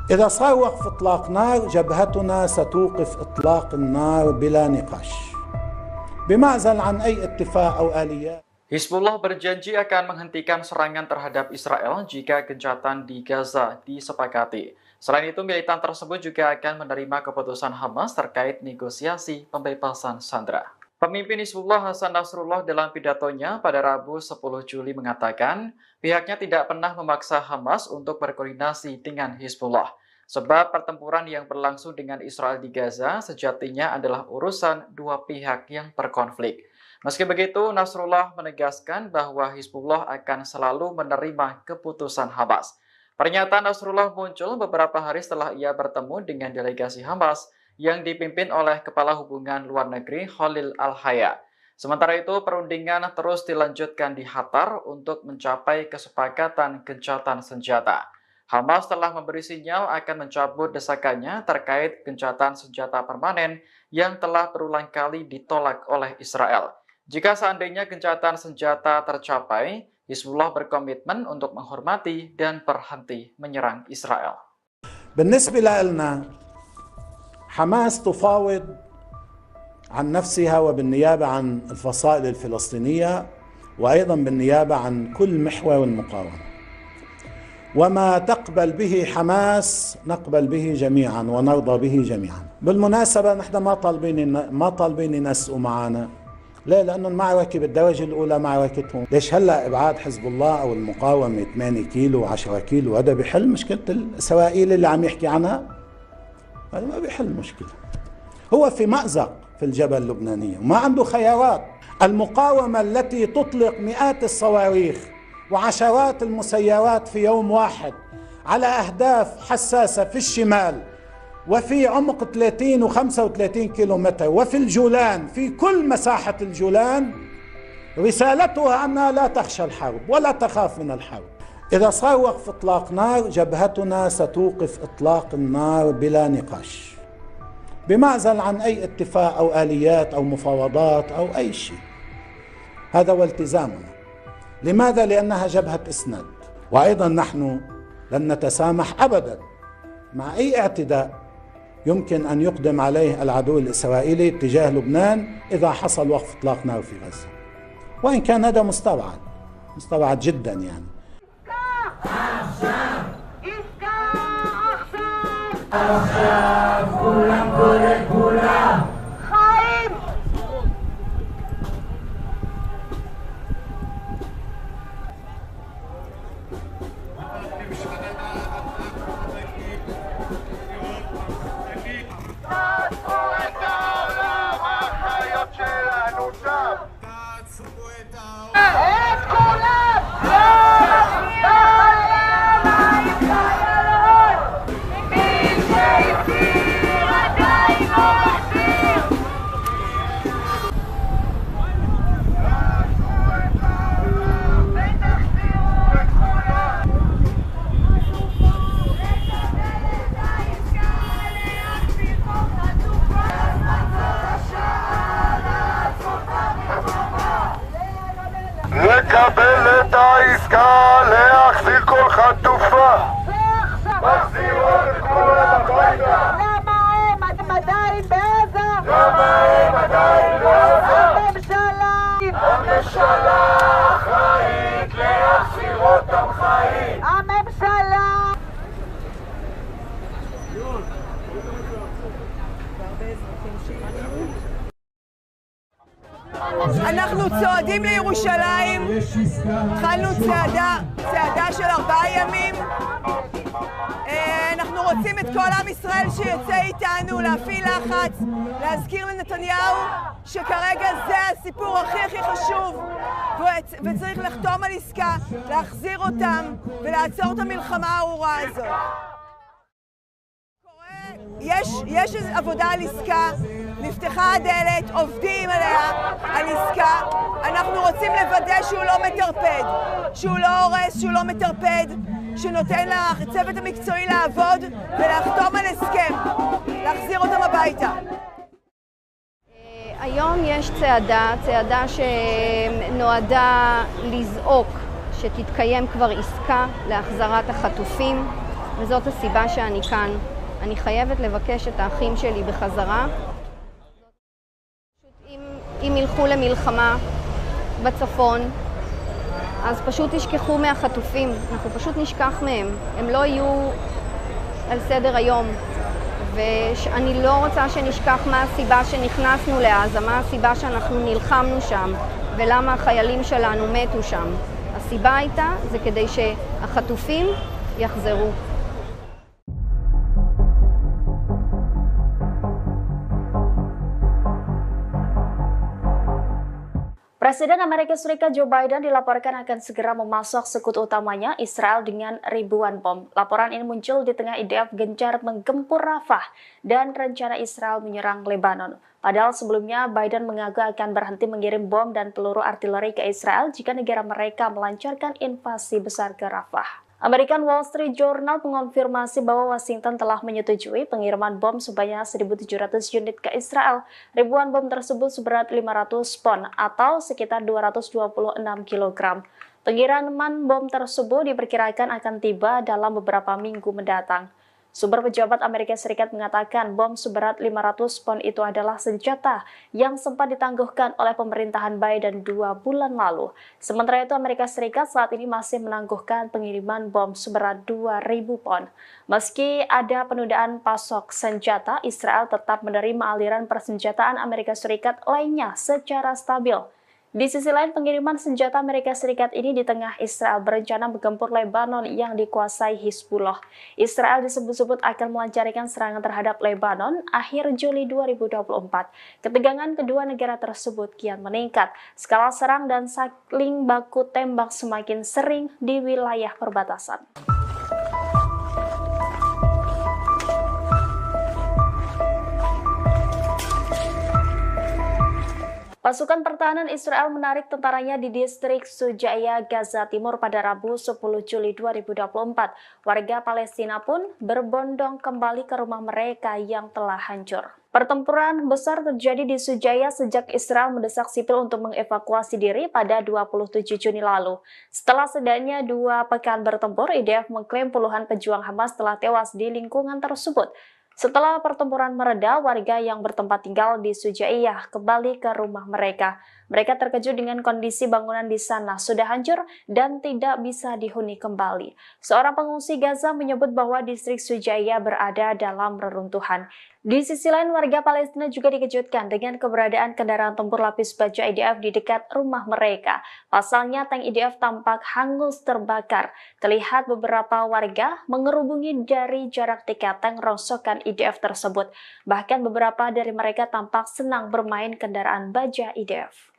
إذا صار وقف إطلاق نار جبهتنا ستوقف إطلاق النار بلا نقاش بمعزل عن أي اتفاق أو آليات. Hizbullah berjanji akan menghentikan serangan terhadap Israel jika gencatan di Gaza disepakati. Selain itu, militan tersebut juga akan menerima keputusan Hamas terkait negosiasi pembebasan sandera. Pemimpin Hizbullah Hasan Nasrullah dalam pidatonya pada Rabu 10 Juli mengatakan pihaknya tidak pernah memaksa Hamas untuk berkoordinasi dengan Hizbullah. Sebab pertempuran yang berlangsung dengan Israel di Gaza sejatinya adalah urusan dua pihak yang berkonflik. Meski begitu, Nasrullah menegaskan bahwa Hizbullah akan selalu menerima keputusan Hamas. Pernyataan Nasrullah muncul beberapa hari setelah ia bertemu dengan delegasi Hamas yang dipimpin oleh Kepala Hubungan Luar Negeri Khalil Al-Haya. Sementara itu, perundingan terus dilanjutkan di Qatar untuk mencapai kesepakatan gencatan senjata. Hamas telah memberi sinyal akan mencabut desakannya terkait gencatan senjata permanen yang telah berulang kali ditolak oleh Israel. Jika seandainya gencatan senjata tercapai, Hizbullah berkomitmen untuk menghormati dan berhenti menyerang Israel. بالنسبة لنا حماس تفاوض عن نفسها وبالنيابة عن الفصائل الفلسطينية وأيضا بالنيابة عن كل محور المقاومة، وما تقبل به حماس نقبل به جميعا ونرضى به جميعا. بالمناسبة نحن ما طالبين ينسقوا معنا، ليه؟ لأنه المعركة بالدرجة الأولى معركتهم. ليش هلا إبعاد حزب الله أو المقاومة 8 كيلو و10 كيلو هذا بيحل مشكلة الإسرائيلي اللي عم يحكي عنها؟ هذا ما بيحل مشكلة. هو في مأزق في الجبهة اللبنانية وما عنده خيارات. المقاومة التي تطلق مئات الصواريخ وعشرات المسيرات في يوم واحد على أهداف حساسة في الشمال وفي عمق 30 و35 كيلومتر وفي الجولان، في كل مساحة الجولان، رسالتها أنها لا تخشى الحرب ولا تخاف من الحرب. إذا صار وقف إطلاق نار جبهتنا ستوقف إطلاق النار بلا نقاش بمعزل عن أي اتفاق أو آليات أو مفاوضات أو أي شيء. هذا هو التزامنا. لماذا؟ لأنها جبهة إسناد، وأيضا نحن لن نتسامح أبدا مع أي اعتداء يمكن أن يقدم عليه العدو الإسرائيلي تجاه لبنان إذا حصل وقف إطلاق نار في غزة، وإن كان هذا مستبعد جدا يعني. לקבל את העסקה, להחזיר כל חטופה, מחזירות את כולם הביתה. למה הם עדיין בעזה? הממשלה אחראית להחזיר אותם חיים. הממשלה! אנחנו צועדים לירושלים, התחלנו צעדה של 4 ימים. אנחנו רוצים את כל עם ישראל שיצא איתנו, להפעיל לחץ, להזכיר לנתניהו שכרגע זה הסיפור הכי חשוב, וצריך לחתום על עסקה, להחזיר אותם ולעצור את המלחמה הארורה הזאת. יש עבודה על עסקה, נפתחה הדלת, עובדים עליה, על עסקה. אנחנו רוצים לוודא שהוא לא מטרפד, שהוא לא הורס, שהוא לא מטרפד, שנותן לצוות המקצועי לעבוד ולחתום על הסכם, להחזיר אותם הביתה. היום יש צעדה שנועדה לזעוק שתתקיים כבר עסקה להחזרת החטופים, וזאת הסיבה שאני כאן. אני חייבת לבקש את האחים שלי בחזרה. אם ילכו למלחמה בצפון, אז פשוט תשכחו מהחטופים, אנחנו פשוט נשכח מהם, הם לא יהיו על סדר היום. ואני לא רוצה שנשכח מה הסיבה שנכנסנו לעזה, מה הסיבה שאנחנו נלחמנו שם, ולמה החיילים שלנו מתו שם. הסיבה הייתה, זה כדי שהחטופים יחזרו. Presiden Amerika Serikat Joe Biden dilaporkan akan segera memasok sekutu utamanya Israel dengan ribuan bom. Laporan ini muncul di tengah IDF gencar menggempur Rafah dan rencana Israel menyerang Lebanon. Padahal sebelumnya Biden mengaku akan berhenti mengirim bom dan peluru artileri ke Israel jika negara mereka melancarkan invasi besar ke Rafah. American Wall Street Journal mengonfirmasi bahwa Washington telah menyetujui pengiriman bom sebanyak 1.700 unit ke Israel. Ribuan bom tersebut seberat 500 pon atau sekitar 226 kg. Pengiriman bom tersebut diperkirakan akan tiba dalam beberapa minggu mendatang. Sumber pejabat Amerika Serikat mengatakan bom seberat 500 pon itu adalah senjata yang sempat ditangguhkan oleh pemerintahan Biden 2 bulan lalu. Sementara itu Amerika Serikat saat ini masih menangguhkan pengiriman bom seberat 2.000 pon. Meski ada penundaan pasok senjata, Israel tetap menerima aliran persenjataan Amerika Serikat lainnya secara stabil. Di sisi lain, pengiriman senjata Amerika Serikat ini di tengah Israel berencana menggempur Lebanon yang dikuasai Hizbullah. Israel disebut-sebut akan melancarkan serangan terhadap Lebanon akhir Juli 2024. Ketegangan kedua negara tersebut kian meningkat. Skala serang dan saling baku tembak semakin sering di wilayah perbatasan. Pasukan pertahanan Israel menarik tentaranya di distrik Shuja'iyah, Gaza Timur pada Rabu 10 Juli 2024. Warga Palestina pun berbondong kembali ke rumah mereka yang telah hancur. Pertempuran besar terjadi di Shuja'iyah sejak Israel mendesak sipil untuk mengevakuasi diri pada 27 Juni lalu. Setelah setidaknya 2 pekan bertempur, IDF mengklaim puluhan pejuang Hamas telah tewas di lingkungan tersebut. Setelah pertempuran mereda, warga yang bertempat tinggal di Shuja'iyah kembali ke rumah mereka. Mereka terkejut dengan kondisi bangunan di sana sudah hancur dan tidak bisa dihuni kembali. Seorang pengungsi Gaza menyebut bahwa distrik Shuja'iyah berada dalam reruntuhan. Di sisi lain, warga Palestina juga dikejutkan dengan keberadaan kendaraan tempur lapis baja IDF di dekat rumah mereka. Pasalnya, tank IDF tampak hangus terbakar. Terlihat beberapa warga mengerubungi dari jarak dekat tank rongsokan IDF tersebut. Bahkan beberapa dari mereka tampak senang bermain kendaraan baja IDF.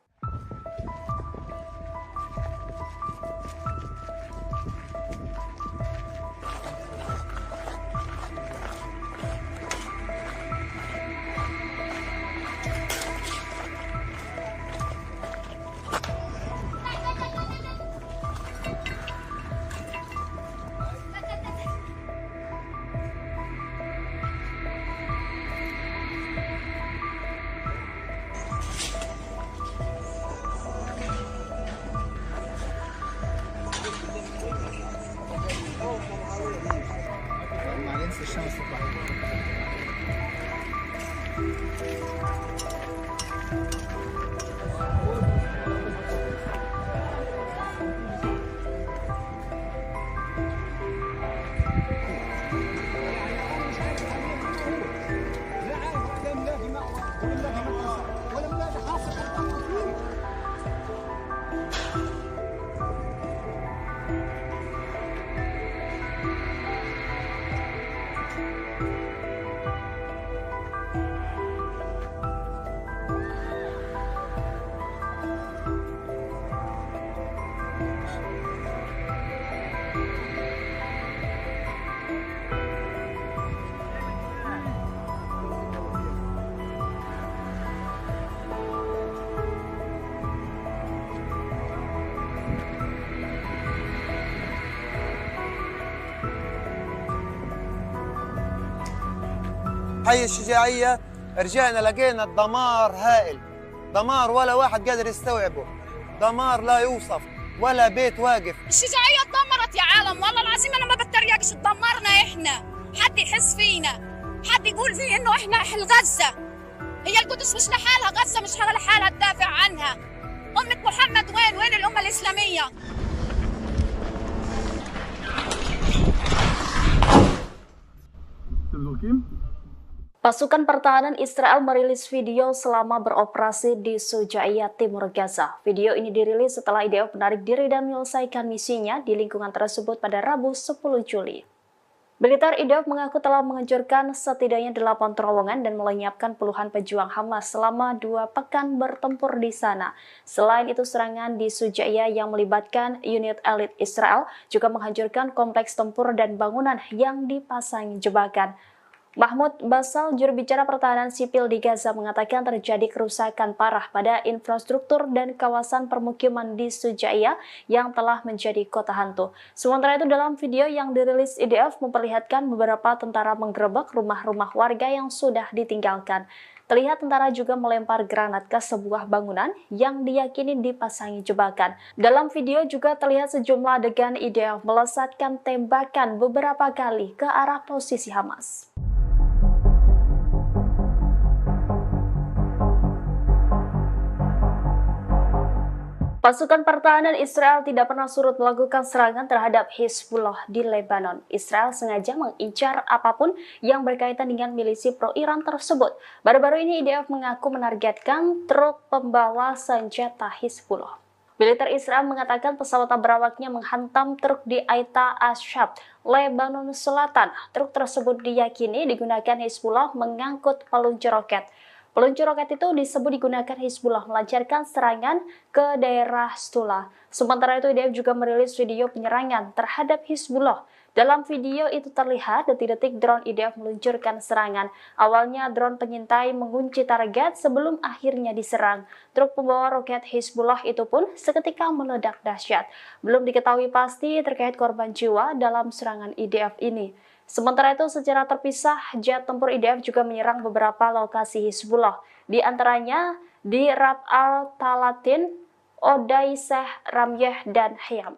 حي الشجاعية رجعنا لقينا الدمار هائل، دمار ولا واحد قادر يستوعبه، دمار لا يوصف، ولا بيت واقف. الشجاعية اتدمرت يا عالم، والله العظيم أنا ما بتريقش، اتدمرنا إحنا، حد يحس فينا، حد يقول فيه إنه إحنا أهل غزة. هي القدس مش لحالها، غزة مش لحالها تدافع عنها. أمة محمد وين الأمة الإسلامية؟ Pasukan pertahanan Israel merilis video selama beroperasi di Shujaiyah, Timur Gaza. Video ini dirilis setelah IDF menarik diri dan menyelesaikan misinya di lingkungan tersebut pada Rabu 10 Juli. Militer IDF mengaku telah menghancurkan setidaknya 8 terowongan dan melenyapkan puluhan pejuang Hamas selama 2 pekan bertempur di sana. Selain itu, serangan di Shujaiyah yang melibatkan unit elit Israel juga menghancurkan kompleks tempur dan bangunan yang dipasangi jebakan. Mahmud Basal, juru bicara pertahanan sipil di Gaza, mengatakan terjadi kerusakan parah pada infrastruktur dan kawasan permukiman di Shujaiyah yang telah menjadi kota hantu. Sementara itu, dalam video yang dirilis IDF memperlihatkan beberapa tentara menggerebek rumah-rumah warga yang sudah ditinggalkan. Terlihat tentara juga melempar granat ke sebuah bangunan yang diyakini dipasangi jebakan. Dalam video juga terlihat sejumlah adegan IDF melesatkan tembakan beberapa kali ke arah posisi Hamas. Pasukan pertahanan Israel tidak pernah surut melakukan serangan terhadap Hizbullah di Lebanon. Israel sengaja mengincar apapun yang berkaitan dengan milisi pro-Iran tersebut. Baru-baru ini IDF mengaku menargetkan truk pembawa senjata Hizbullah. Militer Israel mengatakan pesawat berawaknya menghantam truk di Aita Ashab, Lebanon Selatan. Truk tersebut diyakini digunakan Hizbullah mengangkut peluncur roket. Peluncur roket itu disebut digunakan Hizbullah melancarkan serangan ke daerah Stula. Sementara itu, IDF juga merilis video penyerangan terhadap Hizbullah. Dalam video itu terlihat detik-detik drone IDF meluncurkan serangan. Awalnya drone pengintai mengunci target sebelum akhirnya diserang. Truk pembawa roket Hizbullah itu pun seketika meledak dahsyat. Belum diketahui pasti terkait korban jiwa dalam serangan IDF ini. Sementara itu, secara terpisah, jet tempur IDF juga menyerang beberapa lokasi Hizbullah, di antaranya di Rab al-Talatin, Odaiseh, Ramyeh, dan Hayam.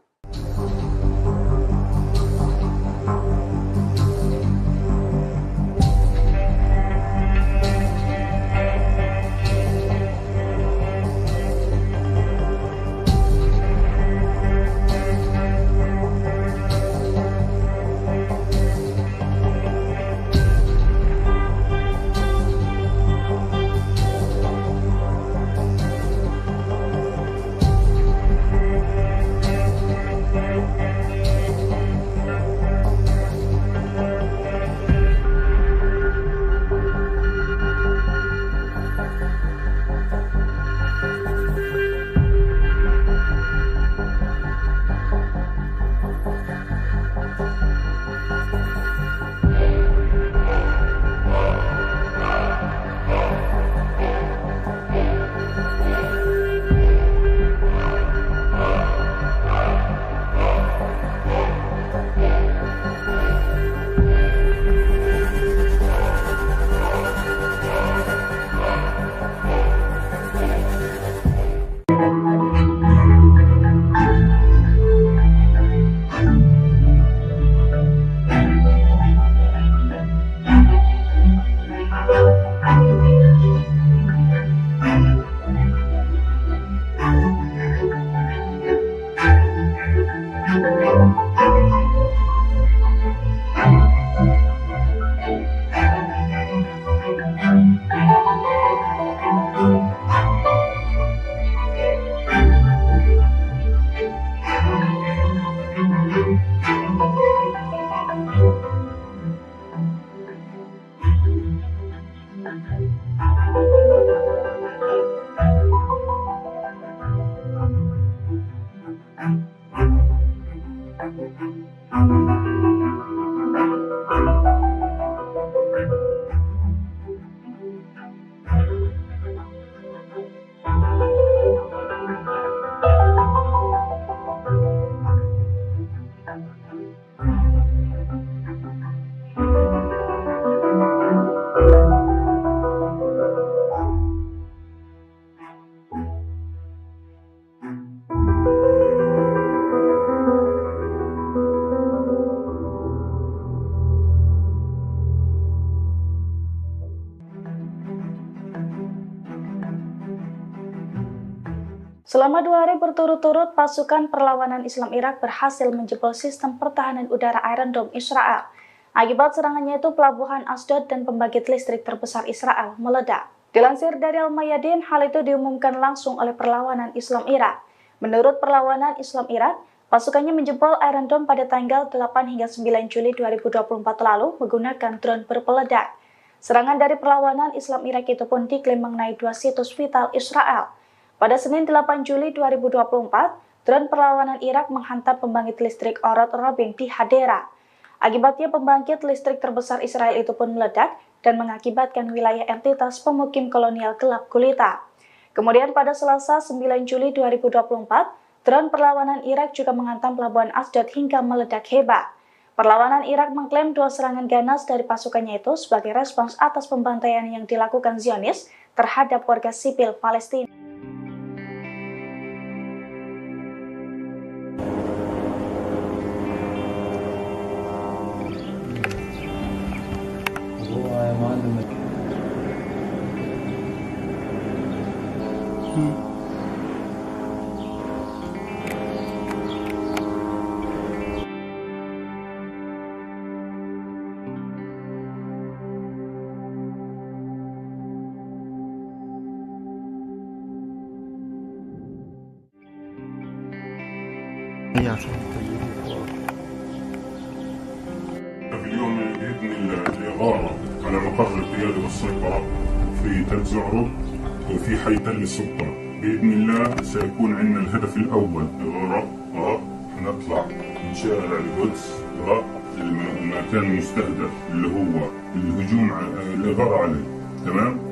Selama 2 hari berturut-turut, pasukan perlawanan Islam Irak berhasil menjebol sistem pertahanan udara Iron Dome Israel. Akibat serangannya itu, pelabuhan Asdod dan pembangkit listrik terbesar Israel meledak. Dilansir dari Al-Mayadin, hal itu diumumkan langsung oleh perlawanan Islam Irak. Menurut perlawanan Islam Irak, pasukannya menjebol Iron Dome pada tanggal 8 hingga 9 Juli 2024 lalu menggunakan drone berpeledak. Serangan dari perlawanan Islam Irak itu pun diklaim mengenai 2 situs vital Israel. Pada Senin 8 Juli 2024, drone perlawanan Irak menghantam pembangkit listrik Orod Robin di Hadera. Akibatnya pembangkit listrik terbesar Israel itu pun meledak dan mengakibatkan wilayah entitas pemukim kolonial gelap gulita. Kemudian pada Selasa 9 Juli 2024, drone perlawanan Irak juga menghantam pelabuhan Asdod hingga meledak hebat. Perlawanan Irak mengklaim 2 serangan ganas dari pasukannya itu sebagai respons atas pembantaian yang dilakukan Zionis terhadap warga sipil Palestina. في اليوم بإذن الله الإغارة على مقر القيادة والسيطرة في تل زعرب وفي حي تل السلطنة. بإذن الله سيكون عندنا الهدف الأول إغارة نطلع من شارع القدس المكان المستهدف اللي هو الهجوم الإغارة عليه. تمام؟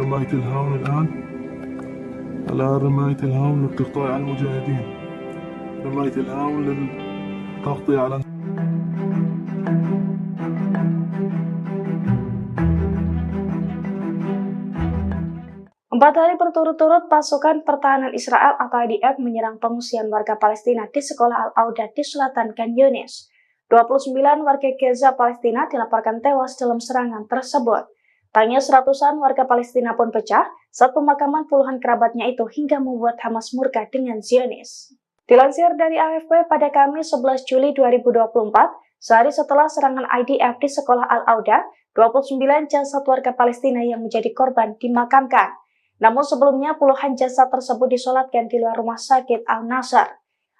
رماية الهاون الآن رماية الهاون للتغطية على المجاهدين، رماية الهاون للتغطية على Empat hari berturut-turut pasukan pertahanan Israel atau IDF menyerang pengungsian warga Palestina di sekolah Al-Auda di selatan Khan Yunis. 29 warga Gaza Palestina dilaporkan tewas dalam serangan tersebut. Tangis ratusan warga Palestina pun pecah saat pemakaman puluhan kerabatnya itu hingga membuat Hamas murka dengan Zionis. Dilansir dari AFP pada Kamis 11 Juli 2024, sehari setelah serangan IDF di sekolah Al-Auda, 29 jasad warga Palestina yang menjadi korban dimakamkan. Namun sebelumnya puluhan jasad tersebut disolatkan di luar rumah sakit Al-Nasr.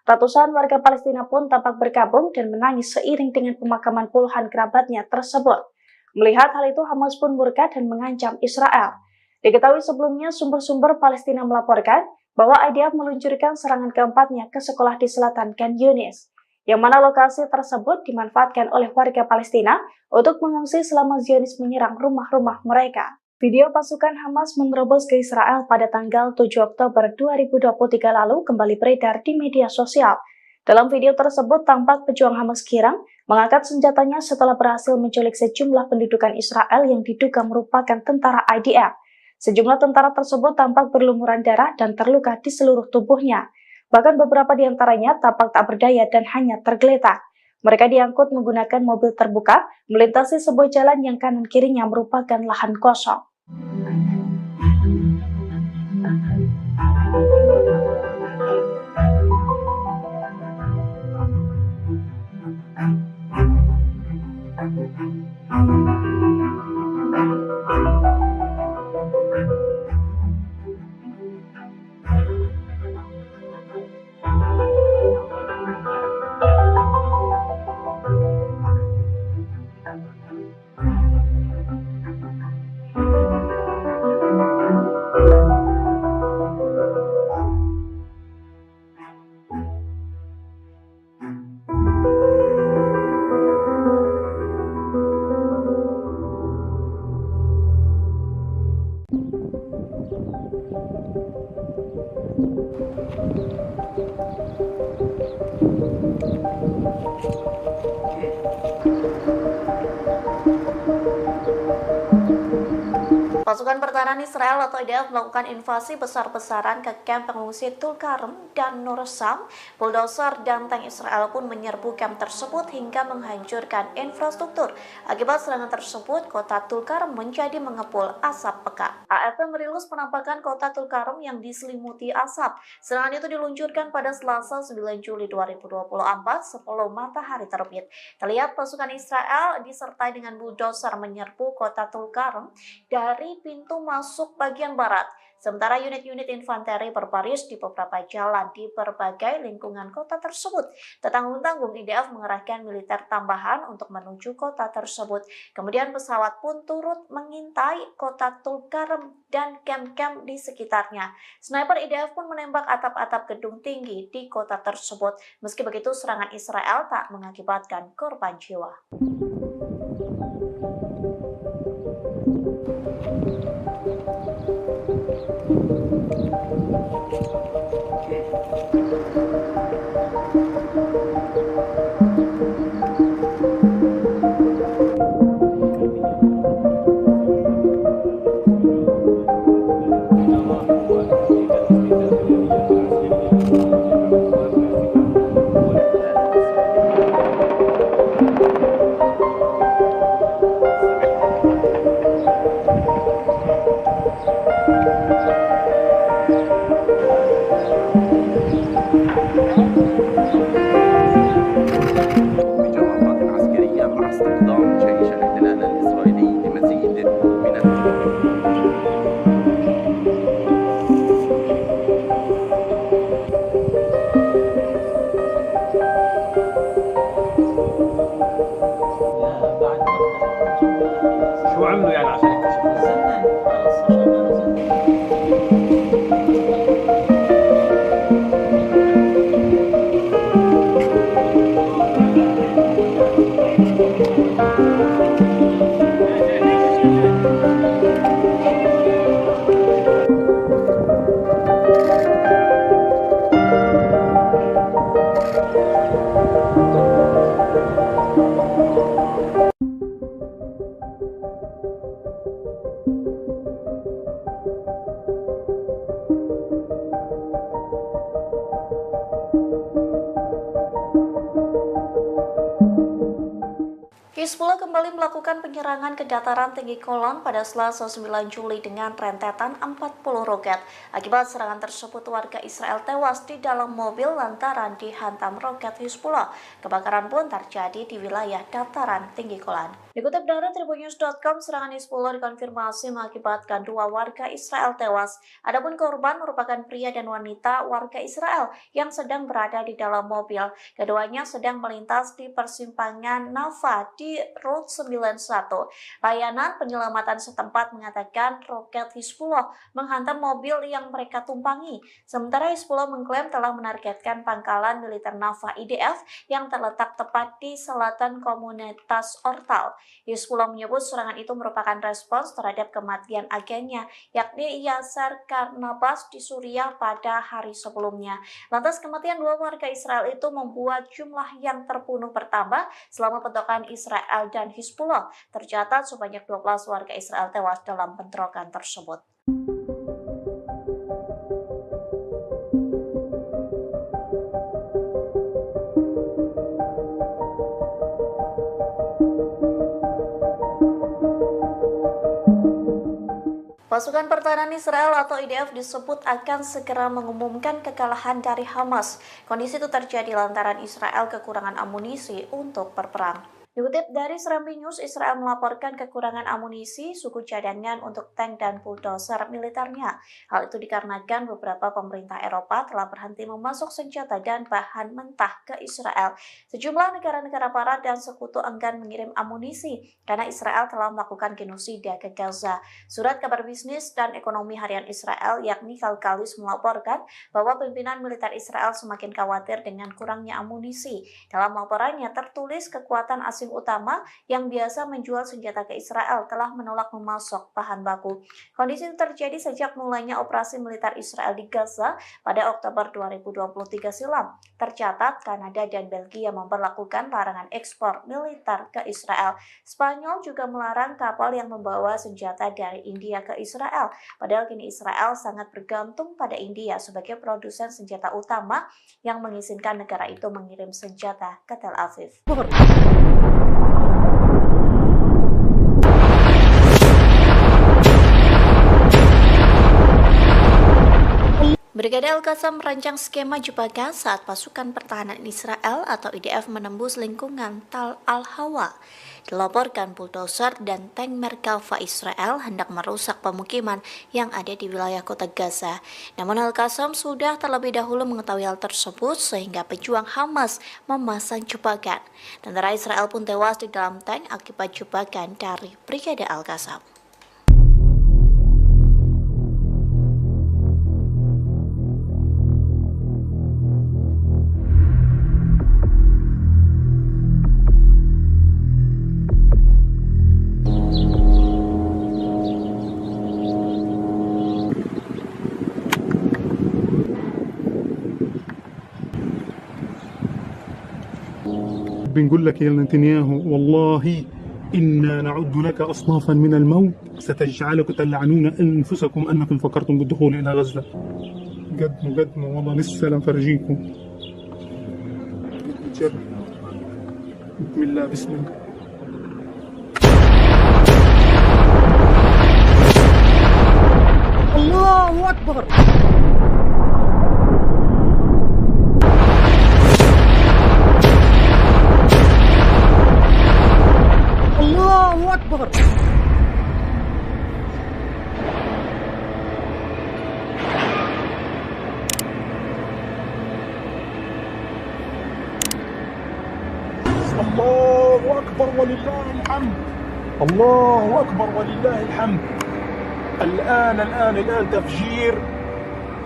Ratusan warga Palestina pun tampak berkabung dan menangis seiring dengan pemakaman puluhan kerabatnya tersebut. Melihat hal itu, Hamas pun murka dan mengancam Israel. Diketahui sebelumnya sumber-sumber Palestina melaporkan bahwa IDF meluncurkan serangan keempatnya ke sekolah di selatan Khan Yunis, yang mana lokasi tersebut dimanfaatkan oleh warga Palestina untuk mengungsi selama Zionis menyerang rumah-rumah mereka. Video pasukan Hamas menerobos ke Israel pada tanggal 7 Oktober 2023 lalu kembali beredar di media sosial. Dalam video tersebut tampak pejuang Hamas Kirang mengangkat senjatanya setelah berhasil menculik sejumlah pendudukan Israel yang diduga merupakan tentara IDF. Sejumlah tentara tersebut tampak berlumuran darah dan terluka di seluruh tubuhnya. Bahkan beberapa di antaranya tampak tak berdaya dan hanya tergeletak. Mereka diangkut menggunakan mobil terbuka melintasi sebuah jalan yang kanan kirinya merupakan lahan kosong. Pasukan pertahanan Israel atau IDF melakukan invasi besar-besaran ke kamp pengungsi Tulkarem dan Nur Sam. Bulldozer dan tank Israel pun menyerbu kamp tersebut hingga menghancurkan infrastruktur. Akibat serangan tersebut, kota Tulkarem menjadi mengepul asap pekat. AFP merilis penampakan kota Tulkarem yang diselimuti asap. Serangan itu diluncurkan pada Selasa 9 Juli 2024 sebelum matahari terbit. Terlihat pasukan Israel disertai dengan bulldozer menyerbu kota Tulkarem dari pintu masuk bagian barat. Sementara unit-unit infanteri berbaris di beberapa jalan di berbagai lingkungan kota tersebut. Tak tanggung-tanggung IDF mengerahkan militer tambahan untuk menuju kota tersebut. Kemudian pesawat pun turut mengintai kota Tulkarem dan kamp-kamp di sekitarnya. Sniper IDF pun menembak atap-atap gedung tinggi di kota tersebut. Meski begitu, serangan Israel tak mengakibatkan korban jiwa. شو عملوا يعني عشان يكتشفوا؟ Hizbullah kembali melakukan penyerangan ke dataran tinggi Golan pada Selasa 9 Juli dengan rentetan 40 roket. Akibat serangan tersebut, warga Israel tewas di dalam mobil lantaran dihantam roket Hizbullah. Kebakaran pun terjadi di wilayah dataran tinggi Golan. Dikutip dari tribunnews.com, serangan Hizbullah dikonfirmasi mengakibatkan 2 warga Israel tewas. Adapun korban merupakan pria dan wanita warga Israel yang sedang berada di dalam mobil. Keduanya sedang melintas di persimpangan Nava di Route 91. Layanan penyelamatan setempat mengatakan roket Hizbullah menghantam mobil yang mereka tumpangi. Sementara Hizbullah mengklaim telah menargetkan pangkalan militer Nava IDF yang terletak tepat di selatan komunitas Ortal. Hizbullah menyebut serangan itu merupakan respons terhadap kematian agennya, yakni Yasser Karnabas di Suriah pada hari sebelumnya. Lantas kematian 2 warga Israel itu membuat jumlah yang terbunuh bertambah selama bentrokan Israel dan Hizbullah. Tercatat sebanyak 12 warga Israel tewas dalam bentrokan tersebut. Pasukan Pertahanan Israel atau IDF disebut akan segera mengumumkan kekalahan dari Hamas. Kondisi itu terjadi lantaran Israel kekurangan amunisi untuk berperang. Dikutip dari Serambi News, Israel melaporkan kekurangan amunisi, suku cadangan untuk tank dan bulldozer militernya. Hal itu dikarenakan beberapa pemerintah Eropa telah berhenti memasok senjata dan bahan mentah ke Israel. Sejumlah negara-negara barat dan sekutu enggan mengirim amunisi karena Israel telah melakukan genosida ke Gaza. Surat kabar bisnis dan ekonomi harian Israel yakni Kalkalis melaporkan bahwa pimpinan militer Israel semakin khawatir dengan kurangnya amunisi. Dalam laporannya tertulis kekuatan asing utama yang biasa menjual senjata ke Israel telah menolak memasok bahan baku. Kondisi itu terjadi sejak mulainya operasi militer Israel di Gaza pada Oktober 2023 silam. Tercatat Kanada dan Belgia memperlakukan larangan ekspor militer ke Israel. Spanyol juga melarang kapal yang membawa senjata dari India ke Israel. Padahal kini Israel sangat bergantung pada India sebagai produsen senjata utama yang mengizinkan negara itu mengirim senjata ke Tel Aviv. Brigade Al-Qassam merancang skema jebakan saat pasukan pertahanan Israel atau IDF menembus lingkungan Tal Al-Hawa. Dilaporkan bulldozer dan tank Merkava Israel hendak merusak pemukiman yang ada di wilayah kota Gaza. Namun Al-Qassam sudah terlebih dahulu mengetahui hal tersebut sehingga pejuang Hamas memasang jebakan. Tentara Israel pun tewas di dalam tank akibat jebakan dari Brigade Al-Qassam. بنقول لك يا نتنياهو والله إنا نعد لك أصنافا من الموت ستجعلكم تلعنون أنفسكم أنكم فكرتم بالدخول إلى غزة. قدموا والله لسه لنفرجيكم. بسم الله بسم الله. الله أكبر. الله أكبر. الله أكبر ولله الحمد. الله أكبر ولله الحمد. الآن تفجير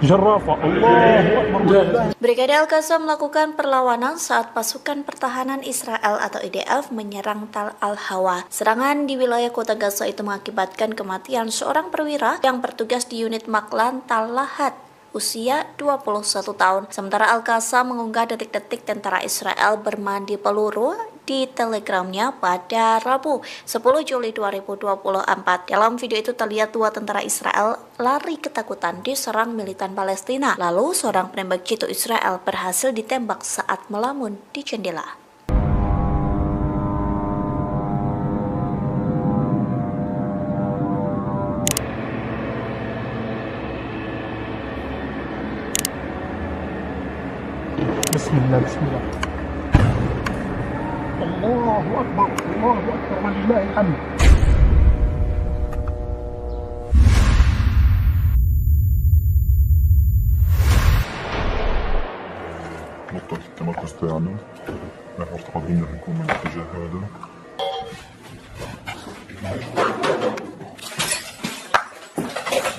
جرافة. الله أكبر ولله. Brigade Al-Qassam melakukan perlawanan saat pasukan pertahanan Israel atau IDF menyerang Tal Al-Hawa. Serangan di wilayah kota Gaza itu mengakibatkan kematian seorang perwira yang bertugas di unit Maklan Tal Lahat, usia 21 tahun. Sementara Al-Qassam mengunggah detik-detik tentara Israel bermandi peluru di telegramnya pada Rabu 10 Juli 2024. Dalam video itu terlihat 2 tentara Israel lari ketakutan diserang militan Palestina. Lalu seorang penembak jitu Israel berhasil ditembak saat melamun di jendela. Bismillah, bismillah. الله أكبر الله أكبر ولله الحمد. نقطة التمركز تاعنا نحن قادرين نكون من الاتجاه هذا.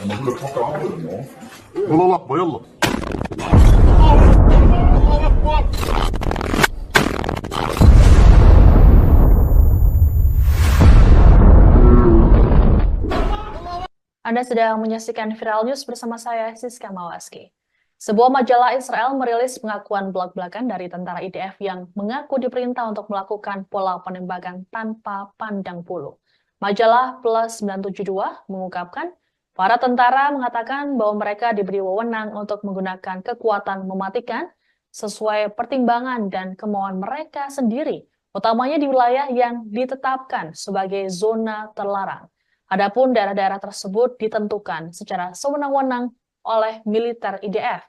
أنا بقول لك توقع عمر إنه يلا لحظة يلا. Anda sedang menyaksikan Viral News bersama saya, Siska Mawaski. Sebuah majalah Israel merilis pengakuan belak-belakan dari tentara IDF yang mengaku diperintah untuk melakukan pola penembakan tanpa pandang bulu. Majalah Plus 972 mengungkapkan, para tentara mengatakan bahwa mereka diberi wewenang untuk menggunakan kekuatan mematikan sesuai pertimbangan dan kemauan mereka sendiri, utamanya di wilayah yang ditetapkan sebagai zona terlarang. Adapun daerah-daerah tersebut ditentukan secara sewenang-wenang oleh militer IDF.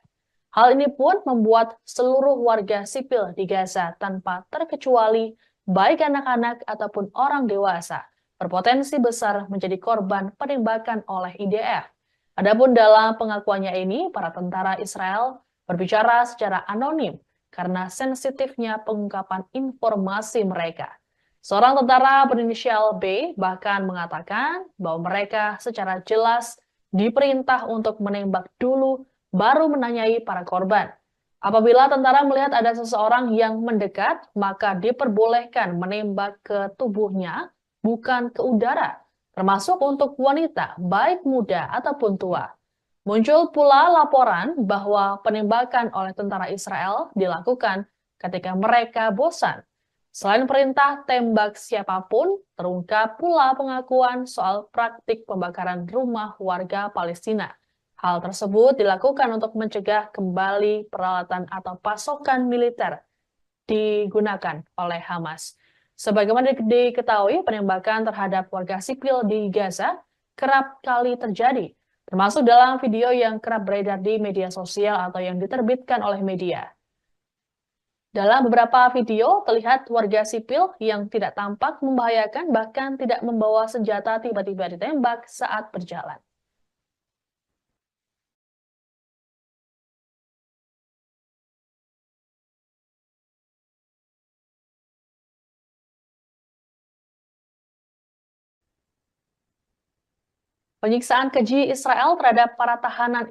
Hal ini pun membuat seluruh warga sipil di Gaza tanpa terkecuali baik anak-anak ataupun orang dewasa berpotensi besar menjadi korban penembakan oleh IDF. Adapun dalam pengakuannya ini, para tentara Israel berbicara secara anonim karena sensitifnya pengungkapan informasi mereka. Seorang tentara berinisial B bahkan mengatakan bahwa mereka secara jelas diperintah untuk menembak dulu baru menanyai para korban. Apabila tentara melihat ada seseorang yang mendekat, maka diperbolehkan menembak ke tubuhnya, bukan ke udara, termasuk untuk wanita, baik muda ataupun tua. Muncul pula laporan bahwa penembakan oleh tentara Israel dilakukan ketika mereka bosan. Selain perintah tembak siapapun, terungkap pula pengakuan soal praktik pembakaran rumah warga Palestina. Hal tersebut dilakukan untuk mencegah kembali peralatan atau pasokan militer digunakan oleh Hamas. Sebagaimana diketahui, penembakan terhadap warga sipil di Gaza kerap kali terjadi, termasuk dalam video yang kerap beredar di media sosial atau yang diterbitkan oleh media. Dalam beberapa video, terlihat warga sipil yang tidak tampak membahayakan bahkan tidak membawa senjata tiba-tiba ditembak saat berjalan. Penyiksaan keji Israel terhadap para tahanan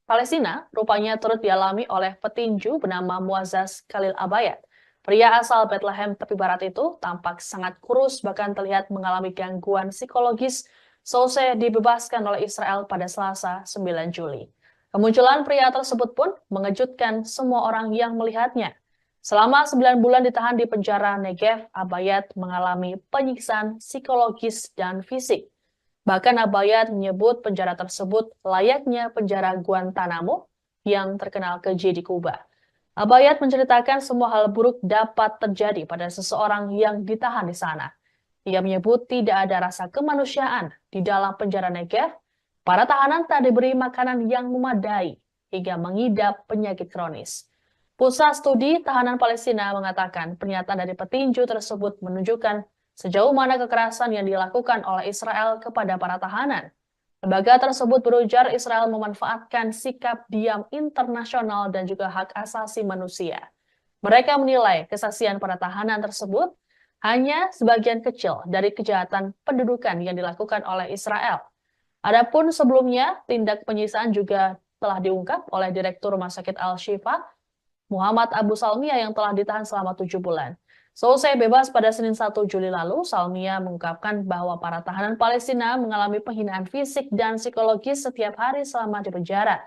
Palestina rupanya turut dialami oleh petinju bernama Muazzaz Khalil Abayad. Pria asal Bethlehem tepi barat itu tampak sangat kurus bahkan terlihat mengalami gangguan psikologis selesai dibebaskan oleh Israel pada Selasa 9 Juli. Kemunculan pria tersebut pun mengejutkan semua orang yang melihatnya. Selama 9 bulan ditahan di penjara Negev, Abayad mengalami penyiksaan psikologis dan fisik. Bahkan Abayad menyebut penjara tersebut layaknya penjara Guantanamo yang terkenal keji di Kuba. Abayad menceritakan semua hal buruk dapat terjadi pada seseorang yang ditahan di sana. Ia menyebut tidak ada rasa kemanusiaan di dalam penjara Negev. Para tahanan tak diberi makanan yang memadai hingga mengidap penyakit kronis. Pusat Studi Tahanan Palestina mengatakan pernyataan dari petinju tersebut menunjukkan sejauh mana kekerasan yang dilakukan oleh Israel kepada para tahanan. Lembaga tersebut berujar Israel memanfaatkan sikap diam internasional dan juga hak asasi manusia. Mereka menilai kesaksian para tahanan tersebut hanya sebagian kecil dari kejahatan pendudukan yang dilakukan oleh Israel. Adapun sebelumnya, tindak penyiksaan juga telah diungkap oleh Direktur Rumah Sakit Al-Shifa, Muhammad Abu Salmiya yang telah ditahan selama 7 bulan. Selesai bebas pada Senin 1 Juli lalu, Salmiya mengungkapkan bahwa para tahanan Palestina mengalami penghinaan fisik dan psikologis setiap hari selama di penjara.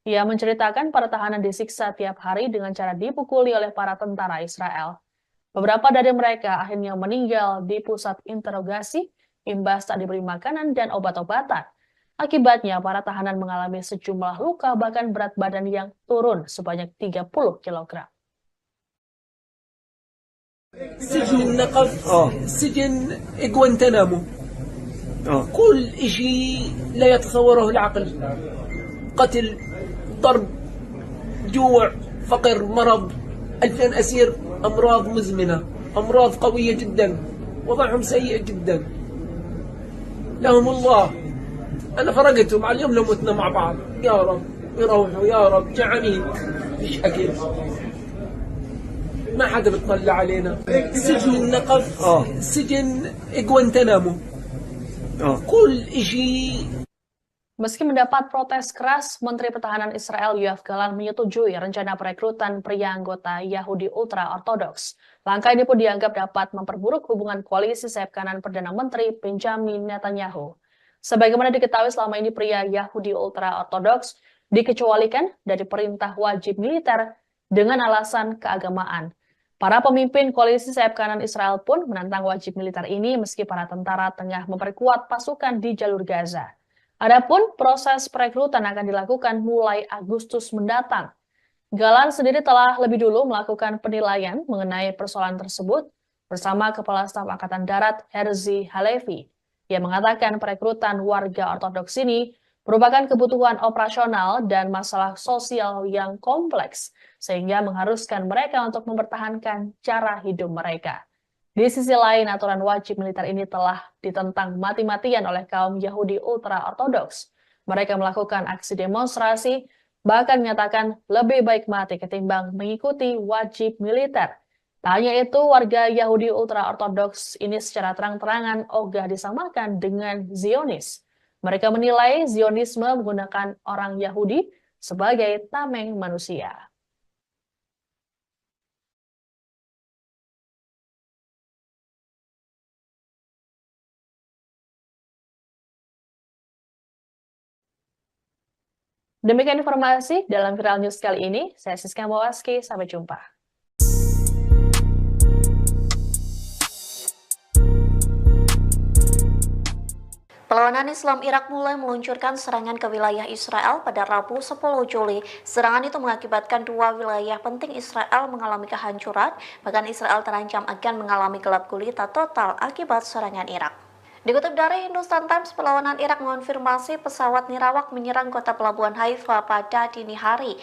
Ia menceritakan para tahanan disiksa tiap hari dengan cara dipukuli oleh para tentara Israel. Beberapa dari mereka akhirnya meninggal di pusat interogasi, imbas tak diberi makanan dan obat-obatan. Akibatnya, para tahanan mengalami sejumlah luka bahkan berat badan yang turun sebanyak 30 kg. سجن النقب سجن غوانتنامو كل شيء لا يتصوره العقل قتل ضرب جوع فقر مرض 2000 أسير أمراض مزمنة أمراض قوية جدا، وضعهم سيء جدا، لهم الله. أنا فرقتهم على اليوم لو متنا مع بعض، يا رب يروحوا يا رب، جعانين مش أكل، ما حدا بتطلع علينا. سجن النقب سجن غوانتنامو، كل شيء. Meski mendapat protes keras, Menteri Pertahanan Israel Yoav Gallant menyetujui rencana perekrutan pria anggota Yahudi ultra-ortodoks. Langkah ini pun dianggap dapat memperburuk hubungan koalisi sayap kanan Perdana Menteri Benjamin Netanyahu. Sebagaimana diketahui selama ini pria Yahudi ultra-ortodoks dikecualikan dari perintah wajib militer dengan alasan keagamaan. Para pemimpin koalisi sayap kanan Israel pun menentang wajib militer ini meski para tentara tengah memperkuat pasukan di jalur Gaza. Adapun proses perekrutan akan dilakukan mulai Agustus mendatang. Gallant sendiri telah lebih dulu melakukan penilaian mengenai persoalan tersebut bersama Kepala Staf Angkatan Darat Herzi Halevi. Ia mengatakan perekrutan warga ortodoks ini merupakan kebutuhan operasional dan masalah sosial yang kompleks, sehingga mengharuskan mereka untuk mempertahankan cara hidup mereka. Di sisi lain, aturan wajib militer ini telah ditentang mati-matian oleh kaum Yahudi ultra-ortodoks. Mereka melakukan aksi demonstrasi, bahkan menyatakan lebih baik mati ketimbang mengikuti wajib militer. Tak hanya itu, warga Yahudi ultra-ortodoks ini secara terang-terangan ogah disamakan dengan Zionis. Mereka menilai Zionisme menggunakan orang Yahudi sebagai tameng manusia. Demikian informasi dalam Viral News kali ini. Saya Siska Mawaski, sampai jumpa. Perlawanan Islam Irak mulai meluncurkan serangan ke wilayah Israel pada Rabu 10 Juli. Serangan itu mengakibatkan dua wilayah penting Israel mengalami kehancuran, bahkan Israel terancam akan mengalami gelap gulita total akibat serangan Irak. Dikutip dari Hindustan Times, perlawanan Irak mengonfirmasi pesawat nirawak menyerang kota pelabuhan Haifa pada dini hari.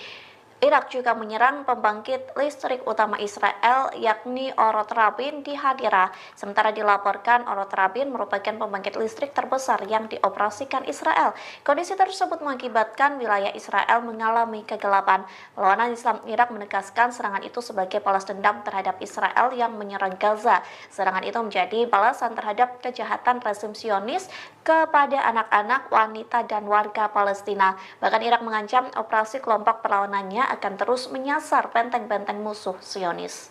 Irak juga menyerang pembangkit listrik utama Israel, yakni Orot Rabin di Hadira. Sementara dilaporkan Orot Rabin merupakan pembangkit listrik terbesar yang dioperasikan Israel. Kondisi tersebut mengakibatkan wilayah Israel mengalami kegelapan. Perlawanan Islam Irak menegaskan serangan itu sebagai balas dendam terhadap Israel yang menyerang Gaza. Serangan itu menjadi balasan terhadap kejahatan rezim Zionis kepada anak-anak, wanita, dan warga Palestina. Bahkan Irak mengancam operasi kelompok perlawanannya akan terus menyasar benteng-benteng musuh Zionis.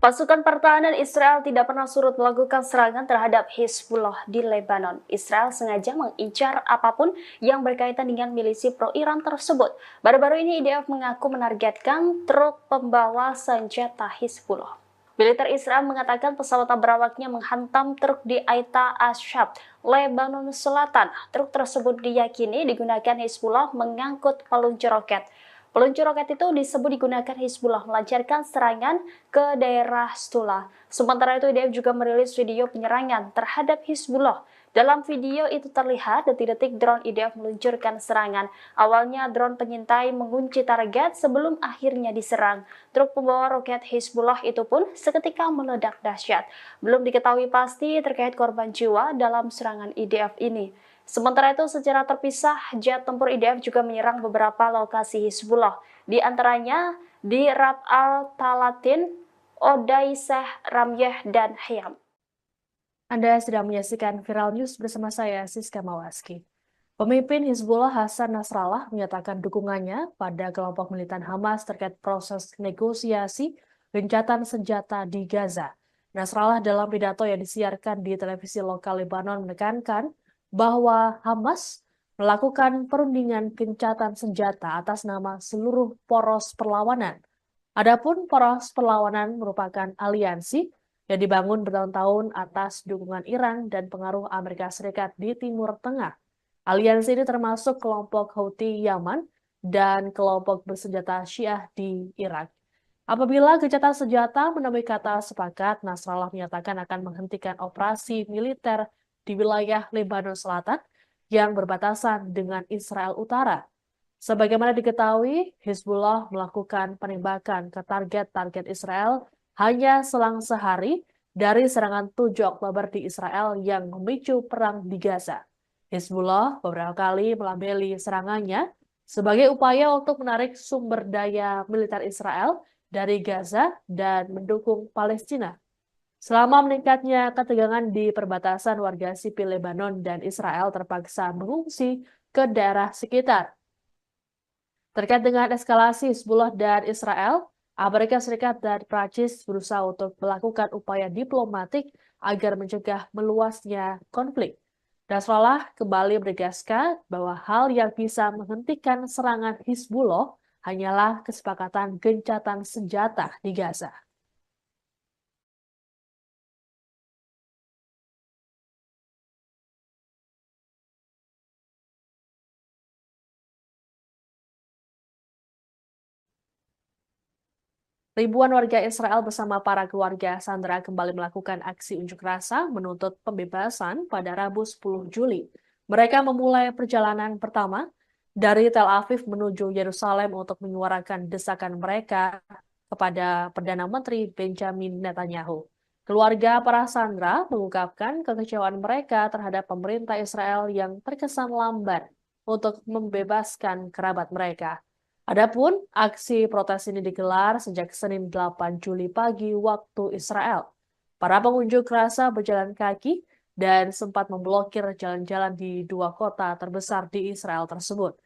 Pasukan pertahanan Israel tidak pernah surut melakukan serangan terhadap Hizbullah di Lebanon. Israel sengaja mengincar apapun yang berkaitan dengan milisi pro-Iran tersebut. Baru-baru ini IDF mengaku menargetkan truk pembawa senjata Hizbullah. Militer Israel mengatakan pesawat berawaknya menghantam truk di Aita Ashab, Lebanon Selatan. Truk tersebut diyakini digunakan Hizbullah mengangkut peluncur roket. Peluncur roket itu disebut digunakan Hizbullah melancarkan serangan ke daerah Stula. Sementara itu IDF juga merilis video penyerangan terhadap Hizbullah. Dalam video itu terlihat detik-detik drone IDF meluncurkan serangan. Awalnya drone pengintai mengunci target sebelum akhirnya diserang. Truk pembawa roket Hizbullah itu pun seketika meledak dahsyat. Belum diketahui pasti terkait korban jiwa dalam serangan IDF ini. Sementara itu secara terpisah, jet tempur IDF juga menyerang beberapa lokasi Hizbullah. Di antaranya di Rab al-Talatin, Odaiseh, Ramyeh, dan Hayam. Anda sedang menyaksikan Viral News bersama saya, Siska Mawaski. Pemimpin Hizbullah Hasan Nasrallah menyatakan dukungannya pada kelompok militan Hamas terkait proses negosiasi gencatan senjata di Gaza. Nasrallah dalam pidato yang disiarkan di televisi lokal Lebanon menekankan bahwa Hamas melakukan perundingan gencatan senjata atas nama seluruh poros perlawanan. Adapun poros perlawanan merupakan aliansi yang dibangun bertahun-tahun atas dukungan Iran dan pengaruh Amerika Serikat di Timur Tengah. Aliansi ini termasuk kelompok Houthi Yaman dan kelompok bersenjata Syiah di Irak. Apabila gencatan senjata menemui kata sepakat, Nasrallah menyatakan akan menghentikan operasi militer di wilayah Lebanon Selatan yang berbatasan dengan Israel Utara. Sebagaimana diketahui, Hizbullah melakukan penembakan ke target-target Israel hanya selang sehari dari serangan 7 Oktober di Israel yang memicu perang di Gaza. Hizbullah beberapa kali melabeli serangannya sebagai upaya untuk menarik sumber daya militer Israel dari Gaza dan mendukung Palestina. Selama meningkatnya ketegangan di perbatasan, warga sipil Lebanon dan Israel terpaksa mengungsi ke daerah sekitar. Terkait dengan eskalasi Hizbullah dan Israel, Amerika Serikat dan Prancis berusaha untuk melakukan upaya diplomatik agar mencegah meluasnya konflik. Nasrallah kembali menegaskan bahwa hal yang bisa menghentikan serangan Hizbullah hanyalah kesepakatan gencatan senjata di Gaza. Ribuan warga Israel bersama para keluarga sandera kembali melakukan aksi unjuk rasa menuntut pembebasan pada Rabu 10 Juli. Mereka memulai perjalanan pertama dari Tel Aviv menuju Yerusalem untuk menyuarakan desakan mereka kepada Perdana Menteri Benjamin Netanyahu. Keluarga para sandera mengungkapkan kekecewaan mereka terhadap pemerintah Israel yang terkesan lamban untuk membebaskan kerabat mereka. Adapun aksi protes ini digelar sejak Senin 8 Juli pagi waktu Israel. Para pengunjuk rasa berjalan kaki dan sempat memblokir jalan-jalan di 2 kota terbesar di Israel tersebut.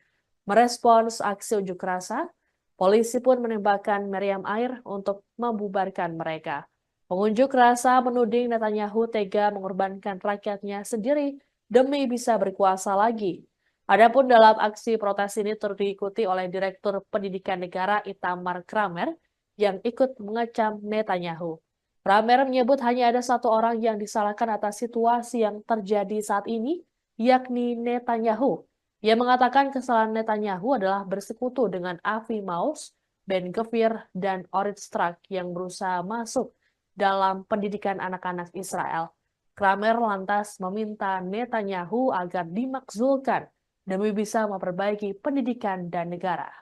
Merespons aksi unjuk rasa, polisi pun menembakkan meriam air untuk membubarkan mereka. Pengunjuk rasa menuding Netanyahu tega mengorbankan rakyatnya sendiri demi bisa berkuasa lagi. Adapun dalam aksi protes ini turut diikuti oleh Direktur Pendidikan Negara Itamar Kramer yang ikut mengecam Netanyahu. Kramer menyebut hanya ada satu orang yang disalahkan atas situasi yang terjadi saat ini, yakni Netanyahu. Ia mengatakan kesalahan Netanyahu adalah bersekutu dengan Avi Maoz, Ben Gvir, dan Orit Strak yang berusaha masuk dalam pendidikan anak-anak Israel. Kramer lantas meminta Netanyahu agar dimakzulkan demi bisa memperbaiki pendidikan dan negara.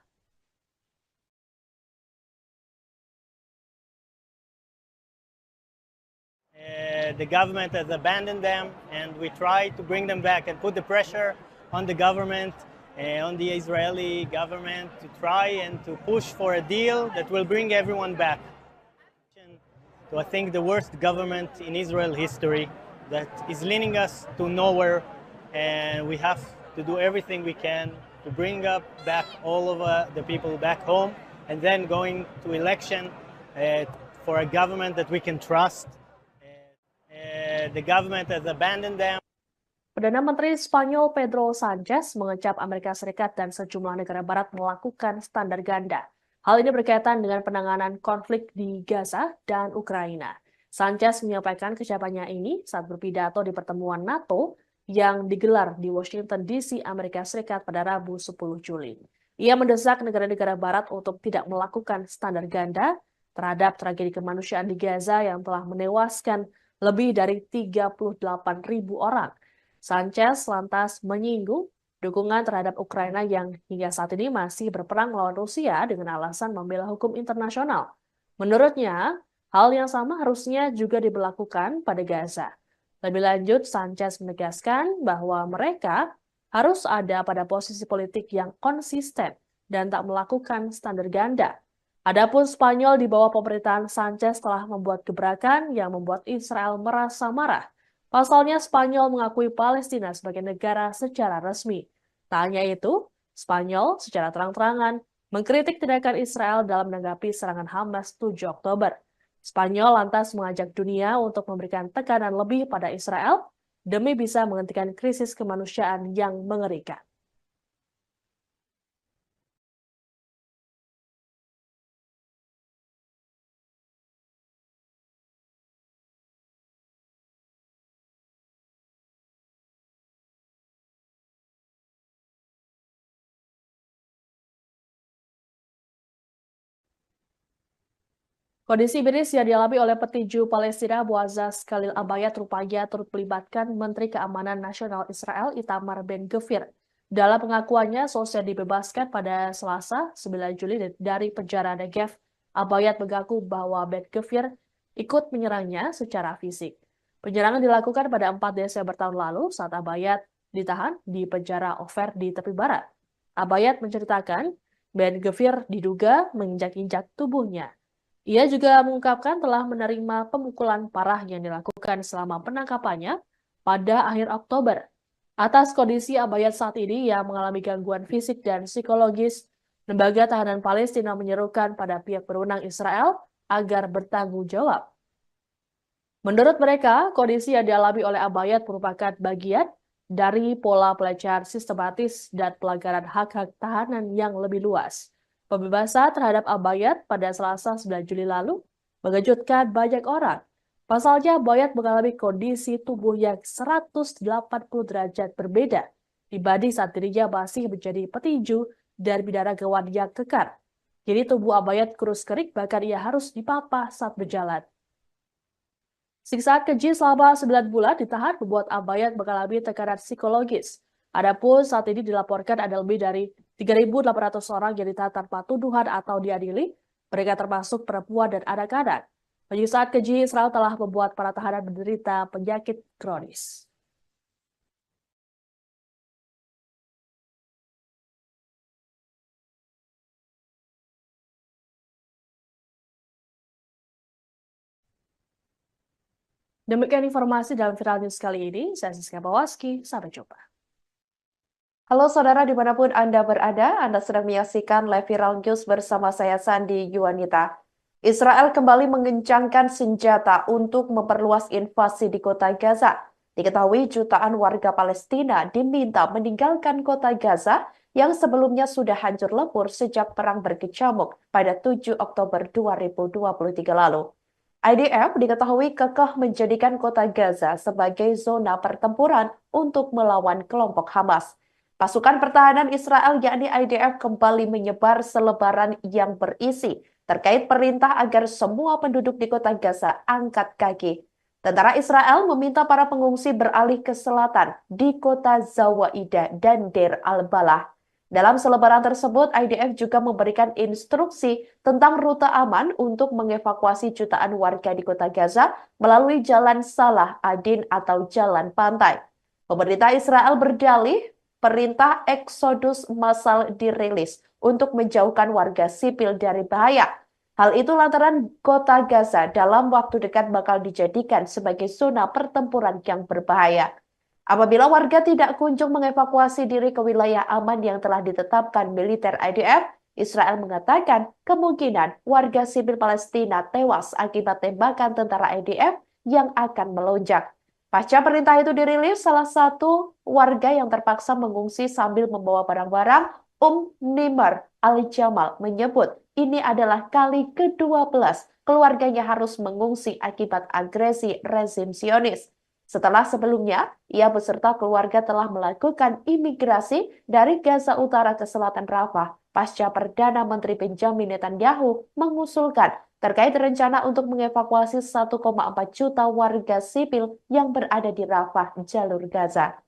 The government has abandoned them, and we try to bring them back and put the pressure on the government, on the Israeli government, to try and to push for a deal that will bring everyone back. So I think the worst government in Israel history that is leading us to nowhere, and we have to do everything we can to bring back all of the people back home, and then going to election for a government that we can trust. The government has abandoned them. Perdana Menteri Spanyol Pedro Sanchez mengecap Amerika Serikat dan sejumlah negara barat melakukan standar ganda. Hal ini berkaitan dengan penanganan konflik di Gaza dan Ukraina. Sanchez menyampaikan kecapannya ini saat berpidato di pertemuan NATO yang digelar di Washington DC, Amerika Serikat pada Rabu 10 Juli. Ia mendesak negara-negara barat untuk tidak melakukan standar ganda terhadap tragedi kemanusiaan di Gaza yang telah menewaskan lebih dari 38.000 orang. Sanchez lantas menyinggung dukungan terhadap Ukraina yang hingga saat ini masih berperang melawan Rusia dengan alasan membela hukum internasional. Menurutnya, hal yang sama harusnya juga diberlakukan pada Gaza. Lebih lanjut, Sanchez menegaskan bahwa mereka harus ada pada posisi politik yang konsisten dan tak melakukan standar ganda. Adapun Spanyol di bawah pemerintahan Sanchez telah membuat gebrakan yang membuat Israel merasa marah. Pasalnya, Spanyol mengakui Palestina sebagai negara secara resmi. Tak hanya itu, Spanyol secara terang-terangan mengkritik tindakan Israel dalam menanggapi serangan Hamas 7 Oktober. Spanyol lantas mengajak dunia untuk memberikan tekanan lebih pada Israel demi bisa menghentikan krisis kemanusiaan yang mengerikan. Kondisi miris yang dialami oleh petinju Palestina Boazaz Khalil Abayat rupanya turut melibatkan Menteri Keamanan Nasional Israel Itamar Ben Gvir. Dalam pengakuannya, Sosen dibebaskan pada Selasa 9 Juli dari penjara Negev. Abayat mengaku bahwa Ben Gvir ikut menyerangnya secara fisik. Penyerangan dilakukan pada 4 Desember tahun lalu saat Abayat ditahan di penjara Ofer di tepi barat. Abayat menceritakan Ben Gvir diduga menginjak-injak tubuhnya. Ia juga mengungkapkan telah menerima pemukulan parah yang dilakukan selama penangkapannya pada akhir Oktober. Atas kondisi Abayat saat ini yang mengalami gangguan fisik dan psikologis, Lembaga Tahanan Palestina menyerukan pada pihak berwenang Israel agar bertanggung jawab. Menurut mereka, kondisi yang dialami oleh Abayat merupakan bagian dari pola pelecehan sistematis dan pelanggaran hak-hak tahanan yang lebih luas. Pembebasan terhadap Abayat pada Selasa 9 Juli lalu mengejutkan banyak orang. Pasalnya, Abayat mengalami kondisi tubuh yang 180 derajat berbeda dibanding saat dirinya masih menjadi petinju dan binaragawan yang kekar. Jadi tubuh Abayat kurus kering, bahkan ia harus dipapah saat berjalan. Siksaan keji selama 9 bulan ditahan membuat Abayat mengalami tekanan psikologis. Adapun saat ini dilaporkan ada lebih dari 3.800 orang yang ditahan tanpa tuduhan atau diadili. Mereka termasuk perempuan dan anak-anak. Penyiksaan keji Israel telah membuat para tahanan menderita penyakit kronis. Demikian informasi dalam Viral News kali ini. Saya Siska Bawaski, sampai jumpa. Halo saudara dimanapun Anda berada, Anda sedang menyaksikan live Viral News bersama saya Sandi Yuwanita. Israel kembali mengencangkan senjata untuk memperluas invasi di kota Gaza. Diketahui jutaan warga Palestina diminta meninggalkan kota Gaza yang sebelumnya sudah hancur lebur sejak perang berkecamuk pada 7 Oktober 2023 lalu. IDF diketahui kekeh menjadikan kota Gaza sebagai zona pertempuran untuk melawan kelompok Hamas. Pasukan pertahanan Israel yakni IDF kembali menyebar selebaran yang berisi terkait perintah agar semua penduduk di kota Gaza angkat kaki. Tentara Israel meminta para pengungsi beralih ke selatan di kota Zawaida dan Deir al-Balah. Dalam selebaran tersebut, IDF juga memberikan instruksi tentang rute aman untuk mengevakuasi jutaan warga di kota Gaza melalui Jalan Salah Adin atau Jalan Pantai. Pemerintah Israel berdalih perintah eksodus massal dirilis untuk menjauhkan warga sipil dari bahaya. Hal itu lantaran kota Gaza dalam waktu dekat bakal dijadikan sebagai zona pertempuran yang berbahaya. Apabila warga tidak kunjung mengevakuasi diri ke wilayah aman yang telah ditetapkan militer IDF, Israel mengatakan kemungkinan warga sipil Palestina tewas akibat tembakan tentara IDF yang akan melonjak. Pasca perintah itu dirilis, salah satu warga yang terpaksa mengungsi sambil membawa barang-barang, Nimar Al-Jamal menyebut ini adalah kali ke-12 keluarganya harus mengungsi akibat agresi rezim Zionis. Setelah sebelumnya, ia beserta keluarga telah melakukan imigrasi dari Gaza Utara ke selatan Rafah pasca Perdana Menteri Benjamin Netanyahu mengusulkan terkait rencana untuk mengevakuasi 1,4 juta warga sipil yang berada di Rafah, jalur Gaza.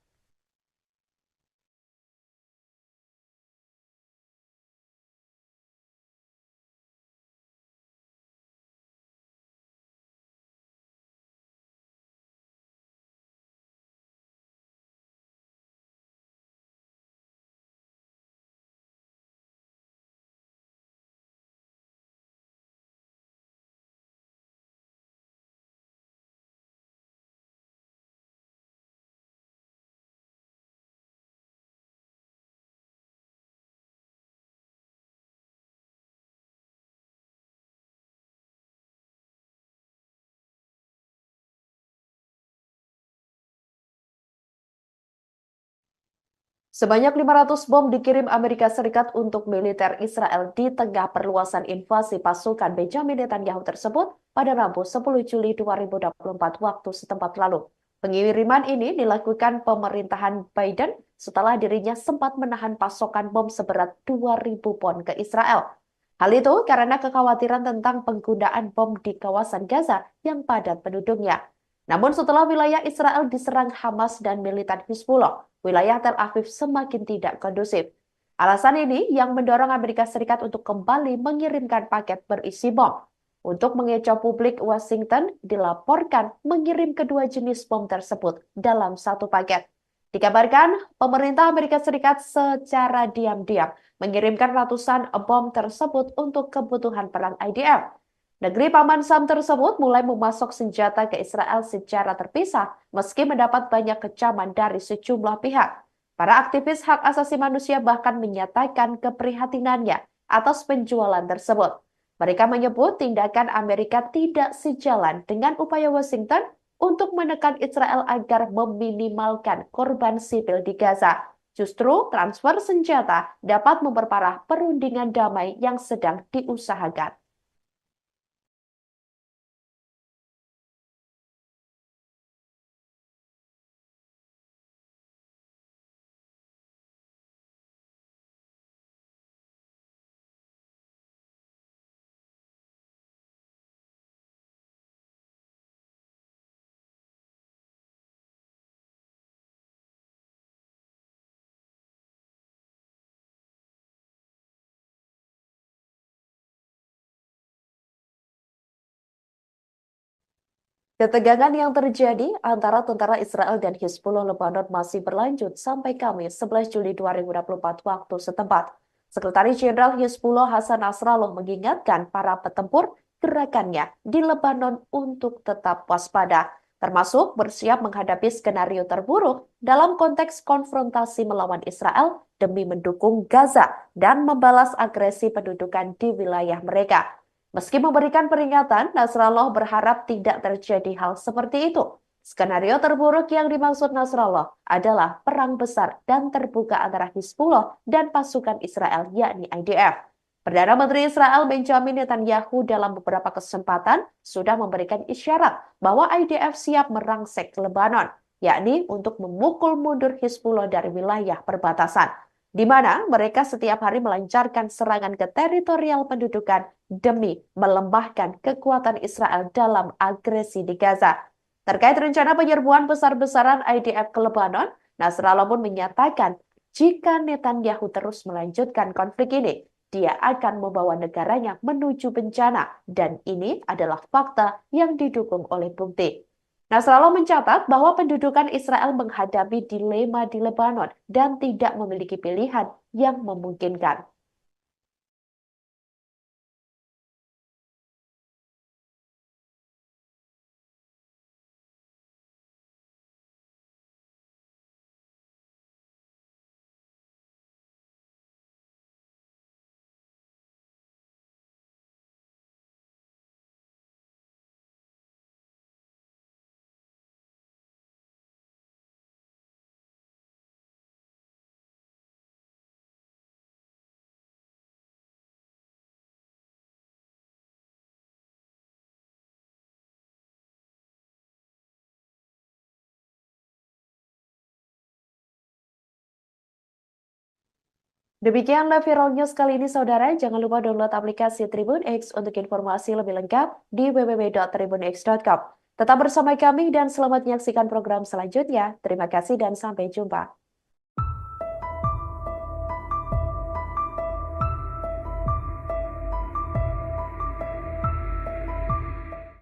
Sebanyak 500 bom dikirim Amerika Serikat untuk militer Israel di tengah perluasan invasi pasukan Benjamin Netanyahu tersebut pada Rabu 10 Juli 2024 waktu setempat lalu. Pengiriman ini dilakukan pemerintahan Biden setelah dirinya sempat menahan pasokan bom seberat 2.000 pon ke Israel. Hal itu karena kekhawatiran tentang penggunaan bom di kawasan Gaza yang padat penduduknya. Namun setelah wilayah Israel diserang Hamas dan militan Hizbullah, wilayah Tel Aviv semakin tidak kondusif. Alasan ini yang mendorong Amerika Serikat untuk kembali mengirimkan paket berisi bom. Untuk mengecoh publik, Washington dilaporkan mengirim kedua jenis bom tersebut dalam satu paket. Dikabarkan, pemerintah Amerika Serikat secara diam-diam mengirimkan ratusan bom tersebut untuk kebutuhan perang IDF. Negeri Paman Sam tersebut mulai memasok senjata ke Israel secara terpisah meski mendapat banyak kecaman dari sejumlah pihak. Para aktivis hak asasi manusia bahkan menyatakan keprihatinannya atas penjualan tersebut. Mereka menyebut tindakan Amerika tidak sejalan dengan upaya Washington untuk menekan Israel agar meminimalkan korban sipil di Gaza. Justru transfer senjata dapat memperparah perundingan damai yang sedang diusahakan. Ketegangan yang terjadi antara tentara Israel dan Hizbullah Lebanon masih berlanjut sampai Kamis 11 Juli 2024 waktu setempat. Sekretaris Jenderal Hizbullah Hasan Nasrallah mengingatkan para petempur gerakannya di Lebanon untuk tetap waspada, termasuk bersiap menghadapi skenario terburuk dalam konteks konfrontasi melawan Israel demi mendukung Gaza dan membalas agresi pendudukan di wilayah mereka. Meski memberikan peringatan, Nasrallah berharap tidak terjadi hal seperti itu. Skenario terburuk yang dimaksud Nasrallah adalah perang besar dan terbuka antara Hizbullah dan pasukan Israel, yakni IDF. Perdana Menteri Israel Benjamin Netanyahu dalam beberapa kesempatan sudah memberikan isyarat bahwa IDF siap merangsek ke Lebanon, yakni untuk memukul mundur Hizbullah dari wilayah perbatasan, di mana mereka setiap hari melancarkan serangan ke teritorial pendudukan demi melembahkan kekuatan Israel dalam agresi di Gaza. Terkait rencana penyerbuan besar-besaran IDF ke Lebanon, Nasrallah pun menyatakan jika Netanyahu terus melanjutkan konflik ini, dia akan membawa negaranya menuju bencana, dan ini adalah fakta yang didukung oleh bukti. Nasrallah mencatat bahwa pendudukan Israel menghadapi dilema di Lebanon dan tidak memiliki pilihan yang memungkinkan. Demikian live viral news kali ini, saudara. Jangan lupa download aplikasi Tribun X untuk informasi lebih lengkap di www.tribunx.com. Tetap bersama kami dan selamat menyaksikan program selanjutnya. Terima kasih dan sampai jumpa.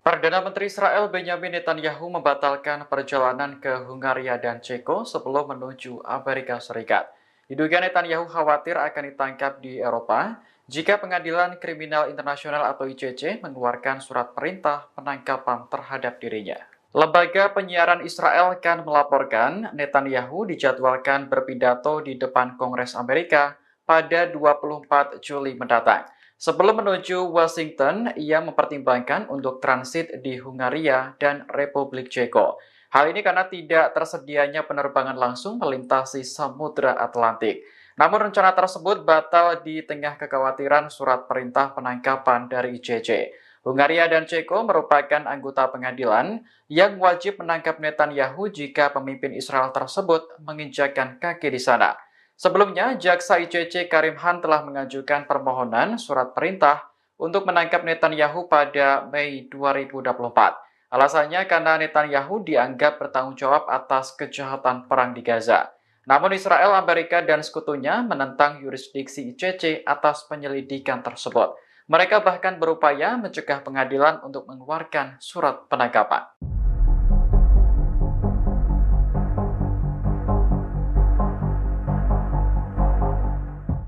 Perdana Menteri Israel Benjamin Netanyahu membatalkan perjalanan ke Hungaria dan Ceko sebelum menuju Amerika Serikat. Diduga Netanyahu khawatir akan ditangkap di Eropa jika Pengadilan Kriminal Internasional atau ICC mengeluarkan surat perintah penangkapan terhadap dirinya. Lembaga penyiaran Israel kan melaporkan Netanyahu dijadwalkan berpidato di depan Kongres Amerika pada 24 Juli mendatang. Sebelum menuju Washington, ia mempertimbangkan untuk transit di Hungaria dan Republik Ceko. Hal ini karena tidak tersedianya penerbangan langsung melintasi Samudra Atlantik. Namun rencana tersebut batal di tengah kekhawatiran surat perintah penangkapan dari ICC. Hungaria dan Ceko merupakan anggota pengadilan yang wajib menangkap Netanyahu jika pemimpin Israel tersebut menginjakkan kaki di sana. Sebelumnya, Jaksa ICC Karim Khan telah mengajukan permohonan surat perintah untuk menangkap Netanyahu pada Mei 2024. Alasannya karena Netanyahu dianggap bertanggung jawab atas kejahatan perang di Gaza. Namun Israel, Amerika, dan sekutunya menentang yurisdiksi ICC atas penyelidikan tersebut. Mereka bahkan berupaya mencegah pengadilan untuk mengeluarkan surat penangkapan.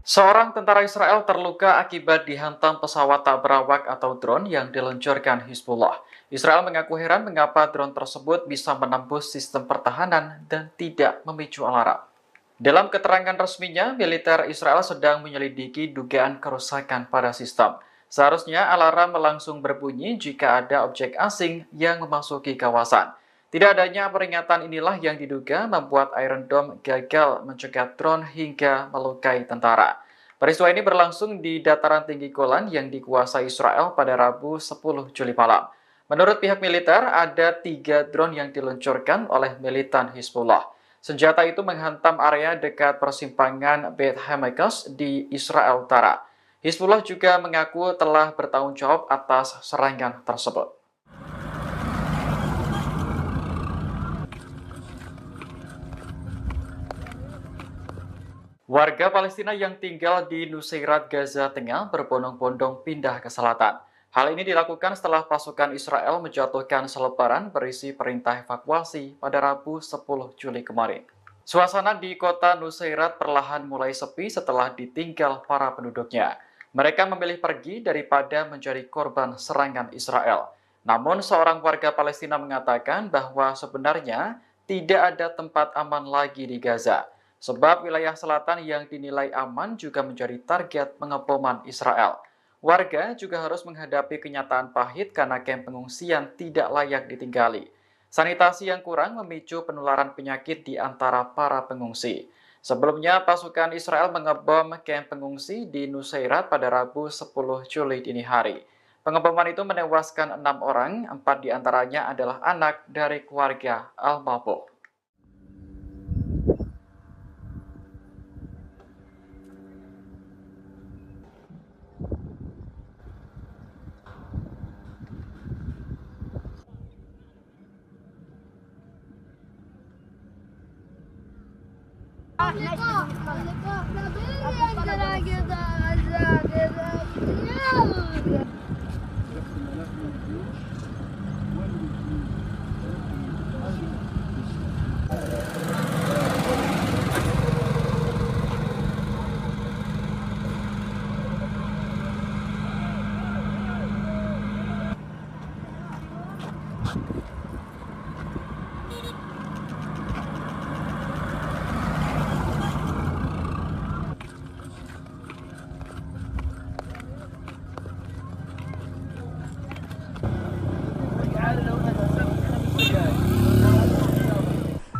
Seorang tentara Israel terluka akibat dihantam pesawat tak berawak atau drone yang diluncurkan Hizbullah. Israel mengaku heran mengapa drone tersebut bisa menembus sistem pertahanan dan tidak memicu alarm. Dalam keterangan resminya, militer Israel sedang menyelidiki dugaan kerusakan pada sistem. Seharusnya alarm langsung berbunyi jika ada objek asing yang memasuki kawasan. Tidak adanya peringatan inilah yang diduga membuat Iron Dome gagal mencegah drone hingga melukai tentara. Peristiwa ini berlangsung di dataran tinggi Golan yang dikuasai Israel pada Rabu 10 Juli malam. Menurut pihak militer, ada 3 drone yang diluncurkan oleh militan Hizbullah. Senjata itu menghantam area dekat persimpangan Beit Hamakas di Israel Utara. Hizbullah juga mengaku telah bertanggung jawab atas serangan tersebut. Warga Palestina yang tinggal di Nusairat, Gaza Tengah berbondong-bondong pindah ke selatan. Hal ini dilakukan setelah pasukan Israel menjatuhkan selebaran berisi perintah evakuasi pada Rabu 10 Juli kemarin. Suasana di kota Nusairat perlahan mulai sepi setelah ditinggal para penduduknya. Mereka memilih pergi daripada menjadi korban serangan Israel. Namun seorang warga Palestina mengatakan bahwa sebenarnya tidak ada tempat aman lagi di Gaza. Sebab wilayah selatan yang dinilai aman juga menjadi target pengeboman Israel. Warga juga harus menghadapi kenyataan pahit karena kamp pengungsian tidak layak ditinggali. Sanitasi yang kurang memicu penularan penyakit di antara para pengungsi. Sebelumnya, pasukan Israel mengebom kamp pengungsi di Nusairat pada Rabu 10 Juli dini hari. Pengeboman itu menewaskan 6 orang, 4 diantaranya adalah anak dari keluarga Al-Mabuh.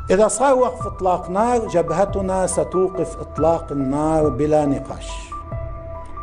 إذا صار وقف إطلاق نار جبهتنا ستوقف إطلاق النار بلا نقاش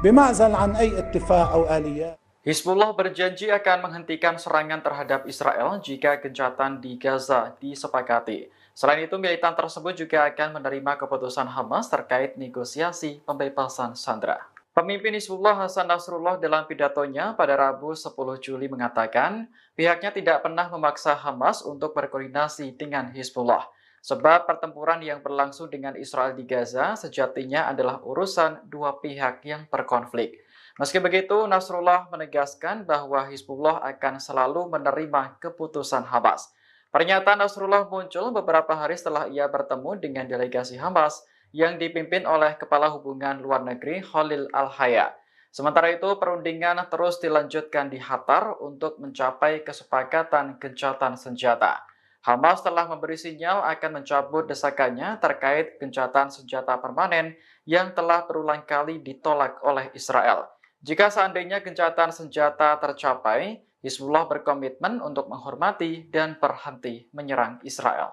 بمعزل عن أي اتفاق أو آليات. Hizbullah berjanji akan menghentikan serangan terhadap Israel jika gencatan di Gaza disepakati. Selain itu, militan tersebut juga akan menerima keputusan Hamas terkait negosiasi pembebasan sandera. Pemimpin Hizbullah Hasan Nasrullah dalam pidatonya pada Rabu 10 Juli mengatakan pihaknya tidak pernah memaksa Hamas untuk berkoordinasi dengan Hizbullah. Sebab pertempuran yang berlangsung dengan Israel di Gaza sejatinya adalah urusan dua pihak yang berkonflik. Meski begitu, Nasrullah menegaskan bahwa Hizbullah akan selalu menerima keputusan Hamas. Pernyataan Nasrullah muncul beberapa hari setelah ia bertemu dengan delegasi Hamas yang dipimpin oleh Kepala Hubungan Luar Negeri Khalil Al-Haya. Sementara itu, perundingan terus dilanjutkan di Qatar untuk mencapai kesepakatan gencatan senjata. Hamas telah memberi sinyal akan mencabut desakannya terkait gencatan senjata permanen yang telah berulang kali ditolak oleh Israel. Jika seandainya gencatan senjata tercapai, Hizbullah berkomitmen untuk menghormati dan berhenti menyerang Israel.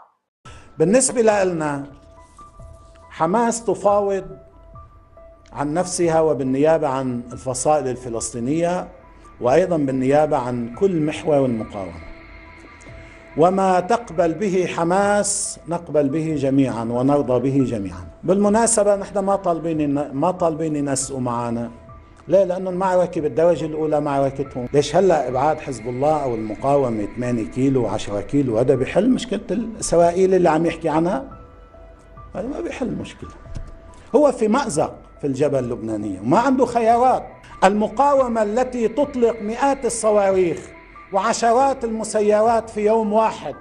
بالنسبة لنا حماس تفاوض عن نفسها وبالنيابة عن الفصائل الفلسطينية وأيضا بالنيابة عن كل محور المقاومة. وما تقبل به حماس نقبل به جميعا ونرضى به جميعا. بالمناسبة نحن ما طالبين ينسقوا معنا، ليه؟ لأنه المعركة بالدرجة الأولى معركتهم. ليش هلأ إبعاد حزب الله أو المقاومة 8 كيلو و10 كيلو هذا بيحل مشكلة إسرائيل اللي عم يحكي عنها؟ هذا ما بيحل المشكلة. هو في مأزق في الجبهة اللبنانية وما عنده خيارات. المقاومة التي تطلق مئات الصواريخ وعشرات المسيرات في يوم واحد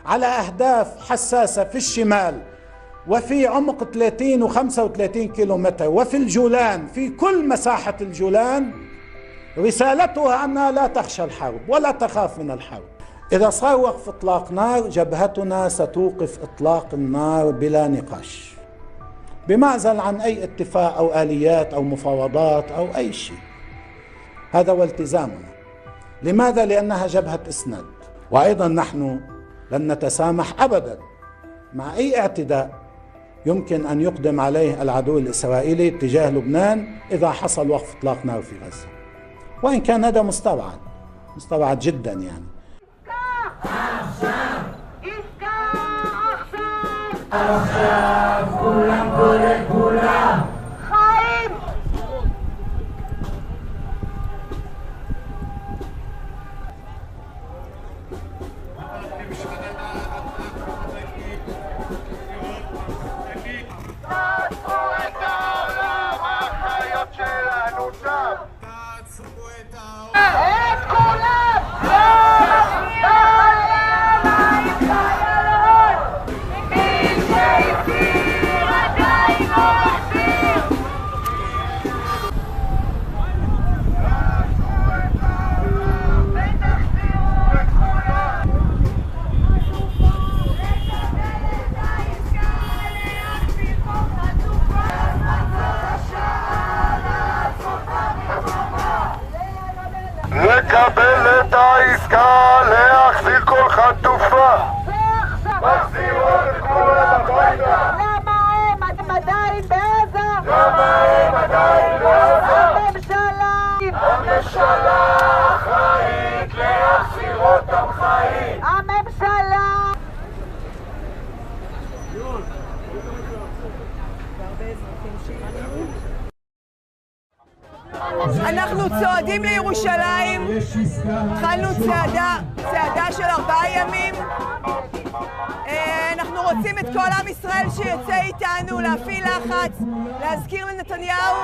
على أهداف حساسة في الشمال وفي عمق 30 و35 كيلومتر وفي الجولان، في كل مساحة الجولان، رسالتها أنها لا تخشى الحرب ولا تخاف من الحرب. إذا صار وقف إطلاق نار جبهتنا ستوقف إطلاق النار بلا نقاش، بمعزل عن أي اتفاق أو آليات أو مفاوضات أو أي شيء. هذا هو التزامنا. لماذا؟ لأنها جبهة إسناد. وأيضا نحن لن نتسامح أبدا مع أي اعتداء يمكن أن يقدم عليه العدو الإسرائيلي تجاه لبنان إذا حصل وقف إطلاق نار في غزة، وإن كان هذا مستبعد جدا يعني. לקבל את העסקה, להחזיר כל חטופה, מחזירות את כולם הביתה. למה הם עדיין בעזה? הממשלה אחראית להחזיר אותם חיים. הממשלה! אנחנו צועדים לירושלים, התחלנו צעדה של 4 ימים. אנחנו רוצים את כל עם ישראל שיוצא איתנו, להפעיל לחץ, להזכיר לנתניהו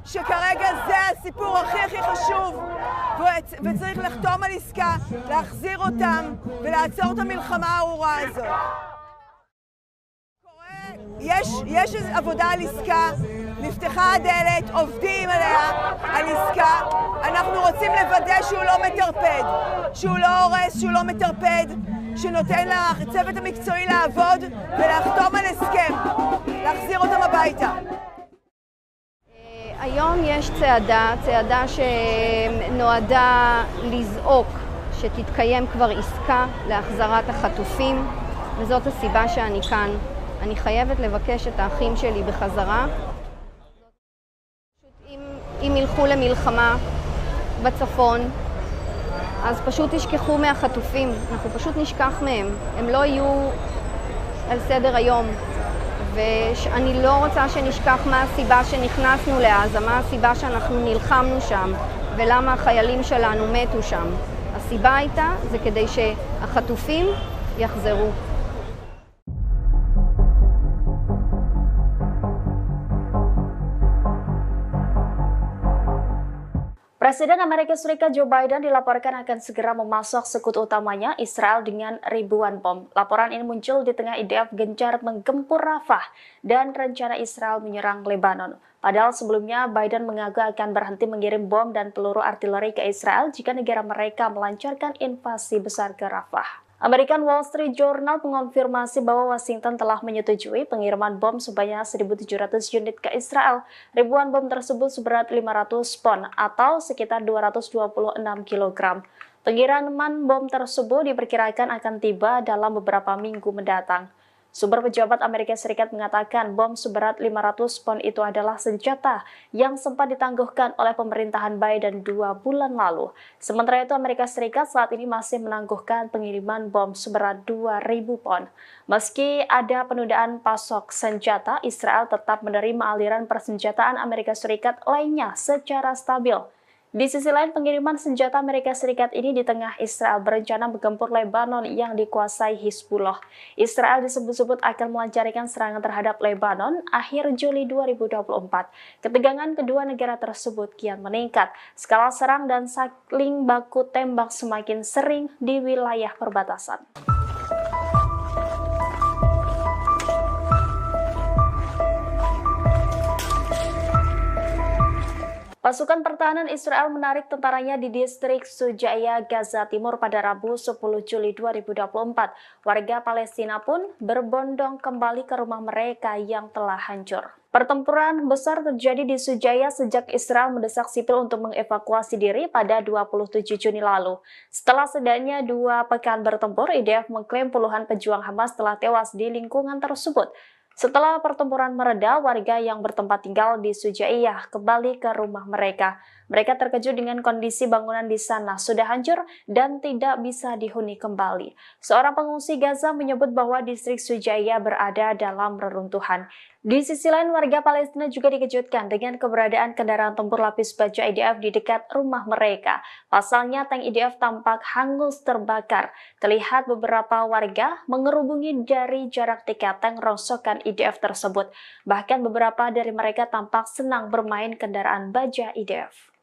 שכרגע זה הסיפור הכי חשוב, וצריך לחתום על עסקה, להחזיר אותם ולעצור את המלחמה הארורה הזאת. יש עבודה על עסקה, נפתחה הדלת, עובדים עליה, על עסקה. אנחנו רוצים לוודא שהוא לא מטרפד, שהוא לא הורס, שהוא לא מטרפד, שנותן לצוות המקצועי לעבוד ולחתום על הסכם, להחזיר אותם הביתה. היום יש צעדה שנועדה לזעוק שתתקיים כבר עסקה להחזרת החטופים, וזאת הסיבה שאני כאן. אני חייבת לבקש את האחים שלי בחזרה. אם ילכו למלחמה בצפון, אז פשוט תשכחו מהחטופים, אנחנו פשוט נשכח מהם, הם לא יהיו על סדר היום. ואני לא רוצה שנשכח מה הסיבה שנכנסנו לעזה, מה הסיבה שאנחנו נלחמנו שם, ולמה החיילים שלנו מתו שם. הסיבה הייתה, זה כדי שהחטופים יחזרו. Presiden Amerika Serikat Joe Biden dilaporkan akan segera memasok sekutu utamanya Israel dengan ribuan bom. Laporan ini muncul di tengah IDF gencar menggempur Rafah dan rencana Israel menyerang Lebanon. Padahal sebelumnya Biden mengaku akan berhenti mengirim bom dan peluru artileri ke Israel jika negara mereka melancarkan invasi besar ke Rafah. American Wall Street Journal mengonfirmasi bahwa Washington telah menyetujui pengiriman bom sebanyak 1.700 unit ke Israel. Ribuan bom tersebut seberat 500 pon atau sekitar 226 kg. Pengiriman bom tersebut diperkirakan akan tiba dalam beberapa minggu mendatang. Sumber pejabat Amerika Serikat mengatakan bom seberat 500 pon itu adalah senjata yang sempat ditangguhkan oleh pemerintahan Biden 2 bulan lalu. Sementara itu Amerika Serikat saat ini masih menangguhkan pengiriman bom seberat 2.000 pon. Meski ada penundaan pasok senjata, Israel tetap menerima aliran persenjataan Amerika Serikat lainnya secara stabil. Di sisi lain, pengiriman senjata Amerika Serikat ini di tengah Israel berencana menggempur Lebanon yang dikuasai Hizbullah. Israel disebut-sebut akan melancarkan serangan terhadap Lebanon akhir Juli 2024. Ketegangan kedua negara tersebut kian meningkat. Skala serang dan saling baku tembak semakin sering di wilayah perbatasan. Pasukan pertahanan Israel menarik tentaranya di distrik Sujaya, Gaza Timur pada Rabu 10 Juli 2024. Warga Palestina pun berbondong kembali ke rumah mereka yang telah hancur. Pertempuran besar terjadi di Sujaya sejak Israel mendesak sipil untuk mengevakuasi diri pada 27 Juni lalu. Setelah setidaknya 2 pekan bertempur, IDF mengklaim puluhan pejuang Hamas telah tewas di lingkungan tersebut. Setelah pertempuran mereda, warga yang bertempat tinggal di Sujaiyah kembali ke rumah mereka. Mereka terkejut dengan kondisi bangunan di sana sudah hancur dan tidak bisa dihuni kembali. Seorang pengungsi Gaza menyebut bahwa distrik Sujaiyah berada dalam reruntuhan. Di sisi lain, warga Palestina juga dikejutkan dengan keberadaan kendaraan tempur lapis baja IDF di dekat rumah mereka. Pasalnya, tank IDF tampak hangus terbakar. Terlihat beberapa warga mengerubungi dari jarak dekat tank rongsokan IDF tersebut. Bahkan beberapa dari mereka tampak senang bermain kendaraan baja IDF.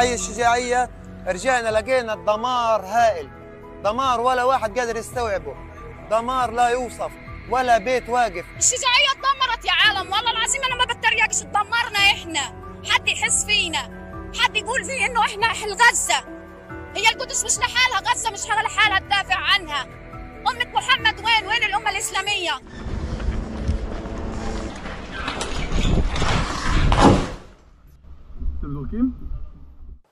حي الشجاعية رجعنا لقينا الدمار هائل، دمار ولا واحد قادر يستوعبه، دمار لا يوصف ولا بيت واقف. الشجاعية اتدمرت يا عالم، والله العظيم انا ما بتريقش، اتدمرنا احنا، حد يحس فينا، حد يقول فيه انه احنا اهل غزة. هي القدس مش لحالها، غزة مش لحالها تدافع عنها. أمة محمد وين؟ وين الأمة الإسلامية؟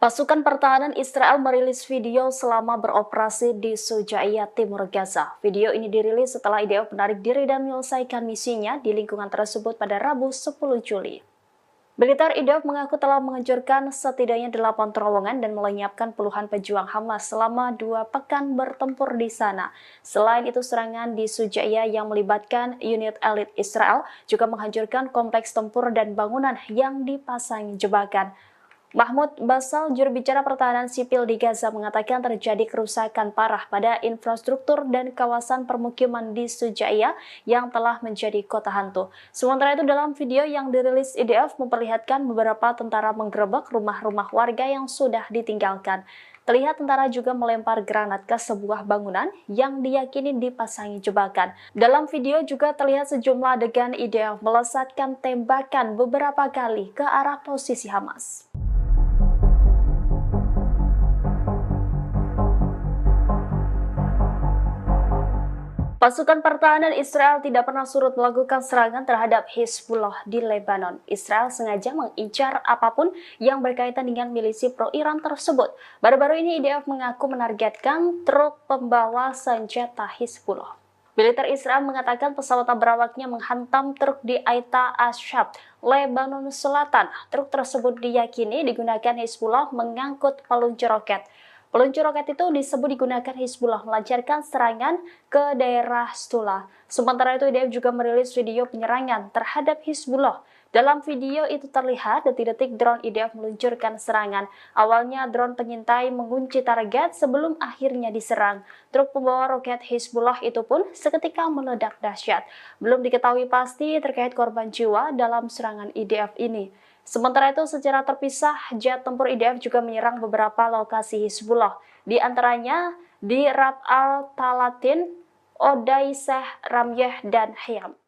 Pasukan pertahanan Israel merilis video selama beroperasi di Sujaya, Timur Gaza. Video ini dirilis setelah IDF menarik diri dan menyelesaikan misinya di lingkungan tersebut pada Rabu 10 Juli. Militer IDF mengaku telah menghancurkan setidaknya 8 terowongan dan melenyapkan puluhan pejuang Hamas selama 2 pekan bertempur di sana. Selain itu, serangan di Sujaya yang melibatkan unit elit Israel juga menghancurkan kompleks tempur dan bangunan yang dipasangi jebakan. Mahmud Basal, juru bicara pertahanan sipil di Gaza, mengatakan terjadi kerusakan parah pada infrastruktur dan kawasan permukiman di Sujaya yang telah menjadi kota hantu. Sementara itu, dalam video yang dirilis IDF memperlihatkan beberapa tentara menggerebek rumah-rumah warga yang sudah ditinggalkan. Terlihat tentara juga melempar granat ke sebuah bangunan yang diyakini dipasangi jebakan. Dalam video juga terlihat sejumlah adegan IDF melesatkan tembakan beberapa kali ke arah posisi Hamas. Pasukan pertahanan Israel tidak pernah surut melakukan serangan terhadap Hizbullah di Lebanon. Israel sengaja mengincar apapun yang berkaitan dengan milisi pro-Iran tersebut. Baru-baru ini IDF mengaku menargetkan truk pembawa senjata Hizbullah. Militer Israel mengatakan pesawat berawaknya menghantam truk di Aita Ashab, Lebanon Selatan. Truk tersebut diyakini digunakan Hizbullah mengangkut peluncur roket. Peluncur roket itu disebut digunakan Hizbullah melancarkan serangan ke daerah Stula. Sementara itu IDF juga merilis video penyerangan terhadap Hizbullah. Dalam video itu terlihat detik-detik drone IDF meluncurkan serangan. Awalnya drone pengintai mengunci target sebelum akhirnya diserang. Truk pembawa roket Hizbullah itu pun seketika meledak dahsyat. Belum diketahui pasti terkait korban jiwa dalam serangan IDF ini. Sementara itu, secara terpisah, jet tempur IDF juga menyerang beberapa lokasi Hizbullah, di antaranya di Rab al-Talatin, Odaiseh, Ramyeh, dan Hayam.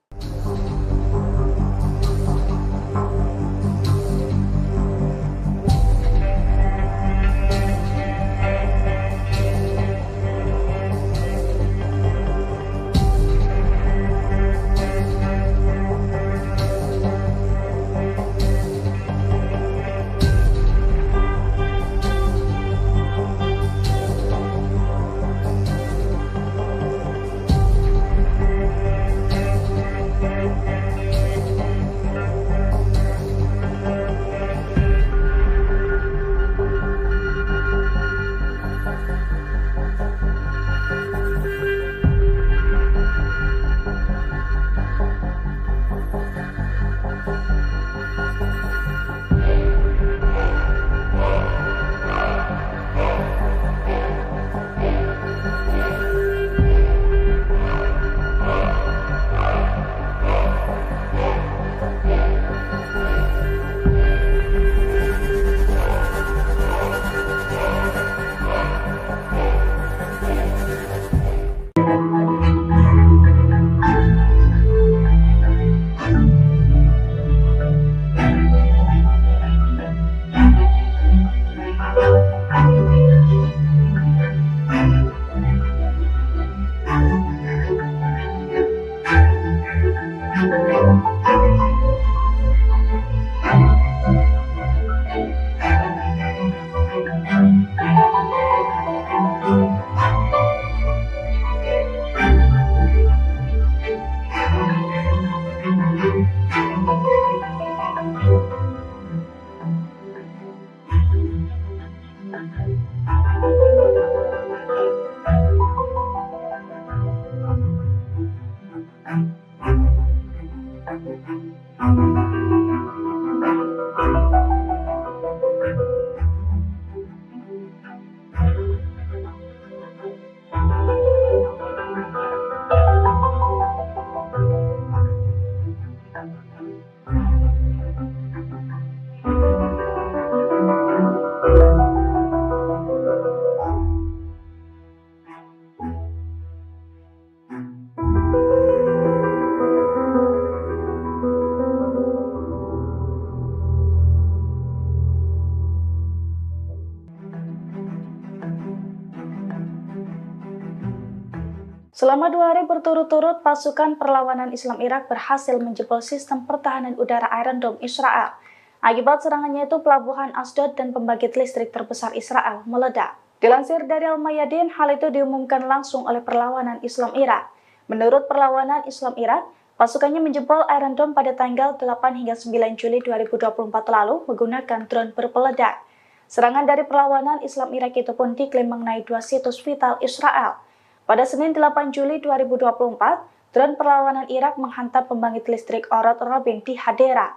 Selama 2 hari berturut-turut, pasukan perlawanan Islam Irak berhasil menjebol sistem pertahanan udara Iron Dome Israel. Akibat serangannya itu, pelabuhan Asdod dan pembangkit listrik terbesar Israel meledak. Dilansir dari Al-Mayadin, hal itu diumumkan langsung oleh perlawanan Islam Irak. Menurut perlawanan Islam Irak, pasukannya menjebol Iron Dome pada tanggal 8 hingga 9 Juli 2024 lalu menggunakan drone berpeledak. Serangan dari perlawanan Islam Irak itu pun diklaim mengenai 2 situs vital Israel. Pada Senin 8 Juli 2024, drone perlawanan Irak menghantam pembangkit listrik Orod Robin di Hadera.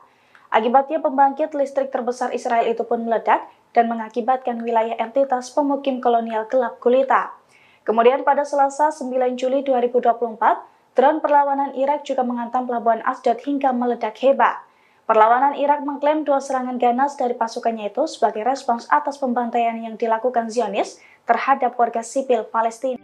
Akibatnya pembangkit listrik terbesar Israel itu pun meledak dan mengakibatkan wilayah entitas pemukim kolonial gelap gulita. Kemudian pada Selasa 9 Juli 2024, drone perlawanan Irak juga menghantam pelabuhan Asdod hingga meledak hebat. Perlawanan Irak mengklaim 2 serangan ganas dari pasukannya itu sebagai respons atas pembantaian yang dilakukan Zionis terhadap warga sipil Palestina.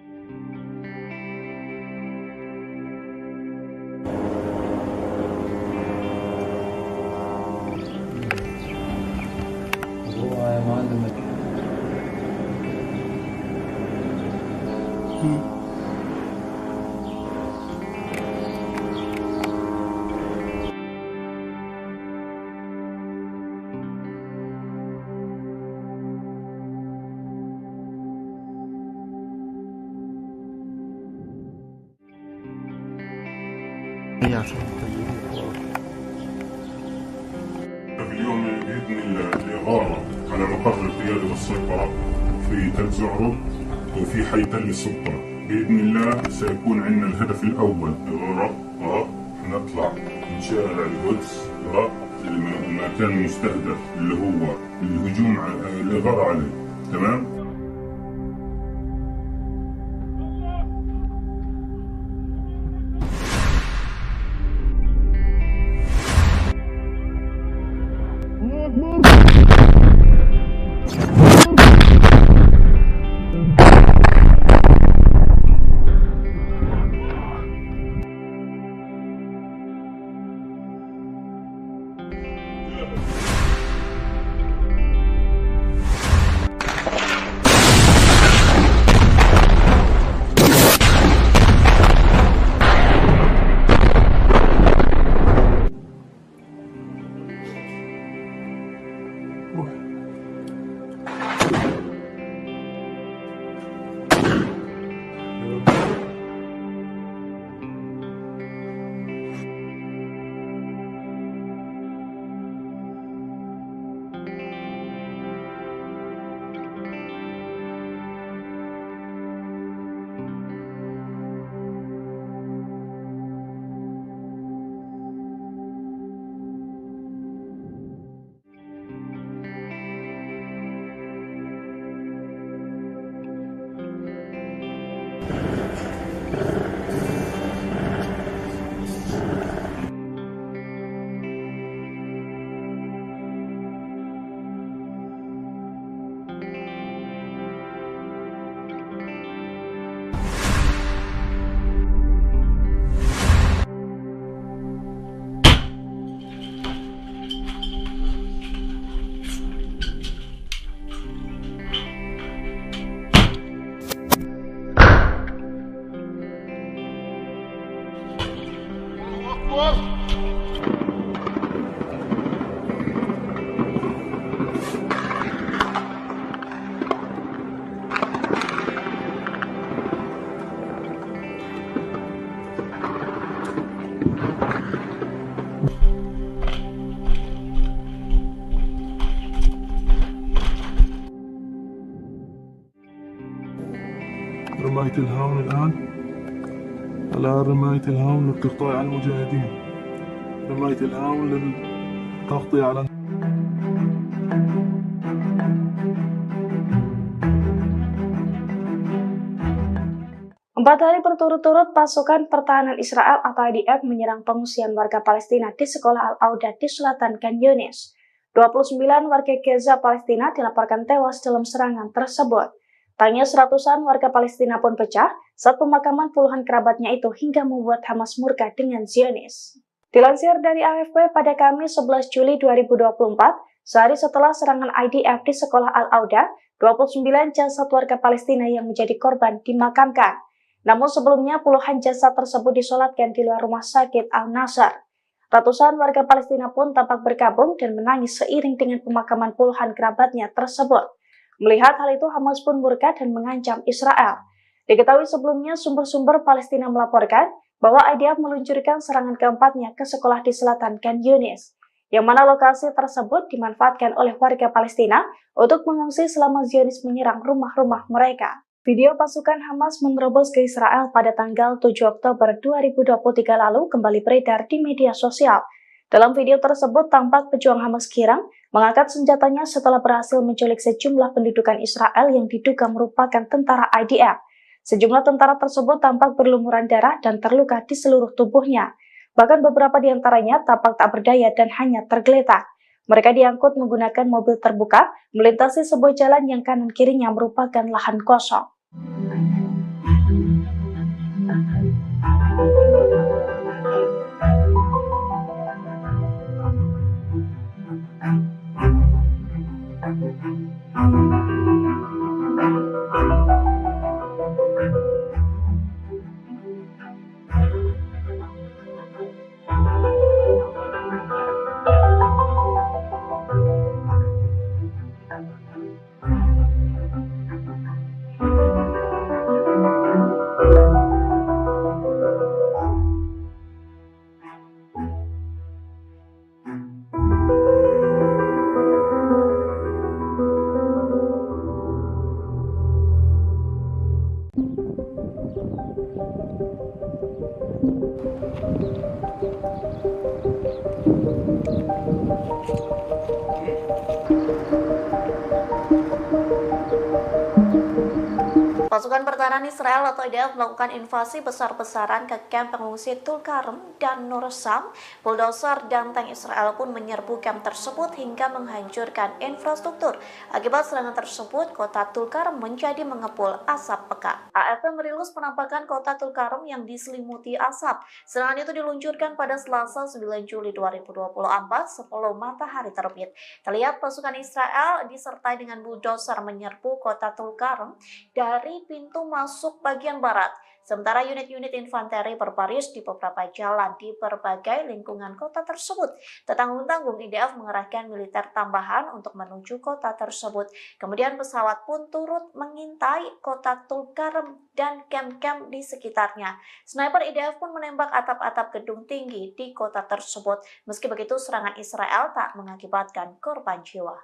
في اليوم بإذن الله الإغارة على مقر القيادة والسيطرة في تل زعرب وفي حي تل السلطنة. بإذن الله سيكون عندنا الهدف الأول إغارة نطلع من شارع القدس المكان المستهدف اللي هو الهجوم الإغارة عليه. تمام؟ رماية الهاون الآن رماية الهاون للتغطية على المجاهدين، رماية الهاون للتغطية على 4 hari berturut-turut pasukan pertahanan Israel atau IDF menyerang pengungsian warga Palestina di sekolah Al-Auda di selatan Khan Yunis. 29 warga Gaza Palestina dilaporkan tewas dalam serangan tersebut. Tangis ratusan warga Palestina pun pecah saat pemakaman puluhan kerabatnya itu hingga membuat Hamas murka dengan Zionis. Dilansir dari AFP pada Kamis 11 Juli 2024, sehari setelah serangan IDF di sekolah Al-Auda, 29 jasad warga Palestina yang menjadi korban dimakamkan. Namun sebelumnya puluhan jasad tersebut disolatkan di luar rumah sakit Al-Nasr. Ratusan warga Palestina pun tampak berkabung dan menangis seiring dengan pemakaman puluhan kerabatnya tersebut. Melihat hal itu, Hamas pun murka dan mengancam Israel. Diketahui sebelumnya sumber-sumber Palestina melaporkan bahwa IDF meluncurkan serangan keempatnya ke sekolah di selatan Khan Yunis, yang mana lokasi tersebut dimanfaatkan oleh warga Palestina untuk mengungsi selama Zionis menyerang rumah-rumah mereka. Video pasukan Hamas menerobos ke Israel pada tanggal 7 Oktober 2023 lalu kembali beredar di media sosial. Dalam video tersebut tampak pejuang Hamas girang mengangkat senjatanya setelah berhasil menculik sejumlah pendudukan Israel yang diduga merupakan tentara IDF. Sejumlah tentara tersebut tampak berlumuran darah dan terluka di seluruh tubuhnya. Bahkan beberapa di antaranya tampak tak berdaya dan hanya tergeletak. Mereka diangkut menggunakan mobil terbuka melintasi sebuah jalan yang kanan kirinya merupakan lahan kosong. Pasukan pertahanan Israel atau IDF melakukan invasi besar-besaran ke kamp pengungsi Tulkarem dan Nursam. Bulldozer dan tank Israel pun menyerbu kamp tersebut hingga menghancurkan infrastruktur. Akibat serangan tersebut, kota Tulkarem menjadi mengepul asap pekat. AFP merilis penampakan kota Tulkarem yang diselimuti asap. Serangan itu diluncurkan pada Selasa 9 Juli 2024 sebelum matahari terbit. Terlihat pasukan Israel disertai dengan bulldozer menyerbu kota Tulkarem dari pintu masuk bagian barat. Sementara unit-unit infanteri berbaris di beberapa jalan di berbagai lingkungan kota tersebut. Tak tanggung-tanggung IDF mengerahkan militer tambahan untuk menuju kota tersebut. Kemudian pesawat pun turut mengintai kota Tulkarem dan kamp-kamp di sekitarnya. Sniper IDF pun menembak atap-atap gedung tinggi di kota tersebut. Meski begitu, serangan Israel tak mengakibatkan korban jiwa.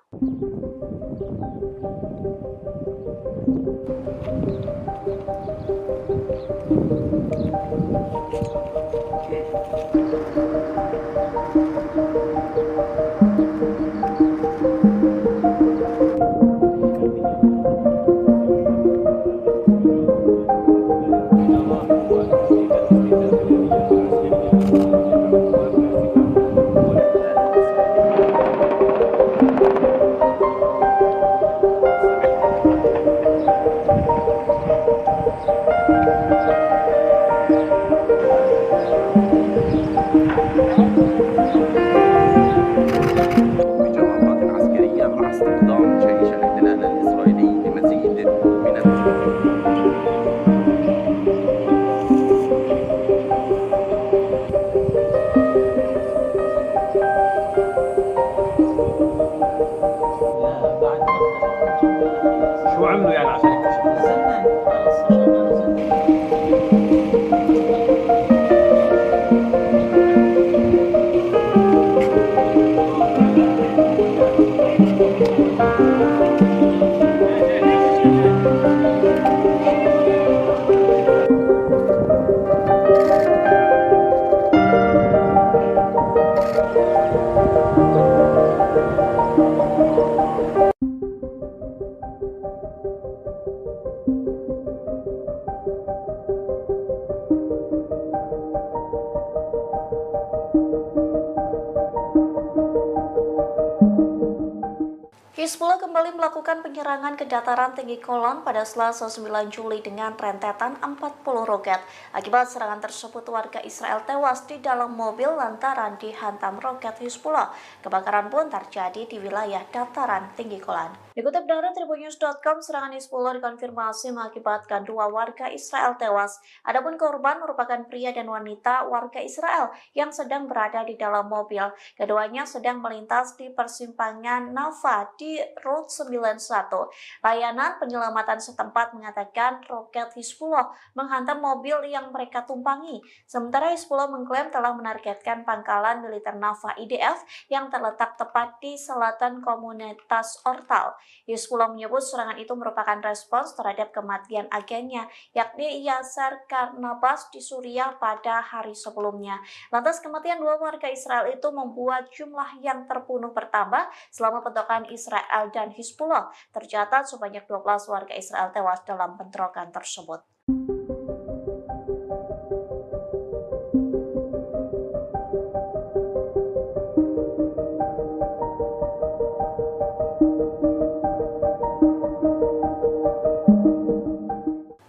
Hizbullah kembali melakukan penyerangan ke dataran tinggi Golan pada Selasa 9 Juli dengan rentetan 40 roket. Akibat serangan tersebut, warga Israel tewas di dalam mobil lantaran dihantam roket Hizbullah. Kebakaran pun terjadi di wilayah dataran tinggi Golan. Dikutip dari Tribunnews.com, serangan Hizbullah dikonfirmasi mengakibatkan 2 warga Israel tewas. Adapun korban merupakan pria dan wanita warga Israel yang sedang berada di dalam mobil. Keduanya sedang melintas di persimpangan Nava di Route 91. Layanan penyelamatan setempat mengatakan roket Hizbullah menghantam mobil yang mereka tumpangi. Sementara Hizbullah mengklaim telah menargetkan pangkalan militer Nava IDF yang terletak tepat di selatan komunitas Ortal. Hizbullah menyebut serangan itu merupakan respons terhadap kematian agennya, yakni Yasser Karnabas di Suriah pada hari sebelumnya. Lantas kematian 2 warga Israel itu membuat jumlah yang terbunuh bertambah selama bentrokan Israel dan Hizbullah. Tercatat sebanyak 12 warga Israel tewas dalam bentrokan tersebut.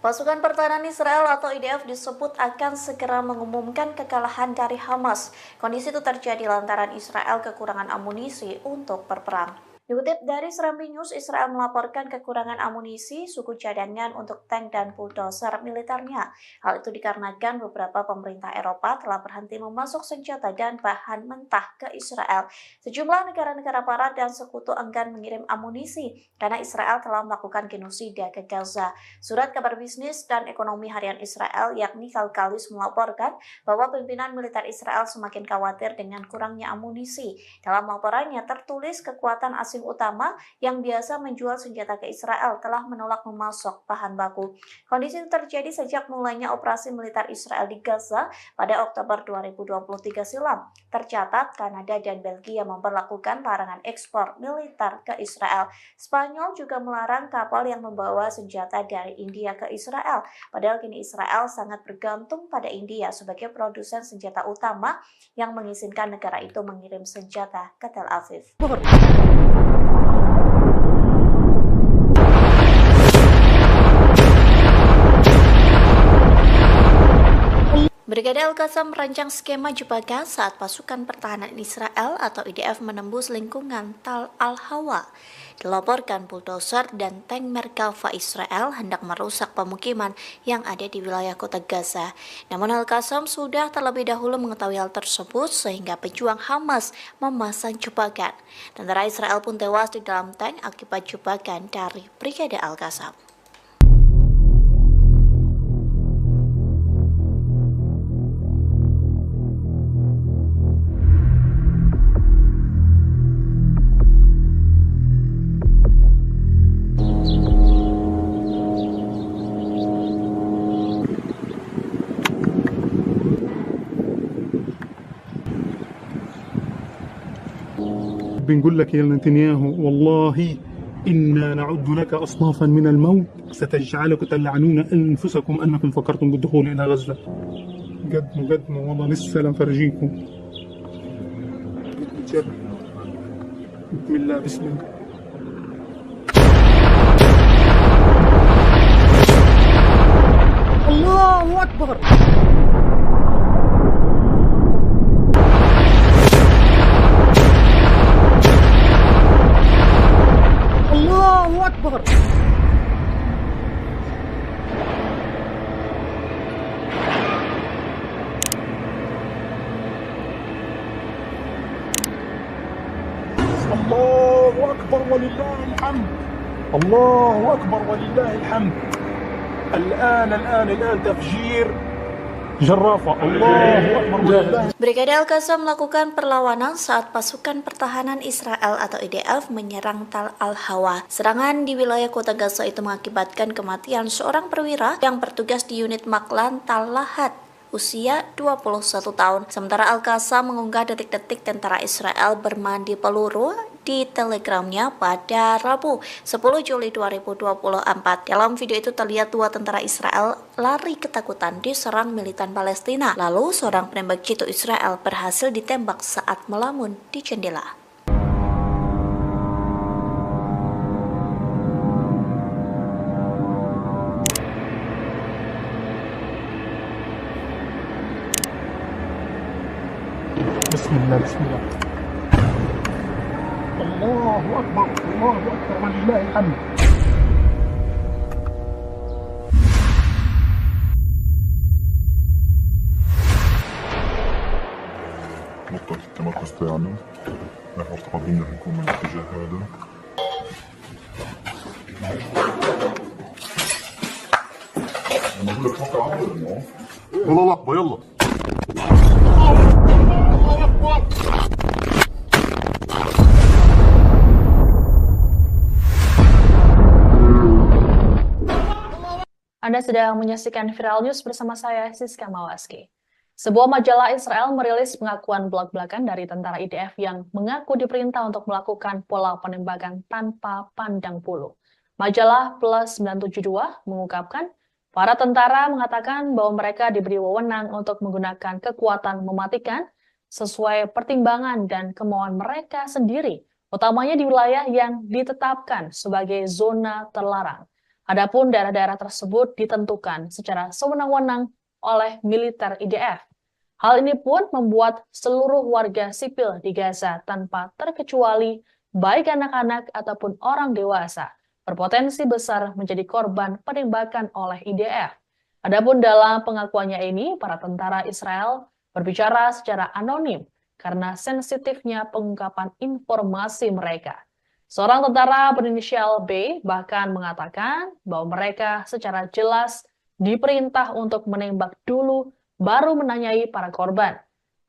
Pasukan Pertahanan Israel atau IDF disebut akan segera mengumumkan kekalahan dari Hamas. Kondisi itu terjadi lantaran Israel kekurangan amunisi untuk berperang. Dikutip dari Serambi News, Israel melaporkan kekurangan amunisi, suku cadangan untuk tank dan bulldozer militernya. Hal itu dikarenakan beberapa pemerintah Eropa telah berhenti memasok senjata dan bahan mentah ke Israel. Sejumlah negara-negara barat dan sekutu enggan mengirim amunisi karena Israel telah melakukan genosida ke Gaza. Surat kabar bisnis dan ekonomi harian Israel yakni Kalkalis melaporkan bahwa pimpinan militer Israel semakin khawatir dengan kurangnya amunisi. Dalam laporannya tertulis kekuatan asing utama yang biasa menjual senjata ke Israel telah menolak memasok bahan baku. Kondisi itu terjadi sejak mulainya operasi militer Israel di Gaza pada Oktober 2023 silam. Tercatat Kanada dan Belgia memberlakukan larangan ekspor militer ke Israel. Spanyol juga melarang kapal yang membawa senjata dari India ke Israel. Padahal kini Israel sangat bergantung pada India sebagai produsen senjata utama yang mengizinkan negara itu mengirim senjata ke Tel Aviv. Brigade Al-Qassam merancang skema jebakan saat pasukan pertahanan Israel atau IDF menembus lingkungan Tal Al-Hawa. Dilaporkan bulldozer dan tank Merkava Israel hendak merusak pemukiman yang ada di wilayah kota Gaza. Namun Al-Qassam sudah terlebih dahulu mengetahui hal tersebut sehingga pejuang Hamas memasang jebakan. Tentara Israel pun tewas di dalam tank akibat jebakan dari Brigade Al-Qassam. بنقول لك يا نتنياهو والله إنا نعد لك أصنافا من الموت ستجعلكم تلعنون أنفسكم أنكم فكرتم بالدخول إلى غزة. قدموا والله لسه لنفرجيكم. بسم الله بسم الله. الله أكبر. الله أكبر. الله أكبر ولله الحمد. الله أكبر ولله الحمد. الآن تفجير Jarrafah. Brigade Al-Qassam melakukan perlawanan saat pasukan pertahanan Israel atau IDF menyerang Tal Al-Hawa. Serangan di wilayah kota Gaza itu mengakibatkan kematian seorang perwira yang bertugas di unit Maklan Tal Lahat, usia 21 tahun. Sementara Al-Qassam mengunggah detik-detik tentara Israel bermandi peluru di telegramnya pada Rabu 10 Juli 2024. Dalam video itu terlihat dua tentara Israel lari ketakutan diserang militan Palestina. Lalu seorang penembak jitu Israel berhasil ditembak saat melamun di jendela. Bismillah, bismillah. Allahu Akbar, Allahu Akbar, walillahil hamd. نقطة التمركز تاعنا نحن قابلين نكون من الاتجاه هذا. أنا أقول لك توقع عبر يلا لحظة يلا. Anda sedang menyaksikan Viral News bersama saya, Siska Mawaski. Sebuah majalah Israel merilis pengakuan belak-belakan dari tentara IDF yang mengaku diperintah untuk melakukan pola penembakan tanpa pandang bulu. Majalah Plus 972 mengungkapkan, para tentara mengatakan bahwa mereka diberi wewenang untuk menggunakan kekuatan mematikan sesuai pertimbangan dan kemauan mereka sendiri, utamanya di wilayah yang ditetapkan sebagai zona terlarang. Adapun daerah-daerah tersebut ditentukan secara sewenang-wenang oleh militer IDF. Hal ini pun membuat seluruh warga sipil di Gaza tanpa terkecuali baik anak-anak ataupun orang dewasa berpotensi besar menjadi korban penembakan oleh IDF. Adapun dalam pengakuannya ini, para tentara Israel berbicara secara anonim karena sensitifnya pengungkapan informasi mereka. Seorang tentara berinisial B bahkan mengatakan bahwa mereka secara jelas diperintah untuk menembak dulu baru menanyai para korban.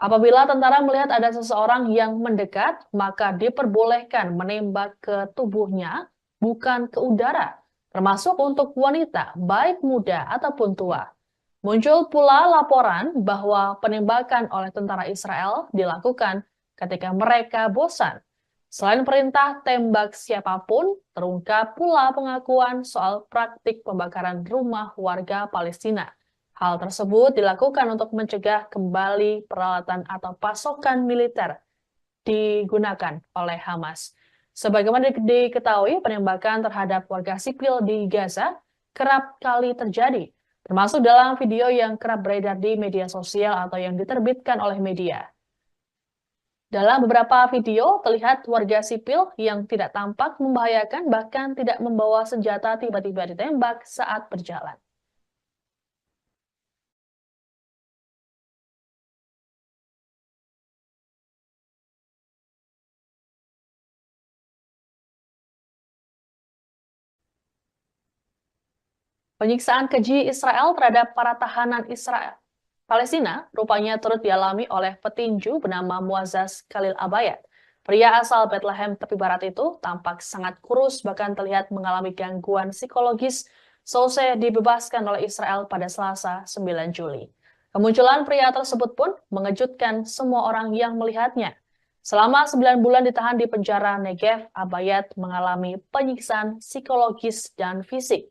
Apabila tentara melihat ada seseorang yang mendekat, maka diperbolehkan menembak ke tubuhnya, bukan ke udara, termasuk untuk wanita, baik muda ataupun tua. Muncul pula laporan bahwa penembakan oleh tentara Israel dilakukan ketika mereka bosan. Selain perintah tembak siapapun, terungkap pula pengakuan soal praktik pembakaran rumah warga Palestina. Hal tersebut dilakukan untuk mencegah kembali peralatan atau pasokan militer digunakan oleh Hamas. Sebagaimana diketahui, penembakan terhadap warga sipil di Gaza kerap kali terjadi, termasuk dalam video yang kerap beredar di media sosial atau yang diterbitkan oleh media. Dalam beberapa video, terlihat warga sipil yang tidak tampak membahayakan bahkan tidak membawa senjata tiba-tiba ditembak saat berjalan. Penyiksaan keji Israel terhadap para tahanan Palestina rupanya turut dialami oleh petinju bernama Muazzaz Khalil Abayad. Pria asal Bethlehem tepi barat itu tampak sangat kurus bahkan terlihat mengalami gangguan psikologis seusai dibebaskan oleh Israel pada Selasa 9 Juli. Kemunculan pria tersebut pun mengejutkan semua orang yang melihatnya. Selama 9 bulan ditahan di penjara Negev, Abayad mengalami penyiksaan psikologis dan fisik.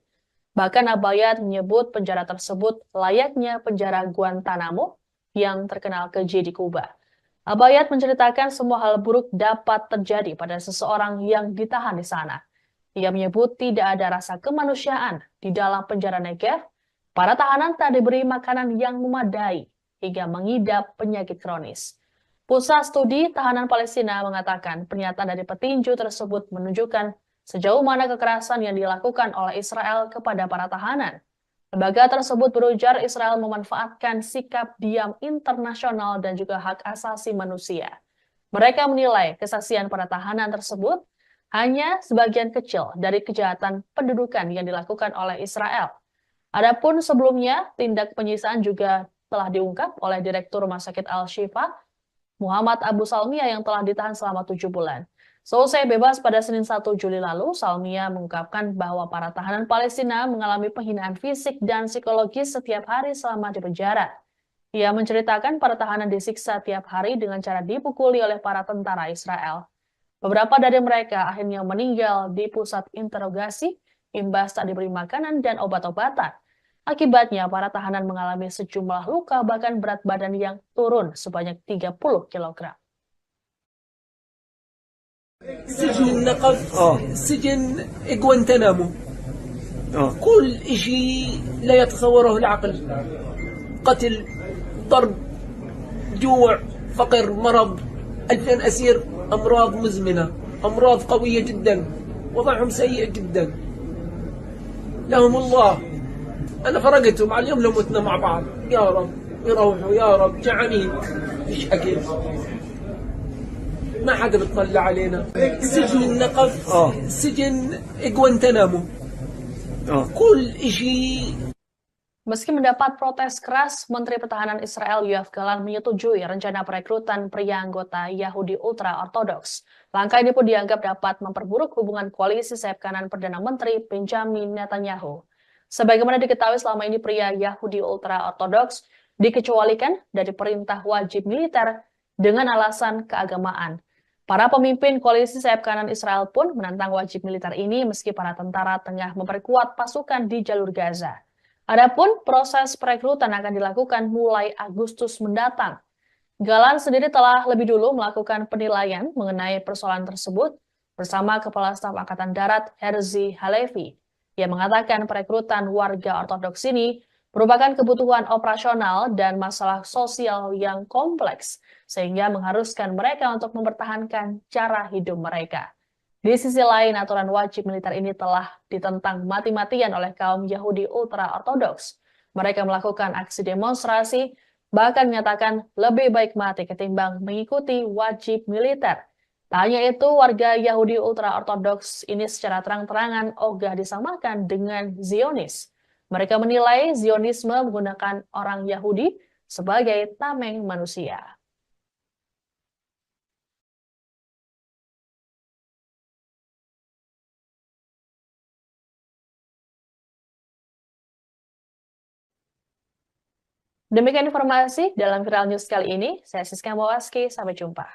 Bahkan Abayad menyebut penjara tersebut layaknya penjara Guantanamo yang terkenal keji di Kuba. Abayad menceritakan semua hal buruk dapat terjadi pada seseorang yang ditahan di sana. Ia menyebut tidak ada rasa kemanusiaan di dalam penjara Negev. Para tahanan tak diberi makanan yang memadai hingga mengidap penyakit kronis. Pusat Studi Tahanan Palestina mengatakan pernyataan dari petinju tersebut menunjukkan sejauh mana kekerasan yang dilakukan oleh Israel kepada para tahanan. Lembaga tersebut berujar Israel memanfaatkan sikap diam internasional dan juga hak asasi manusia. Mereka menilai kesaksian para tahanan tersebut hanya sebagian kecil dari kejahatan pendudukan yang dilakukan oleh Israel. Adapun sebelumnya, tindak penyiksaan juga telah diungkap oleh Direktur Rumah Sakit Al-Shifa, Muhammad Abu Salmiya yang telah ditahan selama 7 bulan. Selesai bebas pada Senin 1 Juli lalu, Salmiya mengungkapkan bahwa para tahanan Palestina mengalami penghinaan fisik dan psikologis setiap hari selama di penjara. Ia menceritakan para tahanan disiksa tiap hari dengan cara dipukuli oleh para tentara Israel. Beberapa dari mereka akhirnya meninggal di pusat interogasi, imbas tak diberi makanan dan obat-obatan. Akibatnya, para tahanan mengalami sejumlah luka bahkan berat badan yang turun sebanyak 30 kg. سجن النقب سجن غوانتنامو كل شيء لا يتصوره العقل قتل ضرب جوع فقر مرض 2000 أسير أمراض مزمنة أمراض قوية جدا وضعهم سيء جدا لهم الله أنا فرقتهم على اليوم لو متنا مع بعض يا رب يروحوا يا رب جعانين مش أكل ما حدا بيطلع علينا سجن النقب سجن غوانتنامو كل شيء. Meski mendapat protes keras, Menteri Pertahanan Israel Yoav Gallant menyetujui rencana perekrutan pria anggota Yahudi ultra-ortodoks. Langkah ini pun dianggap dapat memperburuk hubungan koalisi sayap kanan Perdana Menteri Benjamin Netanyahu. Sebagaimana diketahui selama ini pria Yahudi ultra-ortodoks dikecualikan dari perintah wajib militer dengan alasan keagamaan. Para pemimpin koalisi sayap kanan Israel pun menentang wajib militer ini meski para tentara tengah memperkuat pasukan di jalur Gaza. Adapun proses perekrutan akan dilakukan mulai Agustus mendatang. Gallant sendiri telah lebih dulu melakukan penilaian mengenai persoalan tersebut bersama Kepala Staf Angkatan Darat Herzi Halevi. Ia mengatakan perekrutan warga ortodoks ini merupakan kebutuhan operasional dan masalah sosial yang kompleks, sehingga mengharuskan mereka untuk mempertahankan cara hidup mereka. Di sisi lain, aturan wajib militer ini telah ditentang mati-matian oleh kaum Yahudi ultra-ortodoks. Mereka melakukan aksi demonstrasi, bahkan menyatakan lebih baik mati ketimbang mengikuti wajib militer. Tak hanya itu, warga Yahudi ultra-ortodoks ini secara terang-terangan ogah disamakan dengan Zionis. Mereka menilai Zionisme menggunakan orang Yahudi sebagai tameng manusia. Demikian informasi dalam Viral News kali ini. Saya Siska Mawaski, sampai jumpa.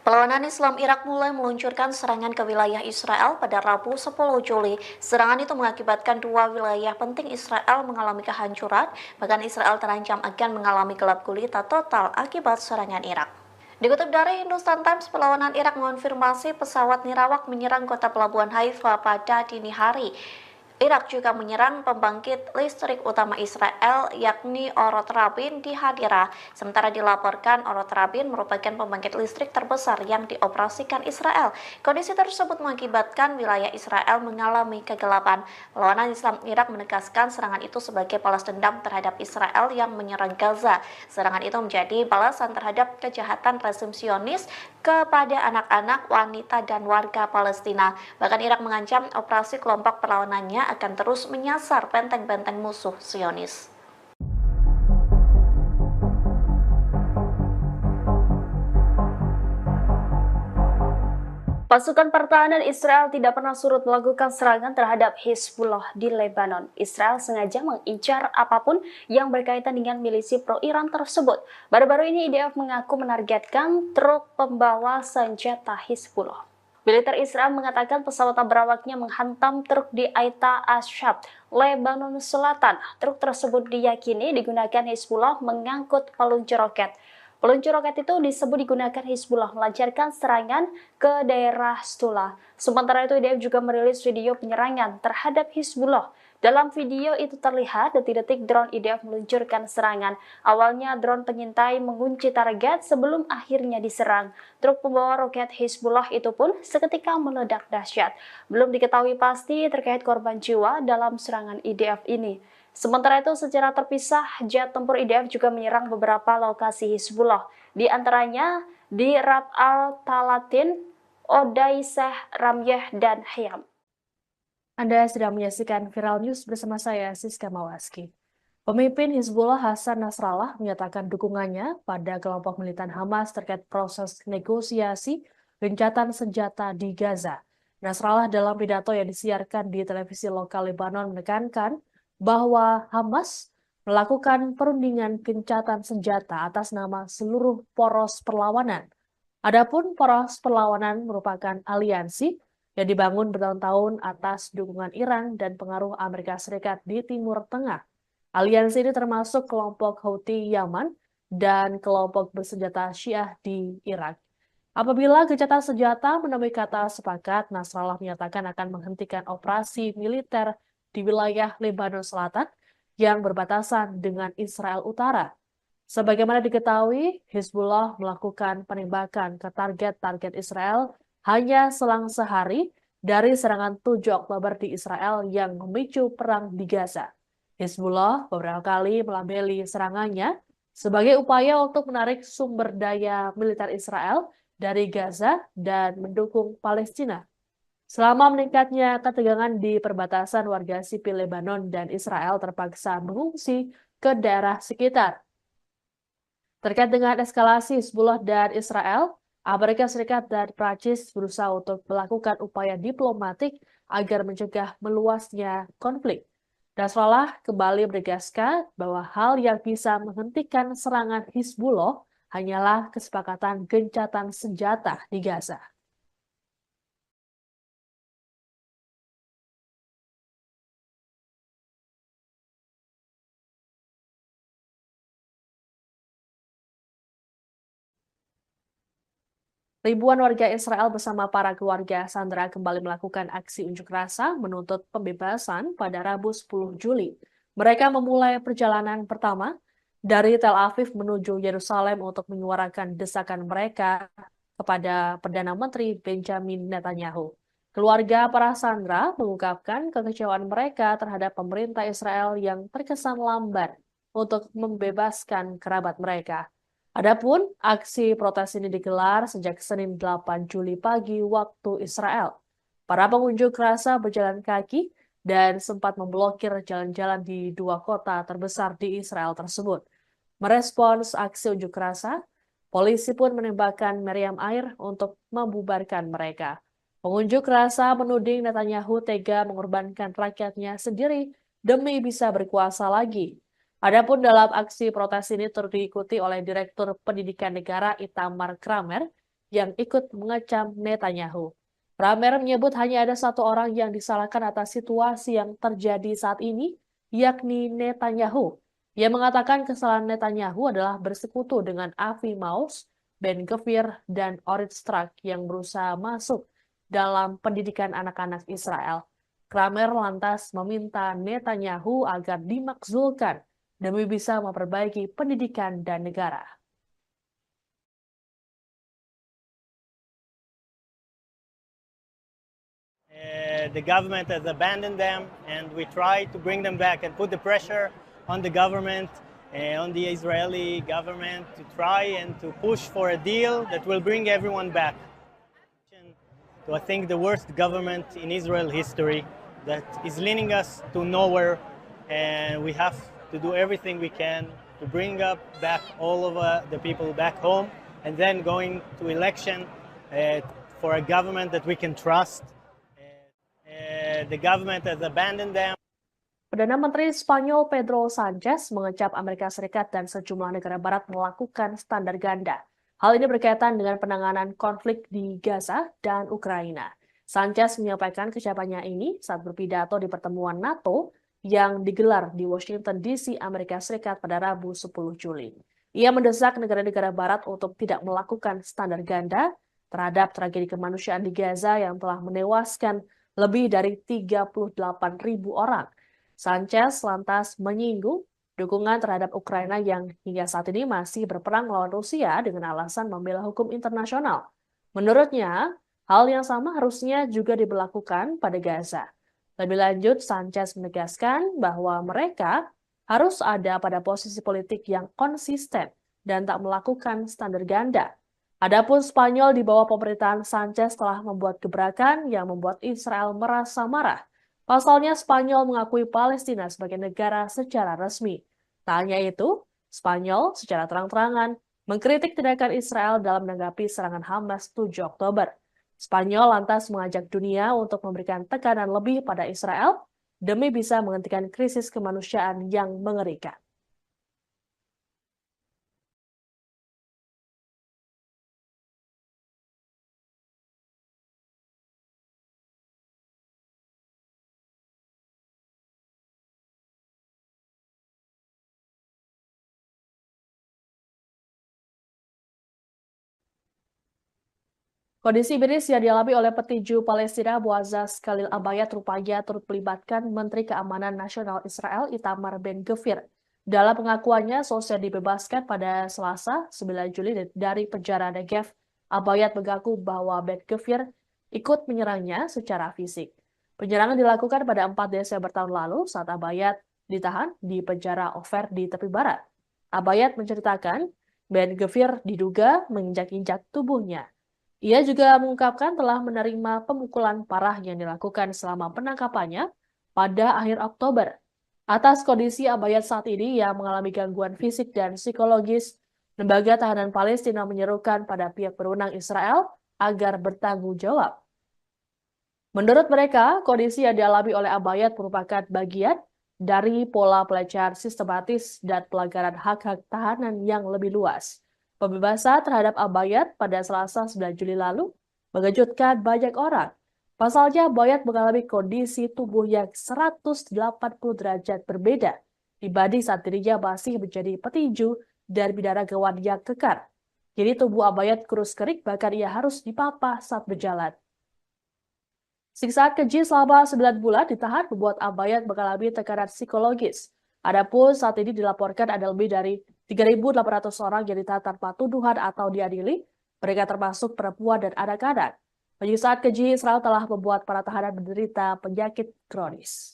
Perlawanan Islam Irak mulai meluncurkan serangan ke wilayah Israel pada Rabu 10 Juli. Serangan itu mengakibatkan 2 wilayah penting Israel mengalami kehancuran, bahkan Israel terancam akan mengalami gelap gulita total akibat serangan Irak. Dikutip dari Hindustan Times, perlawanan Irak mengonfirmasi pesawat nirawak menyerang kota pelabuhan Haifa pada dini hari. Irak juga menyerang pembangkit listrik utama Israel, yakni Orot Rabin di Hadira. Sementara dilaporkan Orot Rabin merupakan pembangkit listrik terbesar yang dioperasikan Israel. Kondisi tersebut mengakibatkan wilayah Israel mengalami kegelapan. Perlawanan Islam Irak menegaskan serangan itu sebagai balas dendam terhadap Israel yang menyerang Gaza. Serangan itu menjadi balasan terhadap kejahatan rezim Zionis kepada anak-anak, wanita, dan warga Palestina. Bahkan Irak mengancam operasi kelompok perlawanannya akan terus menyasar benteng-benteng musuh Zionis. Pasukan pertahanan Israel tidak pernah surut melakukan serangan terhadap Hizbullah di Lebanon. Israel sengaja mengincar apapun yang berkaitan dengan milisi pro-Iran tersebut. Baru-baru ini IDF mengaku menargetkan truk pembawa senjata Hizbullah. Militer Israel mengatakan pesawat berawaknya menghantam truk di Aita Ashab, Lebanon Selatan. Truk tersebut diyakini digunakan Hizbullah mengangkut peluncur roket. Peluncur roket itu disebut digunakan Hizbullah melancarkan serangan ke daerah Stula. Sementara itu IDF juga merilis video penyerangan terhadap Hizbullah. Dalam video itu terlihat detik-detik drone IDF meluncurkan serangan. Awalnya drone pengintai mengunci target sebelum akhirnya diserang. Truk pembawa roket Hizbullah itu pun seketika meledak dahsyat. Belum diketahui pasti terkait korban jiwa dalam serangan IDF ini. Sementara itu, secara terpisah, jet tempur IDF juga menyerang beberapa lokasi Hizbullah, di antaranya di Rab al-Talatin, Odaiseh, Ramyeh, dan Hayam. Anda sedang menyaksikan Viral News bersama saya, Siska Mawaski. Pemimpin Hizbullah Hasan Nasrallah menyatakan dukungannya pada kelompok militan Hamas terkait proses negosiasi gencatan senjata di Gaza. Nasrallah dalam pidato yang disiarkan di televisi lokal Lebanon menekankan bahwa Hamas melakukan perundingan gencatan senjata atas nama seluruh poros perlawanan. Adapun poros perlawanan merupakan aliansi yang dibangun bertahun-tahun atas dukungan Iran dan pengaruh Amerika Serikat di Timur Tengah. Aliansi ini termasuk kelompok Houthi Yaman dan kelompok bersenjata Syiah di Irak. Apabila gencatan senjata menemui kata sepakat, Nasrallah menyatakan akan menghentikan operasi militer di wilayah Lebanon Selatan yang berbatasan dengan Israel Utara. Sebagaimana diketahui, Hizbullah melakukan penembakan ke target-target Israel hanya selang sehari dari serangan 7 Oktober di Israel yang memicu perang di Gaza. Hizbullah beberapa kali melabeli serangannya sebagai upaya untuk menarik sumber daya militer Israel dari Gaza dan mendukung Palestina. Selama meningkatnya ketegangan di perbatasan, warga sipil Lebanon dan Israel terpaksa mengungsi ke daerah sekitar. Terkait dengan eskalasi Hizbullah dan Israel, Amerika Serikat dan Prancis berusaha untuk melakukan upaya diplomatik agar mencegah meluasnya konflik. Nasrallah kembali menegaskan bahwa hal yang bisa menghentikan serangan Hizbullah hanyalah kesepakatan gencatan senjata di Gaza. Ribuan warga Israel bersama para keluarga sandera kembali melakukan aksi unjuk rasa menuntut pembebasan pada Rabu 10 Juli. Mereka memulai perjalanan pertama dari Tel Aviv menuju Yerusalem untuk menyuarakan desakan mereka kepada Perdana Menteri Benjamin Netanyahu. Keluarga para sandera mengungkapkan kekecewaan mereka terhadap pemerintah Israel yang terkesan lamban untuk membebaskan kerabat mereka. Adapun aksi protes ini digelar sejak Senin 8 Juli pagi waktu Israel. Para pengunjuk rasa berjalan kaki dan sempat memblokir jalan-jalan di dua kota terbesar di Israel tersebut. Merespons aksi unjuk rasa, polisi pun menembakkan meriam air untuk membubarkan mereka. Pengunjuk rasa menuding Netanyahu tega mengorbankan rakyatnya sendiri demi bisa berkuasa lagi. Adapun dalam aksi protes ini turut diikuti oleh Direktur Pendidikan Negara Itamar Kramer yang ikut mengecam Netanyahu. Kramer menyebut hanya ada satu orang yang disalahkan atas situasi yang terjadi saat ini, yakni Netanyahu. Ia mengatakan kesalahan Netanyahu adalah bersekutu dengan Avi Maoz, Ben Gvir, dan Orit Strak yang berusaha masuk dalam pendidikan anak-anak Israel. Kramer lantas meminta Netanyahu agar dimakzulkan demi bisa memperbaiki pendidikan dan negara. The government has abandoned them, and we try to bring them back and put the pressure on the government, on the Israeli government, to try and to push for a deal that will bring everyone back. To, I think, the worst government in Israel history that is leading us to nowhere, and we have to do everything we can to bring back all of the people back home, and then going to election for a government that we can trust. The government has abandoned them. Perdana Menteri Spanyol Pedro Sanchez mengecap Amerika Serikat dan sejumlah negara barat melakukan standar ganda. Hal ini berkaitan dengan penanganan konflik di Gaza dan Ukraina. Sanchez menyampaikan kecapannya ini saat berpidato di pertemuan NATO yang digelar di Washington DC, Amerika Serikat pada Rabu 10 Juli. Ia mendesak negara-negara barat untuk tidak melakukan standar ganda terhadap tragedi kemanusiaan di Gaza yang telah menewaskan lebih dari 38.000 orang. Sanchez lantas menyinggung dukungan terhadap Ukraina yang hingga saat ini masih berperang melawan Rusia dengan alasan membela hukum internasional. Menurutnya, hal yang sama harusnya juga diberlakukan pada Gaza. Lebih lanjut, Sanchez menegaskan bahwa mereka harus ada pada posisi politik yang konsisten dan tak melakukan standar ganda. Adapun Spanyol di bawah pemerintahan Sanchez telah membuat gebrakan yang membuat Israel merasa marah. Pasalnya, Spanyol mengakui Palestina sebagai negara secara resmi. Tak hanya itu, Spanyol secara terang-terangan mengkritik tindakan Israel dalam menanggapi serangan Hamas 7 Oktober. Spanyol lantas mengajak dunia untuk memberikan tekanan lebih pada Israel demi bisa menghentikan krisis kemanusiaan yang mengerikan. Kondisi miris yang dialami oleh petinju Palestina Muazzaz Khalil Abayad rupanya turut melibatkan Menteri Keamanan Nasional Israel Itamar Ben-Gvir. Dalam pengakuannya, sosial dibebaskan pada Selasa 9 Juli dari penjara Negev. Abayad mengaku bahwa Ben-Gvir ikut menyerangnya secara fisik. Penyerangan dilakukan pada 4 Desember tahun lalu saat Abayad ditahan di penjara Ofer di tepi barat. Abayad menceritakan Ben-Gvir diduga menginjak-injak tubuhnya. Ia juga mengungkapkan telah menerima pemukulan parah yang dilakukan selama penangkapannya pada akhir Oktober. Atas kondisi Abayad saat ini yang mengalami gangguan fisik dan psikologis, Lembaga Tahanan Palestina menyerukan pada pihak berwenang Israel agar bertanggung jawab. Menurut mereka, kondisi yang dialami oleh Abayad merupakan bagian dari pola pelecehan sistematis dan pelanggaran hak-hak tahanan yang lebih luas. Pembebasan terhadap Abayad pada Selasa 9 Juli lalu mengejutkan banyak orang. Pasalnya, Abayad mengalami kondisi tubuh yang 180 derajat berbeda dibanding saat dirinya masih menjadi petinju dan binaragawan yang kekar. Kini tubuh Abayat kurus kerik, bahkan ia harus dipapah saat berjalan. Siksaan keji selama 9 bulan ditahan membuat Abayat mengalami tekanan psikologis. Adapun saat ini dilaporkan ada lebih dari 3.800 orang yang ditahan tanpa tuduhan atau diadili. Mereka termasuk perempuan dan anak-anak. Penyiksaan keji Israel telah membuat para tahanan menderita penyakit kronis.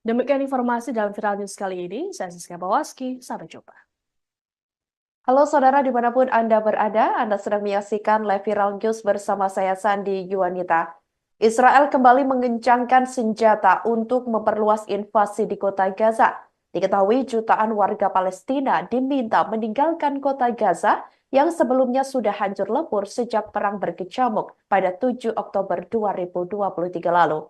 Demikian informasi dalam Viral News kali ini. Saya Siska Bawaski, sampai jumpa. Halo saudara dimanapun Anda berada, Anda sedang menyaksikan live Viral News bersama saya Sandi Yuwanita. Israel kembali mengencangkan senjata untuk memperluas invasi di kota Gaza. Diketahui jutaan warga Palestina diminta meninggalkan kota Gaza yang sebelumnya sudah hancur lebur sejak perang berkecamuk pada 7 Oktober 2023 lalu.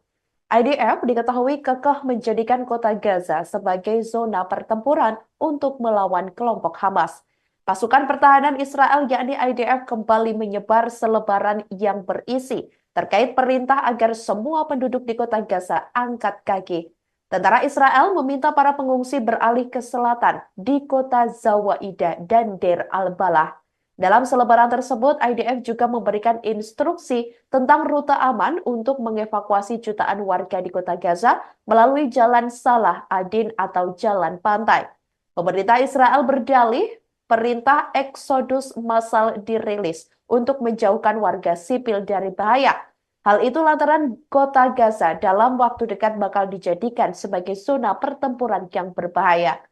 IDF diketahui kekeh menjadikan kota Gaza sebagai zona pertempuran untuk melawan kelompok Hamas. Pasukan pertahanan Israel yakni IDF kembali menyebar selebaran yang berisi terkait perintah agar semua penduduk di kota Gaza angkat kaki. Tentara Israel meminta para pengungsi beralih ke selatan di kota Zawaida dan Deir al-Balah. Dalam selebaran tersebut, IDF juga memberikan instruksi tentang rute aman untuk mengevakuasi jutaan warga di kota Gaza melalui Jalan Salah Adin atau Jalan Pantai. Pemerintah Israel berdalih perintah eksodus massal dirilis untuk menjauhkan warga sipil dari bahaya. Hal itu lantaran kota Gaza dalam waktu dekat bakal dijadikan sebagai zona pertempuran yang berbahaya.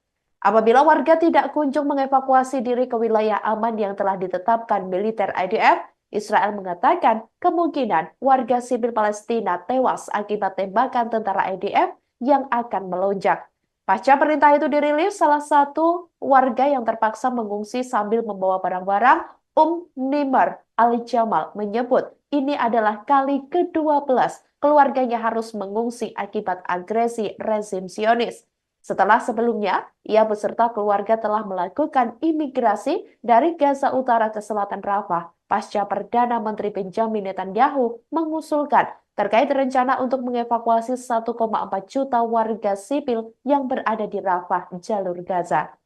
Apabila warga tidak kunjung mengevakuasi diri ke wilayah aman yang telah ditetapkan militer IDF, Israel mengatakan kemungkinan warga sipil Palestina tewas akibat tembakan tentara IDF yang akan melonjak. Pasca perintah itu dirilis, salah satu warga yang terpaksa mengungsi sambil membawa barang-barang, Nimar Al-Jamal menyebut ini adalah kali ke-12 keluarganya harus mengungsi akibat agresi rezim Zionis. Setelah sebelumnya, ia beserta keluarga telah melakukan imigrasi dari Gaza Utara ke selatan Rafah pasca Perdana Menteri Benjamin Netanyahu mengusulkan terkait rencana untuk mengevakuasi 1,4 juta warga sipil yang berada di Rafah, jalur Gaza.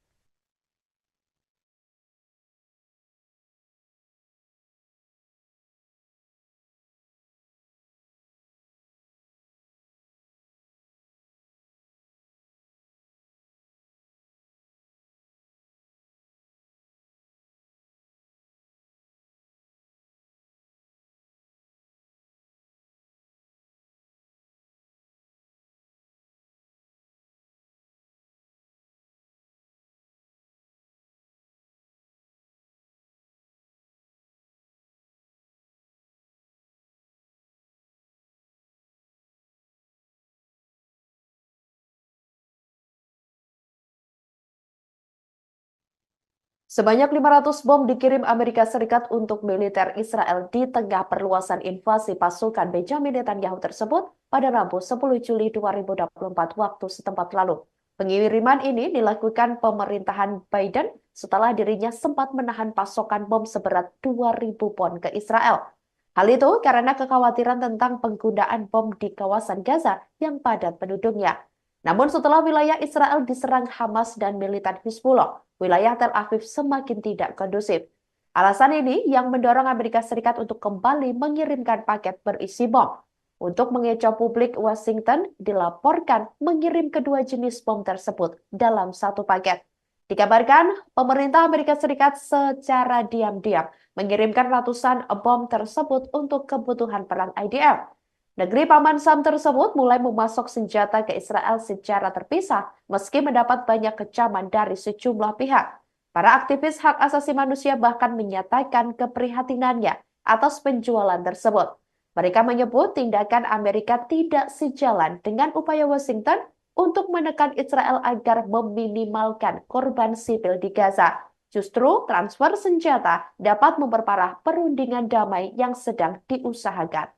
Sebanyak 500 bom dikirim Amerika Serikat untuk militer Israel di tengah perluasan invasi pasukan Benjamin Netanyahu tersebut pada Rabu 10 Juli 2024 waktu setempat lalu. Pengiriman ini dilakukan pemerintahan Biden setelah dirinya sempat menahan pasokan bom seberat 2.000 pon ke Israel. Hal itu karena kekhawatiran tentang penggunaan bom di kawasan Gaza yang padat penduduknya. Namun setelah wilayah Israel diserang Hamas dan militan Hizbullah, wilayah Tel Aviv semakin tidak kondusif. Alasan ini yang mendorong Amerika Serikat untuk kembali mengirimkan paket berisi bom. Untuk mengecoh publik, Washington dilaporkan mengirim kedua jenis bom tersebut dalam satu paket. Dikabarkan, pemerintah Amerika Serikat secara diam-diam mengirimkan ratusan bom tersebut untuk kebutuhan perang IDF. Negeri Paman Sam tersebut mulai memasok senjata ke Israel secara terpisah meski mendapat banyak kecaman dari sejumlah pihak. Para aktivis hak asasi manusia bahkan menyatakan keprihatinannya atas penjualan tersebut. Mereka menyebut tindakan Amerika tidak sejalan dengan upaya Washington untuk menekan Israel agar meminimalkan korban sipil di Gaza. Justru transfer senjata dapat memperparah perundingan damai yang sedang diusahakan.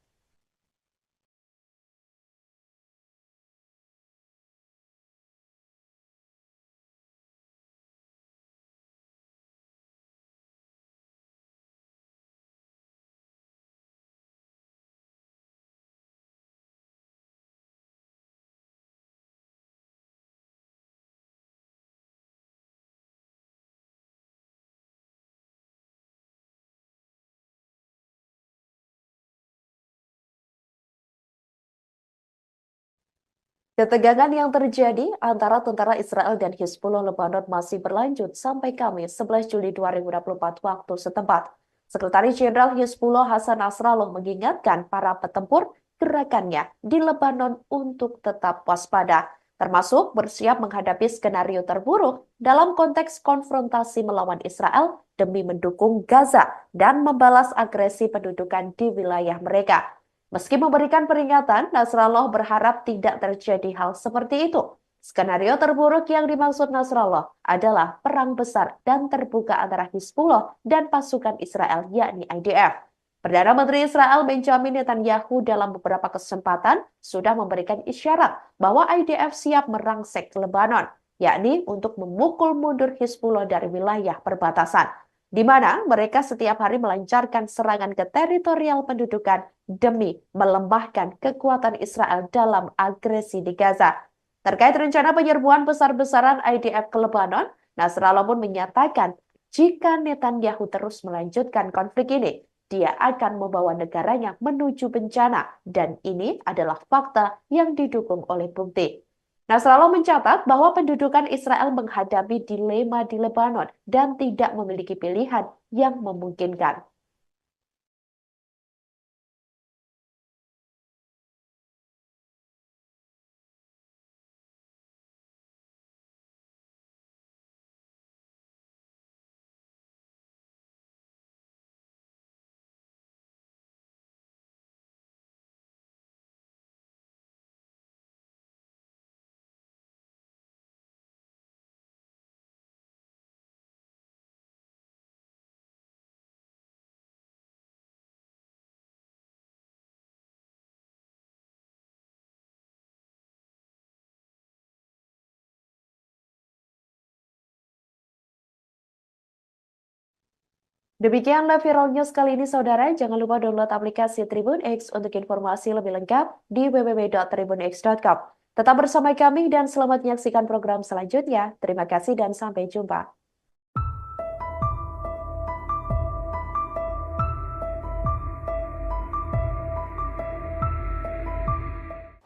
Ketegangan yang terjadi antara tentara Israel dan Hizbullah Lebanon masih berlanjut sampai Kamis 11 Juli 2024 waktu setempat. Sekretaris Jenderal Hizbullah Hasan Nasrallah mengingatkan para petempur gerakannya di Lebanon untuk tetap waspada, termasuk bersiap menghadapi skenario terburuk dalam konteks konfrontasi melawan Israel demi mendukung Gaza dan membalas agresi pendudukan di wilayah mereka. Meski memberikan peringatan, Nasrallah berharap tidak terjadi hal seperti itu. Skenario terburuk yang dimaksud Nasrallah adalah perang besar dan terbuka antara Hizbullah dan pasukan Israel, yakni IDF. Perdana Menteri Israel Benjamin Netanyahu dalam beberapa kesempatan sudah memberikan isyarat bahwa IDF siap merangsek ke Lebanon, yakni untuk memukul mundur Hizbullah dari wilayah perbatasan, di mana mereka setiap hari melancarkan serangan ke teritorial pendudukan demi melembahkan kekuatan Israel dalam agresi di Gaza. Terkait rencana penyerbuan besar-besaran IDF ke Lebanon, Nasrallah pun menyatakan jika Netanyahu terus melanjutkan konflik ini, dia akan membawa negaranya menuju bencana, dan ini adalah fakta yang didukung oleh bukti. Nasrallah mencatat bahwa pendudukan Israel menghadapi dilema di Lebanon dan tidak memiliki pilihan yang memungkinkan. Demikian live viral news kali ini, saudara. Jangan lupa download aplikasi Tribun X untuk informasi lebih lengkap di www.tribunx.com. Tetap bersama kami dan selamat menyaksikan program selanjutnya. Terima kasih dan sampai jumpa.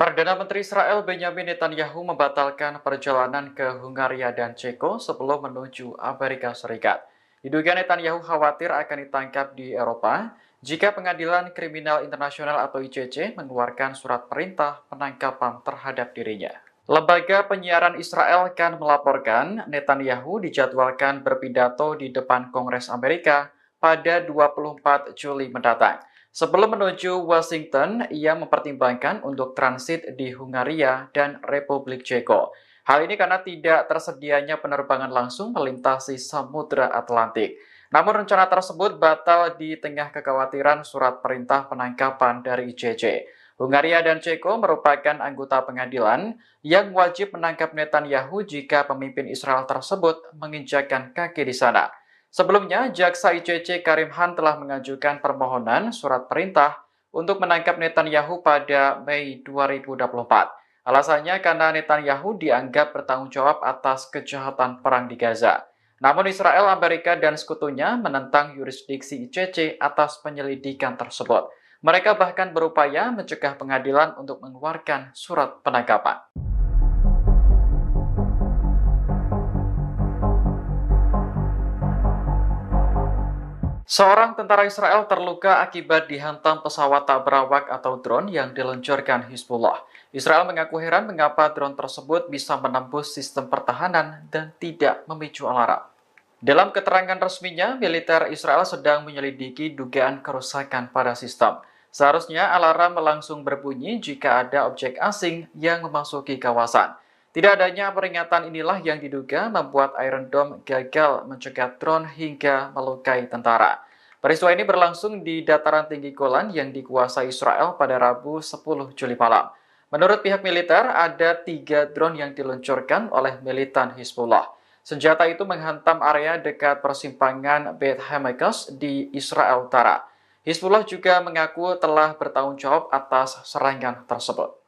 Perdana Menteri Israel Benjamin Netanyahu membatalkan perjalanan ke Hungaria dan Ceko sebelum menuju Amerika Serikat. Diduga Netanyahu khawatir akan ditangkap di Eropa jika Pengadilan Kriminal Internasional atau ICC mengeluarkan surat perintah penangkapan terhadap dirinya. Lembaga penyiaran Israel kan melaporkan Netanyahu dijadwalkan berpidato di depan Kongres Amerika pada 24 Juli mendatang. Sebelum menuju Washington, ia mempertimbangkan untuk transit di Hungaria dan Republik Ceko. Hal ini karena tidak tersedianya penerbangan langsung melintasi Samudra Atlantik. Namun rencana tersebut batal di tengah kekhawatiran surat perintah penangkapan dari ICC. Hungaria dan Ceko merupakan anggota pengadilan yang wajib menangkap Netanyahu jika pemimpin Israel tersebut menginjakkan kaki di sana. Sebelumnya, Jaksa ICC Karim Khan telah mengajukan permohonan surat perintah untuk menangkap Netanyahu pada Mei 2024. Alasannya karena Netanyahu dianggap bertanggung jawab atas kejahatan perang di Gaza. Namun Israel, Amerika, dan sekutunya menentang yurisdiksi ICC atas penyelidikan tersebut. Mereka bahkan berupaya mencegah pengadilan untuk mengeluarkan surat penangkapan. Seorang tentara Israel terluka akibat dihantam pesawat tak berawak atau drone yang diluncurkan Hizbullah. Israel mengaku heran mengapa drone tersebut bisa menembus sistem pertahanan dan tidak memicu alarm. Dalam keterangan resminya, militer Israel sedang menyelidiki dugaan kerusakan pada sistem. Seharusnya alarm langsung berbunyi jika ada objek asing yang memasuki kawasan. Tidak adanya peringatan inilah yang diduga membuat Iron Dome gagal mencegah drone hingga melukai tentara. Peristiwa ini berlangsung di dataran tinggi Golan yang dikuasai Israel pada Rabu 10 Juli malam. Menurut pihak militer, ada 3 drone yang diluncurkan oleh militan Hizbullah. Senjata itu menghantam area dekat persimpangan Beit Hamakas di Israel Utara. Hizbullah juga mengaku telah bertanggung jawab atas serangan tersebut.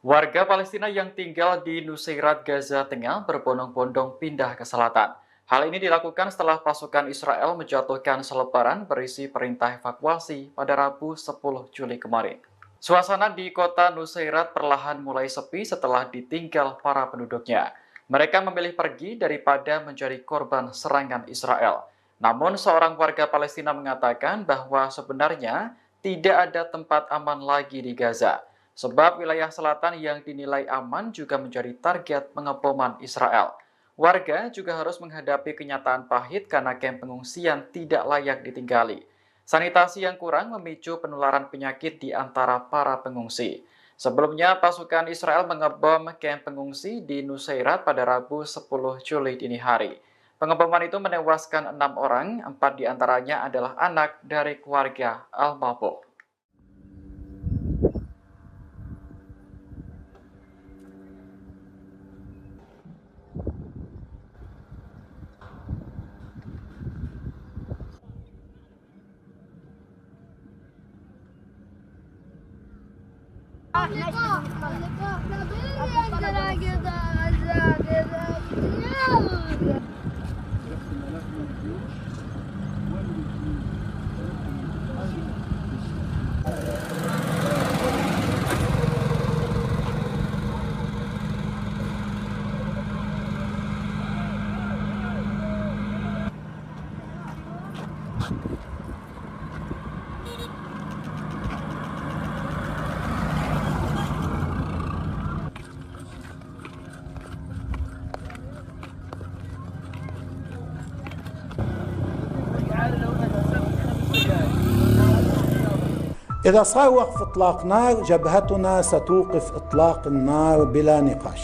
Warga Palestina yang tinggal di Nusairat, Gaza Tengah berbondong-bondong pindah ke selatan. Hal ini dilakukan setelah pasukan Israel menjatuhkan selebaran berisi perintah evakuasi pada Rabu 10 Juli kemarin. Suasana di kota Nusairat perlahan mulai sepi setelah ditinggal para penduduknya. Mereka memilih pergi daripada menjadi korban serangan Israel. Namun seorang warga Palestina mengatakan bahwa sebenarnya tidak ada tempat aman lagi di Gaza, sebab wilayah selatan yang dinilai aman juga menjadi target pengeboman Israel. Warga juga harus menghadapi kenyataan pahit karena kamp pengungsian tidak layak ditinggali. Sanitasi yang kurang memicu penularan penyakit di antara para pengungsi. Sebelumnya, pasukan Israel mengebom kamp pengungsi di Nusairat pada Rabu 10 Juli dini hari. Pengeboman itu menewaskan 6 orang, 4 diantaranya adalah anak dari keluarga Al-Mabouh. إذا صار وقف إطلاق نار جبهتنا ستوقف إطلاق النار بلا نقاش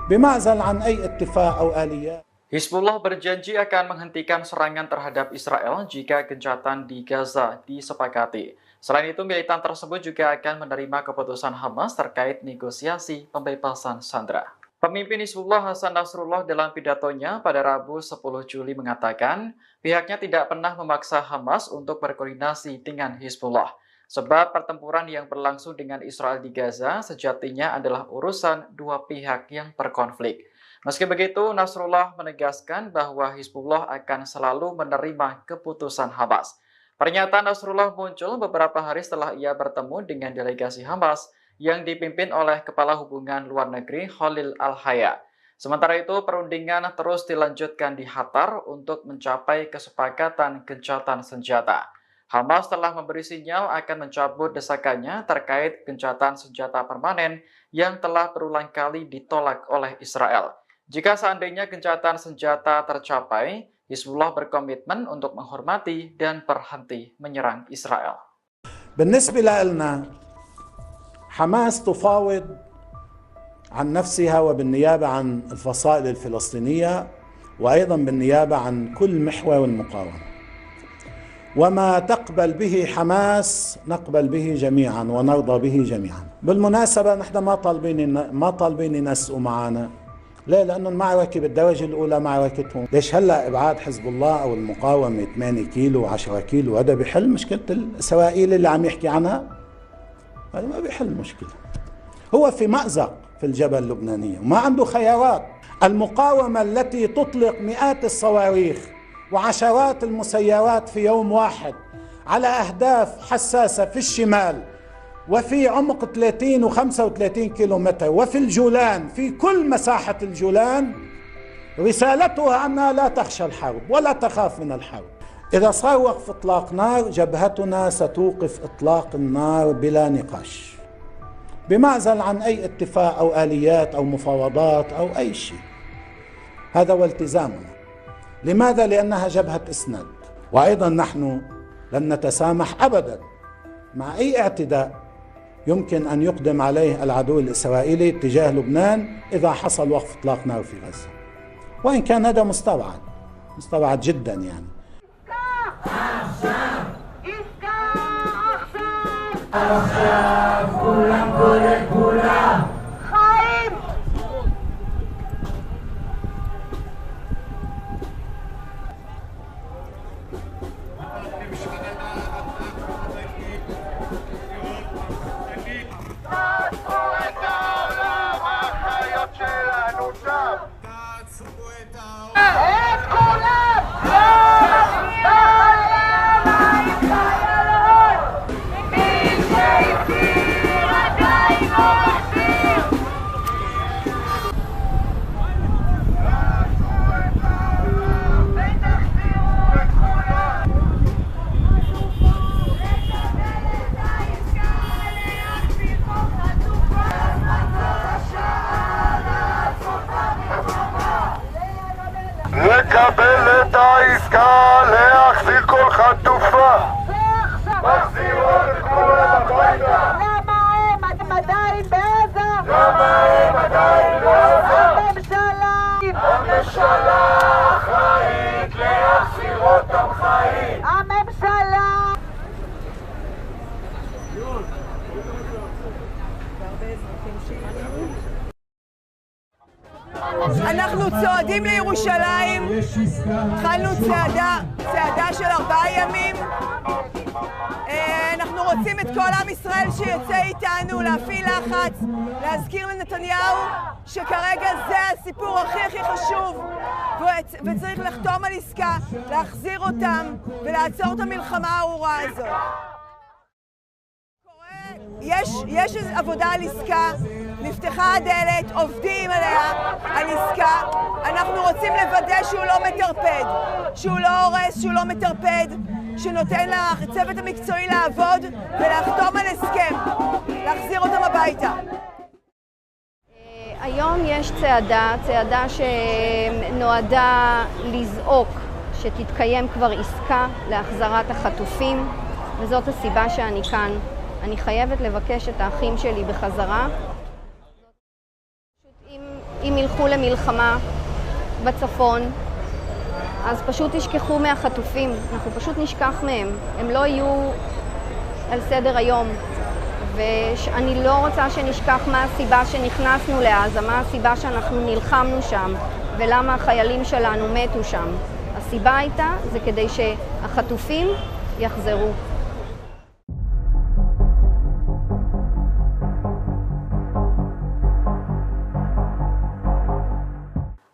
بمعزل عن أي اتفاق أو آليات. Hizbullah berjanji akan menghentikan serangan terhadap Israel jika gencatan di Gaza disepakati. Selain itu, militan tersebut juga akan menerima keputusan Hamas terkait negosiasi pembebasan sandera. Pemimpin Hizbullah Hasan Nasrullah dalam pidatonya pada Rabu 10 Juli mengatakan pihaknya tidak pernah memaksa Hamas untuk berkoordinasi dengan Hizbullah. Sebab pertempuran yang berlangsung dengan Israel di Gaza sejatinya adalah urusan dua pihak yang berkonflik. Meski begitu, Nasrullah menegaskan bahwa Hizbullah akan selalu menerima keputusan Hamas. Pernyataan Nasrullah muncul beberapa hari setelah ia bertemu dengan delegasi Hamas yang dipimpin oleh Kepala Hubungan Luar Negeri Khalil Al-Haya. Sementara itu, perundingan terus dilanjutkan di Qatar untuk mencapai kesepakatan gencatan senjata. Hamas telah memberi sinyal akan mencabut desakannya terkait gencatan senjata permanen yang telah berulang kali ditolak oleh Israel. Jika seandainya gencatan senjata tercapai, Hizbullah berkomitmen untuk menghormati dan berhenti menyerang Israel. بالنسبة لنا حماس تفاوض عن نفسها وبالنيابة عن الفصائل الفلسطينية وأيضا بالنيابة عن كل محور المقاومة. وما تقبل به حماس نقبل به جميعا ونرضى به جميعا. بالمناسبة نحن ما طالبين ينسقوا معنا. ليه؟ لأنه المعركة بالدرجة الأولى معركتهم. ليش هلا إبعاد حزب الله أو المقاومة 8 كيلو و10 كيلو هذا بيحل مشكلة الإسرائيلي اللي عم يحكي عنها؟ هذا ما بيحل مشكلة. هو في مأزق في الجبهة اللبنانية وما عنده خيارات. المقاومة التي تطلق مئات الصواريخ وعشرات المسيرات في يوم واحد على أهداف حساسة في الشمال وفي عمق 30 و35 كيلومتر وفي الجولان، في كل مساحة الجولان، رسالتها أنها لا تخشى الحرب ولا تخاف من الحرب. إذا صار وقف إطلاق نار جبهتنا ستوقف إطلاق النار بلا نقاش بمعزل عن أي اتفاق أو آليات أو مفاوضات أو أي شيء. هذا هو التزامنا. لماذا؟ لأنها جبهة إسناد، وأيضا نحن لن نتسامح أبدا مع أي اعتداء يمكن أن يقدم عليه العدو الإسرائيلي تجاه لبنان إذا حصل وقف إطلاق نار في غزة، وإن كان هذا مستبعد جدا يعني. Hey! לקבל את העסקה, להחזיר כל חטופה. מחזירות את כולם הביתה. למה הם עדיין בעזה? למה הם עדיין בעזה? הממשלה אחראית להחזיר אותם חיים. הממשלה אנחנו צועדים לירושלים, התחלנו צעדה של 4 ימים. אנחנו רוצים את כל עם ישראל שיוצא איתנו, להפעיל לחץ, להזכיר לנתניהו שכרגע זה הסיפור הכי חשוב, וצריך לחתום על עסקה, להחזיר אותם ולעצור את המלחמה הארורה הזאת. יש עבודה על עסקה, נפתחה הדלת, עובדים עליה, על עסקה. אנחנו רוצים לוודא שהוא לא מטרפד, שהוא לא הורס, שהוא לא מטרפד, שנותן לצוות המקצועי לעבוד ולחתום על הסכם, להחזיר אותם הביתה. היום יש צעדה שנועדה לזעוק שתתקיים כבר עסקה להחזרת החטופים, וזאת הסיבה שאני כאן. אני חייבת לבקש את האחים שלי בחזרה. אם ילכו למלחמה בצפון, אז פשוט ישכחו מהחטופים, אנחנו פשוט נשכח מהם, הם לא יהיו על סדר היום. ואני לא רוצה שנשכח מה הסיבה שנכנסנו לעזה, מה הסיבה שאנחנו נלחמנו שם, ולמה החיילים שלנו מתו שם. הסיבה הייתה, זה כדי שהחטופים יחזרו.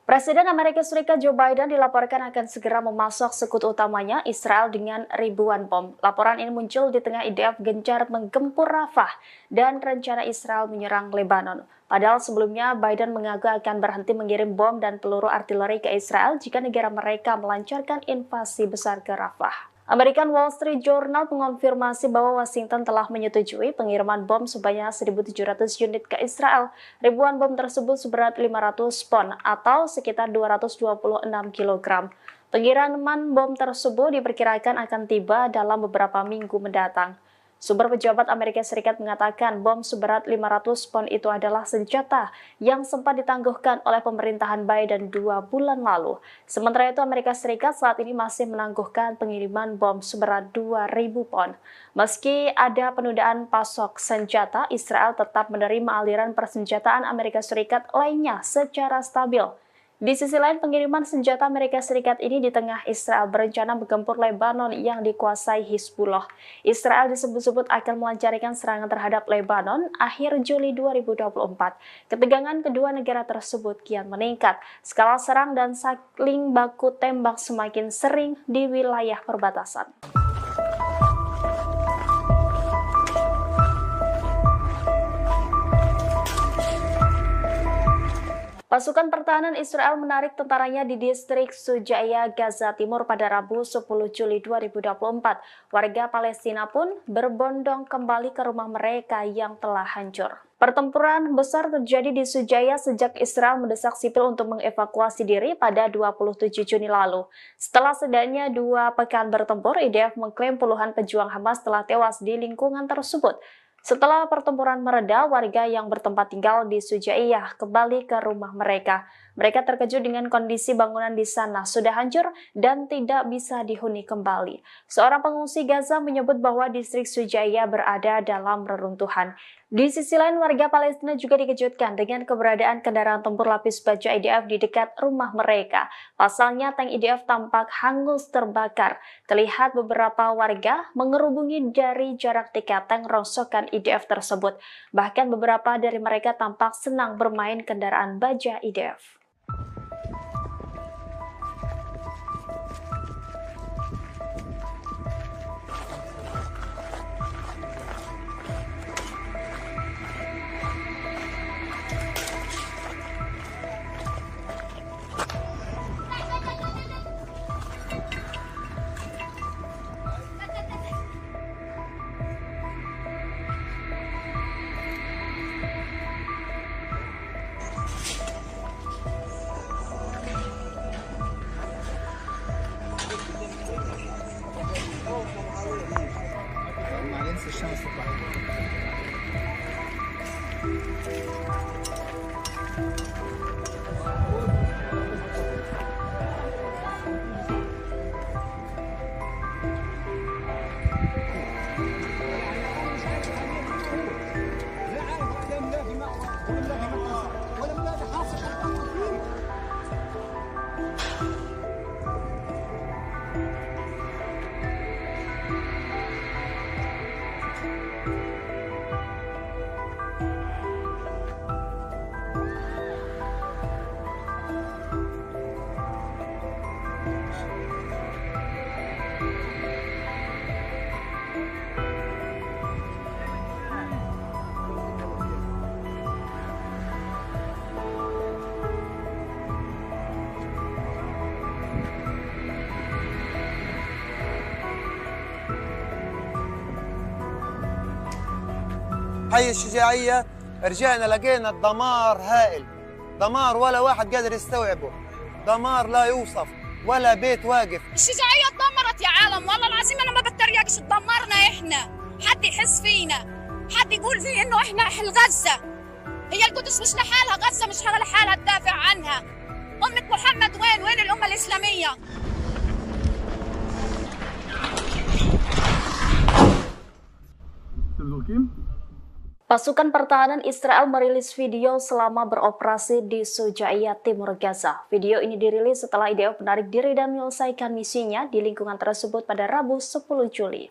Presiden Amerika Serikat Joe Biden dilaporkan akan segera memasok sekutu utamanya Israel dengan ribuan bom. Laporan ini muncul di tengah IDF gencar menggempur Rafah dan rencana Israel menyerang Lebanon. Padahal sebelumnya Biden mengaku akan berhenti mengirim bom dan peluru artileri ke Israel jika negara mereka melancarkan invasi besar ke Rafah. American Wall Street Journal mengonfirmasi bahwa Washington telah menyetujui pengiriman bom sebanyak 1.700 unit ke Israel. Ribuan bom tersebut seberat 500 pon atau sekitar 226 kg. Pengiriman bom tersebut diperkirakan akan tiba dalam beberapa minggu mendatang. Sumber pejabat Amerika Serikat mengatakan bom seberat 500 pon itu adalah senjata yang sempat ditangguhkan oleh pemerintahan Biden 2 bulan lalu. Sementara itu Amerika Serikat saat ini masih menangguhkan pengiriman bom seberat 2.000 pon. Meski ada penundaan pasok senjata, Israel tetap menerima aliran persenjataan Amerika Serikat lainnya secara stabil. Di sisi lain, pengiriman senjata Amerika Serikat ini di tengah Israel berencana menggempur Lebanon yang dikuasai Hizbullah. Israel disebut-sebut akan melancarkan serangan terhadap Lebanon akhir Juli 2024. Ketegangan kedua negara tersebut kian meningkat. Skala serang dan saling baku tembak semakin sering di wilayah perbatasan. Pasukan pertahanan Israel menarik tentaranya di distrik Sujaya, Gaza Timur pada Rabu 10 Juli 2024. Warga Palestina pun berbondong kembali ke rumah mereka yang telah hancur. Pertempuran besar terjadi di Sujaya sejak Israel mendesak sipil untuk mengevakuasi diri pada 27 Juni lalu. Setelah setidaknya 2 pekan bertempur, IDF mengklaim puluhan pejuang Hamas telah tewas di lingkungan tersebut. Setelah pertempuran mereda, warga yang bertempat tinggal di Sujaiyah kembali ke rumah mereka. Mereka terkejut dengan kondisi bangunan di sana sudah hancur dan tidak bisa dihuni kembali. Seorang pengungsi Gaza menyebut bahwa distrik Sujaiyah berada dalam reruntuhan. Di sisi lain, warga Palestina juga dikejutkan dengan keberadaan kendaraan tempur lapis baja IDF di dekat rumah mereka. Pasalnya, tank IDF tampak hangus terbakar. Terlihat beberapa warga mengerubungi dari jarak dekat tank rongsokan IDF tersebut. Bahkan beberapa dari mereka tampak senang bermain kendaraan baja IDF. حي الشجاعية رجعنا لقينا الدمار هائل، دمار ولا واحد قادر يستوعبه، دمار لا يوصف، ولا بيت واقف. الشجاعية اتدمرت يا عالم، والله العظيم أنا ما بتريقش، اتدمرنا إحنا، حد يحس فينا، حد يقول فيه إنه إحنا أهل غزة. هي القدس مش لحالها، غزة مش لحالها تدافع عنها. أمة محمد وين؟ وين الأمة الإسلامية؟ Pasukan pertahanan Israel merilis video selama beroperasi di Sujaiyah, Timur Gaza. Video ini dirilis setelah IDF menarik diri dan menyelesaikan misinya di lingkungan tersebut pada Rabu 10 Juli.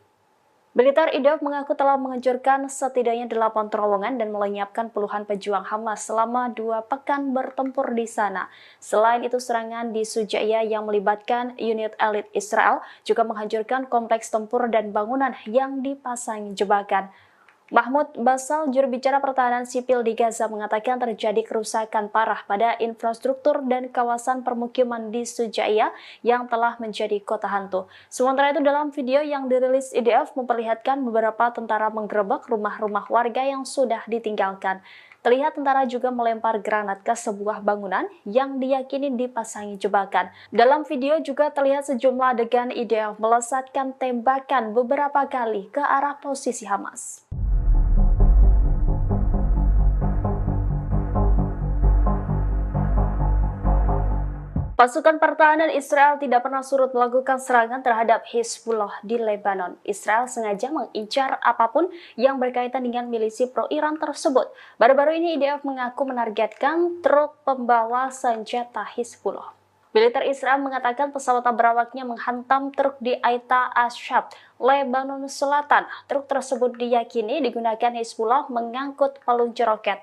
Militer IDF mengaku telah menghancurkan setidaknya 8 terowongan dan melenyapkan puluhan pejuang Hamas selama 2 pekan bertempur di sana. Selain itu, serangan di Sujaiyah yang melibatkan unit elit Israel juga menghancurkan kompleks tempur dan bangunan yang dipasangi jebakan. Mahmud Basal, juru bicara pertahanan sipil di Gaza, mengatakan terjadi kerusakan parah pada infrastruktur dan kawasan permukiman di Sujaiyah yang telah menjadi kota hantu. Sementara itu, dalam video yang dirilis IDF memperlihatkan beberapa tentara menggerebek rumah-rumah warga yang sudah ditinggalkan. Terlihat tentara juga melempar granat ke sebuah bangunan yang diyakini dipasangi jebakan. Dalam video juga terlihat sejumlah adegan IDF melesatkan tembakan beberapa kali ke arah posisi Hamas. Pasukan pertahanan Israel tidak pernah surut melakukan serangan terhadap Hizbullah di Lebanon. Israel sengaja mengincar apapun yang berkaitan dengan milisi pro-Iran tersebut. Baru-baru ini IDF mengaku menargetkan truk pembawa senjata Hizbullah. Militer Israel mengatakan pesawat berawaknya menghantam truk di Aita Ashab, Lebanon Selatan. Truk tersebut diyakini digunakan Hizbullah mengangkut peluncur roket.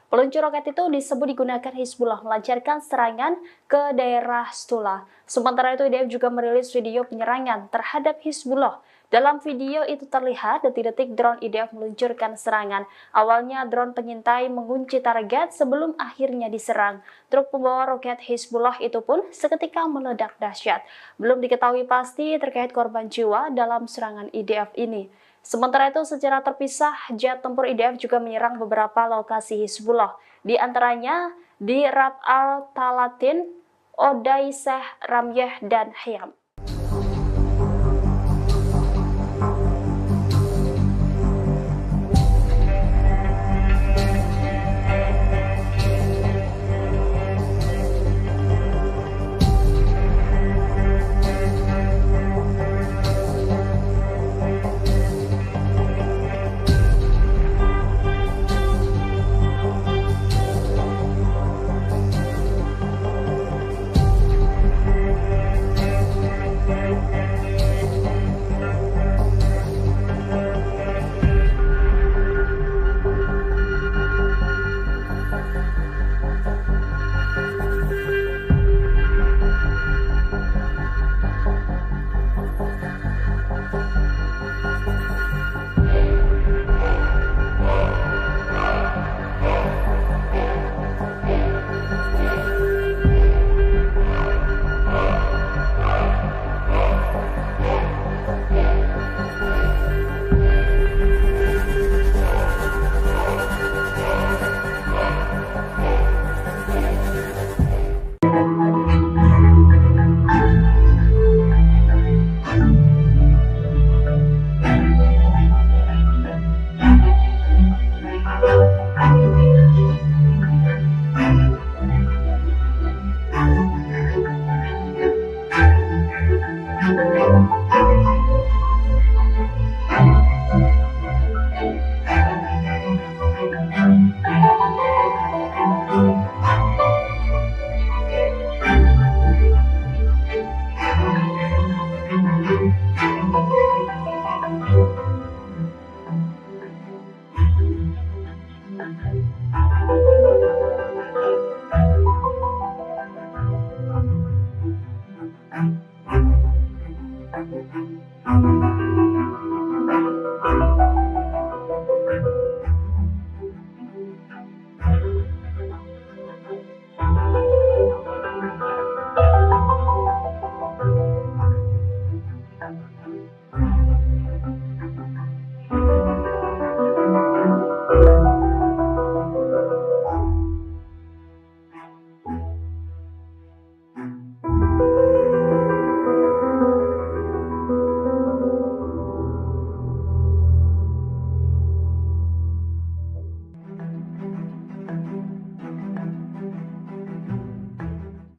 Peluncur roket itu disebut digunakan Hizbullah melancarkan serangan ke daerah Stula. Sementara itu, IDF juga merilis video penyerangan terhadap Hizbullah. Dalam video itu terlihat detik-detik drone IDF meluncurkan serangan. Awalnya drone pengintai mengunci target sebelum akhirnya diserang. Truk pembawa roket Hizbullah itu pun seketika meledak dahsyat. Belum diketahui pasti terkait korban jiwa dalam serangan IDF ini. Sementara itu, secara terpisah, jet tempur IDF juga menyerang beberapa lokasi Hizbullah, di antaranya di Rab al-Talatin, Odaiseh, Ramyeh, dan Hayam.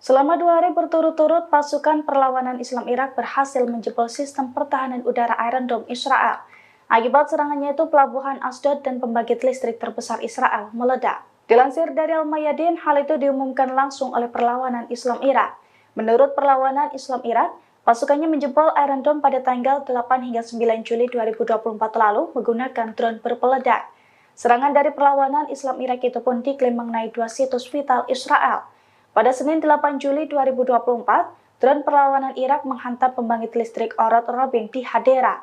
Selama 2 hari berturut-turut, pasukan perlawanan Islam Irak berhasil menjebol sistem pertahanan udara Iron Dome Israel. Akibat serangannya itu, pelabuhan Asdod dan pembangkit listrik terbesar Israel meledak. Dilansir dari Al-Mayadin, hal itu diumumkan langsung oleh perlawanan Islam Irak. Menurut perlawanan Islam Irak, pasukannya menjebol Iron Dome pada tanggal 8 hingga 9 Juli 2024 lalu menggunakan drone berpeledak. Serangan dari perlawanan Islam Irak itu pun diklaim mengenai 2 situs vital Israel. Pada Senin 8 Juli 2024, drone perlawanan Irak menghantam pembangkit listrik Orod Robin di Hadera.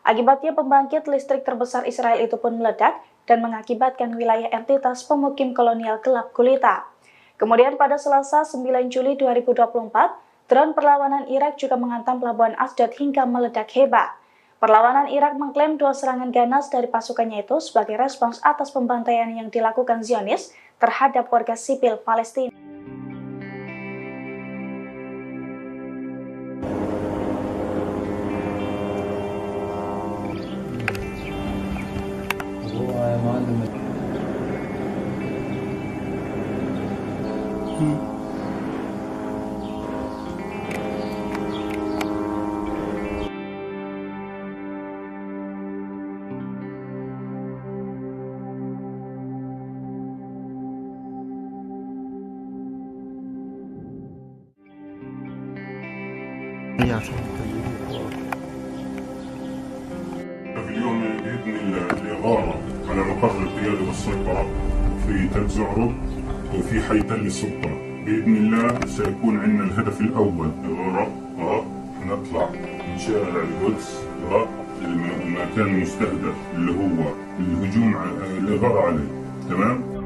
Akibatnya pembangkit listrik terbesar Israel itu pun meledak dan mengakibatkan wilayah entitas pemukim kolonial gelap gulita. Kemudian pada Selasa 9 Juli 2024, drone perlawanan Irak juga menghantam pelabuhan Asdod hingga meledak hebat. Perlawanan Irak mengklaim 2 serangan ganas dari pasukannya itu sebagai respons atas pembantaian yang dilakukan Zionis terhadap warga sipil Palestina. في اليوم بإذن الله الإغارة على مقر القيادة والسيطرة في تل زعرب وفي حي تل السلطنة. بإذن الله سيكون عندنا الهدف الأول إغارة نطلع من شارع القدس المكان المستهدف اللي هو الهجوم الإغارة عليه. تمام؟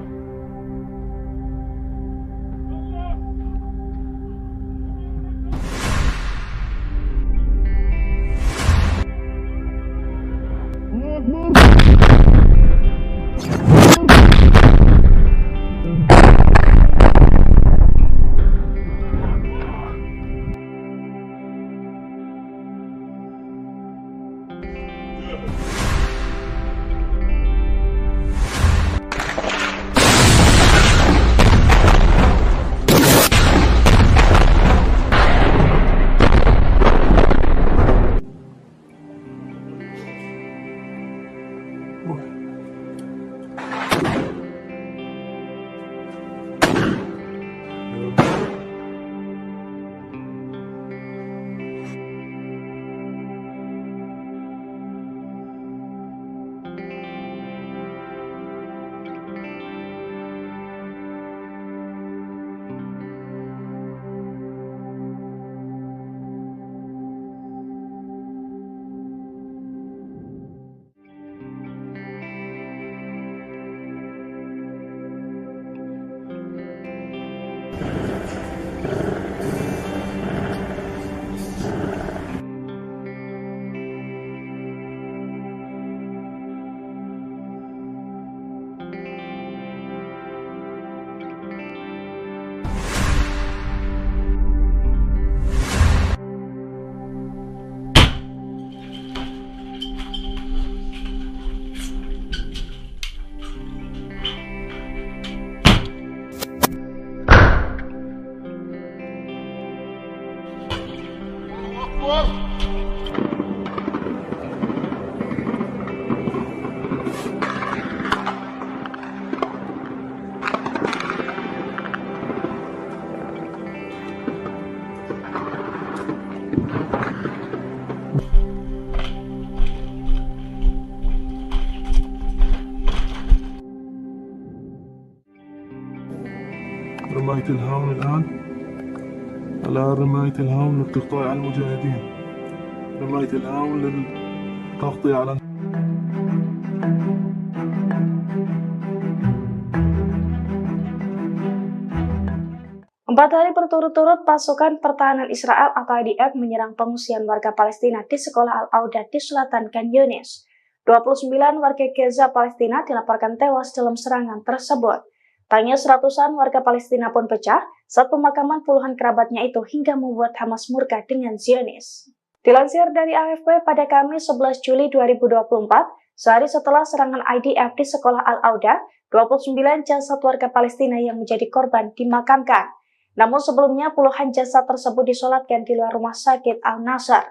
رماية الهاون الآن رماية الهاون للتغطية على المجاهدين، رماية الهاون للتغطية على 4 hari berturut-turut pasukan pertahanan Israel atau IDF menyerang pengungsian warga Palestina di sekolah Al-Auda di selatan Khan Yunis. 29 warga Gaza Palestina dilaporkan tewas dalam serangan tersebut. Tangis ratusan warga Palestina pun pecah saat pemakaman puluhan kerabatnya itu hingga membuat Hamas murka dengan Zionis. Dilansir dari AFP pada Kamis 11 Juli 2024, sehari setelah serangan IDF di sekolah Al-Auda, 29 jasad warga Palestina yang menjadi korban dimakamkan. Namun sebelumnya puluhan jasad tersebut disolatkan di luar rumah sakit Al-Nasr.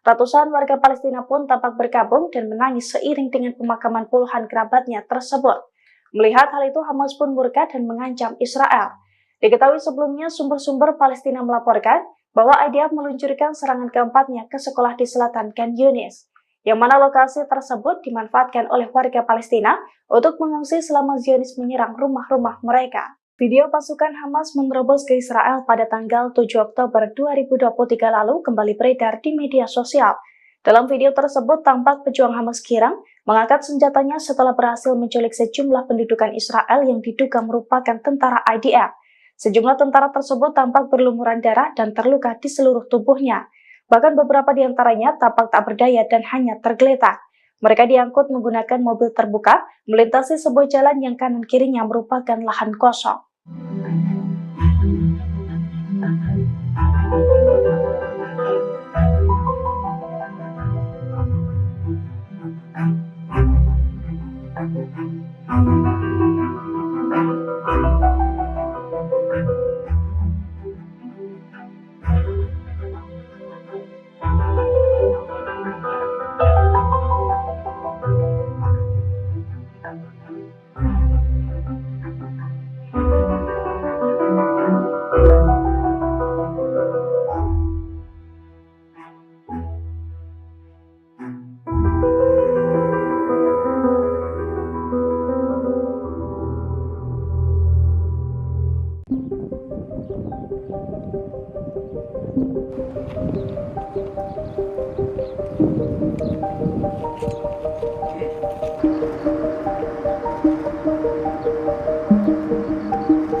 Ratusan warga Palestina pun tampak berkabung dan menangis seiring dengan pemakaman puluhan kerabatnya tersebut. Melihat hal itu, Hamas pun murka dan mengancam Israel. Diketahui sebelumnya sumber-sumber Palestina melaporkan bahwa IDF meluncurkan serangan keempatnya ke sekolah di selatan Khan Yunis, yang mana lokasi tersebut dimanfaatkan oleh warga Palestina untuk mengungsi selama Zionis menyerang rumah-rumah mereka. Video pasukan Hamas menerobos ke Israel pada tanggal 7 Oktober 2023 lalu kembali beredar di media sosial. Dalam video tersebut tampak pejuang Hamas girang mengangkat senjatanya setelah berhasil menculik sejumlah pendudukan Israel yang diduga merupakan tentara IDF. Sejumlah tentara tersebut tampak berlumuran darah dan terluka di seluruh tubuhnya. Bahkan beberapa di antaranya tampak tak berdaya dan hanya tergeletak. Mereka diangkut menggunakan mobil terbuka, melintasi sebuah jalan yang kanan kirinya merupakan lahan kosong.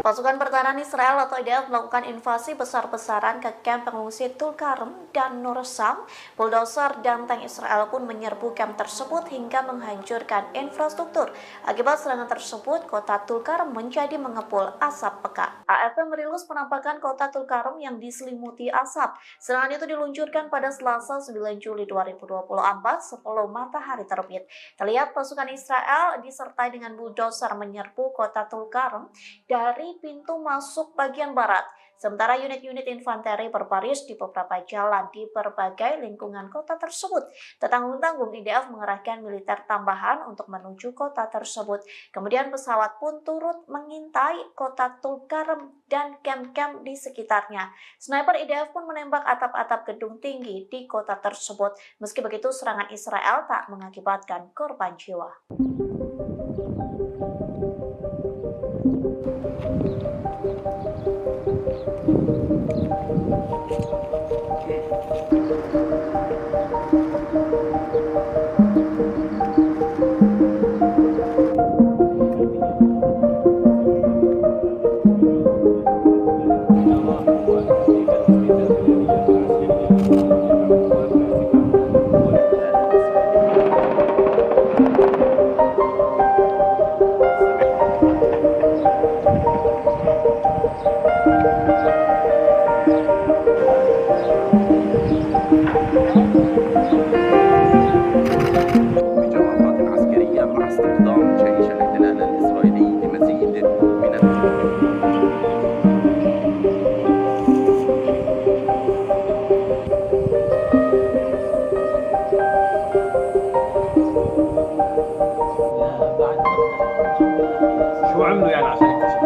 Pasukan pertahanan Israel atau IDF melakukan invasi besar-besaran ke kamp pengungsi Tulkarem dan Nursam. Bulldozer dan tank Israel pun menyerbu kamp tersebut hingga menghancurkan infrastruktur. Akibat serangan tersebut, kota Tulkarem menjadi mengepul asap pekat. AFP merilis penampakan kota Tulkarem yang diselimuti asap. Serangan itu diluncurkan pada Selasa 9 Juli 2024 sebelum matahari terbit. Terlihat pasukan Israel disertai dengan bulldozer menyerbu kota Tulkarem dari pintu masuk bagian barat. Sementara unit-unit infanteri berbaris di beberapa jalan di berbagai lingkungan kota tersebut. Tak tanggung-tanggung IDF mengerahkan militer tambahan untuk menuju kota tersebut. Kemudian pesawat pun turut mengintai kota Tulkarem dan kamp-kamp di sekitarnya. Sniper IDF pun menembak atap-atap gedung tinggi di kota tersebut. Meski begitu, serangan Israel tak mengakibatkan korban jiwa. شو عملوا يعني عشان يكتشفوا؟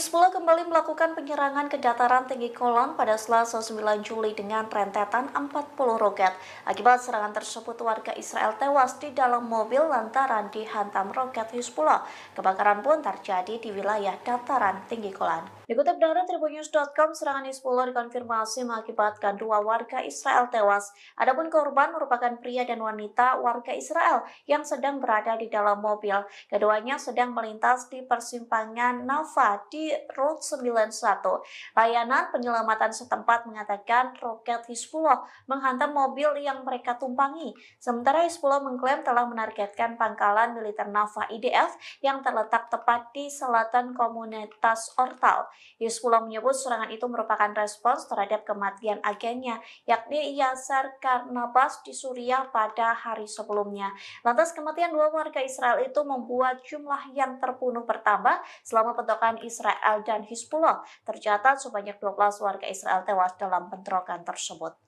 Hizbullah kembali melakukan penyerangan ke dataran tinggi Golan pada Selasa 9 Juli dengan rentetan 40 roket. Akibat serangan tersebut, warga Israel tewas di dalam mobil lantaran dihantam roket Hizbullah. Kebakaran pun terjadi di wilayah dataran tinggi Golan. Dikutip dari tribunnews.com, serangan Hizbullah dikonfirmasi mengakibatkan 2 warga Israel tewas. Adapun korban merupakan pria dan wanita warga Israel yang sedang berada di dalam mobil. Keduanya sedang melintas di persimpangan Nava di Route 91. Layanan penyelamatan setempat mengatakan roket Hizbullah menghantam mobil yang mereka tumpangi. Sementara Hizbullah mengklaim telah menargetkan pangkalan militer Nava IDF yang terletak tepat di selatan komunitas Ortal. Hizbullah menyebut serangan itu merupakan respons terhadap kematian agennya, yakni Yasser Karnabas di Suriah pada hari sebelumnya. Lantas kematian 2 warga Israel itu membuat jumlah yang terbunuh bertambah selama bentrokan Israel dan Hizbullah. Tercatat sebanyak 12 warga Israel tewas dalam bentrokan tersebut.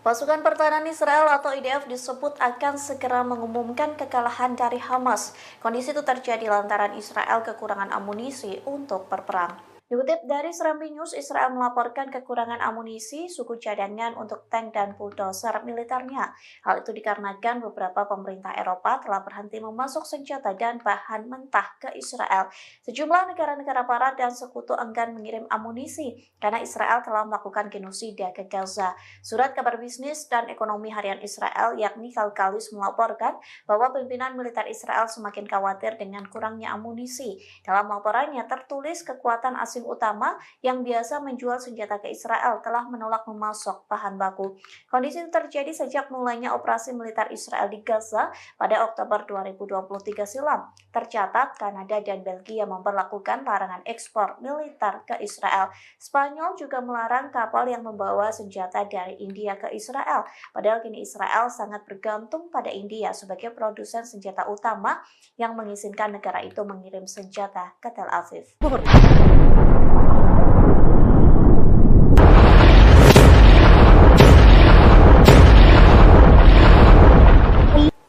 Pasukan pertahanan Israel atau IDF disebut akan segera mengumumkan kekalahan dari Hamas. Kondisi itu terjadi lantaran Israel kekurangan amunisi untuk berperang. Dikutip dari Serambi News, Israel melaporkan kekurangan amunisi, suku cadangan untuk tank dan bulldozer militernya. Hal itu dikarenakan beberapa pemerintah Eropa telah berhenti memasok senjata dan bahan mentah ke Israel. Sejumlah negara-negara barat dan sekutu enggan mengirim amunisi karena Israel telah melakukan genosida ke Gaza. Surat kabar bisnis dan ekonomi harian Israel yakni Kalkalis melaporkan bahwa pimpinan militer Israel semakin khawatir dengan kurangnya amunisi. Dalam laporannya tertulis kekuatan asing utama yang biasa menjual senjata ke Israel telah menolak memasok bahan baku. Kondisi itu terjadi sejak mulainya operasi militer Israel di Gaza pada Oktober 2023 silam. Tercatat Kanada dan Belgia memberlakukan larangan ekspor militer ke Israel. Spanyol juga melarang kapal yang membawa senjata dari India ke Israel. Padahal kini Israel sangat bergantung pada India sebagai produsen senjata utama yang mengizinkan negara itu mengirim senjata ke Tel Aviv.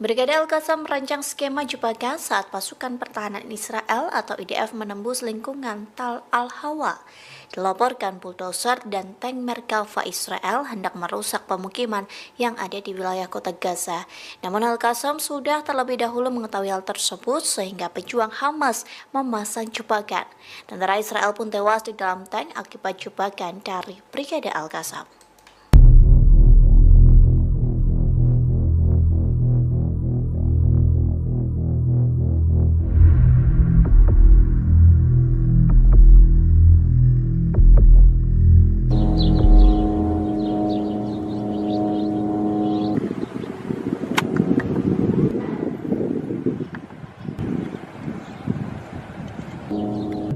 Brigade Al-Qassam merancang skema jebakan saat pasukan pertahanan Israel atau IDF menembus lingkungan Tal Al-Hawa. Dilaporkan bulldozer dan tank Merkava Israel hendak merusak pemukiman yang ada di wilayah kota Gaza. Namun Al-Qassam sudah terlebih dahulu mengetahui hal tersebut sehingga pejuang Hamas memasang jebakan. Tentara Israel pun tewas di dalam tank akibat jebakan dari Brigade Al-Qassam.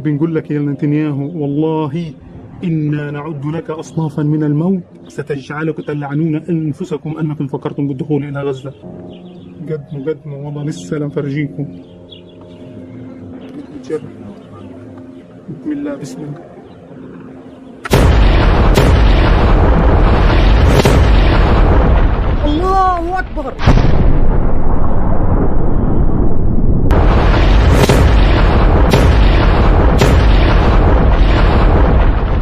بنقول لك يا نتنياهو والله إنا نعد لك أصنافا من الموت ستجعلكم تلعنون أنفسكم أنكم فكرتم بالدخول إلى غزة. قدموا والله لسه لنفرجيكم. بسم الله بسم الله. الله أكبر.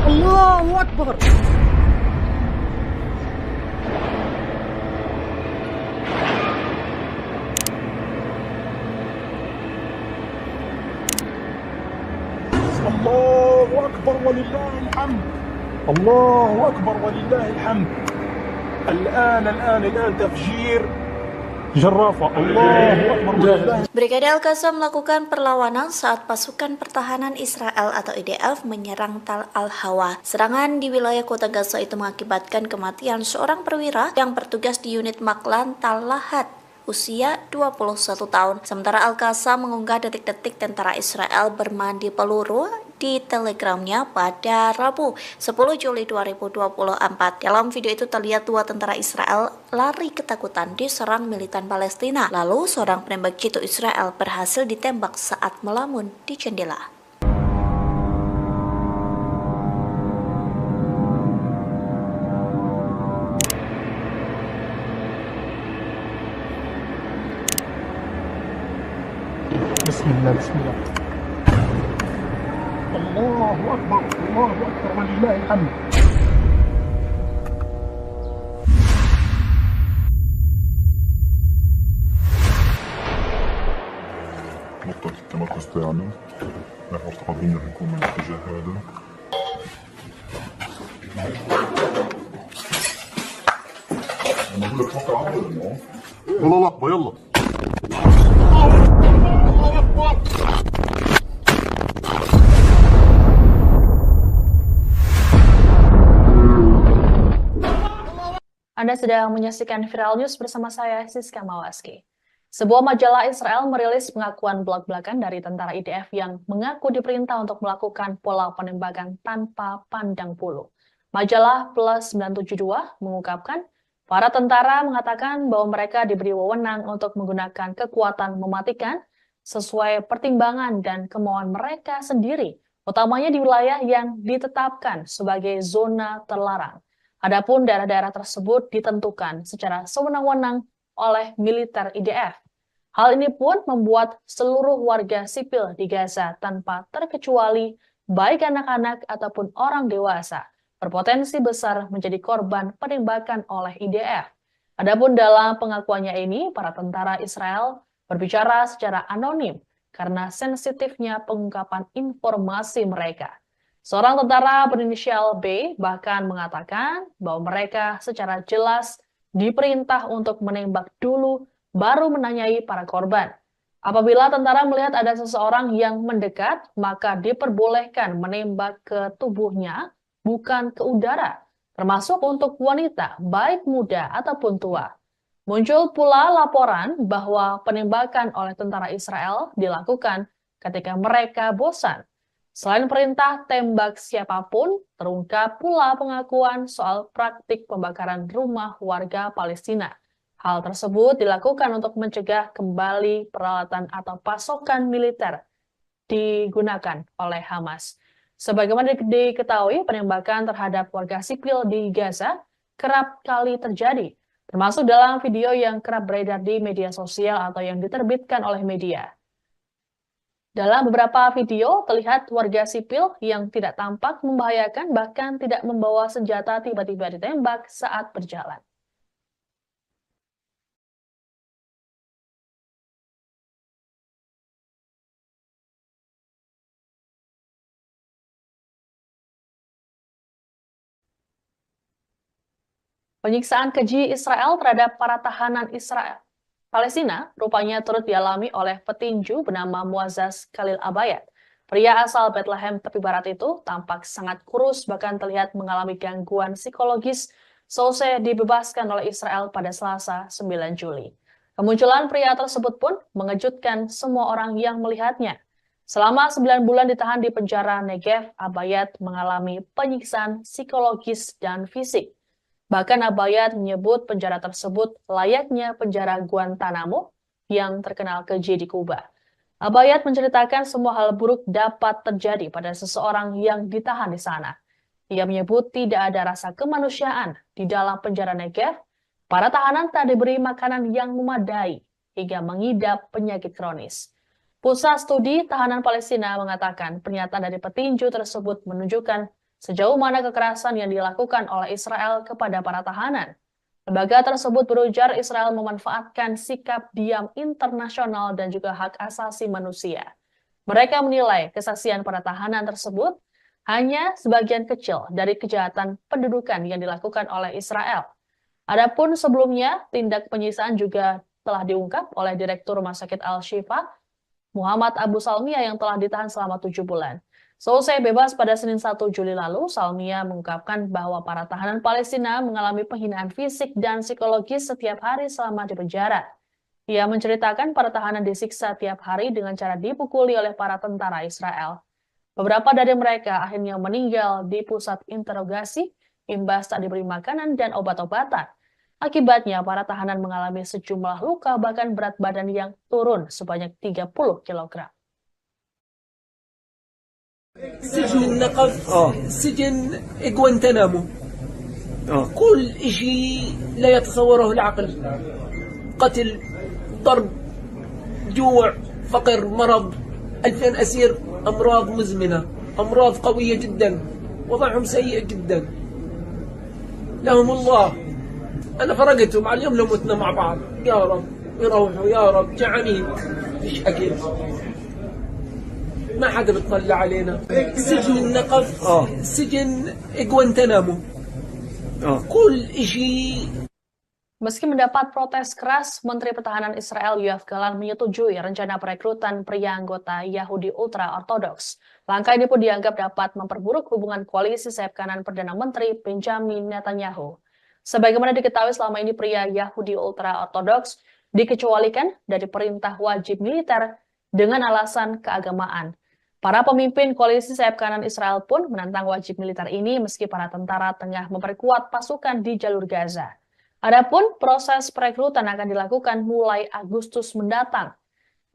الله أكبر. الله أكبر ولله الحمد. الله أكبر ولله الحمد. الآن تفجير Jarrafah. Brigade Al-Qassam melakukan perlawanan saat pasukan pertahanan Israel atau IDF menyerang Tal Al-Hawa. Serangan di wilayah kota Gaza itu mengakibatkan kematian seorang perwira yang bertugas di unit Maklan Tal Lahat, usia 21 tahun. Sementara Al-Qassam mengunggah detik-detik tentara Israel bermandi peluru di telegramnya pada Rabu 10 Juli 2024. Dalam video itu terlihat 2 tentara Israel lari ketakutan diserang militan Palestina. Lalu seorang penembak jitu Israel berhasil ditembak saat melamun di jendela. Bismillah, bismillah. الله أكبر الله أكبر ولله الحمد. نقطة التمركز تاعنا نحن قادرين نكون من الاتجاه هذا. أنا أقول لك توقع عبد الله. يلا لحظة يلا. Anda sedang menyaksikan Viral News bersama saya, Siska Mawaski. Sebuah majalah Israel merilis pengakuan belak-belakan dari tentara IDF yang mengaku diperintah untuk melakukan pola penembakan tanpa pandang bulu. Majalah Plus 972 mengungkapkan, para tentara mengatakan bahwa mereka diberi wewenang untuk menggunakan kekuatan mematikan sesuai pertimbangan dan kemauan mereka sendiri, utamanya di wilayah yang ditetapkan sebagai zona terlarang. Adapun daerah-daerah tersebut ditentukan secara sewenang-wenang oleh militer IDF. Hal ini pun membuat seluruh warga sipil di Gaza tanpa terkecuali baik anak-anak ataupun orang dewasa berpotensi besar menjadi korban penembakan oleh IDF. Adapun dalam pengakuannya ini, para tentara Israel berbicara secara anonim karena sensitifnya pengungkapan informasi mereka. Seorang tentara berinisial B bahkan mengatakan bahwa mereka secara jelas diperintah untuk menembak dulu baru menanyai para korban. Apabila tentara melihat ada seseorang yang mendekat, maka diperbolehkan menembak ke tubuhnya, bukan ke udara, termasuk untuk wanita, baik muda ataupun tua. Muncul pula laporan bahwa penembakan oleh tentara Israel dilakukan ketika mereka bosan. Selain perintah tembak siapapun, terungkap pula pengakuan soal praktik pembakaran rumah warga Palestina. Hal tersebut dilakukan untuk mencegah kembali peralatan atau pasokan militer digunakan oleh Hamas. Sebagaimana diketahui, penembakan terhadap warga sipil di Gaza kerap kali terjadi, termasuk dalam video yang kerap beredar di media sosial atau yang diterbitkan oleh media. Dalam beberapa video, terlihat warga sipil yang tidak tampak membahayakan bahkan tidak membawa senjata tiba-tiba ditembak saat berjalan. Penyiksaan keji Israel terhadap para tahanan Palestina rupanya turut dialami oleh petinju bernama Muazzaz Khalil Abayad. Pria asal Bethlehem tepi barat itu tampak sangat kurus bahkan terlihat mengalami gangguan psikologis seusai dibebaskan oleh Israel pada Selasa 9 Juli. Kemunculan pria tersebut pun mengejutkan semua orang yang melihatnya. Selama 9 bulan ditahan di penjara Negev, Abayad mengalami penyiksaan psikologis dan fisik. Bahkan Abayad menyebut penjara tersebut layaknya penjara Guantanamo yang terkenal keji di Kuba. Abayad menceritakan semua hal buruk dapat terjadi pada seseorang yang ditahan di sana. Ia menyebut tidak ada rasa kemanusiaan di dalam penjara Negev. Para tahanan tak diberi makanan yang memadai hingga mengidap penyakit kronis. Pusat Studi Tahanan Palestina mengatakan pernyataan dari petinju tersebut menunjukkan sejauh mana kekerasan yang dilakukan oleh Israel kepada para tahanan. Lembaga tersebut berujar Israel memanfaatkan sikap diam internasional dan juga hak asasi manusia. Mereka menilai kesaksian para tahanan tersebut hanya sebagian kecil dari kejahatan pendudukan yang dilakukan oleh Israel. Adapun sebelumnya, tindak penyiksaan juga telah diungkap oleh Direktur Rumah Sakit Al-Shifa, Muhammad Abu Salmiya yang telah ditahan selama 7 bulan. Selesai bebas pada Senin 1 Juli lalu, Salmiya mengungkapkan bahwa para tahanan Palestina mengalami penghinaan fisik dan psikologis setiap hari selama di penjara. Ia menceritakan para tahanan disiksa tiap hari dengan cara dipukuli oleh para tentara Israel. Beberapa dari mereka akhirnya meninggal di pusat interogasi, imbas tak diberi makanan dan obat-obatan. Akibatnya, para tahanan mengalami sejumlah luka bahkan berat badan yang turun sebanyak 30 kg. سجن النقب سجن غوانتنامو كل شيء لا يتصوره العقل قتل ضرب جوع فقر مرض 2000 أسير أمراض مزمنة أمراض قوية جدا، وضعهم سيء جدا. لهم الله، أنا فرقتهم على اليوم لو متنا مع بعض. يا رب يروحوا، يا رب جعانين، فيش أكل، ما حدا بيطلع علينا. سجن النقف، سجن غوانتنامو، كل شيء. Meski mendapat protes keras, Menteri Pertahanan Israel Yoav Gallant menyetujui rencana perekrutan pria anggota Yahudi ultra-ortodoks. Langkah ini pun dianggap dapat memperburuk hubungan koalisi sayap kanan Perdana Menteri Benjamin Netanyahu. Sebagaimana diketahui selama ini pria Yahudi ultra-ortodoks dikecualikan dari perintah wajib militer dengan alasan keagamaan. Para pemimpin koalisi sayap kanan Israel pun menentang wajib militer ini meski para tentara tengah memperkuat pasukan di jalur Gaza. Adapun proses perekrutan akan dilakukan mulai Agustus mendatang.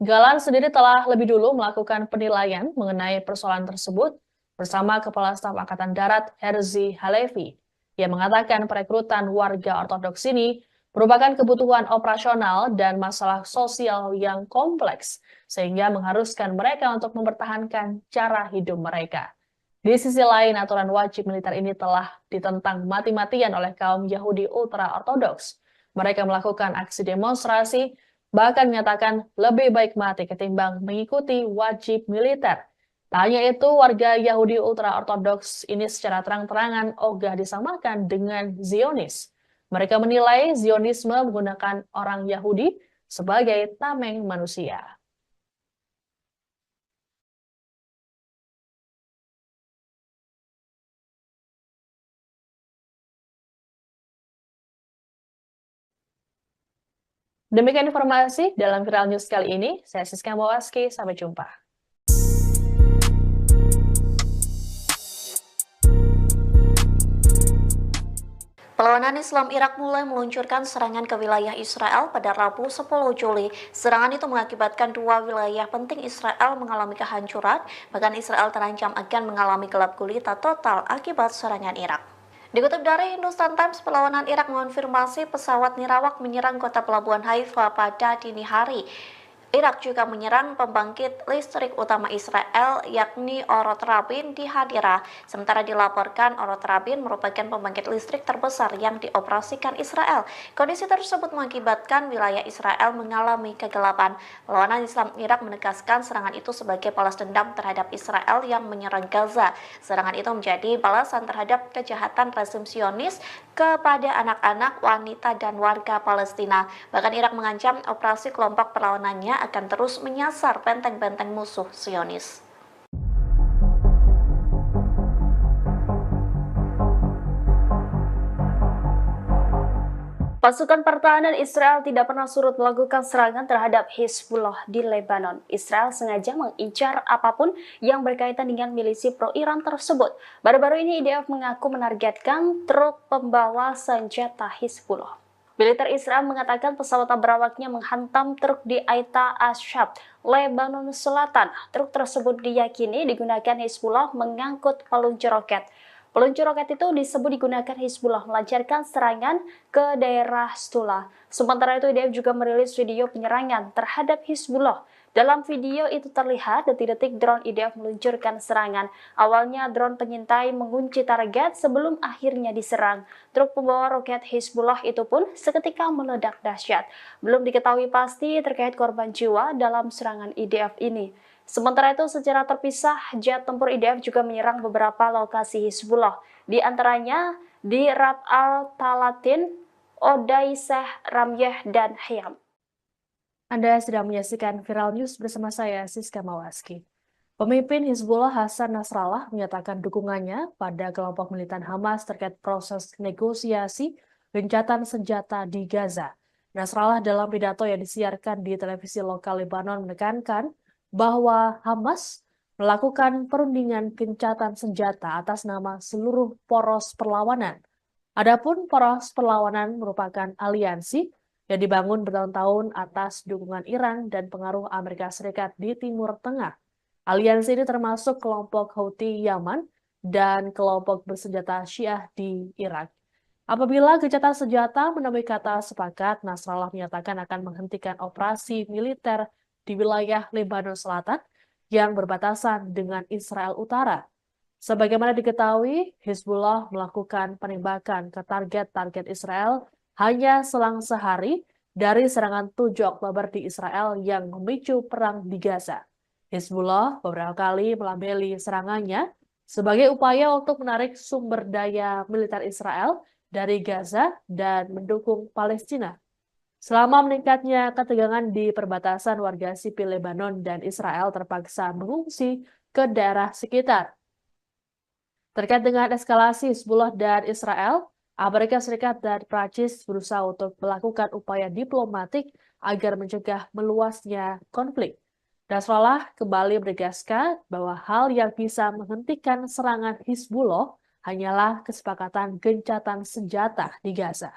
Gallant sendiri telah lebih dulu melakukan penilaian mengenai persoalan tersebut bersama Kepala Staf Angkatan Darat Herzi Halevi. Ia mengatakan perekrutan warga ortodoks ini merupakan kebutuhan operasional dan masalah sosial yang kompleks, sehingga mengharuskan mereka untuk mempertahankan cara hidup mereka. Di sisi lain, aturan wajib militer ini telah ditentang mati-matian oleh kaum Yahudi ultra-ortodoks. Mereka melakukan aksi demonstrasi, bahkan menyatakan lebih baik mati ketimbang mengikuti wajib militer. Tak hanya itu, warga Yahudi ultra-ortodoks ini secara terang-terangan ogah disamakan dengan Zionis. Mereka menilai Zionisme menggunakan orang Yahudi sebagai tameng manusia. Demikian informasi dalam Viral News kali ini. Saya Siska Mawaski, sampai jumpa. Perlawanan Islam Irak mulai meluncurkan serangan ke wilayah Israel pada Rabu 10 Juli. Serangan itu mengakibatkan dua wilayah penting Israel mengalami kehancuran, bahkan Israel terancam akan mengalami gelap gulita total akibat serangan Irak. Dikutip dari Hindustan Times, perlawanan Irak mengonfirmasi pesawat nirawak menyerang kota pelabuhan Haifa pada dini hari. Irak juga menyerang pembangkit listrik utama Israel, yakni Orot Rabin di Hadira. Sementara dilaporkan Orot Rabin merupakan pembangkit listrik terbesar yang dioperasikan Israel. Kondisi tersebut mengakibatkan wilayah Israel mengalami kegelapan. Perlawanan Islam Irak menegaskan serangan itu sebagai balas dendam terhadap Israel yang menyerang Gaza. Serangan itu menjadi balasan terhadap kejahatan rezim Zionis kepada anak-anak, wanita, dan warga Palestina. Bahkan Irak mengancam operasi kelompok perlawanannya akan terus menyasar benteng-benteng musuh Zionis. Pasukan pertahanan Israel tidak pernah surut melakukan serangan terhadap Hizbullah di Lebanon. Israel sengaja mengincar apapun yang berkaitan dengan milisi pro-Iran tersebut. Baru-baru ini IDF mengaku menargetkan truk pembawa senjata Hizbullah. Militer Israel mengatakan pesawat berawaknya menghantam truk di Aita Ashab, Lebanon Selatan. Truk tersebut diyakini digunakan Hizbullah mengangkut peluncur roket. Peluncur roket itu disebut digunakan Hizbullah melancarkan serangan ke daerah Stula. Sementara itu IDF juga merilis video penyerangan terhadap Hizbullah. Dalam video itu terlihat detik-detik drone IDF meluncurkan serangan. Awalnya drone pengintai mengunci target sebelum akhirnya diserang. Truk pembawa roket Hizbullah itu pun seketika meledak dahsyat. Belum diketahui pasti terkait korban jiwa dalam serangan IDF ini. Sementara itu, secara terpisah, jet tempur IDF juga menyerang beberapa lokasi Hizbullah, di antaranya di Rat al-Talatin, Odaiseh, Ramyeh, dan Hayam. Anda sedang menyaksikan Viral News bersama saya, Siska Mawaski. Pemimpin Hizbullah Hasan Nasrallah menyatakan dukungannya pada kelompok militan Hamas terkait proses negosiasi gencatan senjata di Gaza. Nasrallah dalam pidato yang disiarkan di televisi lokal Lebanon menekankan bahwa Hamas melakukan perundingan gencatan senjata atas nama seluruh poros perlawanan. Adapun poros perlawanan merupakan aliansi yang dibangun bertahun-tahun atas dukungan Iran dan pengaruh Amerika Serikat di Timur Tengah. Aliansi ini termasuk kelompok Houthi Yaman dan kelompok bersenjata Syiah di Irak. Apabila gencatan senjata menemui kata sepakat, Nasrallah menyatakan akan menghentikan operasi militer di wilayah Lebanon Selatan yang berbatasan dengan Israel Utara. Sebagaimana diketahui, Hizbullah melakukan penembakan ke target-target Israel hanya selang sehari dari serangan 7 Oktober di Israel yang memicu perang di Gaza. Hizbullah beberapa kali melabeli serangannya sebagai upaya untuk menarik sumber daya militer Israel dari Gaza dan mendukung Palestina. Selama meningkatnya ketegangan di perbatasan, warga sipil Lebanon dan Israel terpaksa mengungsi ke daerah sekitar. Terkait dengan eskalasi Hizbullah dan Israel, Amerika Serikat dan Prancis berusaha untuk melakukan upaya diplomatik agar mencegah meluasnya konflik. Nasrallah kembali menegaskan bahwa hal yang bisa menghentikan serangan Hizbullah hanyalah kesepakatan gencatan senjata di Gaza.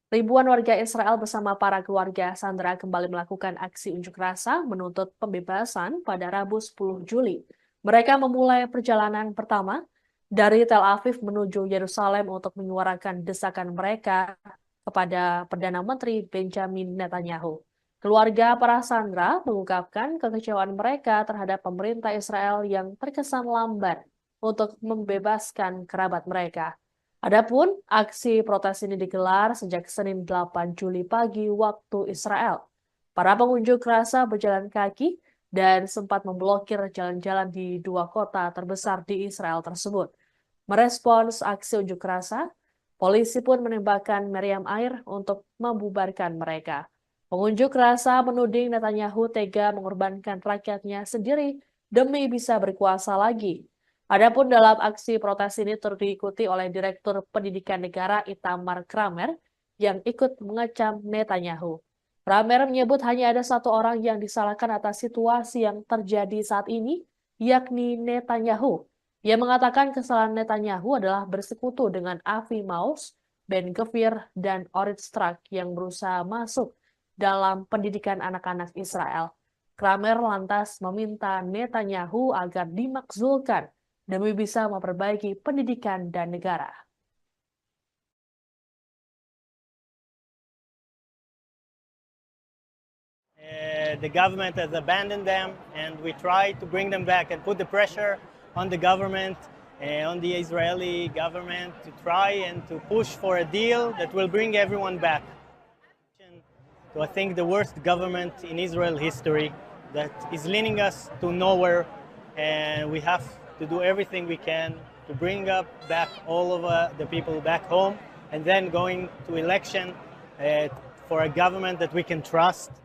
Ribuan warga Israel bersama para keluarga sandera kembali melakukan aksi unjuk rasa menuntut pembebasan pada Rabu 10 Juli. Mereka memulai perjalanan pertama dari Tel Aviv menuju Yerusalem untuk menyuarakan desakan mereka kepada Perdana Menteri Benjamin Netanyahu. Keluarga para sandera mengungkapkan kekecewaan mereka terhadap pemerintah Israel yang terkesan lamban untuk membebaskan kerabat mereka. Adapun aksi protes ini digelar sejak Senin 8 Juli pagi waktu Israel. Para pengunjuk rasa berjalan kaki dan sempat memblokir jalan-jalan di 2 kota terbesar di Israel tersebut. Merespons aksi unjuk rasa, polisi pun menembakkan meriam air untuk membubarkan mereka. Pengunjuk rasa menuding Netanyahu tega mengorbankan rakyatnya sendiri demi bisa berkuasa lagi. Adapun dalam aksi protes ini turut diikuti oleh Direktur Pendidikan Negara Itamar Kramer yang ikut mengecam Netanyahu. Kramer menyebut hanya ada satu orang yang disalahkan atas situasi yang terjadi saat ini, yakni Netanyahu. Ia mengatakan kesalahan Netanyahu adalah bersekutu dengan Avi Maus, Ben Gvir, dan Orit Strak yang berusaha masuk dalam pendidikan anak-anak Israel. Kramer lantas meminta Netanyahu agar dimakzulkan demi bisa memperbaiki pendidikan dan negara. The government has abandoned them, and we try to bring them back and put the pressure on the government, on the Israeli government, to try and to push for a deal that will bring everyone back. So I think the worst government in Israel history that is leading us to nowhere, and we have to do everything we can to bring back all of the people back home, and then going to election for a government that we can trust.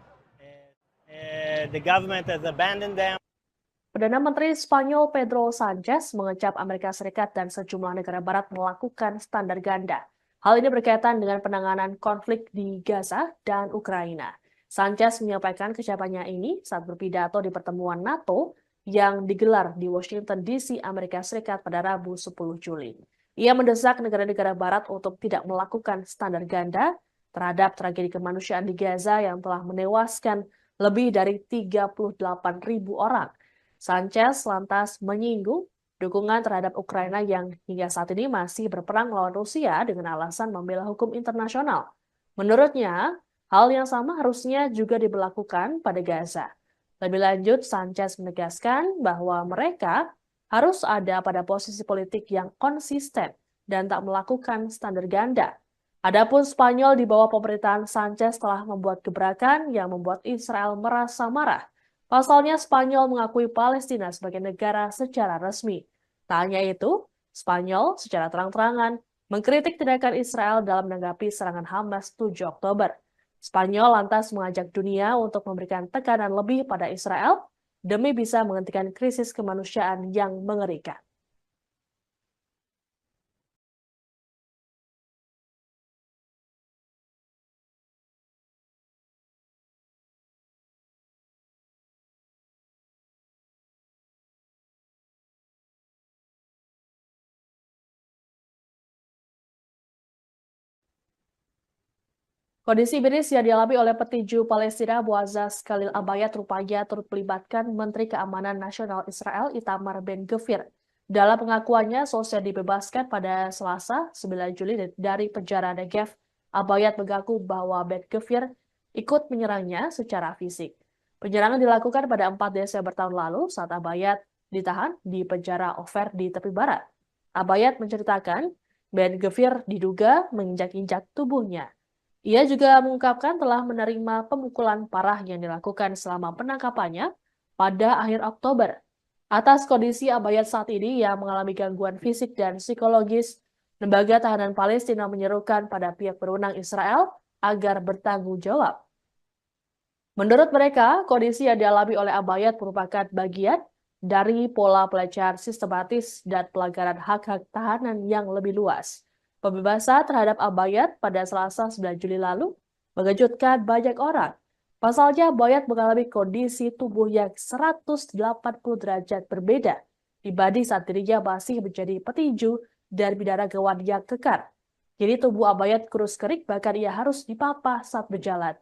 The government has abandoned them. Perdana Menteri Spanyol Pedro Sanchez mengecap Amerika Serikat dan sejumlah negara barat melakukan standar ganda. Hal ini berkaitan dengan penanganan konflik di Gaza dan Ukraina. Sanchez menyampaikan kecapannya ini saat berpidato di pertemuan NATO yang digelar di Washington DC, Amerika Serikat pada Rabu 10 Juli. Ia mendesak negara-negara barat untuk tidak melakukan standar ganda terhadap tragedi kemanusiaan di Gaza yang telah menewaskan lebih dari 38.000 orang. Sanchez lantas menyinggung dukungan terhadap Ukraina yang hingga saat ini masih berperang melawan Rusia dengan alasan membela hukum internasional. Menurutnya, hal yang sama harusnya juga diberlakukan pada Gaza. Lebih lanjut, Sanchez menegaskan bahwa mereka harus ada pada posisi politik yang konsisten dan tak melakukan standar ganda. Adapun Spanyol di bawah pemerintahan Sanchez telah membuat gebrakan yang membuat Israel merasa marah. Pasalnya, Spanyol mengakui Palestina sebagai negara secara resmi. Tak hanya itu, Spanyol secara terang-terangan mengkritik tindakan Israel dalam menanggapi serangan Hamas 7 Oktober. Spanyol lantas mengajak dunia untuk memberikan tekanan lebih pada Israel demi bisa menghentikan krisis kemanusiaan yang mengerikan. Kondisi miris yang dialami oleh petinju Palestina Muazzaz Khalil Abayad rupanya turut melibatkan Menteri Keamanan Nasional Israel Itamar Ben-Gvir. Dalam pengakuannya, selesai dibebaskan pada Selasa 9 Juli dari penjara Negev, Abayad mengaku bahwa Ben-Gvir ikut menyerangnya secara fisik. Penyerangan dilakukan pada 4 Desember tahun lalu saat Abayad ditahan di penjara Ofer di tepi barat. Abayad menceritakan Ben-Gvir diduga menginjak-injak tubuhnya. Ia juga mengungkapkan telah menerima pemukulan parah yang dilakukan selama penangkapannya pada akhir Oktober. Atas kondisi Abayad saat ini yang mengalami gangguan fisik dan psikologis, Lembaga Tahanan Palestina menyerukan pada pihak berwenang Israel agar bertanggung jawab. Menurut mereka, kondisi yang dialami oleh Abayad merupakan bagian dari pola pelecehan sistematis dan pelanggaran hak-hak tahanan yang lebih luas. Pembebasan terhadap Abayad pada Selasa 9 Juli lalu mengejutkan banyak orang. Pasalnya, Abayad mengalami kondisi tubuh yang 180 derajat berbeda dibanding saat dirinya masih menjadi petinju dan binaragawan yang kekar. Jadi tubuh Abayad kurus kering, bahkan ia harus dipapah saat berjalan.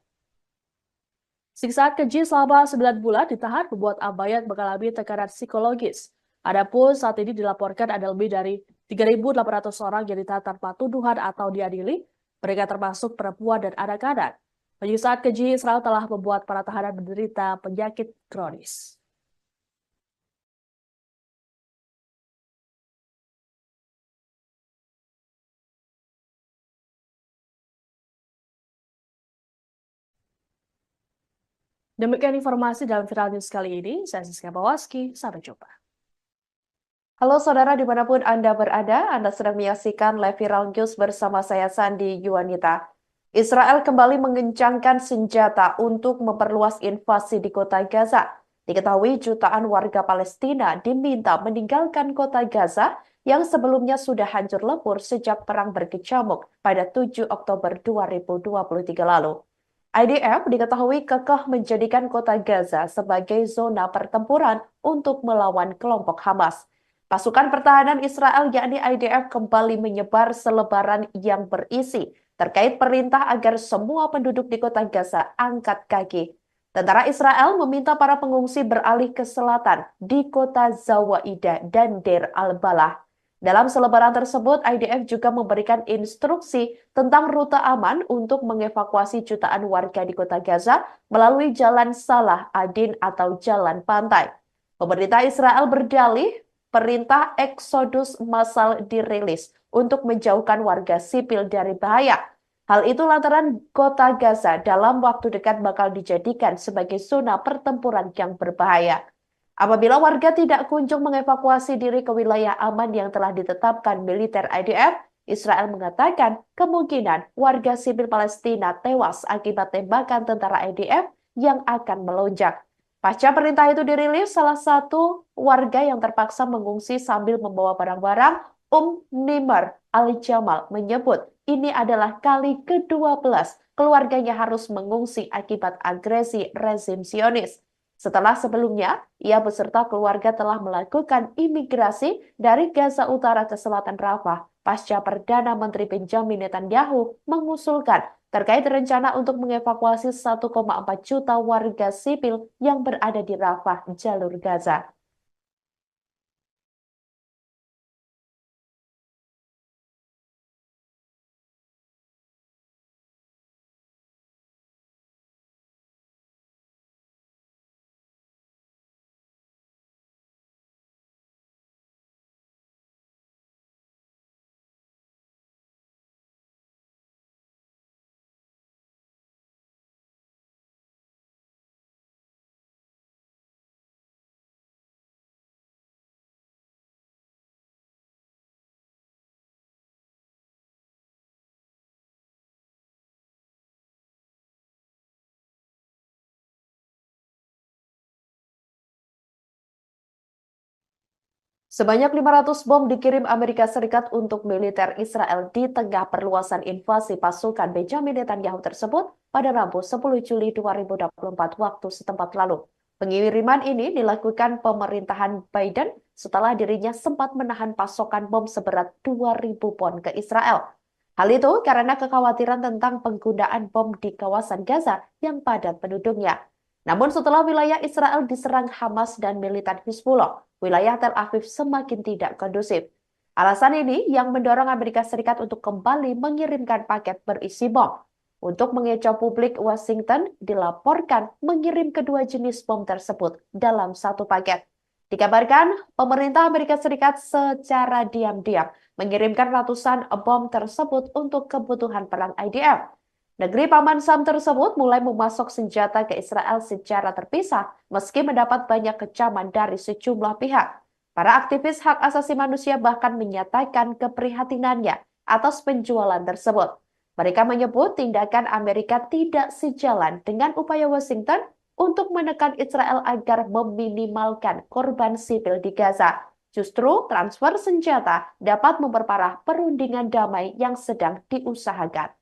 Siksaan keji selama 9 bulan ditahan membuat Abayad mengalami tekanan psikologis. Adapun saat ini dilaporkan ada lebih dari 3.800 orang yang ditahan tanpa tuduhan atau diadili. Mereka termasuk perempuan dan anak-anak. Penyiksaan keji Israel telah membuat para tahanan menderita penyakit kronis. Demikian informasi dalam Viral News kali ini. Saya Siska Bawaski, sampai jumpa. Halo saudara dimanapun Anda berada, Anda sedang menyaksikan live Viral News bersama saya Sandi Yuwanita. Israel kembali mengencangkan senjata untuk memperluas invasi di kota Gaza. Diketahui jutaan warga Palestina diminta meninggalkan kota Gaza yang sebelumnya sudah hancur lebur sejak perang berkecamuk pada 7 Oktober 2023 lalu. IDF diketahui kekeh menjadikan kota Gaza sebagai zona pertempuran untuk melawan kelompok Hamas. Pasukan pertahanan Israel yakni IDF kembali menyebar selebaran yang berisi terkait perintah agar semua penduduk di kota Gaza angkat kaki. Tentara Israel meminta para pengungsi beralih ke selatan di kota Zawaida dan Deir al-Balah. Dalam selebaran tersebut, IDF juga memberikan instruksi tentang rute aman untuk mengevakuasi jutaan warga di kota Gaza melalui Jalan Salah Adin atau Jalan Pantai. Pemerintah Israel berdalih perintah eksodus massal dirilis untuk menjauhkan warga sipil dari bahaya. Hal itu lantaran kota Gaza dalam waktu dekat bakal dijadikan sebagai zona pertempuran yang berbahaya. Apabila warga tidak kunjung mengevakuasi diri ke wilayah aman yang telah ditetapkan militer IDF, Israel mengatakan kemungkinan warga sipil Palestina tewas akibat tembakan tentara IDF yang akan melonjak. Pasca perintah itu dirilis, salah satu warga yang terpaksa mengungsi sambil membawa barang-barang, Nimar Al-Jamal menyebut ini adalah kali ke-12 keluarganya harus mengungsi akibat agresi rezim Zionis. Setelah sebelumnya, ia beserta keluarga telah melakukan imigrasi dari Gaza Utara ke selatan Rafah pasca Perdana Menteri Benjamin Netanyahu mengusulkan terkait rencana untuk mengevakuasi 1,4 juta warga sipil yang berada di Rafah, jalur Gaza. Sebanyak 500 bom dikirim Amerika Serikat untuk militer Israel di tengah perluasan invasi pasukan Benjamin Netanyahu tersebut pada Rabu 10 Juli 2024 waktu setempat lalu. Pengiriman ini dilakukan pemerintahan Biden setelah dirinya sempat menahan pasokan bom seberat 2.000 pon ke Israel. Hal itu karena kekhawatiran tentang penggunaan bom di kawasan Gaza yang padat penduduknya. Namun setelah wilayah Israel diserang Hamas dan militan Hizbullah, wilayah Tel Aviv semakin tidak kondusif. Alasan ini yang mendorong Amerika Serikat untuk kembali mengirimkan paket berisi bom. Untuk mengecoh publik, Washington dilaporkan mengirim kedua jenis bom tersebut dalam satu paket. Dikabarkan, pemerintah Amerika Serikat secara diam-diam mengirimkan ratusan bom tersebut untuk kebutuhan perang IDF. Negeri Paman Sam tersebut mulai memasok senjata ke Israel secara terpisah meski mendapat banyak kecaman dari sejumlah pihak. Para aktivis hak asasi manusia bahkan menyatakan keprihatinannya atas penjualan tersebut. Mereka menyebut tindakan Amerika tidak sejalan dengan upaya Washington untuk menekan Israel agar meminimalkan korban sipil di Gaza. Justru transfer senjata dapat memperparah perundingan damai yang sedang diusahakan.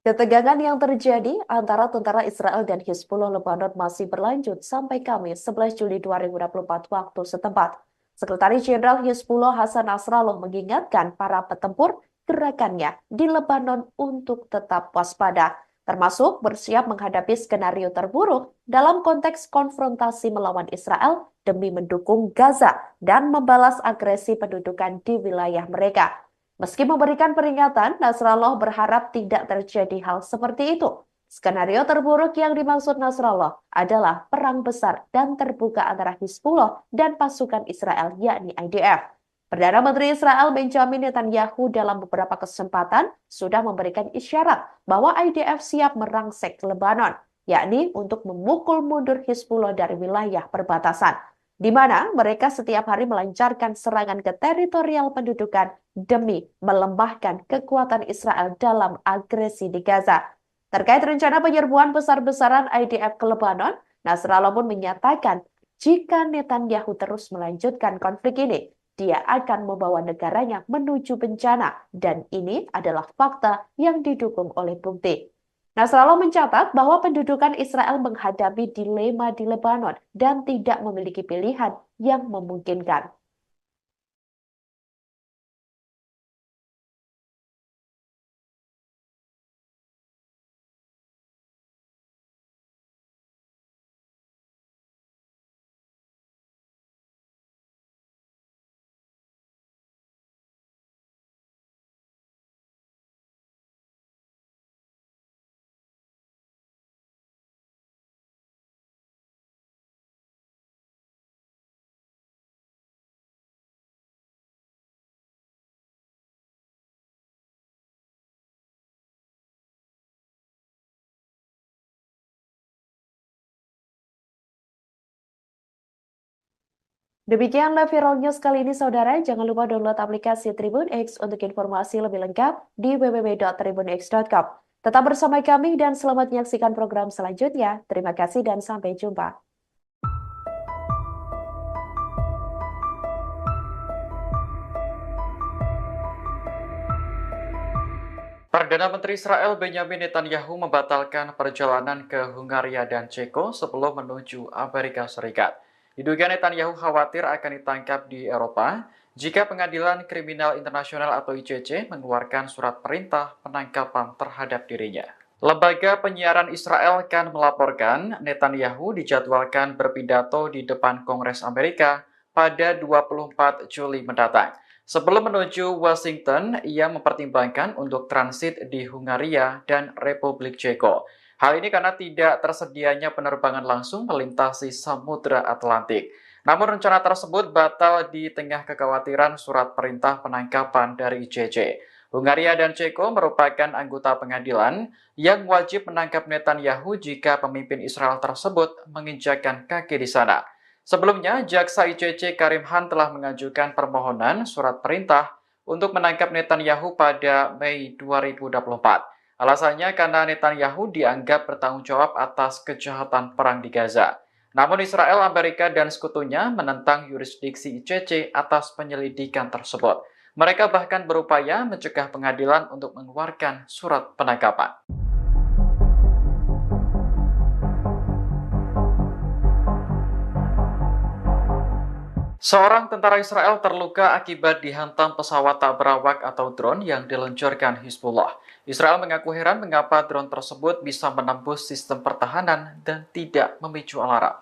Ketegangan yang terjadi antara tentara Israel dan Hizbullah Lebanon masih berlanjut sampai Kamis 11 Juli 2024 waktu setempat. Sekretaris Jenderal Hizbullah Hasan Nasrallah mengingatkan para petempur gerakannya di Lebanon untuk tetap waspada, termasuk bersiap menghadapi skenario terburuk dalam konteks konfrontasi melawan Israel demi mendukung Gaza dan membalas agresi pendudukan di wilayah mereka. Meski memberikan peringatan, Nasrallah berharap tidak terjadi hal seperti itu. Skenario terburuk yang dimaksud Nasrallah adalah perang besar dan terbuka antara Hizbullah dan pasukan Israel, yakni IDF. Perdana Menteri Israel Benjamin Netanyahu dalam beberapa kesempatan sudah memberikan isyarat bahwa IDF siap merangsek Lebanon, yakni untuk memukul mundur Hizbullah dari wilayah perbatasan, di mana mereka setiap hari melancarkan serangan ke teritorial pendudukan demi melemahkan kekuatan Israel dalam agresi di Gaza. Terkait rencana penyerbuan besar-besaran IDF ke Lebanon, Nasrallah pun menyatakan jika Netanyahu terus melanjutkan konflik ini, dia akan membawa negaranya menuju bencana, dan ini adalah fakta yang didukung oleh bukti. Nasrallah mencatat bahwa pendudukan Israel menghadapi dilema di Lebanon dan tidak memiliki pilihan yang memungkinkan. Demikianlah Viral News kali ini, saudara. Jangan lupa download aplikasi Tribun X untuk informasi lebih lengkap di www.tribunx.com. Tetap bersama kami dan selamat menyaksikan program selanjutnya. Terima kasih dan sampai jumpa. Perdana Menteri Israel Benjamin Netanyahu membatalkan perjalanan ke Hungaria dan Ceko sebelum menuju Amerika Serikat. Diduga Netanyahu khawatir akan ditangkap di Eropa jika Pengadilan Kriminal Internasional atau ICC mengeluarkan surat perintah penangkapan terhadap dirinya. Lembaga penyiaran Israel kan melaporkan Netanyahu dijadwalkan berpidato di depan Kongres Amerika pada 24 Juli mendatang. Sebelum menuju Washington, ia mempertimbangkan untuk transit di Hungaria dan Republik Ceko. Hal ini karena tidak tersedianya penerbangan langsung melintasi Samudra Atlantik. Namun rencana tersebut batal di tengah kekhawatiran surat perintah penangkapan dari ICC. Hungaria dan Ceko merupakan anggota pengadilan yang wajib menangkap Netanyahu jika pemimpin Israel tersebut menginjakkan kaki di sana. Sebelumnya, Jaksa ICC Karim Khan telah mengajukan permohonan surat perintah untuk menangkap Netanyahu pada Mei 2024. Alasannya karena Netanyahu dianggap bertanggung jawab atas kejahatan perang di Gaza. Namun Israel, Amerika, dan sekutunya menentang yurisdiksi ICC atas penyelidikan tersebut. Mereka bahkan berupaya mencegah pengadilan untuk mengeluarkan surat penangkapan. Seorang tentara Israel terluka akibat dihantam pesawat tak berawak atau drone yang diluncurkan Hizbullah. Israel mengaku heran mengapa drone tersebut bisa menembus sistem pertahanan dan tidak memicu alarm.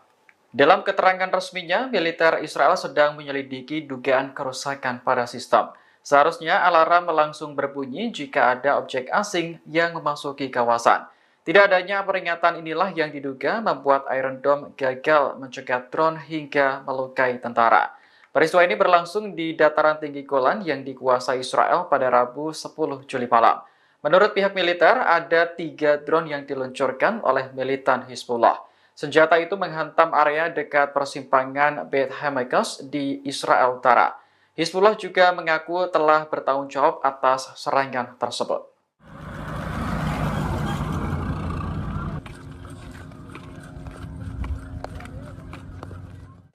Dalam keterangan resminya, militer Israel sedang menyelidiki dugaan kerusakan pada sistem. Seharusnya alarm langsung berbunyi jika ada objek asing yang memasuki kawasan. Tidak adanya peringatan inilah yang diduga membuat Iron Dome gagal mencegah drone hingga melukai tentara. Peristiwa ini berlangsung di dataran tinggi Golan yang dikuasai Israel pada Rabu 10 Juli malam. Menurut pihak militer, ada 3 drone yang diluncurkan oleh militan Hizbullah. Senjata itu menghantam area dekat persimpangan Beit Hamakas di Israel Utara. Hizbullah juga mengaku telah bertanggung jawab atas serangan tersebut.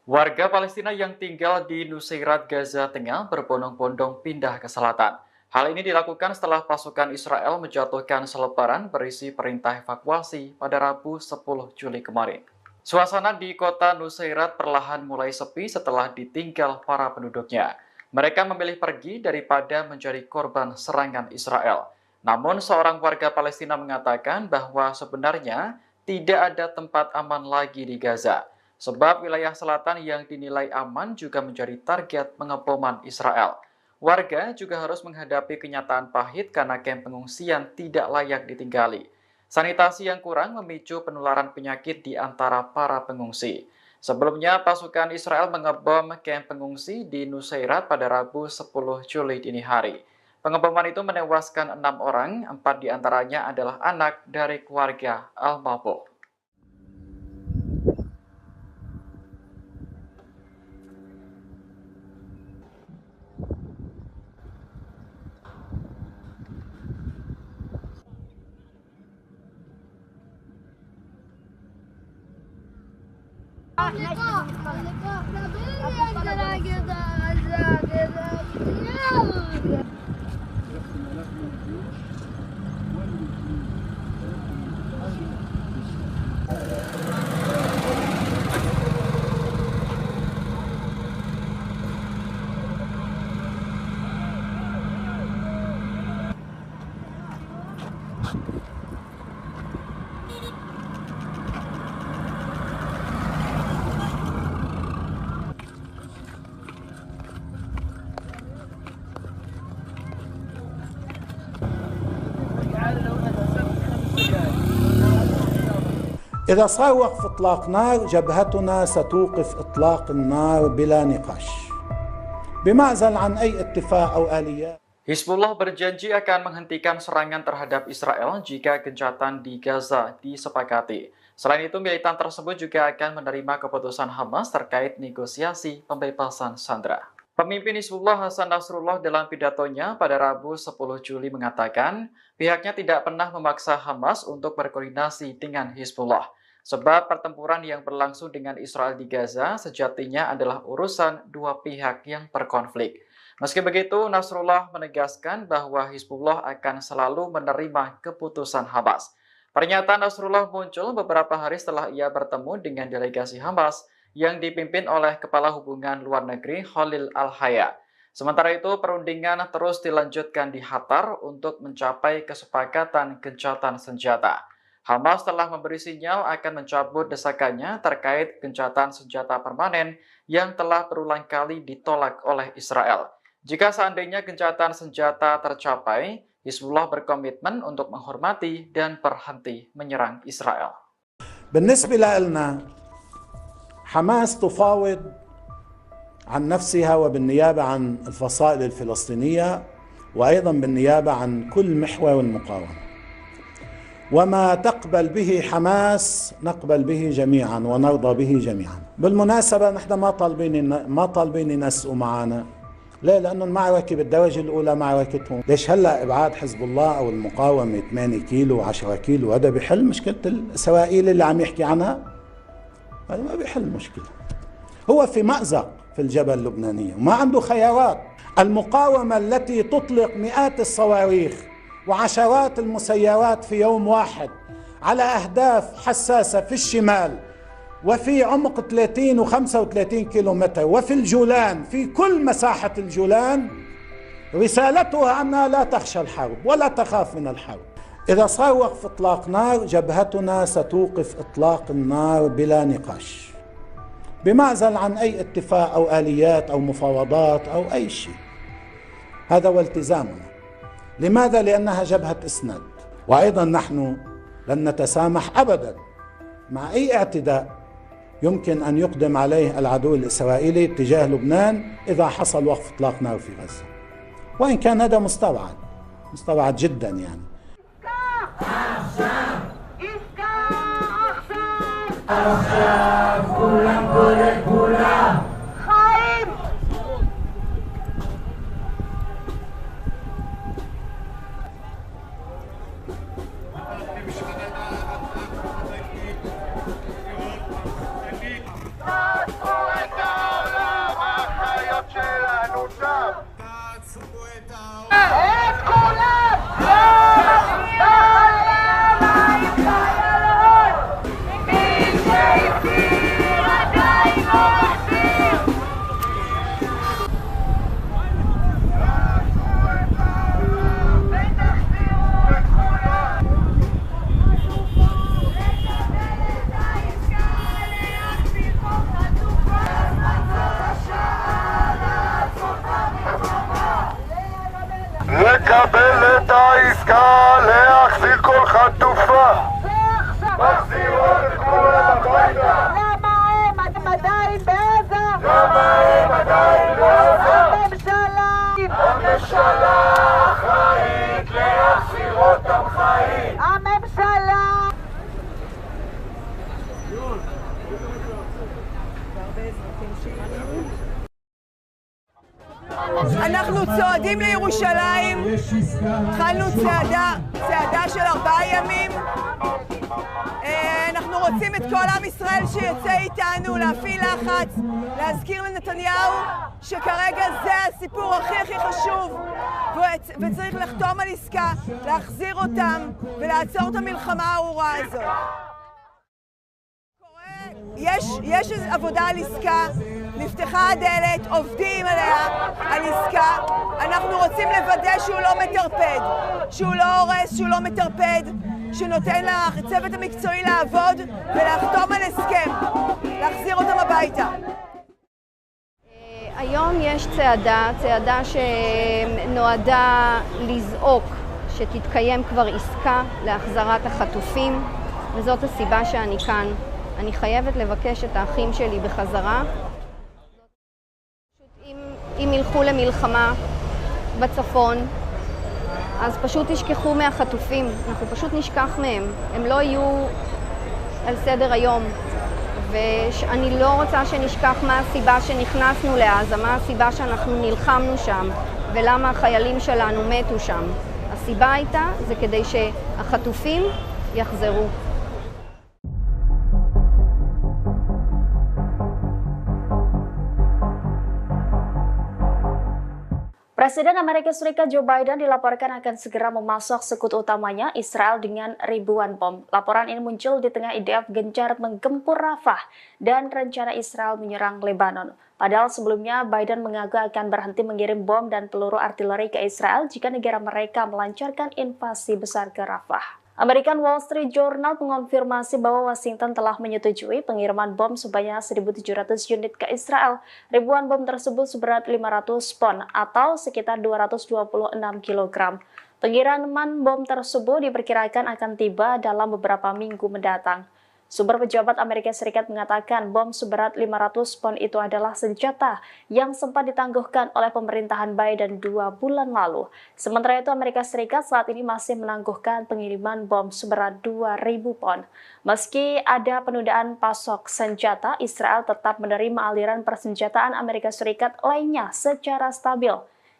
Warga Palestina yang tinggal di Nusairat, Gaza Tengah berbondong-bondong pindah ke selatan. Hal ini dilakukan setelah pasukan Israel menjatuhkan selebaran berisi perintah evakuasi pada Rabu 10 Juli kemarin. Suasana di kota Nusairat perlahan mulai sepi setelah ditinggal para penduduknya. Mereka memilih pergi daripada menjadi korban serangan Israel. Namun seorang warga Palestina mengatakan bahwa sebenarnya tidak ada tempat aman lagi di Gaza. Sebab wilayah selatan yang dinilai aman juga menjadi target pengeboman Israel. Warga juga harus menghadapi kenyataan pahit karena kamp pengungsian tidak layak ditinggali. Sanitasi yang kurang memicu penularan penyakit di antara para pengungsi. Sebelumnya, pasukan Israel mengebom kamp pengungsi di Nusairat pada Rabu 10 Juli dini hari. Pengeboman itu menewaskan 6 orang, 4 diantaranya adalah anak dari keluarga Al-Mabouh. إذا صار وقف إطلاق نار جبهتنا ستوقف إطلاق النار بلا نقاش بمعزل عن أي اتفاق أو آليات. Hizbullah berjanji akan menghentikan serangan terhadap Israel jika gencatan di Gaza disepakati. Selain itu, militan tersebut juga akan menerima keputusan Hamas terkait negosiasi pembebasan sandera. Pemimpin Hizbullah Hasan Nasrullah dalam pidatonya pada Rabu 10 Juli mengatakan pihaknya tidak pernah memaksa Hamas untuk berkoordinasi dengan Hizbullah. Sebab pertempuran yang berlangsung dengan Israel di Gaza sejatinya adalah urusan dua pihak yang berkonflik. Meski begitu, Nasrullah menegaskan bahwa Hizbullah akan selalu menerima keputusan Hamas. Pernyataan Nasrullah muncul beberapa hari setelah ia bertemu dengan delegasi Hamas yang dipimpin oleh Kepala Hubungan Luar Negeri Khalil Al-Haya. Sementara itu, perundingan terus dilanjutkan di Qatar untuk mencapai kesepakatan gencatan senjata. Hamas telah memberi sinyal akan mencabut desakannya terkait gencatan senjata permanen yang telah berulang kali ditolak oleh Israel. Jika seandainya gencatan senjata tercapai, Hizbullah berkomitmen untuk menghormati dan berhenti menyerang Israel. بالنسبة لنا حماس تفاوض عن نفسها وبالنيابة عن الفصائل الفلسطينية وأيضا بالنيابة عن كل محور المقاومة. وما تقبل به حماس نقبل به جميعا ونرضى به جميعا. بالمناسبة نحن ما طالبين ينسقوا معنا. ليه؟ لأنه المعركة بالدرجة الأولى معركتهم. ليش هلأ إبعاد حزب الله أو المقاومة 8 كيلو و10 كيلو هذا بيحل مشكلة إسرائيل اللي عم يحكي عنها؟ هذا ما بيحل مشكلة. هو في مأزق في الجبهة اللبنانية وما عنده خيارات. المقاومة التي تطلق مئات الصواريخ وعشرات المسيرات في يوم واحد على أهداف حساسة في الشمال وفي عمق 30 و35 كيلومتر وفي الجولان، في كل مساحة الجولان، رسالتها أنها لا تخشى الحرب ولا تخاف من الحرب. إذا صار وقف إطلاق نار جبهتنا ستوقف إطلاق النار بلا نقاش، بمعزل عن أي اتفاق أو آليات أو مفاوضات أو أي شيء. هذا هو التزامنا. لماذا؟ لأنها جبهة إسناد. وأيضا نحن لن نتسامح أبدا مع أي اعتداء يمكن أن يقدم عليه العدو الإسرائيلي تجاه لبنان إذا حصل وقف إطلاق نار في غزة، وإن كان هذا مستبعد جدا يعني. לקבל את העסקה, להחזיר כל חטופה. תחזירו את כולם הביתה. למה הם עדיין בעזה? הממשלה אחראית להחזיר אותם חיים. הממשלה. אנחנו צועדים לירושלים, התחלנו צעדה של 4 ימים. אנחנו רוצים את כל עם ישראל שיצא איתנו, להפעיל לחץ, להזכיר לנתניהו שכרגע זה הסיפור הכי חשוב, וצריך לחתום על עסקה, להחזיר אותם ולעצור את המלחמה הארורה הזאת. יש עבודה על עסקה, נפתחה הדלת, עובדים עליה, על עסקה. אנחנו רוצים לוודא שהוא לא מטרפד, שהוא לא הורס, שהוא לא מטרפד, שנותן לצוות המקצועי לעבוד ולחתום על הסכם, להחזיר אותם הביתה. היום יש צעדה שנועדה לזעוק שתתקיים כבר עסקה להחזרת החטופים, וזאת הסיבה שאני כאן. אני חייבת לבקש את האחים שלי בחזרה. אם ילכו למלחמה בצפון, אז פשוט ישכחו מהחטופים, אנחנו פשוט נשכח מהם, הם לא יהיו על סדר היום. ואני לא רוצה שנשכח מה הסיבה שנכנסנו לעזה, מה הסיבה שאנחנו נלחמנו שם, ולמה החיילים שלנו מתו שם. הסיבה הייתה, זה כדי שהחטופים יחזרו. Presiden Amerika Serikat Joe Biden dilaporkan akan segera memasok sekutu utamanya Israel dengan ribuan bom. Laporan ini muncul di tengah IDF gencar menggempur Rafah dan rencana Israel menyerang Lebanon. Padahal sebelumnya Biden mengaku akan berhenti mengirim bom dan peluru artileri ke Israel jika negara mereka melancarkan invasi besar ke Rafah. American Wall Street Journal mengonfirmasi bahwa Washington telah menyetujui pengiriman bom sebanyak 1.700 unit ke Israel. Ribuan bom tersebut seberat 500 pon atau sekitar 226 kg. Pengiriman bom tersebut diperkirakan akan tiba dalam beberapa minggu mendatang. Sumber pejabat Amerika Serikat mengatakan bom seberat 500 pon itu adalah senjata yang sempat ditangguhkan oleh pemerintahan Biden 2 bulan lalu. Sementara itu Amerika Serikat saat ini masih menangguhkan pengiriman bom seberat 2.000 pon. Meski ada penundaan pasok senjata, Israel tetap menerima aliran persenjataan Amerika Serikat lainnya secara stabil.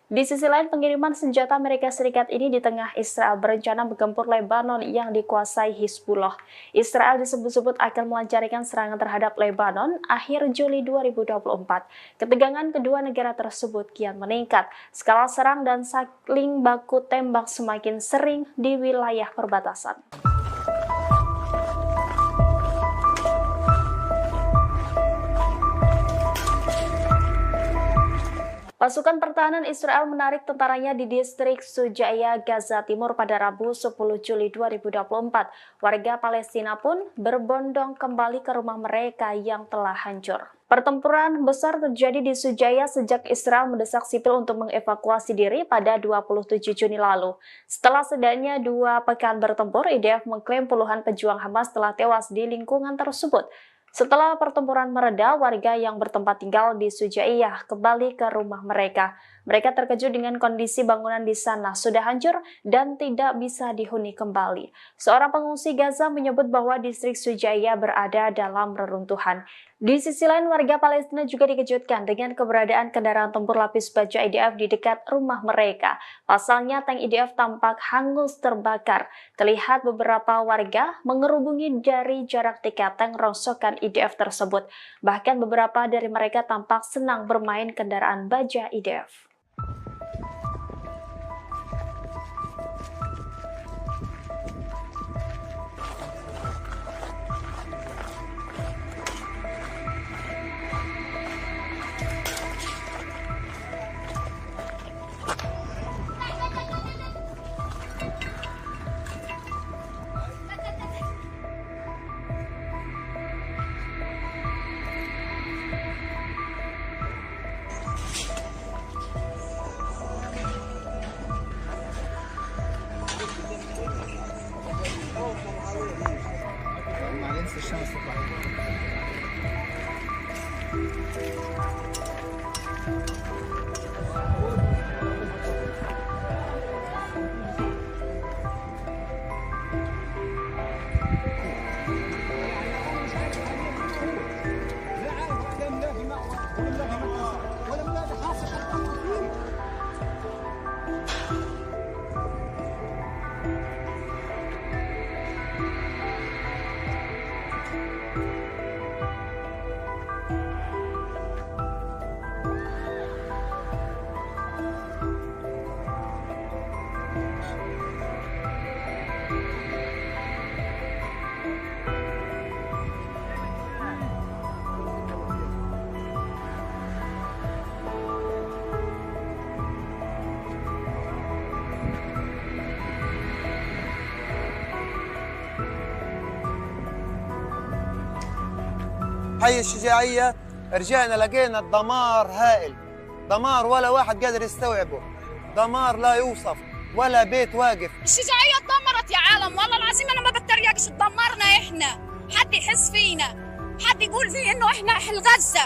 Di sisi lain, pengiriman senjata Amerika Serikat ini di tengah Israel berencana menggempur Lebanon yang dikuasai Hizbullah. Israel disebut-sebut akan melancarkan serangan terhadap Lebanon akhir Juli 2024. Ketegangan kedua negara tersebut kian meningkat. Skala serang dan saling baku tembak semakin sering di wilayah perbatasan. Pasukan pertahanan Israel menarik tentaranya di distrik Sujaya, Gaza Timur pada Rabu 10 Juli 2024. Warga Palestina pun berbondong kembali ke rumah mereka yang telah hancur. Pertempuran besar terjadi di Sujaya sejak Israel mendesak sipil untuk mengevakuasi diri pada 27 Juni lalu. Setelah setidaknya 2 pekan bertempur, IDF mengklaim puluhan pejuang Hamas telah tewas di lingkungan tersebut. Setelah pertempuran mereda, warga yang bertempat tinggal di Sujaiyah kembali ke rumah mereka. Mereka terkejut dengan kondisi bangunan di sana sudah hancur dan tidak bisa dihuni kembali. Seorang pengungsi Gaza menyebut bahwa distrik Sujaiyah berada dalam reruntuhan. Di sisi lain, warga Palestina juga dikejutkan dengan keberadaan kendaraan tempur lapis baja IDF di dekat rumah mereka. Pasalnya, tank IDF tampak hangus terbakar. Terlihat beberapa warga mengerubungi dari jarak dekat tank rongsokan IDF tersebut. Bahkan beberapa dari mereka tampak senang bermain kendaraan baja IDF. حي الشجاعية رجعنا لقينا الدمار هائل، دمار ولا واحد قادر يستوعبه، دمار لا يوصف، ولا بيت واقف. الشجاعية اتدمرت يا عالم، والله العظيم انا ما بتريقش، اتدمرنا احنا، حد يحس فينا، حد يقول فيه انه احنا اهل غزة.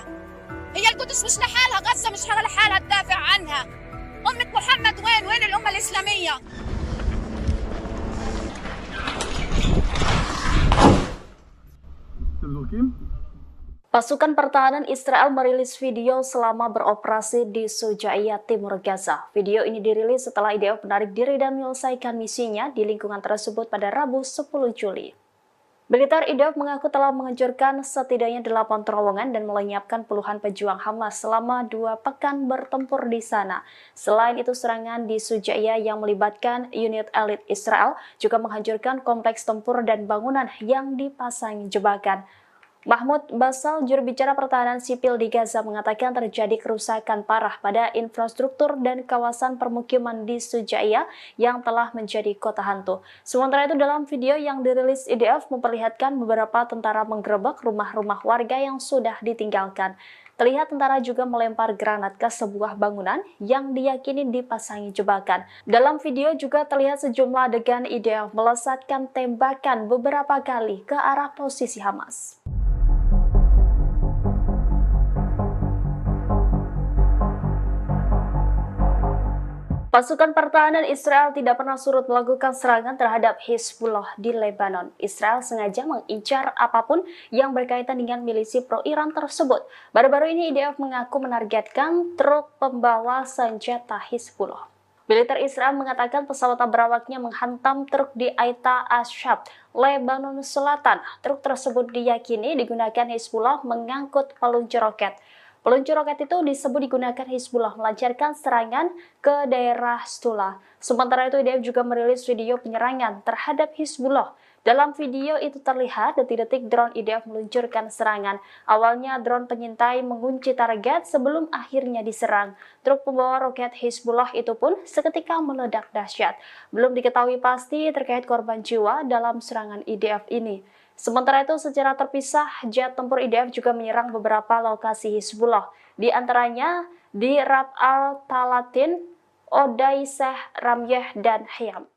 هي القدس مش لحالها، غزة مش لحالها تدافع عنها. أمة محمد وين؟ وين الأمة الإسلامية؟ Pasukan pertahanan Israel merilis video selama beroperasi di Sujaya, Timur Gaza. Video ini dirilis setelah IDF menarik diri dan menyelesaikan misinya di lingkungan tersebut pada Rabu 10 Juli. Militer IDF mengaku telah menghancurkan setidaknya 8 terowongan dan melenyapkan puluhan pejuang Hamas selama 2 pekan bertempur di sana. Selain itu, serangan di Sujaya yang melibatkan unit elit Israel juga menghancurkan kompleks tempur dan bangunan yang dipasangi jebakan. Mahmud Basal, juru bicara pertahanan sipil di Gaza, mengatakan terjadi kerusakan parah pada infrastruktur dan kawasan permukiman di Sujaya yang telah menjadi kota hantu. Sementara itu, dalam video yang dirilis IDF memperlihatkan beberapa tentara menggerebek rumah-rumah warga yang sudah ditinggalkan. Terlihat tentara juga melempar granat ke sebuah bangunan yang diyakini dipasangi jebakan. Dalam video juga terlihat sejumlah adegan IDF melesatkan tembakan beberapa kali ke arah posisi Hamas. Pasukan pertahanan Israel tidak pernah surut melakukan serangan terhadap Hizbullah di Lebanon. Israel sengaja mengincar apapun yang berkaitan dengan milisi pro-Iran tersebut. Baru-baru ini IDF mengaku menargetkan truk pembawa senjata Hizbullah. Militer Israel mengatakan pesawat berawaknya menghantam truk di Aita Ashab, Lebanon Selatan. Truk tersebut diyakini digunakan Hizbullah mengangkut peluncur roket. Peluncur roket itu disebut digunakan Hizbullah melancarkan serangan ke daerah Stula. Sementara itu IDF juga merilis video penyerangan terhadap Hizbullah. Dalam video itu terlihat detik-detik drone IDF meluncurkan serangan. Awalnya drone pengintai mengunci target sebelum akhirnya diserang. Truk pembawa roket Hizbullah itu pun seketika meledak dahsyat. Belum diketahui pasti terkait korban jiwa dalam serangan IDF ini. Sementara itu, secara terpisah, jet tempur IDF juga menyerang beberapa lokasi Hizbullah, di antaranya di Rab al-Talatin, Odaiseh, Ramyeh, dan Hayam.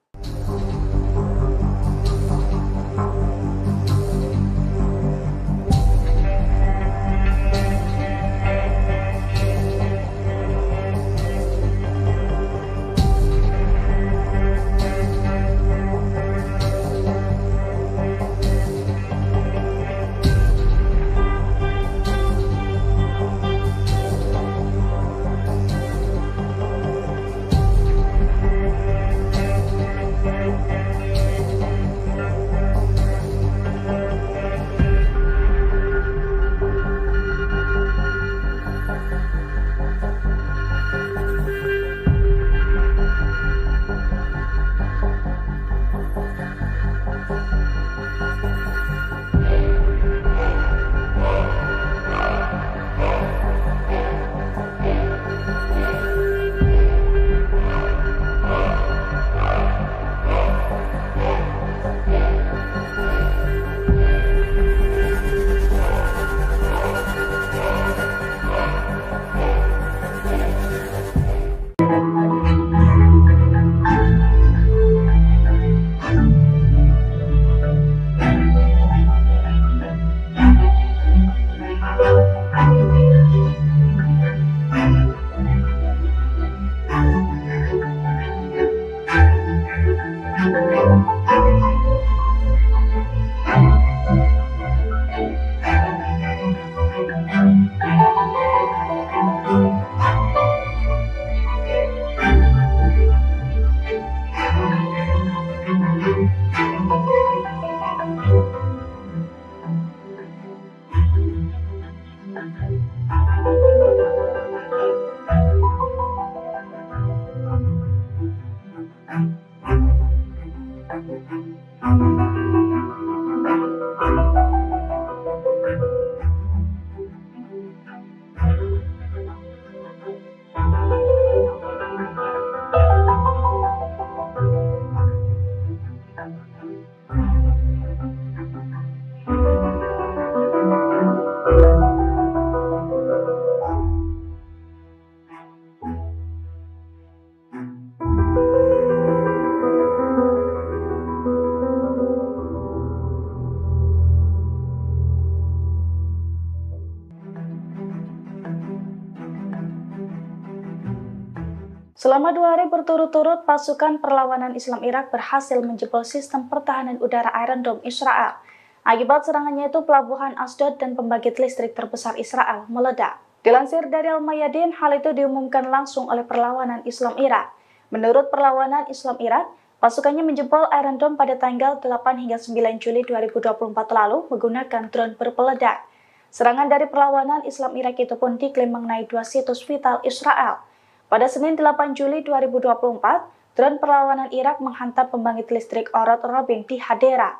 Selama 2 hari berturut-turut, pasukan perlawanan Islam Irak berhasil menjebol sistem pertahanan udara Iron Dome Israel. Akibat serangannya itu, pelabuhan Asdod dan pembangkit listrik terbesar Israel meledak. Dilansir dari Al-Mayadin, hal itu diumumkan langsung oleh perlawanan Islam Irak. Menurut perlawanan Islam Irak, pasukannya menjebol Iron Dome pada tanggal 8 hingga 9 Juli 2024 lalu menggunakan drone berpeledak. Serangan dari perlawanan Islam Irak itu pun diklaim mengenai 2 situs vital Israel. Pada Senin 8 Juli 2024, drone perlawanan Irak menghantam pembangkit listrik Orod Robin di Hadera.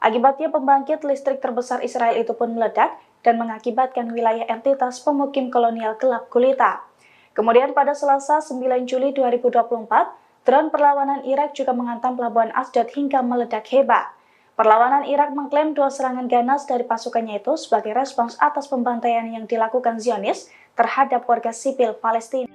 Akibatnya pembangkit listrik terbesar Israel itu pun meledak dan mengakibatkan wilayah entitas pemukim kolonial gelap gulita. Kemudian pada Selasa 9 Juli 2024, drone perlawanan Irak juga menghantam pelabuhan Asdod hingga meledak hebat. Perlawanan Irak mengklaim 2 serangan ganas dari pasukannya itu sebagai respons atas pembantaian yang dilakukan Zionis terhadap warga sipil Palestina.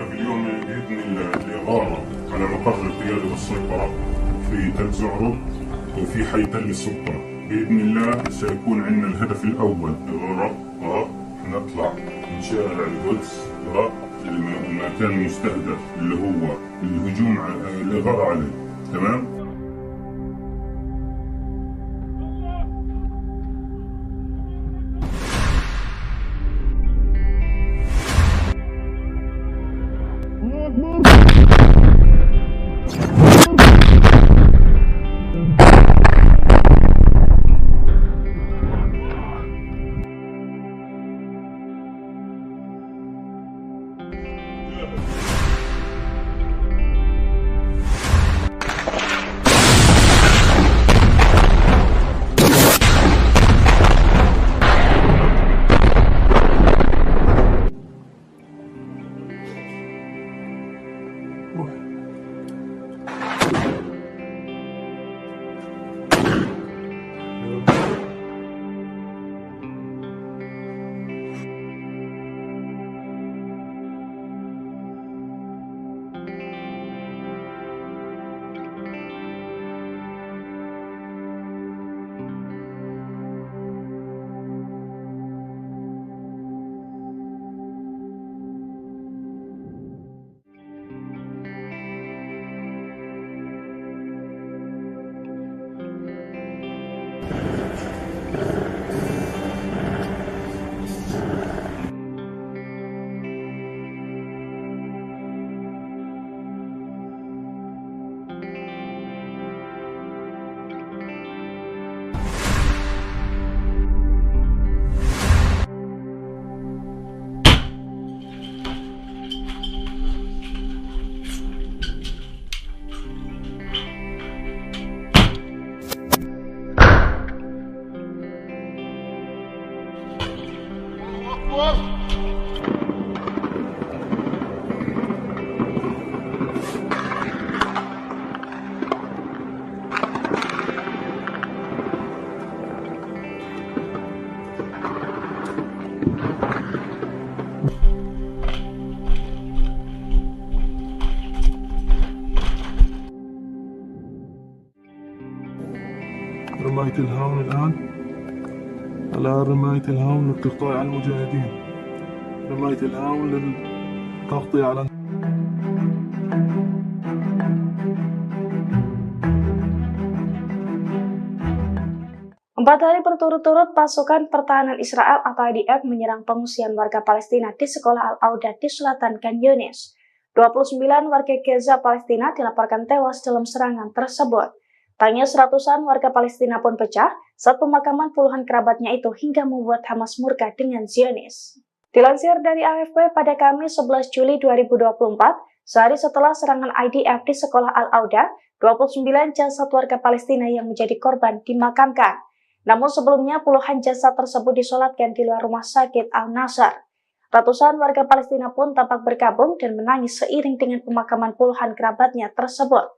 في اليوم بإذن الله الإغارة على مقر القيادة والسيطرة في تل زعرب وفي حي تل السلطنة. بإذن الله سيكون عندنا الهدف الأول إغارة نطلع من شارع القدس المكان المستهدف اللي هو الهجوم الإغارة عليه. تمام؟ رماية الهاون الآن رماية الهاون للتغطية على المجاهدين، رماية الهاون للتغطية على 4 hari berturut-turut pasukan pertahanan Israel atau IDF menyerang pengungsian warga Palestina di sekolah Al-Auda di selatan Khan Yunis. 29 warga Gaza Palestina dilaporkan tewas dalam serangan tersebut. Tangis ratusan warga Palestina pun pecah saat pemakaman puluhan kerabatnya itu hingga membuat Hamas murka dengan Zionis. Dilansir dari AFP pada Kamis 11 Juli 2024, sehari setelah serangan IDF di sekolah Al-Auda, 29 jasad warga Palestina yang menjadi korban dimakamkan. Namun sebelumnya puluhan jasad tersebut disolatkan di luar rumah sakit Al-Nasr. Ratusan warga Palestina pun tampak berkabung dan menangis seiring dengan pemakaman puluhan kerabatnya tersebut.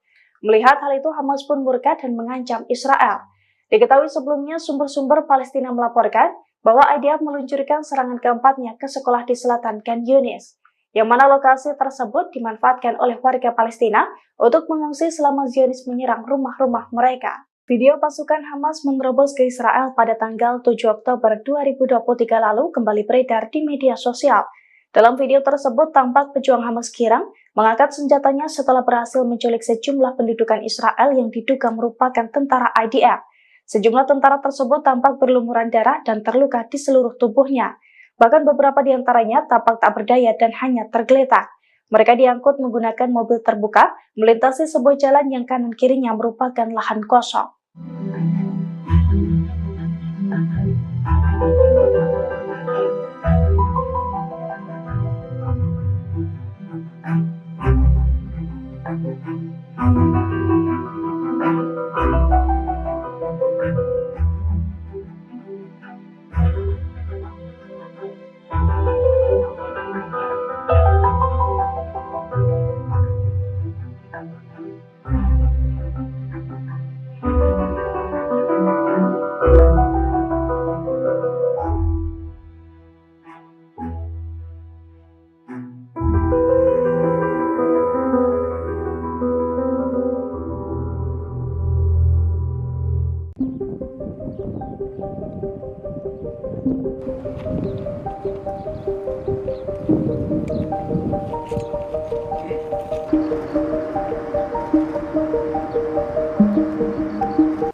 Melihat hal itu, Hamas pun murka dan mengancam Israel. Diketahui sebelumnya sumber-sumber Palestina melaporkan bahwa IDF meluncurkan serangan keempatnya ke sekolah di selatan Khan Yunis, yang mana lokasi tersebut dimanfaatkan oleh warga Palestina untuk mengungsi selama Zionis menyerang rumah-rumah mereka. Video pasukan Hamas menerobos ke Israel pada tanggal 7 Oktober 2023 lalu kembali beredar di media sosial. Dalam video tersebut tampak pejuang Hamas Kirang mengangkat senjatanya setelah berhasil menculik sejumlah pendudukan Israel yang diduga merupakan tentara IDF. Sejumlah tentara tersebut tampak berlumuran darah dan terluka di seluruh tubuhnya. Bahkan beberapa di antaranya tampak tak berdaya dan hanya tergeletak. Mereka diangkut menggunakan mobil terbuka, melintasi sebuah jalan yang kanan kirinya merupakan lahan kosong.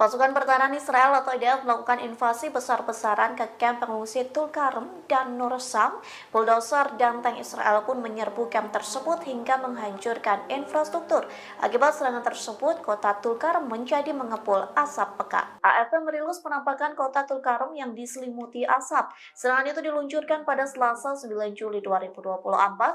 Pasukan pertahanan Israel atau IDF melakukan invasi besar-besaran ke kamp pengungsi Tulkarem dan Nursam. Bulldozer dan tank Israel pun menyerbu kamp tersebut hingga menghancurkan infrastruktur. Akibat serangan tersebut, kota Tulkarem menjadi mengepul asap pekat. AFP merilis penampakan kota Tulkarem yang diselimuti asap. Serangan itu diluncurkan pada Selasa 9 Juli 2024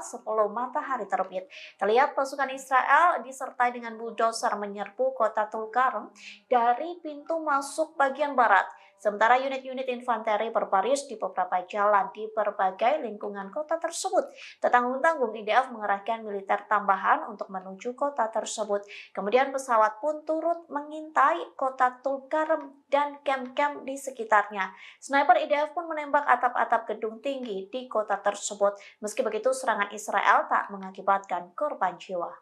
sebelum matahari terbit. Terlihat pasukan Israel disertai dengan bulldozer menyerbu kota Tulkarem dari pintu masuk bagian barat. Sementara unit-unit infanteri berbaris di beberapa jalan di berbagai lingkungan kota tersebut. Tak tanggung-tanggung IDF mengerahkan militer tambahan untuk menuju kota tersebut. Kemudian pesawat pun turut mengintai kota Tulkarem dan kamp-kamp di sekitarnya. Sniper IDF pun menembak atap-atap gedung tinggi di kota tersebut. Meski begitu, serangan Israel tak mengakibatkan korban jiwa.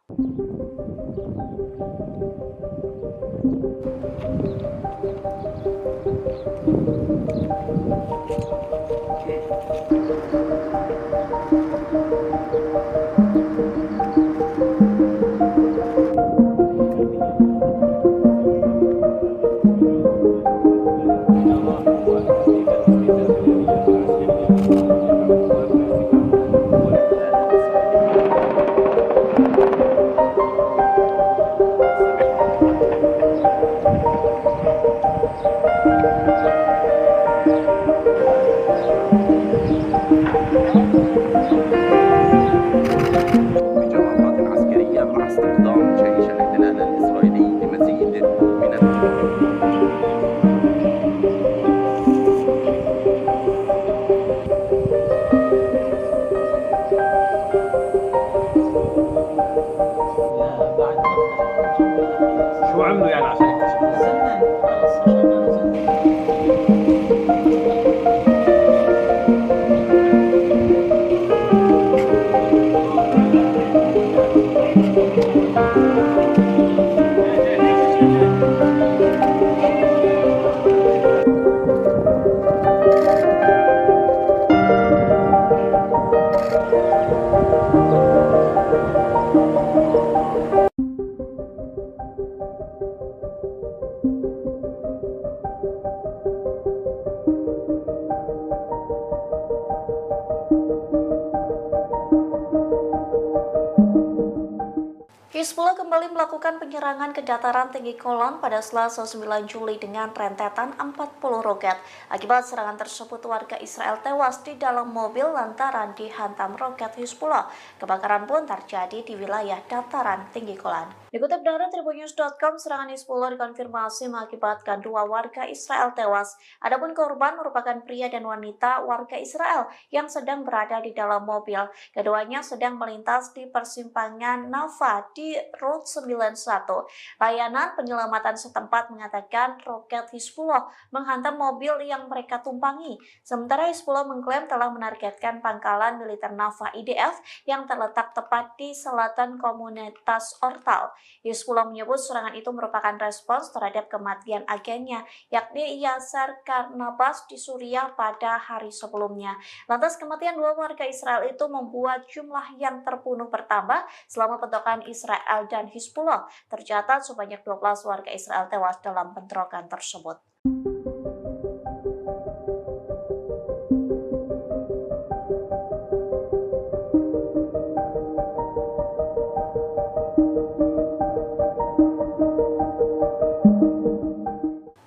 Hizbullah kembali melakukan penyerangan ke dataran tinggi Golan pada Selasa 9 Juli dengan rentetan 40 roket. Akibat serangan tersebut, warga Israel tewas di dalam mobil lantaran dihantam roket Hizbullah. Kebakaran pun terjadi di wilayah dataran tinggi Golan. Dikutip dari Tribunnews.com, serangan Hizbullah dikonfirmasi mengakibatkan 2 warga Israel tewas. Adapun korban merupakan pria dan wanita warga Israel yang sedang berada di dalam mobil. Keduanya sedang melintas di persimpangan Nava di Route 91. Layanan penyelamatan setempat mengatakan roket Hizbullah menghantam mobil yang mereka tumpangi. Sementara Hizbullah mengklaim telah menargetkan pangkalan militer Nava IDF yang terletak tepat di selatan komunitas Ortal. Hizbullah menyebut serangan itu merupakan respons terhadap kematian agennya, yakni Yasser Karnabas di Suriah pada hari sebelumnya. Lantas kematian 2 warga Israel itu membuat jumlah yang terbunuh bertambah selama bentrokan Israel dan Hizbullah. Tercatat sebanyak 12 warga Israel tewas dalam bentrokan tersebut.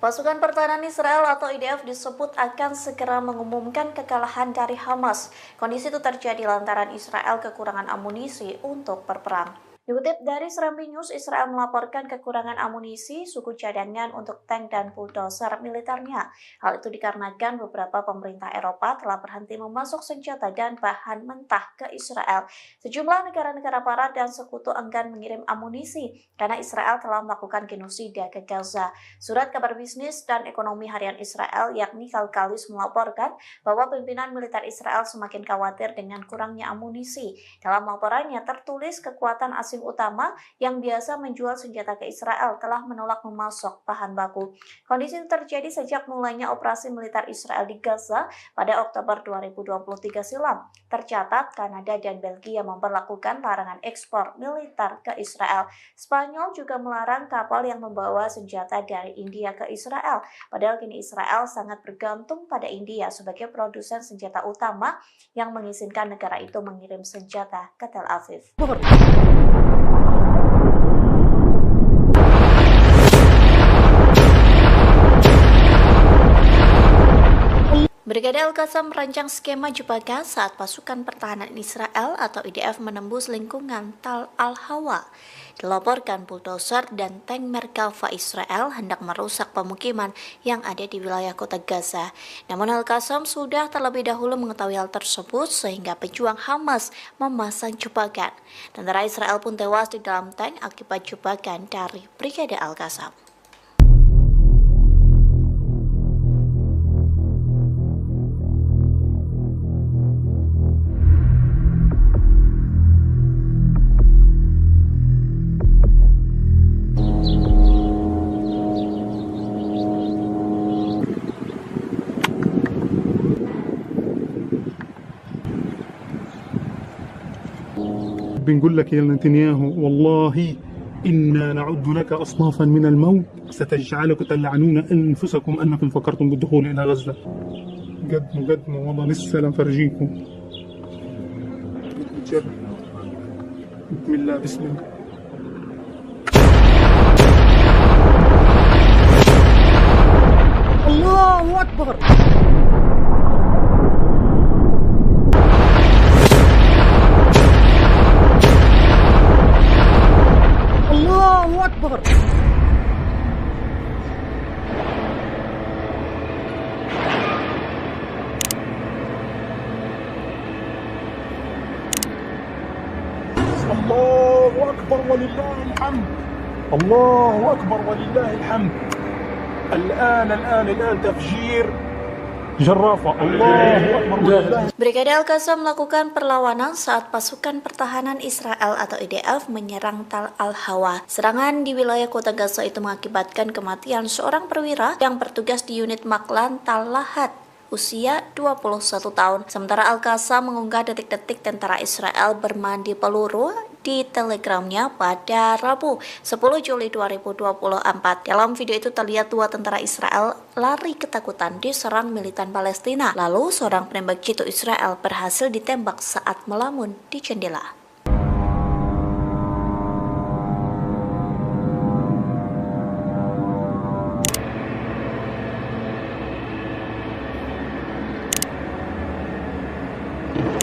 Pasukan Pertahanan Israel atau IDF disebut akan segera mengumumkan kekalahan dari Hamas. Kondisi itu terjadi lantaran Israel kekurangan amunisi untuk berperang. Dikutip dari Serambi News, Israel melaporkan kekurangan amunisi, suku cadangan untuk tank dan bulldozer militernya. Hal itu dikarenakan beberapa pemerintah Eropa telah berhenti memasok senjata dan bahan mentah ke Israel. Sejumlah negara-negara barat dan sekutu enggan mengirim amunisi karena Israel telah melakukan genosida ke Gaza. Surat kabar bisnis dan ekonomi harian Israel yakni Kalkalis melaporkan bahwa pimpinan militer Israel semakin khawatir dengan kurangnya amunisi. Dalam laporannya tertulis kekuatan asing utama yang biasa menjual senjata ke Israel telah menolak memasok bahan baku. Kondisi itu terjadi sejak mulainya operasi militer Israel di Gaza pada Oktober 2023 silam. Tercatat Kanada dan Belgia memperlakukan larangan ekspor militer ke Israel. Spanyol juga melarang kapal yang membawa senjata dari India ke Israel. Padahal kini Israel sangat bergantung pada India sebagai produsen senjata utama yang mengizinkan negara itu mengirim senjata ke Tel Aviv. Brigade Al-Qassam merancang skema jebakan saat pasukan pertahanan Israel atau IDF menembus lingkungan Tal Al-Hawa. Dilaporkan bulldozer dan tank Merkava Israel hendak merusak pemukiman yang ada di wilayah kota Gaza. Namun Al-Qassam sudah terlebih dahulu mengetahui hal tersebut sehingga pejuang Hamas memasang jebakan. Tentara Israel pun tewas di dalam tank akibat jebakan dari Brigade Al-Qassam. بنقول لك يا نتنياهو والله إنا نعد لك أصنافا من الموت ستجعلك تلعنون أنفسكم أنكم فكرتم بالدخول إلى غزة. قدموا والله لسه لنفرجيكم. بسم الله بسم الله. الله أكبر. الله أكبر. الله أكبر ولله الحمد. الله أكبر ولله الحمد. الآن تفجير جرافة. الله أكبر ولله. Brigade Al-Qassam melakukan perlawanan saat pasukan pertahanan Israel atau IDF menyerang Tal Al-Hawa. Serangan di wilayah kota Gaza itu mengakibatkan kematian seorang perwira yang bertugas di unit Maklan Tal Lahat, usia 21 tahun. Sementara Al-Qassam mengunggah detik-detik tentara Israel bermandi peluru di telegramnya pada Rabu 10 Juli 2024. Dalam video itu terlihat dua tentara Israel lari ketakutan diserang militan Palestina. Lalu seorang penembak jitu Israel berhasil ditembak saat melamun di jendela.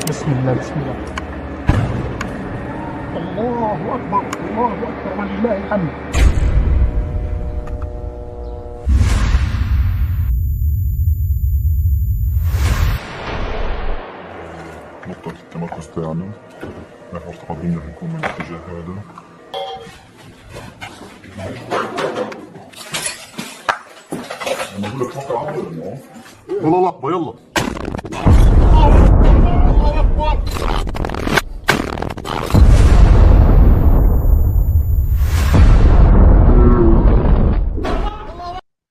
Bismillah, bismillah. Allahu Akbar, Allahu Akbar, walillahi alhamd. نقطة التمركز تاعنا نحن قادرين نكون من الاتجاه هذا. أنا أقول لك توقع عبر يلا لحظة يلا.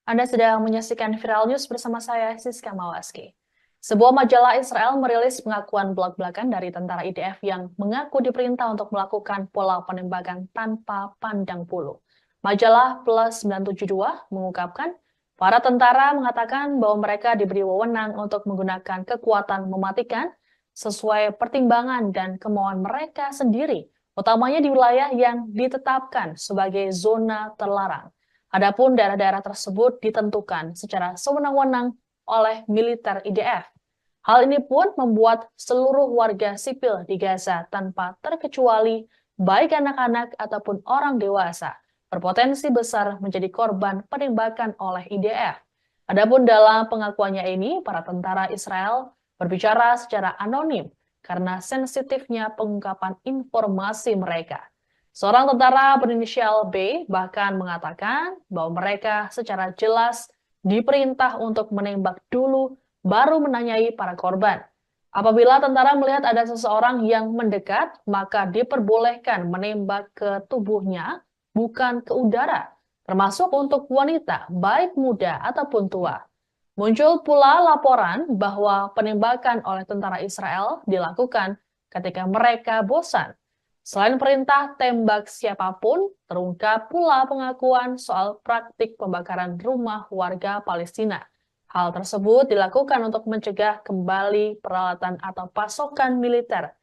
Anda sedang menyaksikan Viral News bersama saya, Siska Mawaski. Sebuah majalah Israel merilis pengakuan belak-belakan dari tentara IDF yang mengaku diperintah untuk melakukan pola penembakan tanpa pandang bulu. Majalah Plus 972 mengungkapkan, para tentara mengatakan bahwa mereka diberi wewenang untuk menggunakan kekuatan mematikan sesuai pertimbangan dan kemauan mereka sendiri, utamanya di wilayah yang ditetapkan sebagai zona terlarang. Adapun daerah-daerah tersebut ditentukan secara sewenang-wenang oleh militer IDF. Hal ini pun membuat seluruh warga sipil di Gaza tanpa terkecuali baik anak-anak ataupun orang dewasa berpotensi besar menjadi korban penembakan oleh IDF. Adapun dalam pengakuannya ini, para tentara Israel berbicara secara anonim karena sensitifnya pengungkapan informasi mereka. Seorang tentara berinisial B bahkan mengatakan bahwa mereka secara jelas diperintah untuk menembak dulu baru menanyai para korban. Apabila tentara melihat ada seseorang yang mendekat, maka diperbolehkan menembak ke tubuhnya, bukan ke udara, termasuk untuk wanita, baik muda ataupun tua. Muncul pula laporan bahwa penembakan oleh tentara Israel dilakukan ketika mereka bosan. Selain perintah tembak siapapun, terungkap pula pengakuan soal praktik pembakaran rumah warga Palestina. Hal tersebut dilakukan untuk mencegah kembali peralatan atau pasokan militer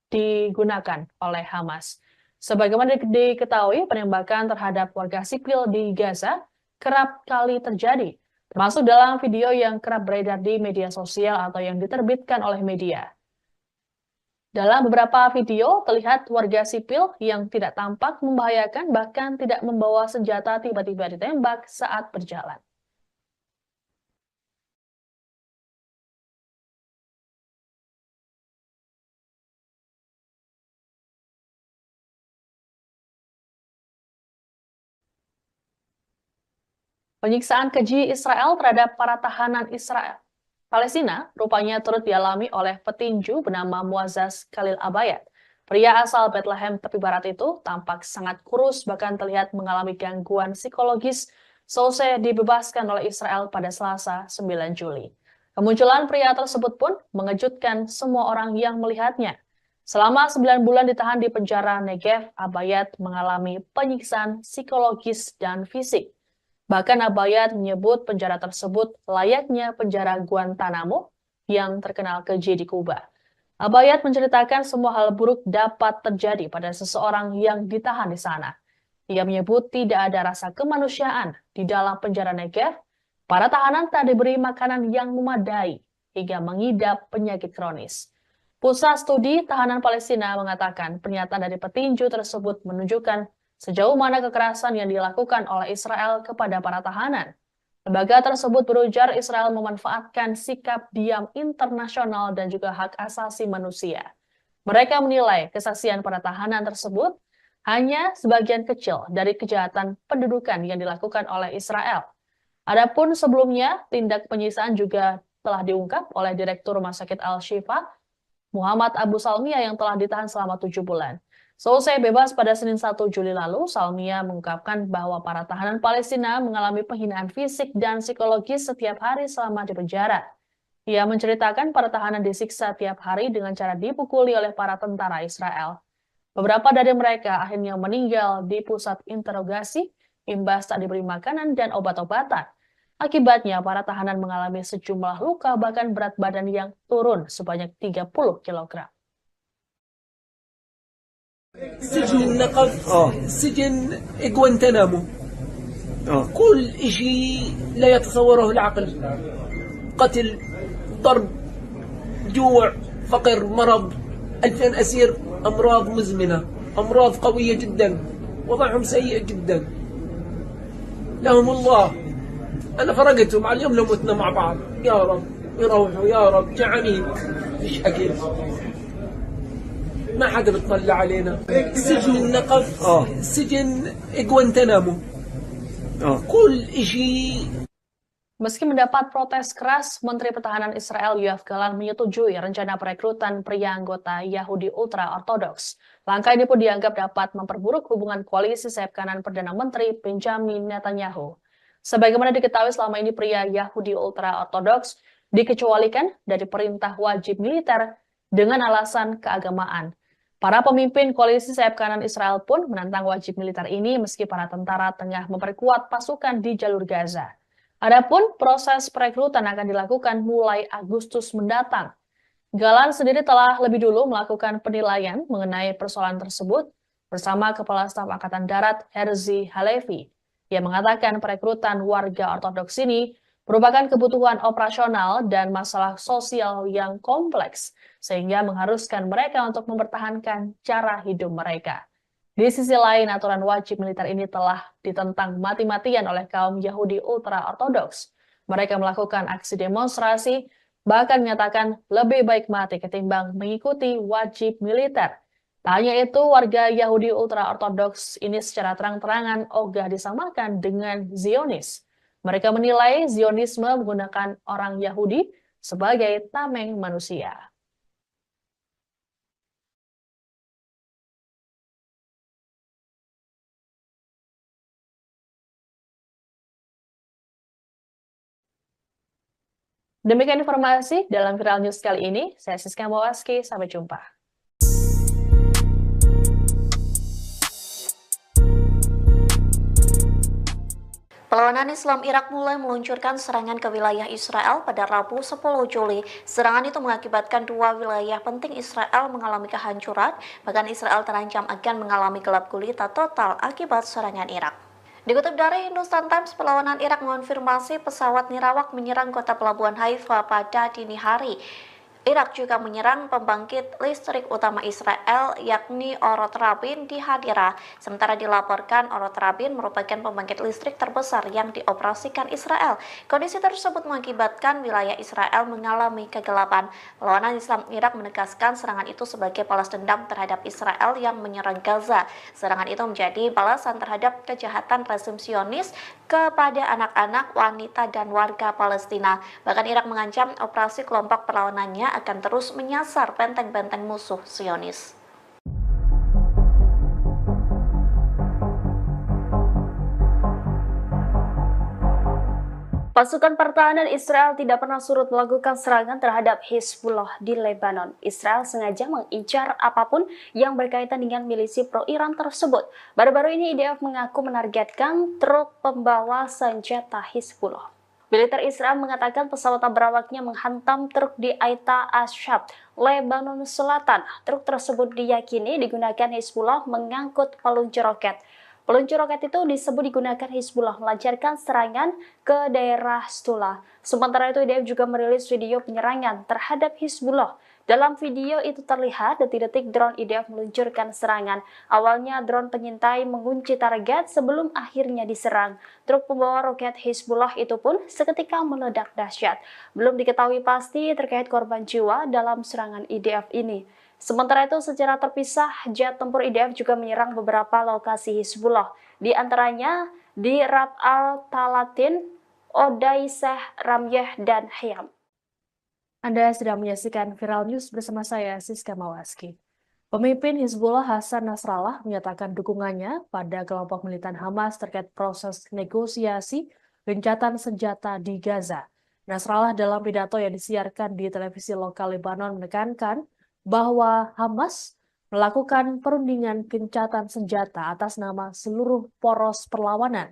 digunakan oleh Hamas. Sebagaimana diketahui, penembakan terhadap warga sipil di Gaza kerap kali terjadi, termasuk dalam video yang kerap beredar di media sosial atau yang diterbitkan oleh media. Dalam beberapa video, terlihat warga sipil yang tidak tampak membahayakan bahkan tidak membawa senjata tiba-tiba ditembak saat berjalan. Penyiksaan keji Israel terhadap para tahanan Israel Palestina rupanya turut dialami oleh petinju bernama Muazzaz Khalil Abayad. Pria asal Bethlehem tepi barat itu tampak sangat kurus bahkan terlihat mengalami gangguan psikologis selesai dibebaskan oleh Israel pada Selasa 9 Juli. Kemunculan pria tersebut pun mengejutkan semua orang yang melihatnya. Selama 9 bulan ditahan di penjara Negev, Abayad mengalami penyiksaan psikologis dan fisik. Bahkan Abayad menyebut penjara tersebut layaknya penjara Guantanamo yang terkenal keji di Kuba. Abayad menceritakan semua hal buruk dapat terjadi pada seseorang yang ditahan di sana. Ia menyebut tidak ada rasa kemanusiaan di dalam penjara Negev. Para tahanan tak diberi makanan yang memadai hingga mengidap penyakit kronis. Pusat Studi Tahanan Palestina mengatakan pernyataan dari petinju tersebut menunjukkan sejauh mana kekerasan yang dilakukan oleh Israel kepada para tahanan. Lembaga tersebut berujar Israel memanfaatkan sikap diam internasional dan juga hak asasi manusia. Mereka menilai kesaksian para tahanan tersebut hanya sebagian kecil dari kejahatan pendudukan yang dilakukan oleh Israel. Adapun sebelumnya, tindak penyiksaan juga telah diungkap oleh Direktur Rumah Sakit Al-Shifa, Muhammad Abu Salmiya yang telah ditahan selama 7 bulan. Selesai bebas pada Senin 1 Juli lalu, Salmiya mengungkapkan bahwa para tahanan Palestina mengalami penghinaan fisik dan psikologis setiap hari selama di penjara. Ia menceritakan para tahanan disiksa tiap hari dengan cara dipukuli oleh para tentara Israel. Beberapa dari mereka akhirnya meninggal di pusat interogasi, imbas tak diberi makanan dan obat-obatan. Akibatnya, para tahanan mengalami sejumlah luka bahkan berat badan yang turun sebanyak 30 kg. سجن النقب سجن غوانتنامو كل شيء لا يتصوره العقل قتل ضرب جوع فقر مرض 2000 أسير أمراض مزمنة أمراض قوية جدا وضعهم سيء جدا لهم الله أنا فرقتهم على اليوم لو متنا مع بعض يا رب يروحوا يا رب جعانين مش أكل ما حدا بتطلع علينا سجن النقب سجن غوانتنامو كل شيء. Meski mendapat protes keras, Menteri Pertahanan Israel Yoav Gallant menyetujui rencana perekrutan pria anggota Yahudi ultra-ortodoks. Langkah ini pun dianggap dapat memperburuk hubungan koalisi sayap kanan Perdana Menteri Benjamin Netanyahu. Sebagaimana diketahui selama ini pria Yahudi ultra-ortodoks dikecualikan dari perintah wajib militer dengan alasan keagamaan. Para pemimpin koalisi sayap kanan Israel pun menentang wajib militer ini meski para tentara tengah memperkuat pasukan di jalur Gaza. Adapun proses perekrutan akan dilakukan mulai Agustus mendatang. Gallant sendiri telah lebih dulu melakukan penilaian mengenai persoalan tersebut bersama Kepala Staf Angkatan Darat Herzi Halevi. Ia mengatakan perekrutan warga ortodoks ini merupakan kebutuhan operasional dan masalah sosial yang kompleks, sehingga mengharuskan mereka untuk mempertahankan cara hidup mereka. Di sisi lain, aturan wajib militer ini telah ditentang mati-matian oleh kaum Yahudi ultra-ortodoks. Mereka melakukan aksi demonstrasi, bahkan menyatakan lebih baik mati ketimbang mengikuti wajib militer. Tak hanya itu, warga Yahudi ultra-ortodoks ini secara terang-terangan ogah disamakan dengan Zionis. Mereka menilai Zionisme menggunakan orang Yahudi sebagai tameng manusia. Demikian informasi dalam Viral News kali ini. Saya Siska Mawaski, sampai jumpa. Perlawanan Islam Irak mulai meluncurkan serangan ke wilayah Israel pada Rabu 10 Juli. Serangan itu mengakibatkan dua wilayah penting Israel mengalami kehancuran, bahkan Israel terancam akan mengalami gelap gulita total akibat serangan Irak. Dikutip dari Hindustan Times, perlawanan Irak mengonfirmasi pesawat nirawak menyerang kota pelabuhan Haifa pada dini hari. Irak juga menyerang pembangkit listrik utama Israel, yakni Orot Rabin di Hadira. Sementara dilaporkan Orot Rabin merupakan pembangkit listrik terbesar yang dioperasikan Israel. Kondisi tersebut mengakibatkan wilayah Israel mengalami kegelapan. Perlawanan Islam Irak menegaskan serangan itu sebagai balas dendam terhadap Israel yang menyerang Gaza. Serangan itu menjadi balasan terhadap kejahatan rezim Zionis kepada anak-anak, wanita, dan warga Palestina. Bahkan Irak mengancam operasi kelompok perlawanannya akan terus menyasar benteng-benteng musuh Zionis. Pasukan pertahanan Israel tidak pernah surut melakukan serangan terhadap Hizbullah di Lebanon. Israel sengaja mengincar apapun yang berkaitan dengan milisi pro-Iran tersebut. Baru-baru ini IDF mengaku menargetkan truk pembawa senjata Hizbullah. Militer Israel mengatakan pesawat berawaknya menghantam truk di Aita Ashab, Lebanon Selatan. Truk tersebut diyakini digunakan Hizbullah mengangkut peluncur roket. Peluncur roket itu disebut digunakan Hizbullah melancarkan serangan ke daerah Stula. Sementara itu IDF juga merilis video penyerangan terhadap Hizbullah. Dalam video itu terlihat detik-detik drone IDF meluncurkan serangan. Awalnya drone penyintai mengunci target sebelum akhirnya diserang. Truk pembawa roket Hizbullah itu pun seketika meledak dahsyat. Belum diketahui pasti terkait korban jiwa dalam serangan IDF ini. Sementara itu secara terpisah, jet tempur IDF juga menyerang beberapa lokasi Hizbullah. Di antaranya di Rab al-Talatin, Odaiseh, Ramyeh, dan Hayam. Anda sedang menyaksikan Viral News bersama saya, Siska Mawaski. Pemimpin Hizbullah Hasan Nasrallah menyatakan dukungannya pada kelompok militan Hamas terkait proses negosiasi gencatan senjata di Gaza. Nasrallah dalam pidato yang disiarkan di televisi lokal Lebanon menekankan bahwa Hamas melakukan perundingan gencatan senjata atas nama seluruh poros perlawanan.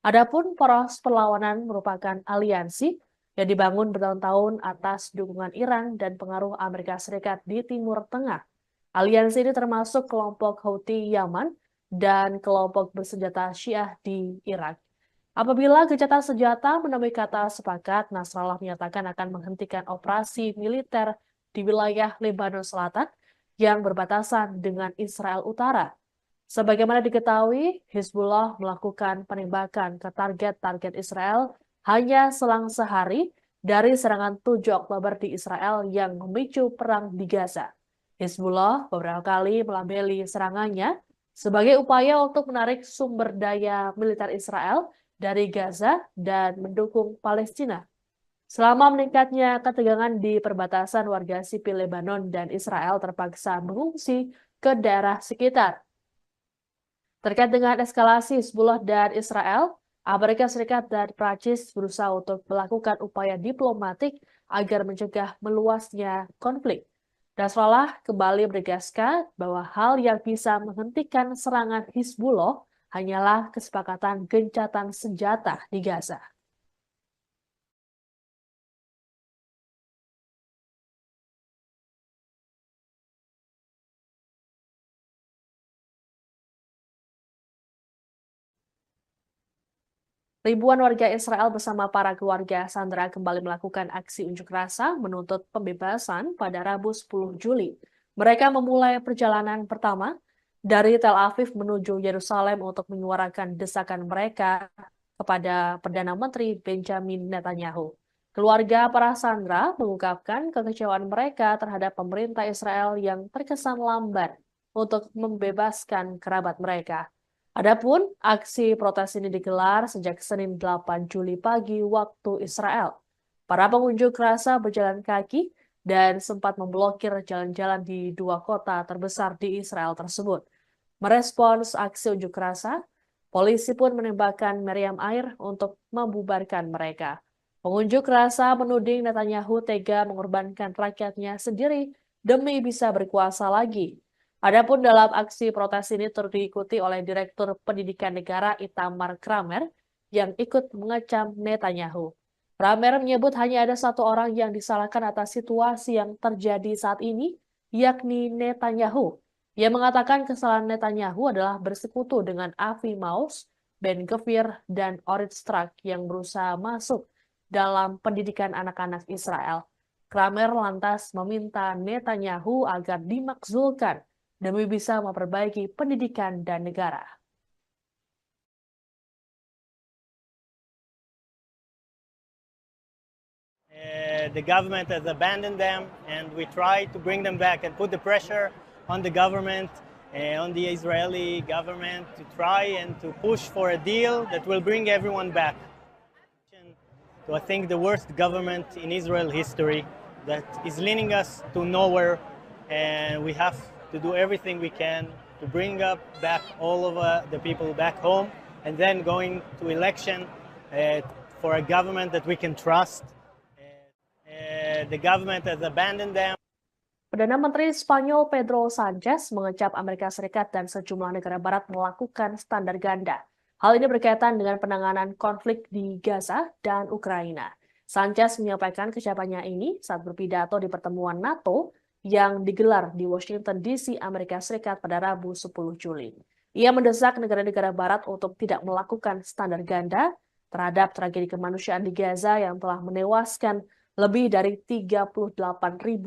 Adapun poros perlawanan merupakan aliansi yang dibangun bertahun-tahun atas dukungan Iran dan pengaruh Amerika Serikat di Timur Tengah. Aliansi ini termasuk kelompok Houthi Yaman dan kelompok bersenjata Syiah di Irak. Apabila gencatan senjata menemui kata sepakat, Nasrallah menyatakan akan menghentikan operasi militer di wilayah Lebanon Selatan yang berbatasan dengan Israel Utara. Sebagaimana diketahui, Hizbullah melakukan penembakan ke target-target Israel hanya selang sehari dari serangan 7 Oktober di Israel yang memicu perang di Gaza. Hizbullah beberapa kali melabeli serangannya sebagai upaya untuk menarik sumber daya militer Israel dari Gaza dan mendukung Palestina. Selama meningkatnya ketegangan di perbatasan, warga sipil Lebanon dan Israel terpaksa mengungsi ke daerah sekitar. Terkait dengan eskalasi Hizbullah dan Israel, Amerika Serikat dan Prancis berusaha untuk melakukan upaya diplomatik agar mencegah meluasnya konflik. Nasrallah kembali menegaskan bahwa hal yang bisa menghentikan serangan Hizbullah hanyalah kesepakatan gencatan senjata di Gaza. Ribuan warga Israel bersama para keluarga sandera kembali melakukan aksi unjuk rasa menuntut pembebasan pada Rabu 10 Juli. Mereka memulai perjalanan pertama dari Tel Aviv menuju Yerusalem untuk menyuarakan desakan mereka kepada Perdana Menteri Benjamin Netanyahu. Keluarga para sandera mengungkapkan kekecewaan mereka terhadap pemerintah Israel yang terkesan lamban untuk membebaskan kerabat mereka. Adapun aksi protes ini digelar sejak Senin 8 Juli pagi waktu Israel. Para pengunjuk rasa berjalan kaki dan sempat memblokir jalan-jalan di dua kota terbesar di Israel tersebut. Merespons aksi unjuk rasa, polisi pun menembakkan meriam air untuk membubarkan mereka. Pengunjuk rasa menuding Netanyahu tega mengorbankan rakyatnya sendiri demi bisa berkuasa lagi. Adapun dalam aksi protes ini turut diikuti oleh Direktur Pendidikan Negara Itamar Kramer yang ikut mengecam Netanyahu. Kramer menyebut hanya ada satu orang yang disalahkan atas situasi yang terjadi saat ini, yakni Netanyahu. Ia mengatakan kesalahan Netanyahu adalah bersekutu dengan Avi Maoz, Ben Gvir, dan Orit Strak yang berusaha masuk dalam pendidikan anak-anak Israel. Kramer lantas meminta Netanyahu agar dimakzulkan demi bisa memperbaiki pendidikan dan negara. The government has abandoned them, and we try to bring them back and put the pressure on the government, on the Israeli government, to try and to push for a deal that will bring everyone back. So I think the worst government in Israel history that is leading us to nowhere, and we have to do everything we can to bring back all of the people back home, and then going to election for a government that we can trust. The government has abandoned them. Perdana Menteri Spanyol Pedro Sanchez mengecap Amerika Serikat dan sejumlah negara barat melakukan standar ganda. Hal ini berkaitan dengan penanganan konflik di Gaza dan Ukraina. Sanchez menyampaikan kecapannya ini saat berpidato di pertemuan NATO yang digelar di Washington DC, Amerika Serikat pada Rabu 10 Juli. Ia mendesak negara-negara barat untuk tidak melakukan standar ganda terhadap tragedi kemanusiaan di Gaza yang telah menewaskan lebih dari 38.000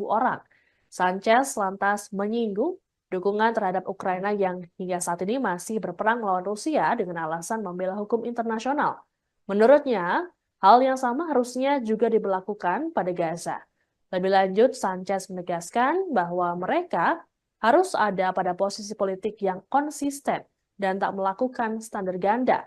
orang. Sanchez lantas menyinggung dukungan terhadap Ukraina yang hingga saat ini masih berperang melawan Rusia dengan alasan membela hukum internasional. Menurutnya, hal yang sama harusnya juga diberlakukan pada Gaza. Lebih lanjut, Sanchez menegaskan bahwa mereka harus ada pada posisi politik yang konsisten dan tak melakukan standar ganda.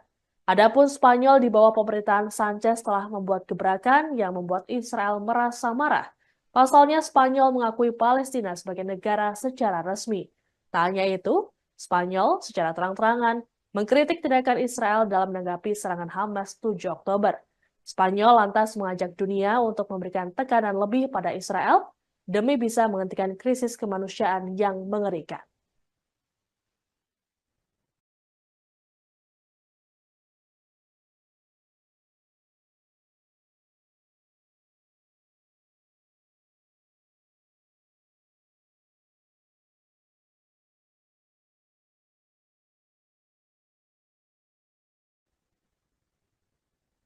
Adapun Spanyol di bawah pemerintahan Sanchez telah membuat gebrakan yang membuat Israel merasa marah. Pasalnya, Spanyol mengakui Palestina sebagai negara secara resmi. Tak hanya itu, Spanyol secara terang-terangan mengkritik tindakan Israel dalam menanggapi serangan Hamas 7 Oktober. Spanyol lantas mengajak dunia untuk memberikan tekanan lebih pada Israel demi bisa menghentikan krisis kemanusiaan yang mengerikan.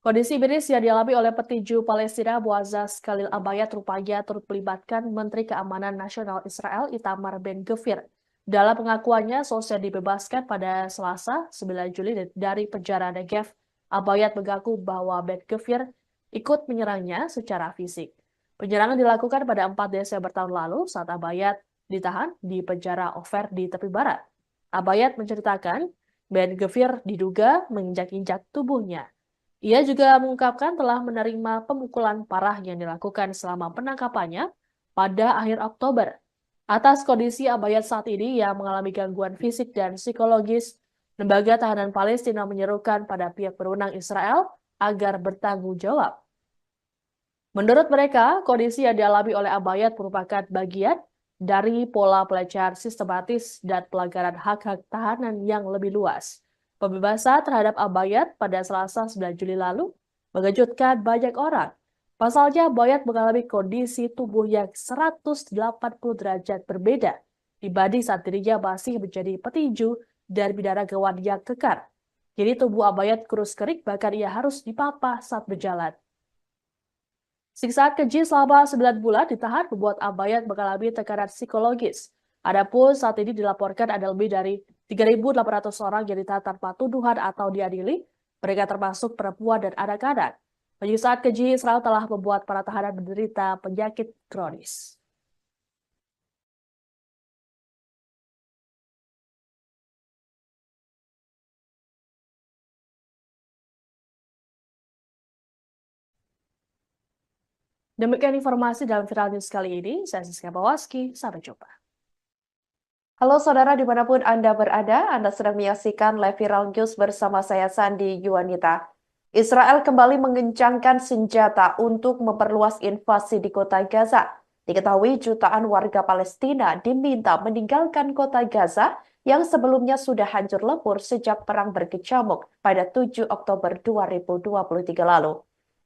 Kondisi miris yang dialami oleh petinju Palestina Boazaz Khalil Abayad rupanya turut melibatkan Menteri Keamanan Nasional Israel Itamar Ben-Gvir. Dalam pengakuannya, selesai dibebaskan pada Selasa 9 Juli dari penjara Negev, Abayad mengaku bahwa Ben-Gvir ikut menyerangnya secara fisik. Penyerangan dilakukan pada 4 Desember tahun lalu saat Abayad ditahan di penjara Ofer di tepi barat. Abayad menceritakan Ben-Gvir diduga menginjak-injak tubuhnya. Ia juga mengungkapkan telah menerima pemukulan parah yang dilakukan selama penangkapannya pada akhir Oktober. Atas kondisi Abayad saat ini yang mengalami gangguan fisik dan psikologis, Lembaga Tahanan Palestina menyerukan pada pihak berwenang Israel agar bertanggung jawab. Menurut mereka, kondisi yang dialami oleh Abayad merupakan bagian dari pola pelecehan sistematis dan pelanggaran hak-hak tahanan yang lebih luas. Pembebasan terhadap Abayad pada Selasa 9 Juli lalu mengejutkan banyak orang. Pasalnya, Abayad mengalami kondisi tubuh yang 180 derajat berbeda dibanding saat dirinya masih menjadi petinju dan binaragawan yang kekar. Kini tubuh Abayat kurus kerik, bahkan ia harus dipapah saat berjalan. Siksaan keji selama 9 bulan ditahan membuat Abayat mengalami tekanan psikologis. Adapun saat ini dilaporkan ada lebih dari 3.800 orang yang ditahan tanpa tuduhan atau diadili. Mereka termasuk perempuan dan anak-anak. Penyiksaan keji Israel telah membuat para tahanan menderita penyakit kronis. Demikian informasi dalam Viral News kali ini. Saya Siska Bawaski, sampai jumpa. Halo saudara dimanapun Anda berada, Anda sedang menyaksikan live Viral News bersama saya Sandi Yuwanita. Israel kembali mengencangkan senjata untuk memperluas invasi di kota Gaza. Diketahui jutaan warga Palestina diminta meninggalkan kota Gaza yang sebelumnya sudah hancur lebur sejak perang berkecamuk pada 7 Oktober 2023 lalu.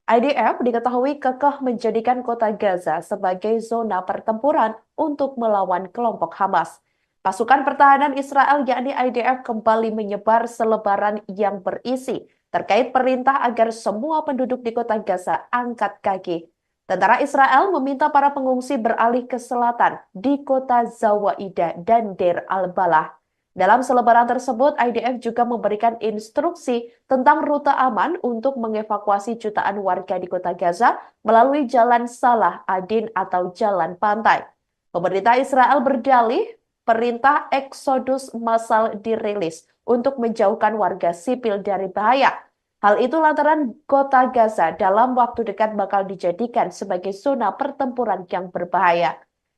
IDF diketahui kekeh menjadikan kota Gaza sebagai zona pertempuran untuk melawan kelompok Hamas. Pasukan pertahanan Israel yakni IDF kembali menyebar selebaran yang berisi terkait perintah agar semua penduduk di kota Gaza angkat kaki. Tentara Israel meminta para pengungsi beralih ke selatan di kota Zawaida dan Deir al-Balah. Dalam selebaran tersebut, IDF juga memberikan instruksi tentang rute aman untuk mengevakuasi jutaan warga di kota Gaza melalui Jalan Salah Adin atau Jalan Pantai. Pemerintah Israel berdalih perintah eksodus massal dirilis untuk menjauhkan warga sipil dari bahaya. Hal itu lantaran kota Gaza dalam waktu dekat bakal dijadikan sebagai zona pertempuran yang berbahaya.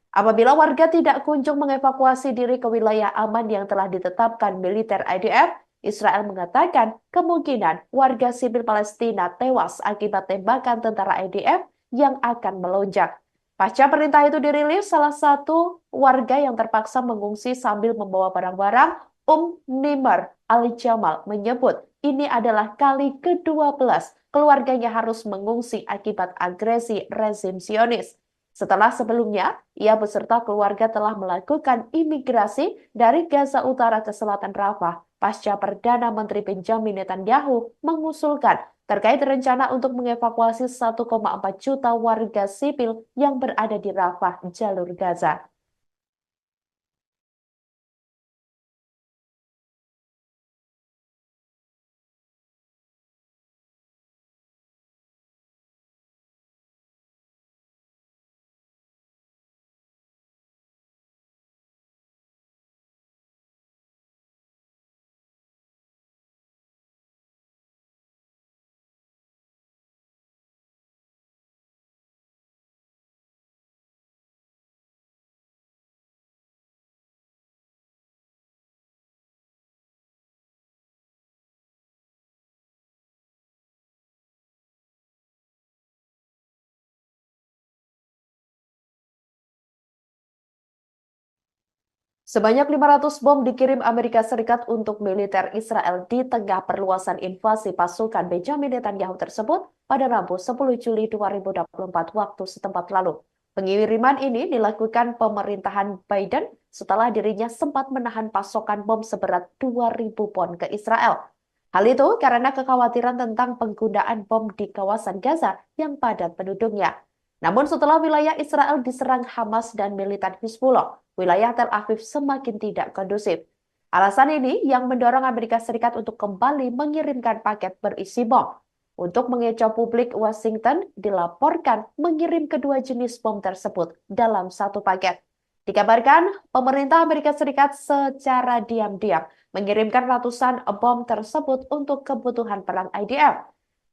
Apabila warga tidak kunjung mengevakuasi diri ke wilayah aman yang telah ditetapkan militer IDF, Israel mengatakan kemungkinan warga sipil Palestina tewas akibat tembakan tentara IDF yang akan melonjak. Pasca perintah itu dirilis, salah satu warga yang terpaksa mengungsi sambil membawa barang-barang, Nimar Al-Jamal menyebut ini adalah kali ke-12 keluarganya harus mengungsi akibat agresi rezim Zionis. Setelah sebelumnya, ia beserta keluarga telah melakukan imigrasi dari Gaza Utara ke selatan Rafah pasca Perdana Menteri Benjamin Netanyahu mengusulkan terkait rencana untuk mengevakuasi 1,4 juta warga sipil yang berada di Rafah, jalur Gaza. Sebanyak 500 bom dikirim Amerika Serikat untuk militer Israel di tengah perluasan invasi pasukan Benjamin Netanyahu tersebut pada Rabu 10 Juli 2024 waktu setempat lalu. Pengiriman ini dilakukan pemerintahan Biden setelah dirinya sempat menahan pasokan bom seberat 2.000 pon ke Israel. Hal itu karena kekhawatiran tentang penggunaan bom di kawasan Gaza yang padat penduduknya. Namun setelah wilayah Israel diserang Hamas dan militan Hizbullah, wilayah Tel Aviv semakin tidak kondusif. Alasan ini yang mendorong Amerika Serikat untuk kembali mengirimkan paket berisi bom. Untuk mengecoh publik, Washington dilaporkan mengirim kedua jenis bom tersebut dalam satu paket. Dikabarkan, pemerintah Amerika Serikat secara diam-diam mengirimkan ratusan bom tersebut untuk kebutuhan perang IDF.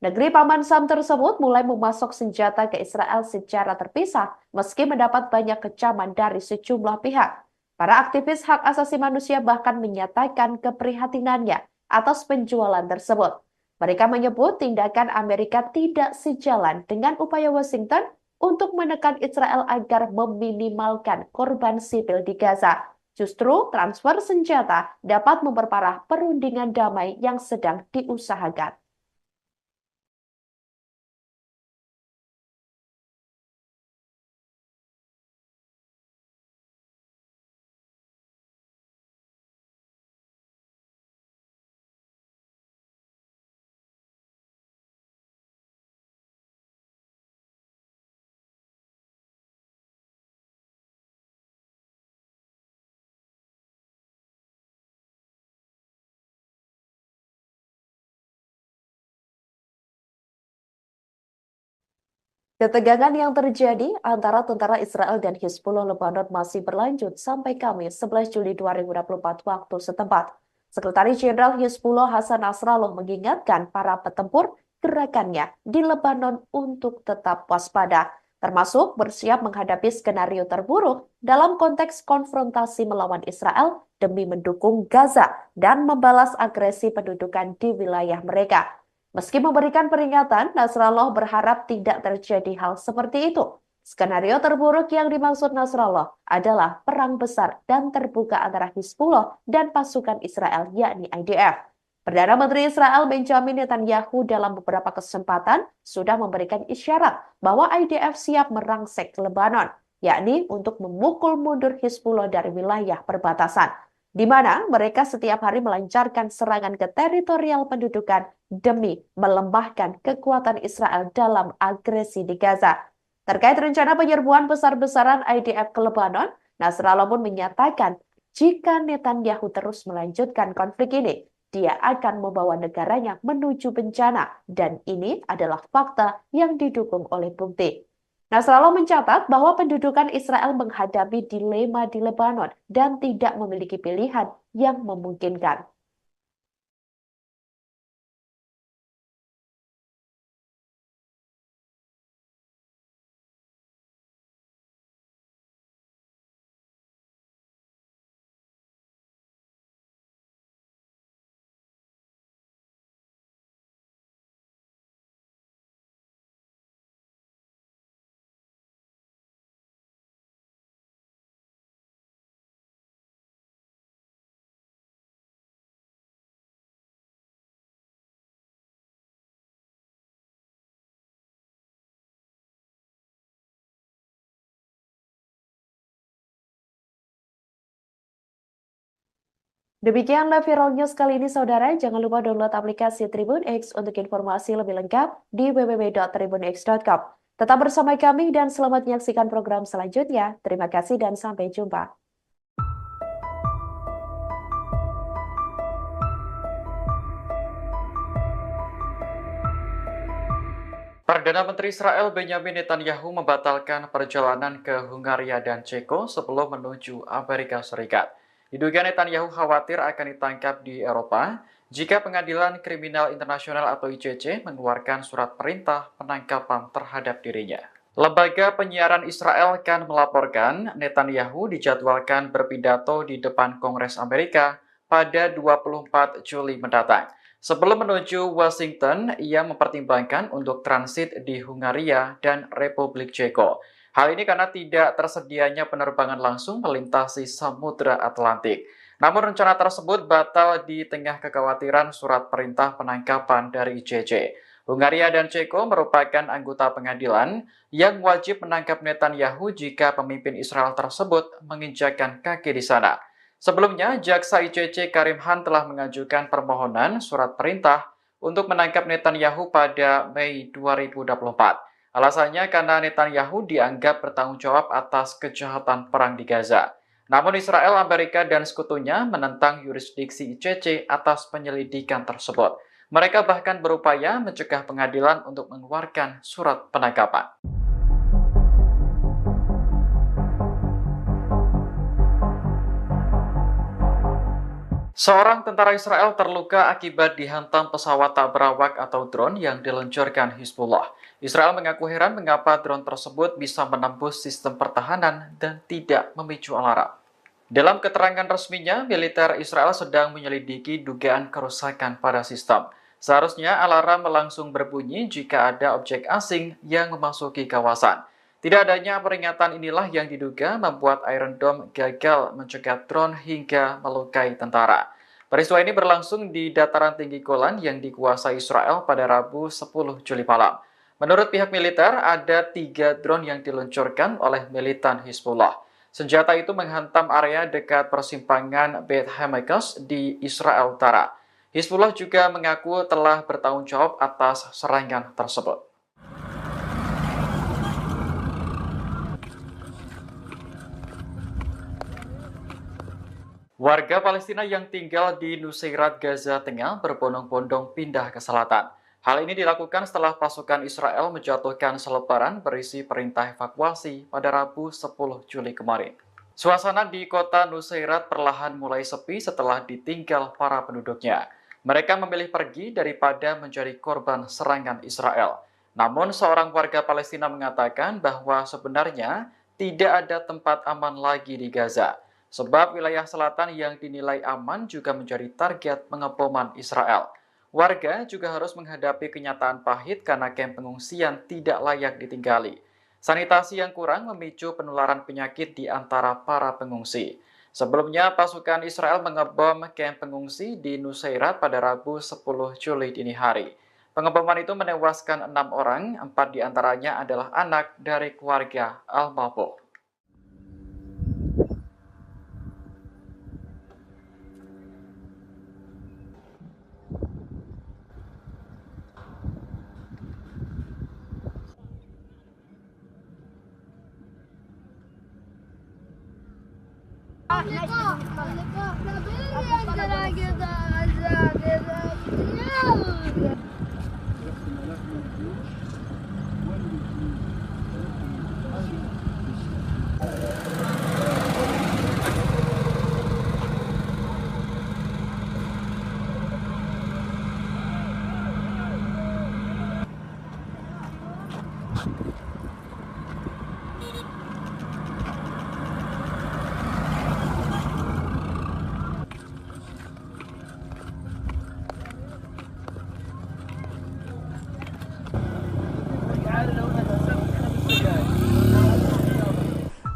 Negeri Paman Sam tersebut mulai memasok senjata ke Israel secara terpisah meski mendapat banyak kecaman dari sejumlah pihak. Para aktivis hak asasi manusia bahkan menyatakan keprihatinannya atas penjualan tersebut. Mereka menyebut tindakan Amerika tidak sejalan dengan upaya Washington untuk menekan Israel agar meminimalkan korban sipil di Gaza. Justru transfer senjata dapat memperparah perundingan damai yang sedang diusahakan. Ketegangan yang terjadi antara tentara Israel dan Hizbullah Lebanon masih berlanjut sampai Kamis 11 Juli 2024 waktu setempat. Sekretaris Jenderal Hizbullah Hasan Nasrallah mengingatkan para petempur gerakannya di Lebanon untuk tetap waspada, termasuk bersiap menghadapi skenario terburuk dalam konteks konfrontasi melawan Israel demi mendukung Gaza dan membalas agresi pendudukan di wilayah mereka. Meski memberikan peringatan, Nasrallah berharap tidak terjadi hal seperti itu. Skenario terburuk yang dimaksud Nasrallah adalah perang besar dan terbuka antara Hizbullah dan pasukan Israel, yakni IDF. Perdana Menteri Israel Benjamin Netanyahu dalam beberapa kesempatan sudah memberikan isyarat bahwa IDF siap merangsek Lebanon, yakni untuk memukul mundur Hizbullah dari wilayah perbatasan, di mana mereka setiap hari melancarkan serangan ke teritorial pendudukan demi melemahkan kekuatan Israel dalam agresi di Gaza. Terkait rencana penyerbuan besar-besaran IDF ke Lebanon, Nasrallah pun menyatakan jika Netanyahu terus melanjutkan konflik ini, dia akan membawa negaranya menuju bencana, dan ini adalah fakta yang didukung oleh bukti. Nasrallah mencatat bahwa pendudukan Israel menghadapi dilema di Lebanon dan tidak memiliki pilihan yang memungkinkan. Demikian live viral news kali ini, saudara. Jangan lupa download aplikasi Tribun X untuk informasi lebih lengkap di www.tribunx.com. Tetap bersama kami dan selamat menyaksikan program selanjutnya. Terima kasih dan sampai jumpa. Perdana Menteri Israel Benjamin Netanyahu membatalkan perjalanan ke Hungaria dan Ceko sebelum menuju Amerika Serikat. Diduga Netanyahu khawatir akan ditangkap di Eropa jika Pengadilan Kriminal Internasional atau ICC mengeluarkan surat perintah penangkapan terhadap dirinya. Lembaga penyiaran Israel kan melaporkan Netanyahu dijadwalkan berpidato di depan Kongres Amerika pada 24 Juli mendatang. Sebelum menuju Washington, ia mempertimbangkan untuk transit di Hungaria dan Republik Ceko. Hal ini karena tidak tersedianya penerbangan langsung melintasi Samudra Atlantik. Namun rencana tersebut batal di tengah kekhawatiran surat perintah penangkapan dari ICC. Hungaria dan Ceko merupakan anggota pengadilan yang wajib menangkap Netanyahu jika pemimpin Israel tersebut menginjakkan kaki di sana. Sebelumnya, Jaksa ICC Karim Khan telah mengajukan permohonan surat perintah untuk menangkap Netanyahu pada Mei 2024. Alasannya karena Netanyahu dianggap bertanggung jawab atas kejahatan perang di Gaza. Namun Israel, Amerika, dan sekutunya menentang yurisdiksi ICC atas penyelidikan tersebut. Mereka bahkan berupaya mencegah pengadilan untuk mengeluarkan surat penangkapan. Seorang tentara Israel terluka akibat dihantam pesawat tak berawak atau drone yang diluncurkan Hizbullah. Israel mengaku heran mengapa drone tersebut bisa menembus sistem pertahanan dan tidak memicu alarm. Dalam keterangan resminya, militer Israel sedang menyelidiki dugaan kerusakan pada sistem. Seharusnya alarm langsung berbunyi jika ada objek asing yang memasuki kawasan. Tidak adanya peringatan inilah yang diduga membuat Iron Dome gagal mencegah drone hingga melukai tentara. Peristiwa ini berlangsung di dataran tinggi Golan yang dikuasai Israel pada Rabu 10 Juli malam. Menurut pihak militer, ada 3 drone yang diluncurkan oleh militan Hizbullah. Senjata itu menghantam area dekat persimpangan Beit Hamakas di Israel Utara. Hizbullah juga mengaku telah bertanggung jawab atas serangan tersebut. Warga Palestina yang tinggal di Nusairat, Gaza Tengah berbondong-bondong pindah ke selatan. Hal ini dilakukan setelah pasukan Israel menjatuhkan selebaran berisi perintah evakuasi pada Rabu 10 Juli kemarin. Suasana di kota Nusairat perlahan mulai sepi setelah ditinggal para penduduknya. Mereka memilih pergi daripada menjadi korban serangan Israel. Namun seorang warga Palestina mengatakan bahwa sebenarnya tidak ada tempat aman lagi di Gaza, sebab wilayah selatan yang dinilai aman juga menjadi target pengeboman Israel. Warga juga harus menghadapi kenyataan pahit karena kamp pengungsian tidak layak ditinggali. Sanitasi yang kurang memicu penularan penyakit di antara para pengungsi. Sebelumnya, pasukan Israel mengebom kamp pengungsi di Nusairat pada Rabu 10 Juli dini hari. Pengeboman itu menewaskan 6 orang, 4 diantaranya adalah anak dari keluarga Al-Mabhouh.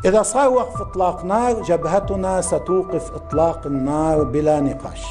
إذا صار وقف إطلاق نار جبهتنا ستوقف إطلاق النار بلا نقاش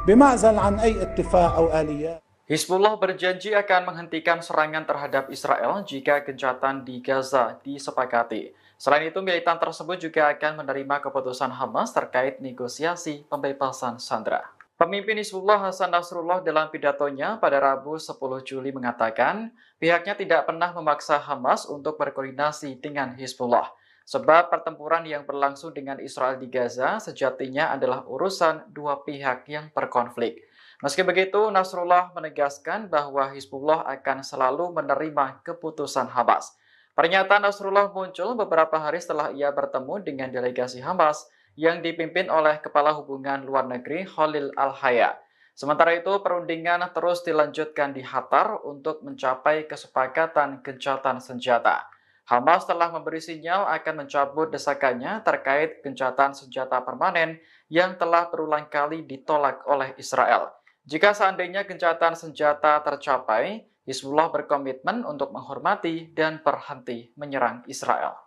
بمعزل عن أي اتفاق أو آليات. Hizbullah berjanji akan menghentikan serangan terhadap Israel jika gencatan di Gaza disepakati. Selain itu, militan tersebut juga akan menerima keputusan Hamas terkait negosiasi pembebasan sandera. Pemimpin Hizbullah Hasan Nasrullah dalam pidatonya pada Rabu 10 Juli mengatakan pihaknya tidak pernah memaksa Hamas untuk berkoordinasi dengan Hizbullah. Sebab pertempuran yang berlangsung dengan Israel di Gaza sejatinya adalah urusan dua pihak yang berkonflik. Meski begitu, Nasrullah menegaskan bahwa Hizbullah akan selalu menerima keputusan Hamas. Pernyataan Nasrullah muncul beberapa hari setelah ia bertemu dengan delegasi Hamas yang dipimpin oleh Kepala Hubungan Luar Negeri Khalil Al-Haya. Sementara itu, perundingan terus dilanjutkan di Qatar untuk mencapai kesepakatan gencatan senjata. Hamas telah memberi sinyal akan mencabut desakannya terkait gencatan senjata permanen yang telah berulang kali ditolak oleh Israel. Jika seandainya gencatan senjata tercapai, Hizbullah berkomitmen untuk menghormati dan berhenti menyerang Israel.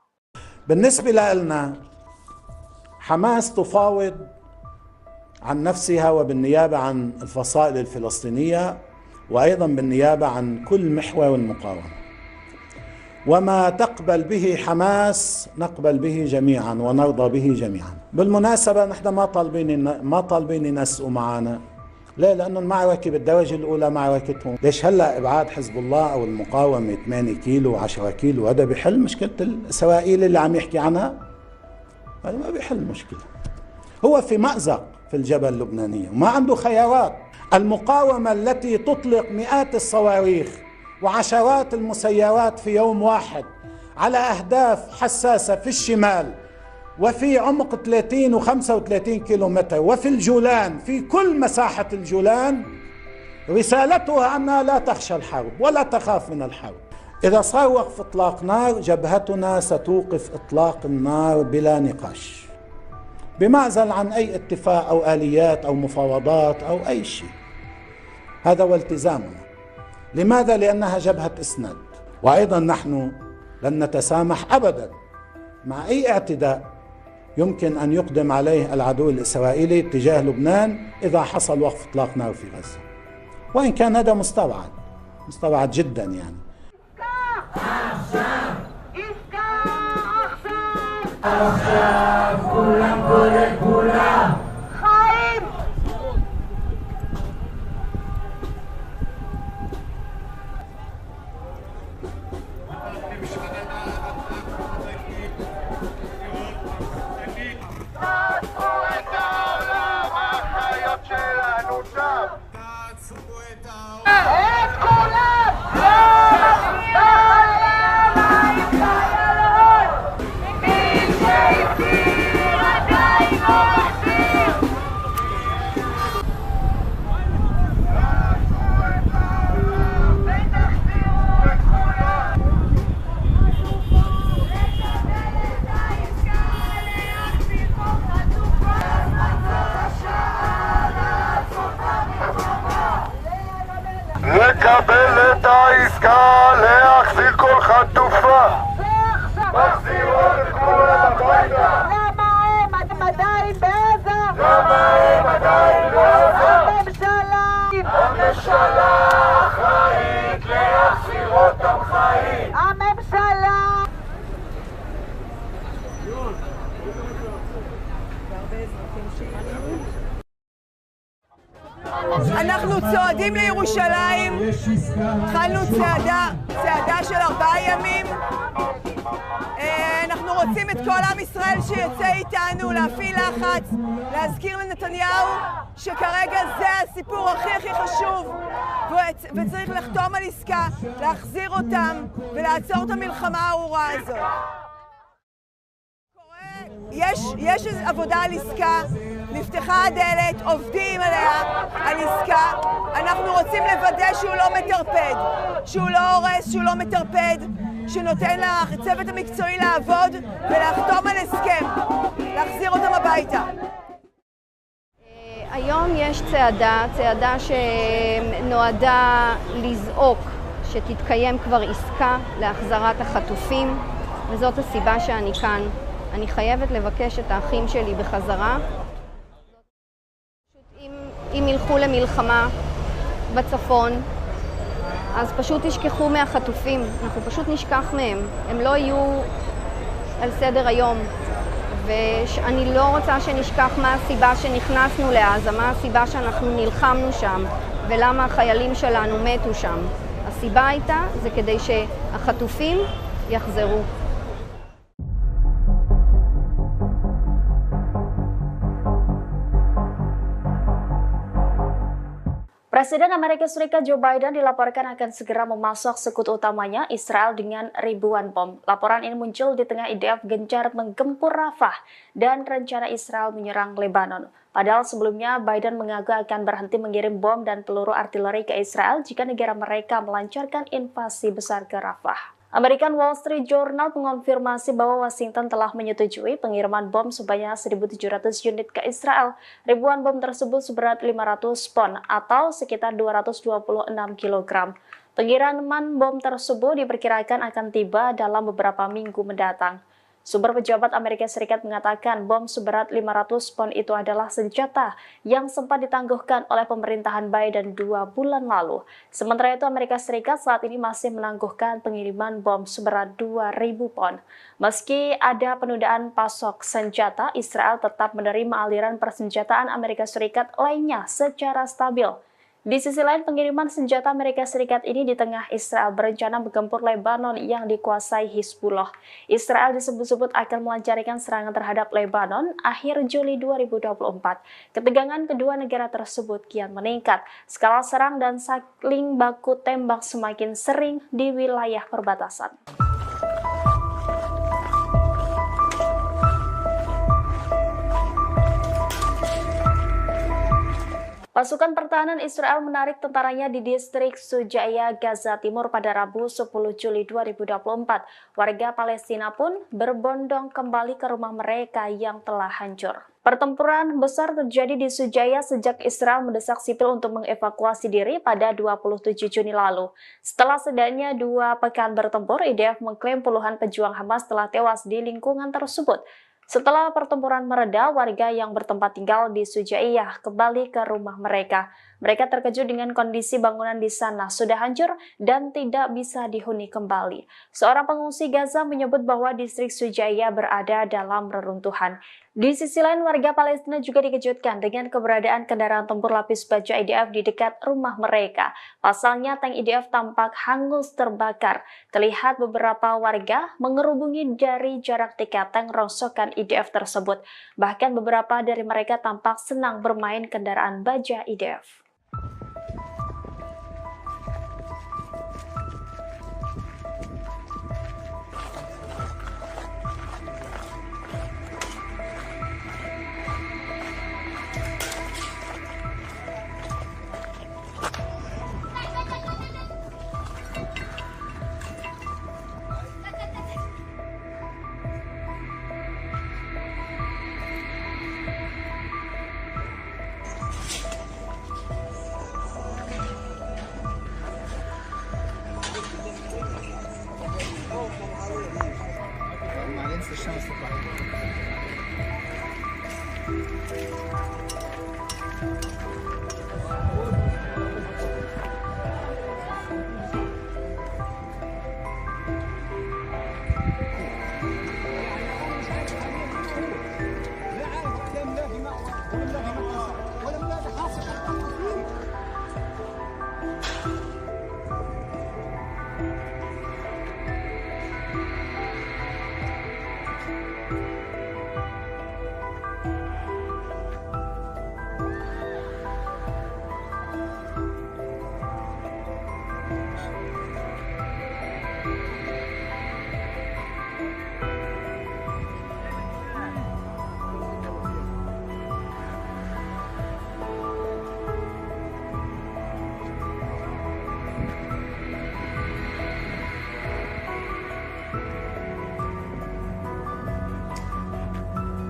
بالنسبة لنا حماس تفاوض عن نفسها وبالنيابة عن الفصائل الفلسطينية وأيضا بالنيابة عن كل محور المقاومة. وما تقبل به حماس نقبل به جميعا ونرضى به جميعا. بالمناسبة نحن ما طالبين ينسقوا معنا. ليه؟ لأنه المعركة بالدرجة الأولى معركتهم. ليش هلا إبعاد حزب الله أو المقاومة 8 كيلو و10 كيلو هذا بيحل مشكلة الإسرائيلي اللي عم يحكي عنها؟ هذا ما بيحل مشكلة. هو في مأزق في الجبهة اللبنانية وما عنده خيارات. المقاومة التي تطلق مئات الصواريخ وعشرات المسيرات في يوم واحد على أهداف حساسة في الشمال وفي عمق 30 و35 كيلومتر وفي الجولان، في كل مساحة الجولان، رسالتها أنها لا تخشى الحرب ولا تخاف من الحرب. إذا صار وقف إطلاق نار جبهتنا ستوقف إطلاق النار بلا نقاش بمعزل عن أي اتفاق أو آليات أو مفاوضات أو أي شيء. هذا هو التزامنا. لماذا؟ لأنها جبهة إسناد، وأيضا نحن لن نتسامح أبدا مع أي اعتداء يمكن أن يقدم عليه العدو الإسرائيلي تجاه لبنان إذا حصل وقف إطلاق نار في غزة، وإن كان هذا مستبعد جدا يعني. שלנו שם. תעצרו את העולם. לקבל את העסקה, להחזיר כל חטופה. מחזירות את כולם הביתה. למה הם עדיין בעזה? למה הם עדיין בעזה? הממשלה אחראית להחזיר אותם חיים. הממשלה אנחנו צועדים לירושלים, התחלנו צעדה של 4 ימים. אנחנו רוצים את כל עם ישראל שיצא איתנו, להפעיל לחץ, להזכיר לנתניהו שכרגע זה הסיפור הכי חשוב, וצריך לחתום על עסקה, להחזיר אותם ולעצור את המלחמה הארורה הזאת. יש עבודה על עסקה, נפתחה הדלת, עובדים עליה, על עסקה. אנחנו רוצים לוודא שהוא לא מטרפד, שהוא לא הורס, שהוא לא מטרפד, שנותן לצוות המקצועי לעבוד ולחתום על הסכם, להחזיר אותם הביתה. היום יש צעדה שנועדה לזעוק שתתקיים כבר עסקה להחזרת החטופים, וזאת הסיבה שאני כאן. אני חייבת לבקש את האחים שלי בחזרה. אם ילכו למלחמה בצפון, אז פשוט ישכחו מהחטופים, אנחנו פשוט נשכח מהם, הם לא יהיו על סדר היום. ואני לא רוצה שנשכח מה הסיבה שנכנסנו לעזה, מה הסיבה שאנחנו נלחמנו שם, ולמה החיילים שלנו מתו שם. הסיבה הייתה, זה כדי שהחטופים יחזרו. Presiden Amerika Serikat Joe Biden dilaporkan akan segera memasok sekutu utamanya Israel dengan ribuan bom. Laporan ini muncul di tengah IDF gencar menggempur Rafah dan rencana Israel menyerang Lebanon. Padahal sebelumnya Biden mengaku akan berhenti mengirim bom dan peluru artileri ke Israel jika negara mereka melancarkan invasi besar ke Rafah. American Wall Street Journal mengonfirmasi bahwa Washington telah menyetujui pengiriman bom sebanyak 1.700 unit ke Israel. Ribuan bom tersebut seberat 500 pon atau sekitar 226 kg. Pengiriman bom tersebut diperkirakan akan tiba dalam beberapa minggu mendatang. Sumber pejabat Amerika Serikat mengatakan bom seberat 500 pon itu adalah senjata yang sempat ditangguhkan oleh pemerintahan Biden 2 bulan lalu. Sementara itu Amerika Serikat saat ini masih menangguhkan pengiriman bom seberat 2.000 pon. Meski ada penundaan pasok senjata, Israel tetap menerima aliran persenjataan Amerika Serikat lainnya secara stabil. Di sisi lain, pengiriman senjata Amerika Serikat ini di tengah Israel berencana menggempur Lebanon yang dikuasai Hizbullah. Israel disebut-sebut akan melancarkan serangan terhadap Lebanon akhir Juli 2024. Ketegangan kedua negara tersebut kian meningkat. Skala serang dan saling baku tembak semakin sering di wilayah perbatasan. Pasukan pertahanan Israel menarik tentaranya di distrik Sujaya, Gaza Timur pada Rabu 10 Juli 2024. Warga Palestina pun berbondong kembali ke rumah mereka yang telah hancur. Pertempuran besar terjadi di Sujaya sejak Israel mendesak sipil untuk mengevakuasi diri pada 27 Juni lalu. Setelah setidaknya 2 pekan bertempur, IDF mengklaim puluhan pejuang Hamas telah tewas di lingkungan tersebut. Setelah pertempuran mereda, warga yang bertempat tinggal di Sujaiyah kembali ke rumah mereka. Mereka terkejut dengan kondisi bangunan di sana sudah hancur dan tidak bisa dihuni kembali. Seorang pengungsi Gaza menyebut bahwa distrik Sujaiyah berada dalam reruntuhan. Di sisi lain, warga Palestina juga dikejutkan dengan keberadaan kendaraan tempur lapis baja IDF di dekat rumah mereka. Pasalnya, tank IDF tampak hangus terbakar. Terlihat beberapa warga mengerubungi dari jarak dekat tank rongsokan IDF tersebut. Bahkan beberapa dari mereka tampak senang bermain kendaraan baja IDF.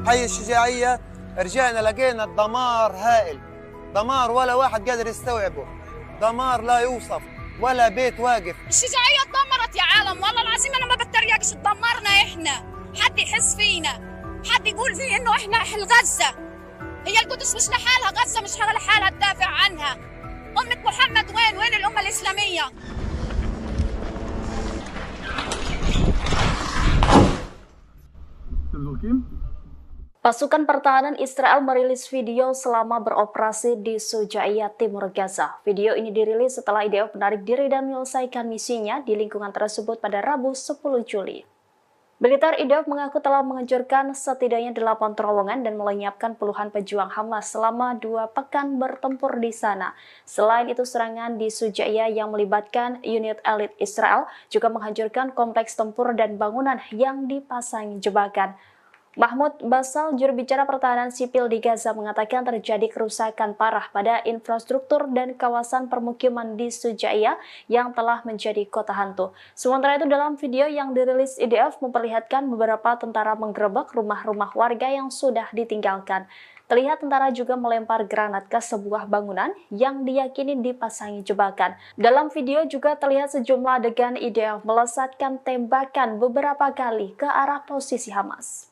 حي الشجاعية رجعنا لقينا الدمار هائل، دمار ولا واحد قادر يستوعبه، دمار لا يوصف، ولا بيت واقف. الشجاعية اتدمرت يا عالم، والله العظيم أنا ما بتريقش، اتدمرنا إحنا، حد يحس فينا، حد يقول فيه إنه إحنا أهل غزة. هي القدس مش لحالها، غزة مش لحالها تدافع عنها. أمة محمد وين الأمة الإسلامية؟ Pasukan pertahanan Israel merilis video selama beroperasi di Shujaiyah, Timur Gaza. Video ini dirilis setelah IDF menarik diri dan menyelesaikan misinya di lingkungan tersebut pada Rabu 10 Juli. Militer IDF mengaku telah menghancurkan setidaknya 8 terowongan dan melenyapkan puluhan pejuang Hamas selama 2 pekan bertempur di sana. Selain itu, serangan di Shujaiyah yang melibatkan unit elit Israel juga menghancurkan kompleks tempur dan bangunan yang dipasangi jebakan. Mahmud Basal, juru bicara pertahanan sipil di Gaza, mengatakan terjadi kerusakan parah pada infrastruktur dan kawasan permukiman di Shujaiyah yang telah menjadi kota hantu. Sementara itu, dalam video yang dirilis IDF memperlihatkan beberapa tentara menggerebek rumah-rumah warga yang sudah ditinggalkan. Terlihat tentara juga melempar granat ke sebuah bangunan yang diyakini dipasangi jebakan. Dalam video juga terlihat sejumlah adegan IDF melesatkan tembakan beberapa kali ke arah posisi Hamas.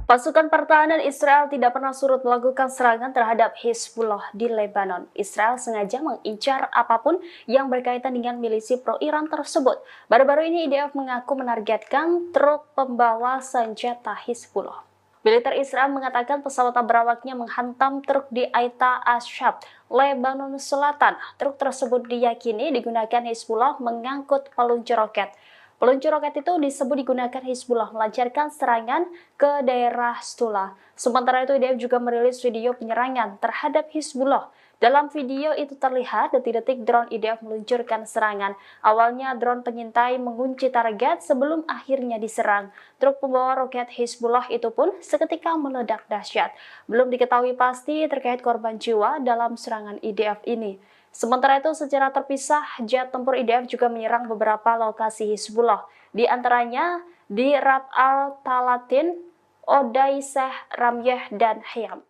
Pasukan pertahanan Israel tidak pernah surut melakukan serangan terhadap Hizbullah di Lebanon. Israel sengaja mengincar apapun yang berkaitan dengan milisi pro-Iran tersebut. Baru-baru ini IDF mengaku menargetkan truk pembawa senjata Hizbullah. Militer Israel mengatakan pesawat berawaknya menghantam truk di Aita Ashab, Lebanon Selatan. Truk tersebut diyakini digunakan Hizbullah mengangkut peluncur roket. Peluncur roket itu disebut digunakan Hizbullah melancarkan serangan ke daerah Stula. Sementara itu, IDF juga merilis video penyerangan terhadap Hizbullah. Dalam video itu terlihat detik-detik drone IDF meluncurkan serangan. Awalnya drone pengintai mengunci target sebelum akhirnya diserang. Truk pembawa roket Hizbullah itu pun seketika meledak dahsyat. Belum diketahui pasti terkait korban jiwa dalam serangan IDF ini. Sementara itu, secara terpisah, jet tempur IDF juga menyerang beberapa lokasi Hizbullah, di antaranya di Rab al-Talatin, Odaiseh, Ramyeh, dan Hayam.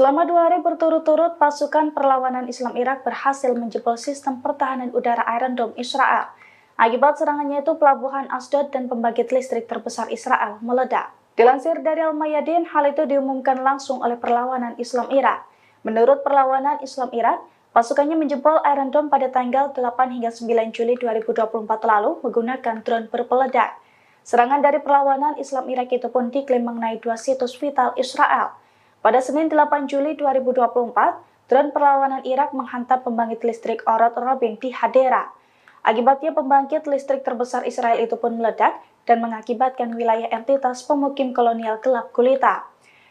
Selama 2 hari berturut-turut, pasukan perlawanan Islam Irak berhasil menjebol sistem pertahanan udara Iron Dome Israel. Akibat serangannya itu, pelabuhan Asdod dan pembangkit listrik terbesar Israel meledak. Dilansir dari Al-Mayadin, hal itu diumumkan langsung oleh perlawanan Islam Irak. Menurut perlawanan Islam Irak, pasukannya menjebol Iron Dome pada tanggal 8 hingga 9 Juli 2024 lalu menggunakan drone berpeledak. Serangan dari perlawanan Islam Irak itu pun diklaim mengenai 2 situs vital Israel. Pada Senin 8 Juli 2024, drone perlawanan Irak menghantam pembangkit listrik Orod Robin di Hadera. Akibatnya pembangkit listrik terbesar Israel itu pun meledak dan mengakibatkan wilayah entitas pemukim kolonial gelap gulita.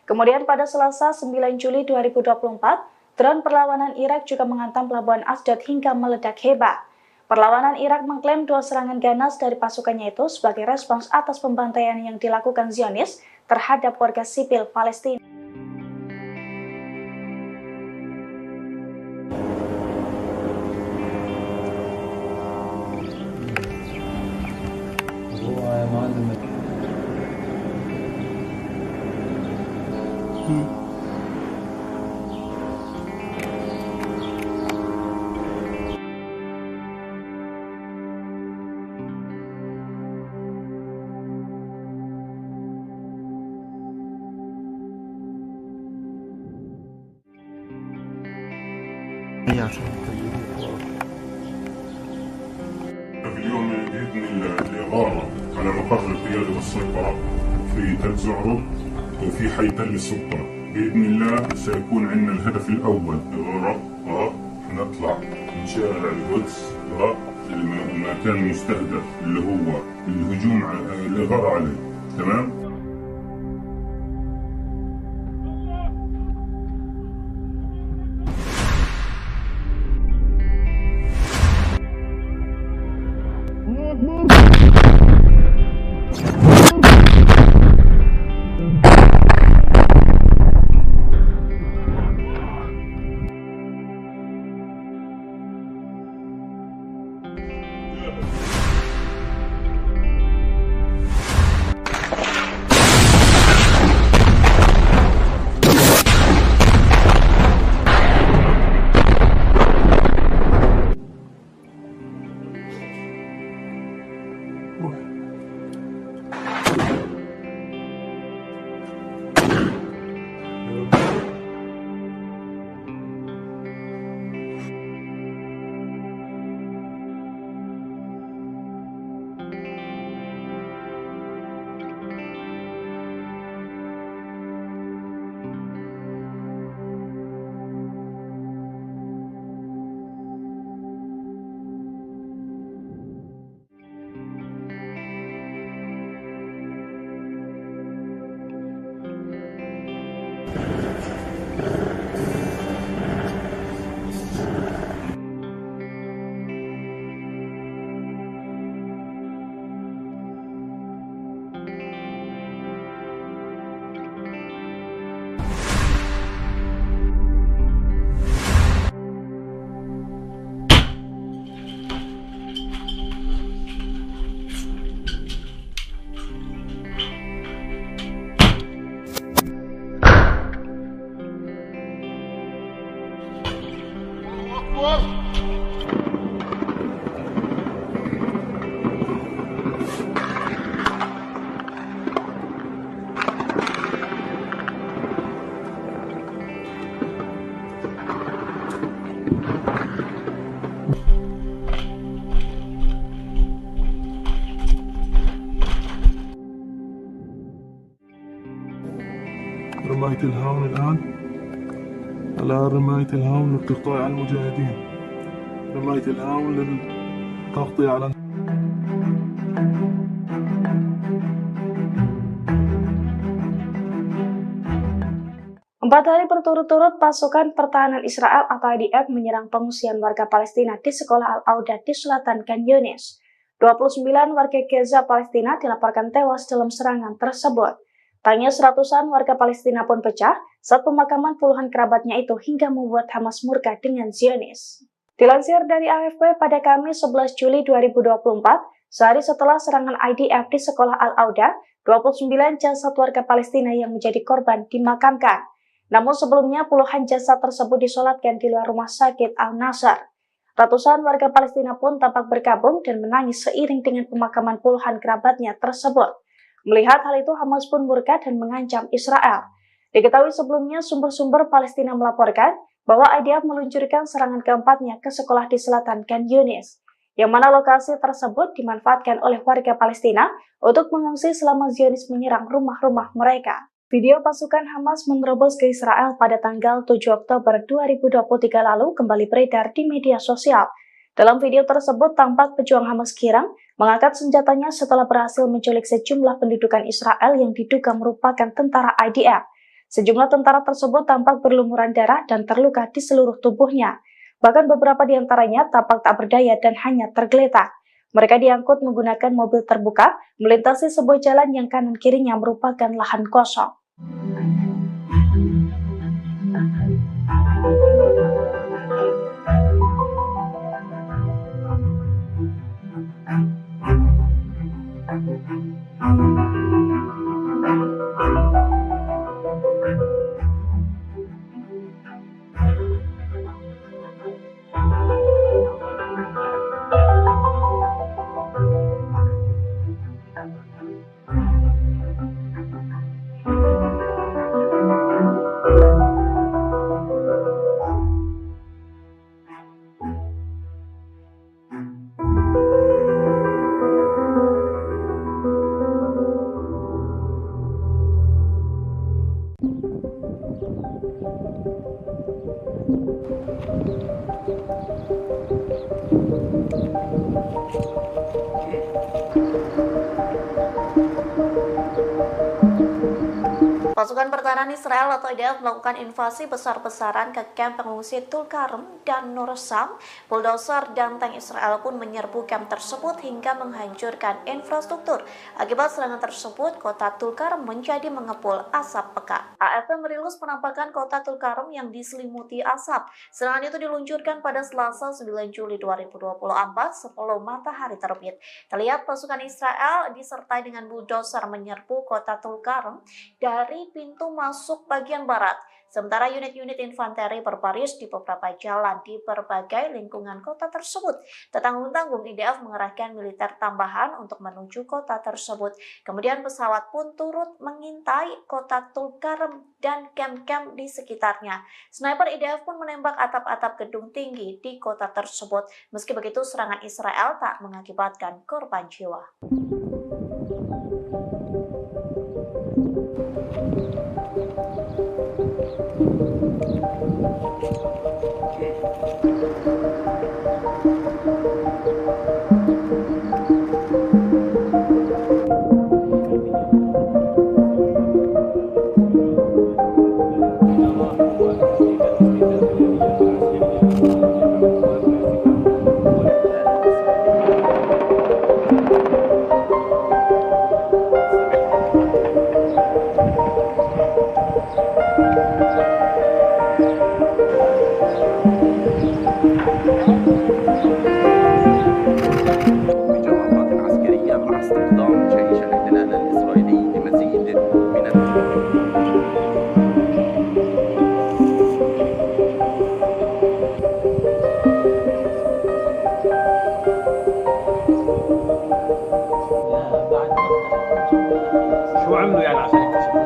Kemudian pada Selasa 9 Juli 2024, drone perlawanan Irak juga menghantam pelabuhan Asdod hingga meledak hebat. Perlawanan Irak mengklaim 2 serangan ganas dari pasukannya itu sebagai respons atas pembantaian yang dilakukan Zionis terhadap warga sipil Palestina. في اليوم بإذن الله الإغارة على مقر القيادة والسيطرة في تل زعرب وفي حي تل السلطنة. بإذن الله سيكون عندنا الهدف الأول إغارة نطلع من شارع القدس المكان المستهدف اللي هو الهجوم الإغارة عليه. تمام؟ رماية الهاون الآن رماية الهاون للتغطية على المجاهدين، رماية الهاون للتغطية على 4 hari berturut-turut pasukan pertahanan Israel atau IDF menyerang pengungsian warga Palestina di sekolah Al-Auda di selatan Khan Yunis. 29 warga Gaza Palestina dilaporkan tewas dalam serangan tersebut. Tangis ratusan warga Palestina pun pecah saat pemakaman puluhan kerabatnya itu hingga membuat Hamas murka dengan Zionis. Dilansir dari AFP pada Kamis 11 Juli 2024, sehari setelah serangan IDF di sekolah Al-Auda, 29 jasad warga Palestina yang menjadi korban dimakamkan. Namun sebelumnya puluhan jasad tersebut disolatkan di luar rumah sakit Al-Nasr. Ratusan warga Palestina pun tampak bergabung dan menangis seiring dengan pemakaman puluhan kerabatnya tersebut. Melihat hal itu, Hamas pun murka dan mengancam Israel. Diketahui sebelumnya sumber-sumber Palestina melaporkan bahwa IDF meluncurkan serangan keempatnya ke sekolah di selatan Khan Yunis, yang mana lokasi tersebut dimanfaatkan oleh warga Palestina untuk mengungsi selama Zionis menyerang rumah-rumah mereka. Video pasukan Hamas menerobos ke Israel pada tanggal 7 Oktober 2023 lalu kembali beredar di media sosial. Dalam video tersebut tampak pejuang Hamas Kirang mengangkat senjatanya setelah berhasil menculik sejumlah pendudukan Israel yang diduga merupakan tentara IDF. Sejumlah tentara tersebut tampak berlumuran darah dan terluka di seluruh tubuhnya. Bahkan beberapa di antaranya tampak tak berdaya dan hanya tergeletak. Mereka diangkut menggunakan mobil terbuka melintasi sebuah jalan yang kanan kirinya merupakan lahan kosong. Pasukan pertahanan Israel atau IDF melakukan invasi besar-besaran ke kamp pengungsi Tulkarem dan Nur Sam. Bulldozer dan tank Israel pun menyerbu kamp tersebut hingga menghancurkan infrastruktur. Akibat serangan tersebut, kota Tulkarem menjadi mengepul asap pekat. AFP merilis penampakan kota Tulkarem yang diselimuti asap. Serangan itu diluncurkan pada Selasa 9 Juli 2024 sebelum matahari terbit. Terlihat pasukan Israel disertai dengan bulldozer menyerbu kota Tulkarem dari pintu masuk bagian barat. Sementara unit-unit infanteri berbaris di beberapa jalan di berbagai lingkungan kota tersebut. Tak tanggung-tanggung IDF mengerahkan militer tambahan untuk menuju kota tersebut. Kemudian pesawat pun turut mengintai kota Tulkarem dan kamp-kamp di sekitarnya. Sniper IDF pun menembak atap-atap gedung tinggi di kota tersebut. Meski begitu, serangan Israel tak mengakibatkan korban jiwa. شو عملوا يعني عشان يكتشفوا؟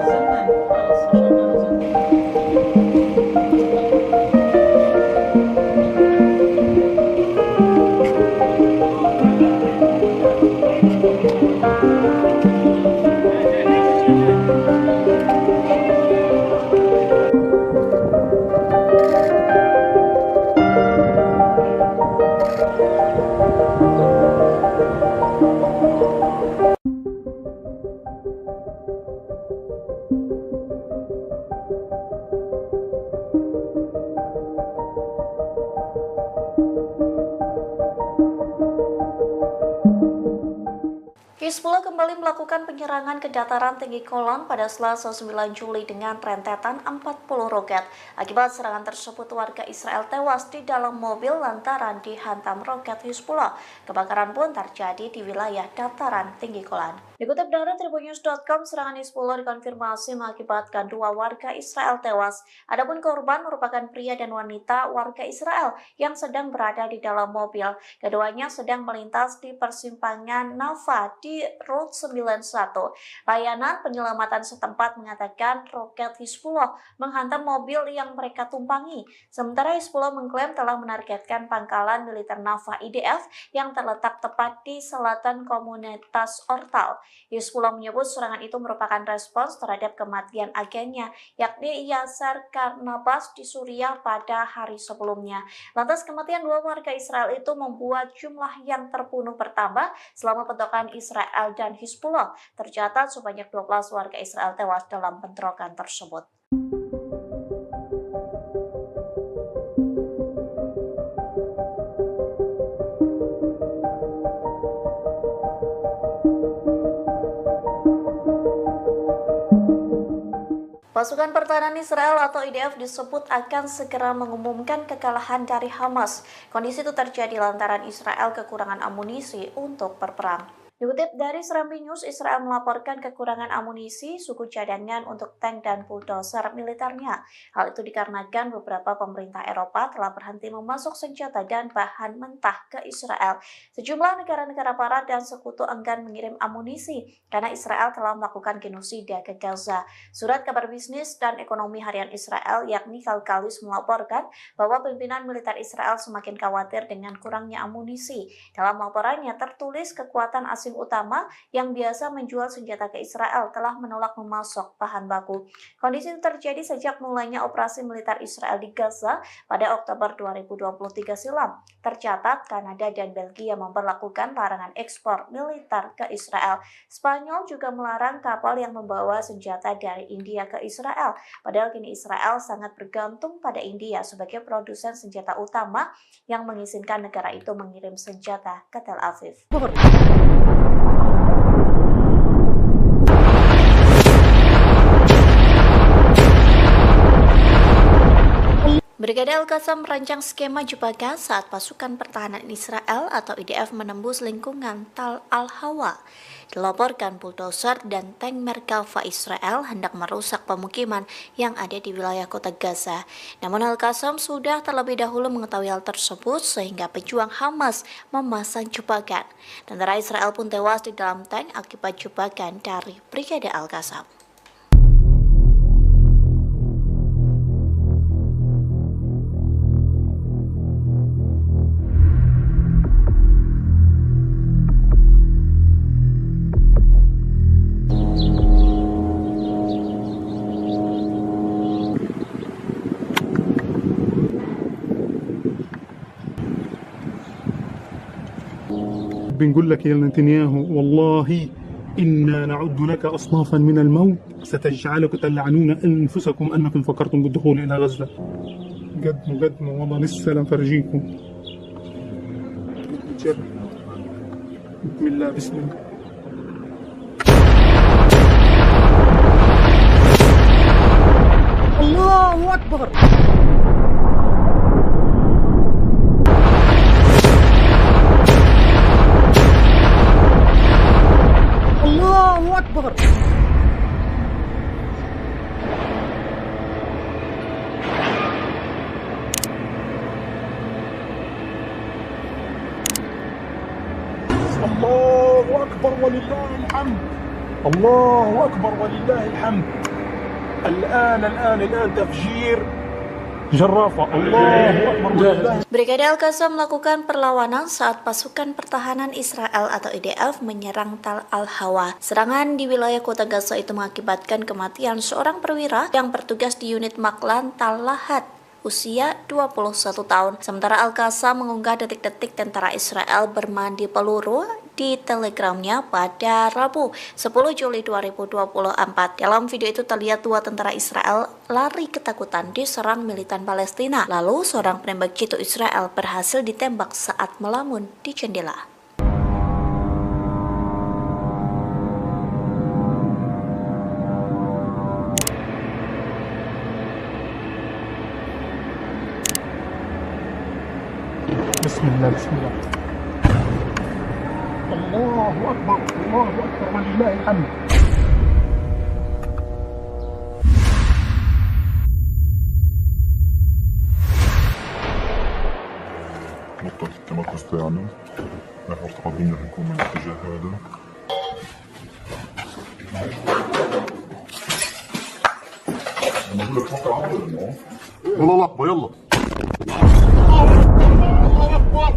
Hizbullah kembali melakukan penyerangan ke dataran tinggi Golan pada Selasa 9 Juli dengan rentetan 40 roket. Akibat serangan tersebut, warga Israel tewas di dalam mobil lantaran dihantam roket Hizbullah. Kebakaran pun terjadi di wilayah dataran tinggi Golan. Dikutip dari tribunnews.com, serangan Hizbullah dikonfirmasi mengakibatkan 2 warga Israel tewas. Adapun korban merupakan pria dan wanita warga Israel yang sedang berada di dalam mobil. Keduanya sedang melintas di persimpangan Nava di Route 91. Layanan penyelamatan setempat mengatakan roket Hizbullah menghantam mobil yang mereka tumpangi. Sementara Hizbullah mengklaim telah menargetkan pangkalan militer Nava IDF yang terletak tepat di selatan komunitas Ortal. Hizbullah menyebut serangan itu merupakan respons terhadap kematian agennya, yakni Yasser Karnabas di Suriah pada hari sebelumnya. Lantas kematian 2 warga Israel itu membuat jumlah yang terbunuh bertambah selama bentrokan Israel dan Hizbullah. Tercatat sebanyak 12 warga Israel tewas dalam bentrokan tersebut. Pasukan pertahanan Israel atau IDF disebut akan segera mengumumkan kekalahan dari Hamas. Kondisi itu terjadi lantaran Israel kekurangan amunisi untuk berperang. Dikutip dari Serambi News, Israel melaporkan kekurangan amunisi, suku cadangan untuk tank dan bulldozer militernya. Hal itu dikarenakan beberapa pemerintah Eropa telah berhenti memasok senjata dan bahan mentah ke Israel. Sejumlah negara-negara barat dan sekutu enggan mengirim amunisi karena Israel telah melakukan genosida ke Gaza. Surat kabar bisnis dan ekonomi harian Israel yakni Kalkalis melaporkan bahwa pimpinan militer Israel semakin khawatir dengan kurangnya amunisi. Dalam laporannya tertulis kekuatan asing utama yang biasa menjual senjata ke Israel telah menolak memasok bahan baku. Kondisi itu terjadi sejak mulainya operasi militer Israel di Gaza pada Oktober 2023 silam. Tercatat Kanada dan Belgia memperlakukan larangan ekspor militer ke Israel. Spanyol juga melarang kapal yang membawa senjata dari India ke Israel. Padahal kini Israel sangat bergantung pada India sebagai produsen senjata utama yang mengizinkan negara itu mengirim senjata ke Tel Aviv. Brigade Al-Qassam merancang skema jebakan saat pasukan pertahanan Israel atau IDF menembus lingkungan Tal Al-Hawa. Dilaporkan bulldozer dan tank Merkava Israel hendak merusak pemukiman yang ada di wilayah kota Gaza. Namun Al-Qassam sudah terlebih dahulu mengetahui hal tersebut sehingga pejuang Hamas memasang jebakan. Tentara Israel pun tewas di dalam tank akibat jebakan dari Brigade Al-Qassam. بنقول لك يا نتنياهو والله إنا نعد لك أصنافا من الموت ستجعلك تلعنون أنفسكم أنكم فكرتم بالدخول إلى غزة. قدموا والله لسه لنفرجيكم. بسم الله بسم الله. الله أكبر. الله أكبر. الله أكبر ولله الحمد. الله أكبر ولله الحمد. الآن تفجير جرافة. الله أكبر ولله. Brigade Al-Qassam melakukan perlawanan saat pasukan pertahanan Israel atau IDF menyerang Tal Al-Hawa. Serangan di wilayah kota Gaza itu mengakibatkan kematian seorang perwira yang bertugas di unit Maklan Tal Lahat, usia 21 tahun. Sementara Al-Qassam mengunggah detik-detik tentara Israel bermandi peluru di telegramnya pada Rabu 10 Juli 2024. Dalam video itu terlihat 2 tentara Israel lari ketakutan diserang militan Palestina. Lalu seorang penembak jitu Israel berhasil ditembak saat melamun di jendela. Bismillah, bismillah. الله أكبر الله أكبر ولله الحمد. نقطة التمركز تاعنا نحو تقدمنا بنكون من الاتجاه هذا. أنا بقول لك توقع عبر ولا يلا لقبة يلا. الله أكبر.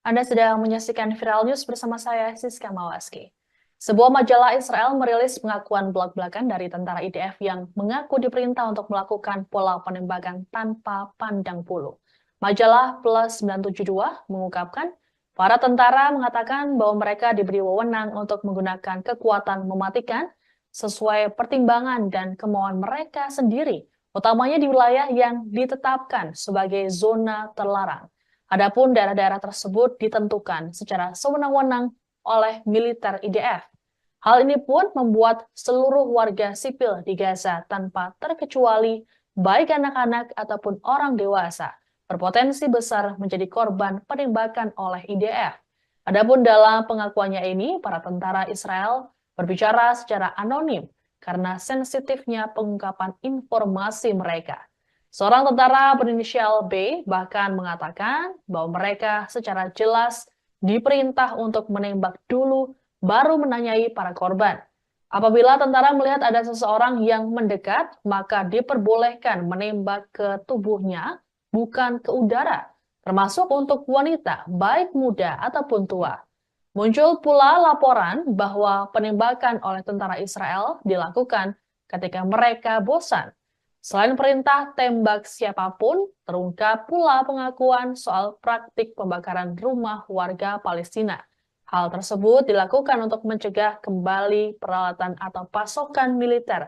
Anda sedang menyaksikan Viral News bersama saya, Siska Mawaski. Sebuah majalah Israel merilis pengakuan belak-belakan dari tentara IDF yang mengaku diperintah untuk melakukan pola penembakan tanpa pandang bulu. Majalah Plus 972 mengungkapkan, para tentara mengatakan bahwa mereka diberi wewenang untuk menggunakan kekuatan mematikan sesuai pertimbangan dan kemauan mereka sendiri, utamanya di wilayah yang ditetapkan sebagai zona terlarang. Adapun daerah-daerah tersebut ditentukan secara sewenang-wenang oleh militer IDF. Hal ini pun membuat seluruh warga sipil di Gaza tanpa terkecuali baik anak-anak ataupun orang dewasa berpotensi besar menjadi korban penembakan oleh IDF. Adapun dalam pengakuannya ini, para tentara Israel berbicara secara anonim karena sensitifnya pengungkapan informasi mereka. Seorang tentara berinisial B bahkan mengatakan bahwa mereka secara jelas diperintah untuk menembak dulu baru menanyai para korban. Apabila tentara melihat ada seseorang yang mendekat, maka diperbolehkan menembak ke tubuhnya, bukan ke udara, termasuk untuk wanita, baik muda ataupun tua. Muncul pula laporan bahwa penembakan oleh tentara Israel dilakukan ketika mereka bosan. Selain perintah tembak siapapun, terungkap pula pengakuan soal praktik pembakaran rumah warga Palestina. Hal tersebut dilakukan untuk mencegah kembali peralatan atau pasokan militer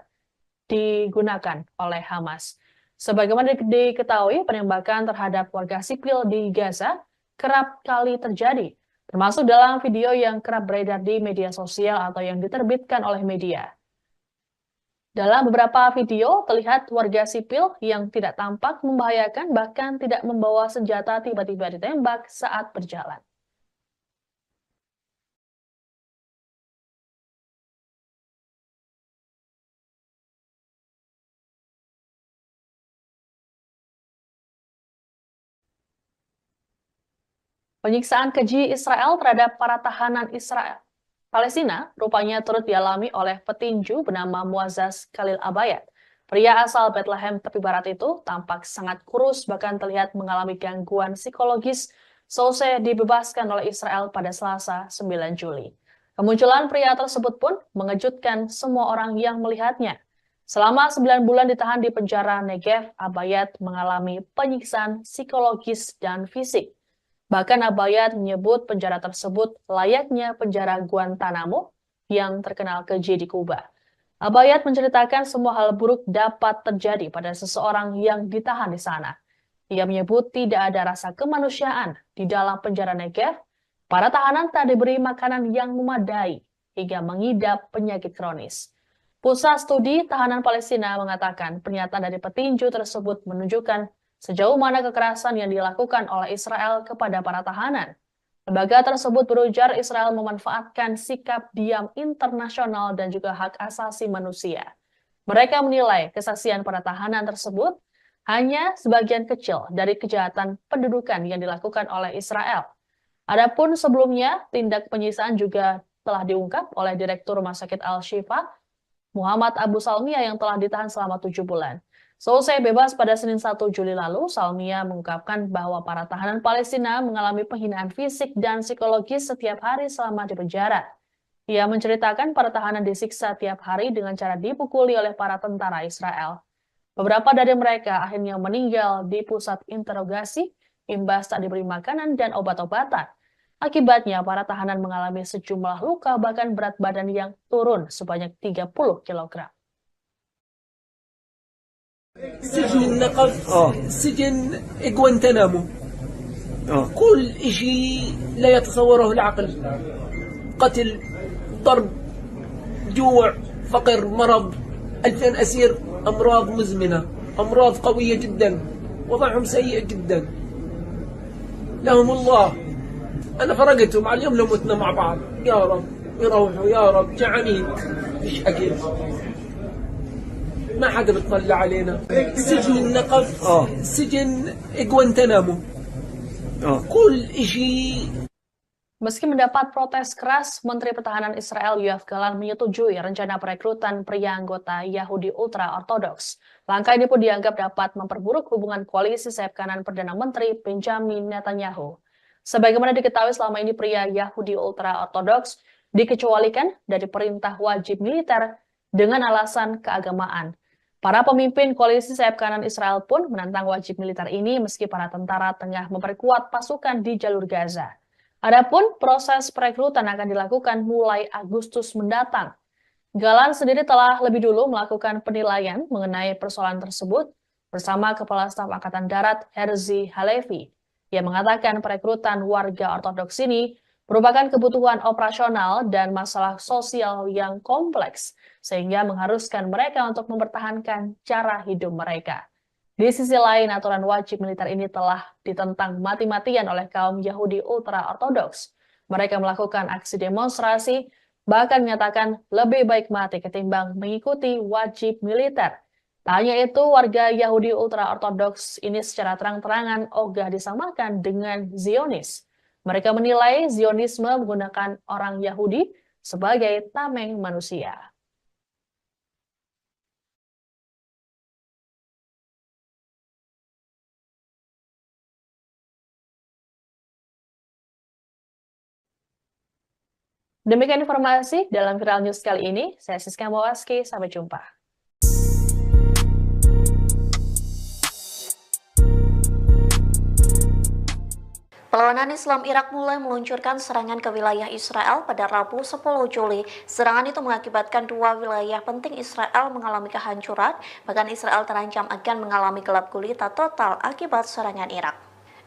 digunakan oleh Hamas. Sebagaimana diketahui, penembakan terhadap warga sipil di Gaza kerap kali terjadi, termasuk dalam video yang kerap beredar di media sosial atau yang diterbitkan oleh media. Dalam beberapa video, terlihat warga sipil yang tidak tampak membahayakan bahkan tidak membawa senjata tiba-tiba ditembak saat berjalan. Penyiksaan keji Israel terhadap para tahanan Palestina rupanya turut dialami oleh petinju bernama Muazzaz Khalil Abayad. Pria asal Bethlehem tepi barat itu tampak sangat kurus bahkan terlihat mengalami gangguan psikologis selesai dibebaskan oleh Israel pada Selasa 9 Juli. Kemunculan pria tersebut pun mengejutkan semua orang yang melihatnya. Selama 9 bulan ditahan di penjara Negev, Abayad mengalami penyiksaan psikologis dan fisik. Bahkan Abayad menyebut penjara tersebut layaknya penjara Guantanamo yang terkenal keji di Kuba. Abayad menceritakan semua hal buruk dapat terjadi pada seseorang yang ditahan di sana. Ia menyebut tidak ada rasa kemanusiaan di dalam penjara Negev. Para tahanan tak diberi makanan yang memadai hingga mengidap penyakit kronis. Pusat Studi Tahanan Palestina mengatakan pernyataan dari petinju tersebut menunjukkan sejauh mana kekerasan yang dilakukan oleh Israel kepada para tahanan. Lembaga tersebut berujar Israel memanfaatkan sikap diam internasional dan juga hak asasi manusia. Mereka menilai kesaksian para tahanan tersebut hanya sebagian kecil dari kejahatan pendudukan yang dilakukan oleh Israel. Adapun sebelumnya, tindak penyiksaan juga telah diungkap oleh Direktur Rumah Sakit Al-Shifa, Muhammad Abu Salmiya yang telah ditahan selama 7 bulan. Selesai bebas pada Senin 1 Juli lalu, Salmiya mengungkapkan bahwa para tahanan Palestina mengalami penghinaan fisik dan psikologis setiap hari selama di penjara. Ia menceritakan para tahanan disiksa tiap hari dengan cara dipukuli oleh para tentara Israel. Beberapa dari mereka akhirnya meninggal di pusat interogasi, imbas tak diberi makanan dan obat-obatan. Akibatnya, para tahanan mengalami sejumlah luka bahkan berat badan yang turun sebanyak 30 kg. سجن نقب سجن غوانتنامو كل شيء لا يتصوره العقل قتل ضرب جوع فقر مرض 2000 أسير أمراض مزمنة أمراض قوية جدا، وضعهم سيء جدا. لهم الله، أنا فرقتهم على اليوم لو متنا مع بعض. يا رب يروحوا، يا رب جعانين، مش أكل، ما حدا بتطلع علينا. سجن النقب، سجن غوانتنامو، كل شيء. Meski mendapat protes keras, Menteri Pertahanan Israel Yoav Gallant menyetujui rencana perekrutan pria anggota Yahudi ultra-ortodoks. Langkah ini pun dianggap dapat memperburuk hubungan koalisi sayap kanan Perdana Menteri Benjamin Netanyahu. Sebagaimana diketahui selama ini pria Yahudi ultra-ortodoks dikecualikan dari perintah wajib militer dengan alasan keagamaan. Para pemimpin koalisi sayap kanan Israel pun menentang wajib militer ini meski para tentara tengah memperkuat pasukan di jalur Gaza. Adapun proses perekrutan akan dilakukan mulai Agustus mendatang. Gallant sendiri telah lebih dulu melakukan penilaian mengenai persoalan tersebut bersama Kepala Staf Angkatan Darat Herzi Halevi. Ia mengatakan perekrutan warga ortodoks ini merupakan kebutuhan operasional dan masalah sosial yang kompleks, sehingga mengharuskan mereka untuk mempertahankan cara hidup mereka. Di sisi lain, aturan wajib militer ini telah ditentang mati-matian oleh kaum Yahudi ultra-ortodoks. Mereka melakukan aksi demonstrasi, bahkan menyatakan lebih baik mati ketimbang mengikuti wajib militer. Tak hanya itu, warga Yahudi ultra-ortodoks ini secara terang-terangan ogah disamakan dengan Zionis. Mereka menilai Zionisme menggunakan orang Yahudi sebagai tameng manusia. Demikian informasi dalam Viral News kali ini. Saya Siska Mawaski, sampai jumpa. Perlawanan Islam Irak mulai meluncurkan serangan ke wilayah Israel pada Rabu 10 Juli. Serangan itu mengakibatkan dua wilayah penting Israel mengalami kehancuran, bahkan Israel terancam akan mengalami gelap gulita total akibat serangan Irak.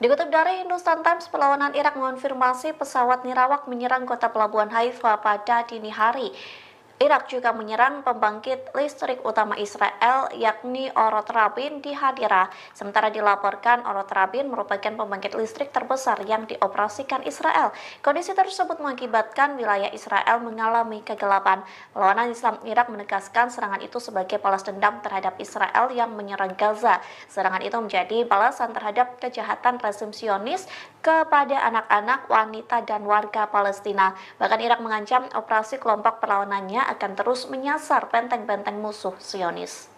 Dikutip dari Hindustan Times, perlawanan Irak mengonfirmasi pesawat nirawak menyerang kota pelabuhan Haifa pada dini hari. Irak juga menyerang pembangkit listrik utama Israel, yakni Orot Rabin di Hadira. Sementara dilaporkan Orot Rabin merupakan pembangkit listrik terbesar yang dioperasikan Israel. Kondisi tersebut mengakibatkan wilayah Israel mengalami kegelapan. Perlawanan Islam Irak menegaskan serangan itu sebagai balas dendam terhadap Israel yang menyerang Gaza. Serangan itu menjadi balasan terhadap kejahatan rezim Zionis kepada anak-anak, wanita, dan warga Palestina. Bahkan Irak mengancam operasi kelompok perlawanannya akan terus menyasar benteng-benteng musuh Zionis.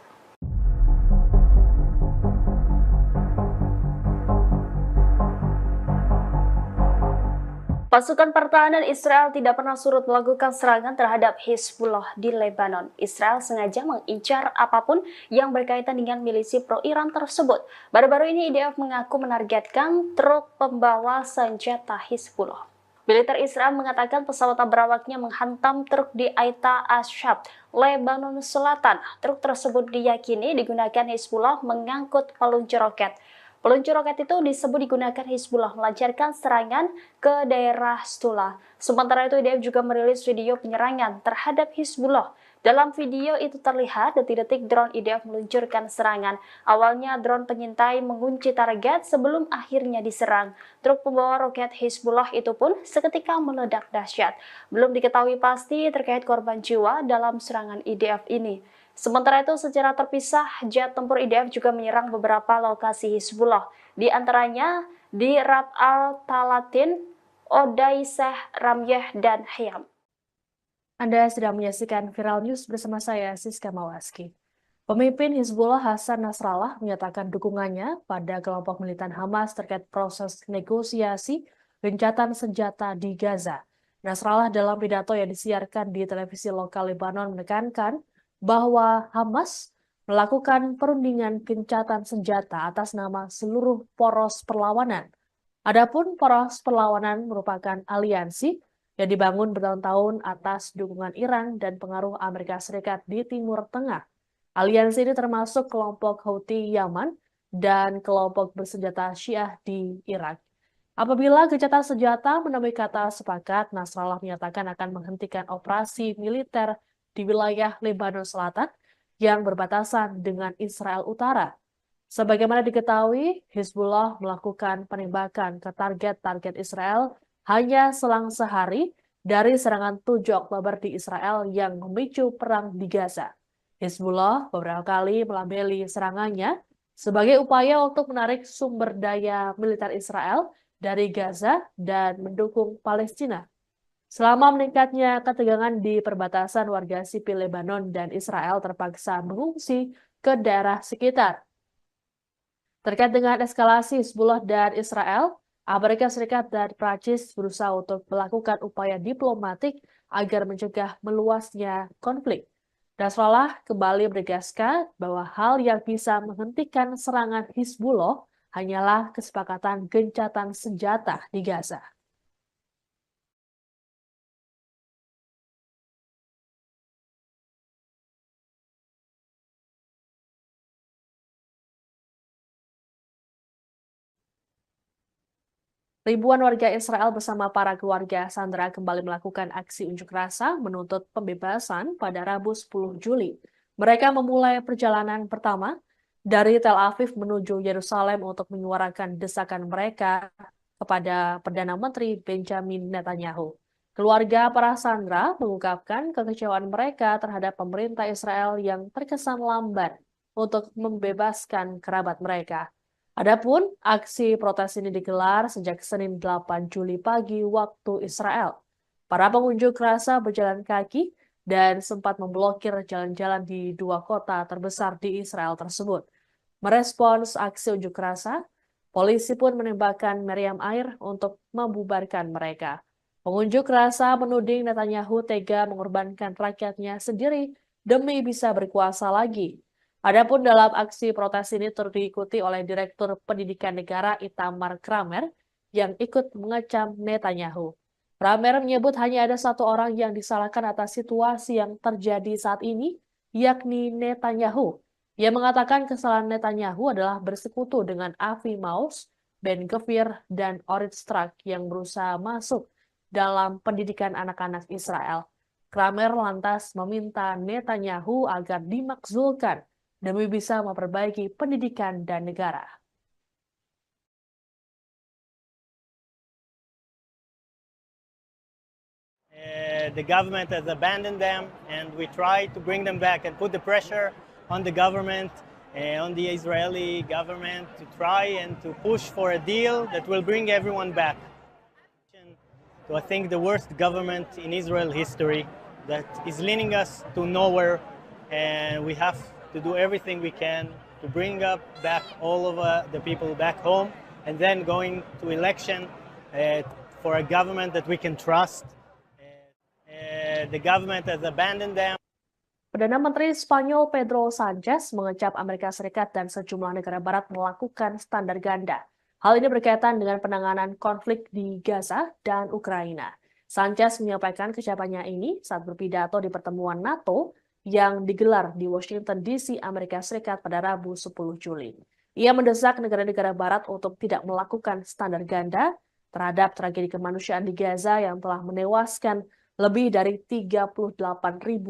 Pasukan pertahanan Israel tidak pernah surut melakukan serangan terhadap Hizbullah di Lebanon. Israel sengaja mengincar apapun yang berkaitan dengan milisi pro-Iran tersebut. Baru-baru ini IDF mengaku menargetkan truk pembawa senjata Hizbullah. Militer Israel mengatakan pesawat berawaknya menghantam truk di Aita Ashab, Lebanon Selatan. Truk tersebut diyakini digunakan Hizbullah mengangkut peluncur roket. Peluncur roket itu disebut digunakan Hizbullah melancarkan serangan ke daerah Stula. Sementara itu IDF juga merilis video penyerangan terhadap Hizbullah. Dalam video itu terlihat detik-detik drone IDF meluncurkan serangan. Awalnya drone pengintai mengunci target sebelum akhirnya diserang. Truk pembawa roket Hizbullah itu pun seketika meledak dahsyat. Belum diketahui pasti terkait korban jiwa dalam serangan IDF ini. Sementara itu secara terpisah, jet tempur IDF juga menyerang beberapa lokasi Hizbullah. Di antaranya di Rab al-Talatin, Odaiseh, Ramyeh, dan Hayam. Anda sedang menyaksikan Viral News bersama saya, Siska Mawaski. Pemimpin Hizbullah Hasan Nasrallah menyatakan dukungannya pada kelompok militan Hamas terkait proses negosiasi gencatan senjata di Gaza. Nasrallah dalam pidato yang disiarkan di televisi lokal Lebanon menekankan bahwa Hamas melakukan perundingan gencatan senjata atas nama seluruh poros perlawanan. Adapun poros perlawanan merupakan aliansi yang dibangun bertahun-tahun atas dukungan Iran dan pengaruh Amerika Serikat di Timur Tengah. Aliansi ini termasuk kelompok Houthi Yaman dan kelompok bersenjata Syiah di Irak. Apabila gencatan senjata menemui kata sepakat, Nasrallah menyatakan akan menghentikan operasi militer di wilayah Lebanon Selatan yang berbatasan dengan Israel Utara. Sebagaimana diketahui, Hizbullah melakukan penembakan ke target-target Israel hanya selang sehari dari serangan 7 Oktober di Israel yang memicu perang di Gaza. Hizbullah beberapa kali melabeli serangannya sebagai upaya untuk menarik sumber daya militer Israel dari Gaza dan mendukung Palestina. Selama meningkatnya ketegangan di perbatasan, warga sipil Lebanon dan Israel terpaksa mengungsi ke daerah sekitar. Terkait dengan eskalasi Hizbullah dan Israel, Amerika Serikat dan Prancis berusaha untuk melakukan upaya diplomatik agar mencegah meluasnya konflik. Nasrallah kembali menegaskan bahwa hal yang bisa menghentikan serangan Hizbullah hanyalah kesepakatan gencatan senjata di Gaza. Ribuan warga Israel bersama para keluarga sandera kembali melakukan aksi unjuk rasa menuntut pembebasan pada Rabu 10 Juli. Mereka memulai perjalanan pertama dari Tel Aviv menuju Yerusalem untuk menyuarakan desakan mereka kepada Perdana Menteri Benjamin Netanyahu. Keluarga para sandera mengungkapkan kekecewaan mereka terhadap pemerintah Israel yang terkesan lamban untuk membebaskan kerabat mereka. Adapun aksi protes ini digelar sejak Senin 8 Juli pagi waktu Israel. Para pengunjuk rasa berjalan kaki dan sempat memblokir jalan-jalan di 2 kota terbesar di Israel tersebut. Merespons aksi unjuk rasa, polisi pun menembakkan meriam air untuk membubarkan mereka. Pengunjuk rasa menuding Netanyahu tega mengorbankan rakyatnya sendiri demi bisa berkuasa lagi. Adapun dalam aksi protes ini turut diikuti oleh Direktur Pendidikan Negara Itamar Kramer yang ikut mengecam Netanyahu. Kramer menyebut hanya ada satu orang yang disalahkan atas situasi yang terjadi saat ini, yakni Netanyahu. Ia mengatakan kesalahan Netanyahu adalah bersekutu dengan Avi Maoz, Ben Gvir, dan Orit Strak yang berusaha masuk dalam pendidikan anak-anak Israel. Kramer lantas meminta Netanyahu agar dimakzulkan demi bisa memperbaiki pendidikan dan negara. The government has abandoned them, and we try to bring them back and put the pressure on the government, on the Israeli government, to try and to push for a deal that will bring everyone back. So I think the worst government in Israel history that is leading us to nowhere, and we have to do everything we can to bring back all of the people back home, and then going to election for a government that we can trust. The government has abandoned them. Perdana Menteri Spanyol Pedro Sanchez mengecap Amerika Serikat dan sejumlah negara barat melakukan standar ganda. Hal ini berkaitan dengan penanganan konflik di Gaza dan Ukraina. Sanchez menyampaikan kecapannya ini saat berpidato di pertemuan NATO yang digelar di Washington DC, Amerika Serikat pada Rabu 10 Juli. Ia mendesak negara-negara barat untuk tidak melakukan standar ganda terhadap tragedi kemanusiaan di Gaza yang telah menewaskan lebih dari 38.000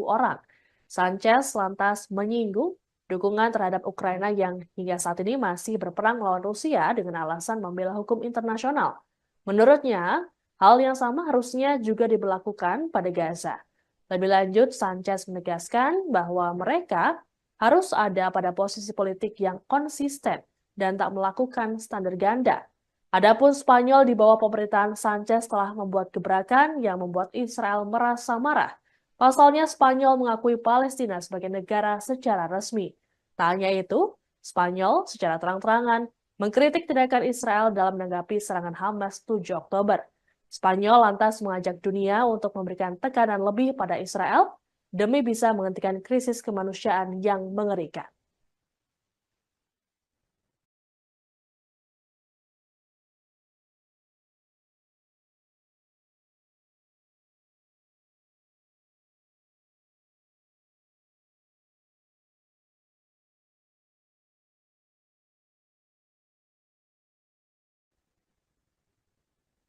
orang. Sanchez lantas menyinggung dukungan terhadap Ukraina yang hingga saat ini masih berperang melawan Rusia dengan alasan membela hukum internasional. Menurutnya, hal yang sama harusnya juga diberlakukan pada Gaza. Lebih lanjut, Sanchez menegaskan bahwa mereka harus ada pada posisi politik yang konsisten dan tak melakukan standar ganda. Adapun Spanyol di bawah pemerintahan Sanchez telah membuat gebrakan yang membuat Israel merasa marah. Pasalnya, Spanyol mengakui Palestina sebagai negara secara resmi. Tak hanya itu, Spanyol secara terang-terangan mengkritik tindakan Israel dalam menanggapi serangan Hamas 7 Oktober. Spanyol lantas mengajak dunia untuk memberikan tekanan lebih pada Israel demi bisa menghentikan krisis kemanusiaan yang mengerikan.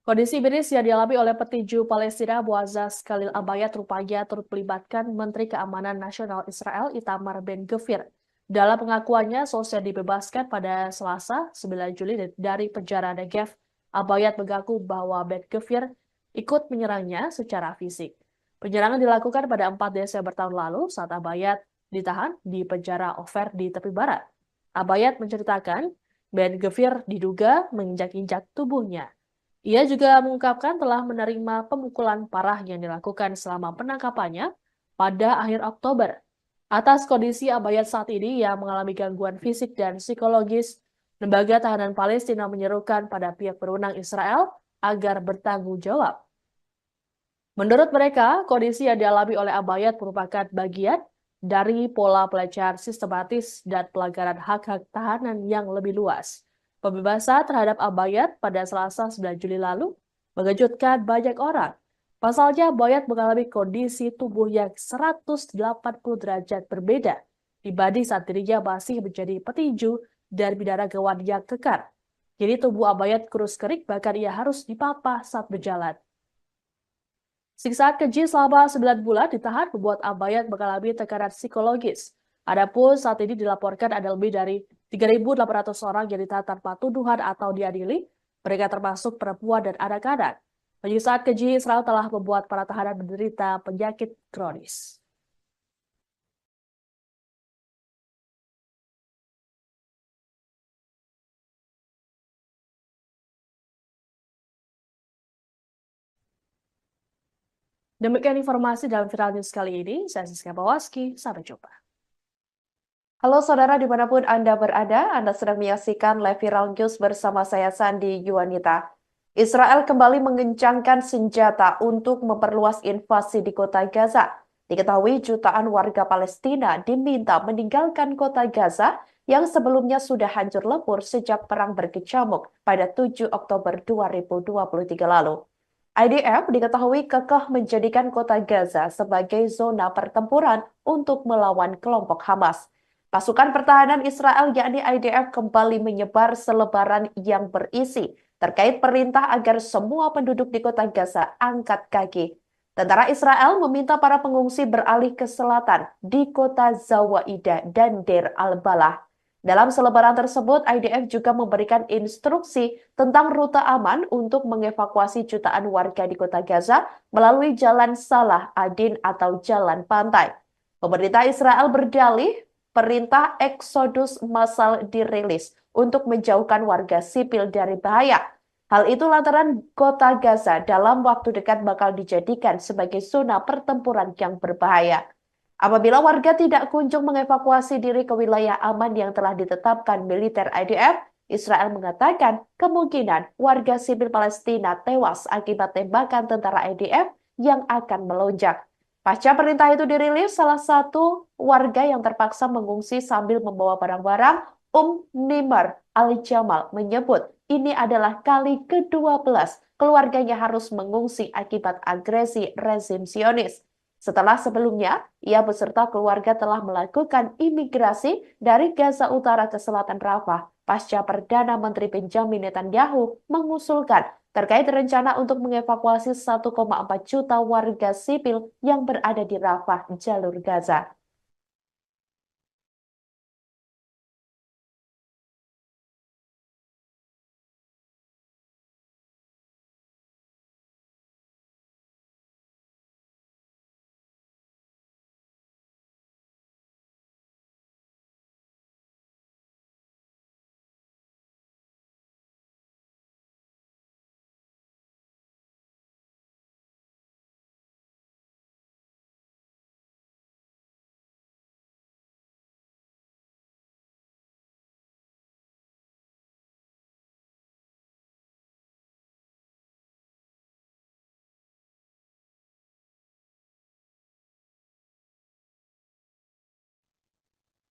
Kondisi miris yang dialami oleh petinju Palestina Boazaz Khalil Abayat rupanya turut melibatkan Menteri Keamanan Nasional Israel Itamar Ben Gvir. Dalam pengakuannya, Sosen dibebaskan pada Selasa 9 Juli dari penjara Negev. Abayat mengaku bahwa Ben Gvir ikut menyerangnya secara fisik. Penyerangan dilakukan pada 4 Desember tahun lalu saat Abayat ditahan di penjara Ofer di tepi barat. Abayat menceritakan Ben Gvir diduga menginjak-injak tubuhnya. Ia juga mengungkapkan telah menerima pemukulan parah yang dilakukan selama penangkapannya pada akhir Oktober. Atas kondisi Abayat saat ini yang mengalami gangguan fisik dan psikologis, Lembaga Tahanan Palestina menyerukan pada pihak berwenang Israel agar bertanggung jawab. Menurut mereka, kondisi yang dialami oleh Abayat merupakan bagian dari pola pelecehan sistematis dan pelanggaran hak-hak tahanan yang lebih luas. Pembebasan terhadap Abayat pada Selasa 9 Juli lalu mengejutkan banyak orang. Pasalnya, Abayat mengalami kondisi tubuh yang 180 derajat berbeda dibanding saat dirinya masih menjadi petinju dan binaragawan yang kekar. Jadi tubuh Abayat kurus kering, bahkan ia harus dipapah saat berjalan. Siksaan keji selama 9 bulan ditahan membuat Abayat mengalami tekanan psikologis. Adapun saat ini dilaporkan ada lebih dari 3.800 orang yang ditahan tanpa tuduhan atau diadili, mereka termasuk perempuan dan anak-anak. Penyiksaan keji Israel telah membuat para tahanan menderita penyakit kronis. Demikian informasi dalam Viral News kali ini. Saya Siska Bawaski, sampai jumpa. Halo saudara dimanapun Anda berada, Anda sedang menyaksikan live Viral News bersama saya Sandi Yuwanita. Israel kembali mengencangkan senjata untuk memperluas invasi di kota Gaza. Diketahui jutaan warga Palestina diminta meninggalkan kota Gaza yang sebelumnya sudah hancur lebur sejak perang berkecamuk pada 7 Oktober 2023 lalu. IDF diketahui kekeh menjadikan kota Gaza sebagai zona pertempuran untuk melawan kelompok Hamas. Pasukan pertahanan Israel yakni IDF kembali menyebar selebaran yang berisi terkait perintah agar semua penduduk di kota Gaza angkat kaki. Tentara Israel meminta para pengungsi beralih ke selatan di kota Zawaida dan Deir al-Balah. Dalam selebaran tersebut, IDF juga memberikan instruksi tentang rute aman untuk mengevakuasi jutaan warga di kota Gaza melalui Jalan Salah Adin atau Jalan Pantai. Pemerintah Israel berdalih perintah eksodus massal dirilis untuk menjauhkan warga sipil dari bahaya. Hal itu lantaran kota Gaza dalam waktu dekat bakal dijadikan sebagai zona pertempuran yang berbahaya. Apabila warga tidak kunjung mengevakuasi diri ke wilayah aman yang telah ditetapkan militer IDF, Israel mengatakan kemungkinan warga sipil Palestina tewas akibat tembakan tentara IDF yang akan melonjak. Pasca perintah itu dirilis, salah satu warga yang terpaksa mengungsi sambil membawa barang-barang, Nimar Al-Jamal menyebut ini adalah kali ke-12 keluarganya harus mengungsi akibat agresi rezim Zionis. Setelah sebelumnya, ia beserta keluarga telah melakukan imigrasi dari Gaza Utara ke selatan Rafah pasca Perdana Menteri Benjamin Netanyahu mengusulkan terkait rencana untuk mengevakuasi 1,4 juta warga sipil yang berada di Rafah, jalur Gaza.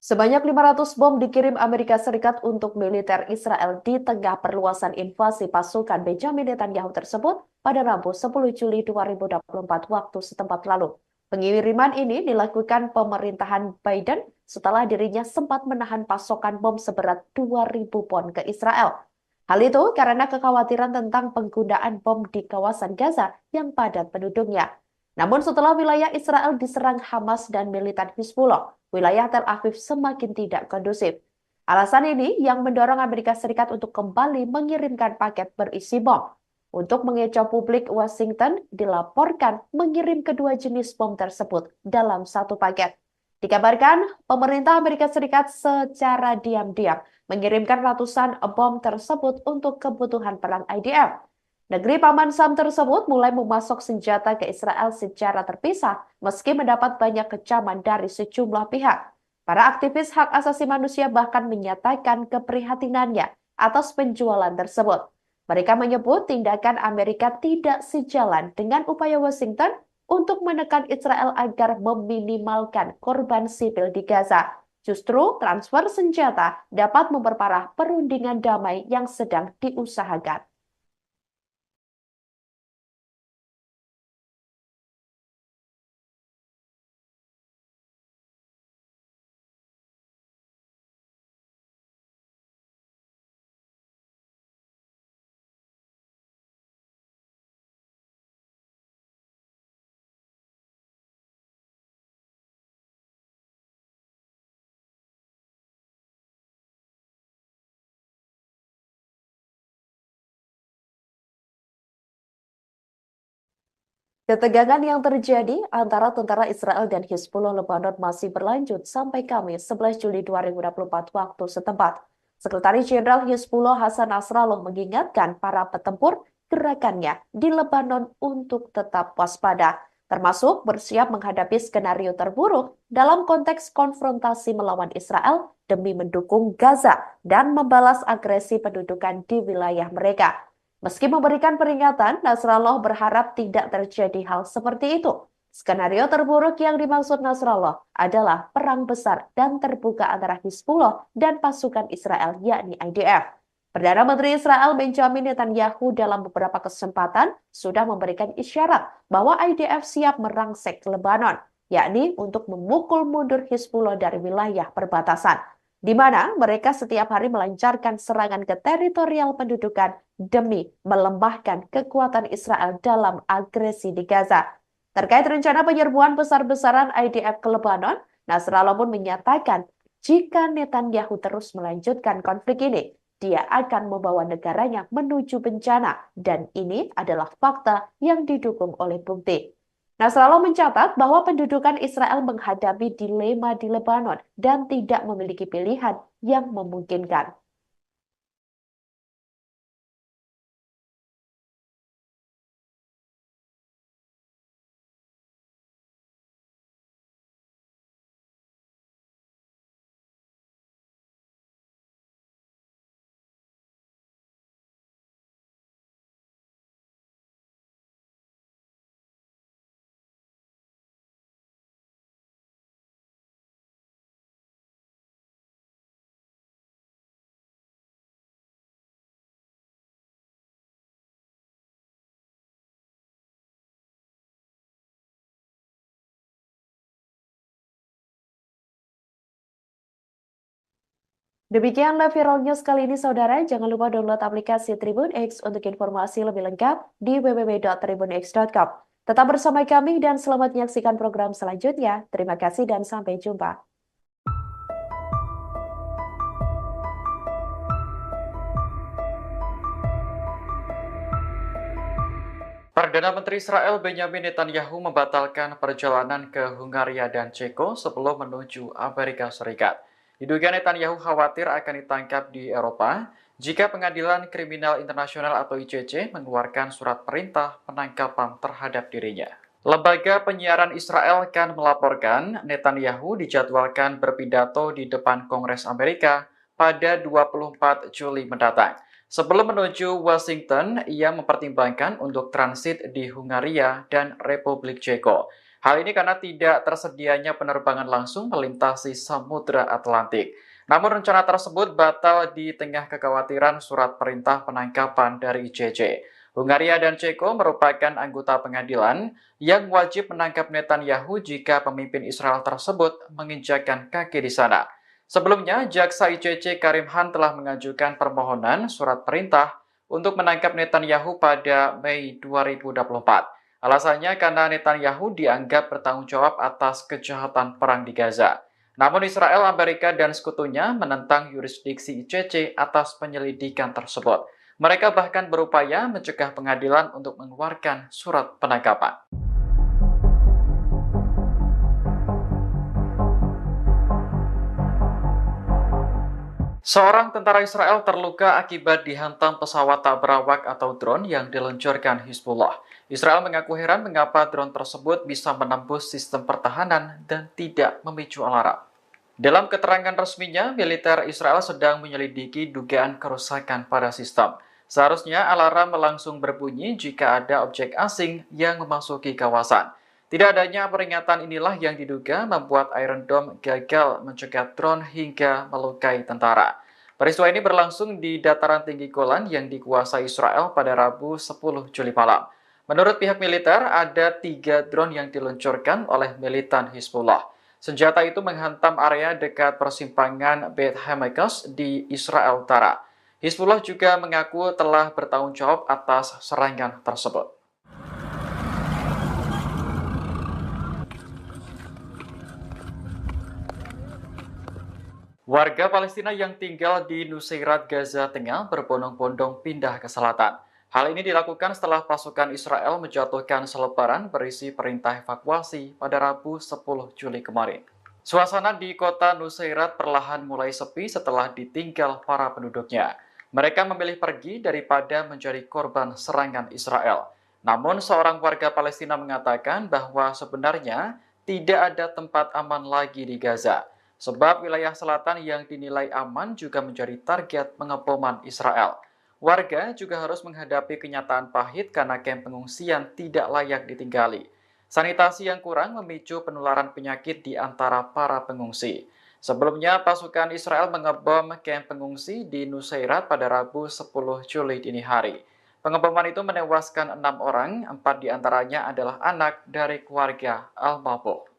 Sebanyak 500 bom dikirim Amerika Serikat untuk militer Israel di tengah perluasan invasi pasukan Benjamin Netanyahu tersebut pada Rabu 10 Juli 2024 waktu setempat lalu. Pengiriman ini dilakukan pemerintahan Biden setelah dirinya sempat menahan pasokan bom seberat 2.000 pon ke Israel. Hal itu karena kekhawatiran tentang penggunaan bom di kawasan Gaza yang padat penduduknya. Namun setelah wilayah Israel diserang Hamas dan militan Hizbullah, wilayah Tel Aviv semakin tidak kondusif. Alasan ini yang mendorong Amerika Serikat untuk kembali mengirimkan paket berisi bom. Untuk mengecoh publik, Washington dilaporkan mengirim kedua jenis bom tersebut dalam satu paket. Dikabarkan, pemerintah Amerika Serikat secara diam-diam mengirimkan ratusan bom tersebut untuk kebutuhan perang IDF. Negeri Paman Sam tersebut mulai memasok senjata ke Israel secara terpisah, meski mendapat banyak kecaman dari sejumlah pihak. Para aktivis hak asasi manusia bahkan menyatakan keprihatinannya atas penjualan tersebut. Mereka menyebut tindakan Amerika tidak sejalan dengan upaya Washington untuk menekan Israel agar meminimalkan korban sipil di Gaza. Justru transfer senjata dapat memperparah perundingan damai yang sedang diusahakan. Ketegangan yang terjadi antara tentara Israel dan Hizbullah Lebanon masih berlanjut sampai Kamis 11 Juli 2024 waktu setempat. Sekretaris Jenderal Hizbullah Hasan Nasrallah mengingatkan para petempur gerakannya di Lebanon untuk tetap waspada, termasuk bersiap menghadapi skenario terburuk dalam konteks konfrontasi melawan Israel demi mendukung Gaza dan membalas agresi pendudukan di wilayah mereka. Meski memberikan peringatan, Nasrallah berharap tidak terjadi hal seperti itu. Skenario terburuk yang dimaksud Nasrallah adalah perang besar dan terbuka antara Hizbullah dan pasukan Israel, yakni IDF. Perdana Menteri Israel Benjamin Netanyahu dalam beberapa kesempatan sudah memberikan isyarat bahwa IDF siap merangsek Lebanon, yakni untuk memukul mundur Hizbullah dari wilayah perbatasan, di mana mereka setiap hari melancarkan serangan ke teritorial pendudukan demi melemahkan kekuatan Israel dalam agresi di Gaza. Terkait rencana penyerbuan besar-besaran IDF ke Lebanon, Nasrallah pun menyatakan jika Netanyahu terus melanjutkan konflik ini, dia akan membawa negaranya menuju bencana, dan ini adalah fakta yang didukung oleh bukti. Nasrallah mencatat bahwa pendudukan Israel menghadapi dilema di Lebanon dan tidak memiliki pilihan yang memungkinkan. Demikianlah Viral News kali ini, saudara. Jangan lupa download aplikasi Tribun X untuk informasi lebih lengkap di www.tribunx.com. Tetap bersama kami dan selamat menyaksikan program selanjutnya. Terima kasih dan sampai jumpa. Perdana Menteri Israel Benjamin Netanyahu membatalkan perjalanan ke Hungaria dan Ceko sebelum menuju Amerika Serikat. Diduga Netanyahu khawatir akan ditangkap di Eropa jika Pengadilan Kriminal Internasional atau ICC mengeluarkan surat perintah penangkapan terhadap dirinya. Lembaga penyiaran Israel kan melaporkan Netanyahu dijadwalkan berpidato di depan Kongres Amerika pada 24 Juli mendatang. Sebelum menuju Washington, ia mempertimbangkan untuk transit di Hungaria dan Republik Ceko. Hal ini karena tidak tersedianya penerbangan langsung melintasi Samudra Atlantik. Namun rencana tersebut batal di tengah kekhawatiran surat perintah penangkapan dari ICC. Hungaria dan Ceko merupakan anggota pengadilan yang wajib menangkap Netanyahu jika pemimpin Israel tersebut menginjakkan kaki di sana. Sebelumnya, jaksa ICC Karim Khan telah mengajukan permohonan surat perintah untuk menangkap Netanyahu pada Mei 2024. Alasannya karena Netanyahu dianggap bertanggung jawab atas kejahatan perang di Gaza. Namun Israel, Amerika, dan sekutunya menentang yurisdiksi ICC atas penyelidikan tersebut. Mereka bahkan berupaya mencegah pengadilan untuk mengeluarkan surat penangkapan. Seorang tentara Israel terluka akibat dihantam pesawat tak berawak atau drone yang diluncurkan Hizbullah. Israel mengaku heran mengapa drone tersebut bisa menembus sistem pertahanan dan tidak memicu alarm. Dalam keterangan resminya, militer Israel sedang menyelidiki dugaan kerusakan pada sistem. Seharusnya alarm langsung berbunyi jika ada objek asing yang memasuki kawasan. Tidak adanya peringatan inilah yang diduga membuat Iron Dome gagal mencegat drone hingga melukai tentara. Peristiwa ini berlangsung di dataran tinggi Golan yang dikuasai Israel pada Rabu 10 Juli malam. Menurut pihak militer, ada 3 drone yang diluncurkan oleh militan Hizbullah. Senjata itu menghantam area dekat persimpangan Beit Hamakas di Israel Utara. Hizbullah juga mengaku telah bertanggung jawab atas serangan tersebut. Warga Palestina yang tinggal di Nusairat, Gaza Tengah berbondong-bondong pindah ke selatan. Hal ini dilakukan setelah pasukan Israel menjatuhkan selebaran berisi perintah evakuasi pada Rabu 10 Juli kemarin. Suasana di kota Nusairat perlahan mulai sepi setelah ditinggal para penduduknya. Mereka memilih pergi daripada menjadi korban serangan Israel. Namun seorang warga Palestina mengatakan bahwa sebenarnya tidak ada tempat aman lagi di Gaza. Sebab wilayah selatan yang dinilai aman juga menjadi target pengeboman Israel. Warga juga harus menghadapi kenyataan pahit karena kamp pengungsian tidak layak ditinggali. Sanitasi yang kurang memicu penularan penyakit di antara para pengungsi. Sebelumnya, pasukan Israel mengebom kamp pengungsi di Nusairat pada Rabu 10 Juli dini hari. Pengeboman itu menewaskan 6 orang, 4 diantaranya adalah anak dari keluarga Al-Mabouh.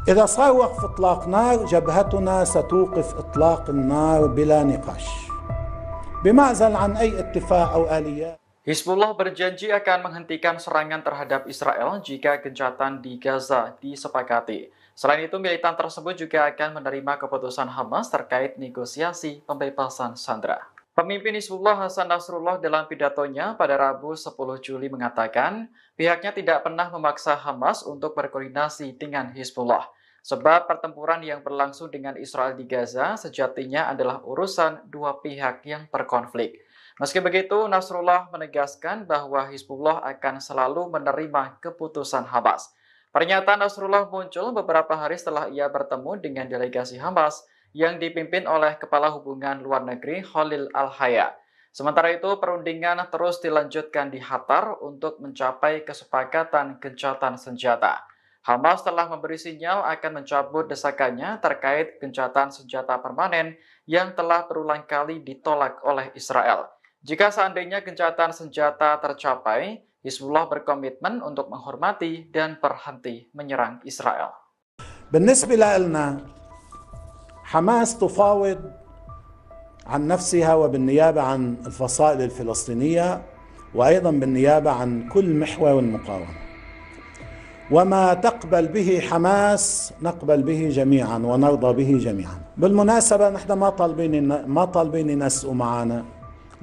إذا صار وقف إطلاق نار جبهتنا ستوقف إطلاق النار بلا نقاش بمعزل عن أي اتفاق أو آليات. Hizbullah berjanji akan menghentikan serangan terhadap Israel jika gencatan di Gaza disepakati. Selain itu, militan tersebut juga akan menerima keputusan Hamas terkait negosiasi pembebasan sandera. Pemimpin Hizbullah Hasan Nasrullah dalam pidatonya pada Rabu 10 Juli mengatakan pihaknya tidak pernah memaksa Hamas untuk berkoordinasi dengan Hizbullah. Sebab pertempuran yang berlangsung dengan Israel di Gaza sejatinya adalah urusan dua pihak yang berkonflik. Meski begitu, Nasrullah menegaskan bahwa Hizbullah akan selalu menerima keputusan Hamas. Pernyataan Nasrullah muncul beberapa hari setelah ia bertemu dengan delegasi Hamas yang dipimpin oleh Kepala Hubungan Luar Negeri Khalil Al-Haya. Sementara itu, perundingan terus dilanjutkan di Qatar untuk mencapai kesepakatan gencatan senjata. Hamas telah memberi sinyal akan mencabut desakannya terkait gencatan senjata permanen yang telah berulang kali ditolak oleh Israel. Jika seandainya gencatan senjata tercapai, Hizbullah berkomitmen untuk menghormati dan berhenti menyerang Israel. بالنسبة لنا حماس تفاوض عن نفسها وبالنيابة عن الفصائل الفلسطينية وأيضا بالنيابة عن كل محور المقاومة. وما تقبل به حماس نقبل به جميعا ونرضى به جميعا. بالمناسبة نحن ما طالبين ينسقوا معنا،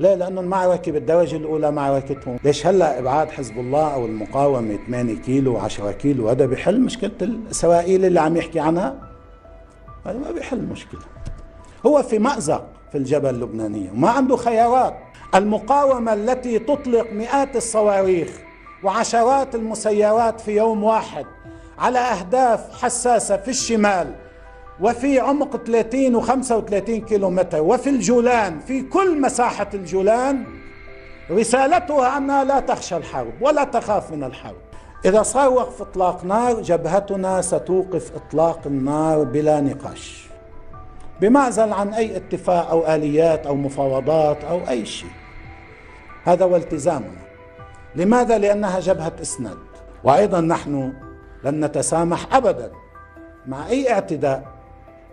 ليه؟ لأنه المعركة بالدرجة الأولى معركتهم. ليش هلأ إبعاد حزب الله أو المقاومة 8 كيلو و10 كيلو هذا بيحل مشكلة إسرائيل اللي عم يحكي عنها؟ هذا ما بيحل مشكلة. هو في مأزق في الجبهة اللبنانية وما عنده خيارات. المقاومة التي تطلق مئات الصواريخ وعشرات المسيرات في يوم واحد على أهداف حساسة في الشمال وفي عمق 30 و35 كيلومتر وفي الجولان، في كل مساحة الجولان، رسالتها أنها لا تخشى الحرب ولا تخاف من الحرب. إذا صار وقف إطلاق نار جبهتنا ستوقف إطلاق النار بلا نقاش، بمعزل عن أي اتفاق أو آليات أو مفاوضات أو أي شيء. هذا هو التزامنا. لماذا؟ لأنها جبهة إسناد. وأيضا نحن لن نتسامح أبدا مع أي اعتداء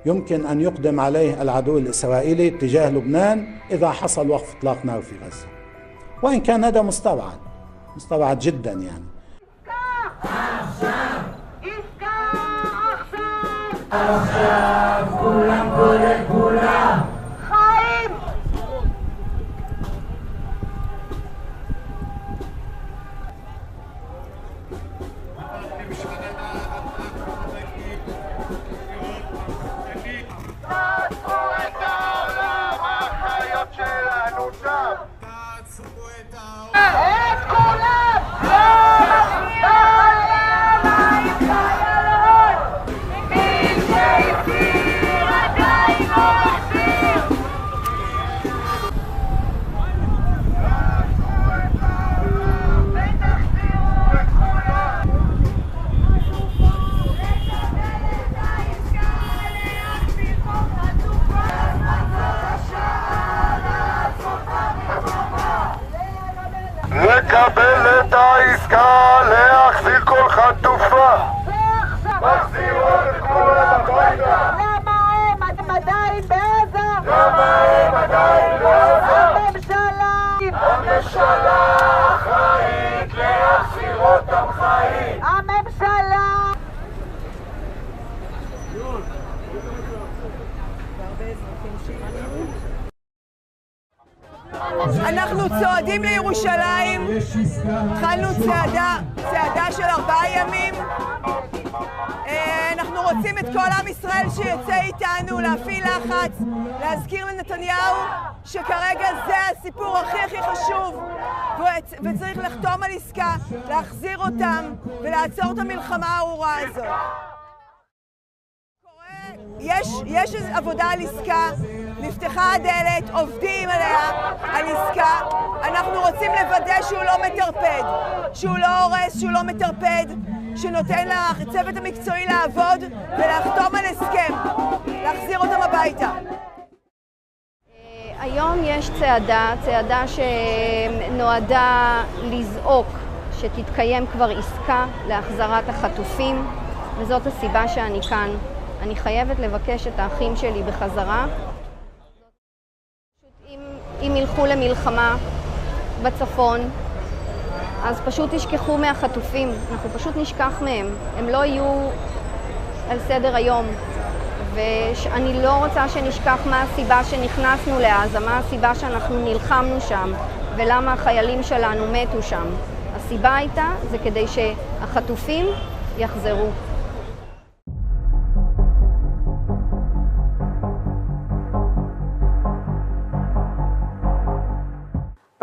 يمكن أن يقدم عليه العدو الإسرائيلي تجاه لبنان إذا حصل وقف إطلاق نار في غزة، وإن كان هذا مستبعد جدا يعني. לקבל את העסקה, להחזיר כל חטופה. מחזירות את כולם הביתה. למה הם עדיין בעזה? הממשלה אחראית להחזיר אותם חיים. הממשלה! אנחנו צועדים לירושלים, התחלנו צעדה של 4 ימים. אנחנו רוצים את כל עם ישראל שיצא איתנו, להפעיל לחץ, להזכיר לנתניהו שכרגע זה הסיפור הכי חשוב, וצריך לחתום על עסקה, להחזיר אותם ולעצור את המלחמה הארורה הזאת. יש עבודה על עסקה, נפתחה הדלת, עובדים עליה, על עסקה. אנחנו רוצים לוודא שהוא לא מטרפד, שהוא לא הורס, שהוא לא מטרפד, שנותן לצוות המקצועי לעבוד ולחתום על הסכם, להחזיר אותם הביתה. היום יש צעדה שנועדה לזעוק שתתקיים כבר עסקה להחזרת החטופים, וזאת הסיבה שאני כאן. אני חייבת לבקש את האחים שלי בחזרה. אם ילכו למלחמה בצפון, אז פשוט תשכחו מהחטופים, אנחנו פשוט נשכח מהם, הם לא יהיו על סדר היום. ואני לא רוצה שנשכח מה הסיבה שנכנסנו לעזה, מה הסיבה שאנחנו נלחמנו שם, ולמה החיילים שלנו מתו שם. הסיבה הייתה, זה כדי שהחטופים יחזרו.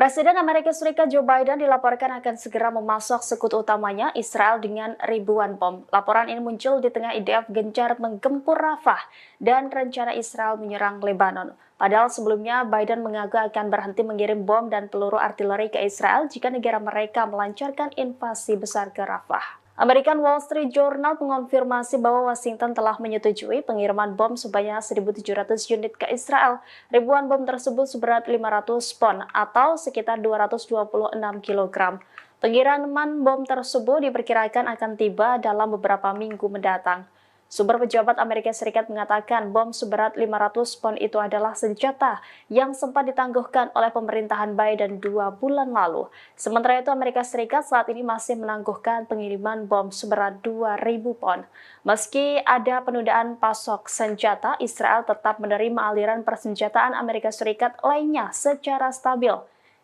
Presiden Amerika Serikat Joe Biden dilaporkan akan segera memasok sekutu utamanya Israel dengan ribuan bom. Laporan ini muncul di tengah IDF gencar menggempur Rafah dan rencana Israel menyerang Lebanon. Padahal sebelumnya Biden mengaku akan berhenti mengirim bom dan peluru artileri ke Israel jika negara mereka melancarkan invasi besar ke Rafah. American Wall Street Journal mengonfirmasi bahwa Washington telah menyetujui pengiriman bom sebanyak 1.700 unit ke Israel. Ribuan bom tersebut seberat 500 pon atau sekitar 226 kg. Pengiriman bom tersebut diperkirakan akan tiba dalam beberapa minggu mendatang. Sumber pejabat Amerika Serikat mengatakan bom seberat 500 pon itu adalah senjata yang sempat ditangguhkan oleh pemerintahan Biden 2 bulan lalu. Sementara itu Amerika Serikat saat ini masih menangguhkan pengiriman bom seberat 2.000 pon. Meski ada penundaan pasok senjata, Israel tetap menerima aliran persenjataan Amerika Serikat lainnya secara stabil.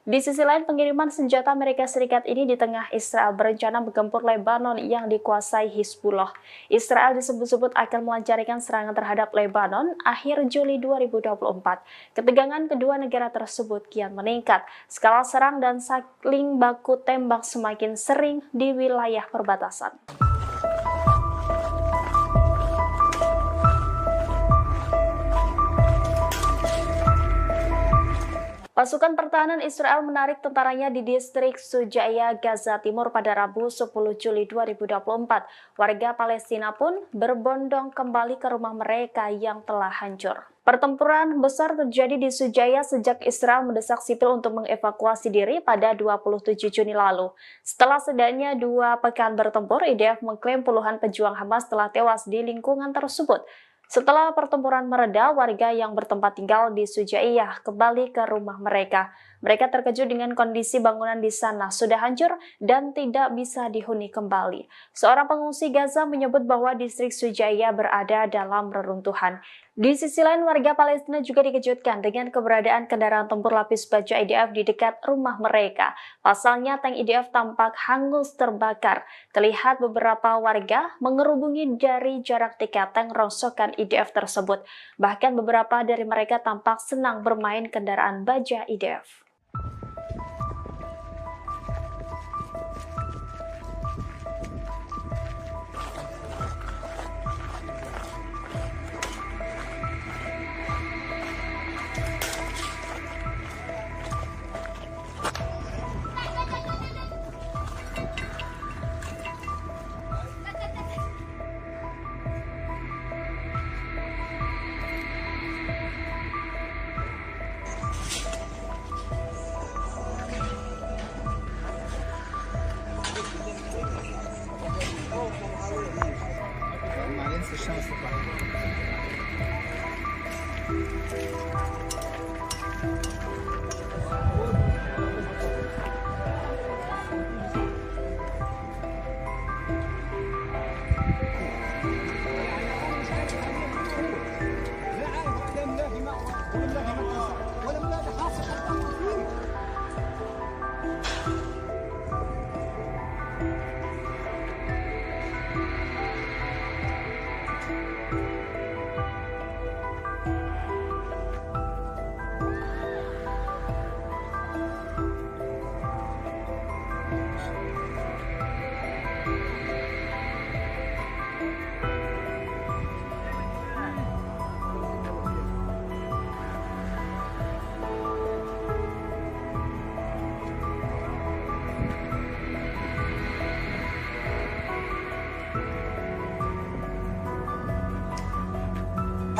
Di sisi lain, pengiriman senjata Amerika Serikat ini di tengah Israel berencana menggempur Lebanon yang dikuasai Hizbullah. Israel disebut-sebut akan melancarkan serangan terhadap Lebanon akhir Juli 2024. Ketegangan kedua negara tersebut kian meningkat. Skala serang dan saling baku tembak semakin sering di wilayah perbatasan. Pasukan pertahanan Israel menarik tentaranya di distrik Sujaya, Gaza Timur pada Rabu 10 Juli 2024. Warga Palestina pun berbondong kembali ke rumah mereka yang telah hancur. Pertempuran besar terjadi di Sujaya sejak Israel mendesak sipil untuk mengevakuasi diri pada 27 Juni lalu. Setelah setidaknya 2 pekan bertempur, IDF mengklaim puluhan pejuang Hamas telah tewas di lingkungan tersebut. Setelah pertempuran mereda, warga yang bertempat tinggal di Sujaiyah kembali ke rumah mereka. Mereka terkejut dengan kondisi bangunan di sana sudah hancur dan tidak bisa dihuni kembali. Seorang pengungsi Gaza menyebut bahwa distrik Sujaiyah berada dalam reruntuhan. Di sisi lain, warga Palestina juga dikejutkan dengan keberadaan kendaraan tempur lapis baja IDF di dekat rumah mereka. Pasalnya, tank IDF tampak hangus terbakar. Terlihat beberapa warga mengerubungi dari jarak dekat tank rongsokan IDF tersebut. Bahkan beberapa dari mereka tampak senang bermain kendaraan baja IDF.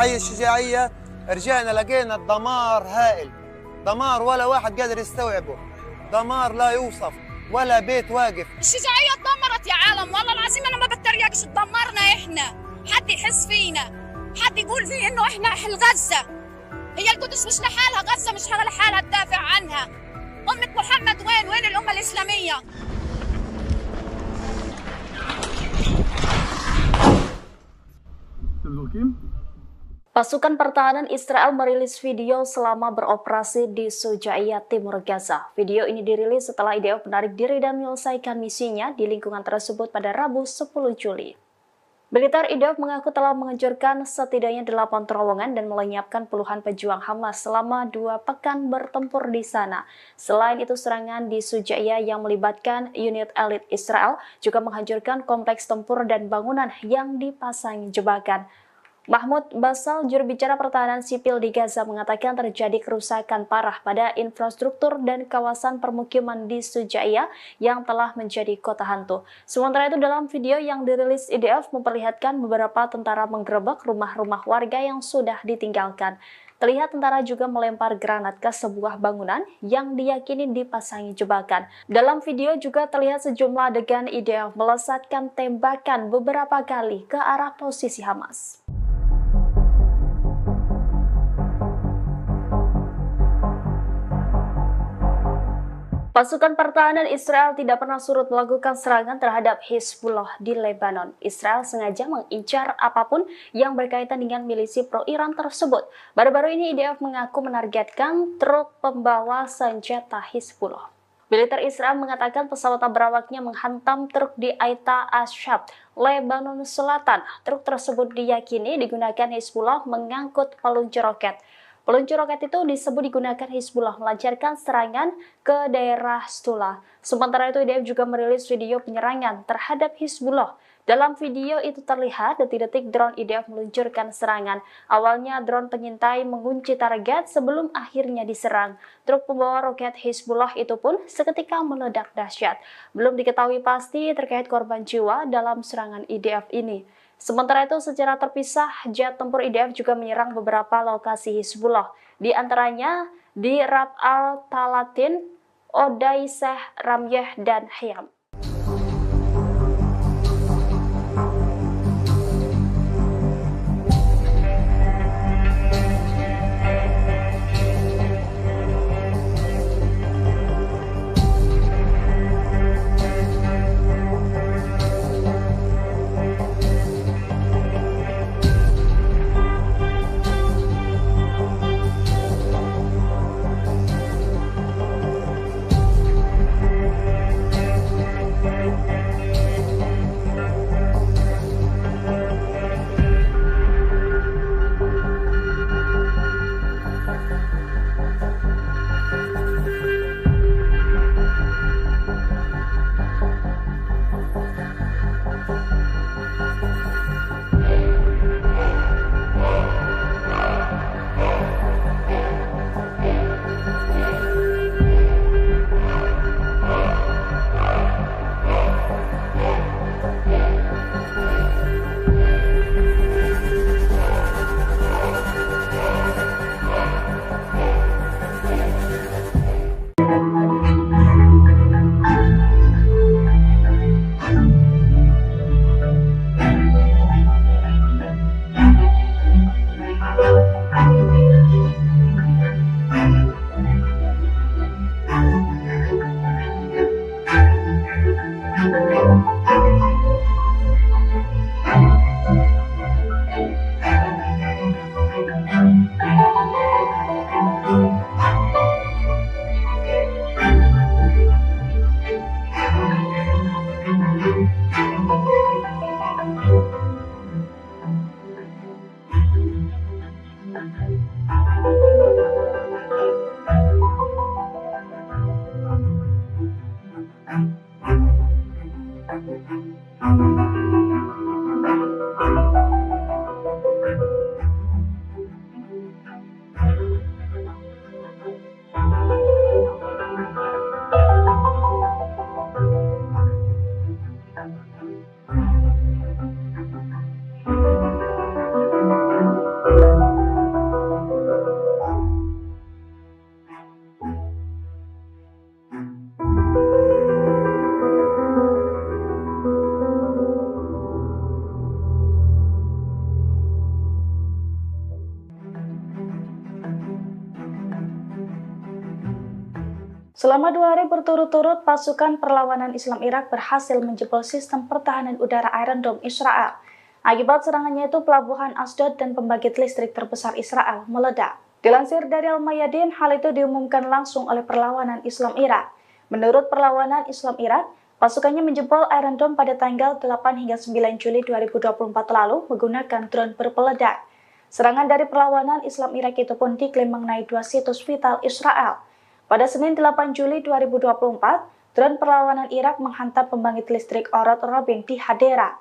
حي الشجاعية رجعنا لقينا الدمار هائل، دمار ولا واحد قادر يستوعبه، دمار لا يوصف، ولا بيت واقف. الشجاعية اتدمرت يا عالم، والله العظيم انا ما بتريقش، اتدمرنا احنا، حد يحس فينا، حد يقول فيه انه احنا اهل غزة. هي القدس مش لحالها، غزة مش لحالها تدافع عنها. أمة محمد وين الأمة الإسلامية؟ Pasukan pertahanan Israel merilis video selama beroperasi di Sujaya, Timur Gaza. Video ini dirilis setelah IDF menarik diri dan menyelesaikan misinya di lingkungan tersebut pada Rabu 10 Juli. Militer IDF mengaku telah menghancurkan setidaknya 8 terowongan dan melenyapkan puluhan pejuang Hamas selama 2 pekan bertempur di sana. Selain itu, serangan di Sujaya yang melibatkan unit elit Israel juga menghancurkan kompleks tempur dan bangunan yang dipasang jebakan. Mahmud Basal, juru bicara pertahanan sipil di Gaza, mengatakan terjadi kerusakan parah pada infrastruktur dan kawasan permukiman di Sujaiya yang telah menjadi kota hantu. Sementara itu, dalam video yang dirilis IDF memperlihatkan beberapa tentara menggerebek rumah-rumah warga yang sudah ditinggalkan. Terlihat tentara juga melempar granat ke sebuah bangunan yang diyakini dipasangi jebakan. Dalam video juga terlihat sejumlah adegan IDF melesatkan tembakan beberapa kali ke arah posisi Hamas. Pasukan pertahanan Israel tidak pernah surut melakukan serangan terhadap Hizbullah di Lebanon. Israel sengaja mengincar apapun yang berkaitan dengan milisi pro-Iran tersebut. Baru-baru ini IDF mengaku menargetkan truk pembawa senjata Hizbullah. Militer Israel mengatakan pesawat berawaknya menghantam truk di Aita Ashab, Lebanon Selatan. Truk tersebut diyakini digunakan Hizbullah mengangkut peluncur roket. Peluncur roket itu disebut digunakan Hizbullah melancarkan serangan ke daerah Stula. Sementara itu, IDF juga merilis video penyerangan terhadap Hizbullah. Dalam video itu terlihat detik-detik drone IDF meluncurkan serangan. Awalnya drone pengintai mengunci target sebelum akhirnya diserang. Truk pembawa roket Hizbullah itu pun seketika meledak dahsyat. Belum diketahui pasti terkait korban jiwa dalam serangan IDF ini. Sementara itu, secara terpisah, jet tempur IDF juga menyerang beberapa lokasi Hizbullah, di antaranya di Rab al-Talatin, Odaiseh, Ramyeh, dan Hayam. Selama 2 hari berturut-turut, pasukan perlawanan Islam Irak berhasil menjebol sistem pertahanan udara Iron Dome Israel. Akibat serangannya itu, pelabuhan Asdod dan pembangkit listrik terbesar Israel meledak. Dilansir dari Al-Mayadin, hal itu diumumkan langsung oleh perlawanan Islam Irak. Menurut perlawanan Islam Irak, pasukannya menjebol Iron Dome pada tanggal 8 hingga 9 Juli 2024 lalu menggunakan drone berpeledak. Serangan dari perlawanan Islam Irak itu pun diklaim mengenai 2 situs vital Israel. Pada Senin 8 Juli 2024, drone perlawanan Irak menghantam pembangkit listrik Orod Robin di Hadera.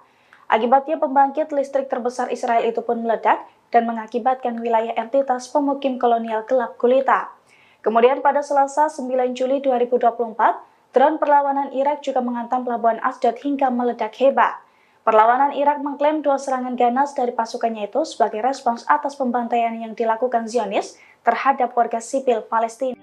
Akibatnya pembangkit listrik terbesar Israel itu pun meledak dan mengakibatkan wilayah entitas pemukim kolonial gelap gulita. Kemudian pada Selasa 9 Juli 2024, drone perlawanan Irak juga menghantam pelabuhan Ashdod hingga meledak hebat. Perlawanan Irak mengklaim 2 serangan ganas dari pasukannya itu sebagai respons atas pembantaian yang dilakukan Zionis terhadap warga sipil Palestina.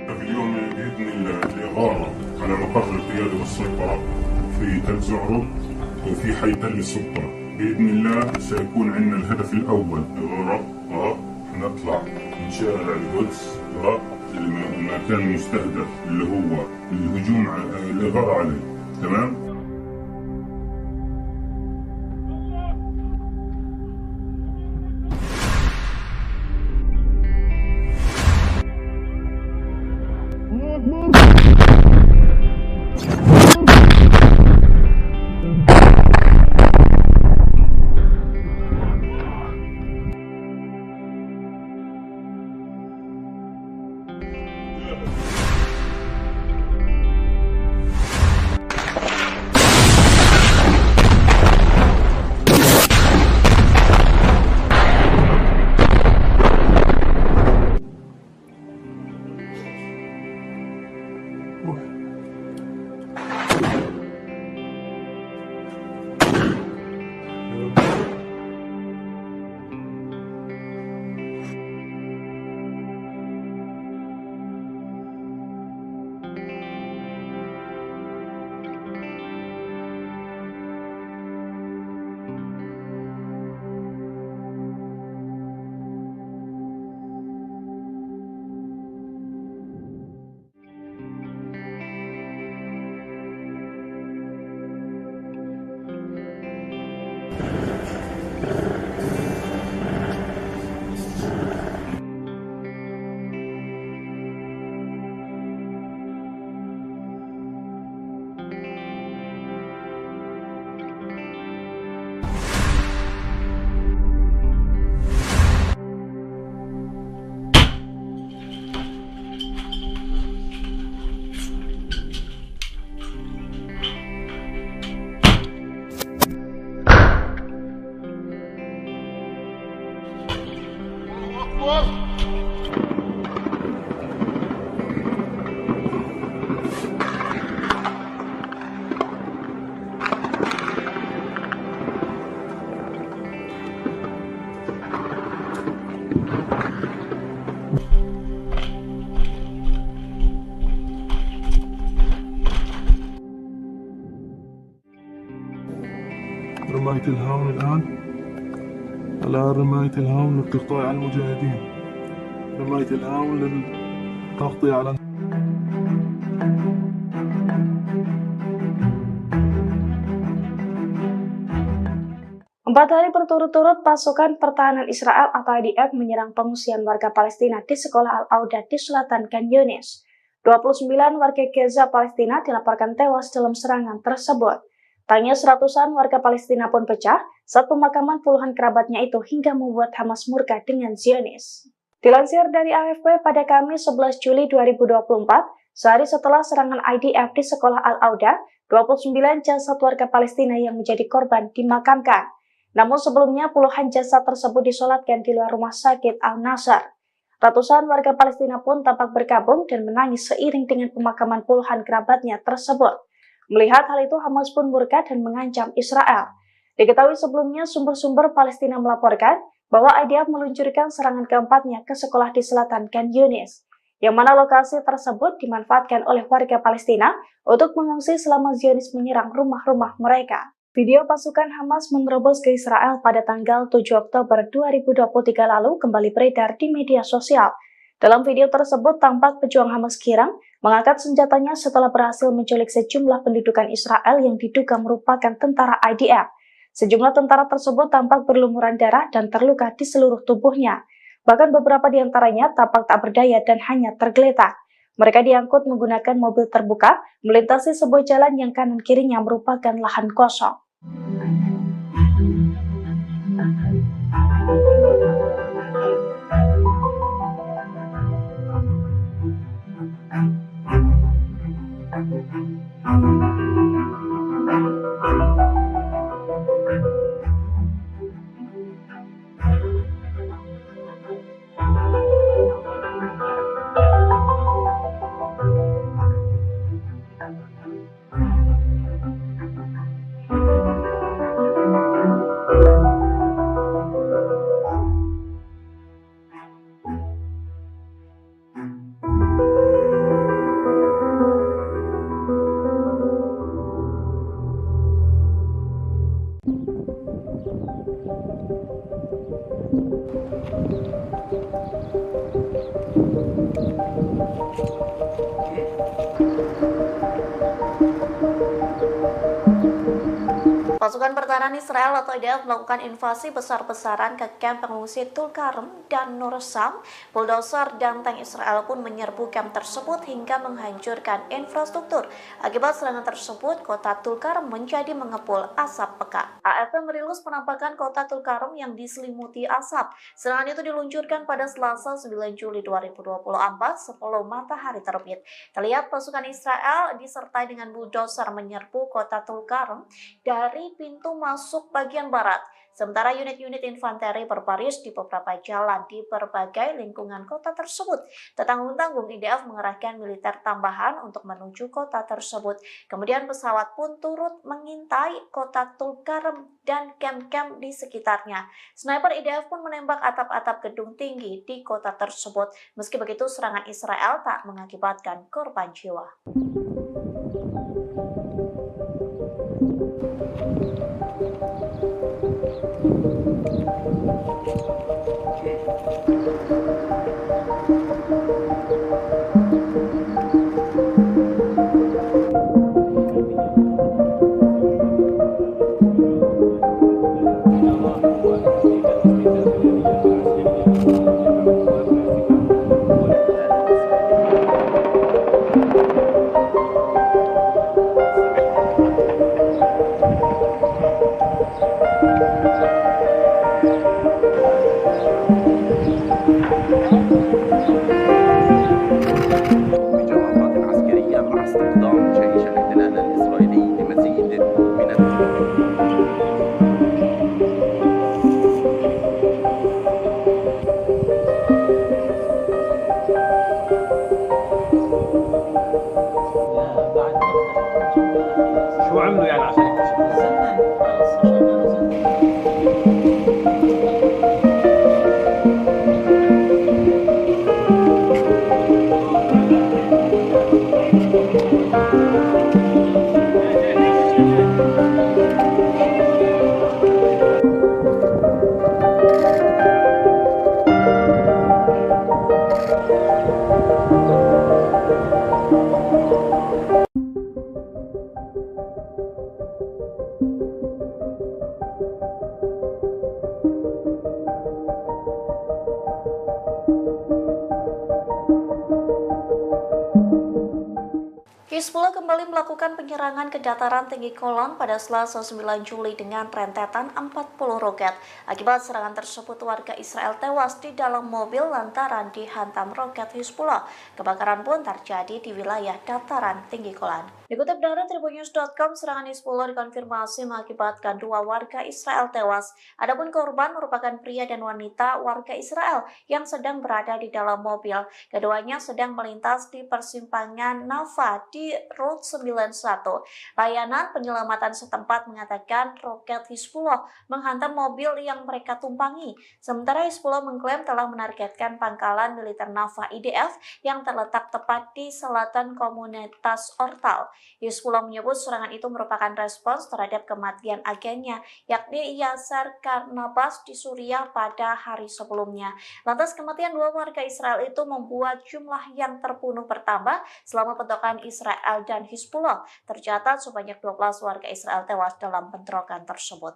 اليوم بإذن الله الإغارة على مقر القيادة والسيطرة في تل زعرب وفي حي تل السلطنة. بإذن الله سيكون عندنا الهدف الأول إغارة نطلع من شارع القدس المكان المستهدف اللي هو الهجوم الإغارة عليه. تمام؟ رماية الهاون الآن رماية الهاون للتغطية على المجاهدين، رماية الهاون للتغطية على Empat hari berturut-turut pasukan pertahanan Israel atau IDF menyerang pengungsian warga Palestina di sekolah Al-Auda di selatan Khan Yunis. 29 warga Gaza Palestina dilaporkan tewas dalam serangan tersebut. Tangis ratusan warga Palestina pun pecah saat pemakaman puluhan kerabatnya itu hingga membuat Hamas murka dengan Zionis. Dilansir dari AFP pada Kamis 11 Juli 2024, sehari setelah serangan IDF di sekolah Al-Auda, 29 jasad warga Palestina yang menjadi korban dimakamkan. Namun sebelumnya puluhan jasad tersebut disolatkan di luar rumah sakit Al-Nasr. Ratusan warga Palestina pun tampak berkabung dan menangis seiring dengan pemakaman puluhan kerabatnya tersebut. Melihat hal itu, Hamas pun murka dan mengancam Israel. Diketahui sebelumnya sumber-sumber Palestina melaporkan bahwa IDF meluncurkan serangan keempatnya ke sekolah di selatan Khan Yunis, yang mana lokasi tersebut dimanfaatkan oleh warga Palestina untuk mengungsi selama Zionis menyerang rumah-rumah mereka. Video pasukan Hamas menerobos ke Israel pada tanggal 7 Oktober 2023 lalu kembali beredar di media sosial. Dalam video tersebut tampak pejuang Hamas Kiram mengangkat senjatanya setelah berhasil menculik sejumlah pendudukan Israel yang diduga merupakan tentara IDF. Sejumlah tentara tersebut tampak berlumuran darah dan terluka di seluruh tubuhnya. Bahkan beberapa di antaranya tampak tak berdaya dan hanya tergeletak. Mereka diangkut menggunakan mobil terbuka melintasi sebuah jalan yang kanan kirinya merupakan lahan kosong. Pasukan pertahanan Israel atau IDF melakukan invasi besar-besaran ke kamp pengungsi Tulkarem dan Nur Sam. Bulldozer dan tank Israel pun menyerbu kamp tersebut hingga menghancurkan infrastruktur. Akibat serangan tersebut, kota Tulkarem menjadi mengepul asap pekat. AFP merilis penampakan kota Tulkarem yang diselimuti asap. Serangan itu diluncurkan pada Selasa 9 Juli 2024 sebelum matahari terbit. Terlihat pasukan Israel disertai dengan bulldozer menyerbu kota Tulkarem dari pintu masuk bagian barat. Sementara unit-unit infanteri berbaris di beberapa jalan di berbagai lingkungan kota tersebut. Tak tanggung-tanggung IDF mengerahkan militer tambahan untuk menuju kota tersebut. Kemudian pesawat pun turut mengintai kota Tulkarem dan kamp-kamp di sekitarnya. Sniper IDF pun menembak atap-atap gedung tinggi di kota tersebut. Meski begitu, serangan Israel tak mengakibatkan korban jiwa. شو عملوا يعني عشان يكتشفوا؟ Hizbullah kembali melakukan penyerangan ke dataran tinggi Golan pada Selasa 9 Juli dengan rentetan 40 roket. Akibat serangan tersebut, warga Israel tewas di dalam mobil lantaran dihantam roket Hizbullah. Kebakaran pun terjadi di wilayah dataran tinggi Golan. Dikutip dari Tribunnews.com, serangan Hizbullah dikonfirmasi mengakibatkan 2 warga Israel tewas. Adapun korban merupakan pria dan wanita warga Israel yang sedang berada di dalam mobil. Keduanya sedang melintas di persimpangan Nava di Route 91. Layanan penyelamatan setempat mengatakan roket Hizbullah menghantam mobil yang mereka tumpangi. Sementara Hizbullah mengklaim telah menargetkan pangkalan militer Nava IDF yang terletak tepat di selatan komunitas Ortal. Hizbullah menyebut serangan itu merupakan respons terhadap kematian agennya, yakni Yasser Karnabas di Suriah pada hari sebelumnya. Lantas kematian 2 warga Israel itu membuat jumlah yang terbunuh bertambah selama bentrokan Israel dan Hizbullah. Tercatat sebanyak 12 warga Israel tewas dalam bentrokan tersebut.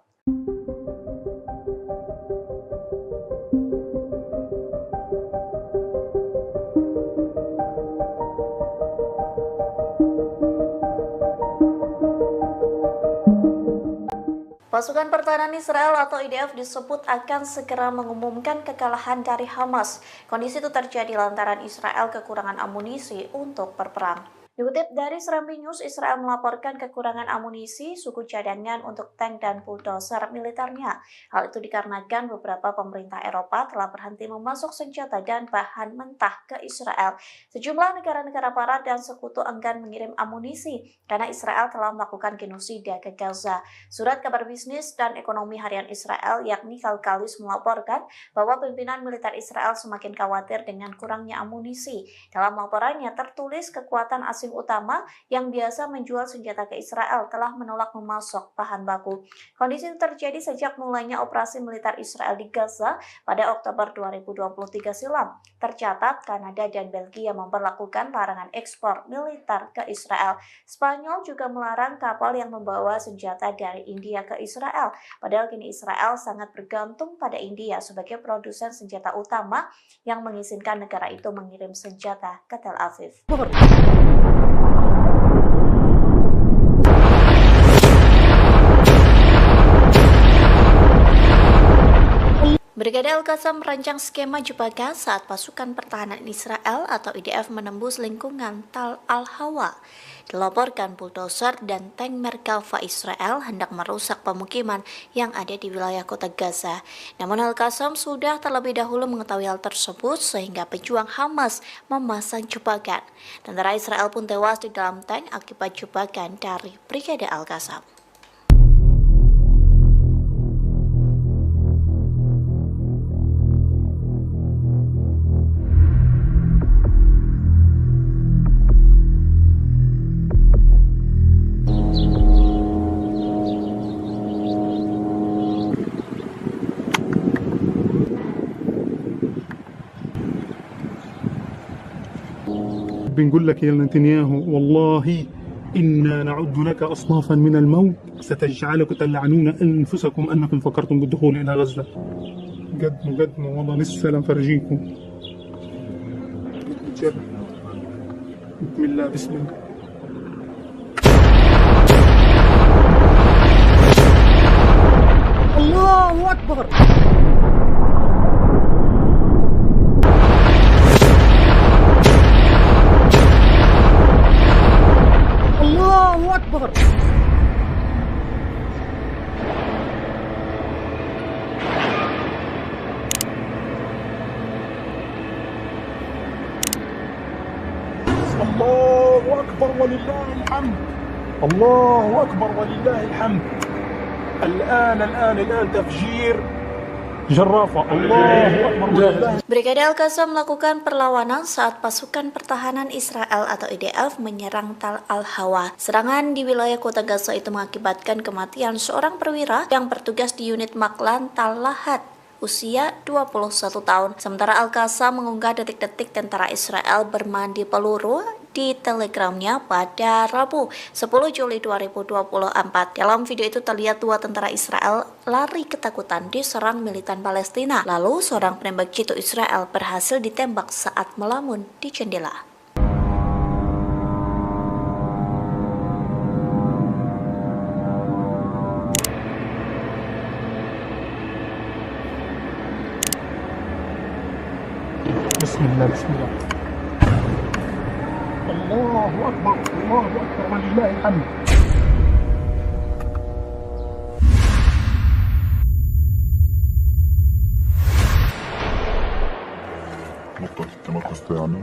Pasukan Pertahanan Israel atau IDF disebut akan segera mengumumkan kekalahan dari Hamas. Kondisi itu terjadi lantaran Israel kekurangan amunisi untuk berperang. Dikutip dari Serambi News, Israel melaporkan kekurangan amunisi, suku cadangan untuk tank dan bulldozer militernya. Hal itu dikarenakan beberapa pemerintah Eropa telah berhenti memasok senjata dan bahan mentah ke Israel. Sejumlah negara-negara barat dan sekutu enggan mengirim amunisi karena Israel telah melakukan genosida ke Gaza. Surat kabar bisnis dan ekonomi harian Israel yakni Kalkalis melaporkan bahwa pimpinan militer Israel semakin khawatir dengan kurangnya amunisi. Dalam laporannya tertulis kekuatan asing utama yang biasa menjual senjata ke Israel telah menolak memasok bahan baku. Kondisi itu terjadi sejak mulainya operasi militer Israel di Gaza pada Oktober 2023 silam. Tercatat Kanada dan Belgia memperlakukan larangan ekspor militer ke Israel. Spanyol juga melarang kapal yang membawa senjata dari India ke Israel. Padahal kini Israel sangat bergantung pada India sebagai produsen senjata utama yang mengizinkan negara itu mengirim senjata ke Tel Aviv. Brigade Al-Qassam merancang skema jebakan saat pasukan pertahanan Israel atau IDF menembus lingkungan Tal Al-Hawa. Dilaporkan bulldozer dan tank Merkava Israel hendak merusak pemukiman yang ada di wilayah kota Gaza. Namun Al-Qassam sudah terlebih dahulu mengetahui hal tersebut sehingga pejuang Hamas memasang jebakan. Tentara Israel pun tewas di dalam tank akibat jebakan dari Brigade Al-Qassam. بنقول لك يا نتنياهو والله إنا نعد لك أصنافا من الموت ستجعلكم تلعنون أنفسكم أنكم فكرتم بالدخول إلى غزة. قدموا والله لسه لنفرجيكم. بسم الله بسم الله. الله أكبر. الله أكبر. الله أكبر ولله الحمد. الله أكبر ولله الحمد. الآن تفجير جرافة. الله أكبر ولله. Brigade Al-Qassam melakukan perlawanan saat pasukan pertahanan Israel atau IDF menyerang Tal Al-Hawa. Serangan di wilayah kota Gaza itu mengakibatkan kematian seorang perwira yang bertugas di unit Maklan Tal Lahat, usia 21 tahun. Sementara Al-Qassam mengunggah detik-detik tentara Israel bermandi peluru di telegramnya pada Rabu 10 Juli 2024. Dalam video itu terlihat 2 tentara Israel lari ketakutan diserang militan Palestina. Lalu seorang penembak jitu Israel berhasil ditembak saat melamun di jendela. Bismillah, bismillah. Allahu Akbar, Allahu Akbar, walillahil hamd. نقطة التمركز تاعنا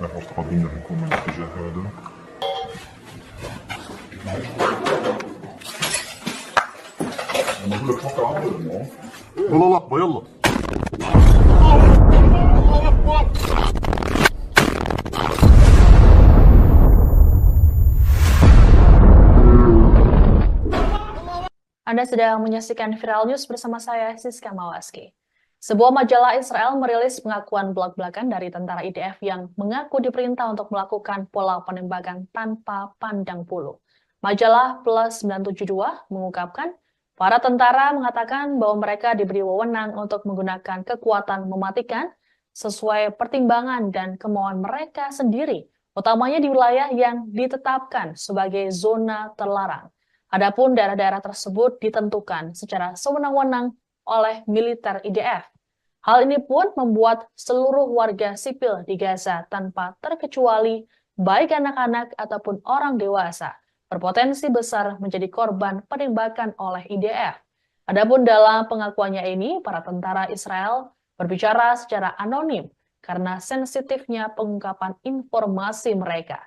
نحن مستقبلين نكون من الاتجاه هذا. أنا بقول لك توقع عمر يلا لحظة يلا. Anda sedang menyaksikan Viral News bersama saya, Siska Mawaski. Sebuah majalah Israel merilis pengakuan belak-belakan dari tentara IDF yang mengaku diperintah untuk melakukan pola penembakan tanpa pandang bulu. Majalah Plus 972 mengungkapkan, para tentara mengatakan bahwa mereka diberi wewenang untuk menggunakan kekuatan mematikan sesuai pertimbangan dan kemauan mereka sendiri, utamanya di wilayah yang ditetapkan sebagai zona terlarang. Adapun daerah-daerah tersebut ditentukan secara sewenang-wenang oleh militer IDF. Hal ini pun membuat seluruh warga sipil di Gaza tanpa terkecuali baik anak-anak ataupun orang dewasa berpotensi besar menjadi korban penembakan oleh IDF. Adapun dalam pengakuannya ini, para tentara Israel berbicara secara anonim karena sensitifnya pengungkapan informasi mereka.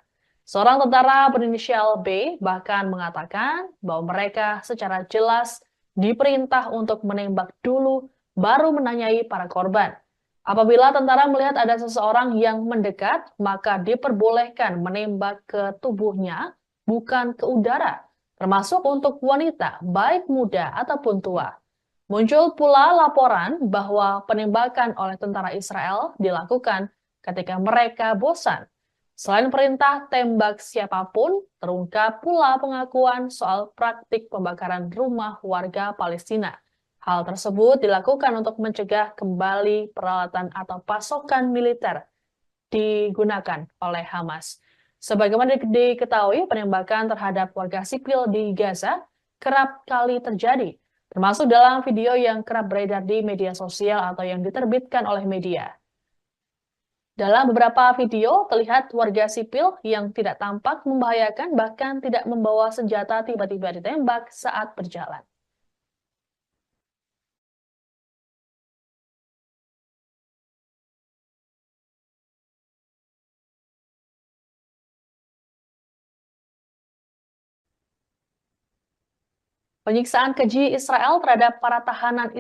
Seorang tentara berinisial B bahkan mengatakan bahwa mereka secara jelas diperintah untuk menembak dulu baru menanyai para korban. Apabila tentara melihat ada seseorang yang mendekat, maka diperbolehkan menembak ke tubuhnya, bukan ke udara, termasuk untuk wanita, baik muda ataupun tua. Muncul pula laporan bahwa penembakan oleh tentara Israel dilakukan ketika mereka bosan. Selain perintah tembak siapapun, terungkap pula pengakuan soal praktik pembakaran rumah warga Palestina. Hal tersebut dilakukan untuk mencegah kembali peralatan atau pasokan militer digunakan oleh Hamas. Sebagaimana diketahui, penembakan terhadap warga sipil di Gaza kerap kali terjadi, termasuk dalam video yang kerap beredar di media sosial atau yang diterbitkan oleh media. Dalam beberapa video, terlihat warga sipil yang tidak tampak membahayakan bahkan tidak membawa senjata tiba-tiba ditembak saat berjalan. Penyiksaan keji Israel terhadap para tahanan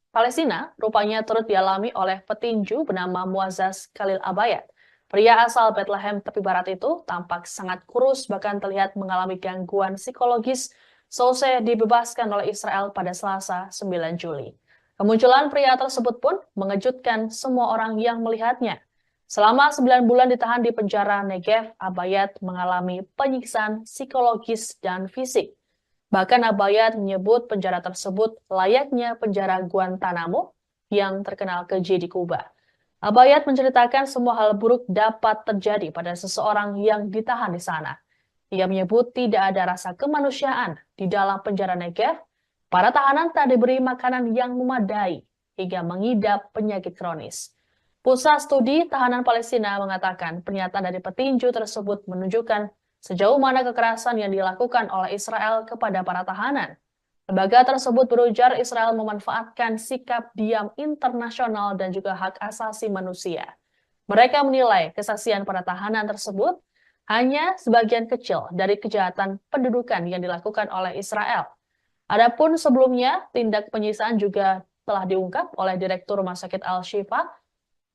Palestina rupanya turut dialami oleh petinju bernama Muazzaz Khalil Abayad. Pria asal Bethlehem tepi barat itu tampak sangat kurus bahkan terlihat mengalami gangguan psikologis selesai dibebaskan oleh Israel pada Selasa 9 Juli. Kemunculan pria tersebut pun mengejutkan semua orang yang melihatnya. Selama 9 bulan ditahan di penjara Negev, Abayad mengalami penyiksaan psikologis dan fisik. Bahkan Abayad menyebut penjara tersebut layaknya penjara Guantanamo yang terkenal keji di Kuba. Abayad menceritakan semua hal buruk dapat terjadi pada seseorang yang ditahan di sana. Ia menyebut tidak ada rasa kemanusiaan di dalam penjara Negev. Para tahanan tak diberi makanan yang memadai hingga mengidap penyakit kronis. Pusat Studi Tahanan Palestina mengatakan pernyataan dari petinju tersebut menunjukkan sejauh mana kekerasan yang dilakukan oleh Israel kepada para tahanan. Lembaga tersebut berujar Israel memanfaatkan sikap diam internasional dan juga hak asasi manusia. Mereka menilai kesaksian para tahanan tersebut hanya sebagian kecil dari kejahatan pendudukan yang dilakukan oleh Israel. Adapun sebelumnya, tindak penyiksaan juga telah diungkap oleh Direktur Rumah Sakit Al-Shifa,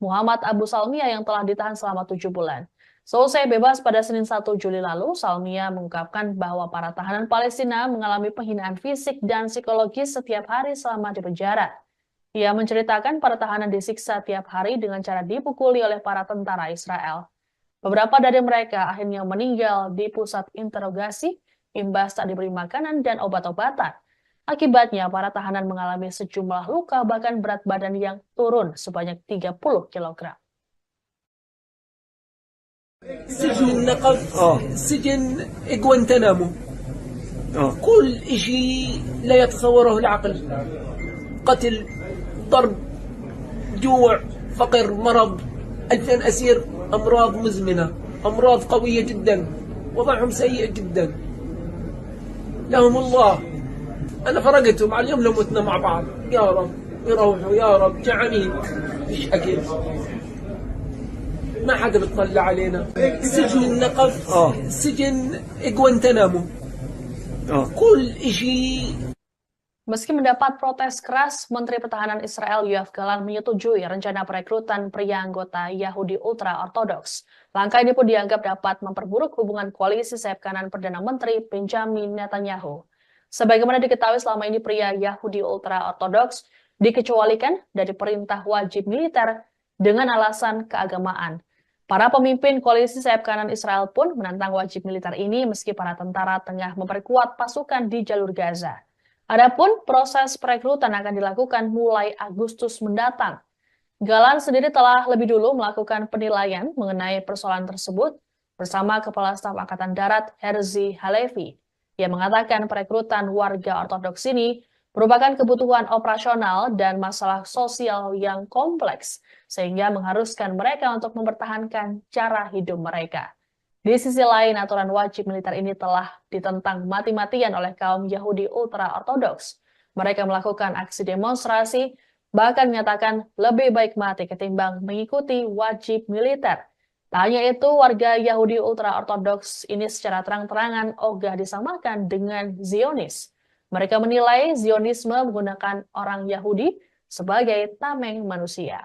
Muhammad Abu Salmiya yang telah ditahan selama 7 bulan. Selesai bebas pada Senin 1 Juli lalu, Salmiya mengungkapkan bahwa para tahanan Palestina mengalami penghinaan fisik dan psikologis setiap hari selama di penjara. Ia menceritakan para tahanan disiksa tiap hari dengan cara dipukuli oleh para tentara Israel. Beberapa dari mereka akhirnya meninggal di pusat interogasi, imbas tak diberi makanan dan obat-obatan. Akibatnya, para tahanan mengalami sejumlah luka bahkan berat badan yang turun sebanyak 30 kg. سجن النقب سجن غوانتنامو كل شيء لا يتصوره العقل قتل ضرب جوع فقر مرض 2000 أسير أمراض مزمنة أمراض قوية جدا وضعهم سيء جدا لهم الله أنا فرقتهم على اليوم لو متنا مع بعض يا رب يروحوا يا رب جعانين مش أكل ما حدا بتطلع علينا سجن النقب سجن غوانتنامو كل شيء. Meski mendapat protes keras, Menteri Pertahanan Israel Yoav Gallant menyetujui rencana perekrutan pria anggota Yahudi ultra-ortodoks. Langkah ini pun dianggap dapat memperburuk hubungan koalisi sayap kanan Perdana Menteri Benjamin Netanyahu. Sebagaimana diketahui selama ini pria Yahudi ultra-ortodoks dikecualikan dari perintah wajib militer dengan alasan keagamaan. Para pemimpin koalisi sayap kanan Israel pun menentang wajib militer ini meski para tentara tengah memperkuat pasukan di jalur Gaza. Adapun proses perekrutan akan dilakukan mulai Agustus mendatang. Galan sendiri telah lebih dulu melakukan penilaian mengenai persoalan tersebut bersama Kepala Staf Angkatan Darat Herzi Halevi. Ia mengatakan perekrutan warga ortodoks ini merupakan kebutuhan operasional dan masalah sosial yang kompleks, sehingga mengharuskan mereka untuk mempertahankan cara hidup mereka. Di sisi lain, aturan wajib militer ini telah ditentang mati-matian oleh kaum Yahudi ultra-ortodoks. Mereka melakukan aksi demonstrasi, bahkan menyatakan lebih baik mati ketimbang mengikuti wajib militer. Tak hanya itu, warga Yahudi ultra-ortodoks ini secara terang-terangan ogah disamakan dengan Zionis. Mereka menilai Zionisme menggunakan orang Yahudi sebagai tameng manusia.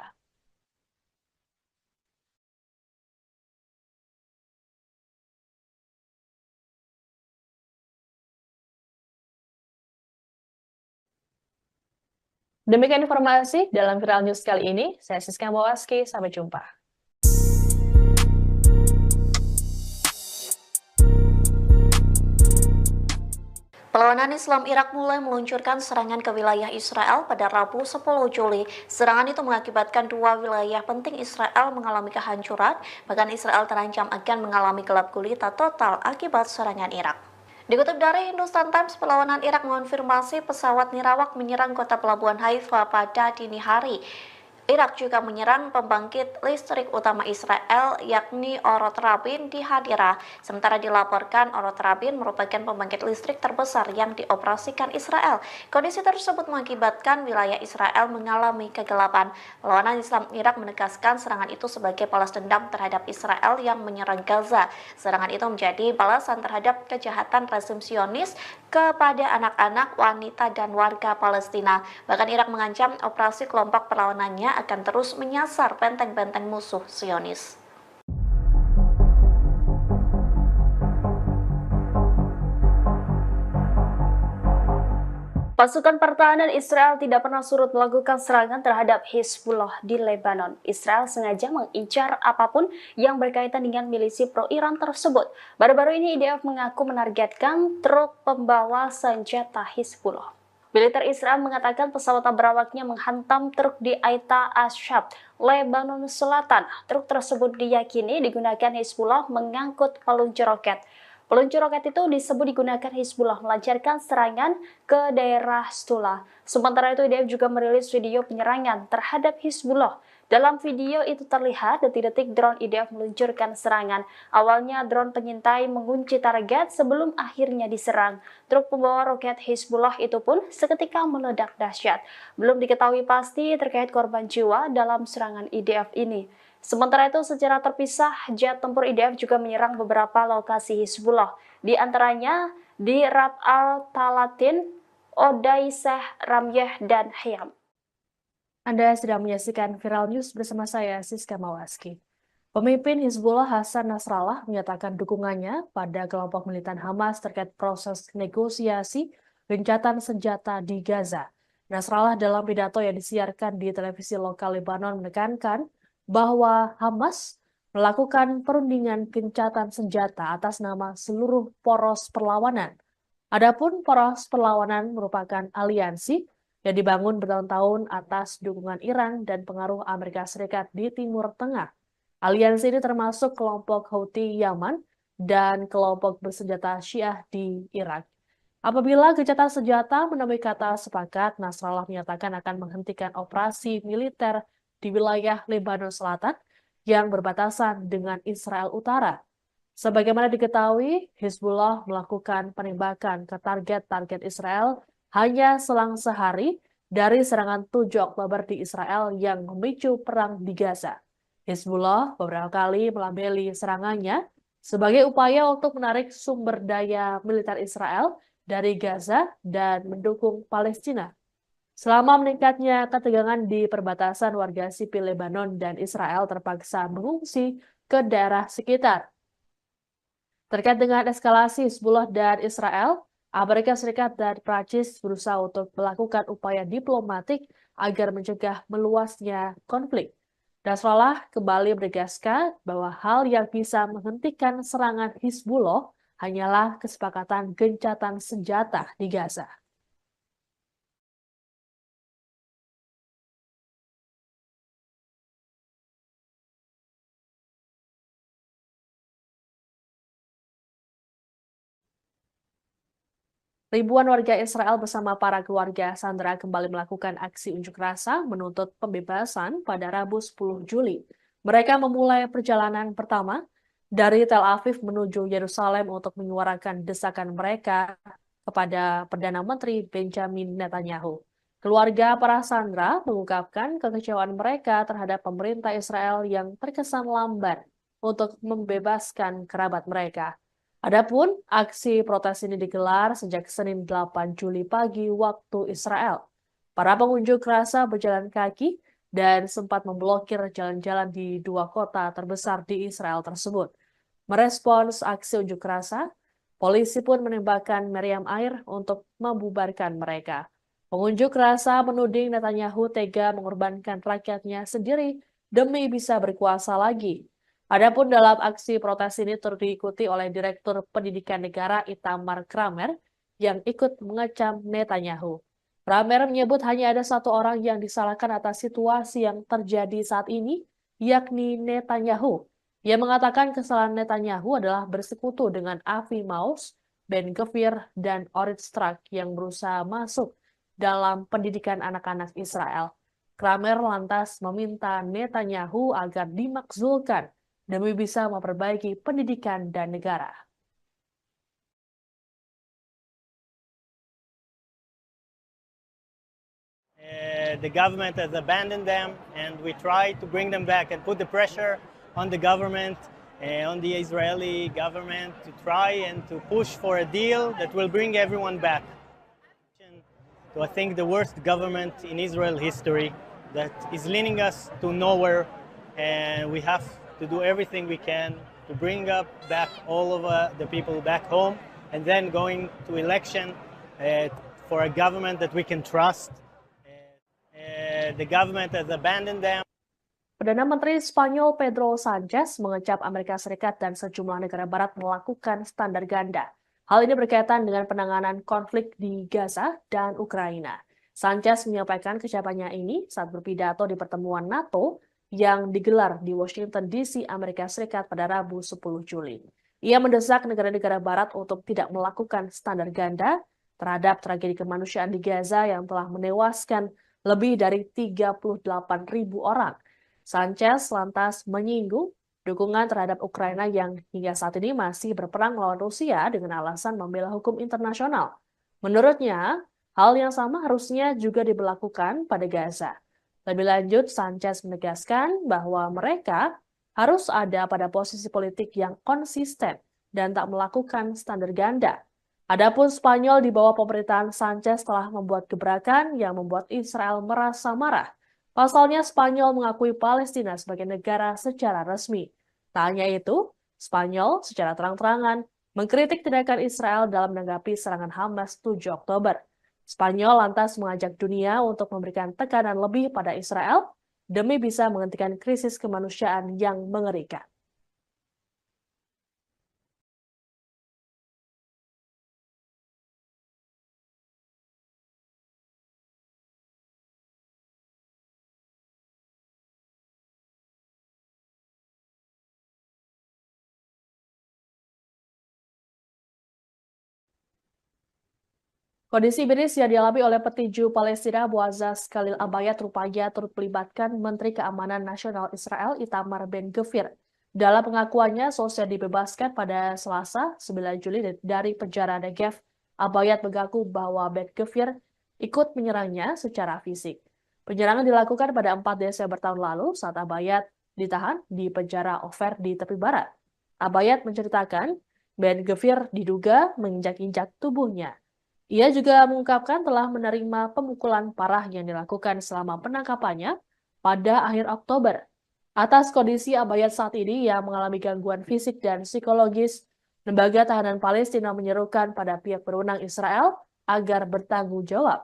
Demikian informasi dalam Viral News kali ini. Saya Siska Mawaski, sampai jumpa. Perlawanan Islam Irak mulai meluncurkan serangan ke wilayah Israel pada Rabu 10 Juli. Serangan itu mengakibatkan dua wilayah penting Israel mengalami kehancuran, bahkan Israel terancam akan mengalami gelap gulita total akibat serangan Irak. Dikutip dari Hindustan Times, perlawanan Irak mengonfirmasi pesawat nirawak menyerang kota pelabuhan Haifa pada dini hari. Irak juga menyerang pembangkit listrik utama Israel, yakni Orot Rabin di Hadira. Sementara dilaporkan Orot Rabin merupakan pembangkit listrik terbesar yang dioperasikan Israel. Kondisi tersebut mengakibatkan wilayah Israel mengalami kegelapan. Perlawanan Islam Irak menegaskan serangan itu sebagai balas dendam terhadap Israel yang menyerang Gaza. Serangan itu menjadi balasan terhadap kejahatan rezim Zionis kepada anak-anak, wanita, dan warga Palestina. Bahkan Irak mengancam operasi kelompok perlawanannya akan terus menyasar benteng-benteng musuh Zionis. Pasukan pertahanan Israel tidak pernah surut melakukan serangan terhadap Hizbullah di Lebanon. Israel sengaja mengincar apapun yang berkaitan dengan milisi pro-Iran tersebut. Baru-baru ini IDF mengaku menargetkan truk pembawa senjata Hizbullah. Militer Israel mengatakan pesawat berawaknya menghantam truk di Aita Ashab, Lebanon Selatan. Truk tersebut diyakini digunakan Hizbullah mengangkut peluncur roket. Peluncur roket itu disebut digunakan Hizbullah melancarkan serangan ke daerah Stula. Sementara itu IDF juga merilis video penyerangan terhadap Hizbullah. Dalam video itu terlihat detik-detik drone IDF meluncurkan serangan. Awalnya drone pengintai mengunci target sebelum akhirnya diserang. Truk pembawa roket Hizbullah itu pun seketika meledak dahsyat. Belum diketahui pasti terkait korban jiwa dalam serangan IDF ini. Sementara itu secara terpisah, jet tempur IDF juga menyerang beberapa lokasi Hizbullah. Di antaranya di Rab al-Talatin, Odaiseh, Ramyeh, dan Hayam. Anda sedang menyaksikan Viral News bersama saya, Siska Mawaski. Pemimpin Hizbullah Hasan Nasrallah menyatakan dukungannya pada kelompok militan Hamas terkait proses negosiasi gencatan senjata di Gaza. Nasrallah dalam pidato yang disiarkan di televisi lokal Lebanon menekankan bahwa Hamas melakukan perundingan gencatan senjata atas nama seluruh poros perlawanan. Adapun poros perlawanan merupakan aliansi yang dibangun bertahun-tahun atas dukungan Iran dan pengaruh Amerika Serikat di Timur Tengah. Aliansi ini termasuk kelompok Houthi Yaman dan kelompok bersenjata Syiah di Irak. Apabila gencatan senjata menemui kata sepakat, Nasrallah menyatakan akan menghentikan operasi militer di wilayah Lebanon Selatan yang berbatasan dengan Israel Utara. Sebagaimana diketahui, Hizbullah melakukan penembakan ke target-target Israel hanya selang sehari dari serangan 7 Oktober di Israel yang memicu perang di Gaza. Hizbullah beberapa kali melabeli serangannya sebagai upaya untuk menarik sumber daya militer Israel dari Gaza dan mendukung Palestina. Selama meningkatnya ketegangan di perbatasan, warga sipil Lebanon dan Israel terpaksa mengungsi ke daerah sekitar. Terkait dengan eskalasi Hizbullah dan Israel, Amerika Serikat dan Prancis berusaha untuk melakukan upaya diplomatik agar mencegah meluasnya konflik. Nasrallah kembali menegaskan bahwa hal yang bisa menghentikan serangan Hizbullah hanyalah kesepakatan gencatan senjata di Gaza. Ribuan warga Israel bersama para keluarga sandera kembali melakukan aksi unjuk rasa menuntut pembebasan pada Rabu 10 Juli. Mereka memulai perjalanan pertama dari Tel Aviv menuju Yerusalem untuk menyuarakan desakan mereka kepada Perdana Menteri Benjamin Netanyahu. Keluarga para sandera mengungkapkan kekecewaan mereka terhadap pemerintah Israel yang terkesan lamban untuk membebaskan kerabat mereka. Adapun aksi protes ini digelar sejak Senin 8 Juli pagi waktu Israel. Para pengunjuk rasa berjalan kaki dan sempat memblokir jalan-jalan di dua kota terbesar di Israel tersebut. Merespons aksi unjuk rasa, polisi pun menembakkan meriam air untuk membubarkan mereka. Pengunjuk rasa menuding Netanyahu tega mengorbankan rakyatnya sendiri demi bisa berkuasa lagi. Adapun dalam aksi protes ini turut diikuti oleh Direktur Pendidikan Negara Itamar Kramer yang ikut mengecam Netanyahu. Kramer menyebut hanya ada satu orang yang disalahkan atas situasi yang terjadi saat ini, yakni Netanyahu. Ia mengatakan kesalahan Netanyahu adalah bersekutu dengan Avi Maoz, Ben Gvir, dan Orit Strak yang berusaha masuk dalam pendidikan anak-anak Israel. Kramer lantas meminta Netanyahu agar dimakzulkan demi bisa memperbaiki pendidikan dan negara. The government has abandoned them, and we try to bring them back and put the pressure on the government, on the Israeli government, to try and to push for a deal that will bring everyone back. To, I think, the worst government in Israel history that is leading us to nowhere, and we have to do everything we can to bring back all of the people back home, and then going to election for a government that we can trust. The government has abandoned them. Perdana Menteri Spanyol Pedro Sanchez mengecap Amerika Serikat dan sejumlah negara barat melakukan standar ganda. Hal ini berkaitan dengan penanganan konflik di Gaza dan Ukraina. Sanchez menyampaikan kecapannya ini saat berpidato di pertemuan NATO yang digelar di Washington DC, Amerika Serikat pada Rabu 10 Juli. Ia mendesak negara-negara barat untuk tidak melakukan standar ganda terhadap tragedi kemanusiaan di Gaza yang telah menewaskan lebih dari 38.000 orang. Sanchez lantas menyinggung dukungan terhadap Ukraina yang hingga saat ini masih berperang melawan Rusia dengan alasan membela hukum internasional. Menurutnya, hal yang sama harusnya juga diberlakukan pada Gaza. Lebih lanjut, Sanchez menegaskan bahwa mereka harus ada pada posisi politik yang konsisten dan tak melakukan standar ganda. Adapun Spanyol di bawah pemerintahan Sanchez telah membuat gebrakan yang membuat Israel merasa marah. Pasalnya, Spanyol mengakui Palestina sebagai negara secara resmi. Tak hanya itu, Spanyol secara terang-terangan mengkritik tindakan Israel dalam menanggapi serangan Hamas 7 Oktober. Spanyol lantas mengajak dunia untuk memberikan tekanan lebih pada Israel demi bisa menghentikan krisis kemanusiaan yang mengerikan. Kondisi miris yang dialami oleh petinju Palestina Boazaz Khalil Abayat rupanya turut melibatkan Menteri Keamanan Nasional Israel Itamar Ben-Gvir. Dalam pengakuannya, selesai dibebaskan pada Selasa 9 Juli dari penjara Negev, Abayat mengaku bahwa Ben-Gvir ikut menyerangnya secara fisik. Penyerangan dilakukan pada 4 Desember tahun lalu saat Abayat ditahan di penjara Ofer di tepi barat. Abayat menceritakan Ben-Gvir diduga menginjak-injak tubuhnya. Ia juga mengungkapkan telah menerima pemukulan parah yang dilakukan selama penangkapannya pada akhir Oktober. Atas kondisi Abayat saat ini yang mengalami gangguan fisik dan psikologis, Lembaga tahanan Palestina menyerukan pada pihak berwenang Israel agar bertanggung jawab.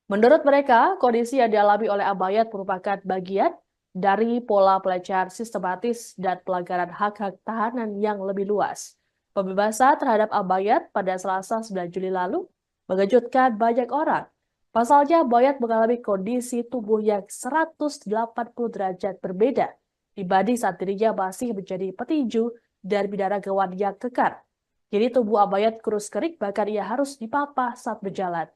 Menurut mereka, kondisi yang dialami oleh Abayat merupakan bagian dari pola pelecehan sistematis dan pelanggaran hak-hak tahanan yang lebih luas. Pembebasan terhadap Abayat pada Selasa 9 Juli lalu mengejutkan banyak orang. Pasalnya, Abayat mengalami kondisi tubuh yang 180 derajat berbeda dibanding saat dirinya masih menjadi petinju dan binaragawan yang kekar. Jadi tubuh Abayat kurus kering, bahkan ia harus dipapah saat berjalan.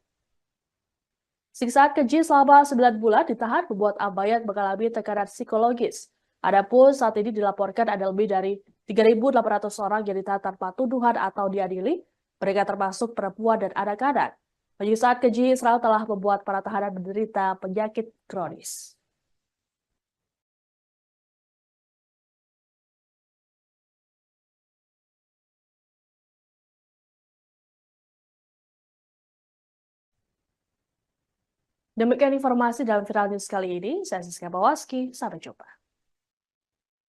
Siksaan keji selama 9 bulan ditahan membuat Abayat mengalami tekanan psikologis. Adapun saat ini dilaporkan ada lebih dari 3.800 orang yang ditahan tanpa tuduhan atau diadili. Mereka termasuk perempuan dan anak-anak. Penyiksaan keji Israel telah membuat para tahanan menderita penyakit kronis. Demikian informasi dalam Viral News kali ini. Saya Siska Bawaski, sampai jumpa.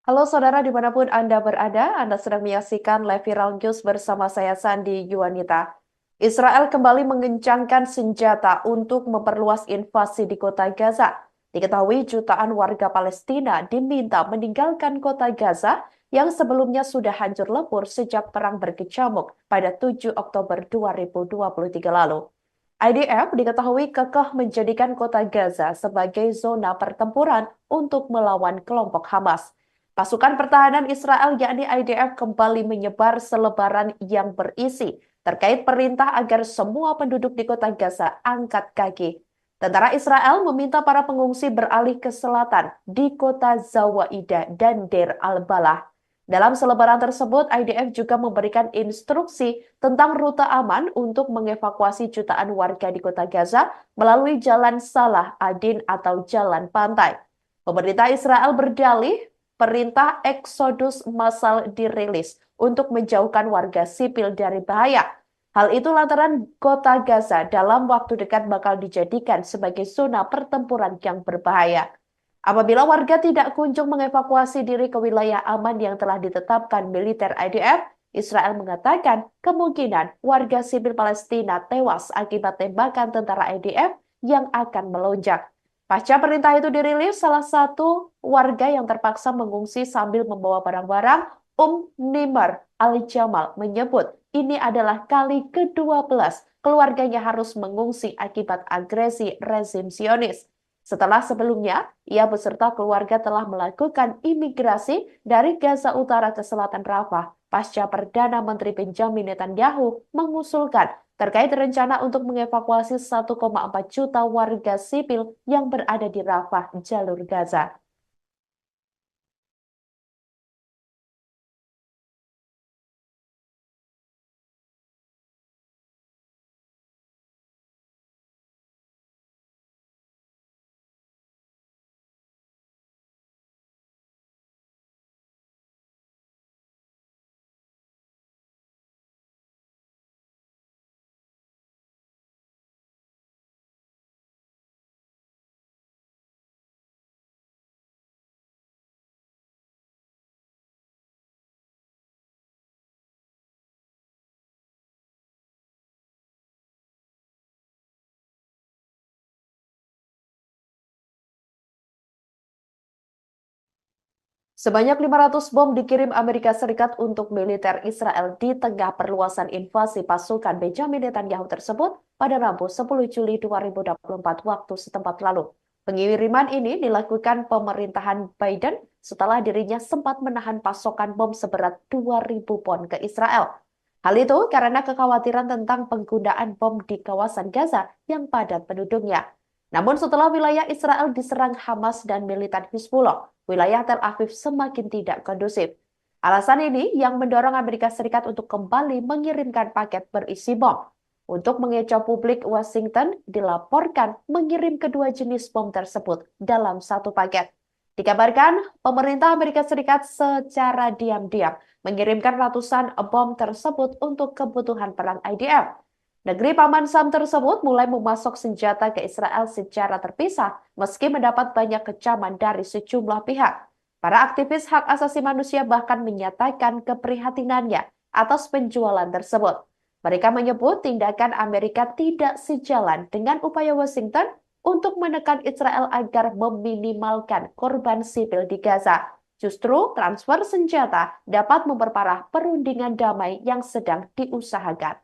Halo saudara dimanapun Anda berada, Anda sedang menyaksikan live Viral News bersama saya Sandi Yuwanita. Israel kembali mengencangkan senjata untuk memperluas invasi di kota Gaza. Diketahui jutaan warga Palestina diminta meninggalkan kota Gaza yang sebelumnya sudah hancur lebur sejak perang berkecamuk pada 7 Oktober 2023 lalu. IDF diketahui kekeh menjadikan kota Gaza sebagai zona pertempuran untuk melawan kelompok Hamas. Pasukan pertahanan Israel yakni IDF kembali menyebar selebaran yang berisi terkait perintah agar semua penduduk di kota Gaza angkat kaki. Tentara Israel meminta para pengungsi beralih ke selatan di kota Zawaida dan Deir al-Balah. Dalam selebaran tersebut, IDF juga memberikan instruksi tentang rute aman untuk mengevakuasi jutaan warga di kota Gaza melalui Jalan Salah Adin atau Jalan Pantai. Pemerintah Israel berdalih perintah eksodus massal dirilis untuk menjauhkan warga sipil dari bahaya. Hal itu lantaran kota Gaza dalam waktu dekat bakal dijadikan sebagai zona pertempuran yang berbahaya. Apabila warga tidak kunjung mengevakuasi diri ke wilayah aman yang telah ditetapkan militer IDF, Israel mengatakan kemungkinan warga sipil Palestina tewas akibat tembakan tentara IDF yang akan melonjak. Pasca perintah itu dirilis, salah satu warga yang terpaksa mengungsi sambil membawa barang-barang, Nimar Al-Jamal menyebut ini adalah kali ke-12 keluarganya harus mengungsi akibat agresi rezim Zionis. Setelah sebelumnya, ia beserta keluarga telah melakukan imigrasi dari Gaza Utara ke selatan Rafah pasca Perdana Menteri Benjamin Netanyahu mengusulkan terkait rencana untuk mengevakuasi 1,4 juta warga sipil yang berada di Rafah, jalur Gaza. Sebanyak 500 bom dikirim Amerika Serikat untuk militer Israel di tengah perluasan invasi pasukan Benjamin Netanyahu tersebut pada Rabu 10 Juli 2024 waktu setempat lalu. Pengiriman ini dilakukan pemerintahan Biden setelah dirinya sempat menahan pasokan bom seberat 2.000 pon ke Israel. Hal itu karena kekhawatiran tentang penggunaan bom di kawasan Gaza yang padat penduduknya. Namun setelah wilayah Israel diserang Hamas dan militan Hizbullah, wilayah Tel Aviv semakin tidak kondusif. Alasan ini yang mendorong Amerika Serikat untuk kembali mengirimkan paket berisi bom. Untuk mengecoh publik, Washington dilaporkan mengirim kedua jenis bom tersebut dalam satu paket. Dikabarkan, pemerintah Amerika Serikat secara diam-diam mengirimkan ratusan bom tersebut untuk kebutuhan perang IDF. Negeri Paman Sam tersebut mulai memasok senjata ke Israel secara terpisah meski mendapat banyak kecaman dari sejumlah pihak. Para aktivis hak asasi manusia bahkan menyatakan keprihatinannya atas penjualan tersebut. Mereka menyebut tindakan Amerika tidak sejalan dengan upaya Washington untuk menekan Israel agar meminimalkan korban sipil di Gaza. Justru transfer senjata dapat memperparah perundingan damai yang sedang diusahakan.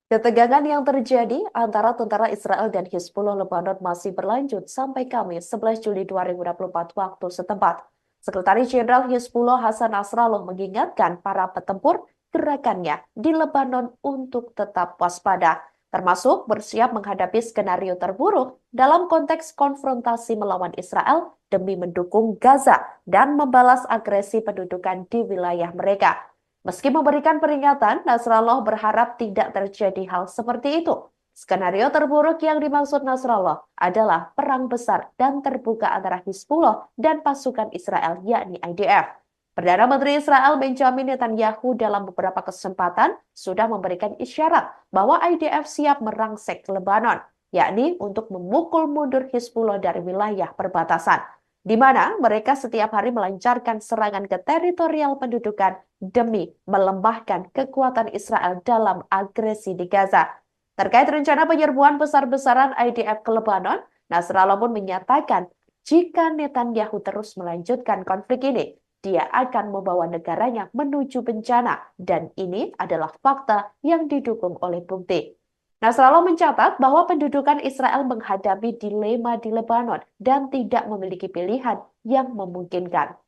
Ketegangan yang terjadi antara tentara Israel dan Hizbullah Lebanon masih berlanjut sampai Kamis 11 Juli 2024 waktu setempat. Sekretaris Jenderal Hizbullah Hasan Nasrallah mengingatkan para petempur gerakannya di Lebanon untuk tetap waspada, termasuk bersiap menghadapi skenario terburuk dalam konteks konfrontasi melawan Israel demi mendukung Gaza dan membalas agresi pendudukan di wilayah mereka. Meski memberikan peringatan, Nasrallah berharap tidak terjadi hal seperti itu. Skenario terburuk yang dimaksud Nasrallah adalah perang besar dan terbuka antara Hizbullah dan pasukan Israel, yakni IDF. Perdana Menteri Israel Benjamin Netanyahu dalam beberapa kesempatan sudah memberikan isyarat bahwa IDF siap merangsek Lebanon, yakni untuk memukul mundur Hizbullah dari wilayah perbatasan, di mana mereka setiap hari melancarkan serangan ke teritorial pendudukan demi melemahkan kekuatan Israel dalam agresi di Gaza. Terkait rencana penyerbuan besar-besaran IDF ke Lebanon, Nasrallah pun menyatakan jika Netanyahu terus melanjutkan konflik ini, dia akan membawa negaranya menuju bencana, dan ini adalah fakta yang didukung oleh bukti. Nasrallah mencatat bahwa pendudukan Israel menghadapi dilema di Lebanon dan tidak memiliki pilihan yang memungkinkan.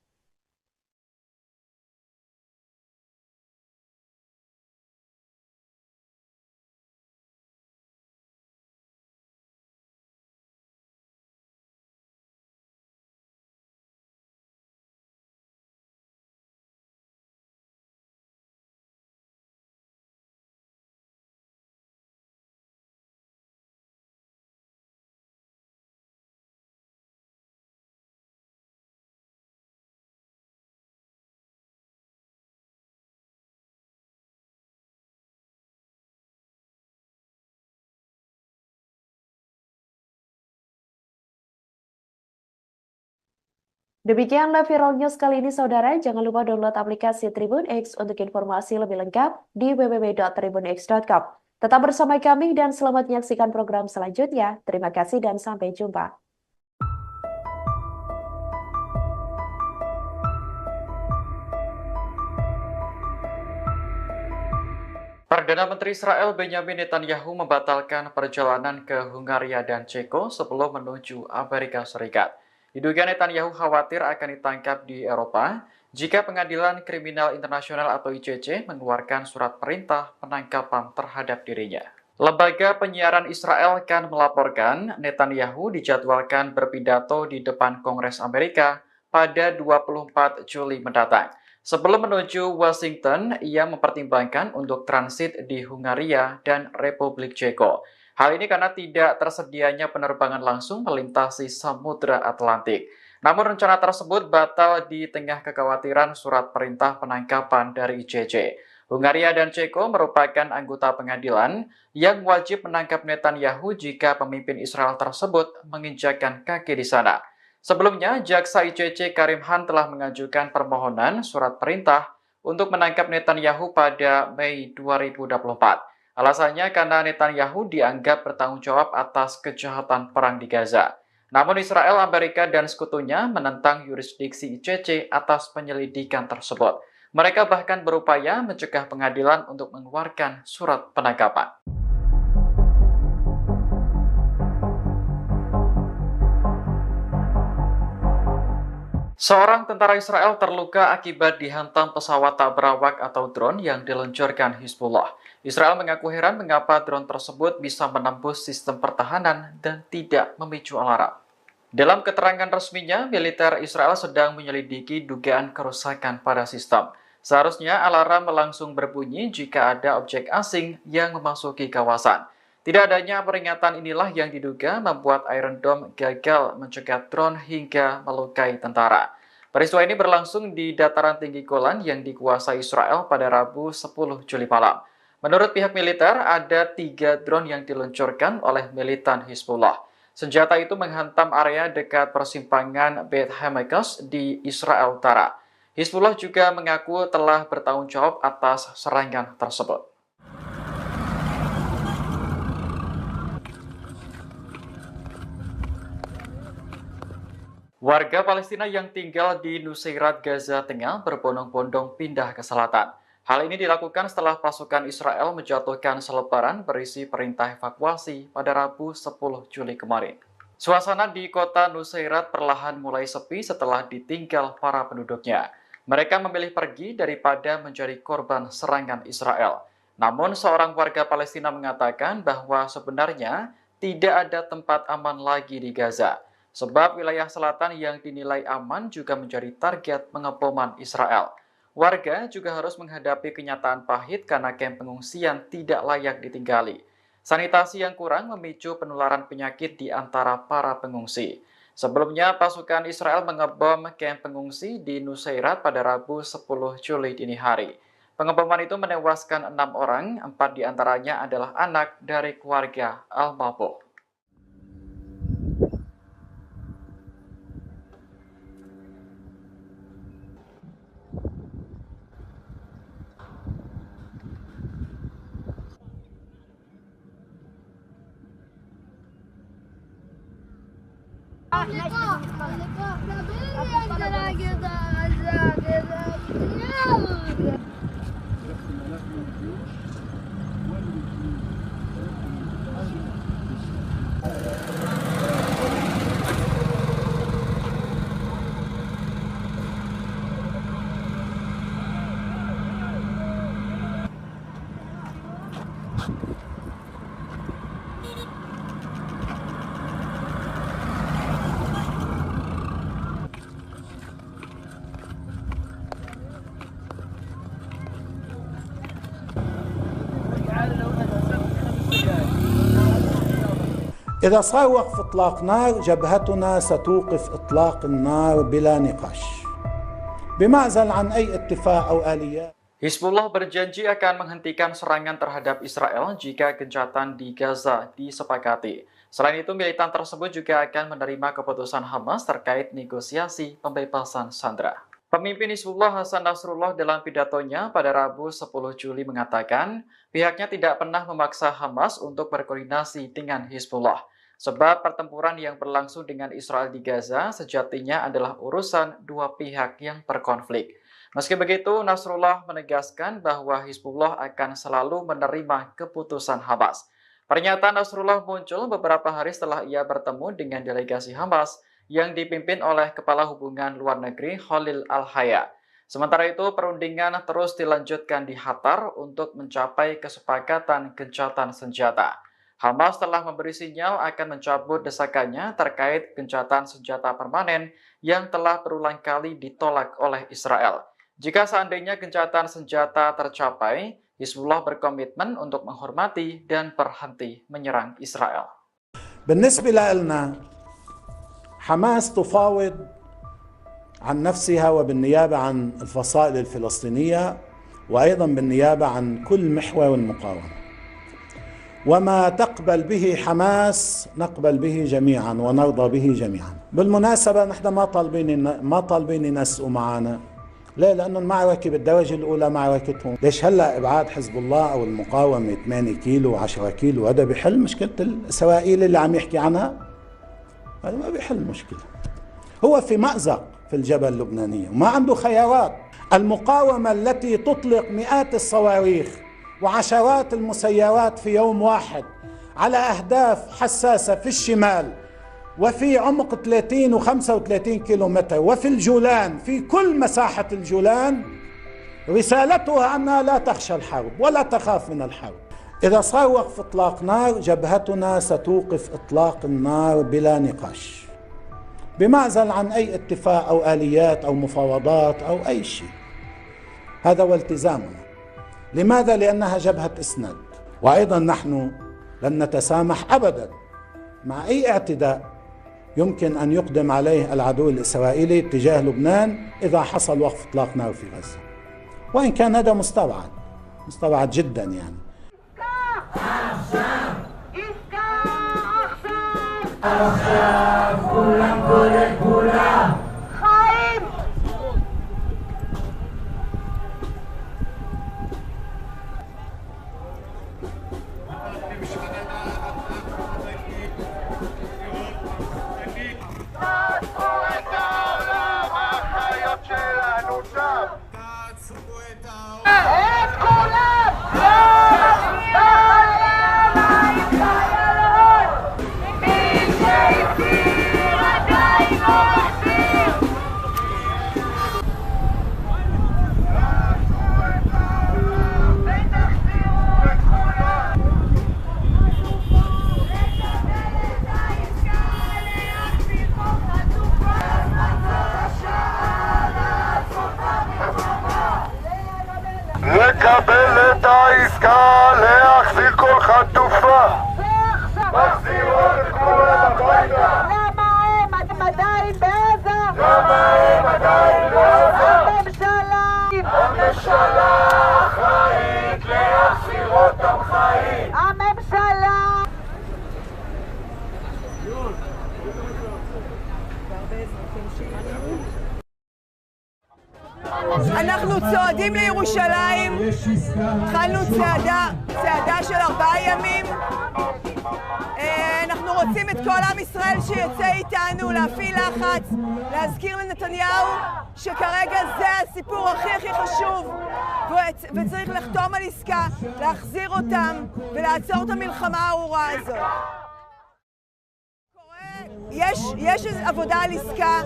Demikianlah Viral News kali ini, saudara. Jangan lupa download aplikasi Tribun X untuk informasi lebih lengkap di www.tribunx.com. Tetap bersama kami dan selamat menyaksikan program selanjutnya. Terima kasih dan sampai jumpa. Perdana Menteri Israel Benjamin Netanyahu membatalkan perjalanan ke Hungaria dan Ceko sebelum menuju Amerika Serikat. Diduga Netanyahu khawatir akan ditangkap di Eropa jika Pengadilan Kriminal Internasional atau ICC mengeluarkan surat perintah penangkapan terhadap dirinya. Lembaga penyiaran Israel kan melaporkan Netanyahu dijadwalkan berpidato di depan Kongres Amerika pada 24 Juli mendatang. Sebelum menuju Washington, ia mempertimbangkan untuk transit di Hungaria dan Republik Ceko. Hal ini karena tidak tersedianya penerbangan langsung melintasi Samudra Atlantik. Namun rencana tersebut batal di tengah kekhawatiran surat perintah penangkapan dari ICC. Hungaria dan Ceko merupakan anggota pengadilan yang wajib menangkap Netanyahu jika pemimpin Israel tersebut menginjakkan kaki di sana. Sebelumnya, Jaksa ICC Karim Khan telah mengajukan permohonan surat perintah untuk menangkap Netanyahu pada Mei 2024. Alasannya karena Netanyahu dianggap bertanggung jawab atas kejahatan perang di Gaza. Namun Israel, Amerika, dan sekutunya menentang yurisdiksi ICC atas penyelidikan tersebut. Mereka bahkan berupaya mencegah pengadilan untuk mengeluarkan surat penangkapan. Seorang tentara Israel terluka akibat dihantam pesawat tak berawak atau drone yang diluncurkan Hizbullah. Israel mengaku heran mengapa drone tersebut bisa menembus sistem pertahanan dan tidak memicu alarm. Dalam keterangan resminya, militer Israel sedang menyelidiki dugaan kerusakan pada sistem. Seharusnya alarm langsung berbunyi jika ada objek asing yang memasuki kawasan. Tidak adanya peringatan inilah yang diduga membuat Iron Dome gagal mencegat drone hingga melukai tentara. Peristiwa ini berlangsung di dataran tinggi Golan yang dikuasai Israel pada Rabu 10 Juli malam. Menurut pihak militer, ada 3 drone yang diluncurkan oleh militan Hizbullah. Senjata itu menghantam area dekat persimpangan Beit Hamakas di Israel Utara. Hizbullah juga mengaku telah bertanggung jawab atas serangan tersebut. Warga Palestina yang tinggal di Nusairat, Gaza Tengah berbondong-bondong pindah ke selatan. Hal ini dilakukan setelah pasukan Israel menjatuhkan selebaran berisi perintah evakuasi pada Rabu 10 Juli kemarin. Suasana di kota Nusairat perlahan mulai sepi setelah ditinggal para penduduknya. Mereka memilih pergi daripada menjadi korban serangan Israel. Namun seorang warga Palestina mengatakan bahwa sebenarnya tidak ada tempat aman lagi di Gaza. Sebab wilayah selatan yang dinilai aman juga menjadi target pengeboman Israel. Warga juga harus menghadapi kenyataan pahit karena kamp pengungsian tidak layak ditinggali. Sanitasi yang kurang memicu penularan penyakit di antara para pengungsi. Sebelumnya, pasukan Israel mengebom kamp pengungsi di Nusairat pada Rabu 10 Juli dini hari. Pengeboman itu menewaskan 6 orang, 4 diantaranya adalah anak dari keluarga Al-Mabouh. إذا صار وقف إطلاق نار جبهتنا ستوقف إطلاق النار بلا نقاش بمعزل عن أي اتفاق أو آليات. Hizbullah berjanji akan menghentikan serangan terhadap Israel jika gencatan di Gaza disepakati. Selain itu, militan tersebut juga akan menerima keputusan Hamas terkait negosiasi pembebasan sandera. Pemimpin Hizbullah Hasan Nasrullah dalam pidatonya pada Rabu 10 Juli mengatakan pihaknya tidak pernah memaksa Hamas untuk berkoordinasi dengan Hizbullah. Sebab pertempuran yang berlangsung dengan Israel di Gaza sejatinya adalah urusan dua pihak yang berkonflik. Meski begitu, Nasrullah menegaskan bahwa Hizbullah akan selalu menerima keputusan Hamas. Pernyataan Nasrullah muncul beberapa hari setelah ia bertemu dengan delegasi Hamas yang dipimpin oleh Kepala Hubungan Luar Negeri Khalil Al-Haya. Sementara itu, perundingan terus dilanjutkan di Qatar untuk mencapai kesepakatan gencatan senjata. Hamas telah memberi sinyal akan mencabut desakannya terkait gencatan senjata permanen yang telah berulang kali ditolak oleh Israel. Jika seandainya gencatan senjata tercapai, Hizbullah berkomitmen untuk menghormati dan berhenti menyerang Israel. بالنسبة لنا حماس تفاوض عن نفسها وبالنيابة عن الفصائل الفلسطينية وأيضا بالنيابة عن كل محور المقاومة. وما تقبل به حماس نقبل به جميعا ونرضى به جميعا. بالمناسبة نحن ما طالبين ينسقوا معنا. ليه؟ لأنه المعركة بالدرجة الأولى معركتهم. ليش هلا إبعاد حزب الله أو المقاومة 8 كيلو و10 كيلو هذا بيحل مشكلة الإسرائيلي اللي عم يحكي عنها؟ هذا ما بيحل مشكلة. هو في مأزق في الجبهة اللبنانية وما عنده خيارات. المقاومة التي تطلق مئات الصواريخ وعشرات المسيرات في يوم واحد على أهداف حساسة في الشمال وفي عمق 30 و35 كيلومتر وفي الجولان، في كل مساحة الجولان، رسالتها أنها لا تخشى الحرب ولا تخاف من الحرب. إذا صار وقف إطلاق نار جبهتنا ستوقف إطلاق النار بلا نقاش بمعزل عن أي اتفاق أو آليات أو مفاوضات أو أي شيء. هذا هو التزامنا. لماذا؟ لأنها جبهة إسناد، وأيضا نحن لن نتسامح أبدا مع أي اعتداء يمكن أن يقدم عليه العدو الإسرائيلي تجاه لبنان إذا حصل وقف إطلاق نار في غزة، وإن كان هذا مستبعد جدا يعني. לקבל את העסקה, להחזיר כל חטופה, מחזירות את כולם הביתה. למה הם עדיין בעזה? הממשלה אחראית להחזיר אותם חיים. הממשלה! אנחנו צועדים לירושלים, התחלנו צעדה של 4 ימים. אנחנו רוצים את כל עם ישראל שיצא איתנו, להפעיל לחץ, להזכיר לנתניהו שכרגע זה הסיפור הכי חשוב, וצריך לחתום על עסקה, להחזיר אותם ולעצור את המלחמה הארורה הזאת. יש עבודה על עסקה,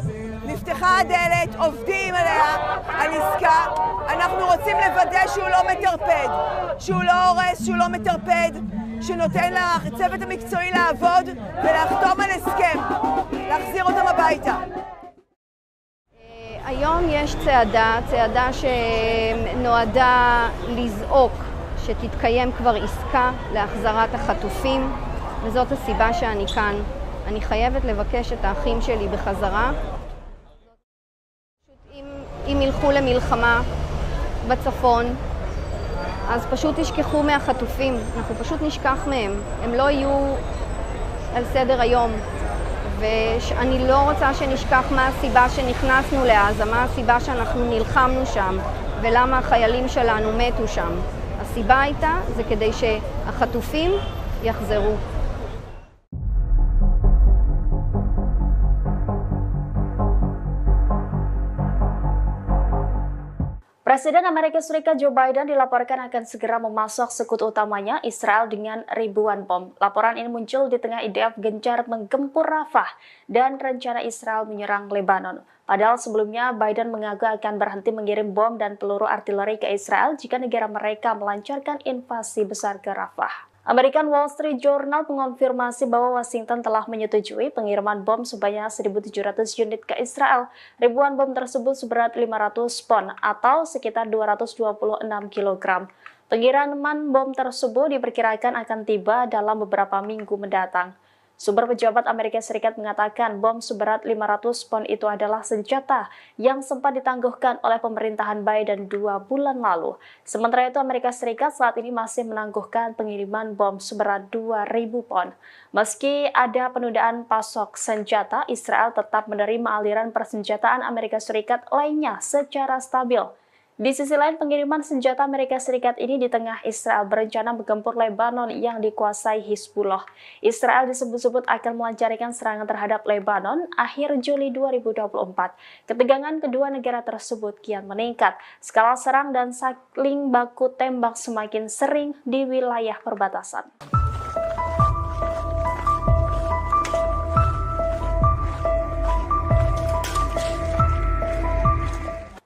נפתחה הדלת, עובדים עליה, על עסקה. אנחנו רוצים לוודא שהוא לא מטרפד, שהוא לא הורס, שהוא לא מטרפד, שנותן לצוות המקצועי לעבוד ולחתום על הסכם, להחזיר אותם הביתה. היום יש צעדה שנועדה לזעוק שתתקיים כבר עסקה להחזרת החטופים, וזאת הסיבה שאני כאן. אני חייבת לבקש את האחים שלי בחזרה. אם ילכו למלחמה בצפון, אז פשוט תשכחו מהחטופים, אנחנו פשוט נשכח מהם, הם לא יהיו על סדר היום. ואני לא רוצה שנשכח מה הסיבה שנכנסנו לעזה, מה הסיבה שאנחנו נלחמנו שם, ולמה החיילים שלנו מתו שם. הסיבה הייתה, זה כדי שהחטופים יחזרו. Presiden Amerika Serikat Joe Biden dilaporkan akan segera memasok sekutu utamanya Israel dengan ribuan bom. Laporan ini muncul di tengah IDF gencar menggempur Rafah dan rencana Israel menyerang Lebanon. Padahal sebelumnya Biden mengaku akan berhenti mengirim bom dan peluru artileri ke Israel jika negara mereka melancarkan invasi besar ke Rafah. American Wall Street Journal mengonfirmasi bahwa Washington telah menyetujui pengiriman bom sebanyak 1.700 unit ke Israel. Ribuan bom tersebut seberat 500 pon atau sekitar 226 kg. Pengiriman bom tersebut diperkirakan akan tiba dalam beberapa minggu mendatang. Sumber pejabat Amerika Serikat mengatakan bom seberat 500 pon itu adalah senjata yang sempat ditangguhkan oleh pemerintahan Biden 2 bulan lalu. Sementara itu Amerika Serikat saat ini masih menangguhkan pengiriman bom seberat 2.000 pon. Meski ada penundaan pasok senjata, Israel tetap menerima aliran persenjataan Amerika Serikat lainnya secara stabil. Di sisi lain, pengiriman senjata Amerika Serikat ini di tengah Israel berencana menggempur Lebanon yang dikuasai Hizbullah. Israel disebut-sebut akan melancarkan serangan terhadap Lebanon akhir Juli 2024. Ketegangan kedua negara tersebut kian meningkat. Skala serang dan saling baku tembak semakin sering di wilayah perbatasan.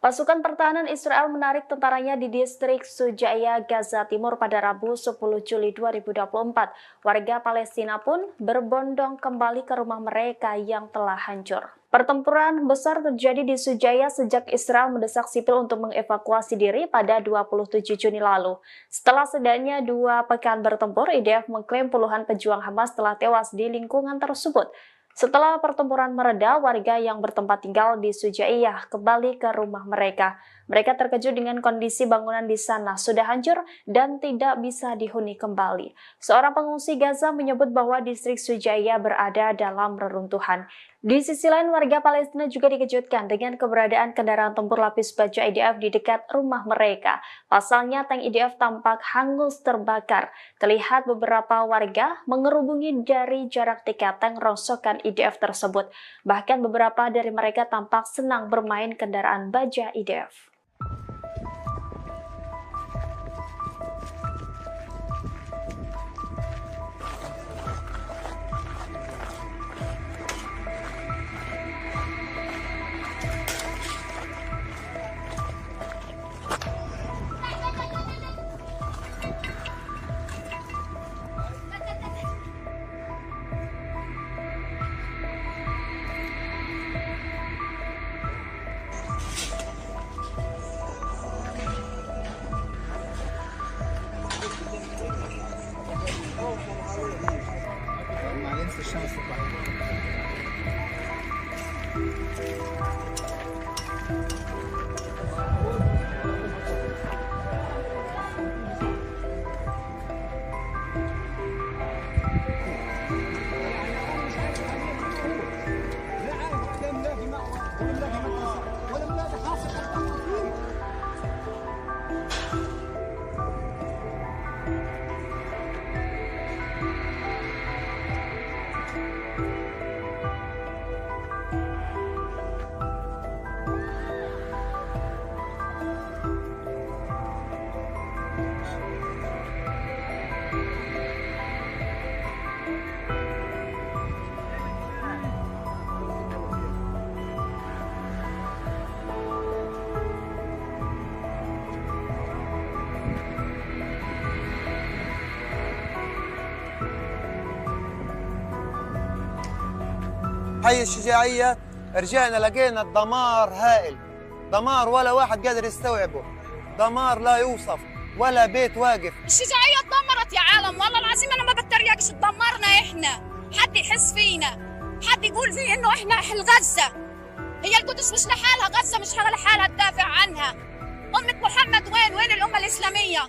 Pasukan pertahanan Israel menarik tentaranya di distrik Sujaya, Gaza Timur pada Rabu 10 Juli 2024. Warga Palestina pun berbondong kembali ke rumah mereka yang telah hancur. Pertempuran besar terjadi di Sujaya sejak Israel mendesak sipil untuk mengevakuasi diri pada 27 Juni lalu. Setelah setidaknya 2 pekan bertempur, IDF mengklaim puluhan pejuang Hamas telah tewas di lingkungan tersebut. Setelah pertempuran mereda, warga yang bertempat tinggal di Sujaiyah kembali ke rumah mereka. Mereka terkejut dengan kondisi bangunan di sana sudah hancur dan tidak bisa dihuni kembali. Seorang pengungsi Gaza menyebut bahwa distrik Sujaiyah berada dalam reruntuhan. Di sisi lain, warga Palestina juga dikejutkan dengan keberadaan kendaraan tempur lapis baja IDF di dekat rumah mereka. Pasalnya, tank IDF tampak hangus terbakar. Terlihat beberapa warga mengerubungi dari jarak dekat tank rongsokan IDF tersebut. Bahkan beberapa dari mereka tampak senang bermain kendaraan baja IDF. حي الشجاعية رجعنا لقينا الدمار هائل، دمار ولا واحد قادر يستوعبه، دمار لا يوصف، ولا بيت واقف. الشجاعية اتدمرت يا عالم، والله العظيم انا ما بتريقش، اتدمرنا احنا، حد يحس فينا، حد يقول فيه انه احنا اهل غزة. هي القدس مش لحالها، غزة مش لحالها تدافع عنها. أمة محمد وين الأمة الإسلامية؟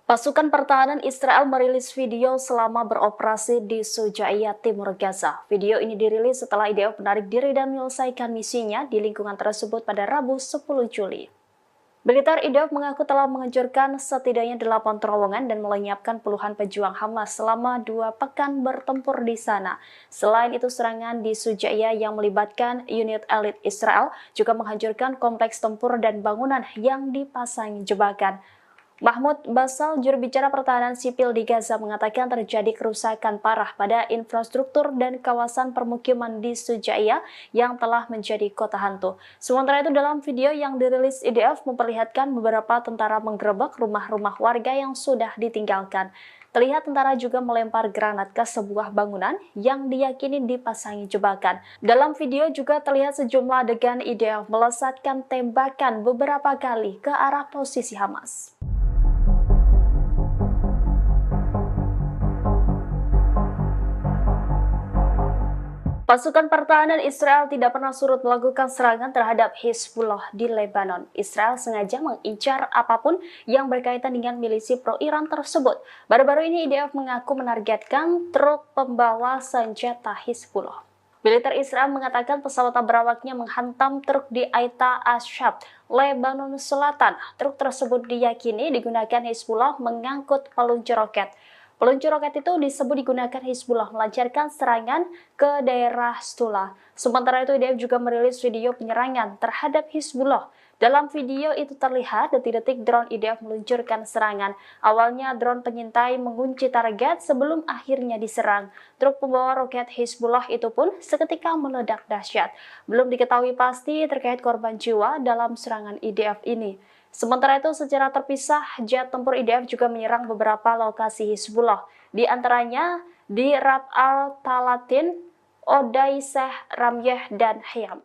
Pasukan pertahanan Israel merilis video selama beroperasi di Sujaiyah, Timur Gaza. Video ini dirilis setelah IDF menarik diri dan menyelesaikan misinya di lingkungan tersebut pada Rabu 10 Juli. Militer IDF mengaku telah menghancurkan setidaknya 8 terowongan dan melenyapkan puluhan pejuang Hamas selama 2 pekan bertempur di sana. Selain itu, serangan di Sujaiyah yang melibatkan unit elit Israel juga menghancurkan kompleks tempur dan bangunan yang dipasangi jebakan. Mahmud Basal, juru bicara pertahanan sipil di Gaza, mengatakan terjadi kerusakan parah pada infrastruktur dan kawasan permukiman di Sujaiyah yang telah menjadi kota hantu. Sementara itu, dalam video yang dirilis IDF memperlihatkan beberapa tentara menggerebek rumah-rumah warga yang sudah ditinggalkan. Terlihat tentara juga melempar granat ke sebuah bangunan yang diyakini dipasangi jebakan. Dalam video juga terlihat sejumlah adegan IDF melesatkan tembakan beberapa kali ke arah posisi Hamas. Pasukan pertahanan Israel tidak pernah surut melakukan serangan terhadap Hizbullah di Lebanon. Israel sengaja mengincar apapun yang berkaitan dengan milisi pro-Iran tersebut. Baru-baru ini IDF mengaku menargetkan truk pembawa senjata Hizbullah. Militer Israel mengatakan pesawat berawaknya menghantam truk di Aita Ashab, Lebanon Selatan. Truk tersebut diyakini digunakan Hizbullah mengangkut peluncur roket. Peluncur roket itu disebut digunakan Hizbullah melancarkan serangan ke daerah Stula. Sementara itu, IDF juga merilis video penyerangan terhadap Hizbullah. Dalam video itu terlihat detik-detik drone IDF meluncurkan serangan. Awalnya drone pengintai mengunci target sebelum akhirnya diserang. Truk pembawa roket Hizbullah itu pun seketika meledak dahsyat. Belum diketahui pasti terkait korban jiwa dalam serangan IDF ini. Sementara itu, secara terpisah, jet tempur IDF juga menyerang beberapa lokasi Hizbullah, di antaranya di Rab al-Talatin, Odaiseh, Ramyeh, dan Hayam.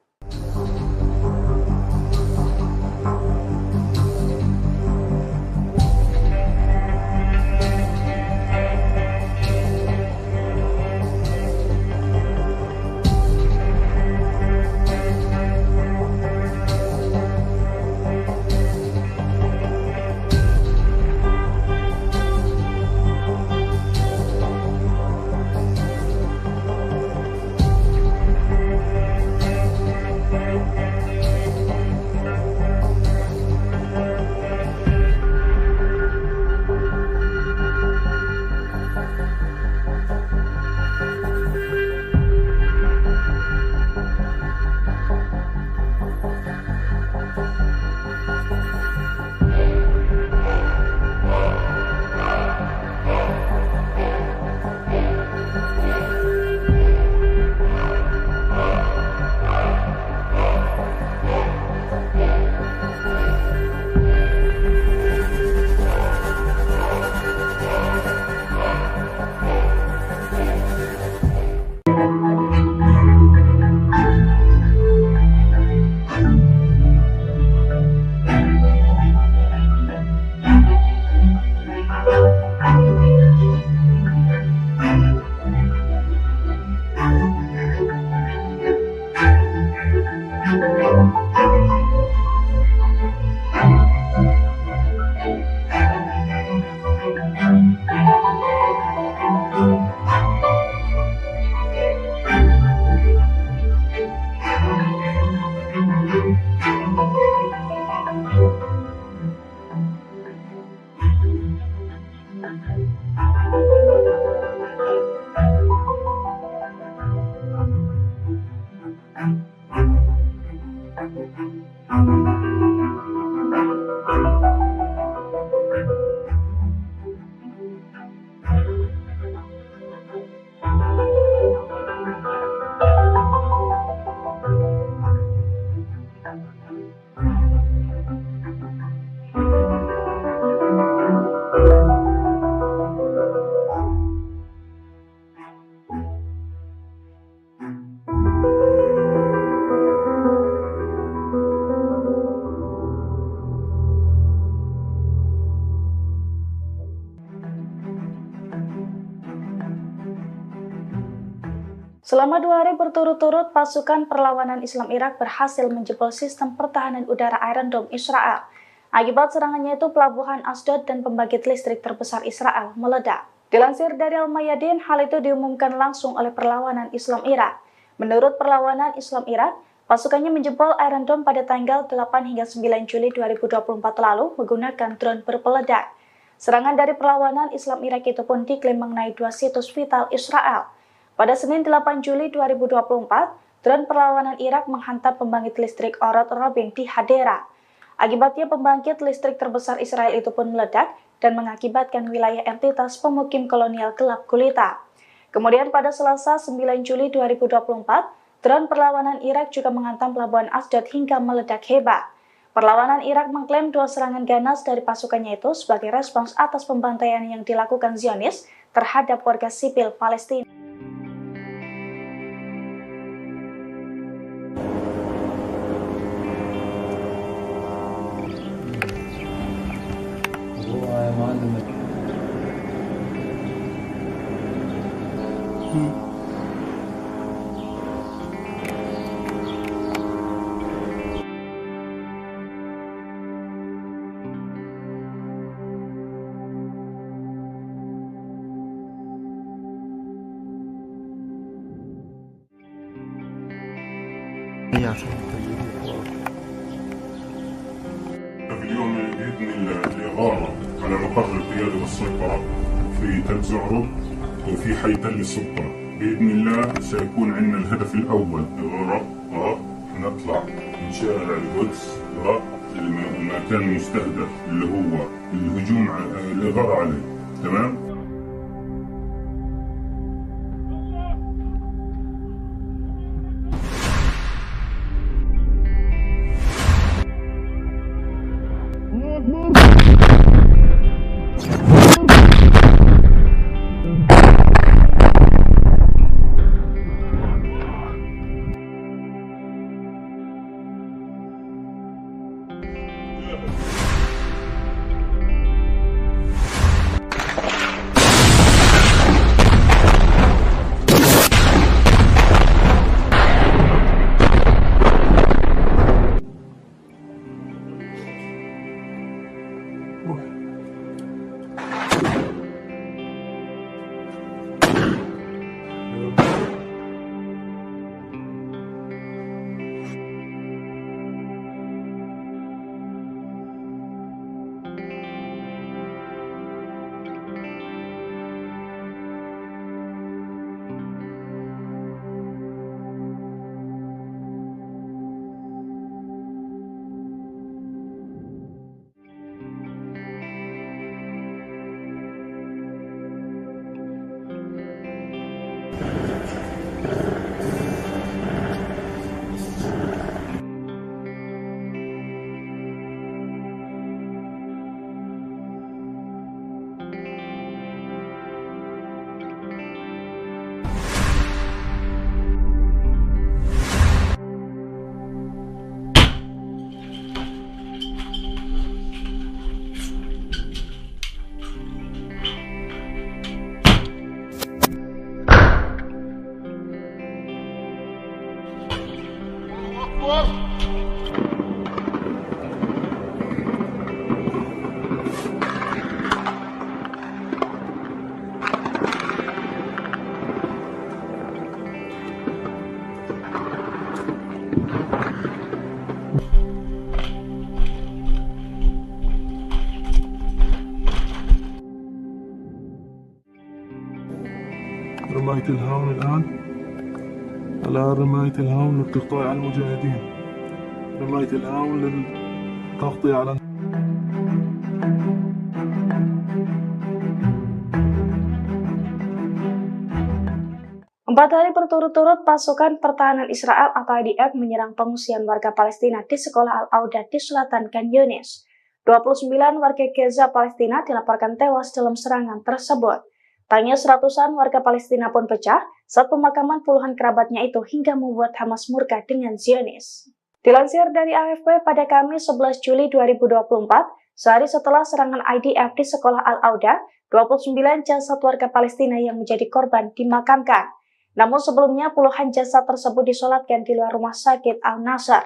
Selama 2 hari berturut-turut, pasukan perlawanan Islam Irak berhasil menjebol sistem pertahanan udara Iron Dome Israel. Akibat serangannya itu, pelabuhan Asdod dan pembangkit listrik terbesar Israel meledak. Dilansir dari Al-Mayadin, hal itu diumumkan langsung oleh perlawanan Islam Irak. Menurut perlawanan Islam Irak, pasukannya menjebol Iron Dome pada tanggal 8 hingga 9 Juli 2024 lalu menggunakan drone berpeledak. Serangan dari perlawanan Islam Irak itu pun diklaim mengenai 2 situs vital Israel. Pada Senin 8 Juli 2024, drone perlawanan Irak menghantam pembangkit listrik Orod Robin di Hadera. Akibatnya pembangkit listrik terbesar Israel itu pun meledak dan mengakibatkan wilayah entitas pemukim kolonial gelap gulita. Kemudian pada Selasa 9 Juli 2024, drone perlawanan Irak juga menghantam pelabuhan Asdod hingga meledak hebat. Perlawanan Irak mengklaim 2 serangan ganas dari pasukannya itu sebagai respons atas pembantaian yang dilakukan Zionis terhadap warga sipil Palestina. في اليوم بإذن الله الإغارة على مقر القيادة والسيطرة في تل زعرب وفي حي تل السلطنة. بإذن الله سيكون عندنا الهدف الأول إغارة نطلع من شارع القدس المكان المستهدف اللي هو الهجوم الإغارة عليه. تمام؟ رماية الهاون الآن رماية الهاون للتغطية على المجاهدين، رماية الهاون للتغطية على Empat hari berturut-turut pasukan pertahanan Israel atau IDF menyerang pengungsian warga Palestina di sekolah Al-Auda di selatan Khan Yunis. 29 warga Gaza Palestina dilaporkan tewas dalam serangan tersebut. Tangis ratusan warga Palestina pun pecah saat pemakaman puluhan kerabatnya itu hingga membuat Hamas murka dengan Zionis. Dilansir dari AFP pada Kamis 11 Juli 2024, sehari setelah serangan IDF di sekolah Al-Auda, 29 jasad warga Palestina yang menjadi korban dimakamkan. Namun sebelumnya puluhan jasad tersebut disolatkan di luar rumah sakit Al-Nasr.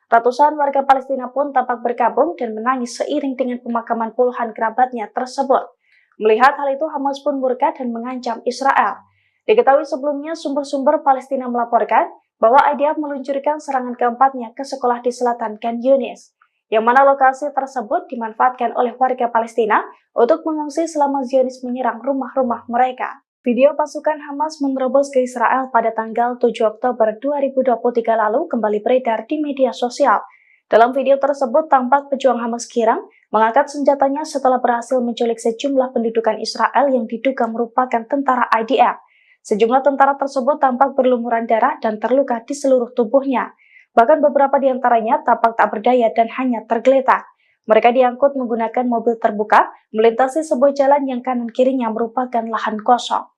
Ratusan warga Palestina pun tampak berkabung dan menangis seiring dengan pemakaman puluhan kerabatnya tersebut. Melihat hal itu, Hamas pun murka dan mengancam Israel. Diketahui sebelumnya sumber-sumber Palestina melaporkan bahwa IDF meluncurkan serangan keempatnya ke sekolah di selatan Khan Yunis, yang mana lokasi tersebut dimanfaatkan oleh warga Palestina untuk mengungsi selama Zionis menyerang rumah-rumah mereka. Video pasukan Hamas menerobos ke Israel pada tanggal 7 Oktober 2023 lalu kembali beredar di media sosial. Dalam video tersebut tampak pejuang Hamas Kirang mengangkat senjatanya setelah berhasil menculik sejumlah pendudukan Israel yang diduga merupakan tentara IDF. Sejumlah tentara tersebut tampak berlumuran darah dan terluka di seluruh tubuhnya. Bahkan beberapa di antaranya tampak tak berdaya dan hanya tergeletak. Mereka diangkut menggunakan mobil terbuka melintasi sebuah jalan yang kanan kirinya merupakan lahan kosong.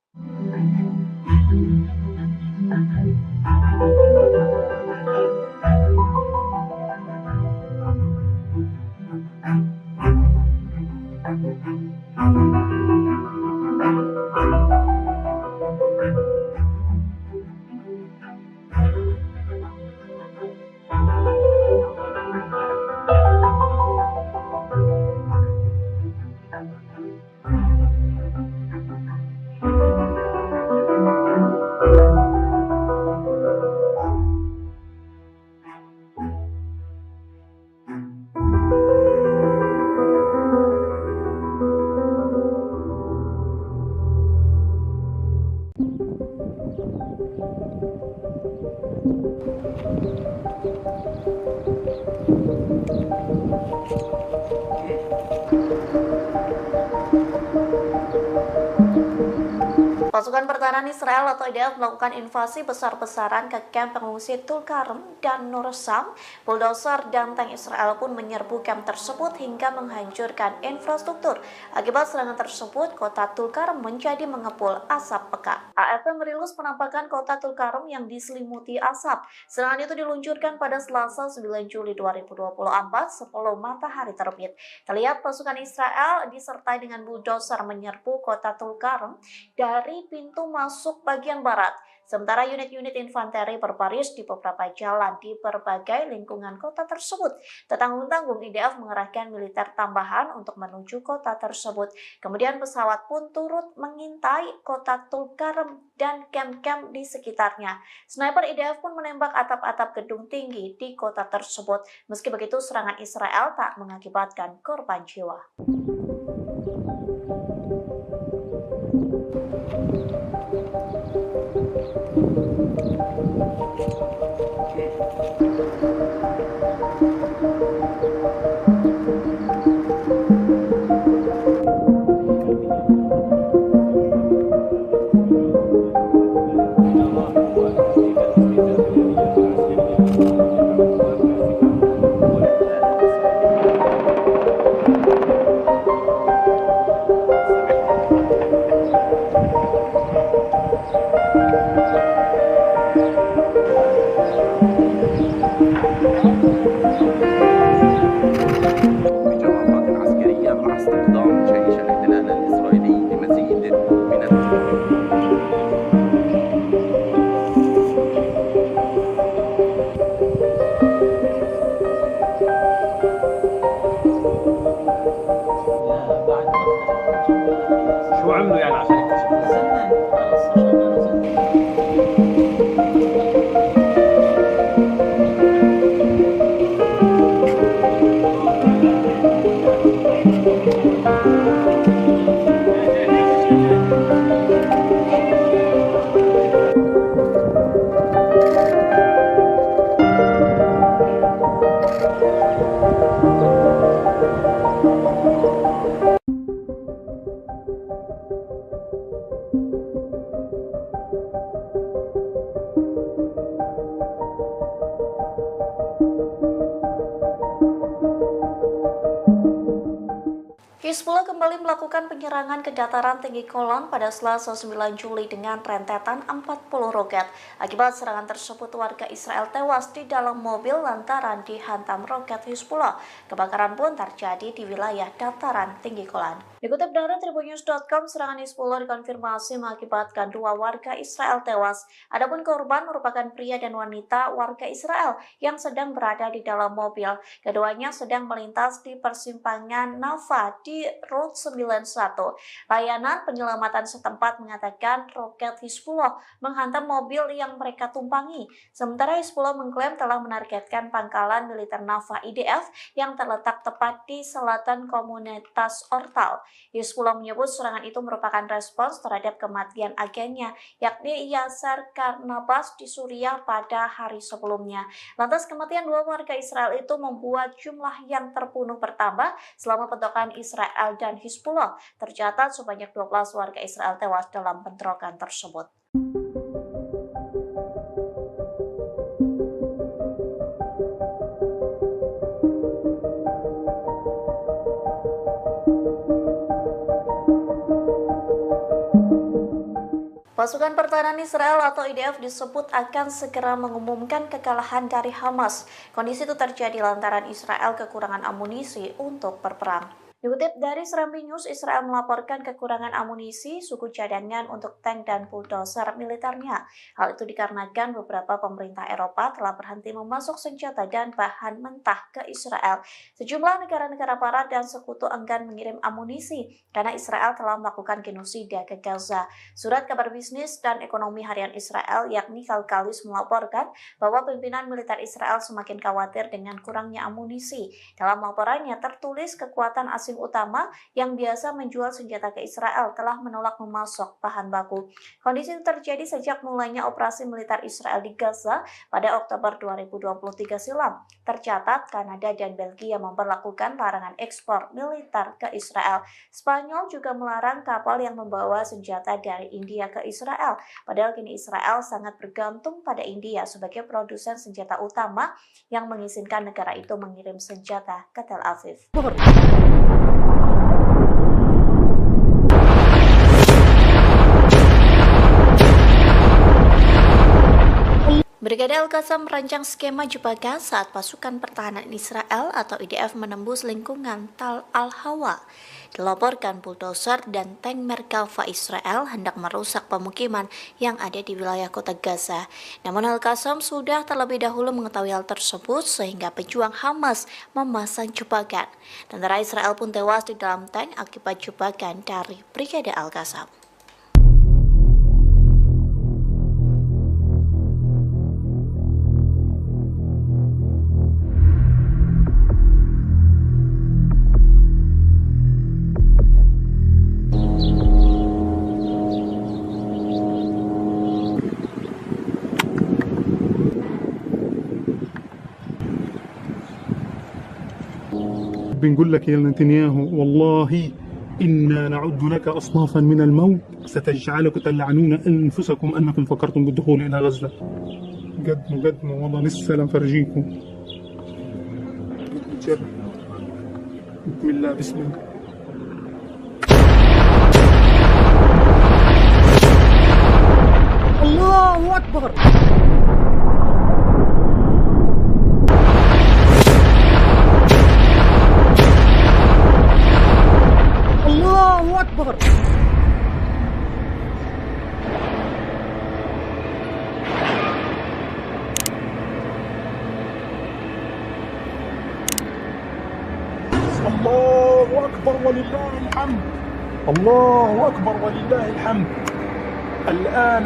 Pasukan pertahanan Israel atau IDF melakukan invasi besar-besaran ke kamp pengungsi Tulkarem dan Nur Sam. Bulldozer dan tank Israel pun menyerbu kamp tersebut hingga menghancurkan infrastruktur. Akibat serangan tersebut, kota Tulkarem menjadi mengepul asap pekat. AFP merilis penampakan kota Tulkarem yang diselimuti asap. Serangan itu diluncurkan pada Selasa 9 Juli 2024 sebelum matahari terbit. Terlihat pasukan Israel disertai dengan bulldozer menyerbu kota Tulkarem dari pintu masuk bagian barat. Sementara unit-unit infanteri berbaris di beberapa jalan di berbagai lingkungan kota tersebut. Tak tanggung-tanggung IDF mengerahkan militer tambahan untuk menuju kota tersebut. Kemudian pesawat pun turut mengintai kota Tulkarem dan kamp-kamp di sekitarnya. Sniper IDF pun menembak atap-atap gedung tinggi di kota tersebut. Meski begitu, serangan Israel tak mengakibatkan korban jiwa. kembali melakukan penyerangan ke dataran tinggi Golan pada Selasa 9 Juli dengan rentetan 40 roket. Akibat serangan tersebut, warga Israel tewas di dalam mobil lantaran dihantam roket Hizbullah. Kebakaran pun terjadi di wilayah dataran tinggi Golan. Dikutip dari tribunnews.com, serangan Hizbullah dikonfirmasi mengakibatkan 2 warga Israel tewas. Adapun korban merupakan pria dan wanita warga Israel yang sedang berada di dalam mobil. Keduanya sedang melintas di persimpangan Nava di Route 91. Layanan penyelamatan setempat mengatakan roket Hizbullah menghantam mobil yang mereka tumpangi. Sementara Hizbullah mengklaim telah menargetkan pangkalan militer Nava IDF yang terletak tepat di selatan komunitas Ortal. Hizbullah menyebut serangan itu merupakan respons terhadap kematian agennya, yakni Yasser Karnabas di Suriah pada hari sebelumnya. Lantas kematian 2 warga Israel itu membuat jumlah yang terbunuh bertambah selama bentrokan Israel dan Hizbullah. Tercatat sebanyak 12 warga Israel tewas dalam bentrokan tersebut. Pasukan pertahanan Israel atau IDF disebut akan segera mengumumkan kekalahan dari Hamas. Kondisi itu terjadi lantaran Israel kekurangan amunisi untuk berperang. Dikutip dari Serambi News, Israel melaporkan kekurangan amunisi, suku cadangan untuk tank dan bulldozer militernya. Hal itu dikarenakan beberapa pemerintah Eropa telah berhenti memasok senjata dan bahan mentah ke Israel. Sejumlah negara-negara barat dan sekutu enggan mengirim amunisi karena Israel telah melakukan genosida ke Gaza. Surat kabar bisnis dan ekonomi harian Israel yakni Kalkalis melaporkan bahwa pimpinan militer Israel semakin khawatir dengan kurangnya amunisi. Dalam laporannya tertulis kekuatan asing utama yang biasa menjual senjata ke Israel telah menolak memasok bahan baku. Kondisi itu terjadi sejak mulainya operasi militer Israel di Gaza pada Oktober 2023 silam. Tercatat Kanada dan Belgia memperlakukan larangan ekspor militer ke Israel. Spanyol juga melarang kapal yang membawa senjata dari India ke Israel. Padahal kini Israel sangat bergantung pada India sebagai produsen senjata utama yang mengizinkan negara itu mengirim senjata ke Tel Aviv. Brigade Al-Qassam merancang skema jebakan saat pasukan pertahanan Israel atau IDF menembus lingkungan Tal Al-Hawa. Dilaporkan bulldozer dan tank Merkava Israel hendak merusak pemukiman yang ada di wilayah kota Gaza. Namun Al-Qassam sudah terlebih dahulu mengetahui hal tersebut sehingga pejuang Hamas memasang jebakan. Tentara Israel pun tewas di dalam tank akibat jebakan dari Brigade Al-Qassam. بنقول لك يا نتنياهو والله إنا نعد لك أصنافا من الموت ستجعلك تلعنون أنفسكم أنكم فكرتم بالدخول إلى غزة. قدموا والله لسه لنفرجيكم. بسم الله بسم الله. الله أكبر. الله أكبر. الله أكبر ولله الحمد. الله أكبر ولله الحمد. الآن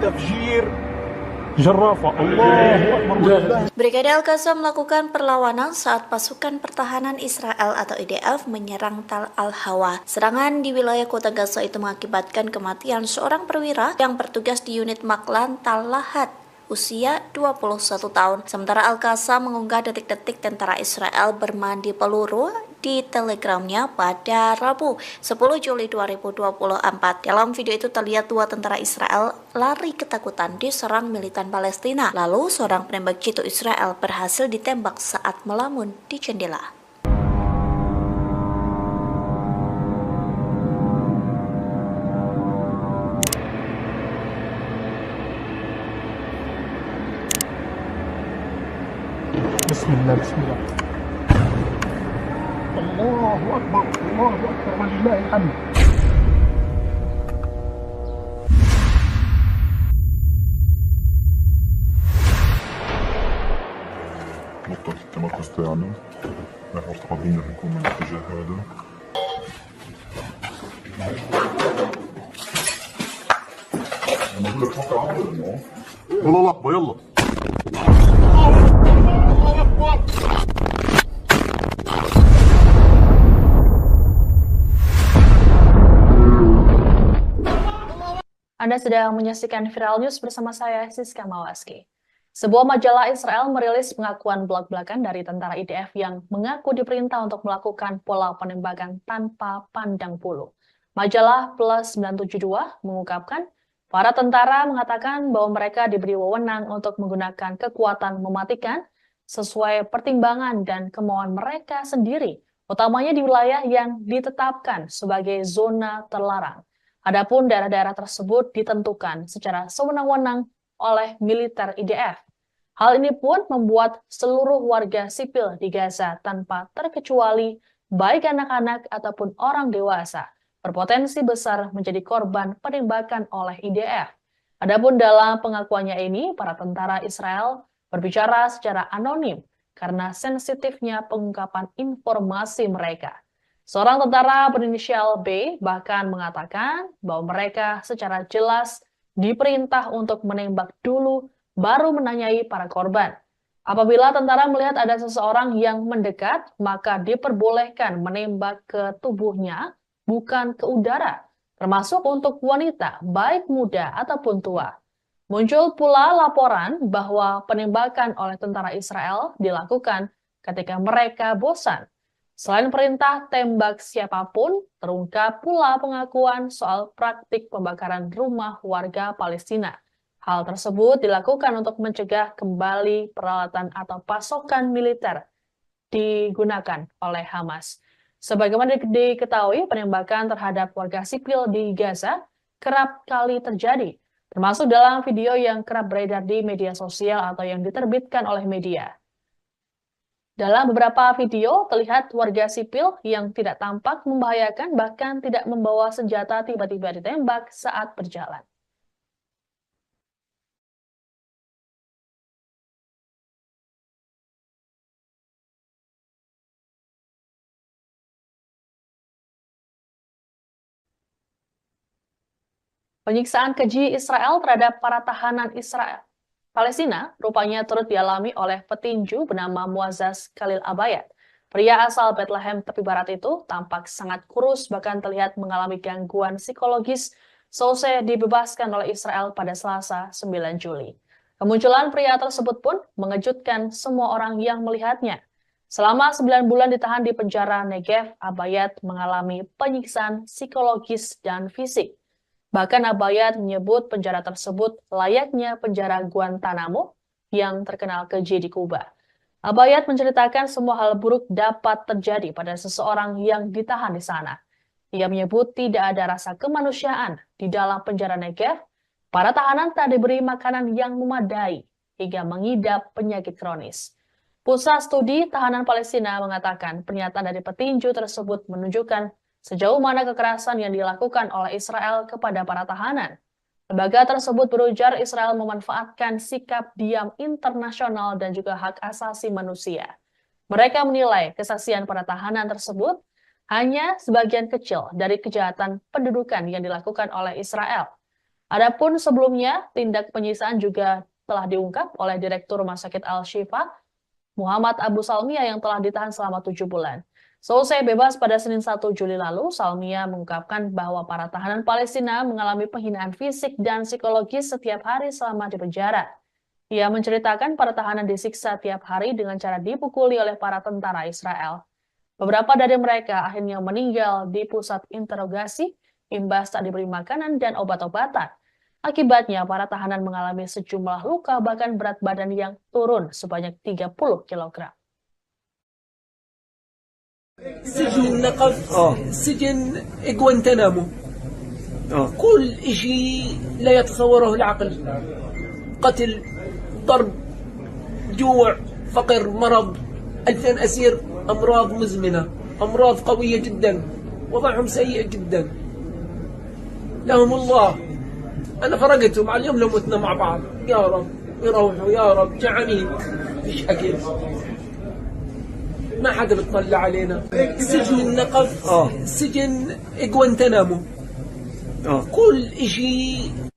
تفجير جرافة. الله أكبر ولله. Brigade Al-Qassam melakukan perlawanan saat pasukan pertahanan Israel atau IDF menyerang Tal Al-Hawa. Serangan di wilayah kota Gaza itu mengakibatkan kematian seorang perwira yang bertugas di unit Maklan Tal Lahat, usia 21 tahun. Sementara Al-Qassam mengunggah detik-detik tentara Israel bermandi peluru di telegramnya pada Rabu 10 Juli 2024. Dalam video itu terlihat 2 tentara Israel lari ketakutan diserang militan Palestina. Lalu seorang penembak jitu Israel berhasil ditembak saat melamun di jendela. Bismillah, bismillah. Allahu Akbar, walillahil hamd. نقطة التمركز تاعنا نحن مستقبلين نكون من الاتجاه هذا. أنا بقول لك توقع عمر إنه والله لحظة يلا. Anda sedang menyaksikan Viral News bersama saya, Siska Mawaski. Sebuah majalah Israel merilis pengakuan belak-belakan dari tentara IDF yang mengaku diperintah untuk melakukan pola penembakan tanpa pandang bulu. Majalah Plus 972 mengungkapkan, para tentara mengatakan bahwa mereka diberi wewenang untuk menggunakan kekuatan mematikan sesuai pertimbangan dan kemauan mereka sendiri, utamanya di wilayah yang ditetapkan sebagai zona terlarang. Adapun daerah-daerah tersebut ditentukan secara sewenang-wenang oleh militer IDF. Hal ini pun membuat seluruh warga sipil di Gaza tanpa terkecuali baik anak-anak ataupun orang dewasa berpotensi besar menjadi korban penembakan oleh IDF. Adapun dalam pengakuannya ini, para tentara Israel berbicara secara anonim karena sensitifnya pengungkapan informasi mereka. Seorang tentara berinisial B bahkan mengatakan bahwa mereka secara jelas diperintah untuk menembak dulu baru menanyai para korban. Apabila tentara melihat ada seseorang yang mendekat, maka diperbolehkan menembak ke tubuhnya, bukan ke udara, termasuk untuk wanita, baik muda ataupun tua. Muncul pula laporan bahwa penembakan oleh tentara Israel dilakukan ketika mereka bosan. Selain perintah tembak siapapun, terungkap pula pengakuan soal praktik pembakaran rumah warga Palestina. Hal tersebut dilakukan untuk mencegah kembali peralatan atau pasokan militer digunakan oleh Hamas. Sebagaimana diketahui, penembakan terhadap warga sipil di Gaza kerap kali terjadi, termasuk dalam video yang kerap beredar di media sosial atau yang diterbitkan oleh media. Dalam beberapa video, terlihat warga sipil yang tidak tampak membahayakan bahkan tidak membawa senjata tiba-tiba ditembak saat berjalan. Penyiksaan keji Israel terhadap para tahanan Palestina rupanya turut dialami oleh petinju bernama Muazzaz Khalil Abayad. Pria asal Bethlehem tepi barat itu tampak sangat kurus bahkan terlihat mengalami gangguan psikologis selesai dibebaskan oleh Israel pada Selasa 9 Juli. Kemunculan pria tersebut pun mengejutkan semua orang yang melihatnya. Selama 9 bulan ditahan di penjara Negev, Abayad mengalami penyiksaan psikologis dan fisik. Bahkan Abayad menyebut penjara tersebut layaknya penjara Guantanamo yang terkenal keji di Kuba. Abayad menceritakan semua hal buruk dapat terjadi pada seseorang yang ditahan di sana. Ia menyebut tidak ada rasa kemanusiaan di dalam penjara Negev. Para tahanan tak diberi makanan yang memadai hingga mengidap penyakit kronis. Pusat Studi Tahanan Palestina mengatakan pernyataan dari petinju tersebut menunjukkan sejauh mana kekerasan yang dilakukan oleh Israel kepada para tahanan. Lembaga tersebut berujar Israel memanfaatkan sikap diam internasional dan juga hak asasi manusia. Mereka menilai kesaksian para tahanan tersebut hanya sebagian kecil dari kejahatan pendudukan yang dilakukan oleh Israel. Adapun sebelumnya, tindak penyiksaan juga telah diungkap oleh Direktur Rumah Sakit Al-Shifa, Muhammad Abu Salmiya yang telah ditahan selama 7 bulan. Selesai bebas pada Senin 1 Juli lalu, Salmiya mengungkapkan bahwa para tahanan Palestina mengalami penghinaan fisik dan psikologis setiap hari selama di penjara. Ia menceritakan para tahanan disiksa tiap hari dengan cara dipukuli oleh para tentara Israel. Beberapa dari mereka akhirnya meninggal di pusat interogasi, imbas tak diberi makanan dan obat-obatan. Akibatnya, para tahanan mengalami sejumlah luka bahkan berat badan yang turun sebanyak 30 kg. سجن نقب سجن غوانتنامو كل شيء لا يتصوره العقل قتل ضرب جوع فقر، مرض، 2000 أسير، أمراض مزمنة، أمراض قوية جدا، وضعهم سيء جدا. لهم الله، أنا فرقتهم على اليوم لو متنا مع بعض. يا رب يروحوا، يا رب جعانين، مفيش أكل، ما حدا بتطلع علينا. سجن النقب، سجن غوانتنامو، كل شيء.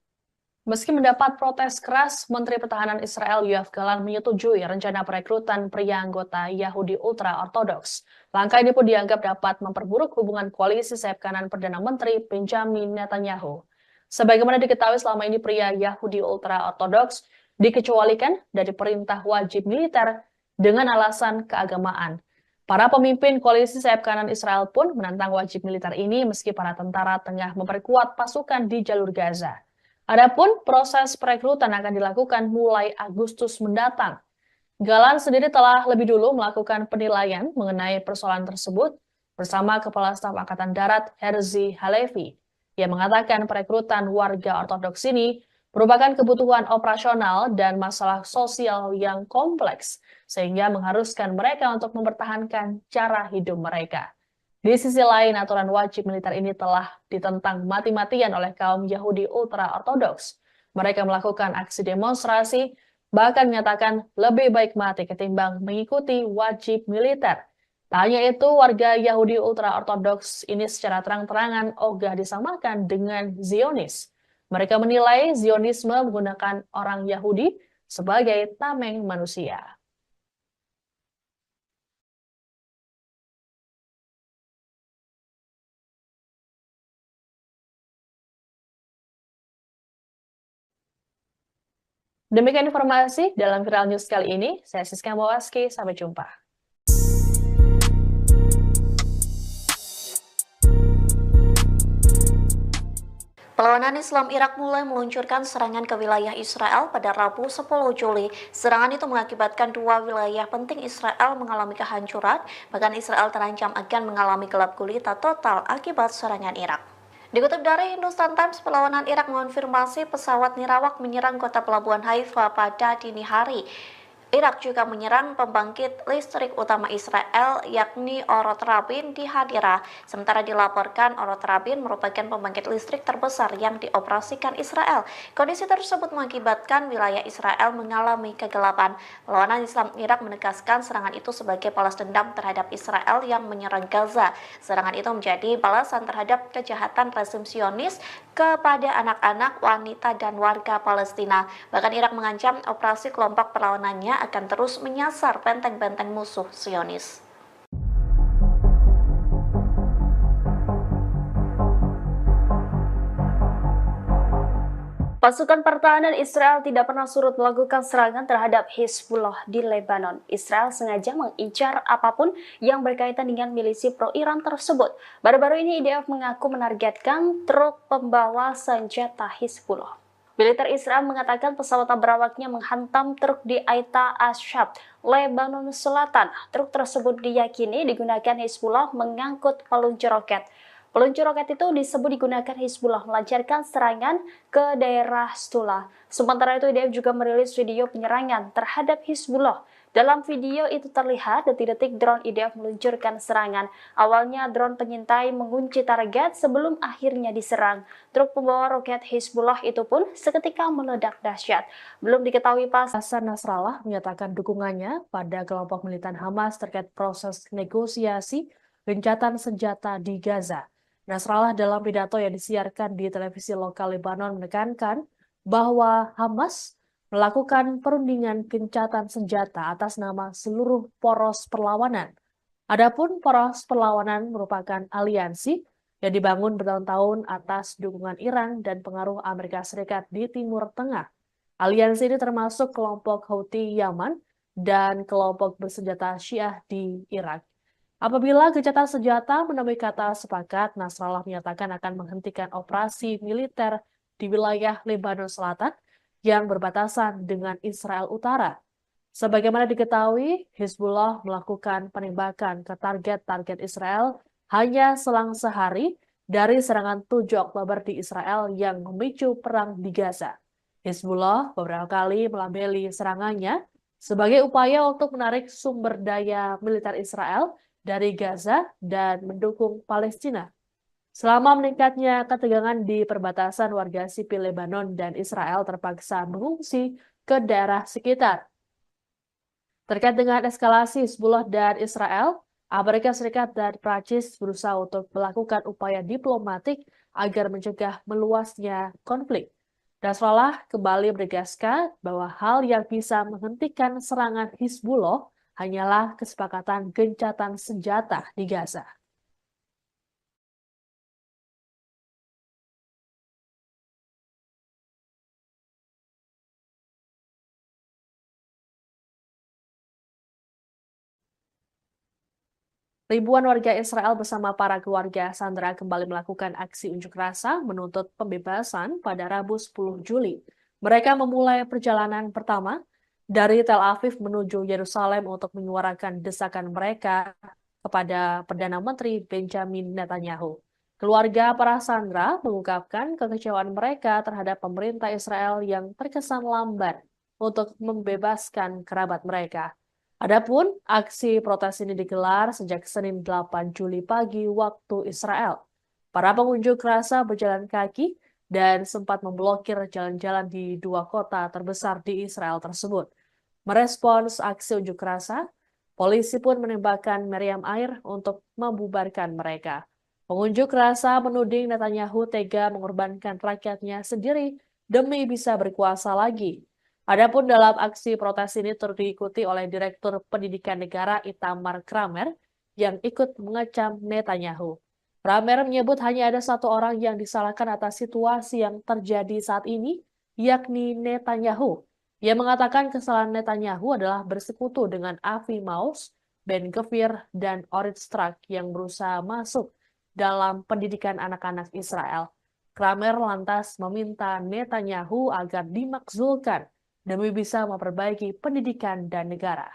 Meski mendapat protes keras, Menteri Pertahanan Israel Yoav Gallant menyetujui rencana perekrutan pria anggota Yahudi ultra-ortodoks. Langkah ini pun dianggap dapat memperburuk hubungan koalisi sayap kanan Perdana Menteri Benjamin Netanyahu. Sebagaimana diketahui selama ini pria Yahudi ultra-ortodoks dikecualikan dari perintah wajib militer dengan alasan keagamaan. Para pemimpin koalisi sayap kanan Israel pun menantang wajib militer ini meski para tentara tengah memperkuat pasukan di jalur Gaza. Adapun proses perekrutan akan dilakukan mulai Agustus mendatang. Gallant sendiri telah lebih dulu melakukan penilaian mengenai persoalan tersebut bersama Kepala Staf Angkatan Darat Herzi Halevi. Ia mengatakan perekrutan warga ortodoks ini merupakan kebutuhan operasional dan masalah sosial yang kompleks, sehingga mengharuskan mereka untuk mempertahankan cara hidup mereka. Di sisi lain, aturan wajib militer ini telah ditentang mati-matian oleh kaum Yahudi ultra-ortodoks. Mereka melakukan aksi demonstrasi, bahkan menyatakan lebih baik mati ketimbang mengikuti wajib militer. Tak hanya itu, warga Yahudi ultra-ortodoks ini secara terang-terangan ogah disamakan dengan Zionis. Mereka menilai Zionisme menggunakan orang Yahudi sebagai tameng manusia. Demikian informasi dalam Viral News kali ini. Saya Siska Mawaski, sampai jumpa. Perlawanan Islam Irak mulai meluncurkan serangan ke wilayah Israel pada Rabu 10 Juli. Serangan itu mengakibatkan dua wilayah penting Israel mengalami kehancuran, bahkan Israel terancam akan mengalami gelap gulita total akibat serangan Irak. Dikutip dari Hindustan Times, perlawanan Irak mengonfirmasi pesawat nirawak menyerang kota pelabuhan Haifa pada dini hari. Irak juga menyerang pembangkit listrik utama Israel, yakni Orot Rabin di Hadira. Sementara dilaporkan Orot Rabin merupakan pembangkit listrik terbesar yang dioperasikan Israel. Kondisi tersebut mengakibatkan wilayah Israel mengalami kegelapan. Perlawanan Islam Irak menegaskan serangan itu sebagai balas dendam terhadap Israel yang menyerang Gaza. Serangan itu menjadi balasan terhadap kejahatan rezim Zionis kepada anak-anak, wanita, dan warga Palestina. Bahkan Irak mengancam operasi kelompok perlawanannya akan terus menyasar benteng-benteng musuh Zionis. Pasukan pertahanan Israel tidak pernah surut melakukan serangan terhadap Hizbullah di Lebanon. Israel sengaja mengincar apapun yang berkaitan dengan milisi pro-Iran tersebut. Baru-baru ini IDF mengaku menargetkan truk pembawa senjata Hizbullah. Militer Israel mengatakan pesawat berawaknya menghantam truk di Aita Ashab, Lebanon Selatan. Truk tersebut diyakini digunakan Hizbullah mengangkut peluncur roket. Peluncur roket itu disebut digunakan Hizbullah melancarkan serangan ke daerah Stula. Sementara itu IDF juga merilis video penyerangan terhadap Hizbullah. Dalam video itu terlihat detik-detik drone IDF meluncurkan serangan. Awalnya drone pengintai mengunci target sebelum akhirnya diserang. Truk pembawa roket Hizbullah itu pun seketika meledak dahsyat. Belum diketahui pasti. Hasan Nasrallah menyatakan dukungannya pada kelompok militan Hamas terkait proses negosiasi gencatan senjata di Gaza. Nasrallah dalam pidato yang disiarkan di televisi lokal Lebanon menekankan bahwa Hamas melakukan perundingan gencatan senjata atas nama seluruh poros perlawanan. Adapun poros perlawanan merupakan aliansi yang dibangun bertahun-tahun atas dukungan Iran dan pengaruh Amerika Serikat di Timur Tengah. Aliansi ini termasuk kelompok Houthi Yaman dan kelompok bersenjata Syiah di Irak. Apabila gencatan senjata menemui kata sepakat, Nasrallah menyatakan akan menghentikan operasi militer di wilayah Lebanon Selatan yang berbatasan dengan Israel Utara. Sebagaimana diketahui, Hizbullah melakukan penembakan ke target-target Israel hanya selang sehari dari serangan 7 Oktober di Israel yang memicu perang di Gaza. Hizbullah beberapa kali melabeli serangannya sebagai upaya untuk menarik sumber daya militer Israel dari Gaza dan mendukung Palestina. Selama meningkatnya ketegangan di perbatasan, warga sipil Lebanon dan Israel terpaksa mengungsi ke daerah sekitar. Terkait dengan eskalasi Hizbullah dan Israel, Amerika Serikat dan Prancis berusaha untuk melakukan upaya diplomatik agar mencegah meluasnya konflik. Nasrallah kembali menegaskan bahwa hal yang bisa menghentikan serangan Hizbullah hanyalah kesepakatan gencatan senjata di Gaza. Ribuan warga Israel bersama para keluarga sandera kembali melakukan aksi unjuk rasa menuntut pembebasan pada Rabu 10 Juli. Mereka memulai perjalanan pertama dari Tel Aviv menuju Yerusalem untuk menyuarakan desakan mereka kepada Perdana Menteri Benjamin Netanyahu. Keluarga para sandera mengungkapkan kekecewaan mereka terhadap pemerintah Israel yang terkesan lamban untuk membebaskan kerabat mereka. Adapun aksi protes ini digelar sejak Senin 8 Juli pagi waktu Israel. Para pengunjuk rasa berjalan kaki dan sempat memblokir jalan-jalan di dua kota terbesar di Israel tersebut. Merespons aksi unjuk rasa, polisi pun menembakkan meriam air untuk membubarkan mereka. Pengunjuk rasa menuding Netanyahu tega mengorbankan rakyatnya sendiri demi bisa berkuasa lagi. Adapun dalam aksi protes ini diikuti oleh Direktur Pendidikan Negara Itamar Kramer yang ikut mengecam Netanyahu. Kramer menyebut hanya ada satu orang yang disalahkan atas situasi yang terjadi saat ini, yakni Netanyahu. Ia mengatakan kesalahan Netanyahu adalah bersekutu dengan Avi Maoz, Ben Gvir, dan Orit Strak yang berusaha masuk dalam pendidikan anak-anak Israel. Kramer lantas meminta Netanyahu agar dimakzulkan demi bisa memperbaiki pendidikan dan negara.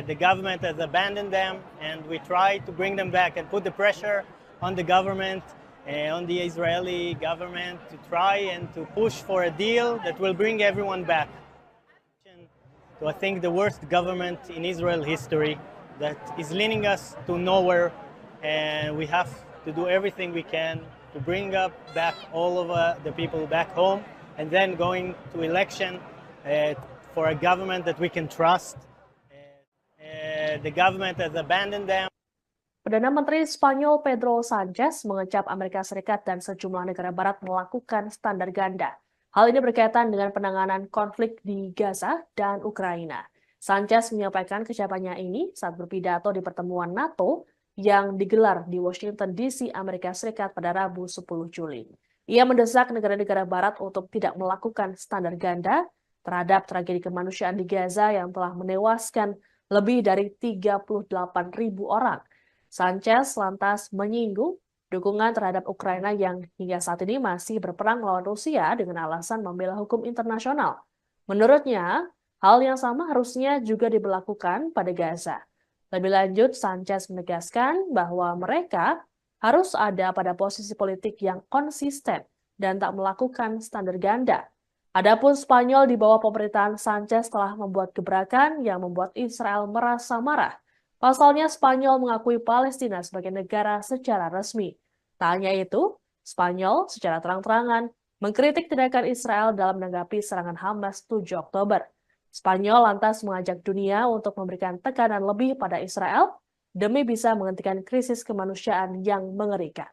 The government has abandoned them, and we try to bring them back and put the pressure on the government, on the Israeli government, to try and to push for a deal that will bring everyone back. To, I think, the worst government in Israel history that is leading us to nowhere, and we have to do everything we can to bring back all of the people back home, and then going to election for a government that we can trust. The government has abandoned them. Perdana Menteri Spanyol Pedro Sanchez mengecap Amerika Serikat dan sejumlah negara barat melakukan standar ganda. Hal ini berkaitan dengan penanganan konflik di Gaza dan Ukraina. Sanchez menyampaikan kecapannya ini saat berpidato di pertemuan NATO yang digelar di Washington DC, Amerika Serikat pada Rabu 10 Juli. Ia mendesak negara-negara barat untuk tidak melakukan standar ganda terhadap tragedi kemanusiaan di Gaza yang telah menewaskan lebih dari 38.000 orang. Sanchez lantas menyinggung dukungan terhadap Ukraina yang hingga saat ini masih berperang melawan Rusia dengan alasan membela hukum internasional. Menurutnya, hal yang sama harusnya juga diberlakukan pada Gaza. Lebih lanjut, Sanchez menegaskan bahwa mereka harus ada pada posisi politik yang konsisten dan tak melakukan standar ganda. Adapun Spanyol di bawah pemerintahan Sanchez telah membuat gebrakan yang membuat Israel merasa marah. Pasalnya Spanyol mengakui Palestina sebagai negara secara resmi. Tak hanya itu, Spanyol secara terang-terangan mengkritik tindakan Israel dalam menanggapi serangan Hamas 7 Oktober. Spanyol lantas mengajak dunia untuk memberikan tekanan lebih pada Israel demi bisa menghentikan krisis kemanusiaan yang mengerikan.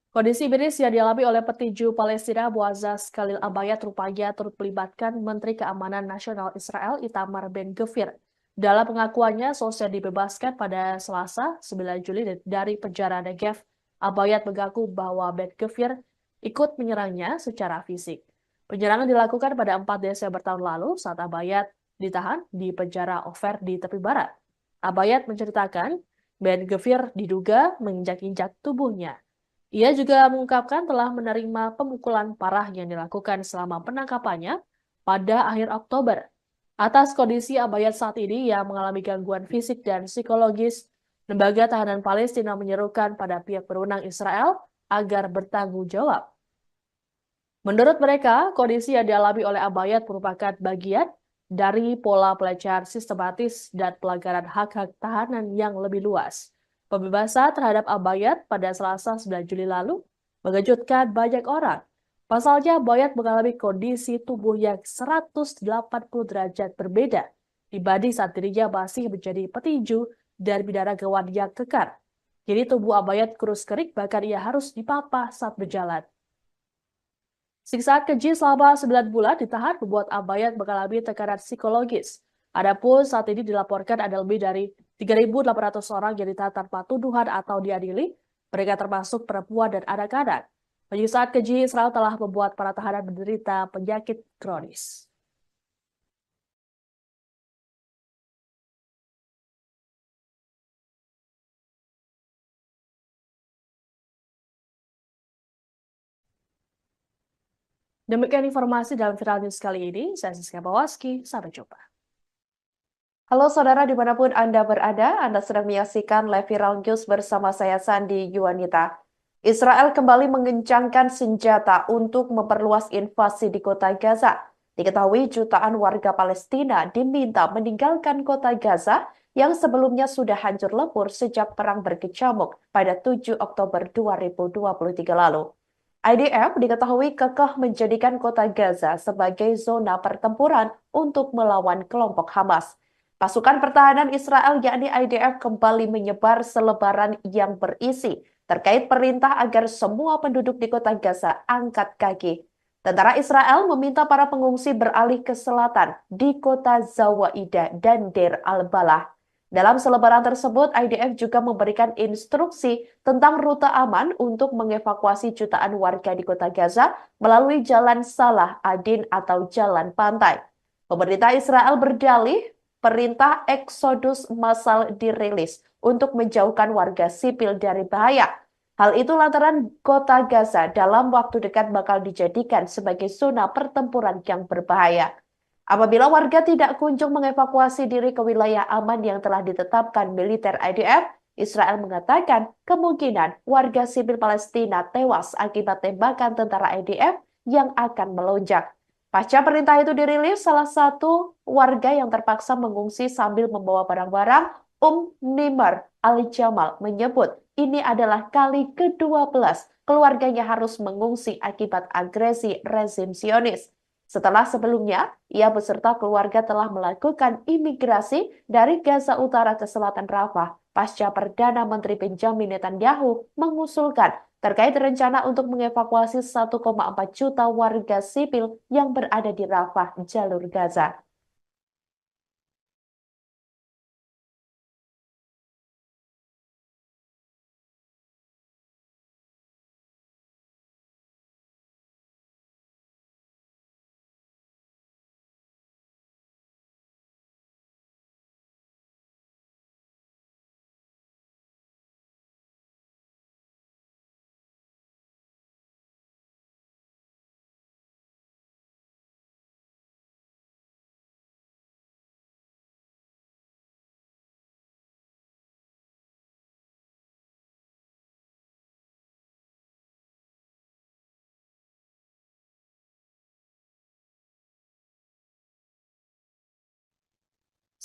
Kondisi miris yang dialami oleh petinju Palestina Muazzaz Khalil Abayad rupanya turut melibatkan Menteri Keamanan Nasional Israel Itamar Ben Gvir. Dalam pengakuannya, sosial dibebaskan pada Selasa 9 Juli dari penjara Negev. Abayad mengaku bahwa Ben Gvir ikut menyerangnya secara fisik. Penyerangan dilakukan pada 4 Desember tahun lalu saat Abayad ditahan di penjara Ofer di tepi barat. Abayat menceritakan, Ben Gvir diduga menginjak-injak tubuhnya. Ia juga mengungkapkan telah menerima pemukulan parah yang dilakukan selama penangkapannya pada akhir Oktober. Atas kondisi Abayat saat ini yang mengalami gangguan fisik dan psikologis, Lembaga Tahanan Palestina menyerukan pada pihak berwenang Israel agar bertanggung jawab. Menurut mereka, kondisi yang dialami oleh Abayat merupakan bagian dari pola pelecehan sistematis dan pelanggaran hak-hak tahanan yang lebih luas. Pembebasan terhadap Abayat pada Selasa 9 Juli lalu mengejutkan banyak orang. Pasalnya, Abayat mengalami kondisi tubuh yang 180 derajat berbeda dibanding saat dirinya masih menjadi petinju dan binaragawan yang kekar. Kini tubuh Abayat kurus kering, bahkan ia harus dipapah saat berjalan. Siksaan keji selama 9 bulan ditahan membuat Abayat mengalami tekanan psikologis. Adapun saat ini dilaporkan ada lebih dari 3.800 orang yang ditahan tanpa tuduhan atau diadili. Mereka termasuk perempuan dan anak-anak. Penyiksaan keji Israel telah membuat para tahanan menderita penyakit kronis. Demikian informasi dalam Viral News kali ini. Saya Siska Bawaski, sampai jumpa. Halo saudara dimanapun Anda berada, Anda sedang menyaksikan live Viral News bersama saya Sandi Yuwanita. Israel kembali mengencangkan senjata untuk memperluas invasi di kota Gaza. Diketahui jutaan warga Palestina diminta meninggalkan kota Gaza yang sebelumnya sudah hancur lebur sejak perang berkecamuk pada 7 Oktober 2023 lalu. IDF diketahui kekeh menjadikan kota Gaza sebagai zona pertempuran untuk melawan kelompok Hamas. Pasukan pertahanan Israel yakni IDF kembali menyebar selebaran yang berisi terkait perintah agar semua penduduk di kota Gaza angkat kaki. Tentara Israel meminta para pengungsi beralih ke selatan di kota Zawaida dan Deir al-Balah. Dalam selebaran tersebut, IDF juga memberikan instruksi tentang rute aman untuk mengevakuasi jutaan warga di kota Gaza melalui Jalan Salah Adin atau Jalan Pantai. Pemerintah Israel berdalih perintah eksodus massal dirilis untuk menjauhkan warga sipil dari bahaya. Hal itu lantaran kota Gaza dalam waktu dekat bakal dijadikan sebagai zona pertempuran yang berbahaya. Apabila warga tidak kunjung mengevakuasi diri ke wilayah aman yang telah ditetapkan militer IDF, Israel mengatakan kemungkinan warga sipil Palestina tewas akibat tembakan tentara IDF yang akan melonjak. Pasca perintah itu dirilis, salah satu warga yang terpaksa mengungsi sambil membawa barang-barang, Nimar Al-Jamal menyebut ini adalah kali ke-12 keluarganya harus mengungsi akibat agresi rezim Zionis. Setelah sebelumnya, ia beserta keluarga telah melakukan imigrasi dari Gaza Utara ke selatan Rafah pasca Perdana Menteri Benjamin Netanyahu mengusulkan terkait rencana untuk mengevakuasi 1,4 juta warga sipil yang berada di Rafah, jalur Gaza.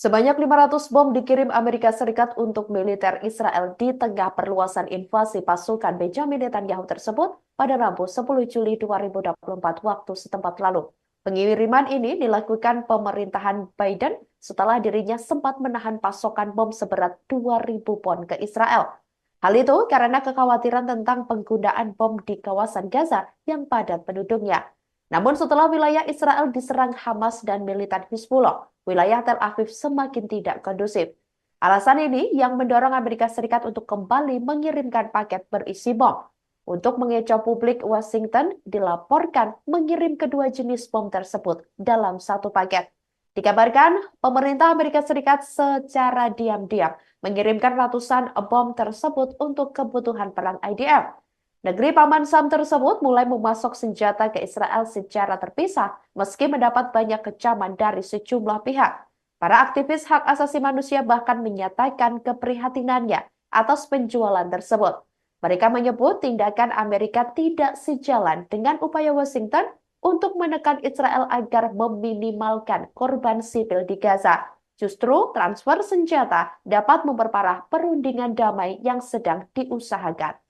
Sebanyak 500 bom dikirim Amerika Serikat untuk militer Israel di tengah perluasan invasi pasukan Benjamin Netanyahu tersebut pada Rabu 10 Juli 2024 waktu setempat lalu. Pengiriman ini dilakukan pemerintahan Biden setelah dirinya sempat menahan pasokan bom seberat 2.000 pon ke Israel. Hal itu karena kekhawatiran tentang penggunaan bom di kawasan Gaza yang padat penduduknya. Namun setelah wilayah Israel diserang Hamas dan militan Hizbullah, wilayah Tel Aviv semakin tidak kondusif. Alasan ini yang mendorong Amerika Serikat untuk kembali mengirimkan paket berisi bom. Untuk mengecoh publik, Washington dilaporkan mengirim kedua jenis bom tersebut dalam satu paket. Dikabarkan, pemerintah Amerika Serikat secara diam-diam mengirimkan ratusan bom tersebut untuk kebutuhan perang IDF. Negeri Paman Sam tersebut mulai memasok senjata ke Israel secara terpisah meski mendapat banyak kecaman dari sejumlah pihak. Para aktivis hak asasi manusia bahkan menyatakan keprihatinannya atas penjualan tersebut. Mereka menyebut tindakan Amerika tidak sejalan dengan upaya Washington untuk menekan Israel agar meminimalkan korban sipil di Gaza. Justru transfer senjata dapat memperparah perundingan damai yang sedang diusahakan.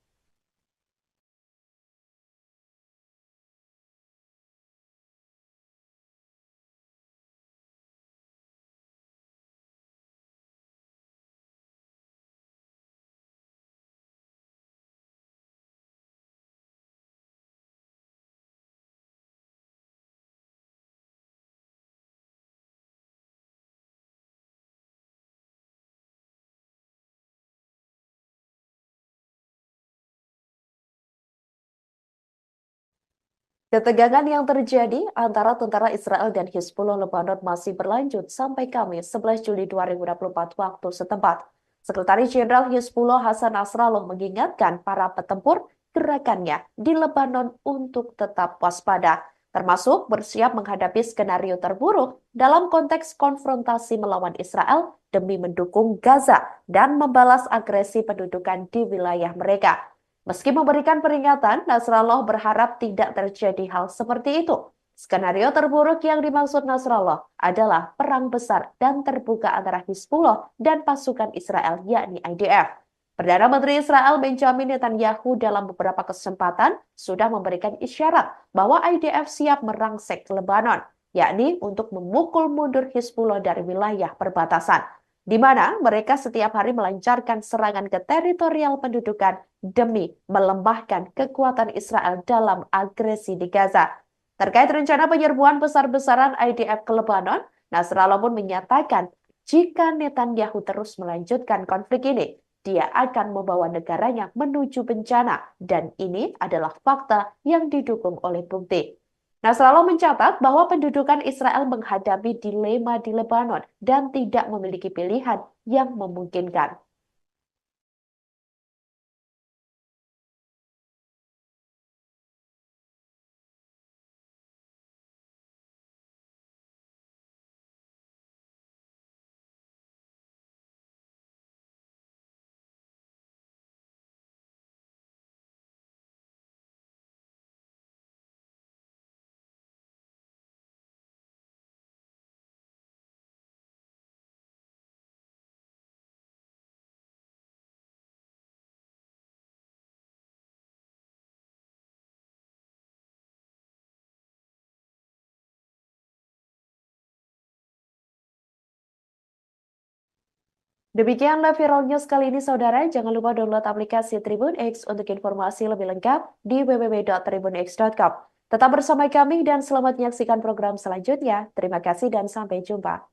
Ketegangan yang terjadi antara tentara Israel dan Hizbullah Lebanon masih berlanjut sampai Kamis 11 Juli 2024 waktu setempat. Sekretaris Jenderal Hizbullah Hasan Nasrallah mengingatkan para petempur gerakannya di Lebanon untuk tetap waspada, termasuk bersiap menghadapi skenario terburuk dalam konteks konfrontasi melawan Israel demi mendukung Gaza dan membalas agresi pendudukan di wilayah mereka. Meski memberikan peringatan, Nasrallah berharap tidak terjadi hal seperti itu. Skenario terburuk yang dimaksud Nasrallah adalah perang besar dan terbuka antara Hizbullah dan pasukan Israel, yakni IDF. Perdana Menteri Israel Benjamin Netanyahu dalam beberapa kesempatan sudah memberikan isyarat bahwa IDF siap merangsek Lebanon, yakni untuk memukul mundur Hizbullah dari wilayah perbatasan, di mana mereka setiap hari melancarkan serangan ke teritorial pendudukan demi melemahkan kekuatan Israel dalam agresi di Gaza. Terkait rencana penyerbuan besar-besaran IDF ke Lebanon, Nasrallah pun menyatakan jika Netanyahu terus melanjutkan konflik ini, dia akan membawa negaranya menuju bencana, dan ini adalah fakta yang didukung oleh bukti. Nasrallah mencatat bahwa pendudukan Israel menghadapi dilema di Lebanon dan tidak memiliki pilihan yang memungkinkan. Demikian live viral news kali ini, saudara. Jangan lupa download aplikasi Tribun X untuk informasi lebih lengkap di www.tribunx.com. Tetap bersama kami dan selamat menyaksikan program selanjutnya. Terima kasih dan sampai jumpa.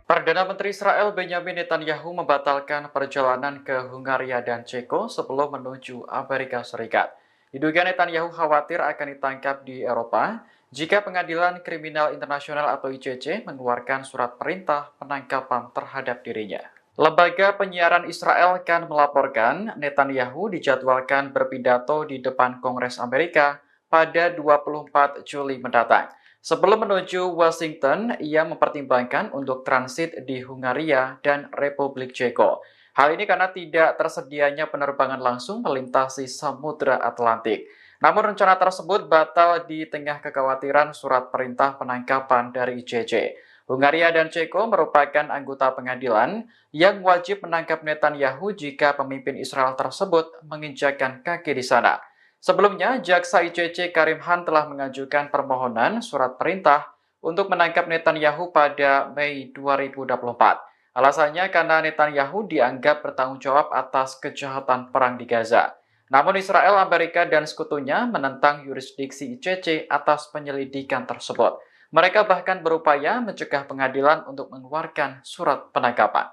Perdana Menteri Israel Benjamin Netanyahu membatalkan perjalanan ke Hungaria dan Ceko sebelum menuju Amerika Serikat. Diduga Netanyahu khawatir akan ditangkap di Eropa jika Pengadilan Kriminal Internasional atau ICC mengeluarkan surat perintah penangkapan terhadap dirinya. Lembaga penyiaran Israel kan melaporkan Netanyahu dijadwalkan berpidato di depan Kongres Amerika pada 24 Juli mendatang. Sebelum menuju Washington, ia mempertimbangkan untuk transit di Hungaria dan Republik Ceko. Hal ini karena tidak tersedianya penerbangan langsung melintasi Samudra Atlantik. Namun rencana tersebut batal di tengah kekhawatiran surat perintah penangkapan dari ICC. Hungaria dan Ceko merupakan anggota pengadilan yang wajib menangkap Netanyahu jika pemimpin Israel tersebut menginjakkan kaki di sana. Sebelumnya, Jaksa ICC Karim Khan telah mengajukan permohonan surat perintah untuk menangkap Netanyahu pada Mei 2024. Alasannya karena Netanyahu dianggap bertanggung jawab atas kejahatan perang di Gaza. Namun Israel, Amerika, dan sekutunya menentang yurisdiksi ICC atas penyelidikan tersebut. Mereka bahkan berupaya mencegah pengadilan untuk mengeluarkan surat penangkapan.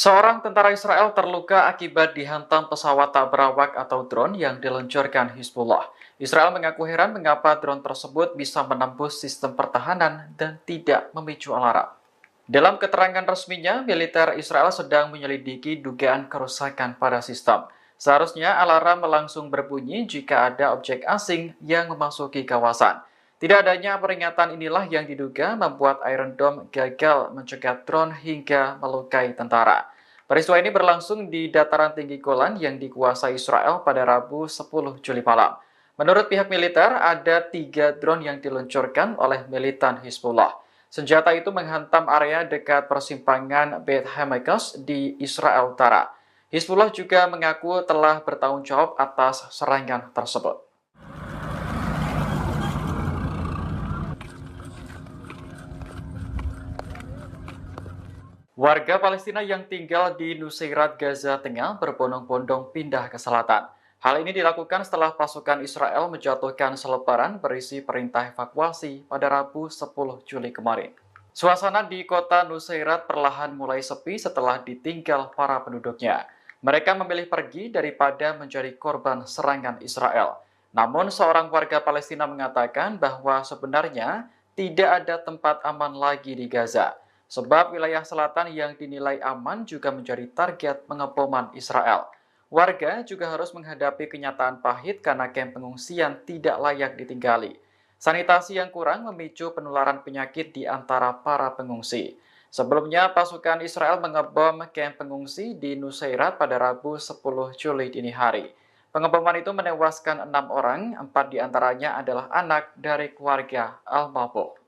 Seorang tentara Israel terluka akibat dihantam pesawat tak berawak atau drone yang diluncurkan Hizbullah. Israel mengaku heran mengapa drone tersebut bisa menembus sistem pertahanan dan tidak memicu alarm. Dalam keterangan resminya, militer Israel sedang menyelidiki dugaan kerusakan pada sistem. Seharusnya alarm langsung berbunyi jika ada objek asing yang memasuki kawasan. Tidak adanya peringatan inilah yang diduga membuat Iron Dome gagal mencegah drone hingga melukai tentara. Peristiwa ini berlangsung di dataran tinggi Golan yang dikuasai Israel pada Rabu 10 Juli malam. Menurut pihak militer, ada 3 drone yang diluncurkan oleh militan Hizbullah. Senjata itu menghantam area dekat persimpangan Beit Hamakas di Israel Utara. Hizbullah juga mengaku telah bertanggung jawab atas serangan tersebut. Warga Palestina yang tinggal di Nusairat, Gaza Tengah berbondong-bondong pindah ke selatan. Hal ini dilakukan setelah pasukan Israel menjatuhkan selebaran berisi perintah evakuasi pada Rabu 10 Juli kemarin. Suasana di kota Nusairat perlahan mulai sepi setelah ditinggal para penduduknya. Mereka memilih pergi daripada menjadi korban serangan Israel. Namun seorang warga Palestina mengatakan bahwa sebenarnya tidak ada tempat aman lagi di Gaza. Sebab wilayah selatan yang dinilai aman juga menjadi target pengeboman Israel. Warga juga harus menghadapi kenyataan pahit karena kamp pengungsian tidak layak ditinggali. Sanitasi yang kurang memicu penularan penyakit di antara para pengungsi. Sebelumnya, pasukan Israel mengebom kamp pengungsi di Nusairat pada Rabu 10 Juli dini hari. Pengeboman itu menewaskan 6 orang, 4 diantaranya adalah anak dari keluarga Al-Mabur.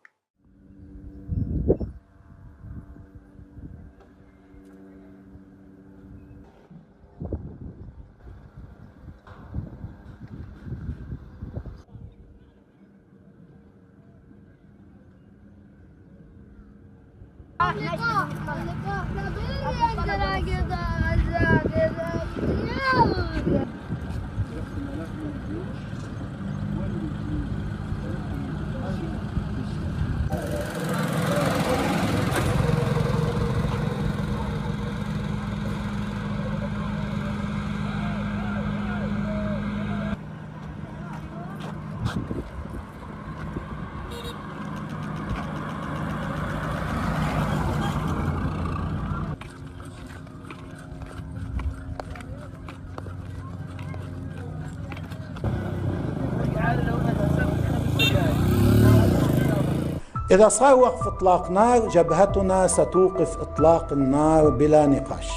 إذا صار وقف إطلاق نار جبهتنا ستوقف إطلاق النار بلا نقاش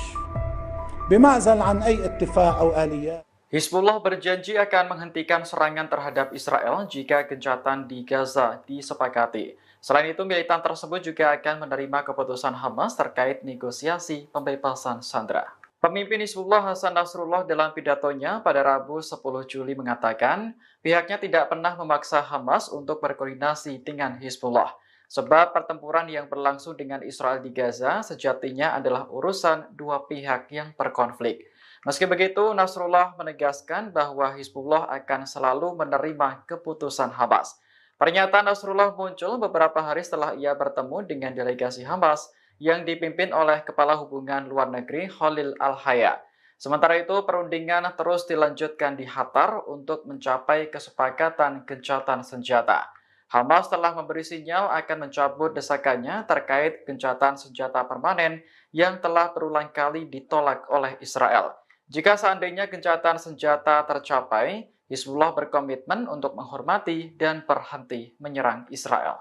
بمعزل عن أي اتفاق أو آليات. Hizbullah berjanji akan menghentikan serangan terhadap Israel jika gencatan di Gaza disepakati. Selain itu, militan tersebut juga akan menerima keputusan Hamas terkait negosiasi pembebasan sandera. Pemimpin Hizbullah Hasan Nasrullah dalam pidatonya pada Rabu 10 Juli mengatakan pihaknya tidak pernah memaksa Hamas untuk berkoordinasi dengan Hizbullah. Sebab pertempuran yang berlangsung dengan Israel di Gaza sejatinya adalah urusan dua pihak yang berkonflik. Meski begitu, Nasrullah menegaskan bahwa Hizbullah akan selalu menerima keputusan Hamas. Pernyataan Nasrullah muncul beberapa hari setelah ia bertemu dengan delegasi Hamas yang dipimpin oleh Kepala Hubungan Luar Negeri Khalil Al-Haya. Sementara itu, perundingan terus dilanjutkan di Qatar untuk mencapai kesepakatan gencatan senjata. Hamas telah memberi sinyal akan mencabut desakannya terkait gencatan senjata permanen yang telah berulang kali ditolak oleh Israel. Jika seandainya gencatan senjata tercapai, Hizbullah berkomitmen untuk menghormati dan berhenti menyerang Israel.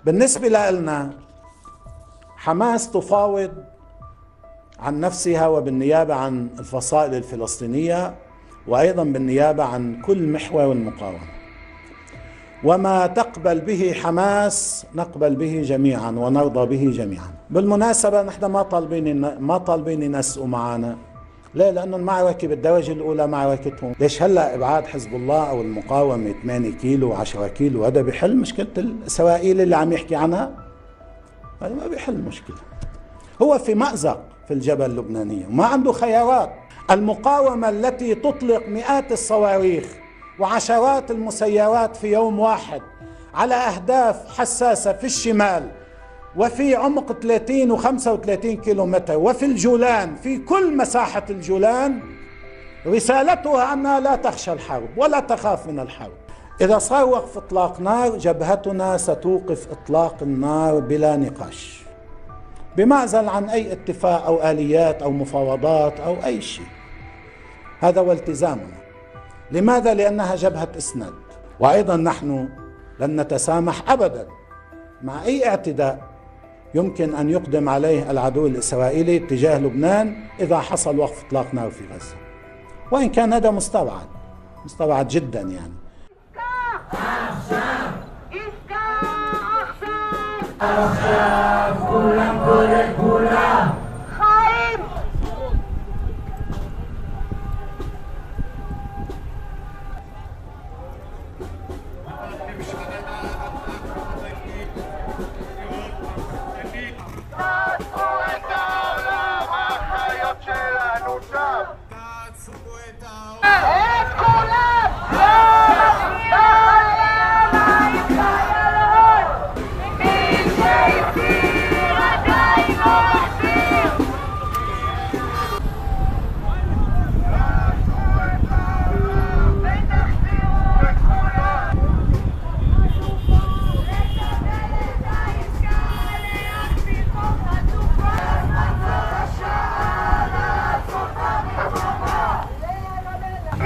بالنسبة لنا حماس تفاوض عن نفسها وبالنيابة عن الفصائل الفلسطينية وأيضا بالنيابة عن كل محور المقاومة. وما تقبل به حماس نقبل به جميعا ونرضى به جميعا. بالمناسبة نحن ما طالبين ينسقوا معنا. ليه؟ لأنه المعركة بالدرجة الأولى معركتهم. ليش هلا إبعاد حزب الله أو المقاومة 8 كيلو و10 كيلو هذا بيحل مشكلة الإسرائيل اللي عم يحكي عنها؟ هذا ما بيحل مشكلة. هو في مأزق في الجبهة اللبنانية وما عنده خيارات. المقاومة التي تطلق مئات الصواريخ وعشرات المسيرات في يوم واحد على أهداف حساسة في الشمال وفي عمق 30 و35 كيلومتر، وفي الجولان، في كل مساحة الجولان، رسالتها أنها لا تخشى الحرب ولا تخاف من الحرب. إذا صار وقف إطلاق نار، جبهتنا ستوقف إطلاق النار بلا نقاش، بمعزل عن أي اتفاق أو آليات أو مفاوضات أو أي شيء. هذا هو التزامنا. لماذا؟ لأنها جبهة إسناد. وأيضا نحن لن نتسامح أبدا مع أي اعتداء يمكن أن يقدم عليه العدو الإسرائيلي تجاه لبنان إذا حصل وقف إطلاق نار في غزة، وإن كان هذا مستبعد جدا يعني.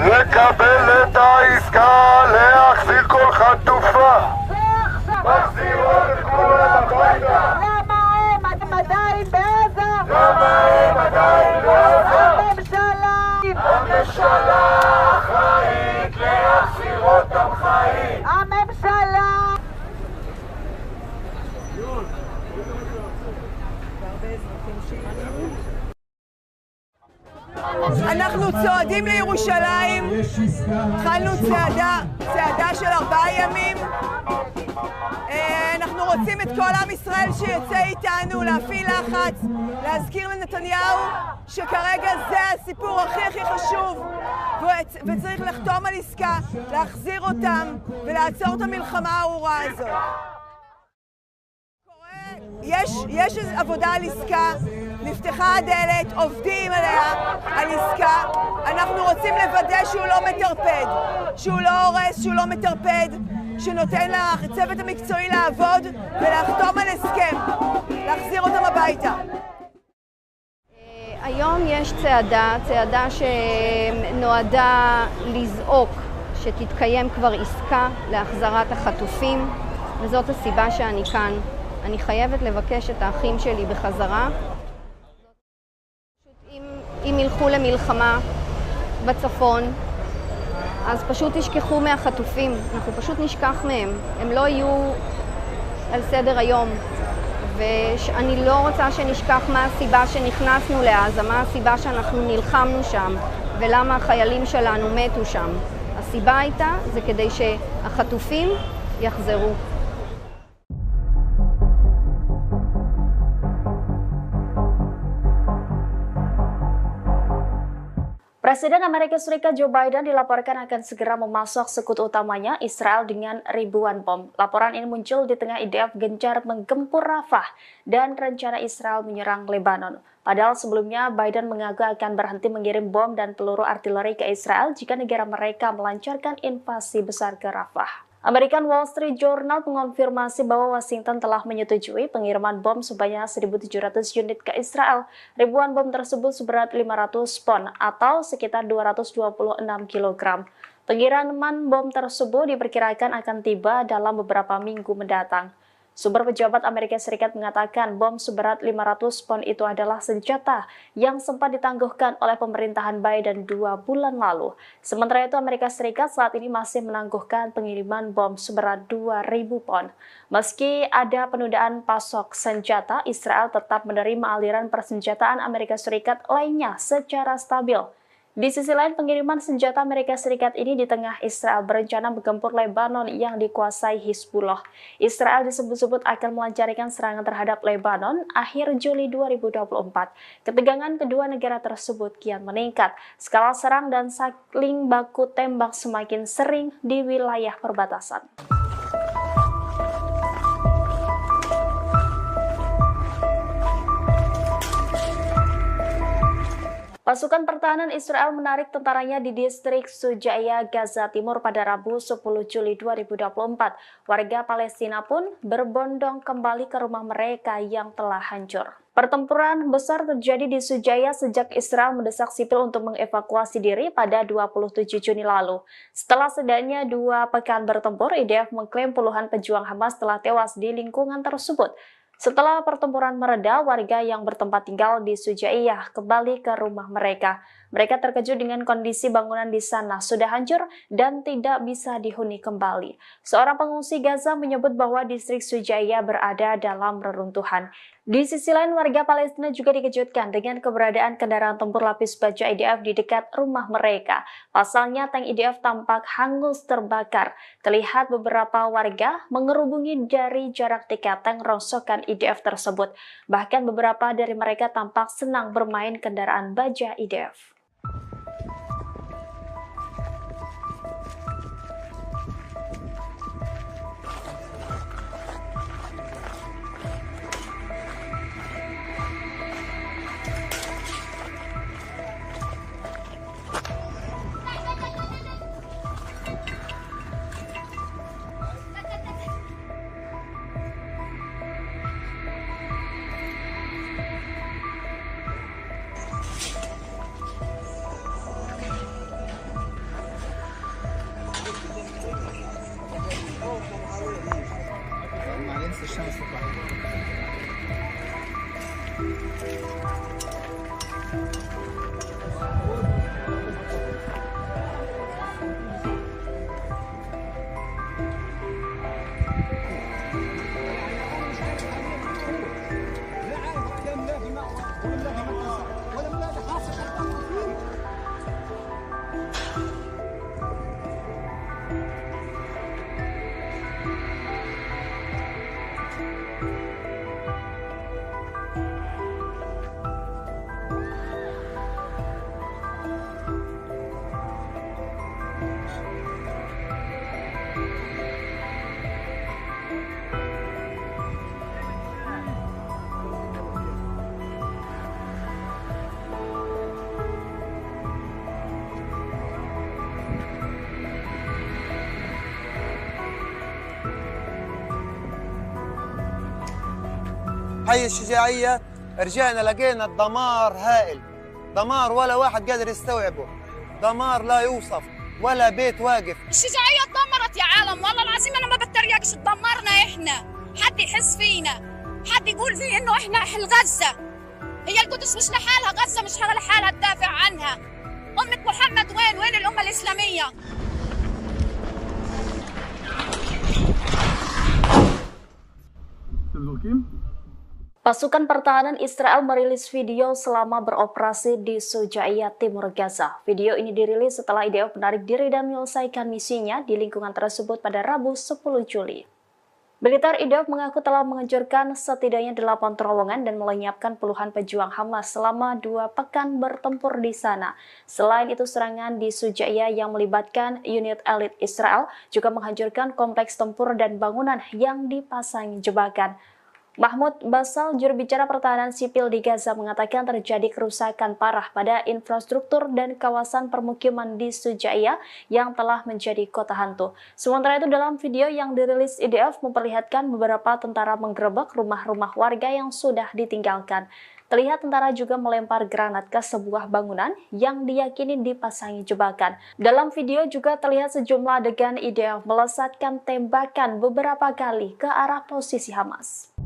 לקבל את העסקה, להחזיר כל חטופה, מחזירות את כולם הביתה. למה הם עדיין בעזה? הממשלה אחראית להחזיר אותם חיים. הממשלה! אנחנו צועדים לירושלים, התחלנו צעדה של 4 ימים. אנחנו רוצים את כל עם ישראל שיצא איתנו, להפעיל לחץ, להזכיר לנתניהו שכרגע זה הסיפור הכי חשוב, וצריך לחתום על עסקה, להחזיר אותם ולעצור את המלחמה הארורה הזאת. יש עבודה על עסקה, נפתחה הדלת, עובדים עליה, על עסקה. אנחנו רוצים לוודא שהוא לא מטרפד, שהוא לא הורס, שהוא לא מטרפד, שנותן לצוות המקצועי לעבוד ולחתום על הסכם, להחזיר אותם הביתה. היום יש צעדה שנועדה לזעוק שתתקיים כבר עסקה להחזרת החטופים, וזאת הסיבה שאני כאן. אני חייבת לבקש את האחים שלי בחזרה. אם ילכו למלחמה בצפון, אז פשוט ישכחו מהחטופים, אנחנו פשוט נשכח מהם, הם לא יהיו על סדר היום. ואני לא רוצה שנשכח מה הסיבה שנכנסנו לעזה, מה הסיבה שאנחנו נלחמנו שם, ולמה החיילים שלנו מתו שם. הסיבה הייתה, זה כדי שהחטופים יחזרו. Presiden Amerika Serikat Joe Biden dilaporkan akan segera memasok sekutu utamanya Israel dengan ribuan bom. Laporan ini muncul di tengah IDF gencar menggempur Rafah dan rencana Israel menyerang Lebanon. Padahal sebelumnya Biden mengaku akan berhenti mengirim bom dan peluru artileri ke Israel jika negara mereka melancarkan invasi besar ke Rafah. American Wall Street Journal mengonfirmasi bahwa Washington telah menyetujui pengiriman bom sebanyak 1.700 unit ke Israel. Ribuan bom tersebut seberat 500 pon atau sekitar 226 kg. Pengiriman bom tersebut diperkirakan akan tiba dalam beberapa minggu mendatang. Sumber pejabat Amerika Serikat mengatakan bom seberat 500 pon itu adalah senjata yang sempat ditangguhkan oleh pemerintahan Biden 2 bulan lalu. Sementara itu Amerika Serikat saat ini masih menangguhkan pengiriman bom seberat 2.000 pon. Meski ada penundaan pasok senjata, Israel tetap menerima aliran persenjataan Amerika Serikat lainnya secara stabil. Di sisi lain, pengiriman senjata Amerika Serikat ini di tengah Israel berencana menggempur Lebanon yang dikuasai Hizbullah. Israel disebut-sebut akan melancarkan serangan terhadap Lebanon akhir Juli 2024. Ketegangan kedua negara tersebut kian meningkat. Skala serang dan saling baku tembak semakin sering di wilayah perbatasan. Pasukan pertahanan Israel menarik tentaranya di distrik Sujaya, Gaza Timur pada Rabu 10 Juli 2024. Warga Palestina pun berbondong kembali ke rumah mereka yang telah hancur. Pertempuran besar terjadi di Sujaya sejak Israel mendesak sipil untuk mengevakuasi diri pada 27 Juni lalu. Setelah setidaknya 2 pekan bertempur, IDF mengklaim puluhan pejuang Hamas telah tewas di lingkungan tersebut. Setelah pertempuran mereda, warga yang bertempat tinggal di Sujaiyah kembali ke rumah mereka. Mereka terkejut dengan kondisi bangunan di sana sudah hancur dan tidak bisa dihuni kembali. Seorang pengungsi Gaza menyebut bahwa distrik Sujaiyah berada dalam reruntuhan. Di sisi lain, warga Palestina juga dikejutkan dengan keberadaan kendaraan tempur lapis baja IDF di dekat rumah mereka. Pasalnya, tank IDF tampak hangus terbakar. Terlihat beberapa warga mengerubungi dari jarak dekat tank rongsokan IDF tersebut. Bahkan beberapa dari mereka tampak senang bermain kendaraan baja IDF. حي الشجاعية رجعنا لقينا الدمار هائل، دمار ولا واحد قادر يستوعبه، دمار لا يوصف، ولا بيت واقف. الشجاعية اتدمرت يا عالم، والله العظيم انا ما بتريقش، اتدمرنا احنا، حد يحس فينا، حد يقول فيه انه احنا اهل غزة. هي القدس مش لحالها، غزة مش لحالها تدافع عنها. أمة محمد وين؟ وين الأمة الإسلامية؟ Pasukan pertahanan Israel merilis video selama beroperasi di Sujaiyah Timur Gaza. Video ini dirilis setelah IDF menarik diri dan menyelesaikan misinya di lingkungan tersebut pada Rabu 10 Juli. Militer IDF mengaku telah menghancurkan setidaknya 8 terowongan dan melenyapkan puluhan pejuang Hamas selama 2 pekan bertempur di sana. Selain itu, serangan di Sujaiyah yang melibatkan unit elit Israel juga menghancurkan kompleks tempur dan bangunan yang dipasangi jebakan. Mahmud Basal, juru bicara pertahanan sipil di Gaza, mengatakan terjadi kerusakan parah pada infrastruktur dan kawasan permukiman di Sujaiyah yang telah menjadi kota hantu. Sementara itu, dalam video yang dirilis IDF memperlihatkan beberapa tentara menggerebek rumah-rumah warga yang sudah ditinggalkan. Terlihat tentara juga melempar granat ke sebuah bangunan yang diyakini dipasangi jebakan. Dalam video juga terlihat sejumlah adegan IDF melesatkan tembakan beberapa kali ke arah posisi Hamas.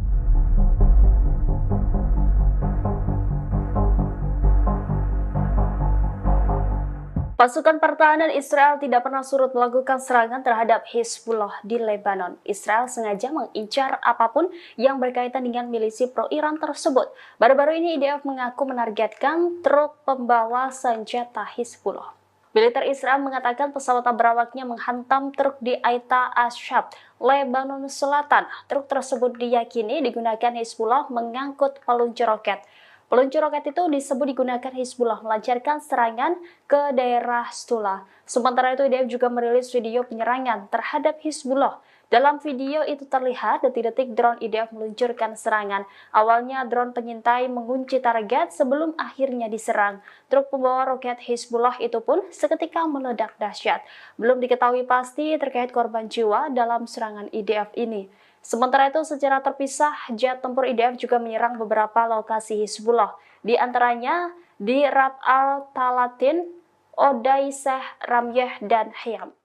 Pasukan pertahanan Israel tidak pernah surut melakukan serangan terhadap Hizbullah di Lebanon. Israel sengaja mengincar apapun yang berkaitan dengan milisi pro-Iran tersebut. Baru-baru ini IDF mengaku menargetkan truk pembawa senjata Hizbullah. Militer Israel mengatakan pesawat berawaknya menghantam truk di Aita Ashab, Lebanon Selatan. Truk tersebut diyakini digunakan Hizbullah mengangkut peluncur roket. Peluncur roket itu disebut digunakan Hizbullah melancarkan serangan ke daerah Stula. Sementara itu IDF juga merilis video penyerangan terhadap Hizbullah. Dalam video itu terlihat detik-detik drone IDF meluncurkan serangan. Awalnya drone pengintai mengunci target sebelum akhirnya diserang. Truk pembawa roket Hizbullah itu pun seketika meledak dahsyat. Belum diketahui pasti terkait korban jiwa dalam serangan IDF ini. Sementara itu, secara terpisah, jet tempur IDF juga menyerang beberapa lokasi Hizbullah, di antaranya di Rab al-Talatin, Odaiseh, Ramyeh, dan Hayam.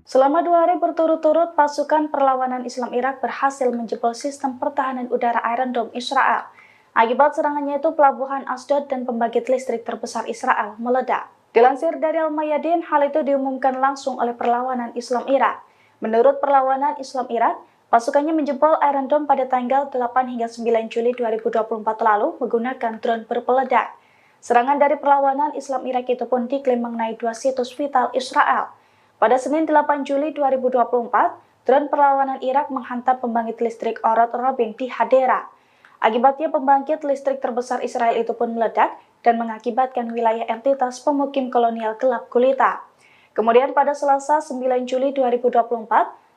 Selama 2 hari berturut-turut, pasukan perlawanan Islam Irak berhasil menjebol sistem pertahanan udara Iron Dome Israel. Akibat serangannya itu, pelabuhan Asdod dan pembangkit listrik terbesar Israel meledak. Dilansir dari Al-Mayadin, hal itu diumumkan langsung oleh perlawanan Islam Irak. Menurut perlawanan Islam Irak, pasukannya menjebol Iron Dome pada tanggal 8 hingga 9 Juli 2024 lalu menggunakan drone berpeledak. Serangan dari perlawanan Islam Irak itu pun diklaim mengenai 2 situs vital Israel. Pada Senin 8 Juli 2024, drone perlawanan Irak menghantam pembangkit listrik Orod Robin di Hadera. Akibatnya pembangkit listrik terbesar Israel itu pun meledak dan mengakibatkan wilayah entitas pemukim kolonial gelap gulita. Kemudian pada Selasa 9 Juli 2024,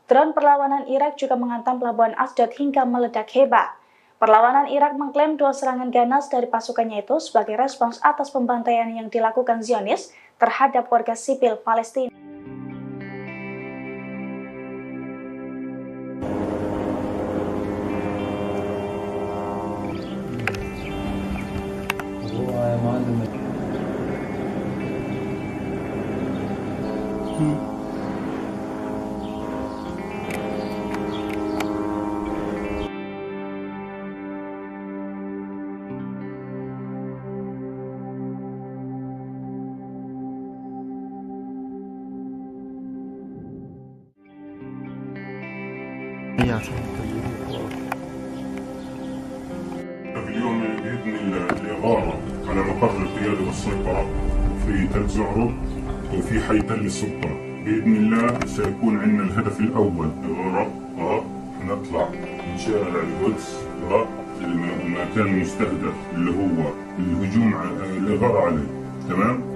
drone perlawanan Irak juga menghantam pelabuhan Asdod hingga meledak hebat. Perlawanan Irak mengklaim 2 serangan ganas dari pasukannya itu sebagai respons atas pembantaian yang dilakukan Zionis terhadap warga sipil Palestina. اليوم بإذن الله الإغارة على مقر القيادة والسيطرة في تل زعرب وفي حي تل السلطنة. بإذن الله سيكون عندنا الهدف الأول غرق نطلع إن شاء الله القدس المكان المستهدف اللي هو الهجوم الإغارة عليه. تمام؟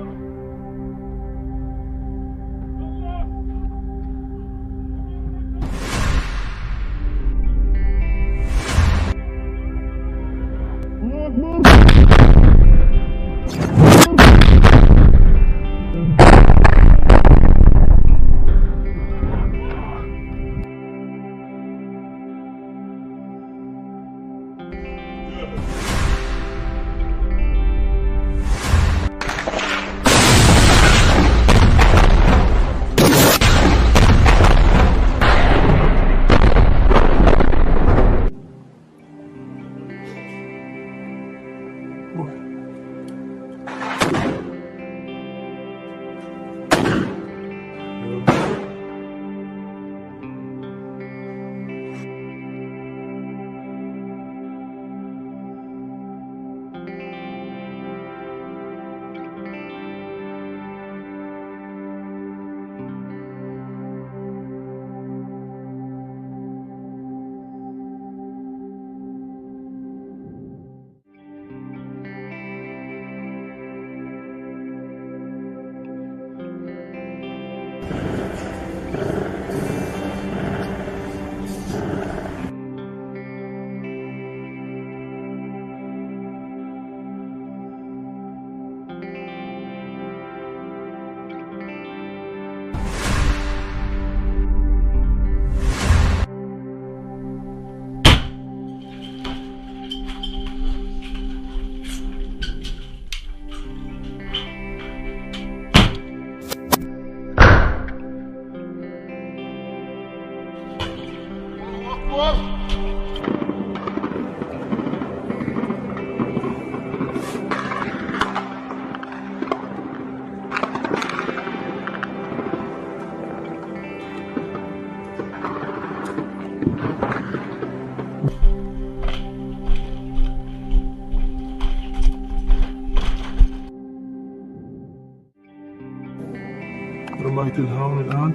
رماية الهاون الآن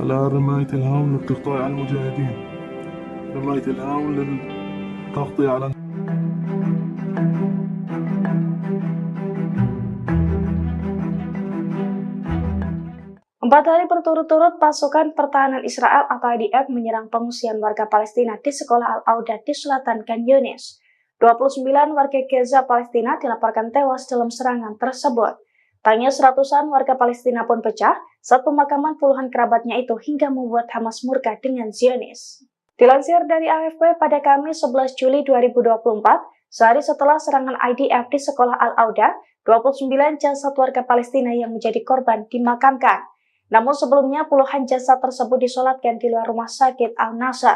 رماية الهاون للتغطية على المجاهدين. رماية الهاون للتغطية على Empat hari berturut-turut pasukan pertahanan Israel atau IDF menyerang pengungsian warga Palestina di sekolah Al-Auda di selatan Khan Yunis. 29 warga Gaza Palestina dilaporkan tewas dalam serangan tersebut. Tangis ratusan warga Palestina pun pecah saat pemakaman puluhan kerabatnya itu hingga membuat Hamas murka dengan Zionis. Dilansir dari AFP pada Kamis 11 Juli 2024, sehari setelah serangan IDF di sekolah Al-Auda, 29 jasad warga Palestina yang menjadi korban dimakamkan. Namun sebelumnya puluhan jasad tersebut disolatkan di luar rumah sakit Al-Nasr.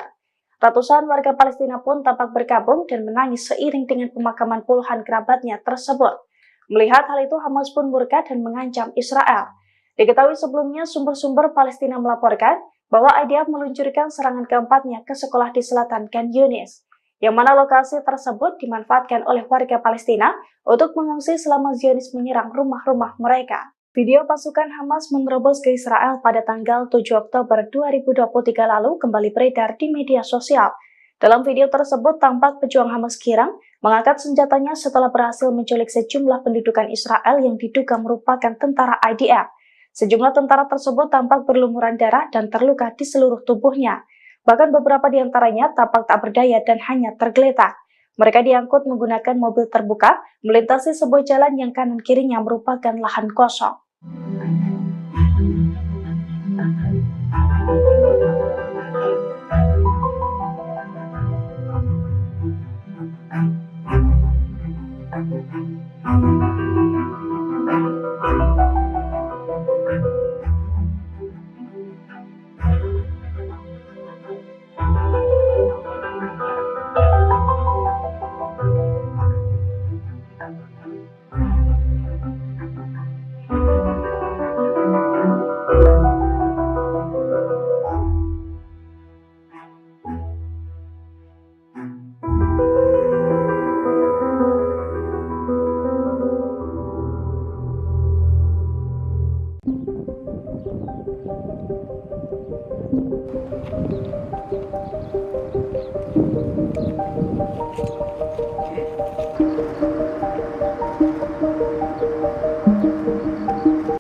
Ratusan warga Palestina pun tampak berkabung dan menangis seiring dengan pemakaman puluhan kerabatnya tersebut. Melihat hal itu, Hamas pun murka dan mengancam Israel. Diketahui sebelumnya sumber-sumber Palestina melaporkan bahwa IDF meluncurkan serangan keempatnya ke sekolah di selatan Khan Yunis, yang mana lokasi tersebut dimanfaatkan oleh warga Palestina untuk mengungsi selama Zionis menyerang rumah-rumah mereka. Video pasukan Hamas menerobos ke Israel pada tanggal 7 Oktober 2023 lalu kembali beredar di media sosial. Dalam video tersebut tampak pejuang Hamas Kirang mengangkat senjatanya setelah berhasil menculik sejumlah pendudukan Israel yang diduga merupakan tentara IDF. Sejumlah tentara tersebut tampak berlumuran darah dan terluka di seluruh tubuhnya. Bahkan beberapa di antaranya tampak tak berdaya dan hanya tergeletak. Mereka diangkut menggunakan mobil terbuka melintasi sebuah jalan yang kanan kirinya merupakan lahan kosong.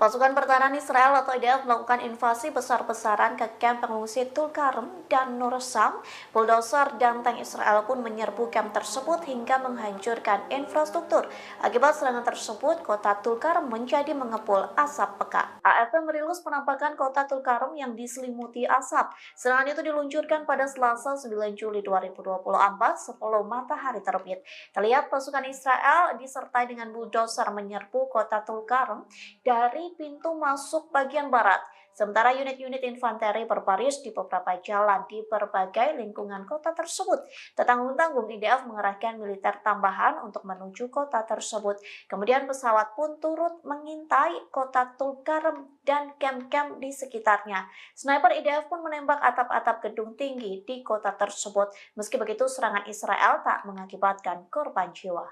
Pasukan pertahanan Israel atau IDF melakukan invasi besar-besaran ke kamp pengungsi Tulkarem dan Nur Sam. Bulldozer dan tank Israel pun menyerbu kamp tersebut hingga menghancurkan infrastruktur. Akibat serangan tersebut, kota Tulkarem menjadi mengepul asap pekat. AFP merilis penampakan kota Tulkarem yang diselimuti asap. Serangan itu diluncurkan pada Selasa 9 Juli 2024 sebelum matahari terbit. Terlihat pasukan Israel disertai dengan bulldozer menyerbu kota Tulkarem dari pintu masuk bagian barat. Sementara unit-unit infanteri berbaris di beberapa jalan di berbagai lingkungan kota tersebut. Tak tanggung-tanggung, IDF mengerahkan militer tambahan untuk menuju kota tersebut. Kemudian pesawat pun turut mengintai kota Tulkarem dan kamp-kamp di sekitarnya. Sniper IDF pun menembak atap-atap gedung tinggi di kota tersebut. Meski begitu, serangan Israel tak mengakibatkan korban jiwa.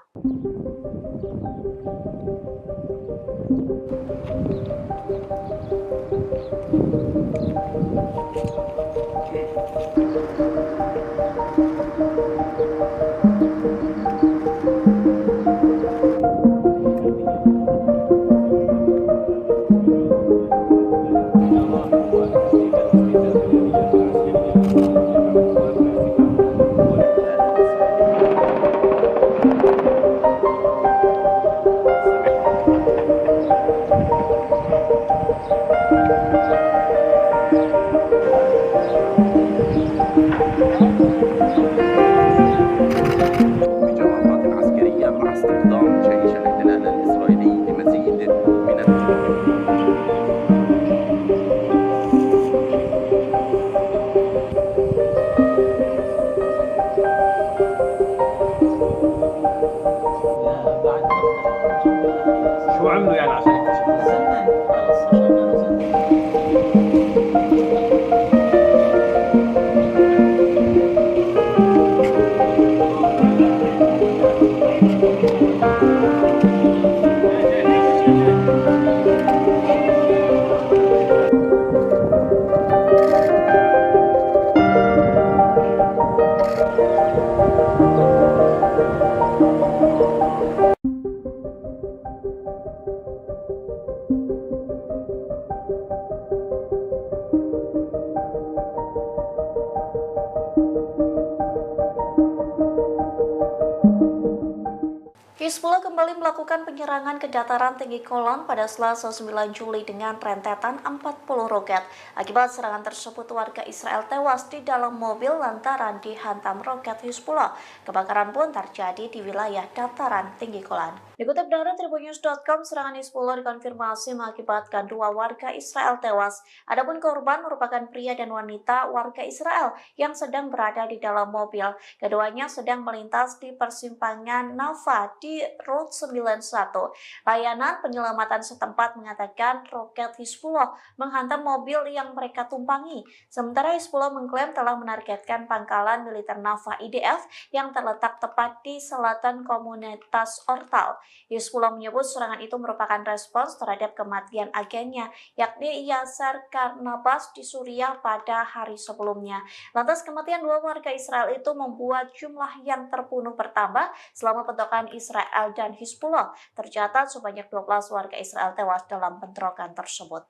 Hizbullah kembali melakukan penyerangan ke dataran tinggi Golan pada Selasa 9 Juli dengan rentetan 40 roket. Akibat serangan tersebut, warga Israel tewas di dalam mobil lantaran dihantam roket Hizbullah. Kebakaran pun terjadi di wilayah dataran tinggi Golan. Dikutip dari Tribunnews.com, serangan Hizbullah dikonfirmasi mengakibatkan 2 warga Israel tewas. Adapun korban merupakan pria dan wanita warga Israel yang sedang berada di dalam mobil. Keduanya sedang melintas di persimpangan Nava di Route 91. Layanan penyelamatan setempat mengatakan roket Hizbullah menghantam mobil yang mereka tumpangi. Sementara Hizbullah mengklaim telah menargetkan pangkalan militer Nava IDF yang terletak tepat di selatan komunitas Ortal. Hizbullah menyebut serangan itu merupakan respons terhadap kematian agennya, yakni Yasser Karnabas di Suriah pada hari sebelumnya. Lantas kematian 2 warga Israel itu membuat jumlah yang terbunuh bertambah selama bentrokan Israel dan Hizbullah. Tercatat sebanyak 12 warga Israel tewas dalam bentrokan tersebut.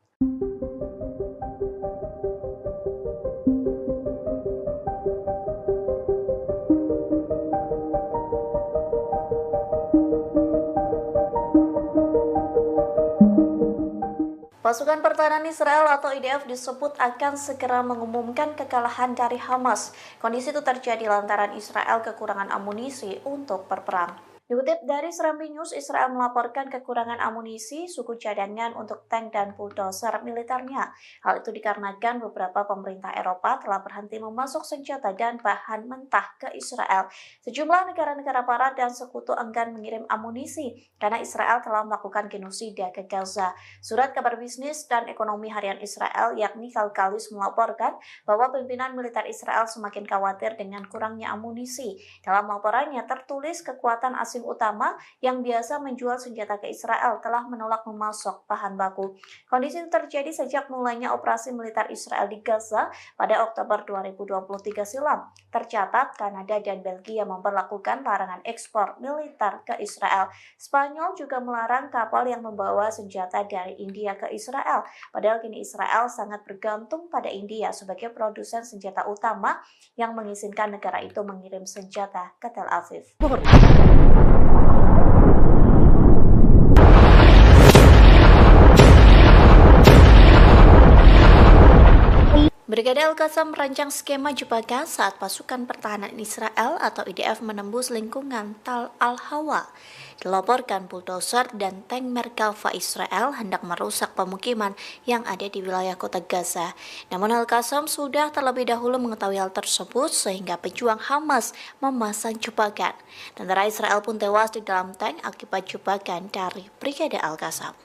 Pasukan pertahanan Israel atau IDF disebut akan segera mengumumkan kekalahan dari Hamas. Kondisi itu terjadi lantaran Israel kekurangan amunisi untuk berperang. Dikutip dari Serambi News, Israel melaporkan kekurangan amunisi, suku cadangan untuk tank dan bulldozer militernya. Hal itu dikarenakan beberapa pemerintah Eropa telah berhenti memasok senjata dan bahan mentah ke Israel. Sejumlah negara-negara barat dan sekutu enggan mengirim amunisi karena Israel telah melakukan genosida ke Gaza. Surat kabar bisnis dan ekonomi harian Israel yakni Kalkalis melaporkan bahwa pimpinan militer Israel semakin khawatir dengan kurangnya amunisi. Dalam laporannya tertulis kekuatan asimetris asing utama yang biasa menjual senjata ke Israel telah menolak memasok bahan baku. Kondisi itu terjadi sejak mulainya operasi militer Israel di Gaza pada Oktober 2023 silam. Tercatat Kanada dan Belgia memperlakukan larangan ekspor militer ke Israel. Spanyol juga melarang kapal yang membawa senjata dari India ke Israel. Padahal kini Israel sangat bergantung pada India sebagai produsen senjata utama yang mengizinkan negara itu mengirim senjata ke Tel Aviv. Brigade Al-Qassam merancang skema jebakan saat pasukan pertahanan Israel atau IDF menembus lingkungan Tal Al-Hawa. Dilaporkan bulldozer dan tank Merkava Israel hendak merusak pemukiman yang ada di wilayah kota Gaza. Namun Al-Qassam sudah terlebih dahulu mengetahui hal tersebut sehingga pejuang Hamas memasang jebakan. Tentara Israel pun tewas di dalam tank akibat jebakan dari Brigade Al-Qassam.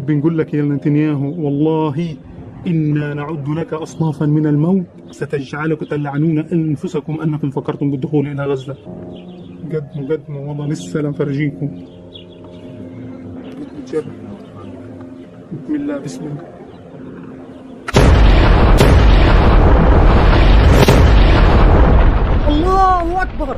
بنقول لك يا نتنياهو والله إنا نعد لك أصنافا من الموت ستجعلك تلعنون أنفسكم أنكم فكرتم بالدخول إلى غزة. قدموا والله لسه لنفرجيكم. بسم الله بسم الله. الله أكبر.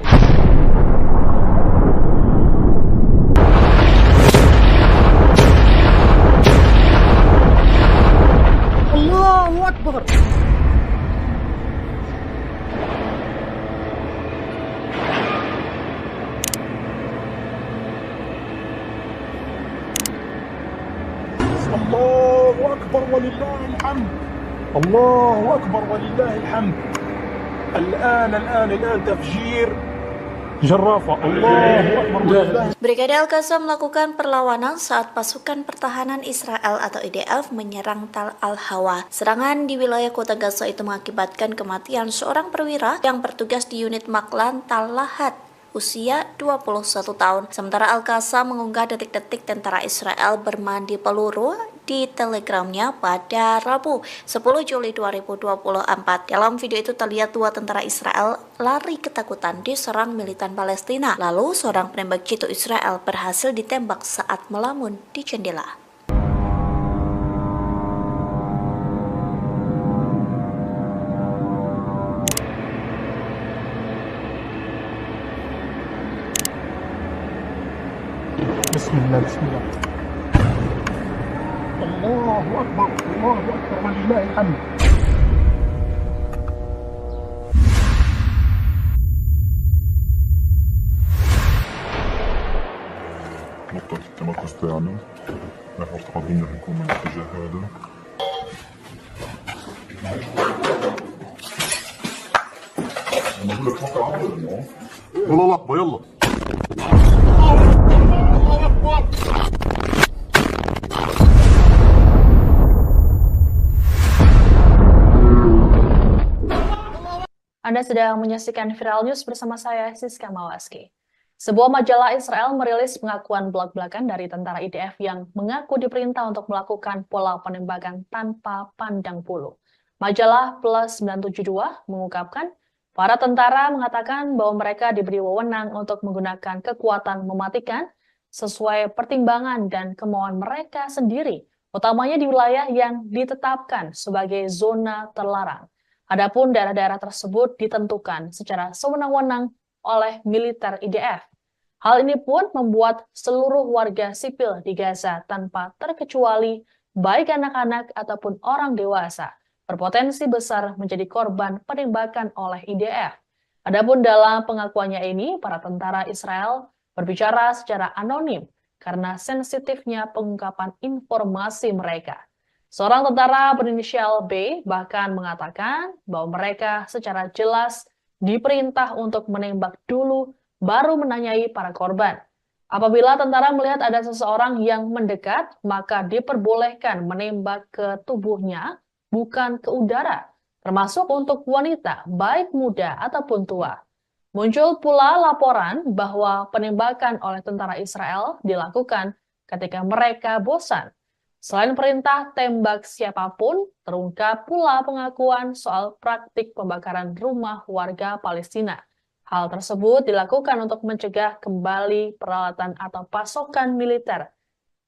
الله أكبر. الله أكبر ولله الحمد. الله أكبر ولله الحمد. الآن تفجير جرافة. الله أكبر ولله. Brigade Al-Qassam melakukan perlawanan saat pasukan pertahanan Israel atau IDF menyerang Tal Al-Hawa. Serangan di wilayah kota Gaza itu mengakibatkan kematian seorang perwira yang bertugas di unit Maklan Tal Lahat, usia 21 tahun. Sementara Al-Qassam mengunggah detik-detik tentara Israel bermandi peluru di telegramnya pada Rabu 10 Juli 2024. Dalam video itu terlihat dua tentara Israel lari ketakutan diserang militan Palestina. Lalu seorang penembak jitu Israel berhasil ditembak saat melamun di jendela. Bismillah, bismillah. Allahu Akbar, Allahu Akbar, walillahil hamd. نقطة التمركز تاعنا نحن قادرين نكون من الاتجاه هذا. أنا أقول لك توقع عبر يلا لحظة يلا. Anda sedang menyaksikan Viral News bersama saya, Siska Mawaski. Sebuah majalah Israel merilis pengakuan belak-belakan dari tentara IDF yang mengaku diperintah untuk melakukan pola penembakan tanpa pandang bulu. Majalah Plus 972 mengungkapkan, para tentara mengatakan bahwa mereka diberi wewenang untuk menggunakan kekuatan mematikan sesuai pertimbangan dan kemauan mereka sendiri, utamanya di wilayah yang ditetapkan sebagai zona terlarang. Adapun daerah-daerah tersebut ditentukan secara sewenang-wenang oleh militer IDF. Hal ini pun membuat seluruh warga sipil di Gaza tanpa terkecuali baik anak-anak ataupun orang dewasa berpotensi besar menjadi korban penembakan oleh IDF. Adapun dalam pengakuannya ini, para tentara Israel berbicara secara anonim karena sensitifnya pengungkapan informasi mereka. Seorang tentara berinisial B bahkan mengatakan bahwa mereka secara jelas diperintah untuk menembak dulu baru menanyai para korban. Apabila tentara melihat ada seseorang yang mendekat, maka diperbolehkan menembak ke tubuhnya, bukan ke udara, termasuk untuk wanita, baik muda ataupun tua. Muncul pula laporan bahwa penembakan oleh tentara Israel dilakukan ketika mereka bosan. Selain perintah tembak siapapun, terungkap pula pengakuan soal praktik pembakaran rumah warga Palestina. Hal tersebut dilakukan untuk mencegah kembali peralatan atau pasokan militer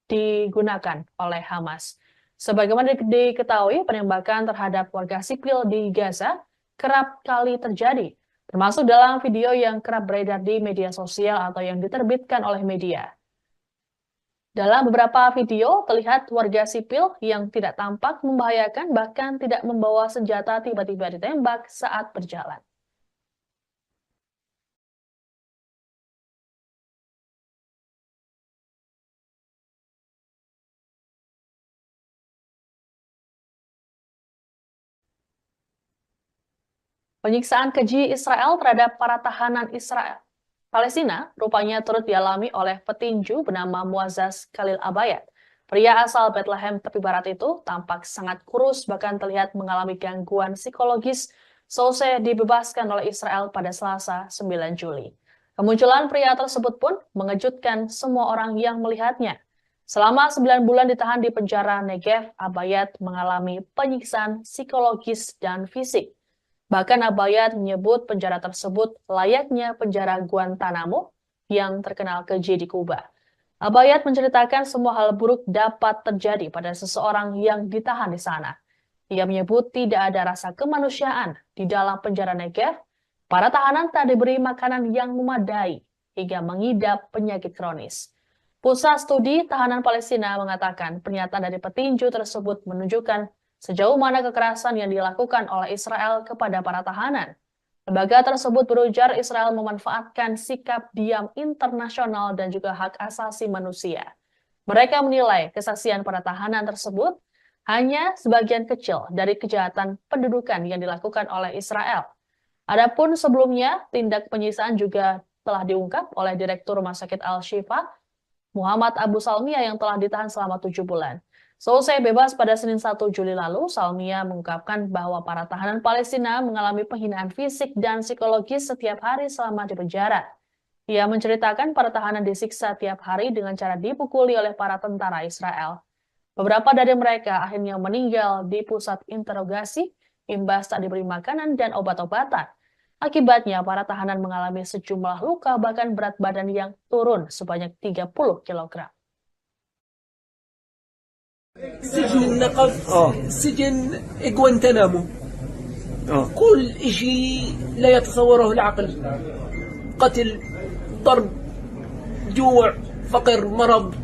digunakan oleh Hamas. Sebagaimana diketahui, penembakan terhadap warga sipil di Gaza kerap kali terjadi, termasuk dalam video yang kerap beredar di media sosial atau yang diterbitkan oleh media. Dalam beberapa video, terlihat warga sipil yang tidak tampak membahayakan bahkan tidak membawa senjata tiba-tiba ditembak saat berjalan. Penyiksaan keji Israel terhadap para tahanan Israel Palestina rupanya turut dialami oleh petinju bernama Muazzaz Khalil Abayad. Pria asal Bethlehem tepi barat itu tampak sangat kurus bahkan terlihat mengalami gangguan psikologis seusai dibebaskan oleh Israel pada Selasa 9 Juli. Kemunculan pria tersebut pun mengejutkan semua orang yang melihatnya. Selama 9 bulan ditahan di penjara Negev, Abayad mengalami penyiksaan psikologis dan fisik. Bahkan Abayad menyebut penjara tersebut layaknya penjara Guantanamo yang terkenal keji di Kuba. Abayad menceritakan semua hal buruk dapat terjadi pada seseorang yang ditahan di sana. Ia menyebut tidak ada rasa kemanusiaan di dalam penjara Negev. Para tahanan tak diberi makanan yang memadai hingga mengidap penyakit kronis. Pusat Studi Tahanan Palestina mengatakan pernyataan dari petinju tersebut menunjukkan sejauh mana kekerasan yang dilakukan oleh Israel kepada para tahanan. Lembaga tersebut berujar Israel memanfaatkan sikap diam internasional dan juga hak asasi manusia. Mereka menilai kesaksian para tahanan tersebut hanya sebagian kecil dari kejahatan pendudukan yang dilakukan oleh Israel. Adapun sebelumnya, tindak penyiksaan juga telah diungkap oleh Direktur Rumah Sakit Al-Shifa, Muhammad Abu Salmiya yang telah ditahan selama 7 bulan. Selesai bebas pada Senin 1 Juli lalu, Salmiya mengungkapkan bahwa para tahanan Palestina mengalami penghinaan fisik dan psikologis setiap hari selama di penjara. Ia menceritakan para tahanan disiksa tiap hari dengan cara dipukuli oleh para tentara Israel. Beberapa dari mereka akhirnya meninggal di pusat interogasi, imbas tak diberi makanan dan obat-obatan. Akibatnya, para tahanan mengalami sejumlah luka bahkan berat badan yang turun sebanyak 30 kg. سجن النقب سجن غوانتنامو كل شيء لا يتصوره العقل قتل ضرب جوع فقر مرض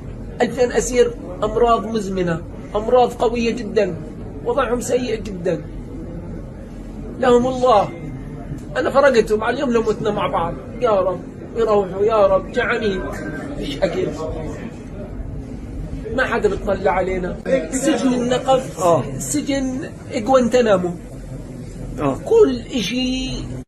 2000 أسير أمراض مزمنة أمراض قوية جدا وضعهم سيء جدا لهم الله أنا فرقتهم على اليوم لو متنا مع بعض يا رب يروحوا يا رب جعانين مش أكل ما حدا بتطلع علينا سجن النقب سجن غوانتنامو كل شيء.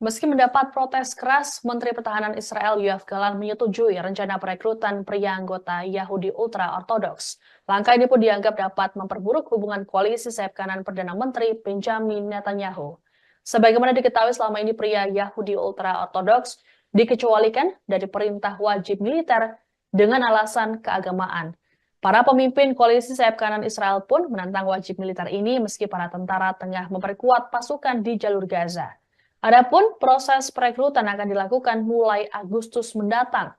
Meski mendapat protes keras, Menteri Pertahanan Israel Yoav Gallant menyetujui rencana perekrutan pria anggota Yahudi ultra-ortodoks. Langkah ini pun dianggap dapat memperburuk hubungan koalisi sayap kanan Perdana Menteri Benjamin Netanyahu. Sebagaimana diketahui selama ini pria Yahudi ultra-ortodoks dikecualikan dari perintah wajib militer dengan alasan keagamaan. Para pemimpin koalisi sayap kanan Israel pun menentang wajib militer ini meski para tentara tengah memperkuat pasukan di jalur Gaza. Adapun proses perekrutan akan dilakukan mulai Agustus mendatang.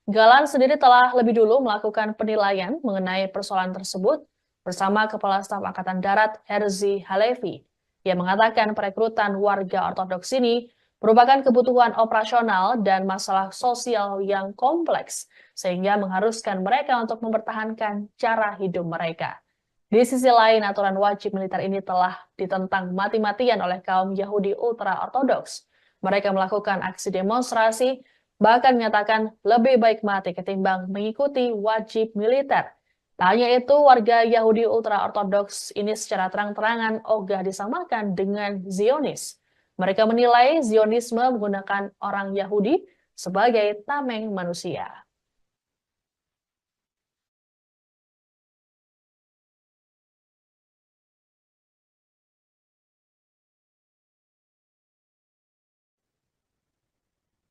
Gallant sendiri telah lebih dulu melakukan penilaian mengenai persoalan tersebut bersama Kepala Staf Angkatan Darat Herzi Halevi. Ia mengatakan perekrutan warga ortodoks ini merupakan kebutuhan operasional dan masalah sosial yang kompleks, sehingga mengharuskan mereka untuk mempertahankan cara hidup mereka. Di sisi lain, aturan wajib militer ini telah ditentang mati-matian oleh kaum Yahudi ultra-ortodoks. Mereka melakukan aksi demonstrasi, bahkan menyatakan lebih baik mati ketimbang mengikuti wajib militer. Tak hanya itu, warga Yahudi ultra-ortodoks ini secara terang-terangan ogah disamakan dengan Zionis. Mereka menilai Zionisme menggunakan orang Yahudi sebagai tameng manusia.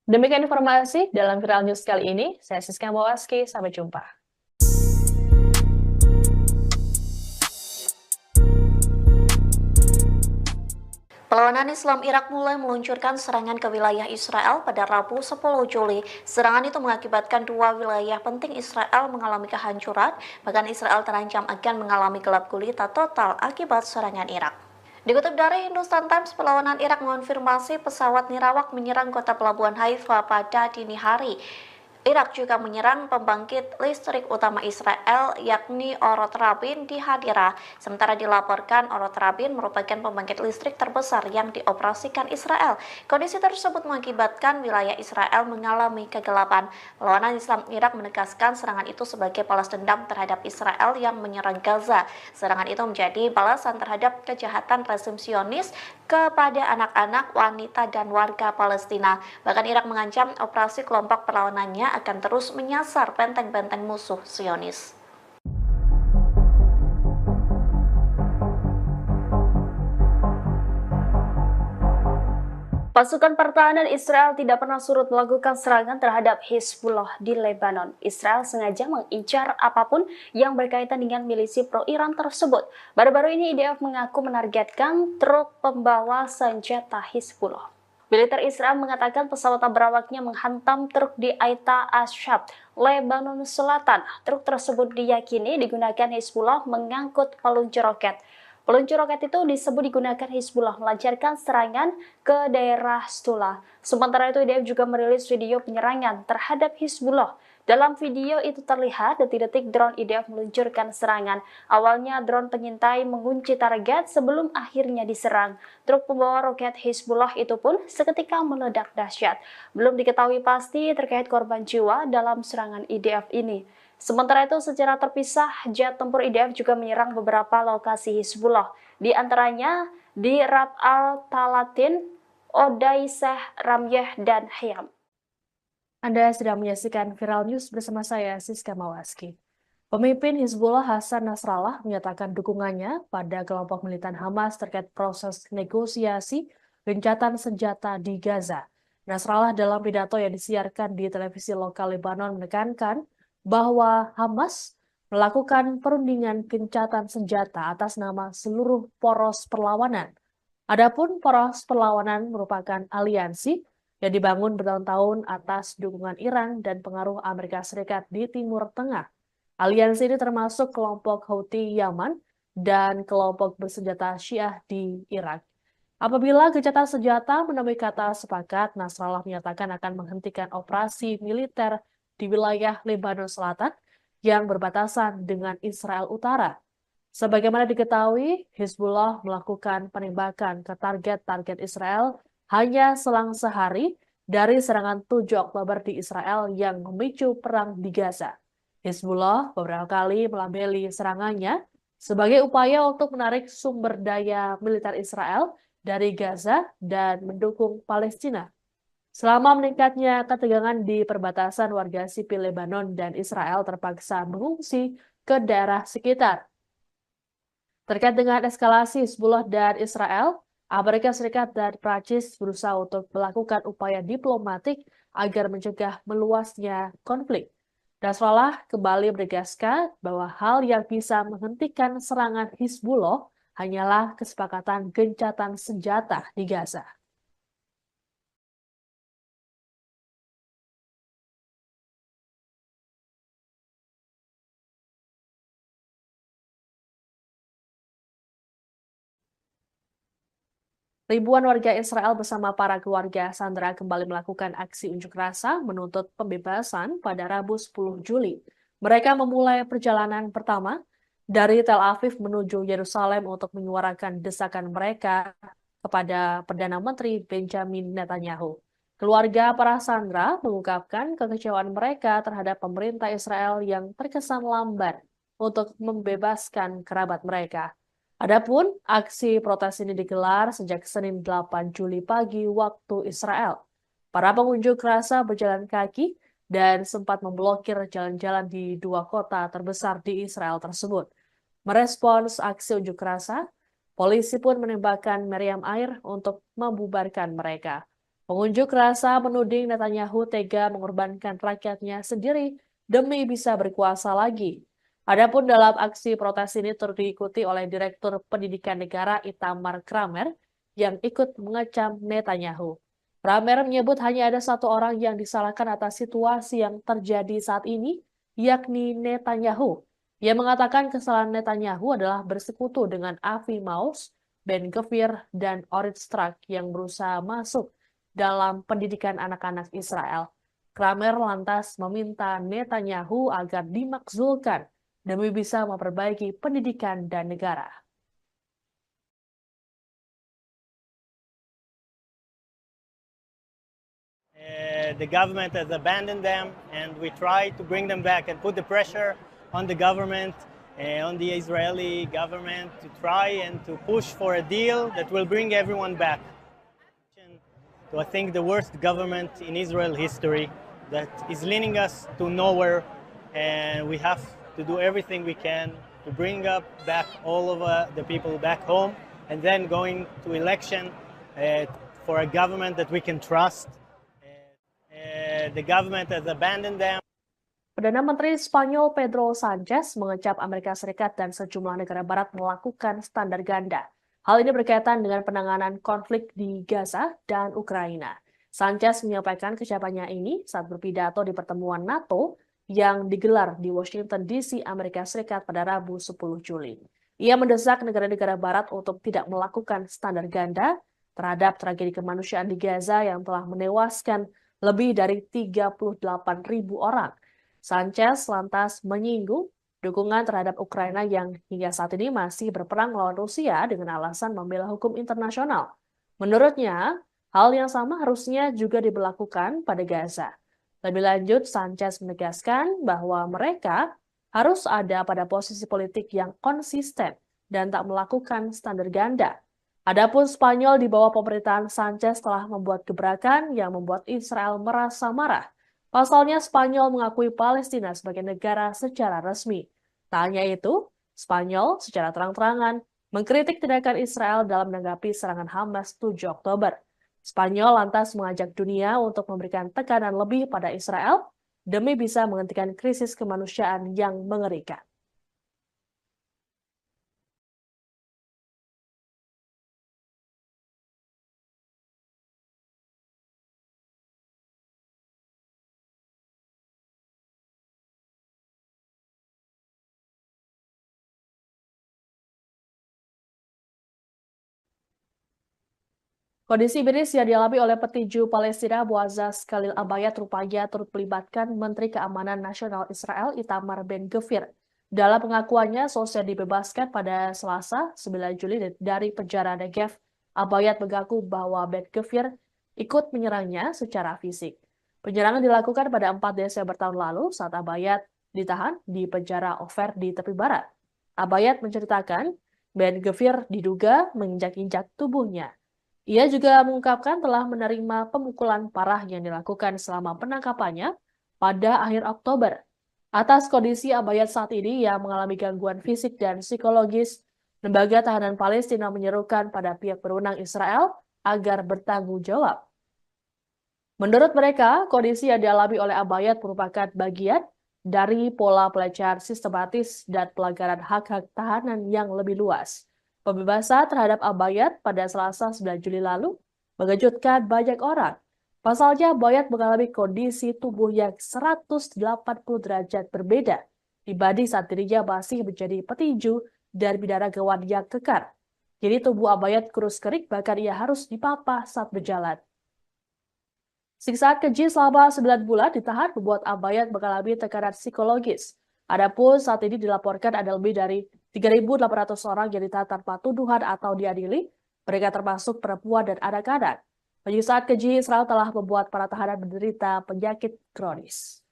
Demikian informasi dalam Viral News kali ini. Saya Siska Mawaski, sampai jumpa. Perlawanan Islam Irak mulai meluncurkan serangan ke wilayah Israel pada Rabu 10 Juli. Serangan itu mengakibatkan dua wilayah penting Israel mengalami kehancuran, bahkan Israel terancam akan mengalami gelap gulita total akibat serangan Irak. Dikutip dari Hindustan Times, perlawanan Irak mengonfirmasi pesawat nirawak menyerang kota pelabuhan Haifa pada dini hari. Irak juga menyerang pembangkit listrik utama Israel, yakni Orot Rabin di Hadira. Sementara dilaporkan Orot Rabin merupakan pembangkit listrik terbesar yang dioperasikan Israel. Kondisi tersebut mengakibatkan wilayah Israel mengalami kegelapan. Perlawanan Islam Irak menegaskan serangan itu sebagai balas dendam terhadap Israel yang menyerang Gaza. Serangan itu menjadi balasan terhadap kejahatan rezim Zionis kepada anak-anak, wanita, dan warga Palestina. Bahkan Irak mengancam operasi kelompok perlawanannya akan terus menyasar benteng-benteng musuh Zionis. Pasukan pertahanan Israel tidak pernah surut melakukan serangan terhadap Hizbullah di Lebanon. Israel sengaja mengincar apapun yang berkaitan dengan milisi pro-Iran tersebut. Baru-baru ini IDF mengaku menargetkan truk pembawa senjata Hizbullah. Militer Israel mengatakan pesawat berawaknya menghantam truk di Aita Ashab, Lebanon Selatan. Truk tersebut diyakini digunakan Hizbullah mengangkut peluncur roket. Peluncur roket itu disebut digunakan Hizbullah melancarkan serangan ke daerah Stula. Sementara itu IDF juga merilis video penyerangan terhadap Hizbullah. Dalam video itu terlihat detik-detik drone IDF meluncurkan serangan. Awalnya drone pengintai mengunci target sebelum akhirnya diserang. Truk pembawa roket Hizbullah itu pun seketika meledak dahsyat. Belum diketahui pasti terkait korban jiwa dalam serangan IDF ini. Sementara itu secara terpisah, jet tempur IDF juga menyerang beberapa lokasi Hizbullah. Di antaranya di Rab al-Talatin, Odaiseh, Ramyeh, dan Hayam. Anda sedang menyaksikan Viral News bersama saya, Siska Mawaski. Pemimpin Hizbullah Hasan Nasrallah menyatakan dukungannya pada kelompok militan Hamas terkait proses negosiasi gencatan senjata di Gaza. Nasrallah dalam pidato yang disiarkan di televisi lokal Lebanon menekankan bahwa Hamas melakukan perundingan gencatan senjata atas nama seluruh poros perlawanan. Adapun poros perlawanan merupakan aliansi yang dibangun bertahun-tahun atas dukungan Iran dan pengaruh Amerika Serikat di Timur Tengah. Aliansi ini termasuk kelompok Houthi Yaman dan kelompok bersenjata Syiah di Irak. Apabila gencatan senjata menemui kata sepakat, Nasrallah menyatakan akan menghentikan operasi militer di wilayah Lebanon Selatan yang berbatasan dengan Israel Utara. Sebagaimana diketahui, Hizbullah melakukan penembakan ke target-target Israel hanya selang sehari dari serangan 7 Oktober di Israel yang memicu perang di Gaza. Hizbullah beberapa kali melabeli serangannya sebagai upaya untuk menarik sumber daya militer Israel dari Gaza dan mendukung Palestina. Selama meningkatnya ketegangan di perbatasan, warga sipil Lebanon dan Israel terpaksa mengungsi ke daerah sekitar. Terkait dengan eskalasi Hizbullah dan Israel, Amerika Serikat dan Prancis berusaha untuk melakukan upaya diplomatik agar mencegah meluasnya konflik. Nasrallah kembali menegaskan bahwa hal yang bisa menghentikan serangan Hizbullah hanyalah kesepakatan gencatan senjata di Gaza. Ribuan warga Israel bersama para keluarga sandera kembali melakukan aksi unjuk rasa menuntut pembebasan pada Rabu 10 Juli. Mereka memulai perjalanan pertama dari Tel Aviv menuju Yerusalem untuk menyuarakan desakan mereka kepada Perdana Menteri Benjamin Netanyahu. Keluarga para sandera mengungkapkan kekecewaan mereka terhadap pemerintah Israel yang terkesan lamban untuk membebaskan kerabat mereka. Adapun aksi protes ini digelar sejak Senin 8 Juli pagi waktu Israel. Para pengunjuk rasa berjalan kaki dan sempat memblokir jalan-jalan di dua kota terbesar di Israel tersebut. Merespons aksi unjuk rasa, polisi pun menembakkan meriam air untuk membubarkan mereka. Pengunjuk rasa menuding Netanyahu tega mengorbankan rakyatnya sendiri demi bisa berkuasa lagi. Adapun dalam aksi protes ini turut diikuti oleh Direktur Pendidikan Negara Itamar Kramer yang ikut mengecam Netanyahu. Kramer menyebut hanya ada satu orang yang disalahkan atas situasi yang terjadi saat ini, yakni Netanyahu. Ia mengatakan kesalahan Netanyahu adalah bersekutu dengan Avi Maoz, Ben Gvir, dan Orit Strak yang berusaha masuk dalam pendidikan anak-anak Israel. Kramer lantas meminta Netanyahu agar dimakzulkan demi bisa memperbaiki pendidikan dan negara. The government has abandoned them, and we try to bring them back and put the pressure on the government, on the Israeli government, to try and to push for a deal that will bring everyone back. To, I think, the worst government in Israel history that is leading us to nowhere, and we have to do everything we can to bring back all of the people back home, and then going to election for a government that we can trust. The government has abandoned them. Perdana Menteri Spanyol Pedro Sanchez mengecap Amerika Serikat dan sejumlah negara barat melakukan standar ganda. Hal ini berkaitan dengan penanganan konflik di Gaza dan Ukraina. Sanchez menyampaikan kecapannya ini saat berpidato di pertemuan NATO yang digelar di Washington DC, Amerika Serikat pada Rabu 10 Juli. Ia mendesak negara-negara barat untuk tidak melakukan standar ganda terhadap tragedi kemanusiaan di Gaza yang telah menewaskan lebih dari 38.000 orang. Sanchez lantas menyinggung dukungan terhadap Ukraina yang hingga saat ini masih berperang melawan Rusia dengan alasan membela hukum internasional. Menurutnya, hal yang sama harusnya juga diberlakukan pada Gaza. Lebih lanjut, Sanchez menegaskan bahwa mereka harus ada pada posisi politik yang konsisten dan tak melakukan standar ganda. Adapun Spanyol di bawah pemerintahan Sanchez telah membuat gebrakan yang membuat Israel merasa marah. Pasalnya, Spanyol mengakui Palestina sebagai negara secara resmi. Tak hanya itu, Spanyol secara terang-terangan mengkritik tindakan Israel dalam menanggapi serangan Hamas 7 Oktober. Spanyol lantas mengajak dunia untuk memberikan tekanan lebih pada Israel demi bisa menghentikan krisis kemanusiaan yang mengerikan. Kondisi miris yang dialami oleh petinju Palestina Boazaz Khalil Abayad rupanya turut melibatkan Menteri Keamanan Nasional Israel Itamar Ben Gvir. Dalam pengakuannya, selesai dibebaskan pada Selasa 9 Juli dari penjara Negev, Abayad mengaku bahwa Ben Gvir ikut menyerangnya secara fisik. Penyerangan dilakukan pada 4 Desember tahun lalu saat Abayad ditahan di penjara Ofer di tepi barat. Abayad menceritakan Ben Gvir diduga menginjak-injak tubuhnya. Ia juga mengungkapkan telah menerima pemukulan parah yang dilakukan selama penangkapannya pada akhir Oktober. Atas kondisi Abayad saat ini yang mengalami gangguan fisik dan psikologis, Lembaga Tahanan Palestina menyerukan pada pihak berwenang Israel agar bertanggung jawab. Menurut mereka, kondisi yang dialami oleh Abayad merupakan bagian dari pola pelecehan sistematis dan pelanggaran hak-hak tahanan yang lebih luas. Pembebasan terhadap Abayad pada Selasa 9 Juli lalu mengejutkan banyak orang. Pasalnya, Abayad mengalami kondisi tubuh yang 180 derajat berbeda dibanding saat dirinya masih menjadi petinju dan binaragawan yang kekar. Jadi tubuh Abayad kurus kering, bahkan ia harus dipapah saat berjalan. Siksaan keji selama 9 bulan ditahan membuat Abayad mengalami tekanan psikologis. Adapun saat ini dilaporkan ada lebih dari 3.800 orang yang ditahan tanpa tuduhan atau diadili, mereka termasuk perempuan dan anak-anak. Penyiksaan keji Israel telah membuat para tahanan menderita penyakit kronis.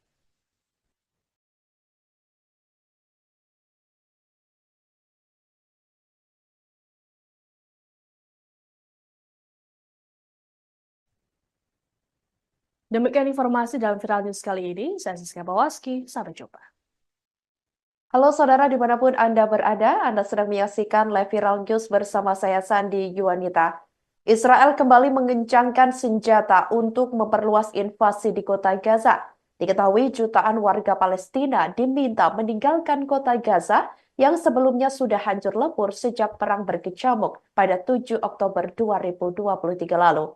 Demikian informasi dalam Viral News kali ini. Saya Siska Bawaski, sampai jumpa. Halo saudara dimanapun Anda berada, Anda sedang menyaksikan Live Viral News bersama saya Sandi Yuwanita. Israel kembali mengencangkan senjata untuk memperluas invasi di kota Gaza. Diketahui jutaan warga Palestina diminta meninggalkan kota Gaza yang sebelumnya sudah hancur lebur sejak perang berkecamuk pada 7 Oktober 2023 lalu.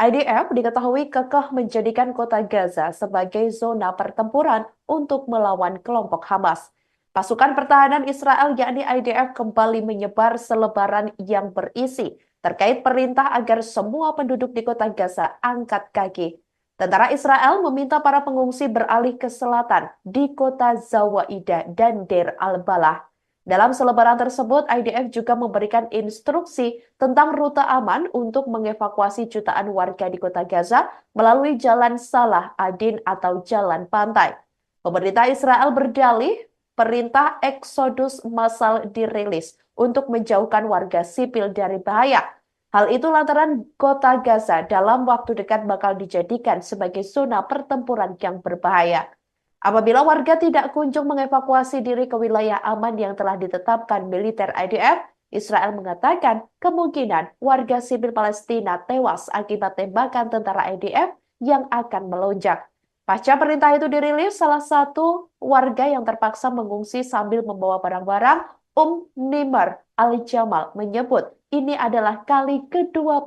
IDF diketahui kekeh menjadikan kota Gaza sebagai zona pertempuran untuk melawan kelompok Hamas. Pasukan pertahanan Israel yakni IDF kembali menyebar selebaran yang berisi terkait perintah agar semua penduduk di kota Gaza angkat kaki. Tentara Israel meminta para pengungsi beralih ke selatan di kota Zawaida dan Deir al-Balah. Dalam selebaran tersebut, IDF juga memberikan instruksi tentang rute aman untuk mengevakuasi jutaan warga di kota Gaza melalui Jalan Salah Adin atau Jalan Pantai. Pemerintah Israel berdalih perintah eksodus massal dirilis untuk menjauhkan warga sipil dari bahaya. Hal itu lantaran kota Gaza dalam waktu dekat bakal dijadikan sebagai zona pertempuran yang berbahaya. Apabila warga tidak kunjung mengevakuasi diri ke wilayah aman yang telah ditetapkan militer IDF, Israel mengatakan kemungkinan warga sipil Palestina tewas akibat tembakan tentara IDF yang akan melonjak. Pasca perintah itu dirilis, salah satu warga yang terpaksa mengungsi sambil membawa barang-barang, Nimar Al-Jamal menyebut ini adalah kali ke-12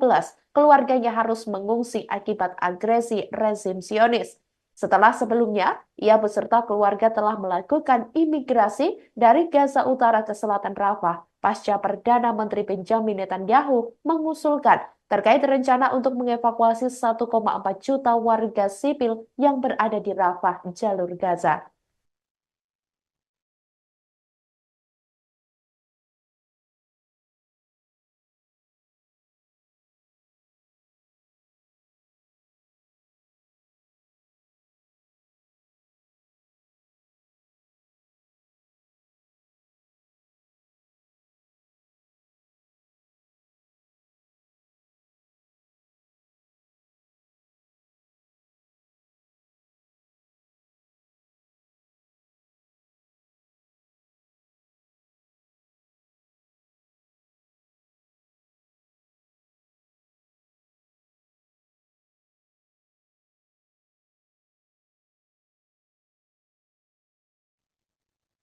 keluarganya harus mengungsi akibat agresi rezim Zionis. Setelah sebelumnya, ia beserta keluarga telah melakukan imigrasi dari Gaza Utara ke selatan Rafah pasca Perdana Menteri Benjamin Netanyahu mengusulkan terkait rencana untuk mengevakuasi 1,4 juta warga sipil yang berada di Rafah, jalur Gaza.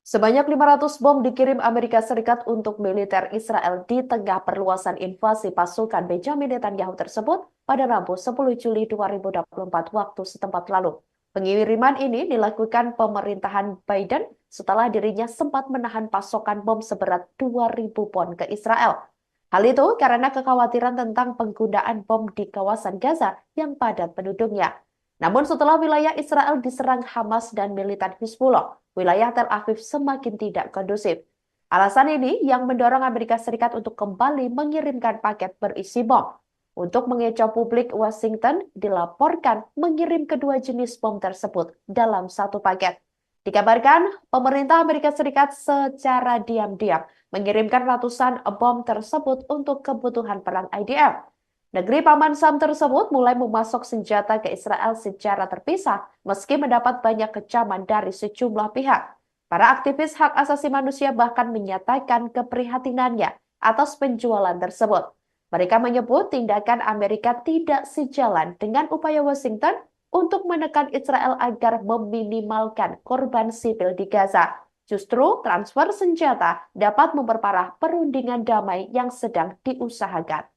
Sebanyak 500 bom dikirim Amerika Serikat untuk militer Israel di tengah perluasan invasi pasukan Benjamin Netanyahu tersebut pada Rabu 10 Juli 2024 waktu setempat lalu. Pengiriman ini dilakukan pemerintahan Biden setelah dirinya sempat menahan pasokan bom seberat 2.000 pon ke Israel. Hal itu karena kekhawatiran tentang penggunaan bom di kawasan Gaza yang padat penduduknya. Namun setelah wilayah Israel diserang Hamas dan militan Hizbullah, wilayah Tel Aviv semakin tidak kondusif. Alasan ini yang mendorong Amerika Serikat untuk kembali mengirimkan paket berisi bom. Untuk mengecoh publik, Washington dilaporkan mengirim kedua jenis bom tersebut dalam satu paket. Dikabarkan, pemerintah Amerika Serikat secara diam-diam mengirimkan ratusan bom tersebut untuk kebutuhan perang IDF. Negeri Paman Sam tersebut mulai memasok senjata ke Israel secara terpisah meski mendapat banyak kecaman dari sejumlah pihak. Para aktivis hak asasi manusia bahkan menyatakan keprihatinannya atas penjualan tersebut. Mereka menyebut tindakan Amerika tidak sejalan dengan upaya Washington untuk menekan Israel agar meminimalkan korban sipil di Gaza. Justru transfer senjata dapat memperparah perundingan damai yang sedang diusahakan.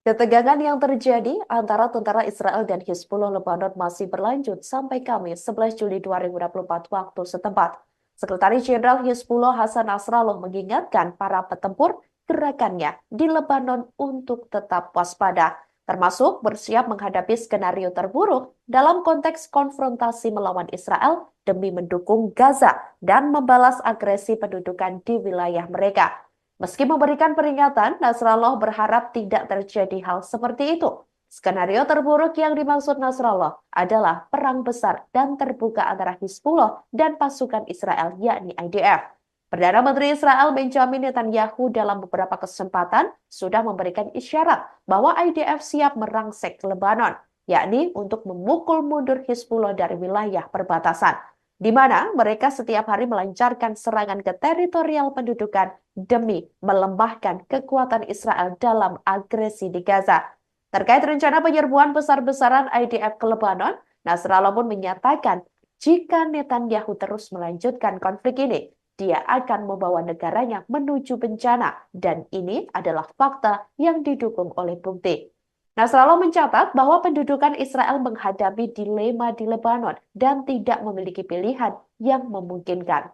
Ketegangan yang terjadi antara tentara Israel dan Hizbullah Lebanon masih berlanjut sampai Kamis 11 Juli 2024 waktu setempat. Sekretaris Jenderal Hizbullah Hasan Nasrallah mengingatkan para petempur gerakannya di Lebanon untuk tetap waspada, termasuk bersiap menghadapi skenario terburuk dalam konteks konfrontasi melawan Israel demi mendukung Gaza dan membalas agresi pendudukan di wilayah mereka. Meski memberikan peringatan, Nasrallah berharap tidak terjadi hal seperti itu. Skenario terburuk yang dimaksud Nasrallah adalah perang besar dan terbuka antara Hizbullah dan pasukan Israel, yakni IDF. Perdana Menteri Israel Benjamin Netanyahu dalam beberapa kesempatan sudah memberikan isyarat bahwa IDF siap merangsek Lebanon, yakni untuk memukul mundur Hizbullah dari wilayah perbatasan, di mana mereka setiap hari melancarkan serangan ke teritorial pendudukan demi melembahkan kekuatan Israel dalam agresi di Gaza. Terkait rencana penyerbuan besar-besaran IDF ke Lebanon, Nasrallah pun menyatakan jika Netanyahu terus melanjutkan konflik ini, dia akan membawa negaranya menuju bencana, dan ini adalah fakta yang didukung oleh bukti. Nasrallah mencatat bahwa pendudukan Israel menghadapi dilema di Lebanon dan tidak memiliki pilihan yang memungkinkan.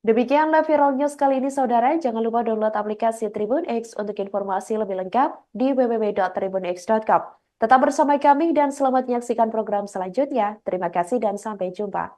Demikian live viral news kali ini, saudara. Jangan lupa download aplikasi Tribun X untuk informasi lebih lengkap di www.tribunx.com. Tetap bersama kami dan selamat menyaksikan program selanjutnya. Terima kasih dan sampai jumpa.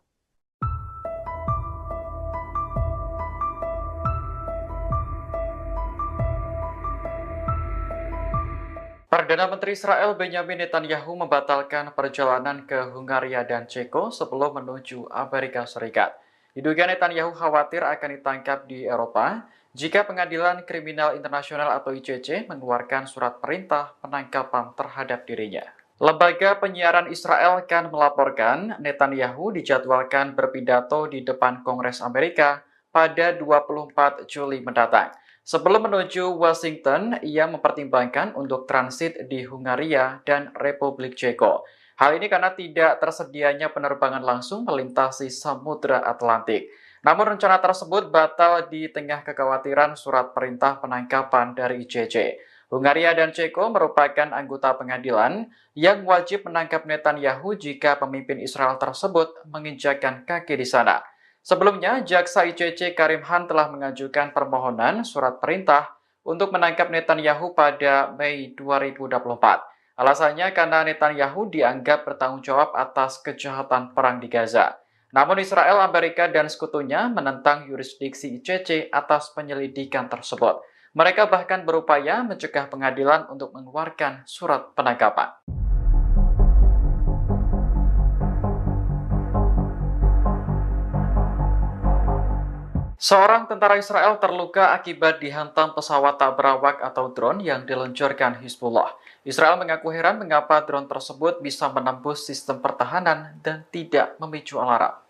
Perdana Menteri Israel Benjamin Netanyahu membatalkan perjalanan ke Hungaria dan Ceko sebelum menuju Amerika Serikat. Diduga Netanyahu khawatir akan ditangkap di Eropa jika Pengadilan Kriminal Internasional atau ICC mengeluarkan surat perintah penangkapan terhadap dirinya. Lembaga penyiaran Israel kan melaporkan Netanyahu dijadwalkan berpidato di depan Kongres Amerika pada 24 Juli mendatang. Sebelum menuju Washington, ia mempertimbangkan untuk transit di Hungaria dan Republik Ceko. Hal ini karena tidak tersedianya penerbangan langsung melintasi Samudra Atlantik. Namun rencana tersebut batal di tengah kekhawatiran surat perintah penangkapan dari ICC. Hungaria dan Ceko merupakan anggota pengadilan yang wajib menangkap Netanyahu jika pemimpin Israel tersebut menginjakkan kaki di sana. Sebelumnya, jaksa ICC Karim Khan telah mengajukan permohonan surat perintah untuk menangkap Netanyahu pada Mei 2024. Alasannya karena Netanyahu dianggap bertanggung jawab atas kejahatan perang di Gaza. Namun Israel, Amerika, dan sekutunya menentang yurisdiksi ICC atas penyelidikan tersebut. Mereka bahkan berupaya mencegah pengadilan untuk mengeluarkan surat penangkapan. Seorang tentara Israel terluka akibat dihantam pesawat tak berawak atau drone yang diluncurkan Hizbullah. Israel mengaku heran mengapa drone tersebut bisa menembus sistem pertahanan dan tidak memicu alarm.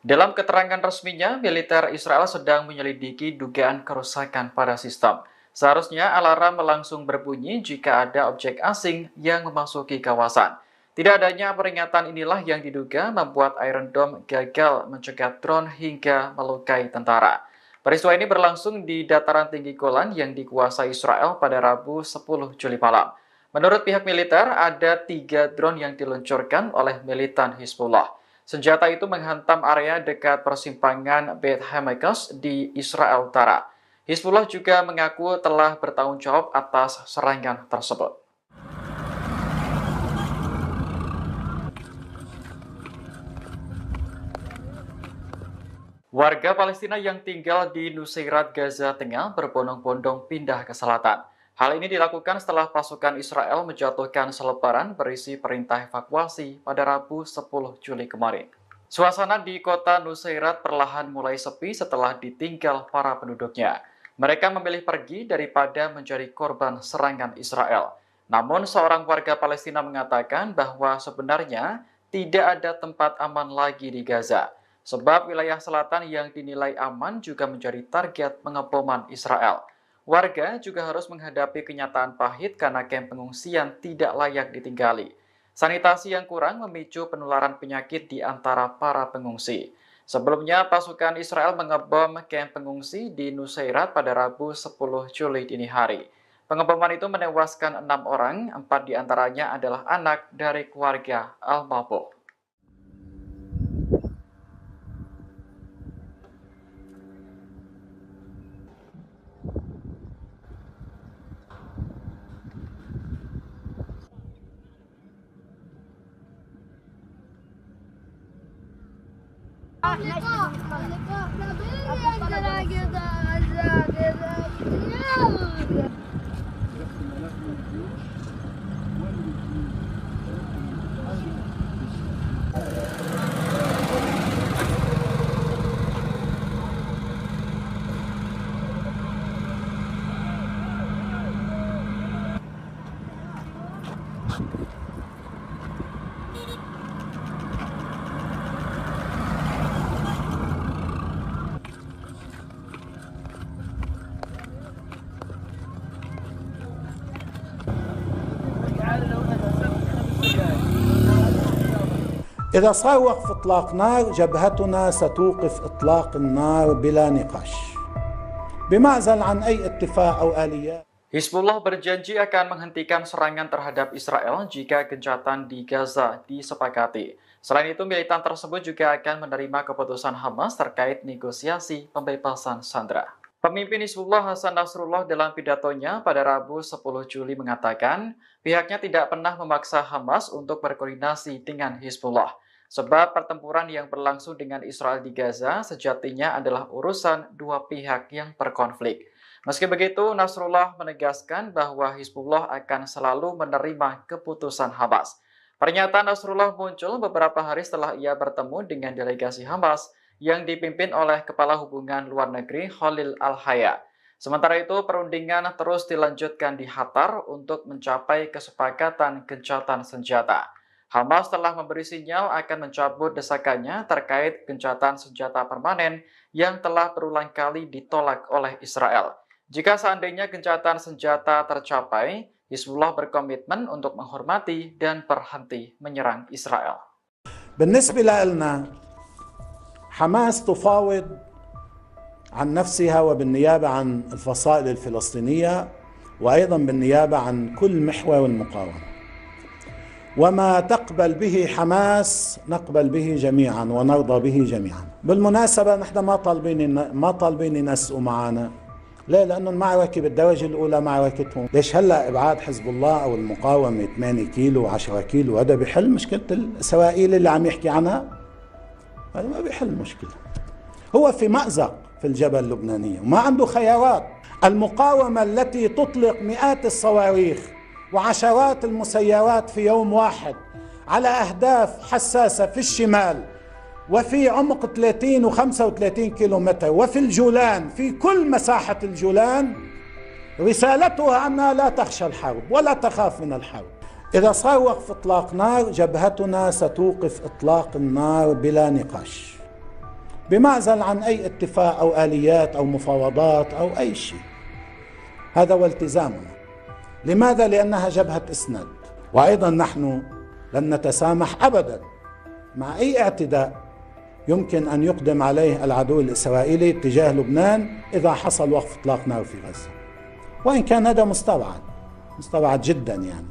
Dalam keterangan resminya, militer Israel sedang menyelidiki dugaan kerusakan pada sistem. Seharusnya alarm langsung berbunyi jika ada objek asing yang memasuki kawasan. Tidak adanya peringatan inilah yang diduga membuat Iron Dome gagal mencegat drone hingga melukai tentara. Peristiwa ini berlangsung di dataran tinggi Golan yang dikuasai Israel pada Rabu 10 Juli malam. Menurut pihak militer, ada 3 drone yang diluncurkan oleh militan Hizbullah. Senjata itu menghantam area dekat persimpangan Beit Hamakas di Israel Utara. Hizbullah juga mengaku telah bertanggung jawab atas serangan tersebut. Warga Palestina yang tinggal di Nusairat, Gaza Tengah berbondong-bondong pindah ke selatan. Hal ini dilakukan setelah pasukan Israel menjatuhkan selebaran berisi perintah evakuasi pada Rabu 10 Juli kemarin. Suasana di kota Nusairat perlahan mulai sepi setelah ditinggal para penduduknya. Mereka memilih pergi daripada menjadi korban serangan Israel. Namun seorang warga Palestina mengatakan bahwa sebenarnya tidak ada tempat aman lagi di Gaza. Sebab wilayah selatan yang dinilai aman juga menjadi target pengeboman Israel. Warga juga harus menghadapi kenyataan pahit karena kamp pengungsian tidak layak ditinggali. Sanitasi yang kurang memicu penularan penyakit di antara para pengungsi. Sebelumnya, pasukan Israel mengebom kamp pengungsi di Nusairat pada Rabu 10 Juli dini hari. Pengeboman itu menewaskan 6 orang, 4 diantaranya adalah anak dari keluarga Al-Mabuk. إذا صار وقف إطلاق نار جبهتنا ستوقف إطلاق النار بلا نقاش بمعزل عن أي اتفاق أو آليات. Hizbullah berjanji akan menghentikan serangan terhadap Israel jika gencatan di Gaza disepakati. Selain itu, militan tersebut juga akan menerima keputusan Hamas terkait negosiasi pembebasan sandera. Pemimpin Hizbullah Hasan Nasrullah dalam pidatonya pada Rabu 10 Juli mengatakan pihaknya tidak pernah memaksa Hamas untuk berkoordinasi dengan Hizbullah. Sebab pertempuran yang berlangsung dengan Israel di Gaza sejatinya adalah urusan dua pihak yang berkonflik. Meski begitu, Nasrullah menegaskan bahwa Hizbullah akan selalu menerima keputusan Hamas. Pernyataan Nasrullah muncul beberapa hari setelah ia bertemu dengan delegasi Hamas yang dipimpin oleh Kepala Hubungan Luar Negeri Khalil Al-Haya. Sementara itu, perundingan terus dilanjutkan di Qatar untuk mencapai kesepakatan gencatan senjata. Hamas telah memberi sinyal akan mencabut desakannya terkait gencatan senjata permanen yang telah berulang kali ditolak oleh Israel. Jika seandainya gencatan senjata tercapai, Hizbullah berkomitmen untuk menghormati dan berhenti menyerang Israel. بالنسبة لنا حماس تفاوض عن نفسها وبالنيابة عن الفصائل الفلسطينية وأيضا بالنيابة عن كل محور المقاومة. وما تقبل به حماس نقبل به جميعا ونرضى به جميعا. بالمناسبة نحن ما طالبين ينسقوا معنا. ليه؟ لأنه المعركة بالدرجة الأولى معركتهم. ليش هلا إبعاد حزب الله أو المقاومة 8 كيلو 10 كيلو هذا بيحل مشكلة الإسرائيلي اللي عم يحكي عنها؟ هذا ما بيحل مشكلة. هو في مأزق في الجبهة اللبنانية وما عنده خيارات. المقاومة التي تطلق مئات الصواريخ وعشرات المسيرات في يوم واحد على أهداف حساسة في الشمال وفي عمق 30 و35 كيلومتر وفي الجولان، في كل مساحة الجولان، رسالتها أنها لا تخشى الحرب ولا تخاف من الحرب. إذا صار وقف إطلاق نار جبهتنا ستوقف إطلاق النار بلا نقاش بمعزل عن أي اتفاق أو آليات أو مفاوضات أو أي شيء. هذا هو التزامنا. لماذا؟ لأنها جبهة إسناد، وأيضا نحن لن نتسامح أبدا مع أي اعتداء يمكن أن يقدم عليه العدو الإسرائيلي تجاه لبنان إذا حصل وقف إطلاق نار في غزة، وإن كان هذا مستبعد جدا يعني.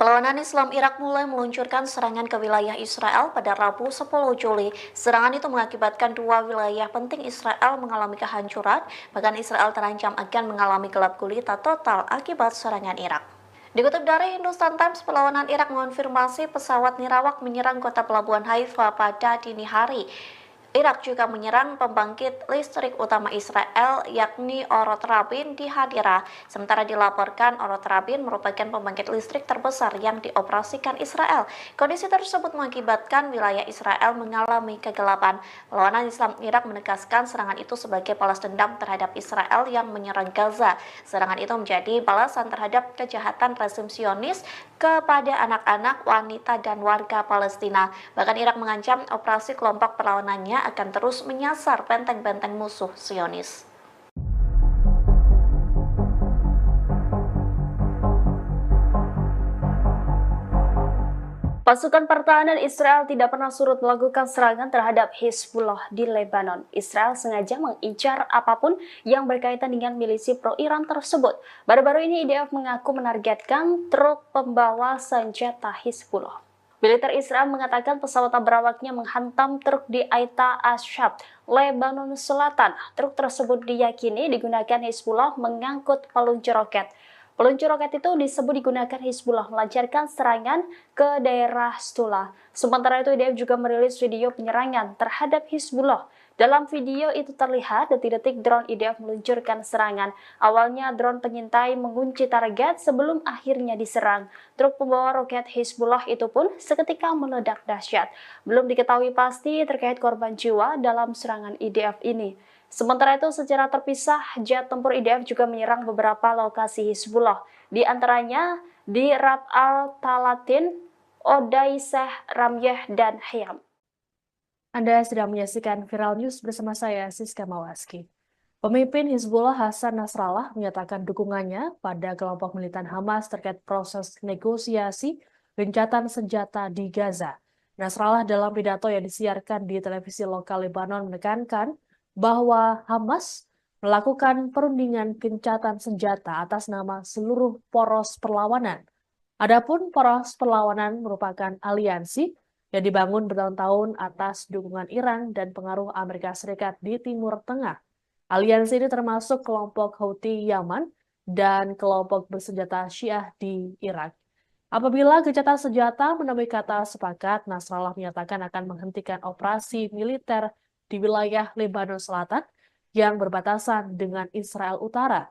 Perlawanan Islam Irak mulai meluncurkan serangan ke wilayah Israel pada Rabu 10 Juli. Serangan itu mengakibatkan dua wilayah penting Israel mengalami kehancuran, bahkan Israel terancam akan mengalami gelap gulita total akibat serangan Irak. Dikutip dari Hindustan Times, perlawanan Irak mengonfirmasi pesawat nirawak menyerang kota pelabuhan Haifa pada dini hari. Irak juga menyerang pembangkit listrik utama Israel yakni Orot Rabin di Hadira. Sementara dilaporkan Orot Rabin merupakan pembangkit listrik terbesar yang dioperasikan Israel. Kondisi tersebut mengakibatkan wilayah Israel mengalami kegelapan. Perlawanan Islam Irak menegaskan serangan itu sebagai balas dendam terhadap Israel yang menyerang Gaza. Serangan itu menjadi balasan terhadap kejahatan rezim Zionis kepada anak-anak, wanita, dan warga Palestina. Bahkan Irak mengancam operasi kelompok perlawanannya akan terus menyasar benteng-benteng musuh Zionis. Pasukan pertahanan Israel tidak pernah surut melakukan serangan terhadap Hizbullah di Lebanon. Israel sengaja mengincar apapun yang berkaitan dengan milisi pro-Iran tersebut. Baru-baru ini IDF mengaku menargetkan truk pembawa senjata Hizbullah. Militer Israel mengatakan pesawat berawaknya menghantam truk di Aita Ashab, Lebanon Selatan. Truk tersebut diyakini digunakan Hizbullah mengangkut peluncur roket. Peluncur roket itu disebut digunakan Hizbullah melancarkan serangan ke daerah Stula. Sementara itu IDF juga merilis video penyerangan terhadap Hizbullah. Dalam video itu terlihat detik-detik drone IDF meluncurkan serangan. Awalnya drone pengintai mengunci target sebelum akhirnya diserang. Truk pembawa roket Hizbullah itu pun seketika meledak dahsyat. Belum diketahui pasti terkait korban jiwa dalam serangan IDF ini. Sementara itu secara terpisah, jet tempur IDF juga menyerang beberapa lokasi Hizbullah. Di antaranya di Rab al-Talatin, Odaiseh, Ramyeh, dan Hayam. Anda sedang menyaksikan Viral News bersama saya, Siska Mawaski. Pemimpin Hizbullah Hasan Nasrallah menyatakan dukungannya pada kelompok militan Hamas terkait proses negosiasi gencatan senjata di Gaza. Nasrallah dalam pidato yang disiarkan di televisi lokal Lebanon menekankan bahwa Hamas melakukan perundingan gencatan senjata atas nama seluruh poros perlawanan. Adapun poros perlawanan merupakan aliansi yang dibangun bertahun-tahun atas dukungan Iran dan pengaruh Amerika Serikat di Timur Tengah. Aliansi ini termasuk kelompok Houthi Yaman dan kelompok bersenjata Syiah di Irak. Apabila gencatan senjata menemui kata sepakat, Nasrallah menyatakan akan menghentikan operasi militer di wilayah Lebanon Selatan yang berbatasan dengan Israel Utara.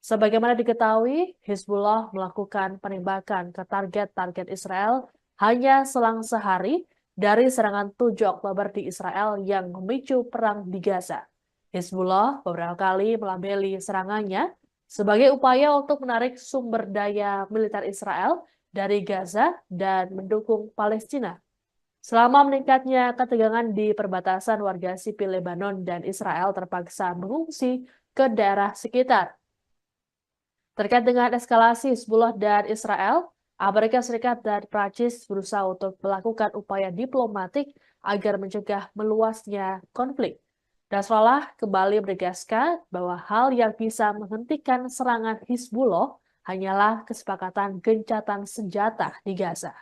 Sebagaimana diketahui, Hizbullah melakukan penembakan ke target-target Israel hanya selang sehari dari serangan 7 Oktober di Israel yang memicu perang di Gaza. Hizbullah beberapa kali melabeli serangannya sebagai upaya untuk menarik sumber daya militer Israel dari Gaza dan mendukung Palestina. Selama meningkatnya ketegangan di perbatasan, warga sipil Lebanon dan Israel terpaksa mengungsi ke daerah sekitar. Terkait dengan eskalasi Hizbullah dan Israel, Amerika Serikat dan Prancis berusaha untuk melakukan upaya diplomatik agar mencegah meluasnya konflik. Nasrallah kembali menegaskan bahwa hal yang bisa menghentikan serangan Hizbullah hanyalah kesepakatan gencatan senjata di Gaza.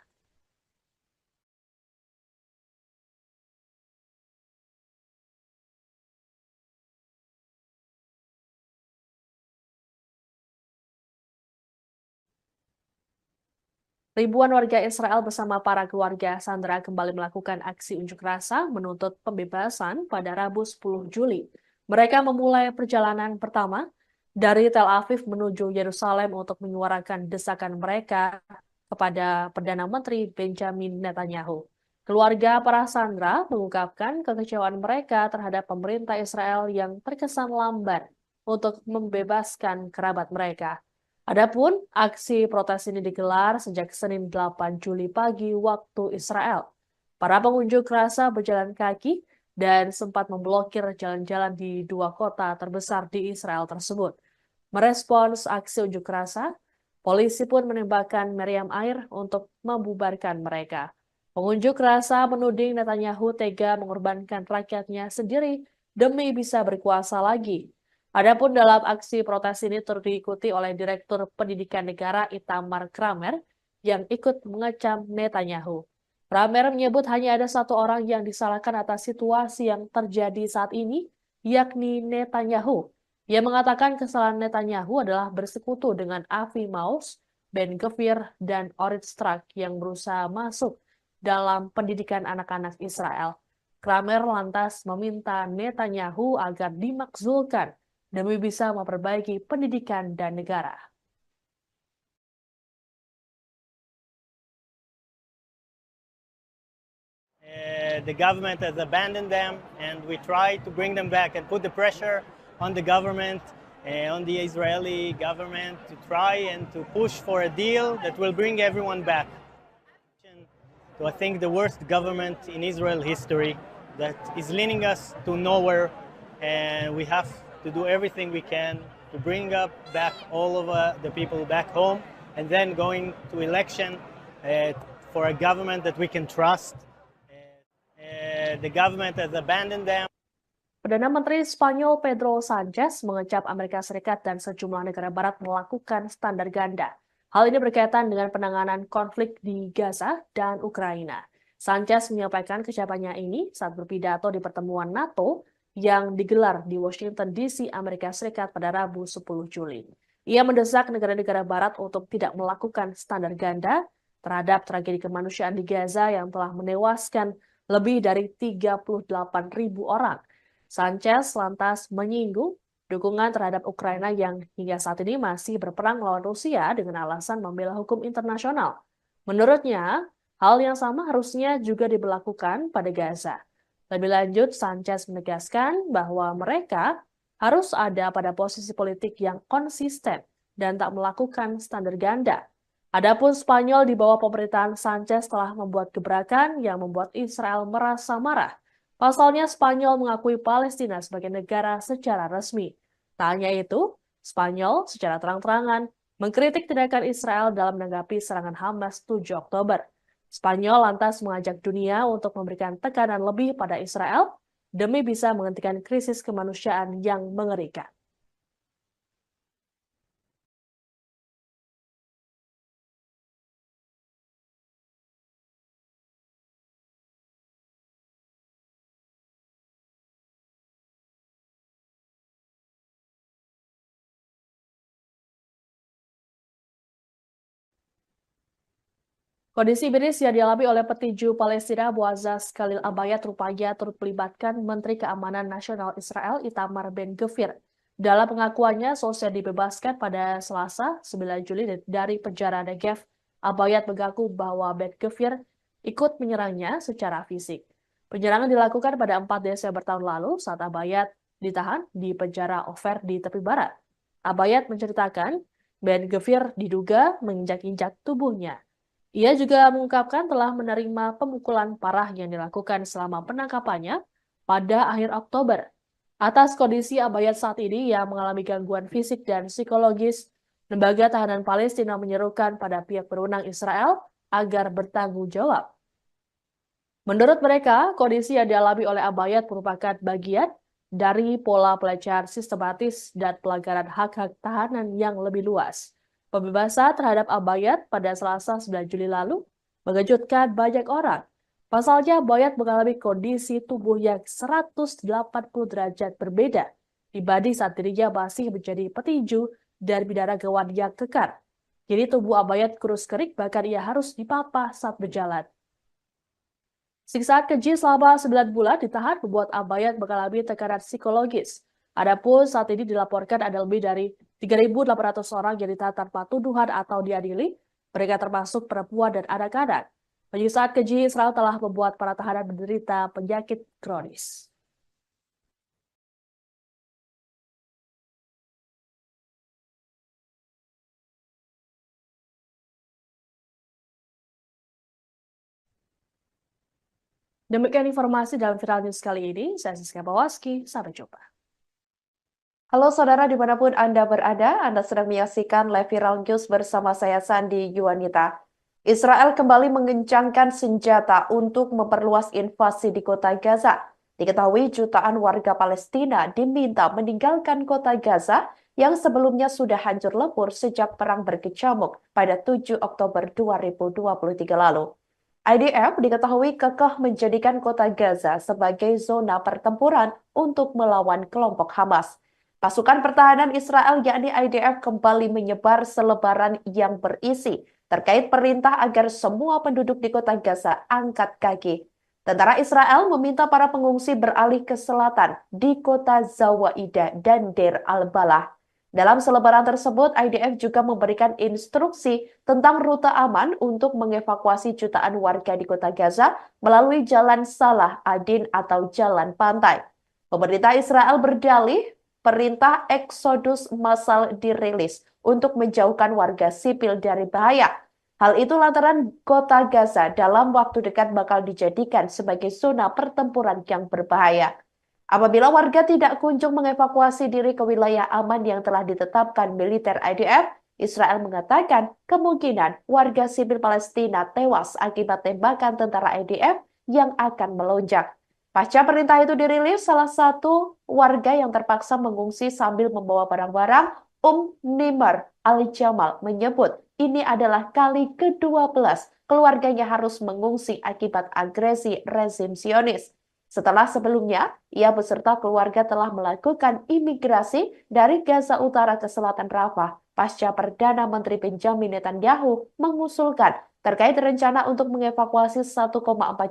Ribuan warga Israel bersama para keluarga sandera kembali melakukan aksi unjuk rasa menuntut pembebasan pada Rabu 10 Juli. Mereka memulai perjalanan pertama dari Tel Aviv menuju Yerusalem untuk menyuarakan desakan mereka kepada Perdana Menteri Benjamin Netanyahu. Keluarga para sandera mengungkapkan kekecewaan mereka terhadap pemerintah Israel yang terkesan lamban untuk membebaskan kerabat mereka. Adapun aksi protes ini digelar sejak Senin 8 Juli pagi waktu Israel. Para pengunjuk rasa berjalan kaki dan sempat memblokir jalan-jalan di dua kota terbesar di Israel tersebut. Merespons aksi unjuk rasa, polisi pun menembakkan meriam air untuk membubarkan mereka. Pengunjuk rasa menuding Netanyahu tega mengorbankan rakyatnya sendiri demi bisa berkuasa lagi. Adapun dalam aksi protes ini turut diikuti oleh Direktur Pendidikan Negara Itamar Kramer yang ikut mengecam Netanyahu. Kramer menyebut hanya ada satu orang yang disalahkan atas situasi yang terjadi saat ini, yakni Netanyahu. Ia mengatakan kesalahan Netanyahu adalah bersekutu dengan Avi Maoz, Ben Gvir, dan Orit Strak yang berusaha masuk dalam pendidikan anak-anak Israel. Kramer lantas meminta Netanyahu agar dimakzulkan demi bisa memperbaiki pendidikan dan negara. The government has abandoned them, and we try to bring them back and put the pressure on the government, on the Israeli government, to try and to push for a deal that will bring everyone back. So I think the worst government in Israel history that is leading us to nowhere, and we have to do everything we can to bring back all of the people back home, and then going to election for a government that we can trust. The government has abandoned them. Perdana Menteri Spanyol Pedro Sanchez mengecap Amerika Serikat dan sejumlah negara barat melakukan standar ganda. Hal ini berkaitan dengan penanganan konflik di Gaza dan Ukraina. Sanchez menyampaikan kecapannya ini saat berpidato di pertemuan NATO yang digelar di Washington DC, Amerika Serikat pada Rabu 10 Juli. Ia mendesak negara-negara barat untuk tidak melakukan standar ganda terhadap tragedi kemanusiaan di Gaza yang telah menewaskan lebih dari 38.000 orang. Sanchez lantas menyinggung dukungan terhadap Ukraina yang hingga saat ini masih berperang melawan Rusia dengan alasan membela hukum internasional. Menurutnya, hal yang sama harusnya juga diberlakukan pada Gaza. Lebih lanjut, Sanchez menegaskan bahwa mereka harus ada pada posisi politik yang konsisten dan tak melakukan standar ganda. Adapun Spanyol di bawah pemerintahan Sanchez telah membuat gebrakan yang membuat Israel merasa marah. Pasalnya Spanyol mengakui Palestina sebagai negara secara resmi. Tak hanya itu, Spanyol secara terang-terangan mengkritik tindakan Israel dalam menanggapi serangan Hamas 7 Oktober. Spanyol lantas mengajak dunia untuk memberikan tekanan lebih pada Israel demi bisa menghentikan krisis kemanusiaan yang mengerikan. Kondisi miris yang dialami oleh petinju Palestina Boazaz Khalil Abayad rupanya turut melibatkan Menteri Keamanan Nasional Israel Itamar Ben Gvir. Dalam pengakuannya, sosok dibebaskan pada Selasa 9 Juli dari penjara Negev. Abayad mengaku bahwa Ben Gvir ikut menyerangnya secara fisik. Penyerangan dilakukan pada 4 Desember tahun lalu saat Abayad ditahan di penjara Ofer di tepi barat. Abayad menceritakan Ben Gvir diduga menginjak-injak tubuhnya. Ia juga mengungkapkan telah menerima pemukulan parah yang dilakukan selama penangkapannya pada akhir Oktober. Atas kondisi Abayad saat ini yang mengalami gangguan fisik dan psikologis, Lembaga Tahanan Palestina menyerukan pada pihak berwenang Israel agar bertanggung jawab. Menurut mereka, kondisi yang dialami oleh Abayad merupakan bagian dari pola pelecehan sistematis dan pelanggaran hak-hak tahanan yang lebih luas. Pembebasan terhadap Abayad pada Selasa 9 Juli lalu mengejutkan banyak orang. Pasalnya, Abayad mengalami kondisi tubuh yang 180 derajat berbeda dibanding saat dirinya masih menjadi petinju dan binaragawan yang kekar. Jadi tubuh Abayad kurus kering, bahkan ia harus dipapah saat berjalan. Siksaan keji selama 9 bulan ditahan membuat Abayad mengalami tekanan psikologis. Adapun saat ini dilaporkan ada lebih dari 3.800 orang yang ditahan tanpa tuduhan atau diadili, mereka termasuk perempuan dan anak-anak. Penyiksaan keji Israel telah membuat para tahanan menderita penyakit kronis. Demikian informasi dalam Viral News kali ini. Saya Siska Bawaski, sampai jumpa. Halo saudara dimanapun Anda berada, Anda sedang menyaksikan Live Viral News bersama saya Sandi Yuwanita. Israel kembali mengencangkan senjata untuk memperluas invasi di kota Gaza. Diketahui jutaan warga Palestina diminta meninggalkan kota Gaza yang sebelumnya sudah hancur lebur sejak perang berkecamuk pada 7 Oktober 2023 lalu. IDF diketahui kekeh menjadikan kota Gaza sebagai zona pertempuran untuk melawan kelompok Hamas. Pasukan pertahanan Israel yakni IDF kembali menyebar selebaran yang berisi terkait perintah agar semua penduduk di kota Gaza angkat kaki. Tentara Israel meminta para pengungsi beralih ke selatan di kota Zawaida dan Deir al-Balah. Dalam selebaran tersebut, IDF juga memberikan instruksi tentang rute aman untuk mengevakuasi jutaan warga di kota Gaza melalui Jalan Salah Adin atau Jalan Pantai. Pemerintah Israel berdalih perintah eksodus massal dirilis untuk menjauhkan warga sipil dari bahaya. Hal itu lantaran kota Gaza dalam waktu dekat bakal dijadikan sebagai zona pertempuran yang berbahaya. Apabila warga tidak kunjung mengevakuasi diri ke wilayah aman yang telah ditetapkan militer IDF, Israel mengatakan kemungkinan warga sipil Palestina tewas akibat tembakan tentara IDF yang akan melonjak. Pasca perintah itu dirilis, salah satu warga yang terpaksa mengungsi sambil membawa barang-barang, Nimar Al-Jamal menyebut ini adalah kali ke-12 keluarganya harus mengungsi akibat agresi rezim Zionis. Setelah sebelumnya, ia beserta keluarga telah melakukan imigrasi dari Gaza Utara ke selatan Rafah pasca Perdana Menteri Benjamin Netanyahu mengusulkan terkait rencana untuk mengevakuasi 1,4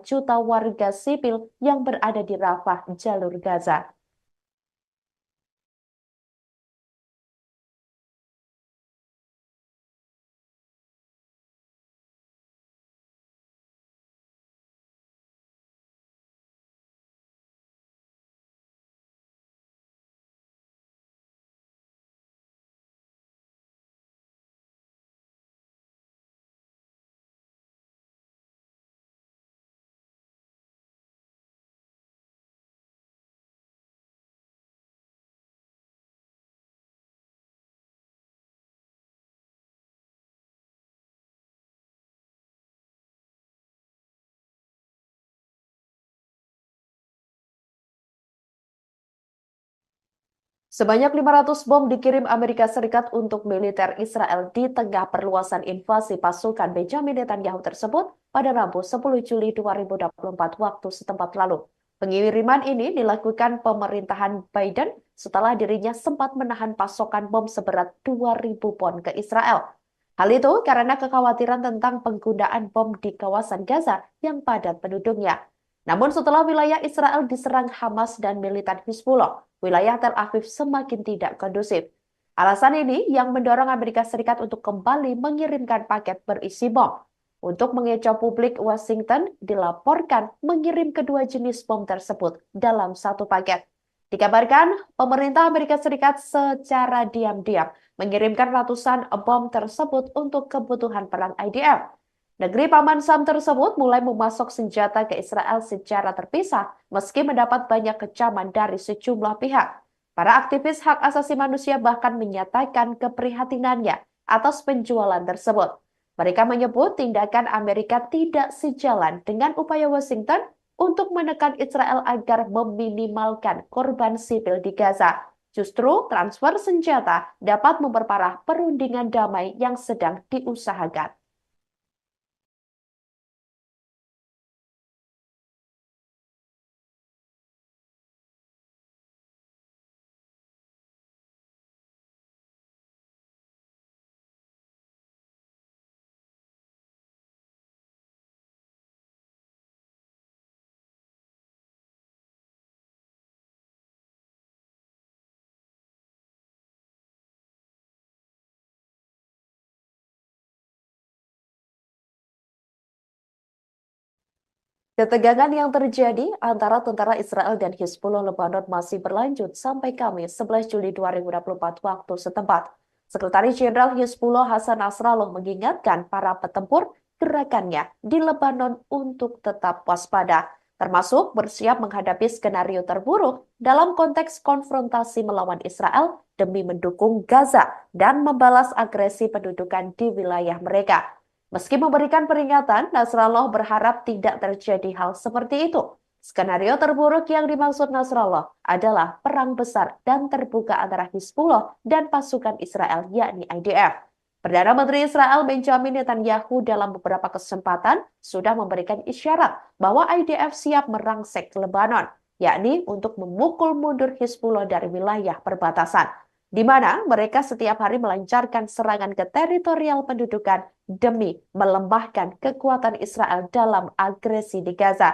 juta warga sipil yang berada di Rafah, jalur Gaza. Sebanyak 500 bom dikirim Amerika Serikat untuk militer Israel di tengah perluasan invasi pasukan Benjamin Netanyahu tersebut pada Rabu 10 Juli 2024 waktu setempat lalu. Pengiriman ini dilakukan pemerintahan Biden setelah dirinya sempat menahan pasokan bom seberat 2.000 pon ke Israel. Hal itu karena kekhawatiran tentang penggunaan bom di kawasan Gaza yang padat penduduknya. Namun setelah wilayah Israel diserang Hamas dan militan Hizbullah, wilayah Tel Aviv semakin tidak kondusif. Alasan ini yang mendorong Amerika Serikat untuk kembali mengirimkan paket berisi bom. Untuk mengecoh publik, Washington dilaporkan mengirim kedua jenis bom tersebut dalam satu paket. Dikabarkan, pemerintah Amerika Serikat secara diam-diam mengirimkan ratusan bom tersebut untuk kebutuhan perang IDF. Negeri Paman Sam tersebut mulai memasok senjata ke Israel secara terpisah meski mendapat banyak kecaman dari sejumlah pihak. Para aktivis hak asasi manusia bahkan menyatakan keprihatinannya atas penjualan tersebut. Mereka menyebut tindakan Amerika tidak sejalan dengan upaya Washington untuk menekan Israel agar meminimalkan korban sipil di Gaza. Justru transfer senjata dapat memperparah perundingan damai yang sedang diusahakan. Ketegangan yang terjadi antara tentara Israel dan Hizbullah Lebanon masih berlanjut sampai Kamis 11 Juli 2024 waktu setempat. Sekretaris Jenderal Hizbullah Hasan Nasrallah mengingatkan para petempur gerakannya di Lebanon untuk tetap waspada, termasuk bersiap menghadapi skenario terburuk dalam konteks konfrontasi melawan Israel demi mendukung Gaza dan membalas agresi pendudukan di wilayah mereka. Meski memberikan peringatan, Nasrallah berharap tidak terjadi hal seperti itu. Skenario terburuk yang dimaksud Nasrallah adalah perang besar dan terbuka antara Hizbullah dan pasukan Israel, yakni IDF. Perdana Menteri Israel Benjamin Netanyahu dalam beberapa kesempatan sudah memberikan isyarat bahwa IDF siap merangsek Lebanon, yakni untuk memukul mundur Hizbullah dari wilayah perbatasan, di mana mereka setiap hari melancarkan serangan ke teritorial pendudukan demi melembahkan kekuatan Israel dalam agresi di Gaza.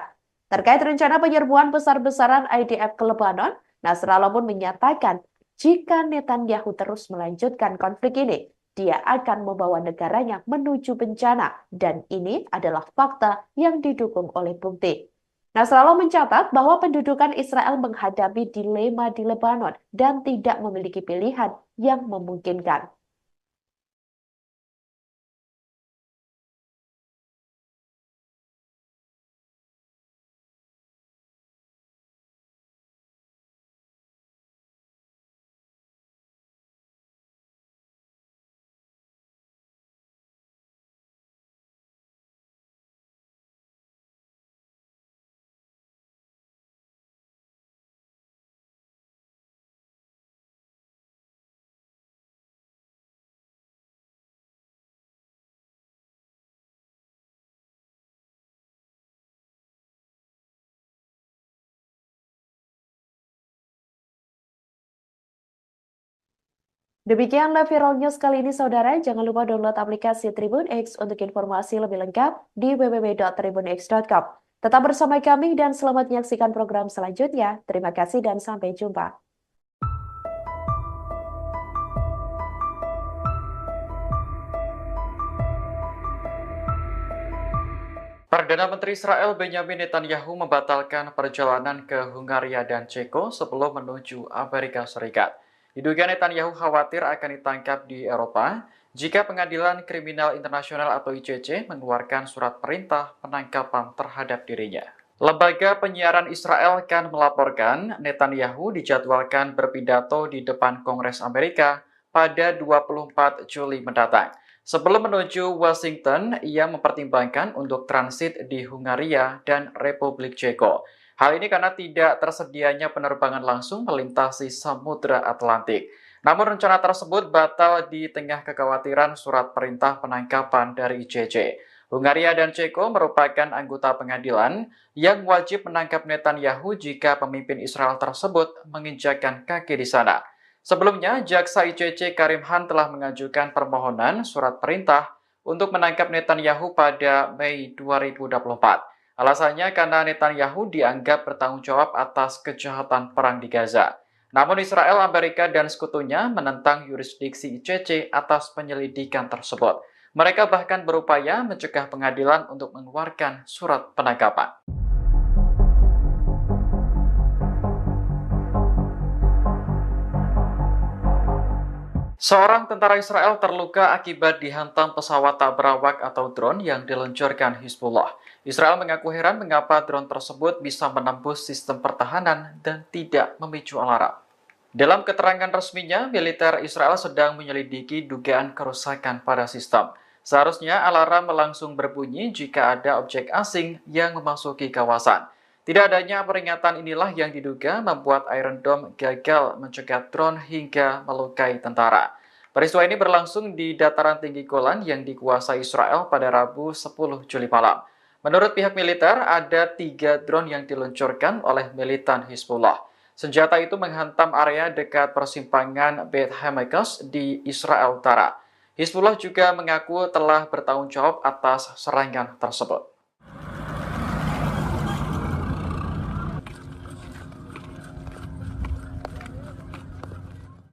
Terkait rencana penyerbuan besar-besaran IDF ke Lebanon, Nasrallah pun menyatakan jika Netanyahu terus melanjutkan konflik ini, dia akan membawa negaranya menuju bencana, dan ini adalah fakta yang didukung oleh bukti. Nasrallah mencatat bahwa pendudukan Israel menghadapi dilema di Lebanon dan tidak memiliki pilihan yang memungkinkan. Demikian Viral News kali ini, saudara. Jangan lupa download aplikasi Tribun X untuk informasi lebih lengkap di www.tribunx.com. Tetap bersama kami dan selamat menyaksikan program selanjutnya. Terima kasih dan sampai jumpa. Perdana Menteri Israel Benjamin Netanyahu membatalkan perjalanan ke Hungaria dan Ceko sebelum menuju Amerika Serikat. Diduga Netanyahu khawatir akan ditangkap di Eropa jika Pengadilan Kriminal Internasional atau ICC mengeluarkan surat perintah penangkapan terhadap dirinya. Lembaga penyiaran Israel kan melaporkan Netanyahu dijadwalkan berpidato di depan Kongres Amerika pada 24 Juli mendatang. Sebelum menuju Washington, ia mempertimbangkan untuk transit di Hungaria dan Republik Ceko. Hal ini karena tidak tersedianya penerbangan langsung melintasi Samudra Atlantik. Namun rencana tersebut batal di tengah kekhawatiran surat perintah penangkapan dari ICC. Hungaria dan Ceko merupakan anggota pengadilan yang wajib menangkap Netanyahu jika pemimpin Israel tersebut menginjakkan kaki di sana. Sebelumnya, jaksa ICC Karim Khan telah mengajukan permohonan surat perintah untuk menangkap Netanyahu pada Mei 2024. Alasannya karena Netanyahu dianggap bertanggung jawab atas kejahatan perang di Gaza. Namun Israel, Amerika, dan sekutunya menentang yurisdiksi ICC atas penyelidikan tersebut. Mereka bahkan berupaya mencegah pengadilan untuk mengeluarkan surat penangkapan. Seorang tentara Israel terluka akibat dihantam pesawat tak berawak atau drone yang diluncurkan Hizbullah. Israel mengaku heran mengapa drone tersebut bisa menembus sistem pertahanan dan tidak memicu alarm. Dalam keterangan resminya, militer Israel sedang menyelidiki dugaan kerusakan pada sistem. Seharusnya alarm langsung berbunyi jika ada objek asing yang memasuki kawasan. Tidak adanya peringatan inilah yang diduga membuat Iron Dome gagal mencegat drone hingga melukai tentara. Peristiwa ini berlangsung di dataran tinggi Golan yang dikuasai Israel pada Rabu 10 Juli malam. Menurut pihak militer, ada 3 drone yang diluncurkan oleh militan Hizbullah. Senjata itu menghantam area dekat persimpangan Beit Hamakas di Israel Utara. Hizbullah juga mengaku telah bertanggung jawab atas serangan tersebut.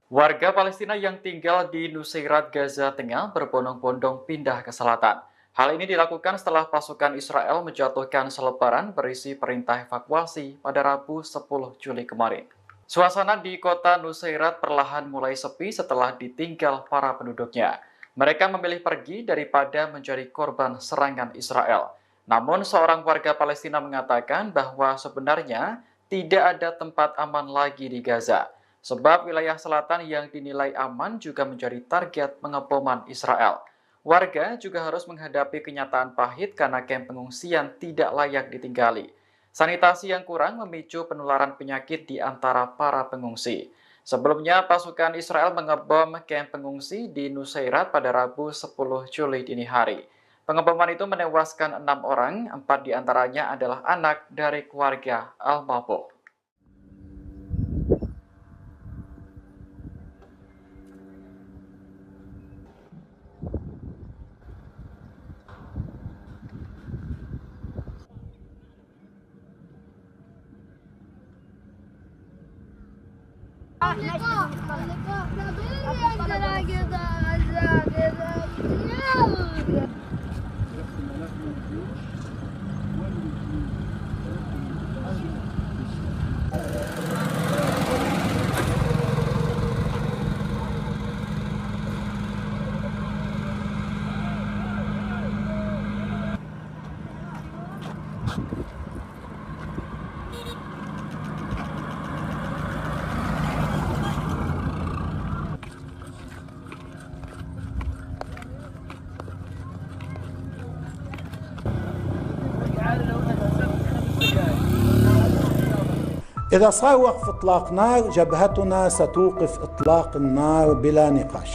Warga Palestina yang tinggal di Nusairat, Gaza Tengah berbondong-bondong pindah ke selatan. Hal ini dilakukan setelah pasukan Israel menjatuhkan selebaran berisi perintah evakuasi pada Rabu 10 Juli kemarin. Suasana di kota Nusairat perlahan mulai sepi setelah ditinggal para penduduknya. Mereka memilih pergi daripada menjadi korban serangan Israel. Namun seorang warga Palestina mengatakan bahwa sebenarnya tidak ada tempat aman lagi di Gaza. Sebab wilayah selatan yang dinilai aman juga menjadi target pengeboman Israel. Warga juga harus menghadapi kenyataan pahit karena kamp pengungsian tidak layak ditinggali. Sanitasi yang kurang memicu penularan penyakit di antara para pengungsi. Sebelumnya, pasukan Israel mengebom kamp pengungsi di Nusairat pada Rabu 10 Juli dini hari. Pengeboman itu menewaskan 6 orang, 4 diantaranya adalah anak dari keluarga Al-Mabuk. إذا صار وقف إطلاق نار جبهتنا ستوقف إطلاق النار بلا نقاش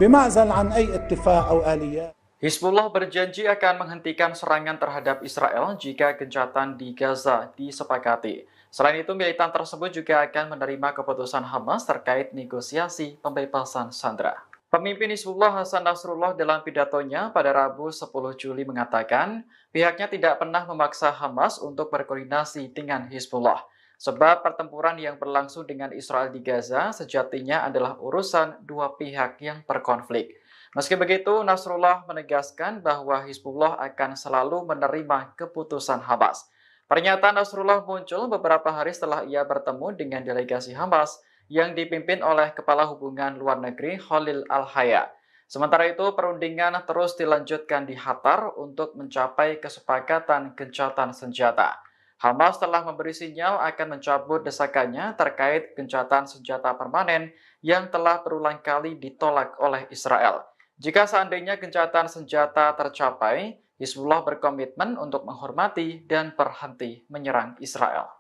بمعزل عن أي اتفاق أو آليات. Hizbullah berjanji akan menghentikan serangan terhadap Israel jika gencatan di Gaza disepakati. Selain itu, militan tersebut juga akan menerima keputusan Hamas terkait negosiasi pembebasan sandera. Pemimpin Hizbullah Hasan Nasrullah dalam pidatonya pada Rabu 10 Juli mengatakan pihaknya tidak pernah memaksa Hamas untuk berkoordinasi dengan Hizbullah. Sebab pertempuran yang berlangsung dengan Israel di Gaza sejatinya adalah urusan dua pihak yang berkonflik. Meski begitu, Nasrullah menegaskan bahwa Hizbullah akan selalu menerima keputusan Hamas. Pernyataan Nasrullah muncul beberapa hari setelah ia bertemu dengan delegasi Hamas yang dipimpin oleh Kepala Hubungan Luar Negeri Khalil Al-Haya. Sementara itu, perundingan terus dilanjutkan di Qatar untuk mencapai kesepakatan gencatan senjata. Hamas telah memberi sinyal akan mencabut desakannya terkait gencatan senjata permanen yang telah berulang kali ditolak oleh Israel. Jika seandainya gencatan senjata tercapai, Hizbullah berkomitmen untuk menghormati dan berhenti menyerang Israel.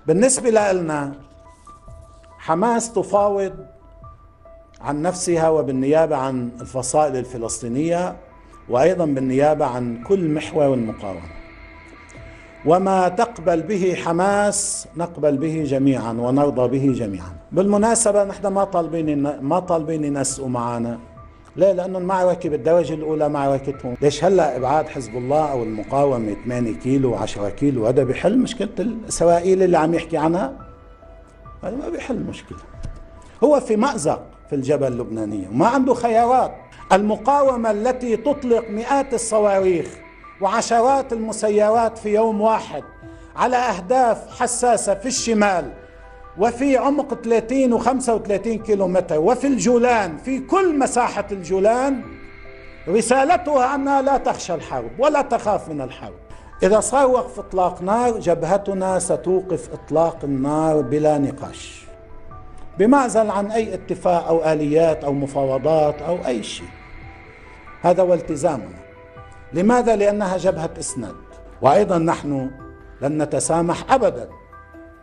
بالنسبة لنا حماس تفاوض عن نفسها وبالنيابة عن الفصائل الفلسطينية وأيضا بالنيابة عن كل محور المقاومة. وما تقبل به حماس نقبل به جميعا ونرضى به جميعا. بالمناسبة نحن ما طالبين ينسقوا معنا. ليه؟ لأنه المعركة بالدرجة الأولى معركتهم. ليش هلا إبعاد حزب الله أو المقاومة 8 كيلو و10 كيلو هذا بيحل مشكلة الإسرائيلي اللي عم يحكي عنها؟ هذا ما بيحل مشكلة. هو في مأزق في الجبهة اللبنانية وما عنده خيارات. المقاومة التي تطلق مئات الصواريخ وعشرات المسيرات في يوم واحد على أهداف حساسة في الشمال وفي عمق 30 و35 كيلومتر وفي الجولان، في كل مساحة الجولان، رسالتها أنها لا تخشى الحرب ولا تخاف من الحرب. إذا صار وقف إطلاق نار جبهتنا ستوقف إطلاق النار بلا نقاش بمعزل عن أي اتفاق أو آليات أو مفاوضات أو أي شيء. هذا هو التزامنا. لماذا؟ لأنها جبهة إسناد، وأيضا نحن لن نتسامح أبدا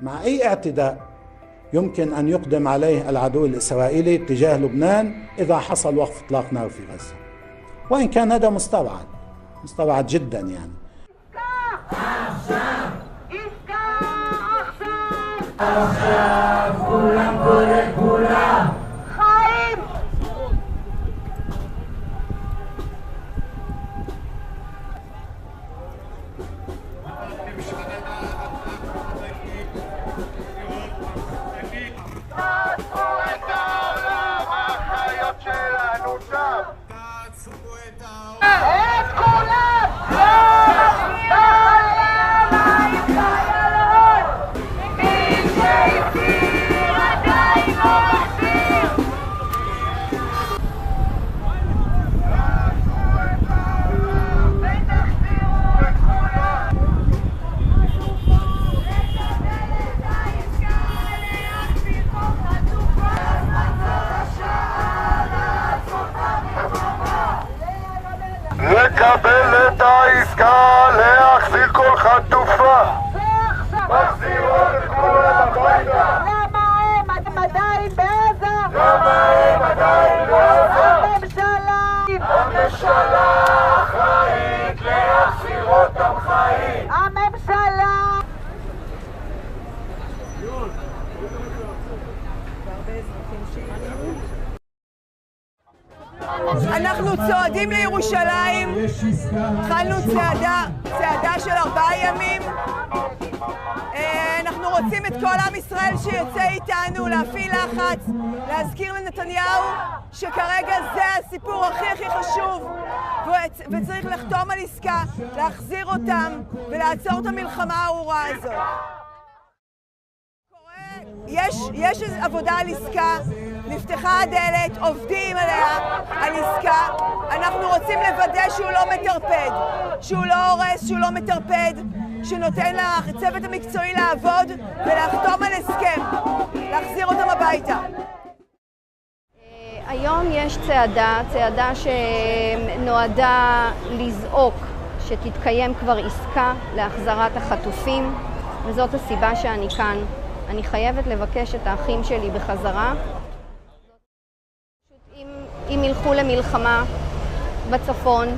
مع أي اعتداء يمكن أن يقدم عليه العدو الإسرائيلي تجاه لبنان إذا حصل وقف إطلاق نار في غزة، وإن كان هذا مستبعد جدا يعني. אנחנו צועדים לירושלים, התחלנו צעדה של 4 ימים. אנחנו רוצים את כל עם ישראל שיצא איתנו, להפעיל לחץ, להזכיר לנתניהו שכרגע זה הסיפור הכי חשוב, וצריך לחתום על עסקה, להחזיר אותם ולעצור את המלחמה הארורה הזאת. יש עבודה על עסקה, נפתחה הדלת, עובדים עליה, על עסקה. אנחנו רוצים לוודא שהוא לא מטרפד, שהוא לא הורס, שהוא לא מטרפד, שנותן לצוות המקצועי לעבוד ולחתום על הסכם, להחזיר אותם הביתה. היום יש צעדה שנועדה לזעוק שתתקיים כבר עסקה להחזרת החטופים, וזאת הסיבה שאני כאן. אני חייבת לבקש את האחים שלי בחזרה. אם ילכו למלחמה בצפון,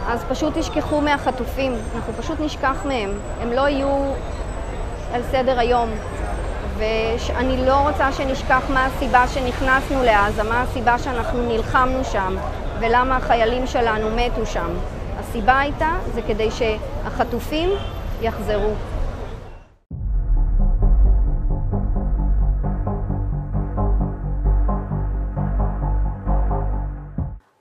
אז פשוט ישכחו מהחטופים, אנחנו פשוט נשכח מהם, הם לא יהיו על סדר היום. ואני לא רוצה שנשכח מה הסיבה שנכנסנו לעזה, מה הסיבה שאנחנו נלחמנו שם, ולמה החיילים שלנו מתו שם. הסיבה הייתה, זה כדי שהחטופים יחזרו.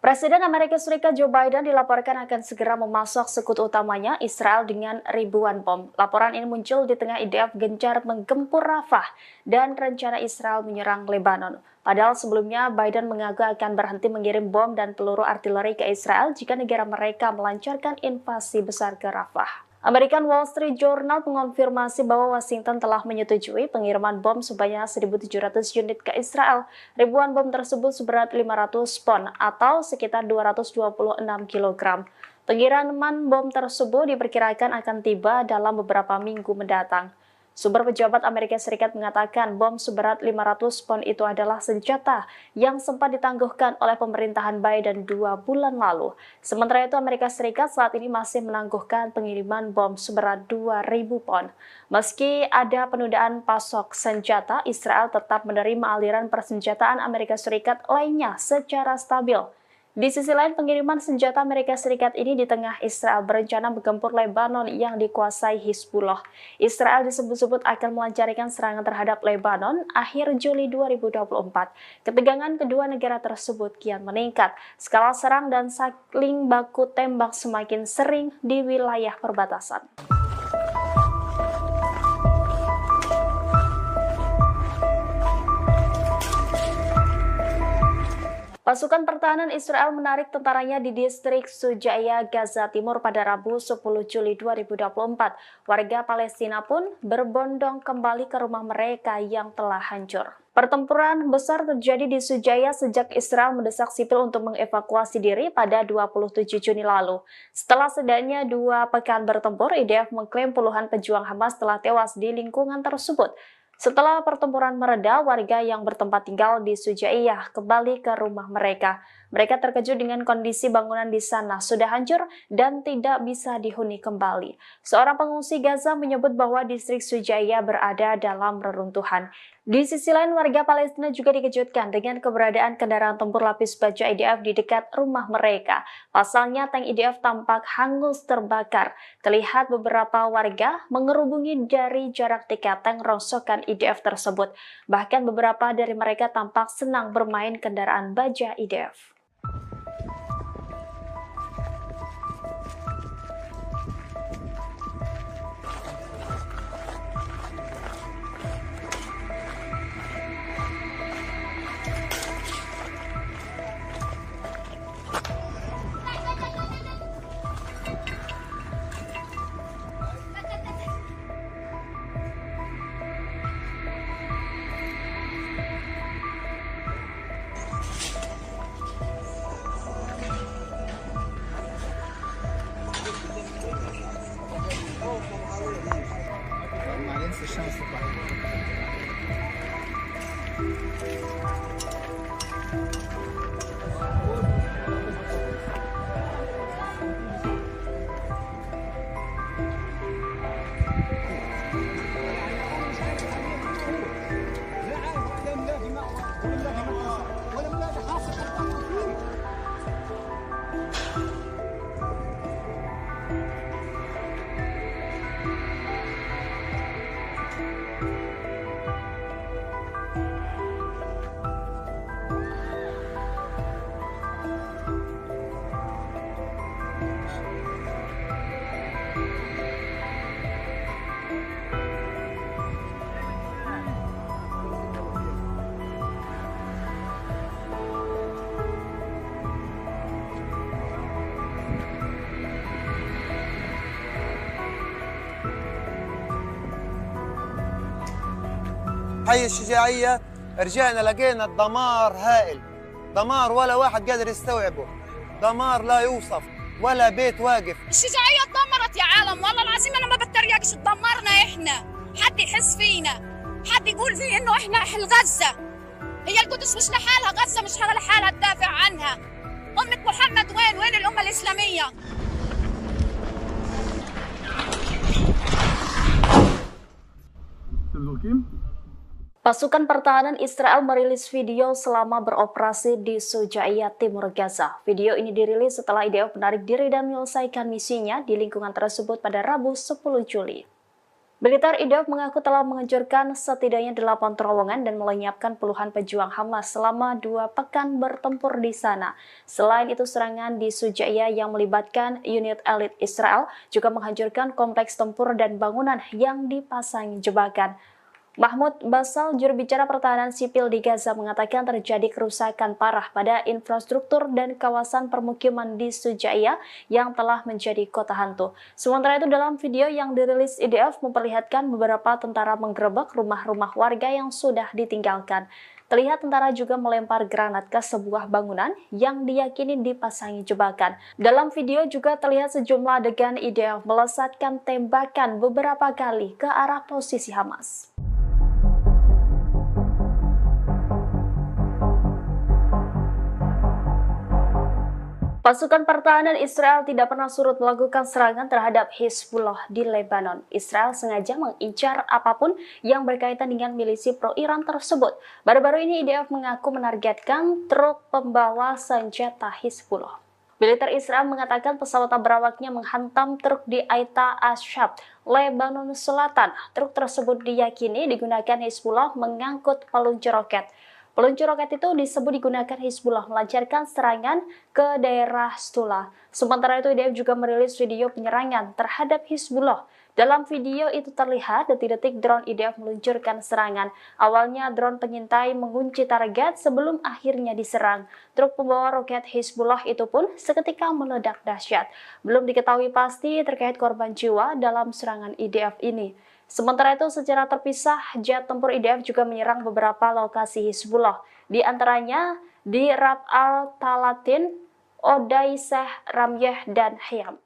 Presiden Amerika Serikat Joe Biden dilaporkan akan segera memasok sekutu utamanya Israel dengan ribuan bom. Laporan ini muncul di tengah IDF gencar menggempur Rafah dan rencana Israel menyerang Lebanon. Padahal sebelumnya Biden mengaku akan berhenti mengirim bom dan peluru artileri ke Israel jika negara mereka melancarkan invasi besar ke Rafah. American Wall Street Journal mengonfirmasi bahwa Washington telah menyetujui pengiriman bom sebanyak 1.700 unit ke Israel. Ribuan bom tersebut seberat 500 pon atau sekitar 226 kg. Pengiriman bom tersebut diperkirakan akan tiba dalam beberapa minggu mendatang. Sumber pejabat Amerika Serikat mengatakan bom seberat 500 pon itu adalah senjata yang sempat ditangguhkan oleh pemerintahan Biden 2 bulan lalu. Sementara itu Amerika Serikat saat ini masih menangguhkan pengiriman bom seberat 2.000 pon. Meski ada penundaan pasok senjata, Israel tetap menerima aliran persenjataan Amerika Serikat lainnya secara stabil. Di sisi lain, pengiriman senjata Amerika Serikat ini di tengah Israel berencana menggempur Lebanon yang dikuasai Hizbullah. Israel disebut-sebut akan melancarkan serangan terhadap Lebanon akhir Juli 2024. Ketegangan kedua negara tersebut kian meningkat. Skala serang dan saling baku tembak semakin sering di wilayah perbatasan. Pasukan pertahanan Israel menarik tentaranya di distrik Sujaya, Gaza Timur pada Rabu 10 Juli 2024. Warga Palestina pun berbondong kembali ke rumah mereka yang telah hancur. Pertempuran besar terjadi di Sujaya sejak Israel mendesak sipil untuk mengevakuasi diri pada 27 Juni lalu. Setelah setidaknya 2 pekan bertempur, IDF mengklaim puluhan pejuang Hamas telah tewas di lingkungan tersebut. Setelah pertempuran mereda, warga yang bertempat tinggal di Sujaiyah kembali ke rumah mereka. Mereka terkejut dengan kondisi bangunan di sana sudah hancur dan tidak bisa dihuni kembali. Seorang pengungsi Gaza menyebut bahwa distrik Sujaiyah berada dalam reruntuhan. Di sisi lain, warga Palestina juga dikejutkan dengan keberadaan kendaraan tempur lapis baja IDF di dekat rumah mereka. Pasalnya, tank IDF tampak hangus terbakar. Terlihat beberapa warga mengerubungi dari jarak dekat tank rongsokan IDF tersebut. Bahkan beberapa dari mereka tampak senang bermain kendaraan baja IDF. حي الشجاعية رجعنا لقينا الدمار هائل، دمار ولا واحد قادر يستوعبه، دمار لا يوصف، ولا بيت واقف. الشجاعية اتدمرت يا عالم، والله العظيم أنا ما بتريقش، اتدمرنا إحنا، حد يحس فينا، حد يقول فيه إنه إحنا أهل غزة. هي القدس مش لحالها، غزة مش لحالها تدافع عنها. أمة محمد وين الأمة الإسلامية؟ Pasukan pertahanan Israel merilis video selama beroperasi di Shujaiyah, Timur Gaza. Video ini dirilis setelah IDF menarik diri dan menyelesaikan misinya di lingkungan tersebut pada Rabu 10 Juli. Militer IDF mengaku telah menghancurkan setidaknya 8 terowongan dan melenyapkan puluhan pejuang Hamas selama 2 pekan bertempur di sana. Selain itu, serangan di Shujaiyah yang melibatkan unit elit Israel juga menghancurkan kompleks tempur dan bangunan yang dipasangi jebakan. Mahmud Basal, juru bicara pertahanan sipil di Gaza, mengatakan terjadi kerusakan parah pada infrastruktur dan kawasan permukiman di Shujaiyah yang telah menjadi kota hantu. Sementara itu, dalam video yang dirilis IDF memperlihatkan beberapa tentara menggerebek rumah-rumah warga yang sudah ditinggalkan. Terlihat tentara juga melempar granat ke sebuah bangunan yang diyakini dipasangi jebakan. Dalam video juga terlihat sejumlah adegan IDF melesatkan tembakan beberapa kali ke arah posisi Hamas. Pasukan pertahanan Israel tidak pernah surut melakukan serangan terhadap Hizbullah di Lebanon. Israel sengaja mengincar apapun yang berkaitan dengan milisi pro-Iran tersebut. Baru-baru ini IDF mengaku menargetkan truk pembawa senjata Hizbullah. Militer Israel mengatakan pesawat berawaknya menghantam truk di Aita Ashab, Lebanon Selatan. Truk tersebut diyakini digunakan Hizbullah mengangkut peluncur roket. Peluncur roket itu disebut digunakan Hizbullah melancarkan serangan ke daerah Stula. Sementara itu, IDF juga merilis video penyerangan terhadap Hizbullah. Dalam video itu terlihat detik-detik drone IDF meluncurkan serangan. Awalnya drone pengintai mengunci target sebelum akhirnya diserang. Truk pembawa roket Hizbullah itu pun seketika meledak dahsyat. Belum diketahui pasti terkait korban jiwa dalam serangan IDF ini. Sementara itu, secara terpisah, jet tempur IDF juga menyerang beberapa lokasi Hizbullah, di antaranya di Rab al-Talatin, Odaiseh, Ramyeh, dan Hayam.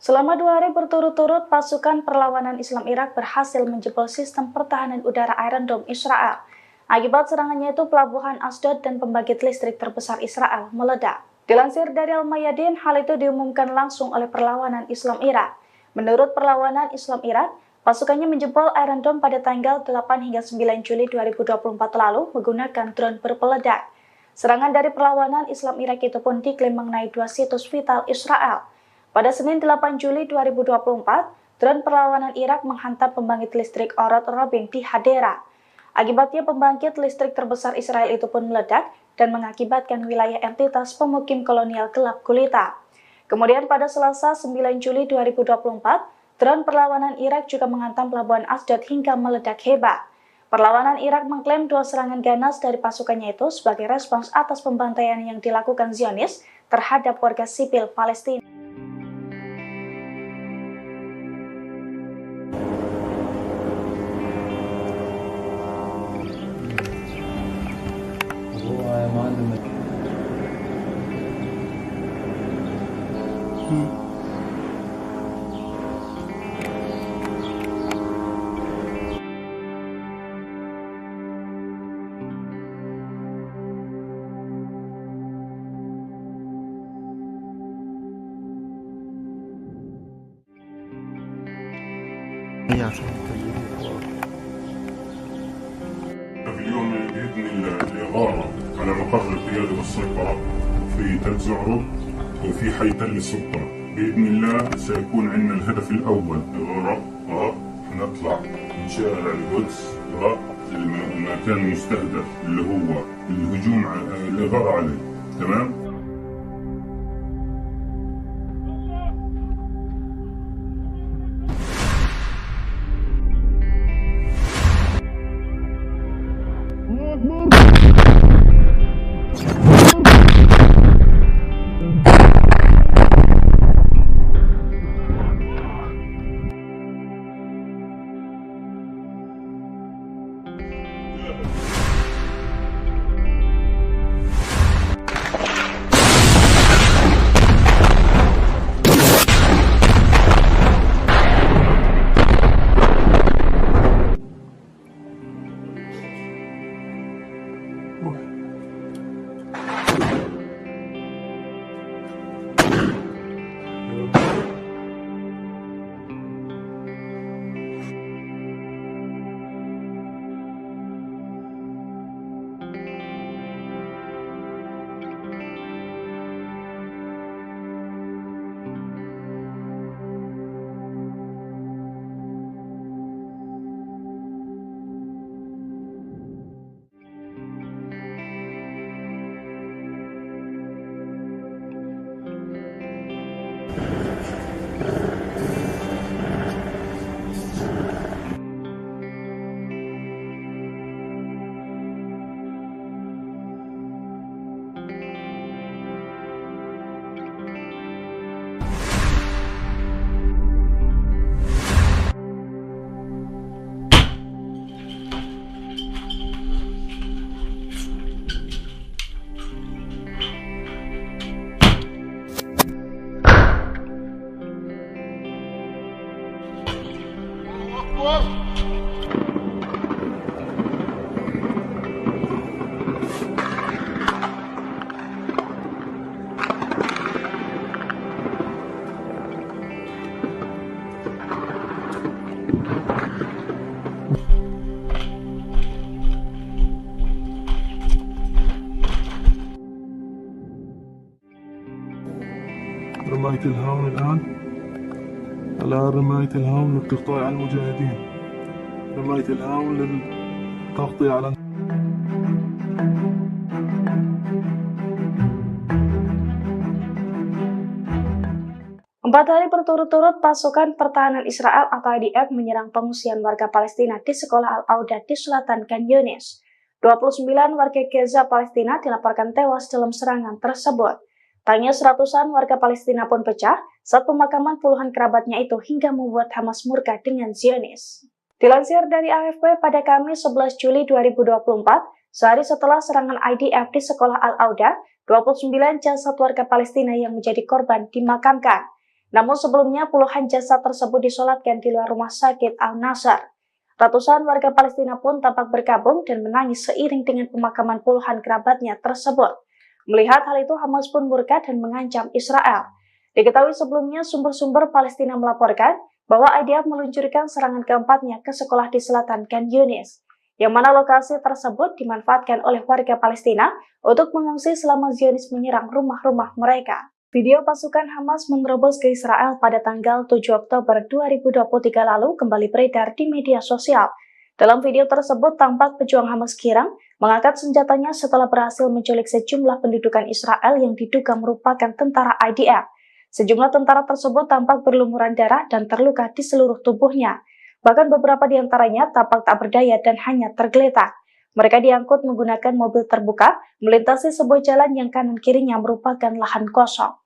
Selama 2 hari berturut-turut, pasukan perlawanan Islam Irak berhasil menjebol sistem pertahanan udara Iron Dome Israel. Akibat serangannya itu, pelabuhan Asdod dan pembangkit listrik terbesar Israel meledak. Dilansir dari Al-Mayadin, hal itu diumumkan langsung oleh perlawanan Islam Irak. Menurut perlawanan Islam Irak, pasukannya menjebol Iron Dome pada tanggal 8 hingga 9 Juli 2024 lalu menggunakan drone berpeledak. Serangan dari perlawanan Islam Irak itu pun diklaim mengenai 2 situs vital Israel. Pada Senin 8 Juli 2024, drone perlawanan Irak menghantam pembangkit listrik Orad Robin di Hadera. Akibatnya pembangkit listrik terbesar Israel itu pun meledak dan mengakibatkan wilayah entitas pemukim kolonial gelap gulita. Kemudian pada Selasa 9 Juli 2024, drone perlawanan Irak juga menghantam pelabuhan Asdod hingga meledak hebat. Perlawanan Irak mengklaim 2 serangan ganas dari pasukannya itu sebagai respons atas pembantaian yang dilakukan Zionis terhadap warga sipil Palestina. في اليوم بإذن الله الإغارة على مقر القيادة والسيطرة في تل زعرب وفي حي تل السلطنة. بإذن الله سيكون عندنا الهدف الأول إغارة نطلع من شارع القدس المكان المستهدف اللي هو الهجوم الإغارة عليه. تمام؟ رماية الهاون الآن رماية الهاون للتغطية على المجاهدين، رماية الهاون للتغطية على 4 hari berturut-turut pasukan pertahanan Israel atau IDF menyerang pengungsian warga Palestina di sekolah Al-Auda di selatan Khan Yunis. 29 warga Gaza Palestina dilaporkan tewas dalam serangan tersebut. Tangis ratusan warga Palestina pun pecah saat pemakaman puluhan kerabatnya itu hingga membuat Hamas murka dengan Zionis. Dilansir dari AFP pada Kamis 11 Juli 2024, sehari setelah serangan IDF di sekolah Al-Auda, 29 jasad warga Palestina yang menjadi korban dimakamkan. Namun sebelumnya puluhan jasad tersebut disolatkan di luar rumah sakit Al-Nasr. Ratusan warga Palestina pun tampak berkabung dan menangis seiring dengan pemakaman puluhan kerabatnya tersebut. Melihat hal itu, Hamas pun murka dan mengancam Israel. Diketahui sebelumnya sumber-sumber Palestina melaporkan bahwa IDF meluncurkan serangan keempatnya ke sekolah di selatan Khan Yunis, yang mana lokasi tersebut dimanfaatkan oleh warga Palestina untuk mengungsi selama Zionis menyerang rumah-rumah mereka. Video pasukan Hamas menerobos ke Israel pada tanggal 7 Oktober 2023 lalu kembali beredar di media sosial. Dalam video tersebut tampak pejuang Hamas Kirang mengangkat senjatanya setelah berhasil menculik sejumlah pendudukan Israel yang diduga merupakan tentara IDF. Sejumlah tentara tersebut tampak berlumuran darah dan terluka di seluruh tubuhnya. Bahkan beberapa di antaranya tampak tak berdaya dan hanya tergeletak. Mereka diangkut menggunakan mobil terbuka, melintasi sebuah jalan yang kanan kirinya merupakan lahan kosong.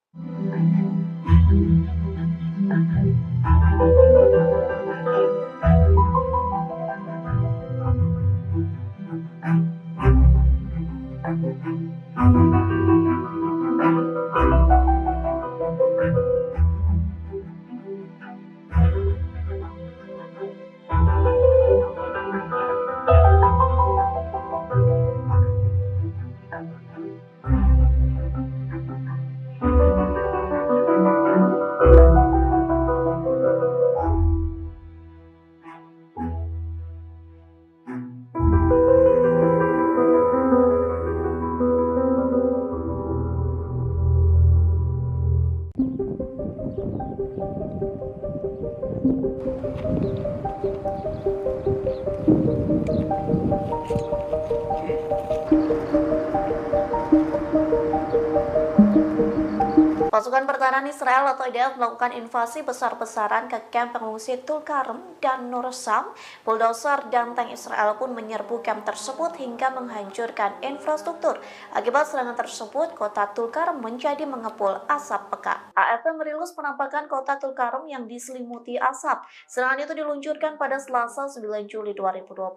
Pasukan pertahanan Israel atau IDF melakukan invasi besar-besaran ke kamp pengungsi Tulkarem dan Nur Sam. Bulldozer dan tank Israel pun menyerbu kamp tersebut hingga menghancurkan infrastruktur. Akibat serangan tersebut, kota Tulkarem menjadi mengepul asap pekat. AFP merilis penampakan kota Tulkarem yang diselimuti asap. Serangan itu diluncurkan pada Selasa 9 Juli 2024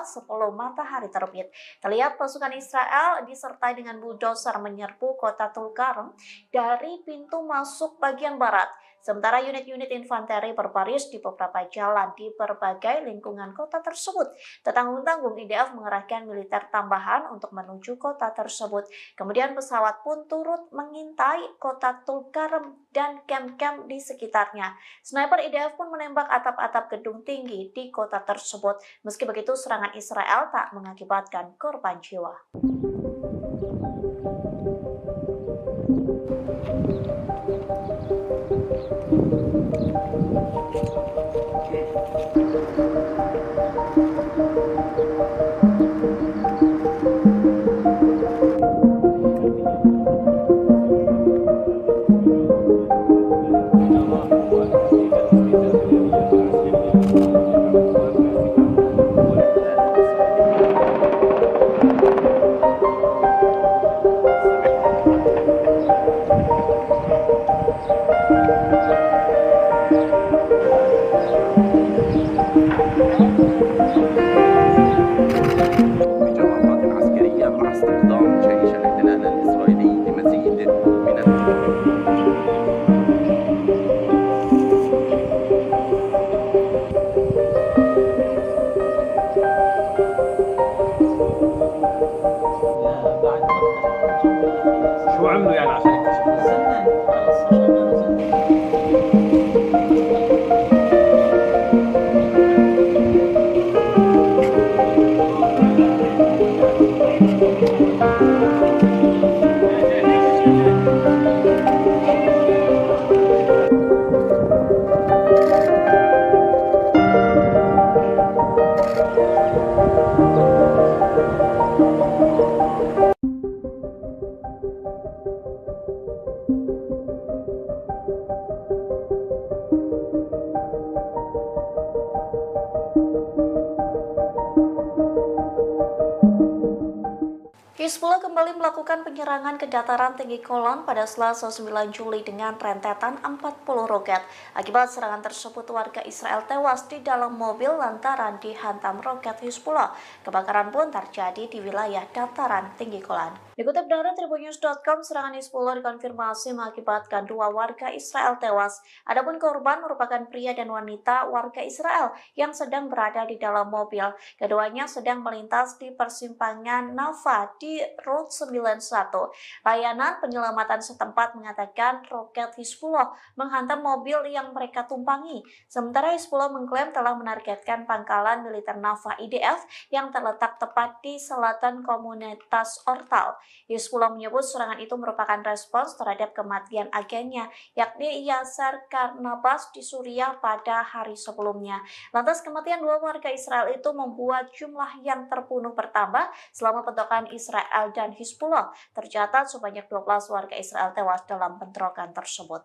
sebelum matahari terbit. Terlihat pasukan Israel disertai dengan bulldozer menyerbu kota Tulkarem dari pintu masuk bagian barat. Sementara unit-unit infanteri berbaris di beberapa jalan di berbagai lingkungan kota tersebut. Tak tanggung-tanggung IDF mengerahkan militer tambahan untuk menuju kota tersebut. Kemudian pesawat pun turut mengintai kota Tulkarem dan kamp-kamp di sekitarnya. Sniper IDF pun menembak atap-atap gedung tinggi di kota tersebut. Meski begitu, serangan Israel tak mengakibatkan korban jiwa. شو عملوا يعني عشان يكتشفوا؟ Hizbullah kembali melakukan penyerangan ke dataran tinggi Golan pada Selasa 9 Juli dengan rentetan 40 roket. Akibat serangan tersebut, warga Israel tewas di dalam mobil lantaran dihantam roket Hizbullah. Kebakaran pun terjadi di wilayah dataran tinggi Golan. Dikutip dari tribunnews.com, serangan Hizbullah dikonfirmasi mengakibatkan 2 warga Israel tewas. Adapun korban merupakan pria dan wanita warga Israel yang sedang berada di dalam mobil. Keduanya sedang melintas di persimpangan Nava di Route 91. Layanan penyelamatan setempat mengatakan roket Hizbullah menghantam mobil yang mereka tumpangi. Sementara Hizbullah mengklaim telah menargetkan pangkalan militer Nava IDF yang terletak tepat di selatan komunitas Ortal. Hizbullah menyebut serangan itu merupakan respons terhadap kematian agennya, yakni Yasser Karnabas di Suriah pada hari sebelumnya. Lantas kematian 2 warga Israel itu membuat jumlah yang terbunuh bertambah selama bentrokan Israel dan Hizbullah. Tercatat sebanyak 12 warga Israel tewas dalam bentrokan tersebut.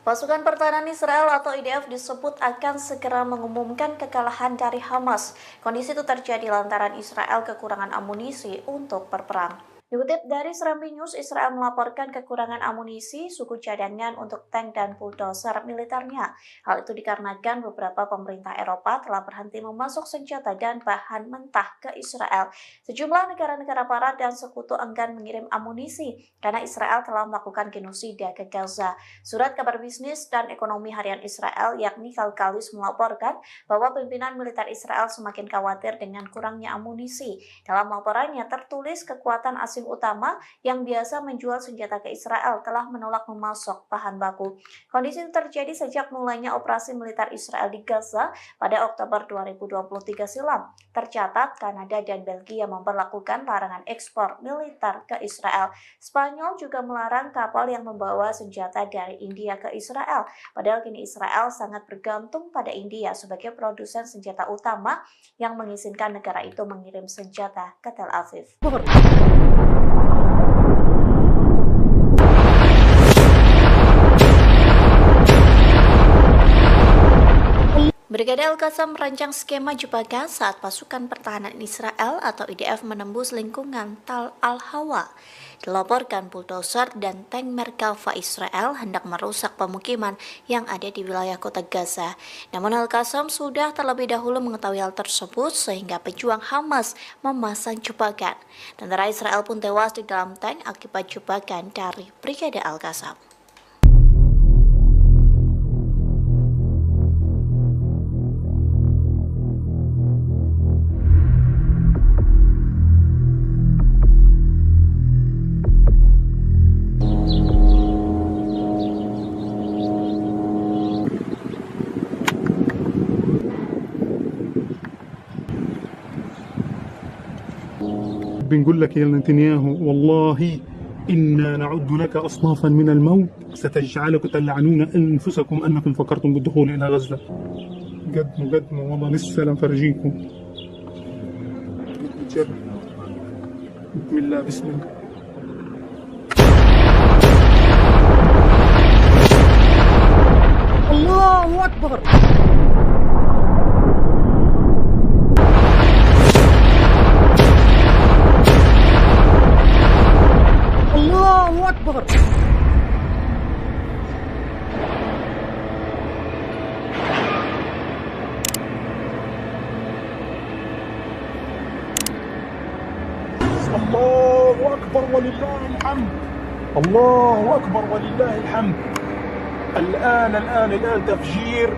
Pasukan Pertahanan Israel atau IDF disebut akan segera mengumumkan kekalahan dari Hamas. Kondisi itu terjadi lantaran Israel kekurangan amunisi untuk berperang. Dikutip dari Serambi News, Israel melaporkan kekurangan amunisi, suku cadangan untuk tank dan bulldozer militernya. Hal itu dikarenakan beberapa pemerintah Eropa telah berhenti memasok senjata dan bahan mentah ke Israel. Sejumlah negara-negara barat dan sekutu enggan mengirim amunisi karena Israel telah melakukan genosida ke Gaza. Surat kabar bisnis dan ekonomi harian Israel yakni Kalkalis melaporkan bahwa pimpinan militer Israel semakin khawatir dengan kurangnya amunisi. Dalam laporannya tertulis kekuatan asing utama yang biasa menjual senjata ke Israel telah menolak memasok bahan baku. Kondisi itu terjadi sejak mulainya operasi militer Israel di Gaza pada Oktober 2023 silam. Tercatat Kanada dan Belgia memperlakukan larangan ekspor militer ke Israel. Spanyol juga melarang kapal yang membawa senjata dari India ke Israel. Padahal kini Israel sangat bergantung pada India sebagai produsen senjata utama yang mengizinkan negara itu mengirim senjata ke Tel Aviv. Brigade Al-Qassam merancang skema jebakan saat pasukan pertahanan Israel atau IDF menembus lingkungan Tal Al-Hawa. Dilaporkan bulldozer dan tank Merkava Israel hendak merusak pemukiman yang ada di wilayah kota Gaza. Namun Al-Qassam sudah terlebih dahulu mengetahui hal tersebut sehingga pejuang Hamas memasang jebakan. Tentara Israel pun tewas di dalam tank akibat jebakan dari Brigade Al-Qassam. بنقول لك يا نتنياهو والله إنا نعد لك أصنافا من الموت ستجعلكم تلعنون أنفسكم أنكم فكرتم بالدخول إلى غزة. قدموا والله لسه لنفرجيكم. بسم الله بسم الله. الله أكبر. الله أكبر. الله أكبر ولله الحمد. الله أكبر ولله الحمد. الآن تفجير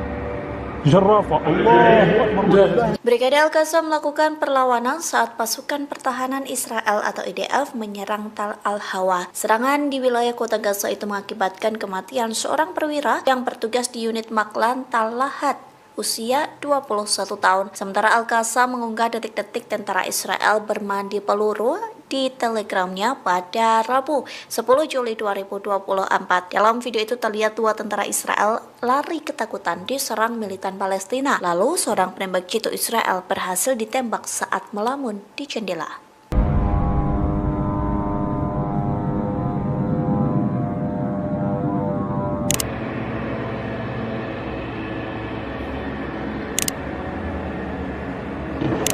جرافة. الله أكبر ولله. Brigade Al-Qassam melakukan perlawanan saat pasukan pertahanan Israel atau IDF menyerang Tal Al-Hawa. Serangan di wilayah kota Gaza itu mengakibatkan kematian seorang perwira yang bertugas di unit Maklan Tal Lahat, usia 21 tahun. Sementara Al-Qassam mengunggah detik-detik tentara Israel bermandi peluru di telegramnya pada Rabu 10 Juli 2024. Dalam video itu terlihat 2 tentara Israel lari ketakutan diserang militan Palestina. Lalu seorang penembak jitu Israel berhasil ditembak saat melamun di jendela.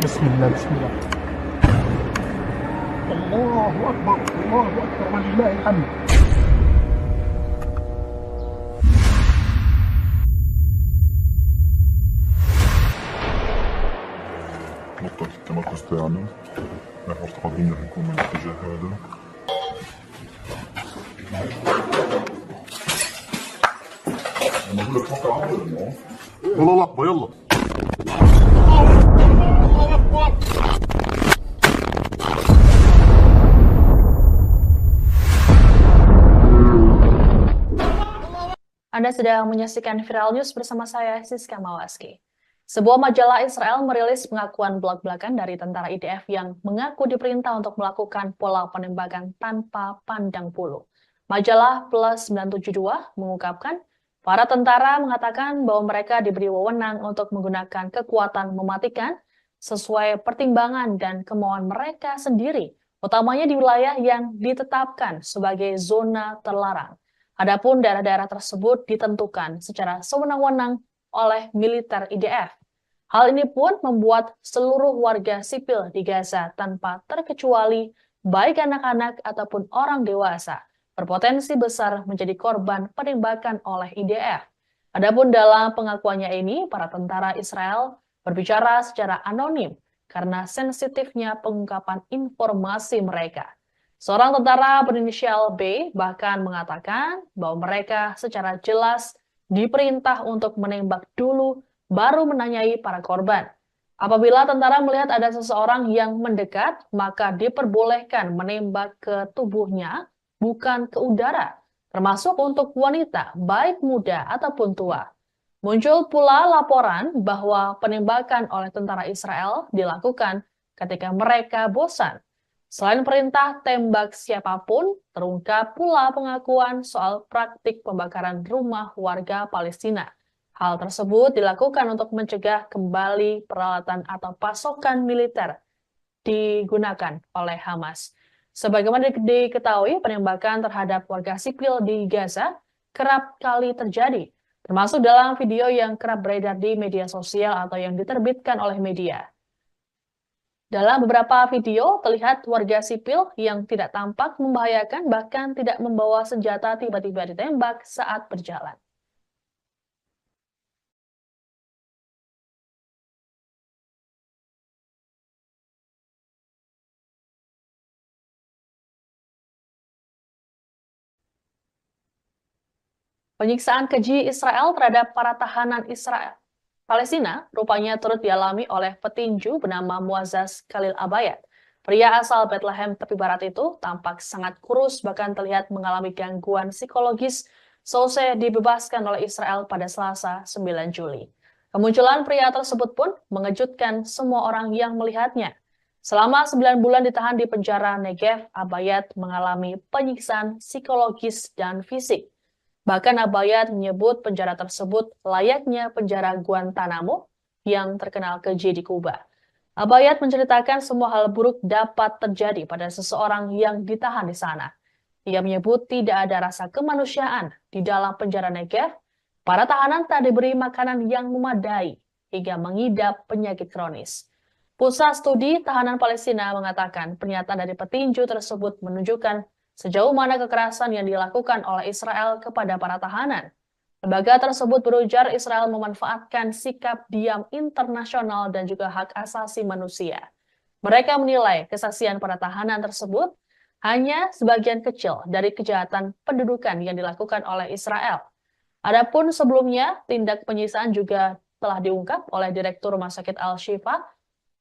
بسم الله بسم الله. الله أكبر الله أكبر ولله الحمد. نقطة التمركز تاعنا نحن مستقبلين نكون من الاتجاه هذا. أنا أقول لك توقع عبر يلا لحظة يلا. Anda sedang menyaksikan Viral News bersama saya, Siska Mawaski. Sebuah majalah Israel merilis pengakuan belak-belakan dari tentara IDF yang mengaku diperintah untuk melakukan pola penembakan tanpa pandang bulu. Majalah Plus 972 mengungkapkan, para tentara mengatakan bahwa mereka diberi wewenang untuk menggunakan kekuatan mematikan sesuai pertimbangan dan kemauan mereka sendiri, utamanya di wilayah yang ditetapkan sebagai zona terlarang. Adapun daerah-daerah tersebut ditentukan secara sewenang-wenang oleh militer IDF. Hal ini pun membuat seluruh warga sipil di Gaza tanpa terkecuali baik anak-anak ataupun orang dewasa berpotensi besar menjadi korban penembakan oleh IDF. Adapun dalam pengakuannya ini, para tentara Israel berbicara secara anonim karena sensitifnya pengungkapan informasi mereka. Seorang tentara berinisial B bahkan mengatakan bahwa mereka secara jelas diperintah untuk menembak dulu baru menanyai para korban. Apabila tentara melihat ada seseorang yang mendekat, maka diperbolehkan menembak ke tubuhnya, bukan ke udara, termasuk untuk wanita, baik muda ataupun tua. Muncul pula laporan bahwa penembakan oleh tentara Israel dilakukan ketika mereka bosan. Selain perintah tembak siapapun, terungkap pula pengakuan soal praktik pembakaran rumah warga Palestina. Hal tersebut dilakukan untuk mencegah kembali peralatan atau pasokan militer digunakan oleh Hamas. Sebagaimana diketahui, penembakan terhadap warga sipil di Gaza kerap kali terjadi, termasuk dalam video yang kerap beredar di media sosial atau yang diterbitkan oleh media. Dalam beberapa video, terlihat warga sipil yang tidak tampak membahayakan bahkan tidak membawa senjata tiba-tiba ditembak saat berjalan. Penyiksaan keji Israel terhadap para tahanan Palestina rupanya turut dialami oleh petinju bernama Muazzaz Khalil Abayad. Pria asal Bethlehem tepi barat itu tampak sangat kurus bahkan terlihat mengalami gangguan psikologis seusai dibebaskan oleh Israel pada Selasa 9 Juli. Kemunculan pria tersebut pun mengejutkan semua orang yang melihatnya. Selama 9 bulan ditahan di penjara Negev, Abayad mengalami penyiksaan psikologis dan fisik. Bahkan Abayad menyebut penjara tersebut layaknya penjara Guantanamo yang terkenal keji di Kuba. Abayad menceritakan semua hal buruk dapat terjadi pada seseorang yang ditahan di sana. Ia menyebut tidak ada rasa kemanusiaan di dalam penjara Negev. Para tahanan tak diberi makanan yang memadai hingga mengidap penyakit kronis. Pusat Studi Tahanan Palestina mengatakan pernyataan dari petinju tersebut menunjukkan sejauh mana kekerasan yang dilakukan oleh Israel kepada para tahanan. Lembaga tersebut berujar Israel memanfaatkan sikap diam internasional dan juga hak asasi manusia. Mereka menilai kesaksian para tahanan tersebut hanya sebagian kecil dari kejahatan pendudukan yang dilakukan oleh Israel. Adapun sebelumnya, tindak penyiksaan juga telah diungkap oleh Direktur Rumah Sakit Al-Shifa,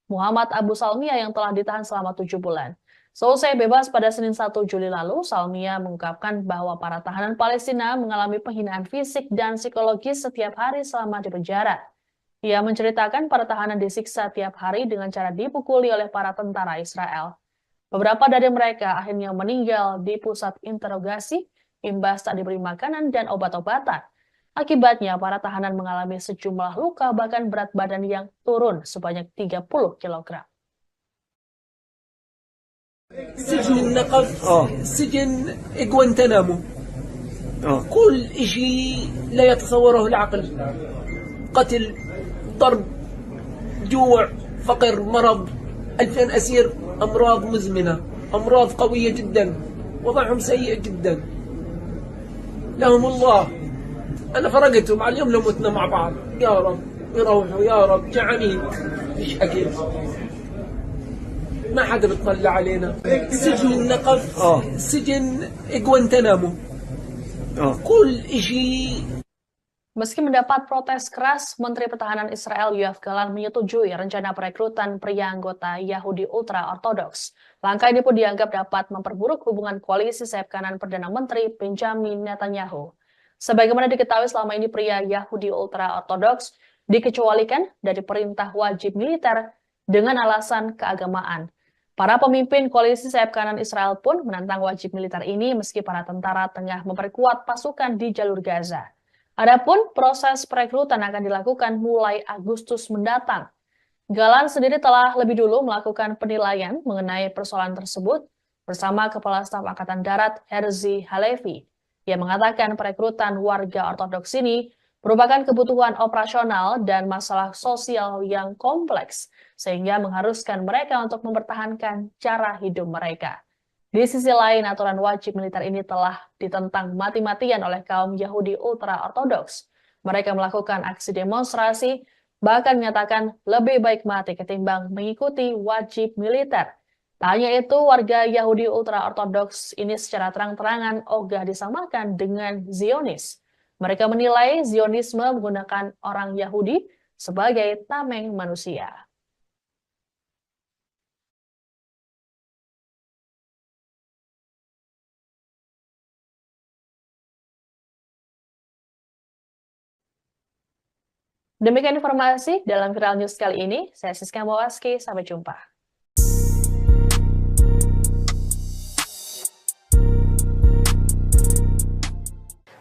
Muhammad Abu Salmiya yang telah ditahan selama 7 bulan. Selesai bebas pada Senin 1 Juli lalu, Salmiya mengungkapkan bahwa para tahanan Palestina mengalami penghinaan fisik dan psikologis setiap hari selama di penjara. Ia menceritakan para tahanan disiksa tiap hari dengan cara dipukuli oleh para tentara Israel. Beberapa dari mereka akhirnya meninggal di pusat interogasi, imbas tak diberi makanan dan obat-obatan. Akibatnya, para tahanan mengalami sejumlah luka bahkan berat badan yang turun sebanyak 30 kg. سجن النقب سجن غوانتنامو كل شيء لا يتصوره العقل قتل ضرب جوع فقر مرض 2000 أسير أمراض مزمنة أمراض قوية جدا، وضعهم سيء جدا. لهم الله، أنا فرقتهم على اليوم لو متنا مع بعض. يا رب يروحوا، يا رب جعانين، مش أكل، ما حدا بيطلع علينا. سجن النقف، سجن غوانتنامو، كل شيء. Meski mendapat protes keras, Menteri Pertahanan Israel Yoav Gallant menyetujui rencana perekrutan pria anggota Yahudi ultra-ortodoks. Langkah ini pun dianggap dapat memperburuk hubungan koalisi sayap kanan Perdana Menteri Benjamin Netanyahu. Sebagaimana diketahui selama ini pria Yahudi ultra-ortodoks dikecualikan dari perintah wajib militer dengan alasan keagamaan. Para pemimpin koalisi sayap kanan Israel pun menentang wajib militer ini meski para tentara tengah memperkuat pasukan di jalur Gaza. Adapun proses perekrutan akan dilakukan mulai Agustus mendatang. Gallant sendiri telah lebih dulu melakukan penilaian mengenai persoalan tersebut bersama Kepala Staf Angkatan Darat Herzi Halevi. Ia mengatakan perekrutan warga ortodoks ini merupakan kebutuhan operasional dan masalah sosial yang kompleks, sehingga mengharuskan mereka untuk mempertahankan cara hidup mereka. Di sisi lain, aturan wajib militer ini telah ditentang mati-matian oleh kaum Yahudi ultra-ortodoks. Mereka melakukan aksi demonstrasi, bahkan menyatakan lebih baik mati ketimbang mengikuti wajib militer. Tak hanya itu, warga Yahudi ultra-ortodoks ini secara terang-terangan ogah disamakan dengan Zionis. Mereka menilai Zionisme menggunakan orang Yahudi sebagai tameng manusia. Demikian informasi dalam Viral News kali ini. Saya Siska Mawaski, sampai jumpa.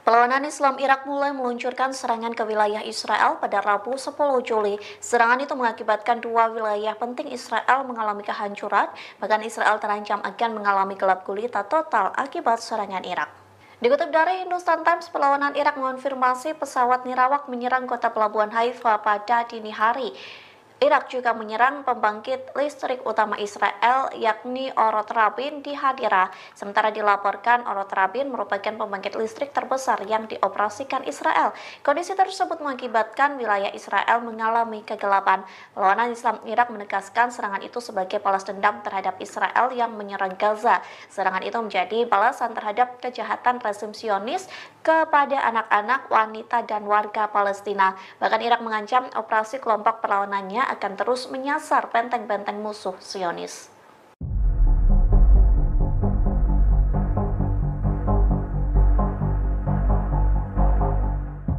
Perlawanan Islam Irak mulai meluncurkan serangan ke wilayah Israel pada Rabu 10 Juli. Serangan itu mengakibatkan dua wilayah penting Israel mengalami kehancuran, bahkan Israel terancam akan mengalami gelap gulita total akibat serangan Irak. Dikutip dari Hindustan Times, perlawanan Irak mengonfirmasi pesawat nirawak menyerang kota pelabuhan Haifa pada dini hari. Irak juga menyerang pembangkit listrik utama Israel, yakni Orot Rabin di Hadira. Sementara dilaporkan Orot Rabin merupakan pembangkit listrik terbesar yang dioperasikan Israel. Kondisi tersebut mengakibatkan wilayah Israel mengalami kegelapan. Perlawanan Islam Irak menegaskan serangan itu sebagai balas dendam terhadap Israel yang menyerang Gaza. Serangan itu menjadi balasan terhadap kejahatan rezim Zionis kepada anak-anak, wanita, dan warga Palestina. Bahkan Irak mengancam operasi kelompok perlawanannya akan terus menyasar benteng-benteng musuh Zionis.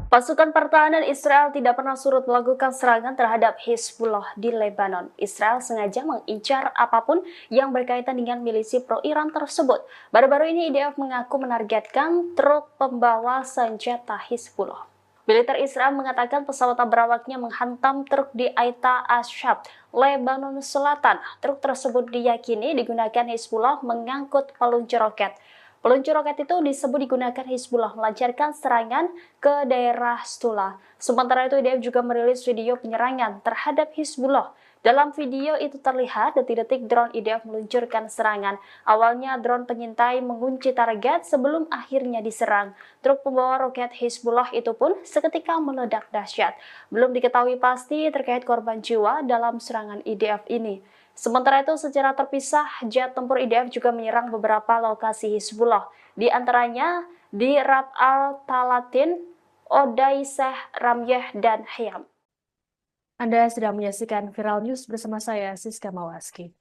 Pasukan pertahanan Israel tidak pernah surut melakukan serangan terhadap Hizbullah di Lebanon. Israel sengaja mengincar apapun yang berkaitan dengan milisi pro-Iran tersebut. Baru-baru ini IDF mengaku menargetkan truk pembawa senjata Hizbullah. Militer Israel mengatakan pesawat berawaknya menghantam truk di Aita Ashab, Lebanon Selatan. Truk tersebut diyakini digunakan Hizbullah mengangkut peluncur roket. Peluncur roket itu disebut digunakan Hizbullah melancarkan serangan ke daerah Stula. Sementara itu IDF juga merilis video penyerangan terhadap Hizbullah. Dalam video itu terlihat detik-detik drone IDF meluncurkan serangan. Awalnya drone pengintai mengunci target sebelum akhirnya diserang. Truk pembawa roket Hizbullah itu pun seketika meledak dahsyat. Belum diketahui pasti terkait korban jiwa dalam serangan IDF ini. Sementara itu, secara terpisah, jet tempur IDF juga menyerang beberapa lokasi Hizbullah, di antaranya di Rat al-Talatin, Odaiseh, Ramyeh, dan Hayam. Anda sedang menyaksikan Viral News bersama saya, Siska Mawaski.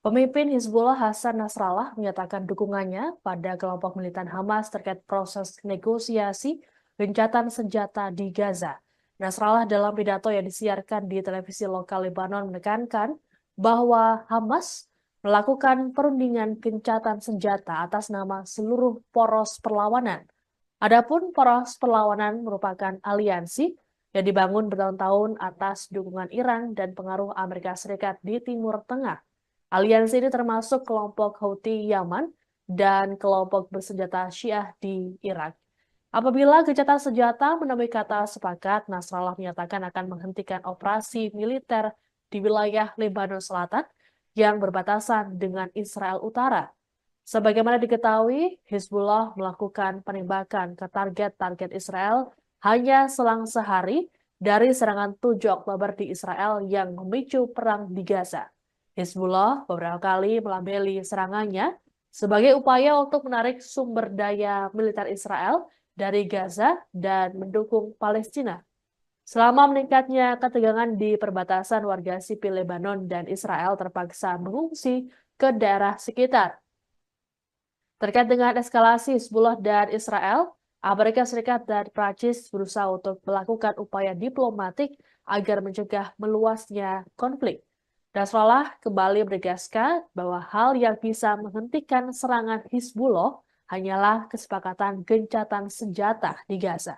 Pemimpin Hizbullah Hasan Nasrallah menyatakan dukungannya pada kelompok militan Hamas terkait proses negosiasi gencatan senjata di Gaza. Nasrallah dalam pidato yang disiarkan di televisi lokal Lebanon menekankan bahwa Hamas melakukan perundingan gencatan senjata atas nama seluruh poros perlawanan. Adapun poros perlawanan merupakan aliansi yang dibangun bertahun-tahun atas dukungan Iran dan pengaruh Amerika Serikat di Timur Tengah. Aliansi ini termasuk kelompok Houthi Yaman dan kelompok bersenjata Syiah di Irak. Apabila gencatan senjata menemui kata sepakat, Nasrallah menyatakan akan menghentikan operasi militer di wilayah Lebanon Selatan yang berbatasan dengan Israel Utara. Sebagaimana diketahui, Hizbullah melakukan penembakan ke target-target Israel hanya selang sehari dari serangan 7 Oktober di Israel yang memicu perang di Gaza. Hizbullah beberapa kali melabeli serangannya sebagai upaya untuk menarik sumber daya militer Israel dari Gaza dan mendukung Palestina. Selama meningkatnya ketegangan di perbatasan, warga sipil Lebanon dan Israel terpaksa mengungsi ke daerah sekitar. Terkait dengan eskalasi Hizbullah dan Israel, Amerika Serikat dan Prancis berusaha untuk melakukan upaya diplomatik agar mencegah meluasnya konflik. Nasrallah kembali menegaskan bahwa hal yang bisa menghentikan serangan Hizbullah hanyalah kesepakatan gencatan senjata di Gaza.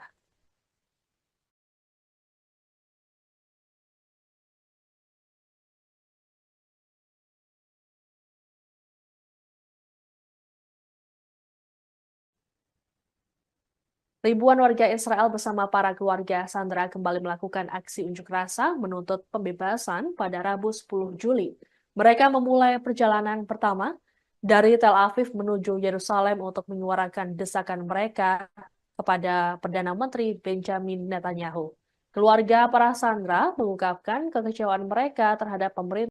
Ribuan warga Israel bersama para keluarga sandera kembali melakukan aksi unjuk rasa menuntut pembebasan pada Rabu 10 Juli. Mereka memulai perjalanan pertama dari Tel Aviv menuju Yerusalem untuk menyuarakan desakan mereka kepada Perdana Menteri Benjamin Netanyahu. Keluarga para sandera mengungkapkan kekecewaan mereka terhadap pemerintah